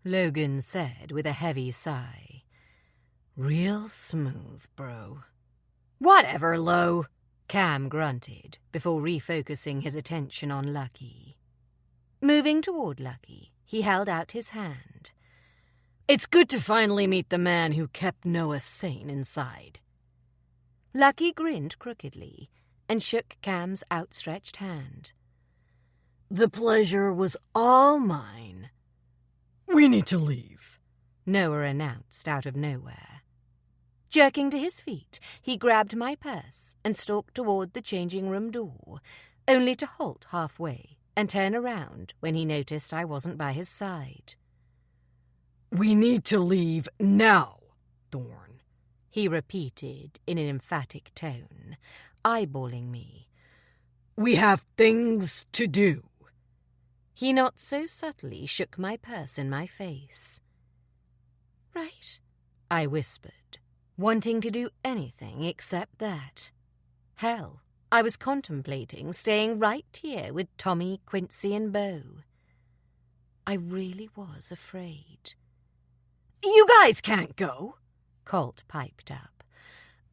Logan said with a heavy sigh. Real smooth, bro. Whatever, Lo, Cam grunted before refocusing his attention on Lucky. Moving toward Lucky, he held out his hand. It's good to finally meet the man who kept Noah sane inside. Lucky grinned crookedly and shook Cam's outstretched hand. The pleasure was all mine. We need to leave, Noah announced out of nowhere. Jerking to his feet, he grabbed my purse and stalked toward the changing room door, only to halt halfway and turn around when he noticed I wasn't by his side. We need to leave now, Thorn, he repeated in an emphatic tone, eyeballing me. We have things to do. He not so subtly shook my purse in my face. Right, I whispered, wanting to do anything except that. Hell, I was contemplating staying right here with Tommy, Quincy, and Bo. I really was afraid. You guys can't go, Colt piped up.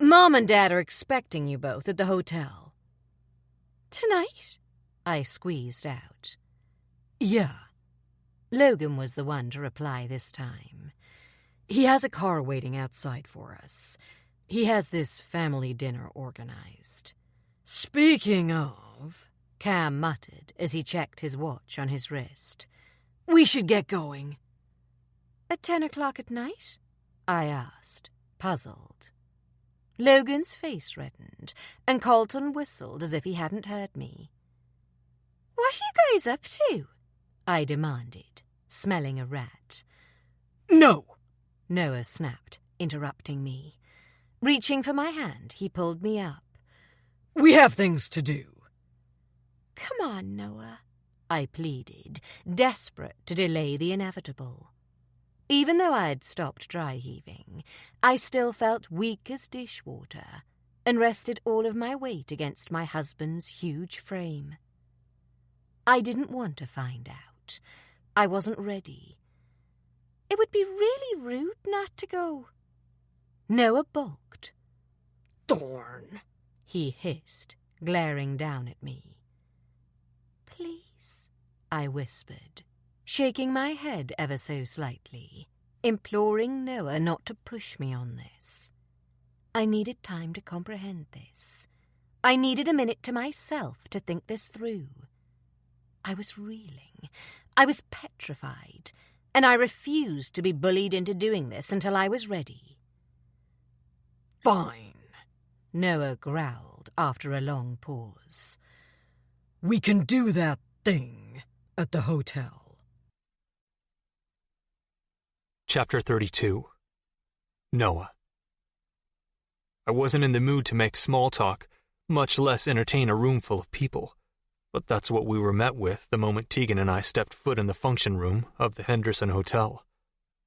Mom and Dad are expecting you both at the hotel. Tonight? I squeezed out. Yeah. Logan was the one to reply this time. He has a car waiting outside for us. He has this family dinner organized. Speaking of, Cam muttered as he checked his watch on his wrist. We should get going. At 10 o'clock at night? I asked, puzzled. Logan's face reddened, and Colton whistled as if he hadn't heard me. What are you guys up to? I demanded, smelling a rat. No, Noah snapped, interrupting me. Reaching for my hand, he pulled me up. We have things to do. Come on, Noah, I pleaded, desperate to delay the inevitable. Even though I had stopped dry heaving, I still felt weak as dishwater and rested all of my weight against my husband's huge frame. I didn't want to find out. I wasn't ready. It would be really rude not to go. Noah balked. Thorn, he hissed, glaring down at me. Please, I whispered, shaking my head ever so slightly, imploring Noah not to push me on this. I needed time to comprehend this. I needed a minute to myself to think this through. I was reeling. I was petrified, and I refused to be bullied into doing this until I was ready. Fine, Noah growled after a long pause. We can do that thing at the hotel. Chapter 32. Noah. I wasn't in the mood to make small talk, much less entertain a room full of people. But that's what we were met with the moment Tegan and I stepped foot in the function room of the Henderson Hotel.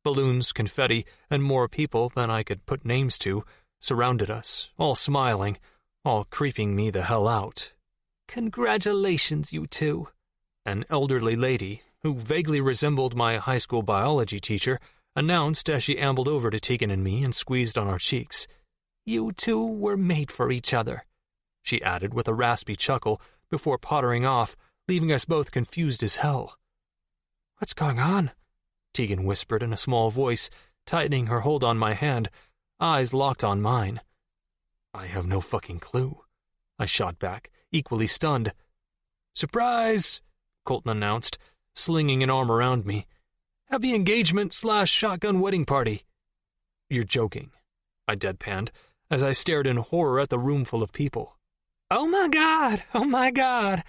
Balloons, confetti, and more people than I could put names to surrounded us, all smiling, all creeping me the hell out. Congratulations, you two. An elderly lady, who vaguely resembled my high school biology teacher, announced as she ambled over to Tegan and me and squeezed on our cheeks. You two were made for each other, she added with a raspy chuckle before pottering off, leaving us both confused as hell. What's going on? Tegan whispered in a small voice, tightening her hold on my hand, eyes locked on mine. I have no fucking clue, I shot back, equally stunned. Surprise, Colton announced, slinging an arm around me. Happy engagement/shotgun wedding party. You're joking, I deadpanned, as I stared in horror at the room full of people. Oh my God! Oh my God!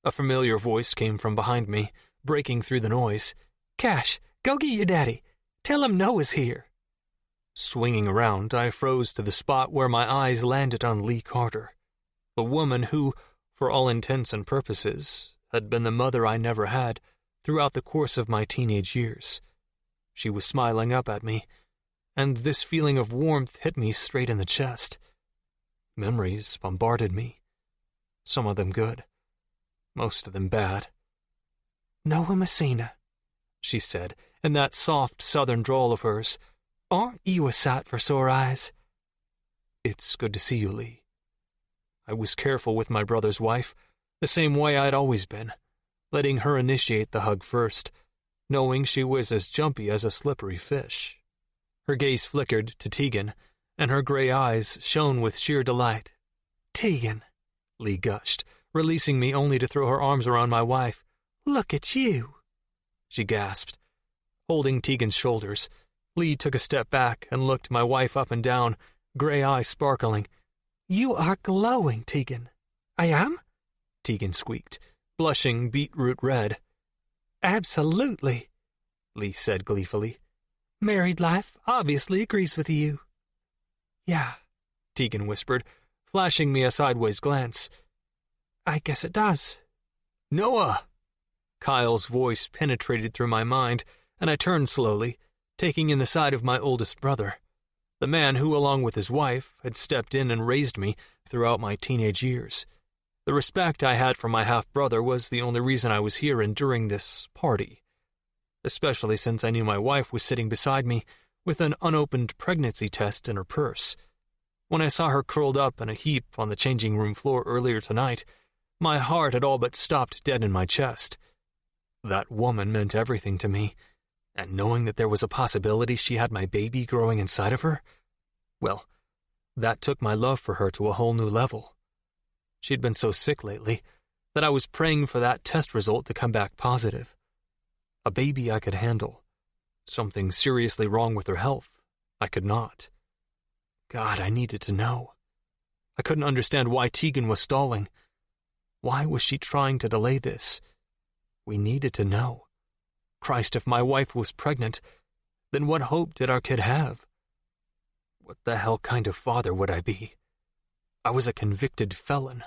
A familiar voice came from behind me, breaking through the noise. Cash, go get your daddy. Tell him Noah's here. Swinging around, I froze to the spot where my eyes landed on Lee Carter, the woman who, for all intents and purposes, had been the mother I never had throughout the course of my teenage years. She was smiling up at me, and this feeling of warmth hit me straight in the chest. Memories bombarded me, some of them good. most of them bad. "Noah Messina," she said, in that soft southern drawl of hers, "aren't you a sight for sore eyes?" It's good to see you, Lee. I was careful with my brother's wife, the same way I'd always been, letting her initiate the hug first, knowing she was as jumpy as a slippery fish. Her gaze flickered to Tegan, and her gray eyes shone with sheer delight. "Tegan," Lee gushed, releasing me only to throw her arms around my wife. "Look at you." She gasped. Holding Tegan's shoulders, Lee took a step back and looked my wife up and down, gray eyes sparkling. "You are glowing, Tegan." "I am?" Tegan squeaked, blushing beetroot red. "Absolutely," Lee said gleefully. "Married life obviously agrees with you." "Yeah," Tegan whispered, flashing me a sideways glance. "I guess it does." "Noah!" Kyle's voice penetrated through my mind, and I turned slowly, taking in the side of my oldest brother, the man who, along with his wife, had stepped in and raised me throughout my teenage years. The respect I had for my half-brother was the only reason I was here enduring this party, especially since I knew my wife was sitting beside me with an unopened pregnancy test in her purse. When I saw her curled up in a heap on the changing room floor earlier tonight, my heart had all but stopped dead in my chest. That woman meant everything to me, and knowing that there was a possibility she had my baby growing inside of her, well, that took my love for her to a whole new level. She'd been so sick lately that I was praying for that test result to come back positive. A baby I could handle. Something seriously wrong with her health I could not. God, I needed to know. I couldn't understand why Tegan was stalling. Why was she trying to delay this? We needed to know. Christ, if my wife was pregnant, then what hope did our kid have? What the hell kind of father would I be? I was a convicted felon.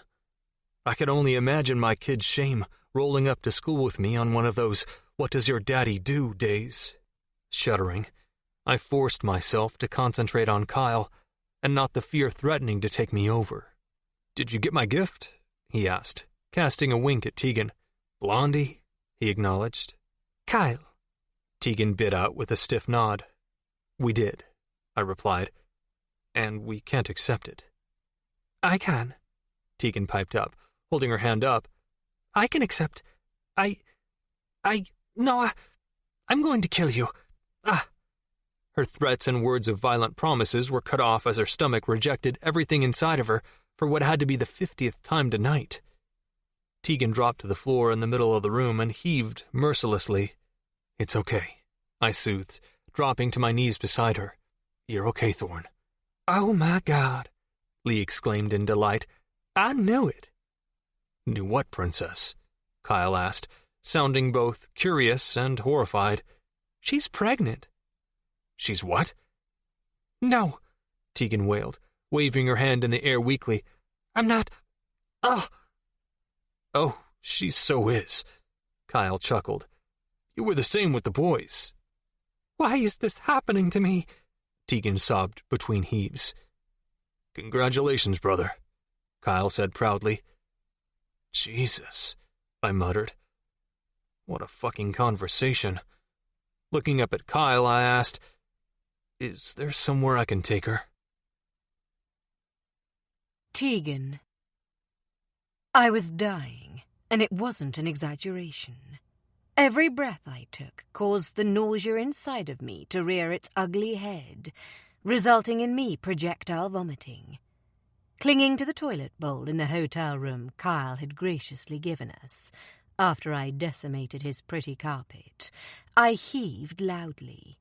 I could only imagine my kid's shame rolling up to school with me on one of those "what does your daddy do" days. Shuddering, I forced myself to concentrate on Kyle and not the fear threatening to take me over. "Did you get my gift?" he asked, casting a wink at Tegan. "Blondie," he acknowledged. "Kyle," Tegan bit out with a stiff nod. "We did," I replied, "and we can't accept it." "I can," Tegan piped up, holding her hand up. "I can accept. Noah, I'm going to kill you. Her threats and words of violent promises were cut off as her stomach rejected everything inside of her for what had to be the 50th time tonight. Tegan dropped to the floor in the middle of the room and heaved mercilessly. "It's okay," I soothed, dropping to my knees beside her. "You're okay, Thorn." "Oh my God," Lee exclaimed in delight. "I knew it." "Knew what, Princess?" Kyle asked, sounding both curious and horrified. "She's pregnant." "She's what?" "No," Tegan wailed, waving her hand in the air weakly. "I'm not. Ugh." "Oh, she so is," Kyle chuckled. "You were the same with the boys." "Why is this happening to me?" Tegan sobbed between heaves. "Congratulations, brother," Kyle said proudly. "Jesus," I muttered. What a fucking conversation. Looking up at Kyle, I asked, "Is there somewhere I can take her?" Tegan. I was dying, and it wasn't an exaggeration. Every breath I took caused the nausea inside of me to rear its ugly head, resulting in me projectile vomiting. Clinging to the toilet bowl in the hotel room Kyle had graciously given us, after I decimated his pretty carpet, I heaved loudly.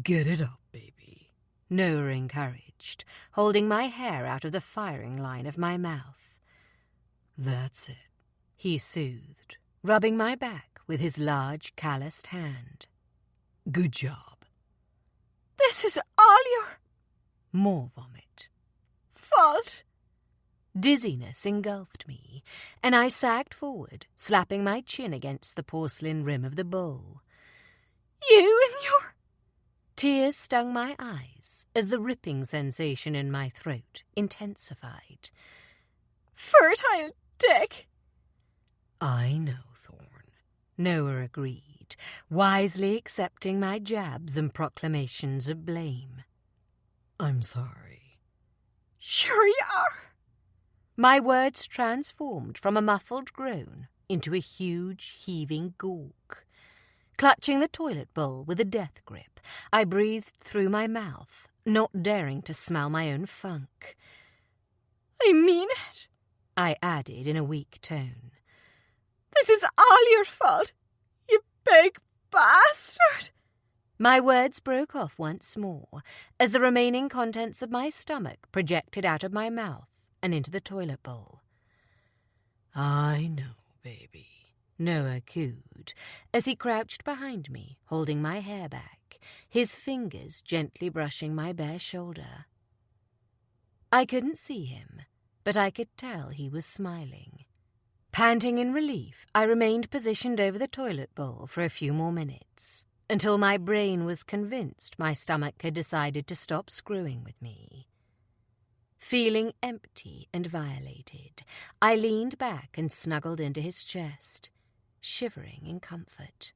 "Get it up, baby," Noah encouraged, holding my hair out of the firing line of my mouth. "That's it," he soothed, rubbing my back with his large, calloused hand. "Good job." "This is all your More vomit. fault." Dizziness engulfed me, and I sagged forward, slapping my chin against the porcelain rim of the bowl. "You and your—" Tears stung my eyes as the ripping sensation in my throat intensified. "fertile dick." I know, Thorn, Noah agreed, wisely accepting my jabs and proclamations of blame. I'm sorry. Sure you are. My words transformed from a muffled groan into a huge, heaving gawk. Clutching the toilet bowl with a death grip, I breathed through my mouth, not daring to smell my own funk. I mean it, I added in a weak tone. This is all your fault, you big bastard. My words broke off once more as the remaining contents of my stomach projected out of my mouth and into the toilet bowl. I know, baby, Noah cooed as he crouched behind me, holding my hair back, his fingers gently brushing my bare shoulder. I couldn't see him, but I could tell he was smiling. Panting in relief, I remained positioned over the toilet bowl for a few more minutes, until my brain was convinced my stomach had decided to stop screwing with me. Feeling empty and violated, I leaned back and snuggled into his chest, shivering in comfort.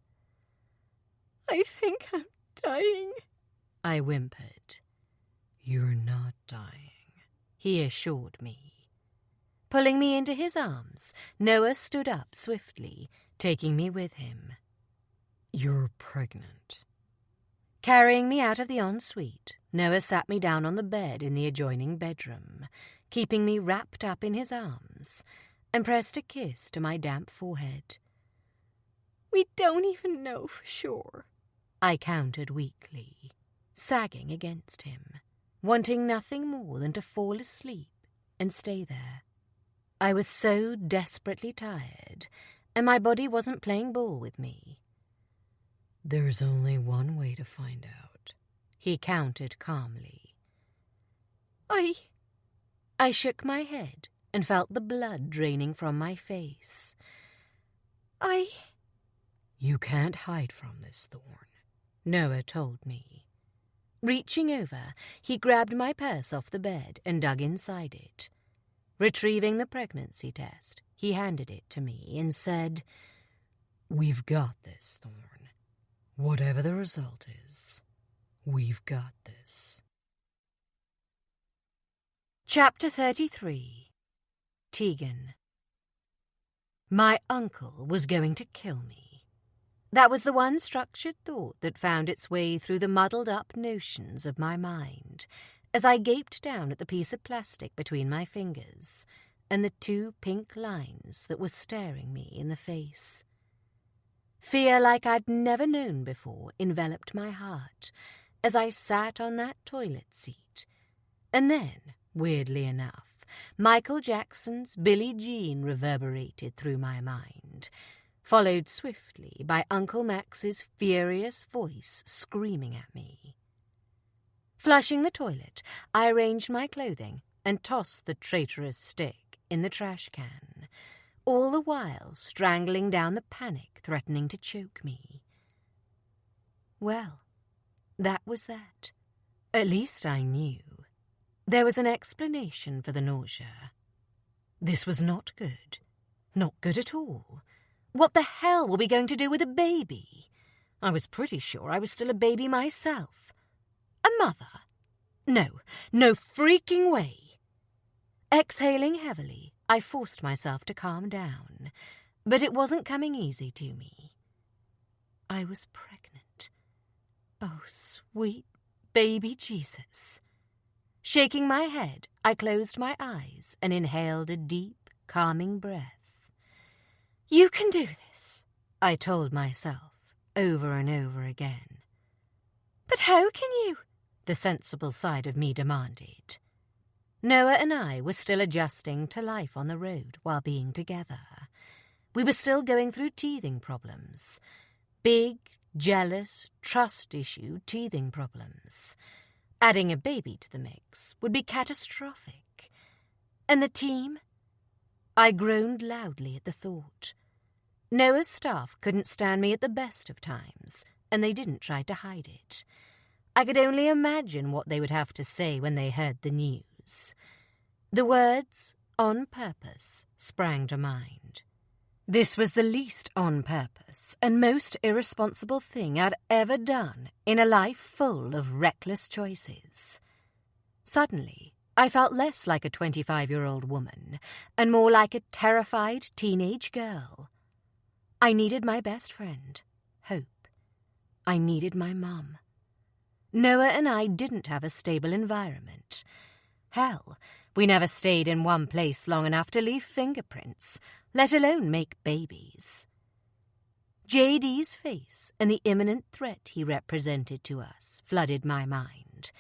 I think I'm dying, I whimpered. You're not dying, he assured me. Pulling me into his arms, Noah stood up swiftly, taking me with him. You're pregnant. Carrying me out of the ensuite, Noah sat me down on the bed in the adjoining bedroom, keeping me wrapped up in his arms, and pressed a kiss to my damp forehead. We don't even know for sure, I countered weakly, sagging against him, wanting nothing more than to fall asleep and stay there. I was so desperately tired, and my body wasn't playing ball with me. There's only one way to find out, he countered calmly. I shook my head and felt the blood draining from my face. You can't hide from this, Thorn, Noah told me. Reaching over, he grabbed my purse off the bed and dug inside it. Retrieving the pregnancy test, he handed it to me and said, We've got this, Thorn. Whatever the result is, we've got this. Chapter 33. Tegan. My uncle was going to kill me. That was the one structured thought that found its way through the muddled-up notions of my mind, as I gaped down at the piece of plastic between my fingers and the 2 pink lines that were staring me in the face. Fear like I'd never known before enveloped my heart as I sat on that toilet seat. And then, weirdly enough, Michael Jackson's Billie Jean reverberated through my mind, followed swiftly by Uncle Max's furious voice screaming at me. Flushing the toilet, I arranged my clothing and tossed the traitorous stick in the trash can, all the while strangling down the panic threatening to choke me. Well, that was that. At least I knew. There was an explanation for the nausea. This was not good. Not good at all. What the hell were we going to do with a baby? I was pretty sure I was still a baby myself. A mother? No freaking way. Exhaling heavily, I forced myself to calm down, but it wasn't coming easy to me. I was pregnant. Oh, sweet baby Jesus. Shaking my head, I closed my eyes and inhaled a deep, calming breath. You can do this, I told myself, over and over again. But how can you? The sensible side of me demanded. Noah and I were still adjusting to life on the road while being together. We were still going through teething problems. Big, jealous, trust-issue teething problems. Adding a baby to the mix would be catastrophic. And the team? I groaned loudly at the thought. Noah's staff couldn't stand me at the best of times, and they didn't try to hide it. I could only imagine what they would have to say when they heard the news. The words, on purpose, sprang to mind. This was the least on purpose and most irresponsible thing I'd ever done in a life full of reckless choices. Suddenly, I felt less like a 25-year-old woman and more like a terrified teenage girl. I needed my best friend, Hope. I needed my mum. Noah and I didn't have a stable environment. Hell, we never stayed in one place long enough to leave fingerprints, let alone make babies. JD's face and the imminent threat he represented to us flooded my mind,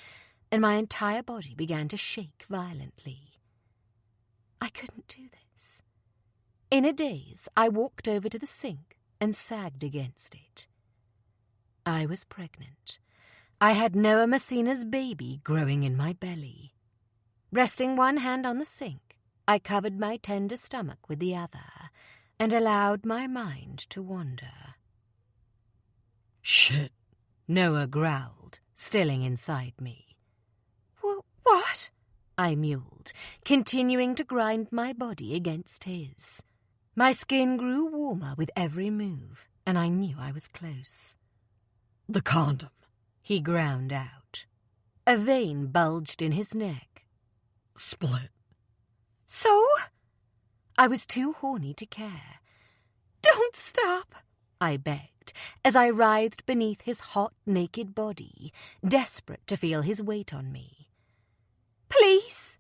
and my entire body began to shake violently. I couldn't do this. In a daze, I walked over to the sink and sagged against it. I was pregnant. I had Noah Messina's baby growing in my belly. Resting one hand on the sink, I covered my tender stomach with the other and allowed my mind to wander. Shit, Noah growled, stilling inside me. What? I mewled, continuing to grind my body against his. My skin grew warmer with every move, and I knew I was close. The condom, he ground out. A vein bulged in his neck. Split. So? I was too horny to care. Don't stop, I begged, as I writhed beneath his hot, naked body, desperate to feel his weight on me. Please.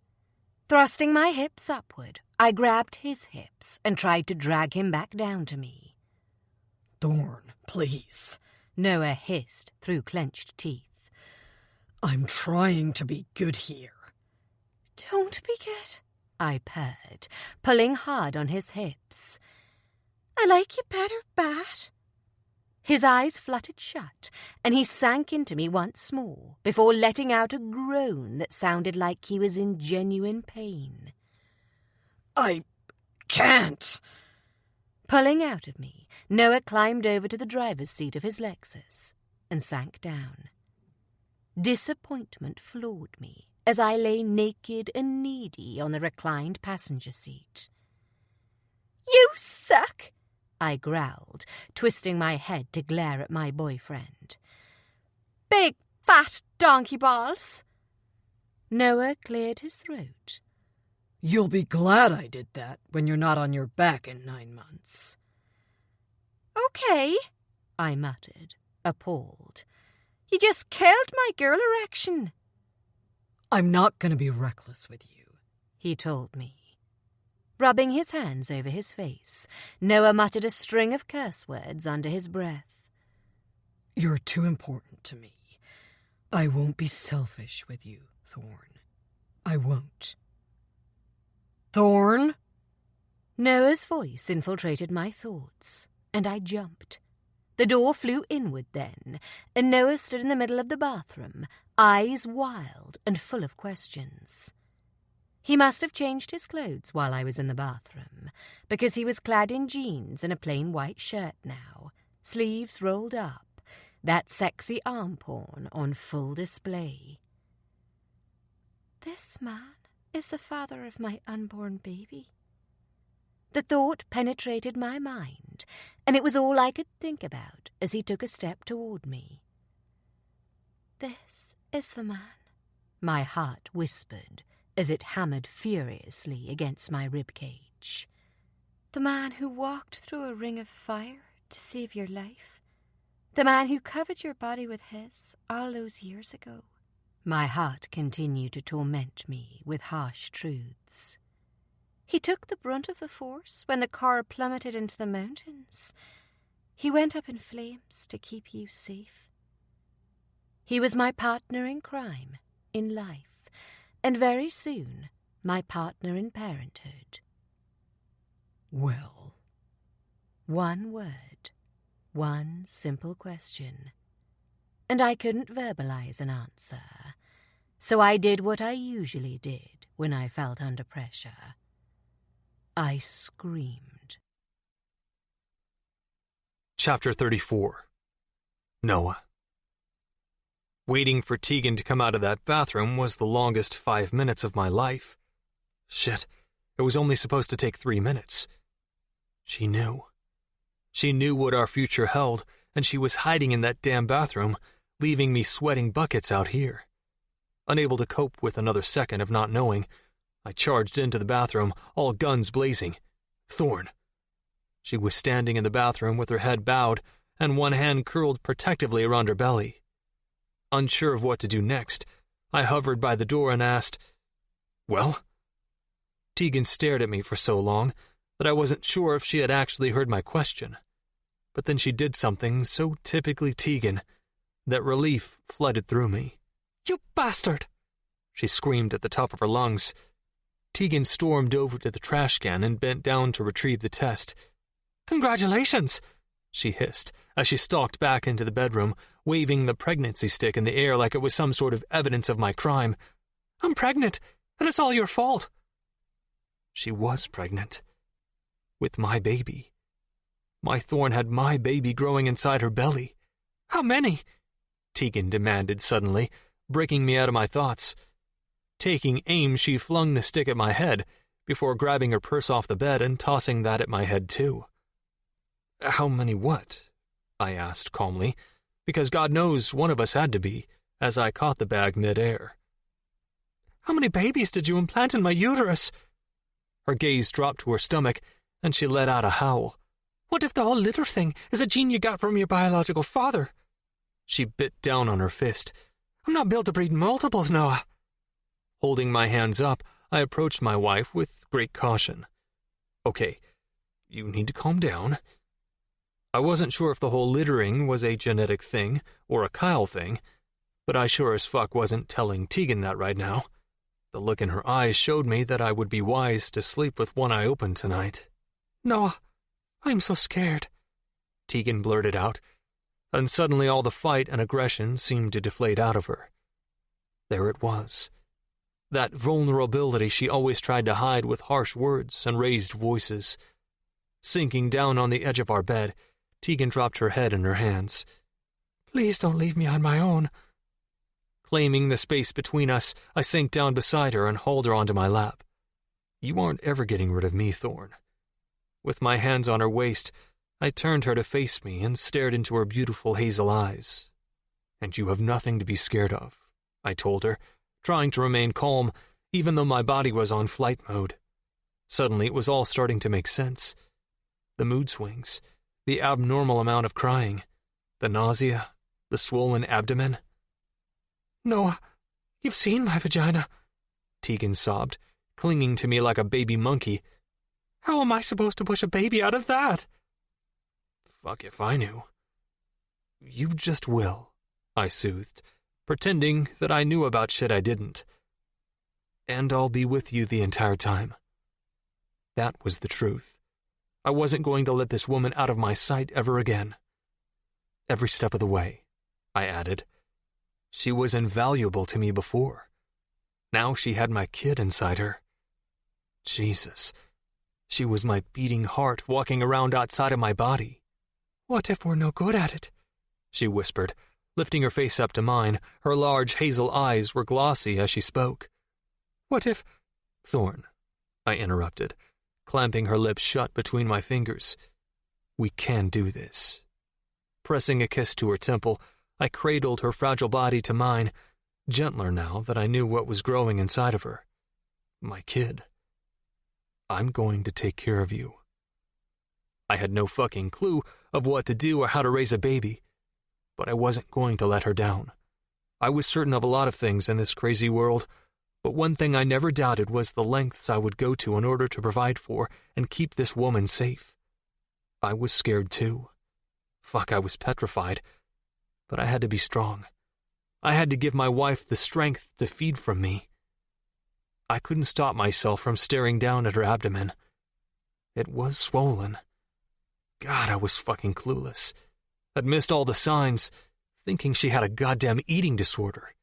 Thrusting my hips upward, I grabbed his hips and tried to drag him back down to me. Thorn, please, Noah hissed through clenched teeth. I'm trying to be good here. Don't be good, I purred, pulling hard on his hips. I like you better, bad. His eyes fluttered shut, and he sank into me once more, before letting out a groan that sounded like he was in genuine pain. I can't. Pulling out of me, Noah climbed over to the driver's seat of his Lexus and sank down. Disappointment floored me as I lay naked and needy on the reclined passenger seat. You suck, I growled, twisting my head to glare at my boyfriend. Big, fat donkey balls. Noah cleared his throat. You'll be glad I did that when you're not on your back in 9 months. Okay, I muttered, appalled. You just killed my girl erection. I'm not going to be reckless with you, he told me. Rubbing his hands over his face, Noah muttered a string of curse words under his breath. You're too important to me. I won't be selfish with you, Thorn. I won't. Thorn? Noah's voice infiltrated my thoughts, and I jumped. The door flew inward then, and Noah stood in the middle of the bathroom, eyes wild and full of questions. He must have changed his clothes while I was in the bathroom, because he was clad in jeans and a plain white shirt now, sleeves rolled up, that sexy arm porn on full display. This man is the father of my unborn baby. The thought penetrated my mind, and it was all I could think about as he took a step toward me. This is the man, my heart whispered, as it hammered furiously against my ribcage. The man who walked through a ring of fire to save your life. The man who covered your body with his all those years ago. My heart continued to torment me with harsh truths. He took the brunt of the force when the car plummeted into the mountains. He went up in flames to keep you safe. He was my partner in crime, in life, and very soon, my partner in parenthood. Well, one word, one simple question, and I couldn't verbalize an answer, so I did what I usually did when I felt under pressure. I screamed. Chapter 34. Noah. Waiting for Tegan to come out of that bathroom was the longest 5 minutes of my life. Shit, it was only supposed to take 3 minutes. She knew. She knew what our future held, and she was hiding in that damn bathroom, leaving me sweating buckets out here. Unable to cope with another second of not knowing, I charged into the bathroom, all guns blazing. Thorn. She was standing in the bathroom with her head bowed and one hand curled protectively around her belly. Unsure of what to do next, I hovered by the door and asked, "Well?" Tegan stared at me for so long that I wasn't sure if she had actually heard my question. But then she did something so typically Tegan that relief flooded through me. "You bastard!" she screamed at the top of her lungs. Tegan stormed over to the trash can and bent down to retrieve the test. "Congratulations!" she hissed as she stalked back into the bedroom, waving the pregnancy stick in the air like it was some sort of evidence of my crime. "I'm pregnant, and it's all your fault." She was pregnant. With my baby. My Thorn had my baby growing inside her belly. "How many?" Tegan demanded suddenly, breaking me out of my thoughts. Taking aim, she flung the stick at my head, before grabbing her purse off the bed and tossing that at my head too. "How many what?" I asked calmly, because God knows one of us had to be, as I caught the bag mid-air. "How many babies did you implant in my uterus?" Her gaze dropped to her stomach, and she let out a howl. "What if the whole litter thing is a gene you got from your biological father?" She bit down on her fist. "I'm not built to breed multiples, Noah." Holding my hands up, I approached my wife with great caution. "Okay, you need to calm down." I wasn't sure if the whole littering was a genetic thing or a Kyle thing, but I sure as fuck wasn't telling Tegan that right now. The look in her eyes showed me that I would be wise to sleep with one eye open tonight. "Noah, I'm so scared," Tegan blurted out, and suddenly all the fight and aggression seemed to deflate out of her. There it was. That vulnerability she always tried to hide with harsh words and raised voices. Sinking down on the edge of our bed, Tegan dropped her head in her hands. "Please don't leave me on my own." Claiming the space between us, I sank down beside her and hauled her onto my lap. "You aren't ever getting rid of me, Thorn." With my hands on her waist, I turned her to face me and stared into her beautiful hazel eyes. "And you have nothing to be scared of," I told her, trying to remain calm, even though my body was on flight mode. Suddenly it was all starting to make sense. The mood swings, the abnormal amount of crying, the nausea, the swollen abdomen. "Noah, you've seen my vagina," Tegan sobbed, clinging to me like a baby monkey. "How am I supposed to push a baby out of that?" "Fuck if I knew." "You just will," I soothed, pretending that I knew about shit I didn't. "And I'll be with you the entire time." That was the truth. I wasn't going to let this woman out of my sight ever again. "Every step of the way," I added. She was invaluable to me before. Now she had my kid inside her. Jesus, she was my beating heart walking around outside of my body. "What if we're no good at it?" she whispered, lifting her face up to mine. Her large hazel eyes were glossy as she spoke. "What if—" "Thorn," I interrupted, clamping her lips shut between my fingers. "We can do this." Pressing a kiss to her temple, I cradled her fragile body to mine, gentler now that I knew what was growing inside of her. My kid. "I'm going to take care of you." I had no fucking clue of what to do or how to raise a baby, but I wasn't going to let her down. I was certain of a lot of things in this crazy world, but one thing I never doubted was the lengths I would go to in order to provide for and keep this woman safe. I was scared too. Fuck, I was petrified. But I had to be strong. I had to give my wife the strength to feed from me. I couldn't stop myself from staring down at her abdomen. It was swollen. God, I was fucking clueless. I'd missed all the signs, thinking she had a goddamn eating disorder.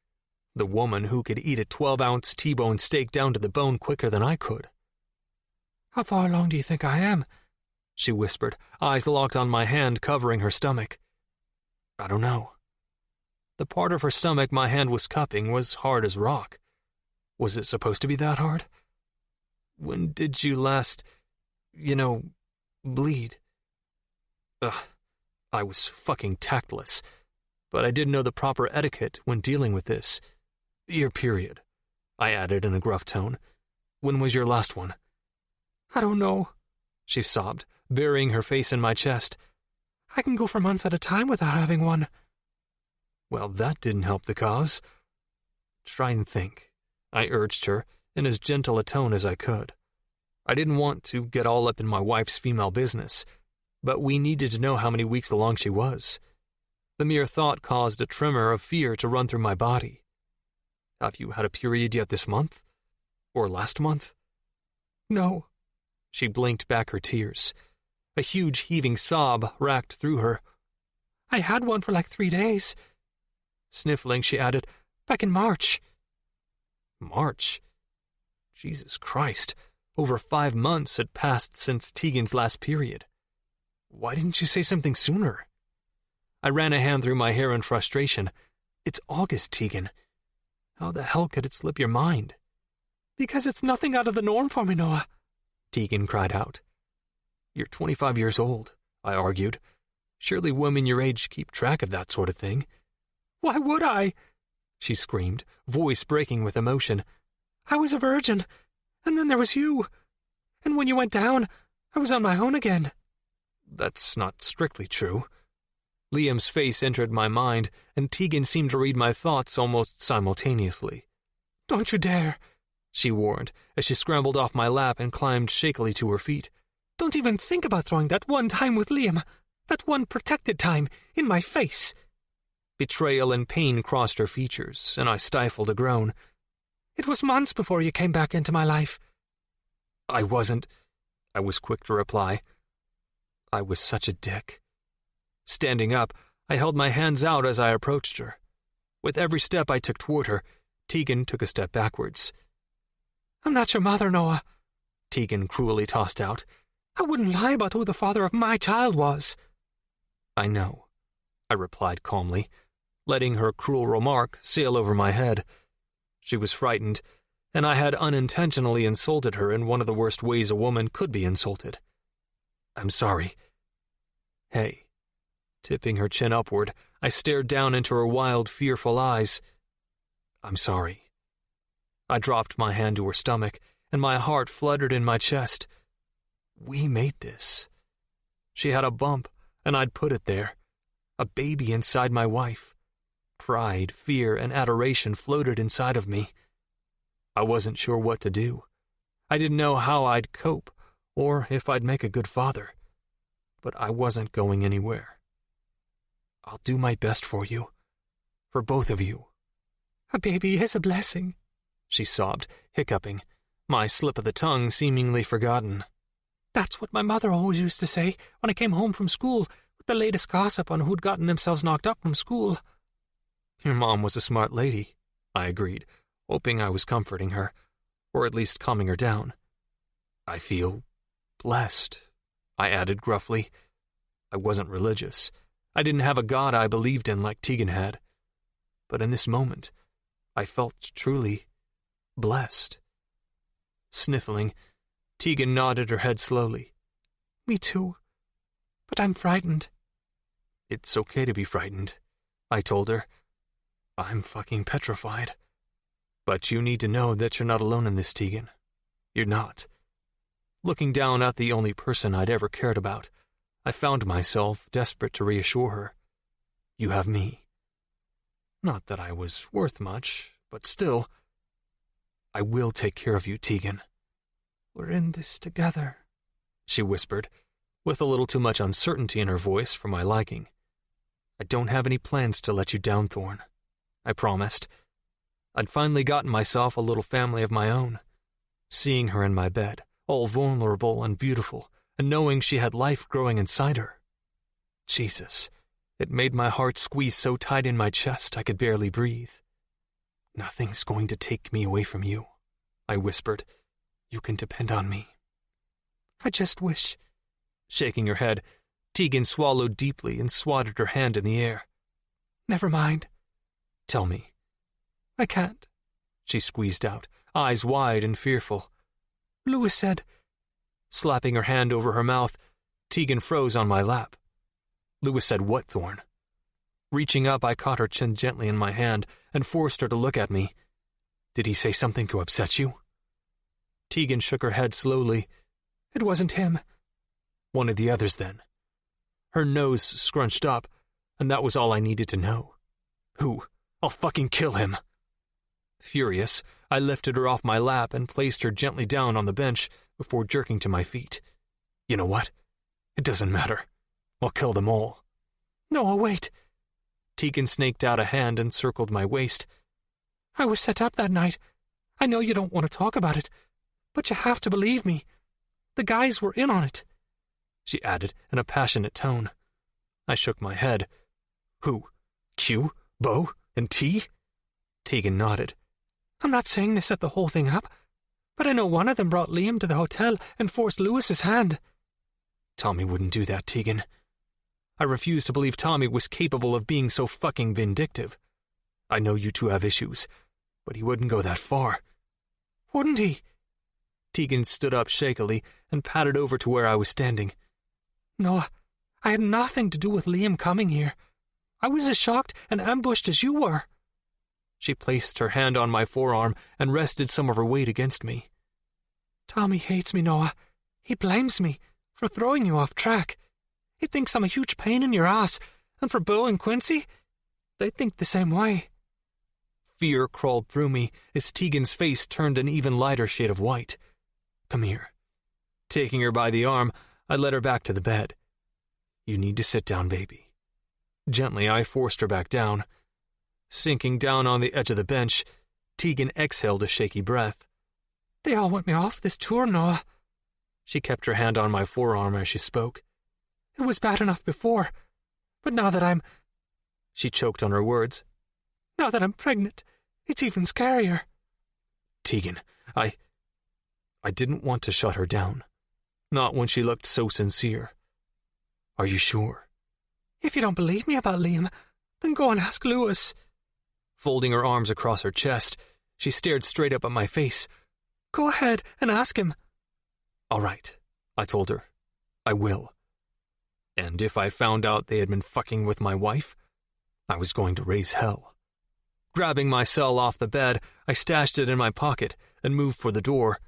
The woman who could eat a 12-ounce T-bone steak down to the bone quicker than I could. "How far along do you think I am?" she whispered, eyes locked on my hand covering her stomach. I don't know. The part of her stomach my hand was cupping was hard as rock. Was it supposed to be that hard? "When did you last, bleed. Ugh, I was fucking tactless, but I did know the proper etiquette when dealing with this. Your period, I added in a gruff tone. When was your last one? I don't know, she sobbed, burying her face in my chest. I can go for months at a time without having one. Well, that didn't help the cause. Try and think, I urged her in as gentle a tone as I could. I didn't want to get all up in my wife's female business, but we needed to know how many weeks along she was. The mere thought caused a tremor of fear to run through my body. Have you had a period yet this month? Or last month? No. She blinked back her tears. A huge heaving sob racked through her. I had one for like 3 days. Sniffling, she added, back in March. March? Jesus Christ. Over 5 months had passed since Tegan's last period. Why didn't you say something sooner? I ran a hand through my hair in frustration. It's August, Tegan. How the hell could it slip your mind? Because it's nothing out of the norm for me, Noah, Tegan cried out. You're 25 years old, I argued. Surely women your age keep track of that sort of thing. Why would I? She screamed, voice breaking with emotion. I was a virgin, and then there was you. And when you went down, I was on my own again. That's not strictly true. Liam's face entered my mind, and Tegan seemed to read my thoughts almost simultaneously. Don't you dare, she warned, as she scrambled off my lap and climbed shakily to her feet. Don't even think about throwing that one time with Liam, that one protected time, in my face. Betrayal and pain crossed her features, and I stifled a groan. It was months before you came back into my life. I wasn't, I was quick to reply. I was such a dick. Standing up, I held my hands out as I approached her. With every step I took toward her, Tegan took a step backwards. I'm not your mother, Noah, Tegan cruelly tossed out. I wouldn't lie about who the father of my child was. I know, I replied calmly, letting her cruel remark sail over my head. She was frightened, and I had unintentionally insulted her in one of the worst ways a woman could be insulted. I'm sorry. Hey. Tipping her chin upward, I stared down into her wild, fearful eyes. I'm sorry. I dropped my hand to her stomach, and my heart fluttered in my chest. We made this. She had a bump, and I'd put it there. A baby inside my wife. Pride, fear, and adoration floated inside of me. I wasn't sure what to do. I didn't know how I'd cope, or if I'd make a good father. But I wasn't going anywhere. I'll do my best for you. For both of you. A baby is a blessing, she sobbed, hiccuping, my slip of the tongue seemingly forgotten. That's what my mother always used to say when I came home from school with the latest gossip on who'd gotten themselves knocked up from school. Your mom was a smart lady, I agreed, hoping I was comforting her, or at least calming her down. I feel blessed, I added gruffly. I wasn't religious. I didn't have a God I believed in like Tegan had. But in this moment, I felt truly blessed. Sniffling, Tegan nodded her head slowly. Me too. But I'm frightened. It's okay to be frightened, I told her. I'm fucking petrified. But you need to know that you're not alone in this, Tegan. You're not. Looking down at the only person I'd ever cared about, I found myself desperate to reassure her. You have me. Not that I was worth much, but still. I will take care of you, Tegan. We're in this together, she whispered, with a little too much uncertainty in her voice for my liking. I don't have any plans to let you down, Thorn, I promised. I'd finally gotten myself a little family of my own. Seeing her in my bed, all vulnerable and beautiful, and knowing she had life growing inside her. Jesus, it made my heart squeeze so tight in my chest I could barely breathe. Nothing's going to take me away from you, I whispered. You can depend on me. I just wish. Shaking her head, Tegan swallowed deeply and swatted her hand in the air. Never mind. Tell me. I can't, she squeezed out, eyes wide and fearful. Louis said, slapping her hand over her mouth, Tegan froze on my lap. Lewis said, "What, Thorn?" Reaching up, I caught her chin gently in my hand and forced her to look at me. "Did he say something to upset you?" Tegan shook her head slowly. "It wasn't him." "One of the others, then?" Her nose scrunched up, and that was all I needed to know. "Who? I'll fucking kill him." Furious, I lifted her off my lap and placed her gently down on the bench before jerking to my feet. "You know what? It doesn't matter. I'll kill them all." "No, wait." Tegan snaked out a hand and circled my waist. "I was set up that night. I know you don't want to talk about it, but you have to believe me. The guys were in on it," she added in a passionate tone. I shook my head. "Who? Q, Bo, and T?" Tegan nodded. "I'm not saying they set the whole thing up, but I know one of them brought Liam to the hotel and forced Lewis's hand." "Tommy wouldn't do that, Tegan." I refused to believe Tommy was capable of being so fucking vindictive. "I know you two have issues, but he wouldn't go that far." "Wouldn't he?" Tegan stood up shakily and padded over to where I was standing. "Noah, I had nothing to do with Liam coming here. I was as shocked and ambushed as you were." She placed her hand on my forearm and rested some of her weight against me. "Tommy hates me, Noah. He blames me for throwing you off track. He thinks I'm a huge pain in your ass, and for Bo and Quincy, they think the same way." Fear crawled through me as Tegan's face turned an even lighter shade of white. "Come here." Taking her by the arm, I led her back to the bed. "You need to sit down, baby." Gently, I forced her back down. Sinking down on the edge of the bench, Tegan exhaled a shaky breath. "They all want me off this tour, Noah." She kept her hand on my forearm as she spoke. "It was bad enough before, but now that I'm—" She choked on her words. "Now that I'm pregnant, it's even scarier." "Tegan, I didn't want to shut her down. Not when she looked so sincere. Are you sure?" "If you don't believe me about Liam, then go and ask Lewis." Folding her arms across her chest, she stared straight up at my face. "Go ahead and ask him." "All right," I told her. "I will. And if I found out they had been fucking with my wife, I was going to raise hell." Grabbing my cell off the bed, I stashed it in my pocket and moved for the door,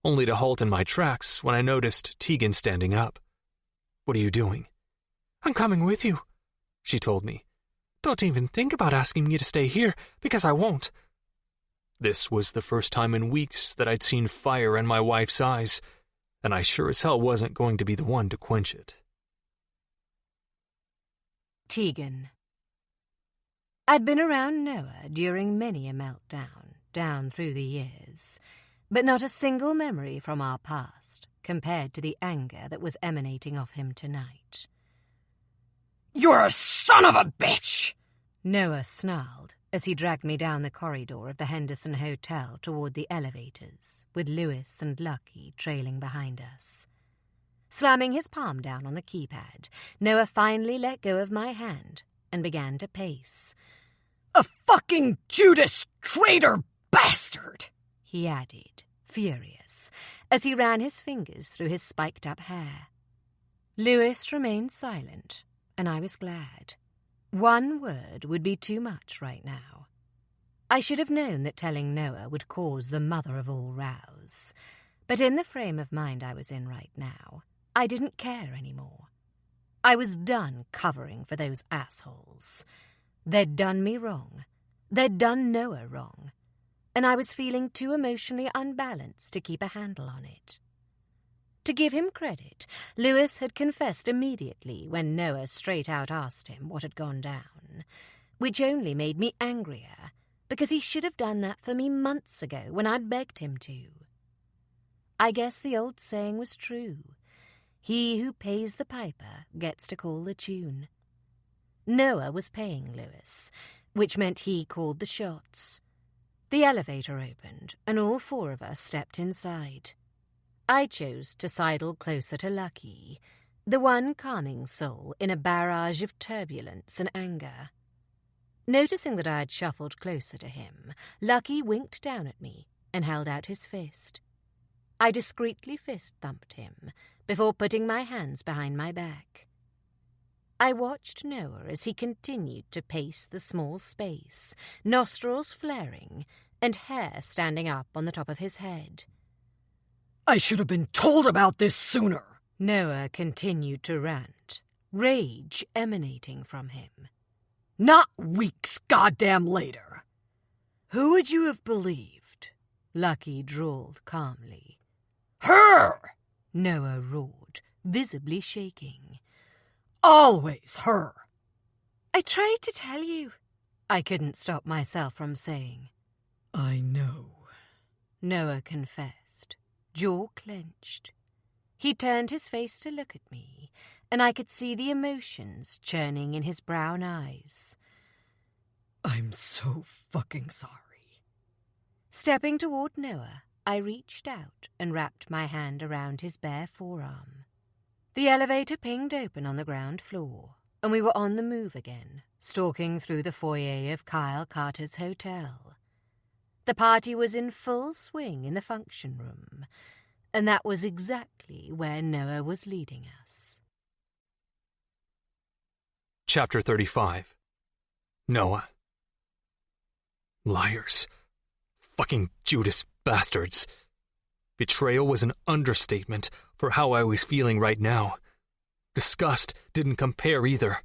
only to halt in my tracks when I noticed Tegan standing up. "What are you doing?" "I'm coming with you," she told me. "Don't even think about asking me to stay here, because I won't." This was the first time in weeks that I'd seen fire in my wife's eyes, and I sure as hell wasn't going to be the one to quench it. Tegan. I'd been around Noah during many a meltdown, down through the years, but not a single memory from our past compared to the anger that was emanating off him tonight. "You're a son of a bitch!" Noah snarled as he dragged me down the corridor of the Henderson Hotel toward the elevators, with Lewis and Lucky trailing behind us. Slamming his palm down on the keypad, Noah finally let go of my hand and began to pace. "A fucking Judas traitor bastard!" he added, furious, as he ran his fingers through his spiked-up hair. Lewis remained silent, and I was glad. One word would be too much right now. I should have known that telling Noah would cause the mother of all rows, but in the frame of mind I was in right now, I didn't care anymore. I was done covering for those assholes. They'd done me wrong. They'd done Noah wrong. And I was feeling too emotionally unbalanced to keep a handle on it. To give him credit, Lewis had confessed immediately when Noah straight out asked him what had gone down, which only made me angrier, because he should have done that for me months ago when I'd begged him to. I guess the old saying was true. He who pays the piper gets to call the tune. Noah was paying Lewis, which meant he called the shots. The elevator opened, and all four of us stepped inside. I chose to sidle closer to Lucky, the one calming soul in a barrage of turbulence and anger. Noticing that I had shuffled closer to him, Lucky winked down at me and held out his fist. I discreetly fist-thumped him before putting my hands behind my back. I watched Noah as he continued to pace the small space, nostrils flaring and hair standing up on the top of his head. I should have been told about this sooner, Noah continued to rant, rage emanating from him. Not weeks goddamn later. Who would you have believed? Lucky drawled calmly. Her! Noah roared, visibly shaking. Always her. I tried to tell you, I couldn't stop myself from saying. I know, Noah confessed, jaw clenched. He turned his face to look at me, and I could see the emotions churning in his brown eyes. I'm so fucking sorry. Stepping toward Noah, I reached out and wrapped my hand around his bare forearm. The elevator pinged open on the ground floor, and we were on the move again, stalking through the foyer of Kyle Carter's hotel. The party was in full swing in the function room, and that was exactly where Noah was leading us. Chapter 35. Noah. Liars. Fucking Judas bastards. Betrayal was an understatement for how I was feeling right now. Disgust didn't compare either.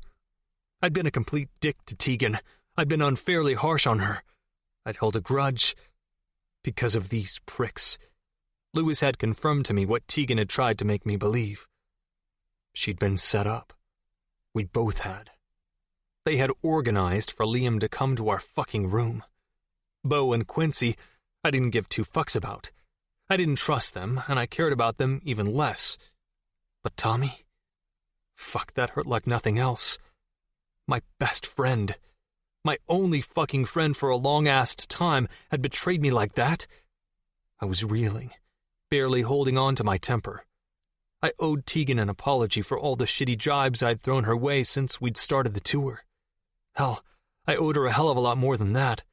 I'd been a complete dick to Tegan. I'd been unfairly harsh on her. I'd held a grudge because of these pricks. Lewis had confirmed to me what Tegan had tried to make me believe. She'd been set up. We both had. They had organized for Liam to come to our fucking room. Bo and Quincy, I didn't give two fucks about. I didn't trust them, and I cared about them even less. But Tommy? Fuck, that hurt like nothing else. My best friend, my only fucking friend for a long-assed time, had betrayed me like that. I was reeling, barely holding on to my temper. I owed Tegan an apology for all the shitty jibes I'd thrown her way since we'd started the tour. Hell, I owed her a hell of a lot more than that.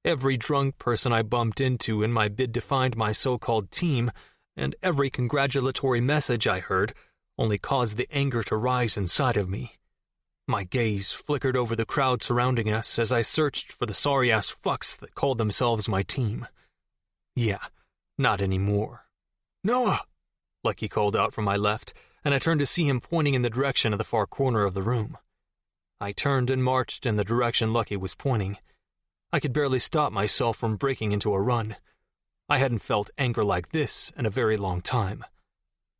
Every drunk person I bumped into in my bid to find my so-called team, and every congratulatory message I heard, only caused the anger to rise inside of me. My gaze flickered over the crowd surrounding us as I searched for the sorry-ass fucks that called themselves my team. Yeah, not anymore. Noah! Lucky called out from my left, and I turned to see him pointing in the direction of the far corner of the room. I turned and marched in the direction Lucky was pointing. I could barely stop myself from breaking into a run. I hadn't felt anger like this in a very long time.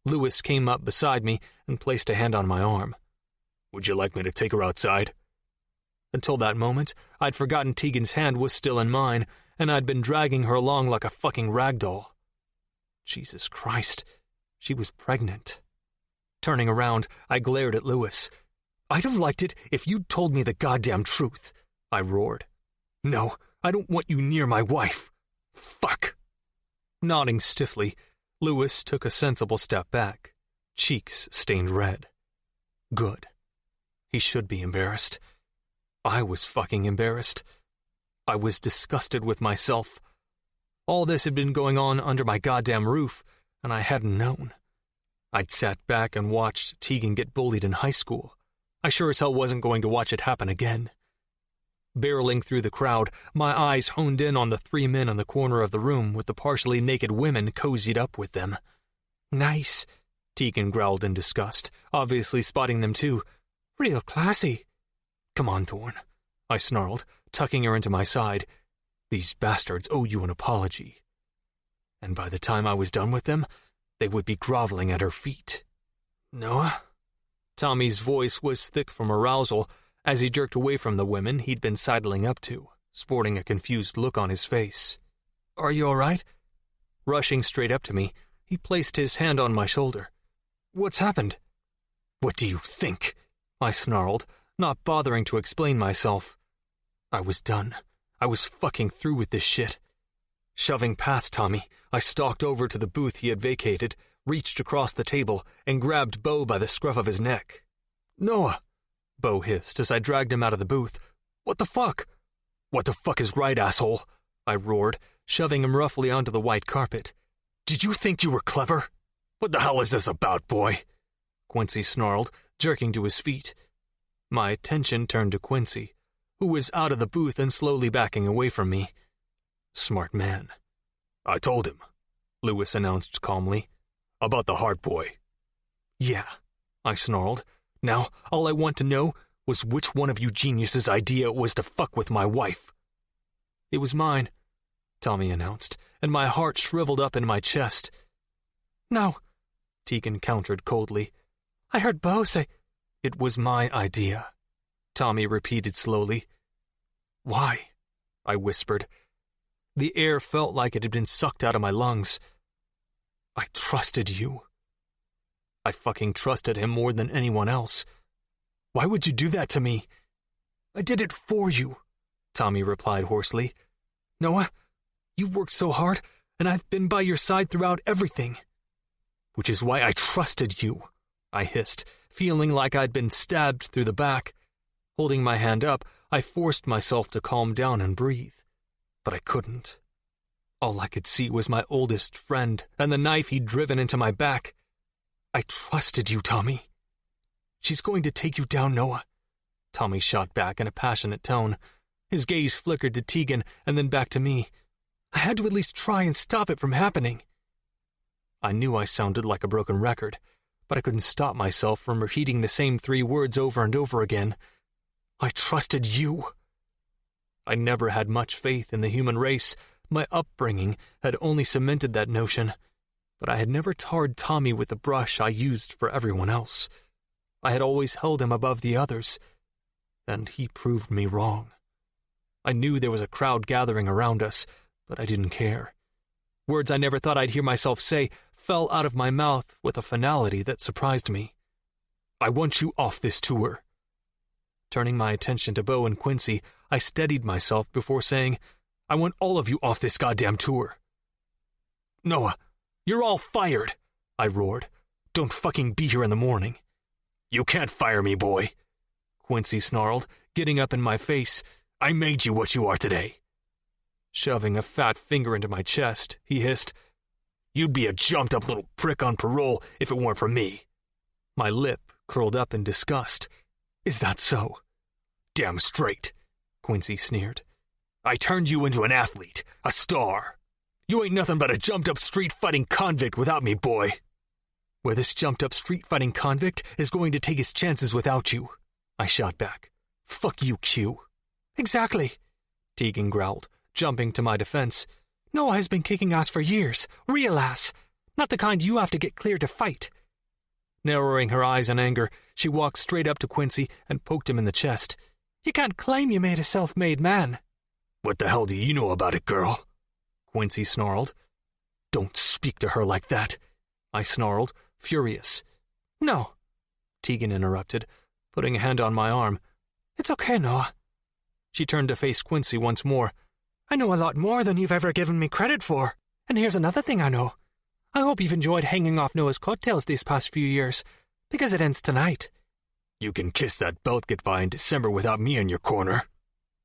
Lewis came up beside me and placed a hand on my arm. Would you like me to take her outside? Until that moment, I'd forgotten Tegan's hand was still in mine, and I'd been dragging her along like a fucking ragdoll. Jesus Christ, she was pregnant. Turning around, I glared at Lewis. I'd have liked it if you'd told me the goddamn truth, I roared. No, I don't want you near my wife. Fuck. Nodding stiffly, Lewis took a sensible step back, cheeks stained red. Good. He should be embarrassed. I was fucking embarrassed. I was disgusted with myself. All this had been going on under my goddamn roof, and I hadn't known. I'd sat back and watched Tegan get bullied in high school. I sure as hell wasn't going to watch it happen again. Barreling through the crowd, my eyes honed in on the three men in the corner of the room with the partially naked women cozied up with them. Nice, Tegan growled in disgust, obviously spotting them too. Real classy. Come on, Thorn, I snarled, tucking her into my side. These bastards owe you an apology. And by the time I was done with them, they would be groveling at her feet. Noah? Tommy's voice was thick from arousal, as he jerked away from the women he'd been sidling up to, sporting a confused look on his face. Are you all right? Rushing straight up to me, he placed his hand on my shoulder. What's happened? What do you think? I snarled, not bothering to explain myself. I was done. I was fucking through with this shit. Shoving past Tommy, I stalked over to the booth he had vacated, reached across the table, and grabbed Bo by the scruff of his neck. Noah! Bo hissed as I dragged him out of the booth. What the fuck? What the fuck is right, asshole? I roared, shoving him roughly onto the white carpet. Did you think you were clever? What the hell is this about, boy? Quincy snarled, jerking to his feet. My attention turned to Quincy, who was out of the booth and slowly backing away from me. Smart man. I told him, Lewis announced calmly, about the heart boy. Yeah, I snarled. Now, all I want to know was which one of you geniuses' idea it was to fuck with my wife. It was mine, Tommy announced, and my heart shriveled up in my chest. No, Tegan countered coldly. I heard Bo say... It was my idea, Tommy repeated slowly. Why? I whispered. The air felt like it had been sucked out of my lungs. I trusted you. I fucking trusted him more than anyone else. Why would you do that to me? I did it for you, Tommy replied hoarsely. Noah, you've worked so hard, and I've been by your side throughout everything. Which is why I trusted you, I hissed, feeling like I'd been stabbed through the back. Holding my hand up, I forced myself to calm down and breathe. But I couldn't. All I could see was my oldest friend and the knife he'd driven into my back. I trusted you, Tommy. She's going to take you down, Noah, Tommy shot back in a passionate tone. His gaze flickered to Tegan and then back to me. I had to at least try and stop it from happening. I knew I sounded like a broken record, but I couldn't stop myself from repeating the same 3 words over and over again. I trusted you. I never had much faith in the human race. My upbringing had only cemented that notion, but I had never tarred Tommy with the brush I used for everyone else. I had always held him above the others, and he proved me wrong. I knew there was a crowd gathering around us, but I didn't care. Words I never thought I'd hear myself say fell out of my mouth with a finality that surprised me. I want you off this tour. Turning my attention to Bo and Quincy, I steadied myself before saying, I want all of you off this goddamn tour. Noah, you're all fired, I roared. Don't fucking be here in the morning. You can't fire me, boy, Quincy snarled, getting up in my face. I made you what you are today. Shoving a fat finger into my chest, he hissed, You'd be a jumped-up little prick on parole if it weren't for me. My lip curled up in disgust. Is that so? Damn straight, Quincy sneered. I turned you into an athlete, a star. You ain't nothing but a jumped-up street-fighting convict without me, boy. Where this jumped-up street-fighting convict is going to take his chances without you, I shot back. Fuck you, Q. Exactly, Tegan growled, jumping to my defense. Noah has been kicking ass for years, real ass, not the kind you have to get cleared to fight. Narrowing her eyes in anger, she walked straight up to Quincy and poked him in the chest. You can't claim you made a self-made man. What the hell do you know about it, girl? Quincy snarled. Don't speak to her like that, I snarled, furious. No, Tegan interrupted, putting a hand on my arm. It's okay, Noah. She turned to face Quincy once more. I know a lot more than you've ever given me credit for. And here's another thing I know. I hope you've enjoyed hanging off Noah's coattails these past few years, because it ends tonight. You can kiss that belt goodbye in December without me in your corner,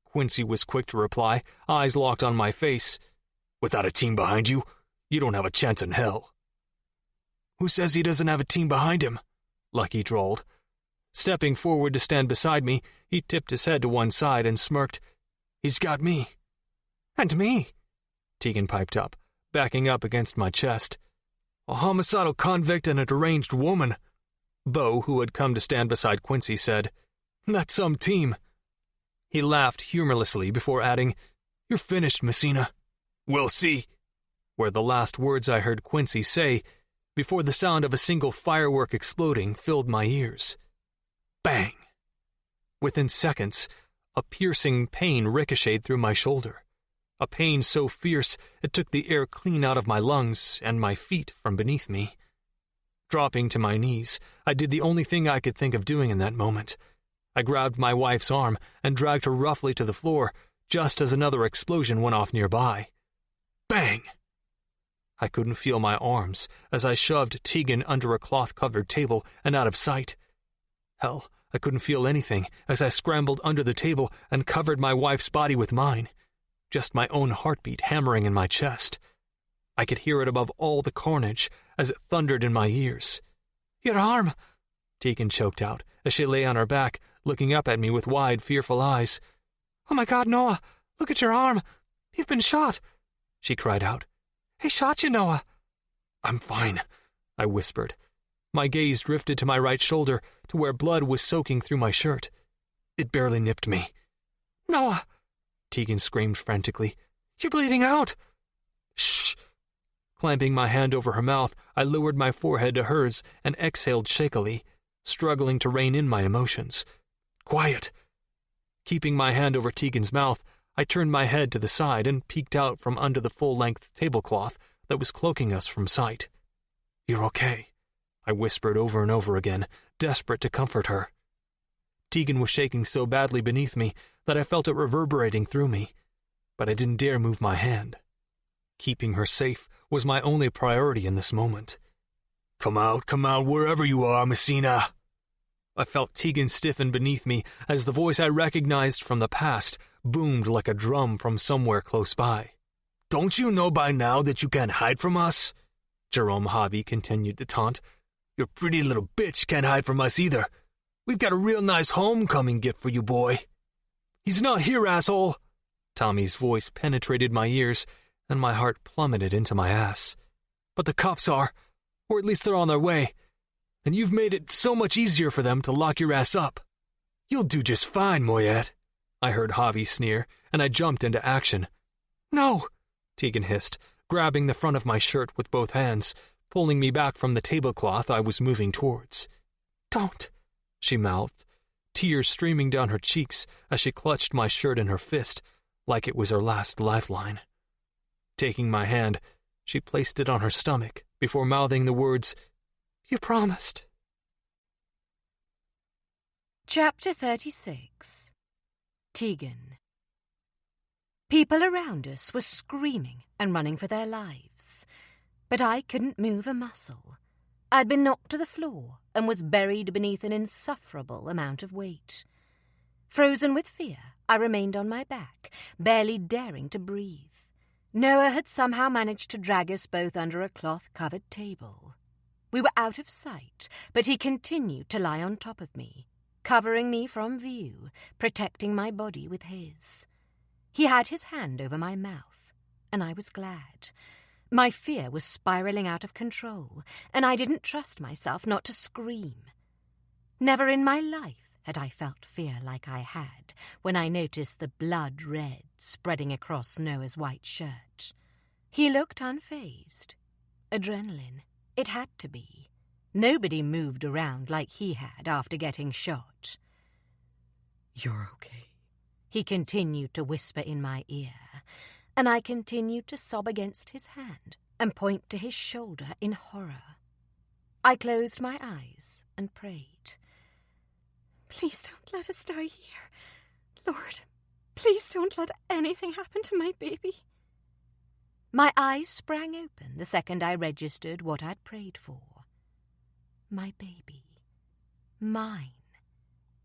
Quincy was quick to reply, eyes locked on my face. Without a team behind you, you don't have a chance in hell. Who says he doesn't have a team behind him? Lucky drawled. Stepping forward to stand beside me, he tipped his head to one side and smirked. He's got me. And me, Tegan piped up, backing up against my chest. A homicidal convict and a deranged woman. Bo, who had come to stand beside Quincy, said, That's some team. He laughed humorlessly before adding, You're finished, Messina. We'll see, were the last words I heard Quincy say before the sound of a single firework exploding filled my ears. Bang! Within seconds, a piercing pain ricocheted through my shoulder. A pain so fierce it took the air clean out of my lungs and my feet from beneath me. Dropping to my knees, I did the only thing I could think of doing in that moment. I grabbed my wife's arm and dragged her roughly to the floor, just as another explosion went off nearby. Bang! I couldn't feel my arms as I shoved Tegan under a cloth-covered table and out of sight. Hell, I couldn't feel anything as I scrambled under the table and covered my wife's body with mine. Just my own heartbeat hammering in my chest. I could hear it above all the carnage as it thundered in my ears. "Your arm!" Tegan choked out as she lay on her back, looking up at me with wide, fearful eyes. "Oh my God, Noah! Look at your arm! You've been shot!" she cried out. "He shot you, Noah!" "I'm fine," I whispered. My gaze drifted to my right shoulder, to where blood was soaking through my shirt. It barely nipped me. "Noah!" Tegan screamed frantically. "You're bleeding out!" "Shh!" Clamping my hand over her mouth, I lowered my forehead to hers and exhaled shakily, struggling to rein in my emotions. "Quiet!" Keeping my hand over Tegan's mouth, I turned my head to the side and peeked out from under the full-length tablecloth that was cloaking us from sight. "You're okay," I whispered over and over again, desperate to comfort her. Tegan was shaking so badly beneath me that I felt it reverberating through me, but I didn't dare move my hand. Keeping her safe was my only priority in this moment. Come out, wherever you are, Messina." I felt Tegan stiffen beneath me as the voice I recognized from the past boomed like a drum from somewhere close by. "Don't you know by now that you can't hide from us?" Jerome Hobby continued to taunt. "Your pretty little bitch can't hide from us either. We've got a real nice homecoming gift for you, boy." "He's not here, asshole!" Tommy's voice penetrated my ears, and my heart plummeted into my ass. "But the cops are, or at least they're on their way. And you've made it so much easier for them to lock your ass up." "You'll do just fine, Moyette," I heard Javi sneer, and I jumped into action. "No!" Tegan hissed, grabbing the front of my shirt with both hands, pulling me back from the tablecloth I was moving towards. "Don't," she mouthed, tears streaming down her cheeks as she clutched my shirt in her fist like it was her last lifeline. Taking my hand, she placed it on her stomach before mouthing the words, "You promised." Chapter 36. Tegan. People around us were screaming and running for their lives, but I couldn't move a muscle. I'd been knocked to the floor and was buried beneath an insufferable amount of weight. Frozen with fear, I remained on my back, barely daring to breathe. Noah had somehow managed to drag us both under a cloth-covered table. We were out of sight, but he continued to lie on top of me, covering me from view, protecting my body with his. He had his hand over my mouth, and I was glad. My fear was spiraling out of control, and I didn't trust myself not to scream. Never in my life had I felt fear like I had when I noticed the blood red spreading across Noah's white shirt. He looked unfazed. Adrenaline. It had to be. Nobody moved around like he had after getting shot. "You're okay," he continued to whisper in my ear, and I continued to sob against his hand and point to his shoulder in horror. I closed my eyes and prayed. "Please don't let us die here. Lord, please don't let anything happen to my baby." My eyes sprang open the second I registered what I'd prayed for. My baby. Mine.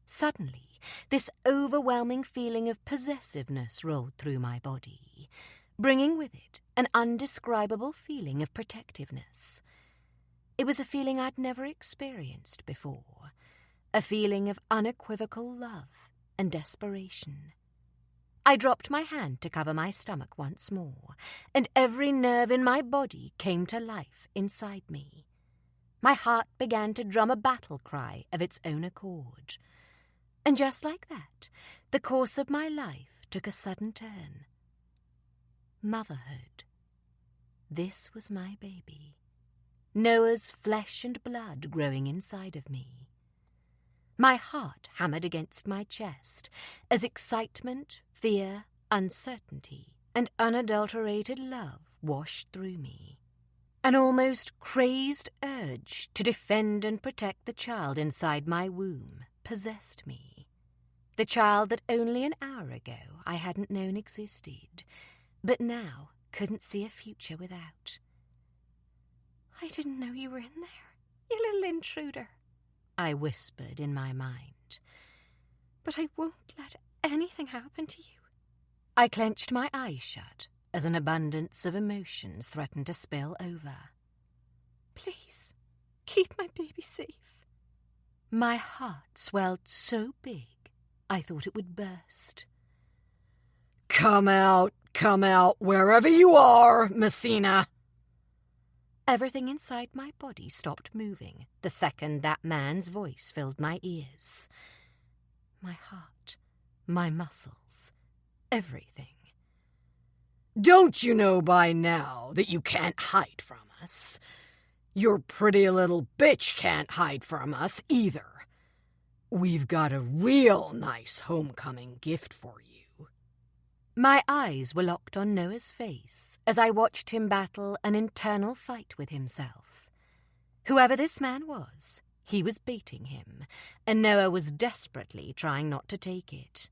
Suddenly, this overwhelming feeling of possessiveness rolled through my body, bringing with it an undescribable feeling of protectiveness. It was a feeling I'd never experienced before, a feeling of unequivocal love and desperation. I dropped my hand to cover my stomach once more, and every nerve in my body came to life inside me. My heart began to drum a battle cry of its own accord. And just like that, the course of my life took a sudden turn. Motherhood. This was my baby. Noah's flesh and blood growing inside of me. My heart hammered against my chest as excitement, fear, uncertainty, and unadulterated love washed through me. An almost crazed urge to defend and protect the child inside my womb possessed me. The child that only an hour ago I hadn't known existed, but now couldn't see a future without. "I didn't know you were in there, you little intruder," I whispered in my mind. "But I won't let anything happen to you." I clenched my eyes shut, as an abundance of emotions threatened to spill over. Please, keep my baby safe. My heart swelled so big, I thought it would burst. Come out, wherever you are, Messina. Everything inside my body stopped moving the second that man's voice filled my ears. My heart, my muscles, everything. Don't you know by now that you can't hide from us? Your pretty little bitch can't hide from us either. We've got a real nice homecoming gift for you. My eyes were locked on Noah's face as I watched him battle an internal fight with himself. Whoever this man was, he was baiting him, and Noah was desperately trying not to take it.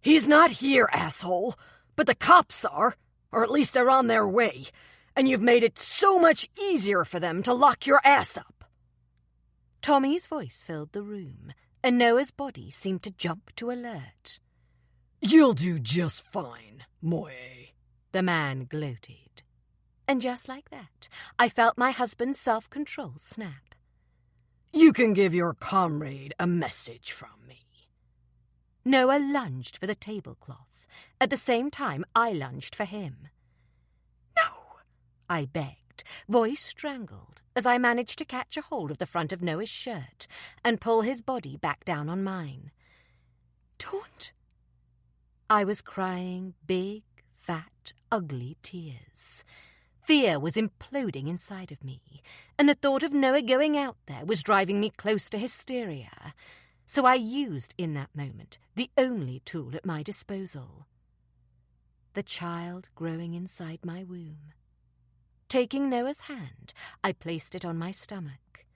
He's not here, asshole, but the cops are, or at least they're on their way, and you've made it so much easier for them to lock your ass up. Tommy's voice filled the room, and Noah's body seemed to jump to alert. You'll do just fine, Moe, the man gloated. And just like that, I felt my husband's self-control snap. You can give your comrade a message from me. Noah lunged for the tablecloth. At the same time, I lunged for him. No, I begged, voice strangled, as I managed to catch a hold of the front of Noah's shirt and pull his body back down on mine. Don't. I was crying big, fat, ugly tears. Fear was imploding inside of me, and the thought of Noah going out there was driving me close to hysteria. So I used, in that moment, the only tool at my disposal. The child growing inside my womb. Taking Noah's hand, I placed it on my stomach.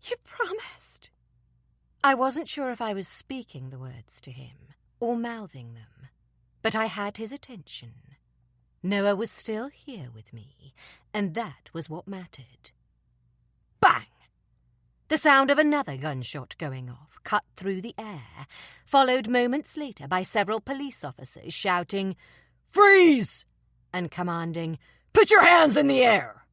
You promised. I wasn't sure if I was speaking the words to him or mouthing them, but I had his attention. Noah was still here with me, and that was what mattered. Bang! The sound of another gunshot going off cut through the air, followed moments later by several police officers shouting, "Freeze!" and commanding, "Put your hands in the air!"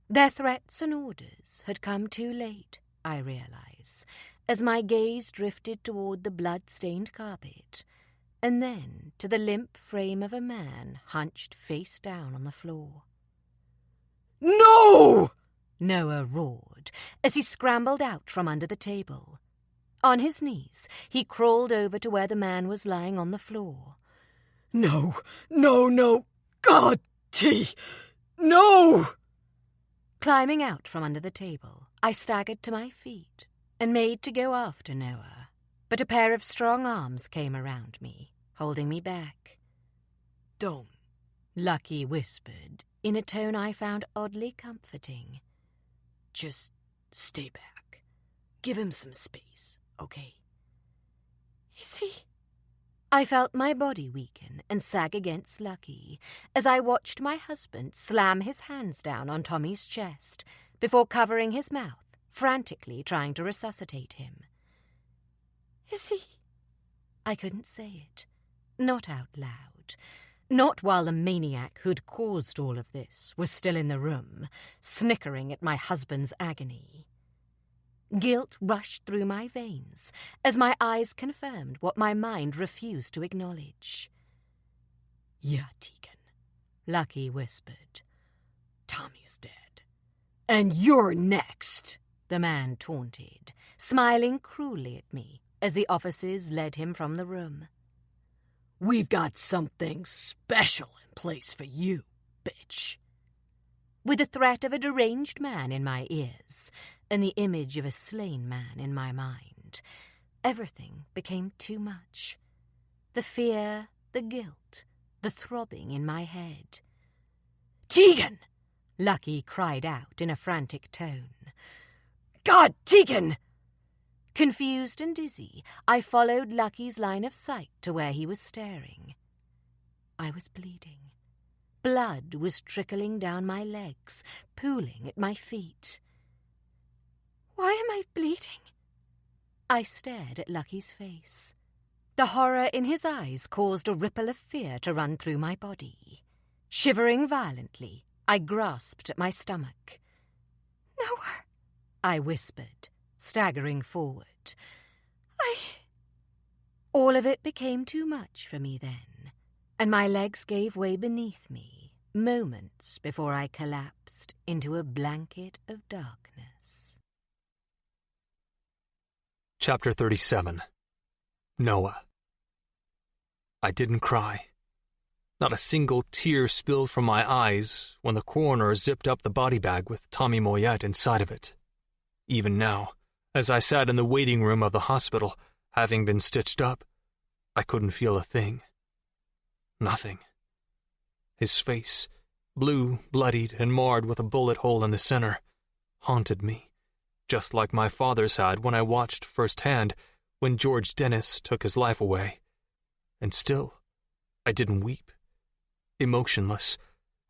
Their threats and orders had come too late, I realize, as my gaze drifted toward the blood-stained carpet, and then to the limp frame of a man hunched face down on the floor. No! Noah roared as he scrambled out from under the table. On his knees, he crawled over to where the man was lying on the floor. No, God, T, no! Climbing out from under the table, I staggered to my feet and made to go after Noah, but a pair of strong arms came around me, holding me back. Don't, Lucky whispered, in a tone I found oddly comforting. Just stay back. Give him some space, okay? Is he? I felt my body weaken and sag against Lucky as I watched my husband slam his hands down on Tommy's chest before covering his mouth, frantically trying to resuscitate him. Is he? I couldn't say it. Not out loud. Not while the maniac who'd caused all of this was still in the room, snickering at my husband's agony. Guilt rushed through my veins as my eyes confirmed what my mind refused to acknowledge. Yeah, Tegan, Lucky whispered. Tommy's dead. And you're next, the man taunted, smiling cruelly at me as the officers led him from the room. We've got something special in place for you, bitch. With the threat of a deranged man in my ears and the image of a slain man in my mind, everything became too much. The fear, the guilt, the throbbing in my head. Tegan! Lucky cried out in a frantic tone. God, Tegan! Confused and dizzy, I followed Lucky's line of sight to where he was staring. I was bleeding. Blood was trickling down my legs, pooling at my feet. Why am I bleeding? I stared at Lucky's face. The horror in his eyes caused a ripple of fear to run through my body. Shivering violently, I grasped at my stomach. Noah, I whispered, staggering forward. All of it became too much for me then, and my legs gave way beneath me, moments before I collapsed into a blanket of darkness. Chapter 37. Noah. I didn't cry. Not a single tear spilled from my eyes when the coroner zipped up the body bag with Tommy Moyet inside of it. Even now, as I sat in the waiting room of the hospital, having been stitched up, I couldn't feel a thing. Nothing. His face, blue, bloodied, and marred with a bullet hole in the center, haunted me, just like my father's had when I watched firsthand when George Dennis took his life away. And still, I didn't weep. Emotionless,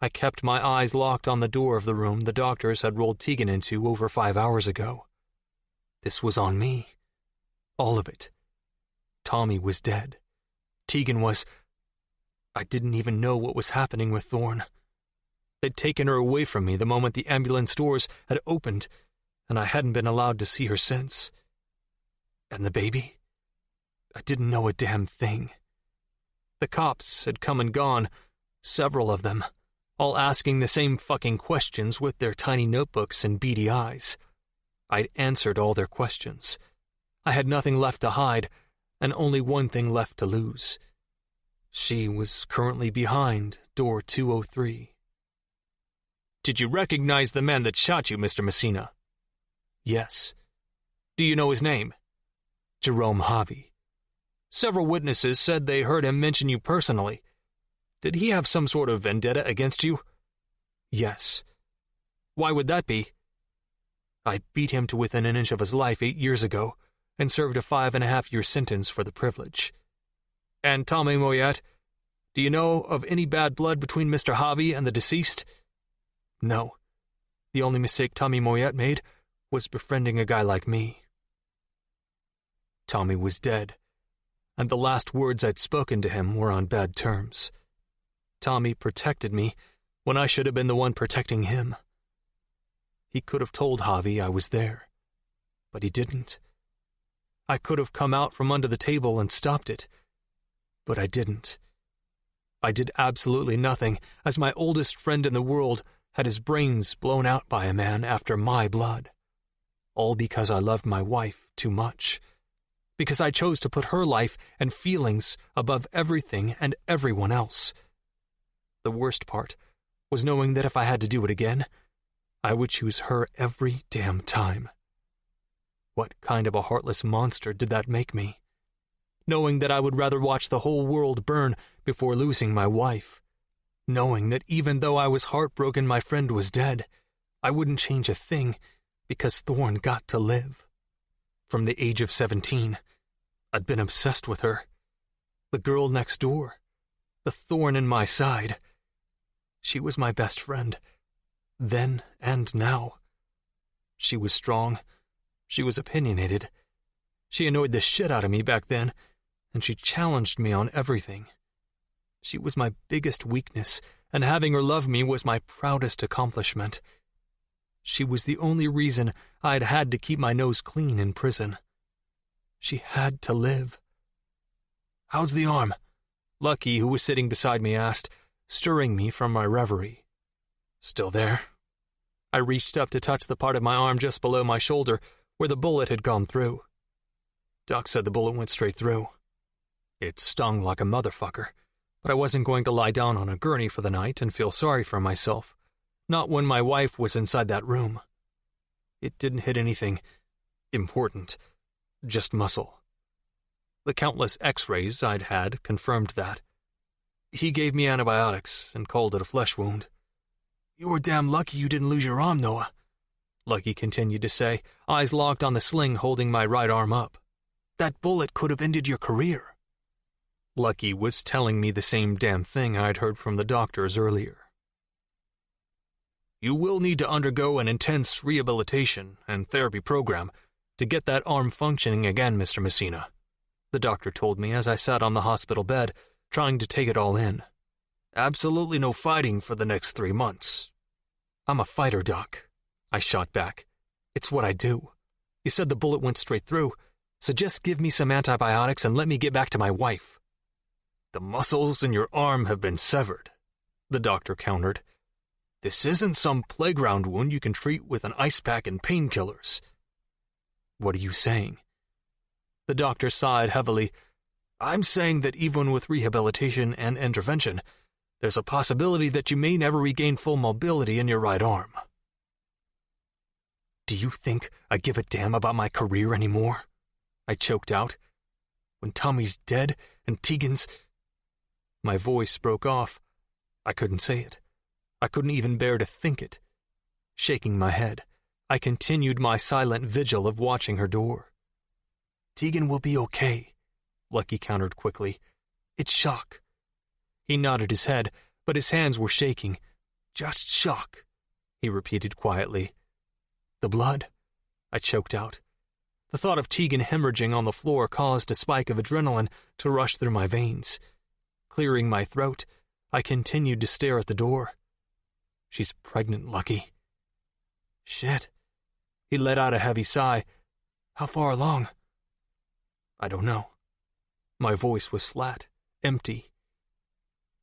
I kept my eyes locked on the door of the room the doctors had rolled Tegan into over 5 hours ago. This was on me. All of it. Tommy was dead. Tegan was... I didn't even know what was happening with Thorn. They'd taken her away from me the moment the ambulance doors had opened, and I hadn't been allowed to see her since. And the baby? I didn't know a damn thing. The cops had come and gone, several of them, all asking the same fucking questions with their tiny notebooks and beady eyes. I'd answered all their questions. I had nothing left to hide, and only one thing left to lose. She was currently behind door 203. "Did you recognize the man that shot you, Mr. Messina?" "Yes." "Do you know his name?" "Jerome Harvey." "Several witnesses said they heard him mention you personally. Did he have some sort of vendetta against you?" "Yes." "Why would that be?" "I beat him to within an inch of his life 8 years ago and served a 5.5-year sentence for the privilege." "And Tommy Moyet, do you know of any bad blood between Mr. Harvey and the deceased?" "No. The only mistake Tommy Moyet made was befriending a guy like me." Tommy was dead, and the last words I'd spoken to him were on bad terms. Tommy protected me when I should have been the one protecting him. He could have told Harvey I was there, but he didn't. I could have come out from under the table and stopped it, but I didn't. I did absolutely nothing, as my oldest friend in the world had his brains blown out by a man after my blood. All because I loved my wife too much. Because I chose to put her life and feelings above everything and everyone else. The worst part was knowing that if I had to do it again, I would choose her every damn time. What kind of a heartless monster did that make me? Knowing that I would rather watch the whole world burn before losing my wife. Knowing that even though I was heartbroken my friend was dead, I wouldn't change a thing because Thorn got to live. From the age of 17, I'd been obsessed with her. The girl next door. The thorn in my side. She was my best friend. Then and now. She was strong. She was opinionated. She annoyed the shit out of me back then, and she challenged me on everything. She was my biggest weakness, and having her love me was my proudest accomplishment. She was the only reason I'd had to keep my nose clean in prison. She had to live. "How's the arm?" Lucky, who was sitting beside me, asked, stirring me from my reverie. "Still there." I reached up to touch the part of my arm just below my shoulder where the bullet had gone through. Doc said the bullet went straight through. It stung like a motherfucker, but I wasn't going to lie down on a gurney for the night and feel sorry for myself. Not when my wife was inside that room. It didn't hit anything important, just muscle. The countless x-rays I'd had confirmed that. He gave me antibiotics and called it a flesh wound. "You were damn lucky you didn't lose your arm, Noah," Lucky continued to say, eyes locked on the sling holding my right arm up. "That bullet could have ended your career." Lucky was telling me the same damn thing I'd heard from the doctors earlier. "You will need to undergo an intense rehabilitation and therapy program to get that arm functioning again, Mr. Messina," the doctor told me as I sat on the hospital bed, trying to take it all in. Absolutely no fighting for the next 3 months. I'm a fighter, Doc, I shot back. It's what I do. You said the bullet went straight through, so just give me some antibiotics and let me get back to my wife. The muscles in your arm have been severed, the doctor countered. This isn't some playground wound you can treat with an ice pack and painkillers. What are you saying? The doctor sighed heavily. I'm saying that even with rehabilitation and intervention, there's a possibility that you may never regain full mobility in your right arm. Do you think I give a damn about my career anymore? I choked out. When Tommy's dead and Tegan's... My voice broke off. I couldn't say it. I couldn't even bear to think it. Shaking my head, I continued my silent vigil of watching her door. Tegan will be okay, Lucky countered quickly. It's shock. He nodded his head, but his hands were shaking. Just shock, he repeated quietly. The blood, I choked out. The thought of Tegan hemorrhaging on the floor caused a spike of adrenaline to rush through my veins. Clearing my throat, I continued to stare at the door. She's pregnant, Lucky. Shit. He let out a heavy sigh. How far along? I don't know. My voice was flat, empty.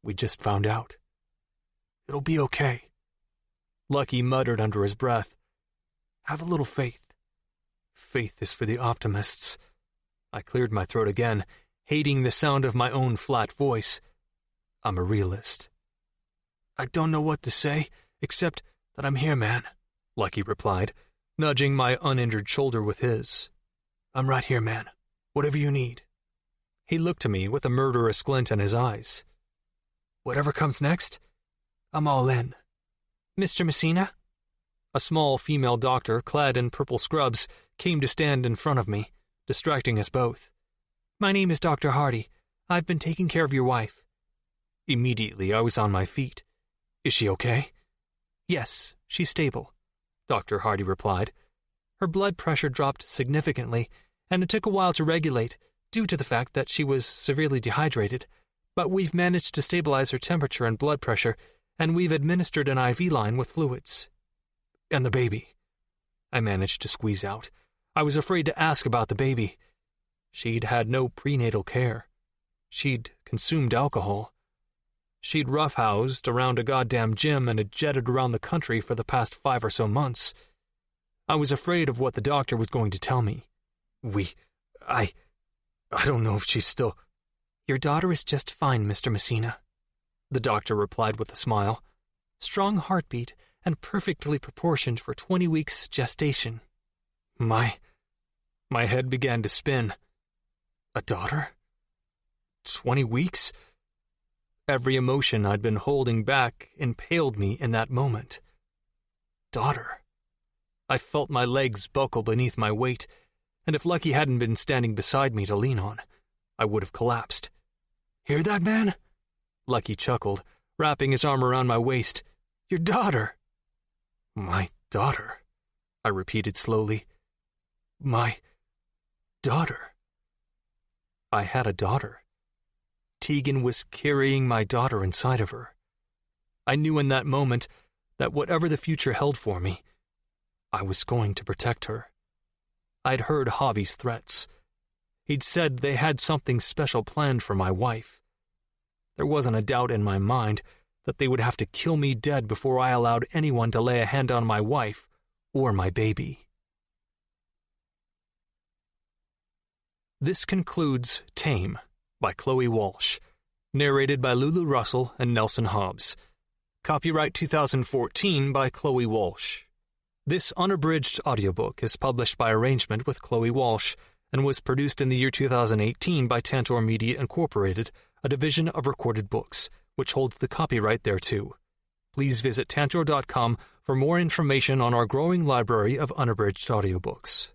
We just found out. It'll be okay. Lucky muttered under his breath. Have a little faith. Faith is for the optimists. I cleared my throat again, hating the sound of my own flat voice. I'm a realist. I don't know what to say, except that I'm here, man, Lucky replied, nudging my uninjured shoulder with his. I'm right here, man. Whatever you need. He looked to me with a murderous glint in his eyes. Whatever comes next, I'm all in. Mr. Messina? A small female doctor, clad in purple scrubs, came to stand in front of me, distracting us both. My name is Dr. Hardy. I've been taking care of your wife. Immediately, I was on my feet. Is she okay? Yes, she's stable, Dr. Hardy replied. Her blood pressure dropped significantly, and it took a while to regulate, due to the fact that she was severely dehydrated, but we've managed to stabilize her temperature and blood pressure, and we've administered an IV line with fluids. And the baby, I managed to squeeze out. I was afraid to ask about the baby. She'd had no prenatal care. She'd consumed alcohol. She'd roughhoused around a goddamn gym and had jetted around the country for the past 5 or so months. I was afraid of what the doctor was going to tell me. I don't know if she's still... Your daughter is just fine, Mr. Messina, the doctor replied with a smile. Strong heartbeat and perfectly proportioned for 20 weeks gestation. My head began to spin. A daughter? 20 weeks? Every emotion I'd been holding back impaled me in that moment. Daughter. I felt my legs buckle beneath my weight, and if Lucky hadn't been standing beside me to lean on, I would have collapsed. Hear that, man? Lucky chuckled, wrapping his arm around my waist. Your daughter. My daughter, I repeated slowly. My daughter. I had a daughter. Tegan was carrying my daughter inside of her. I knew in that moment that whatever the future held for me, I was going to protect her. I'd heard Javi's threats. He'd said they had something special planned for my wife. There wasn't a doubt in my mind that they would have to kill me dead before I allowed anyone to lay a hand on my wife or my baby. This concludes Tame by Chloe Walsh, narrated by Lulu Russell and Nelson Hobbs. Copyright 2014 by Chloe Walsh. This unabridged audiobook is published by arrangement with Chloe Walsh and was produced in the year 2018 by Tantor Media Incorporated, a division of Recorded Books, which holds the copyright thereto. Please visit tantor.com for more information on our growing library of unabridged audiobooks.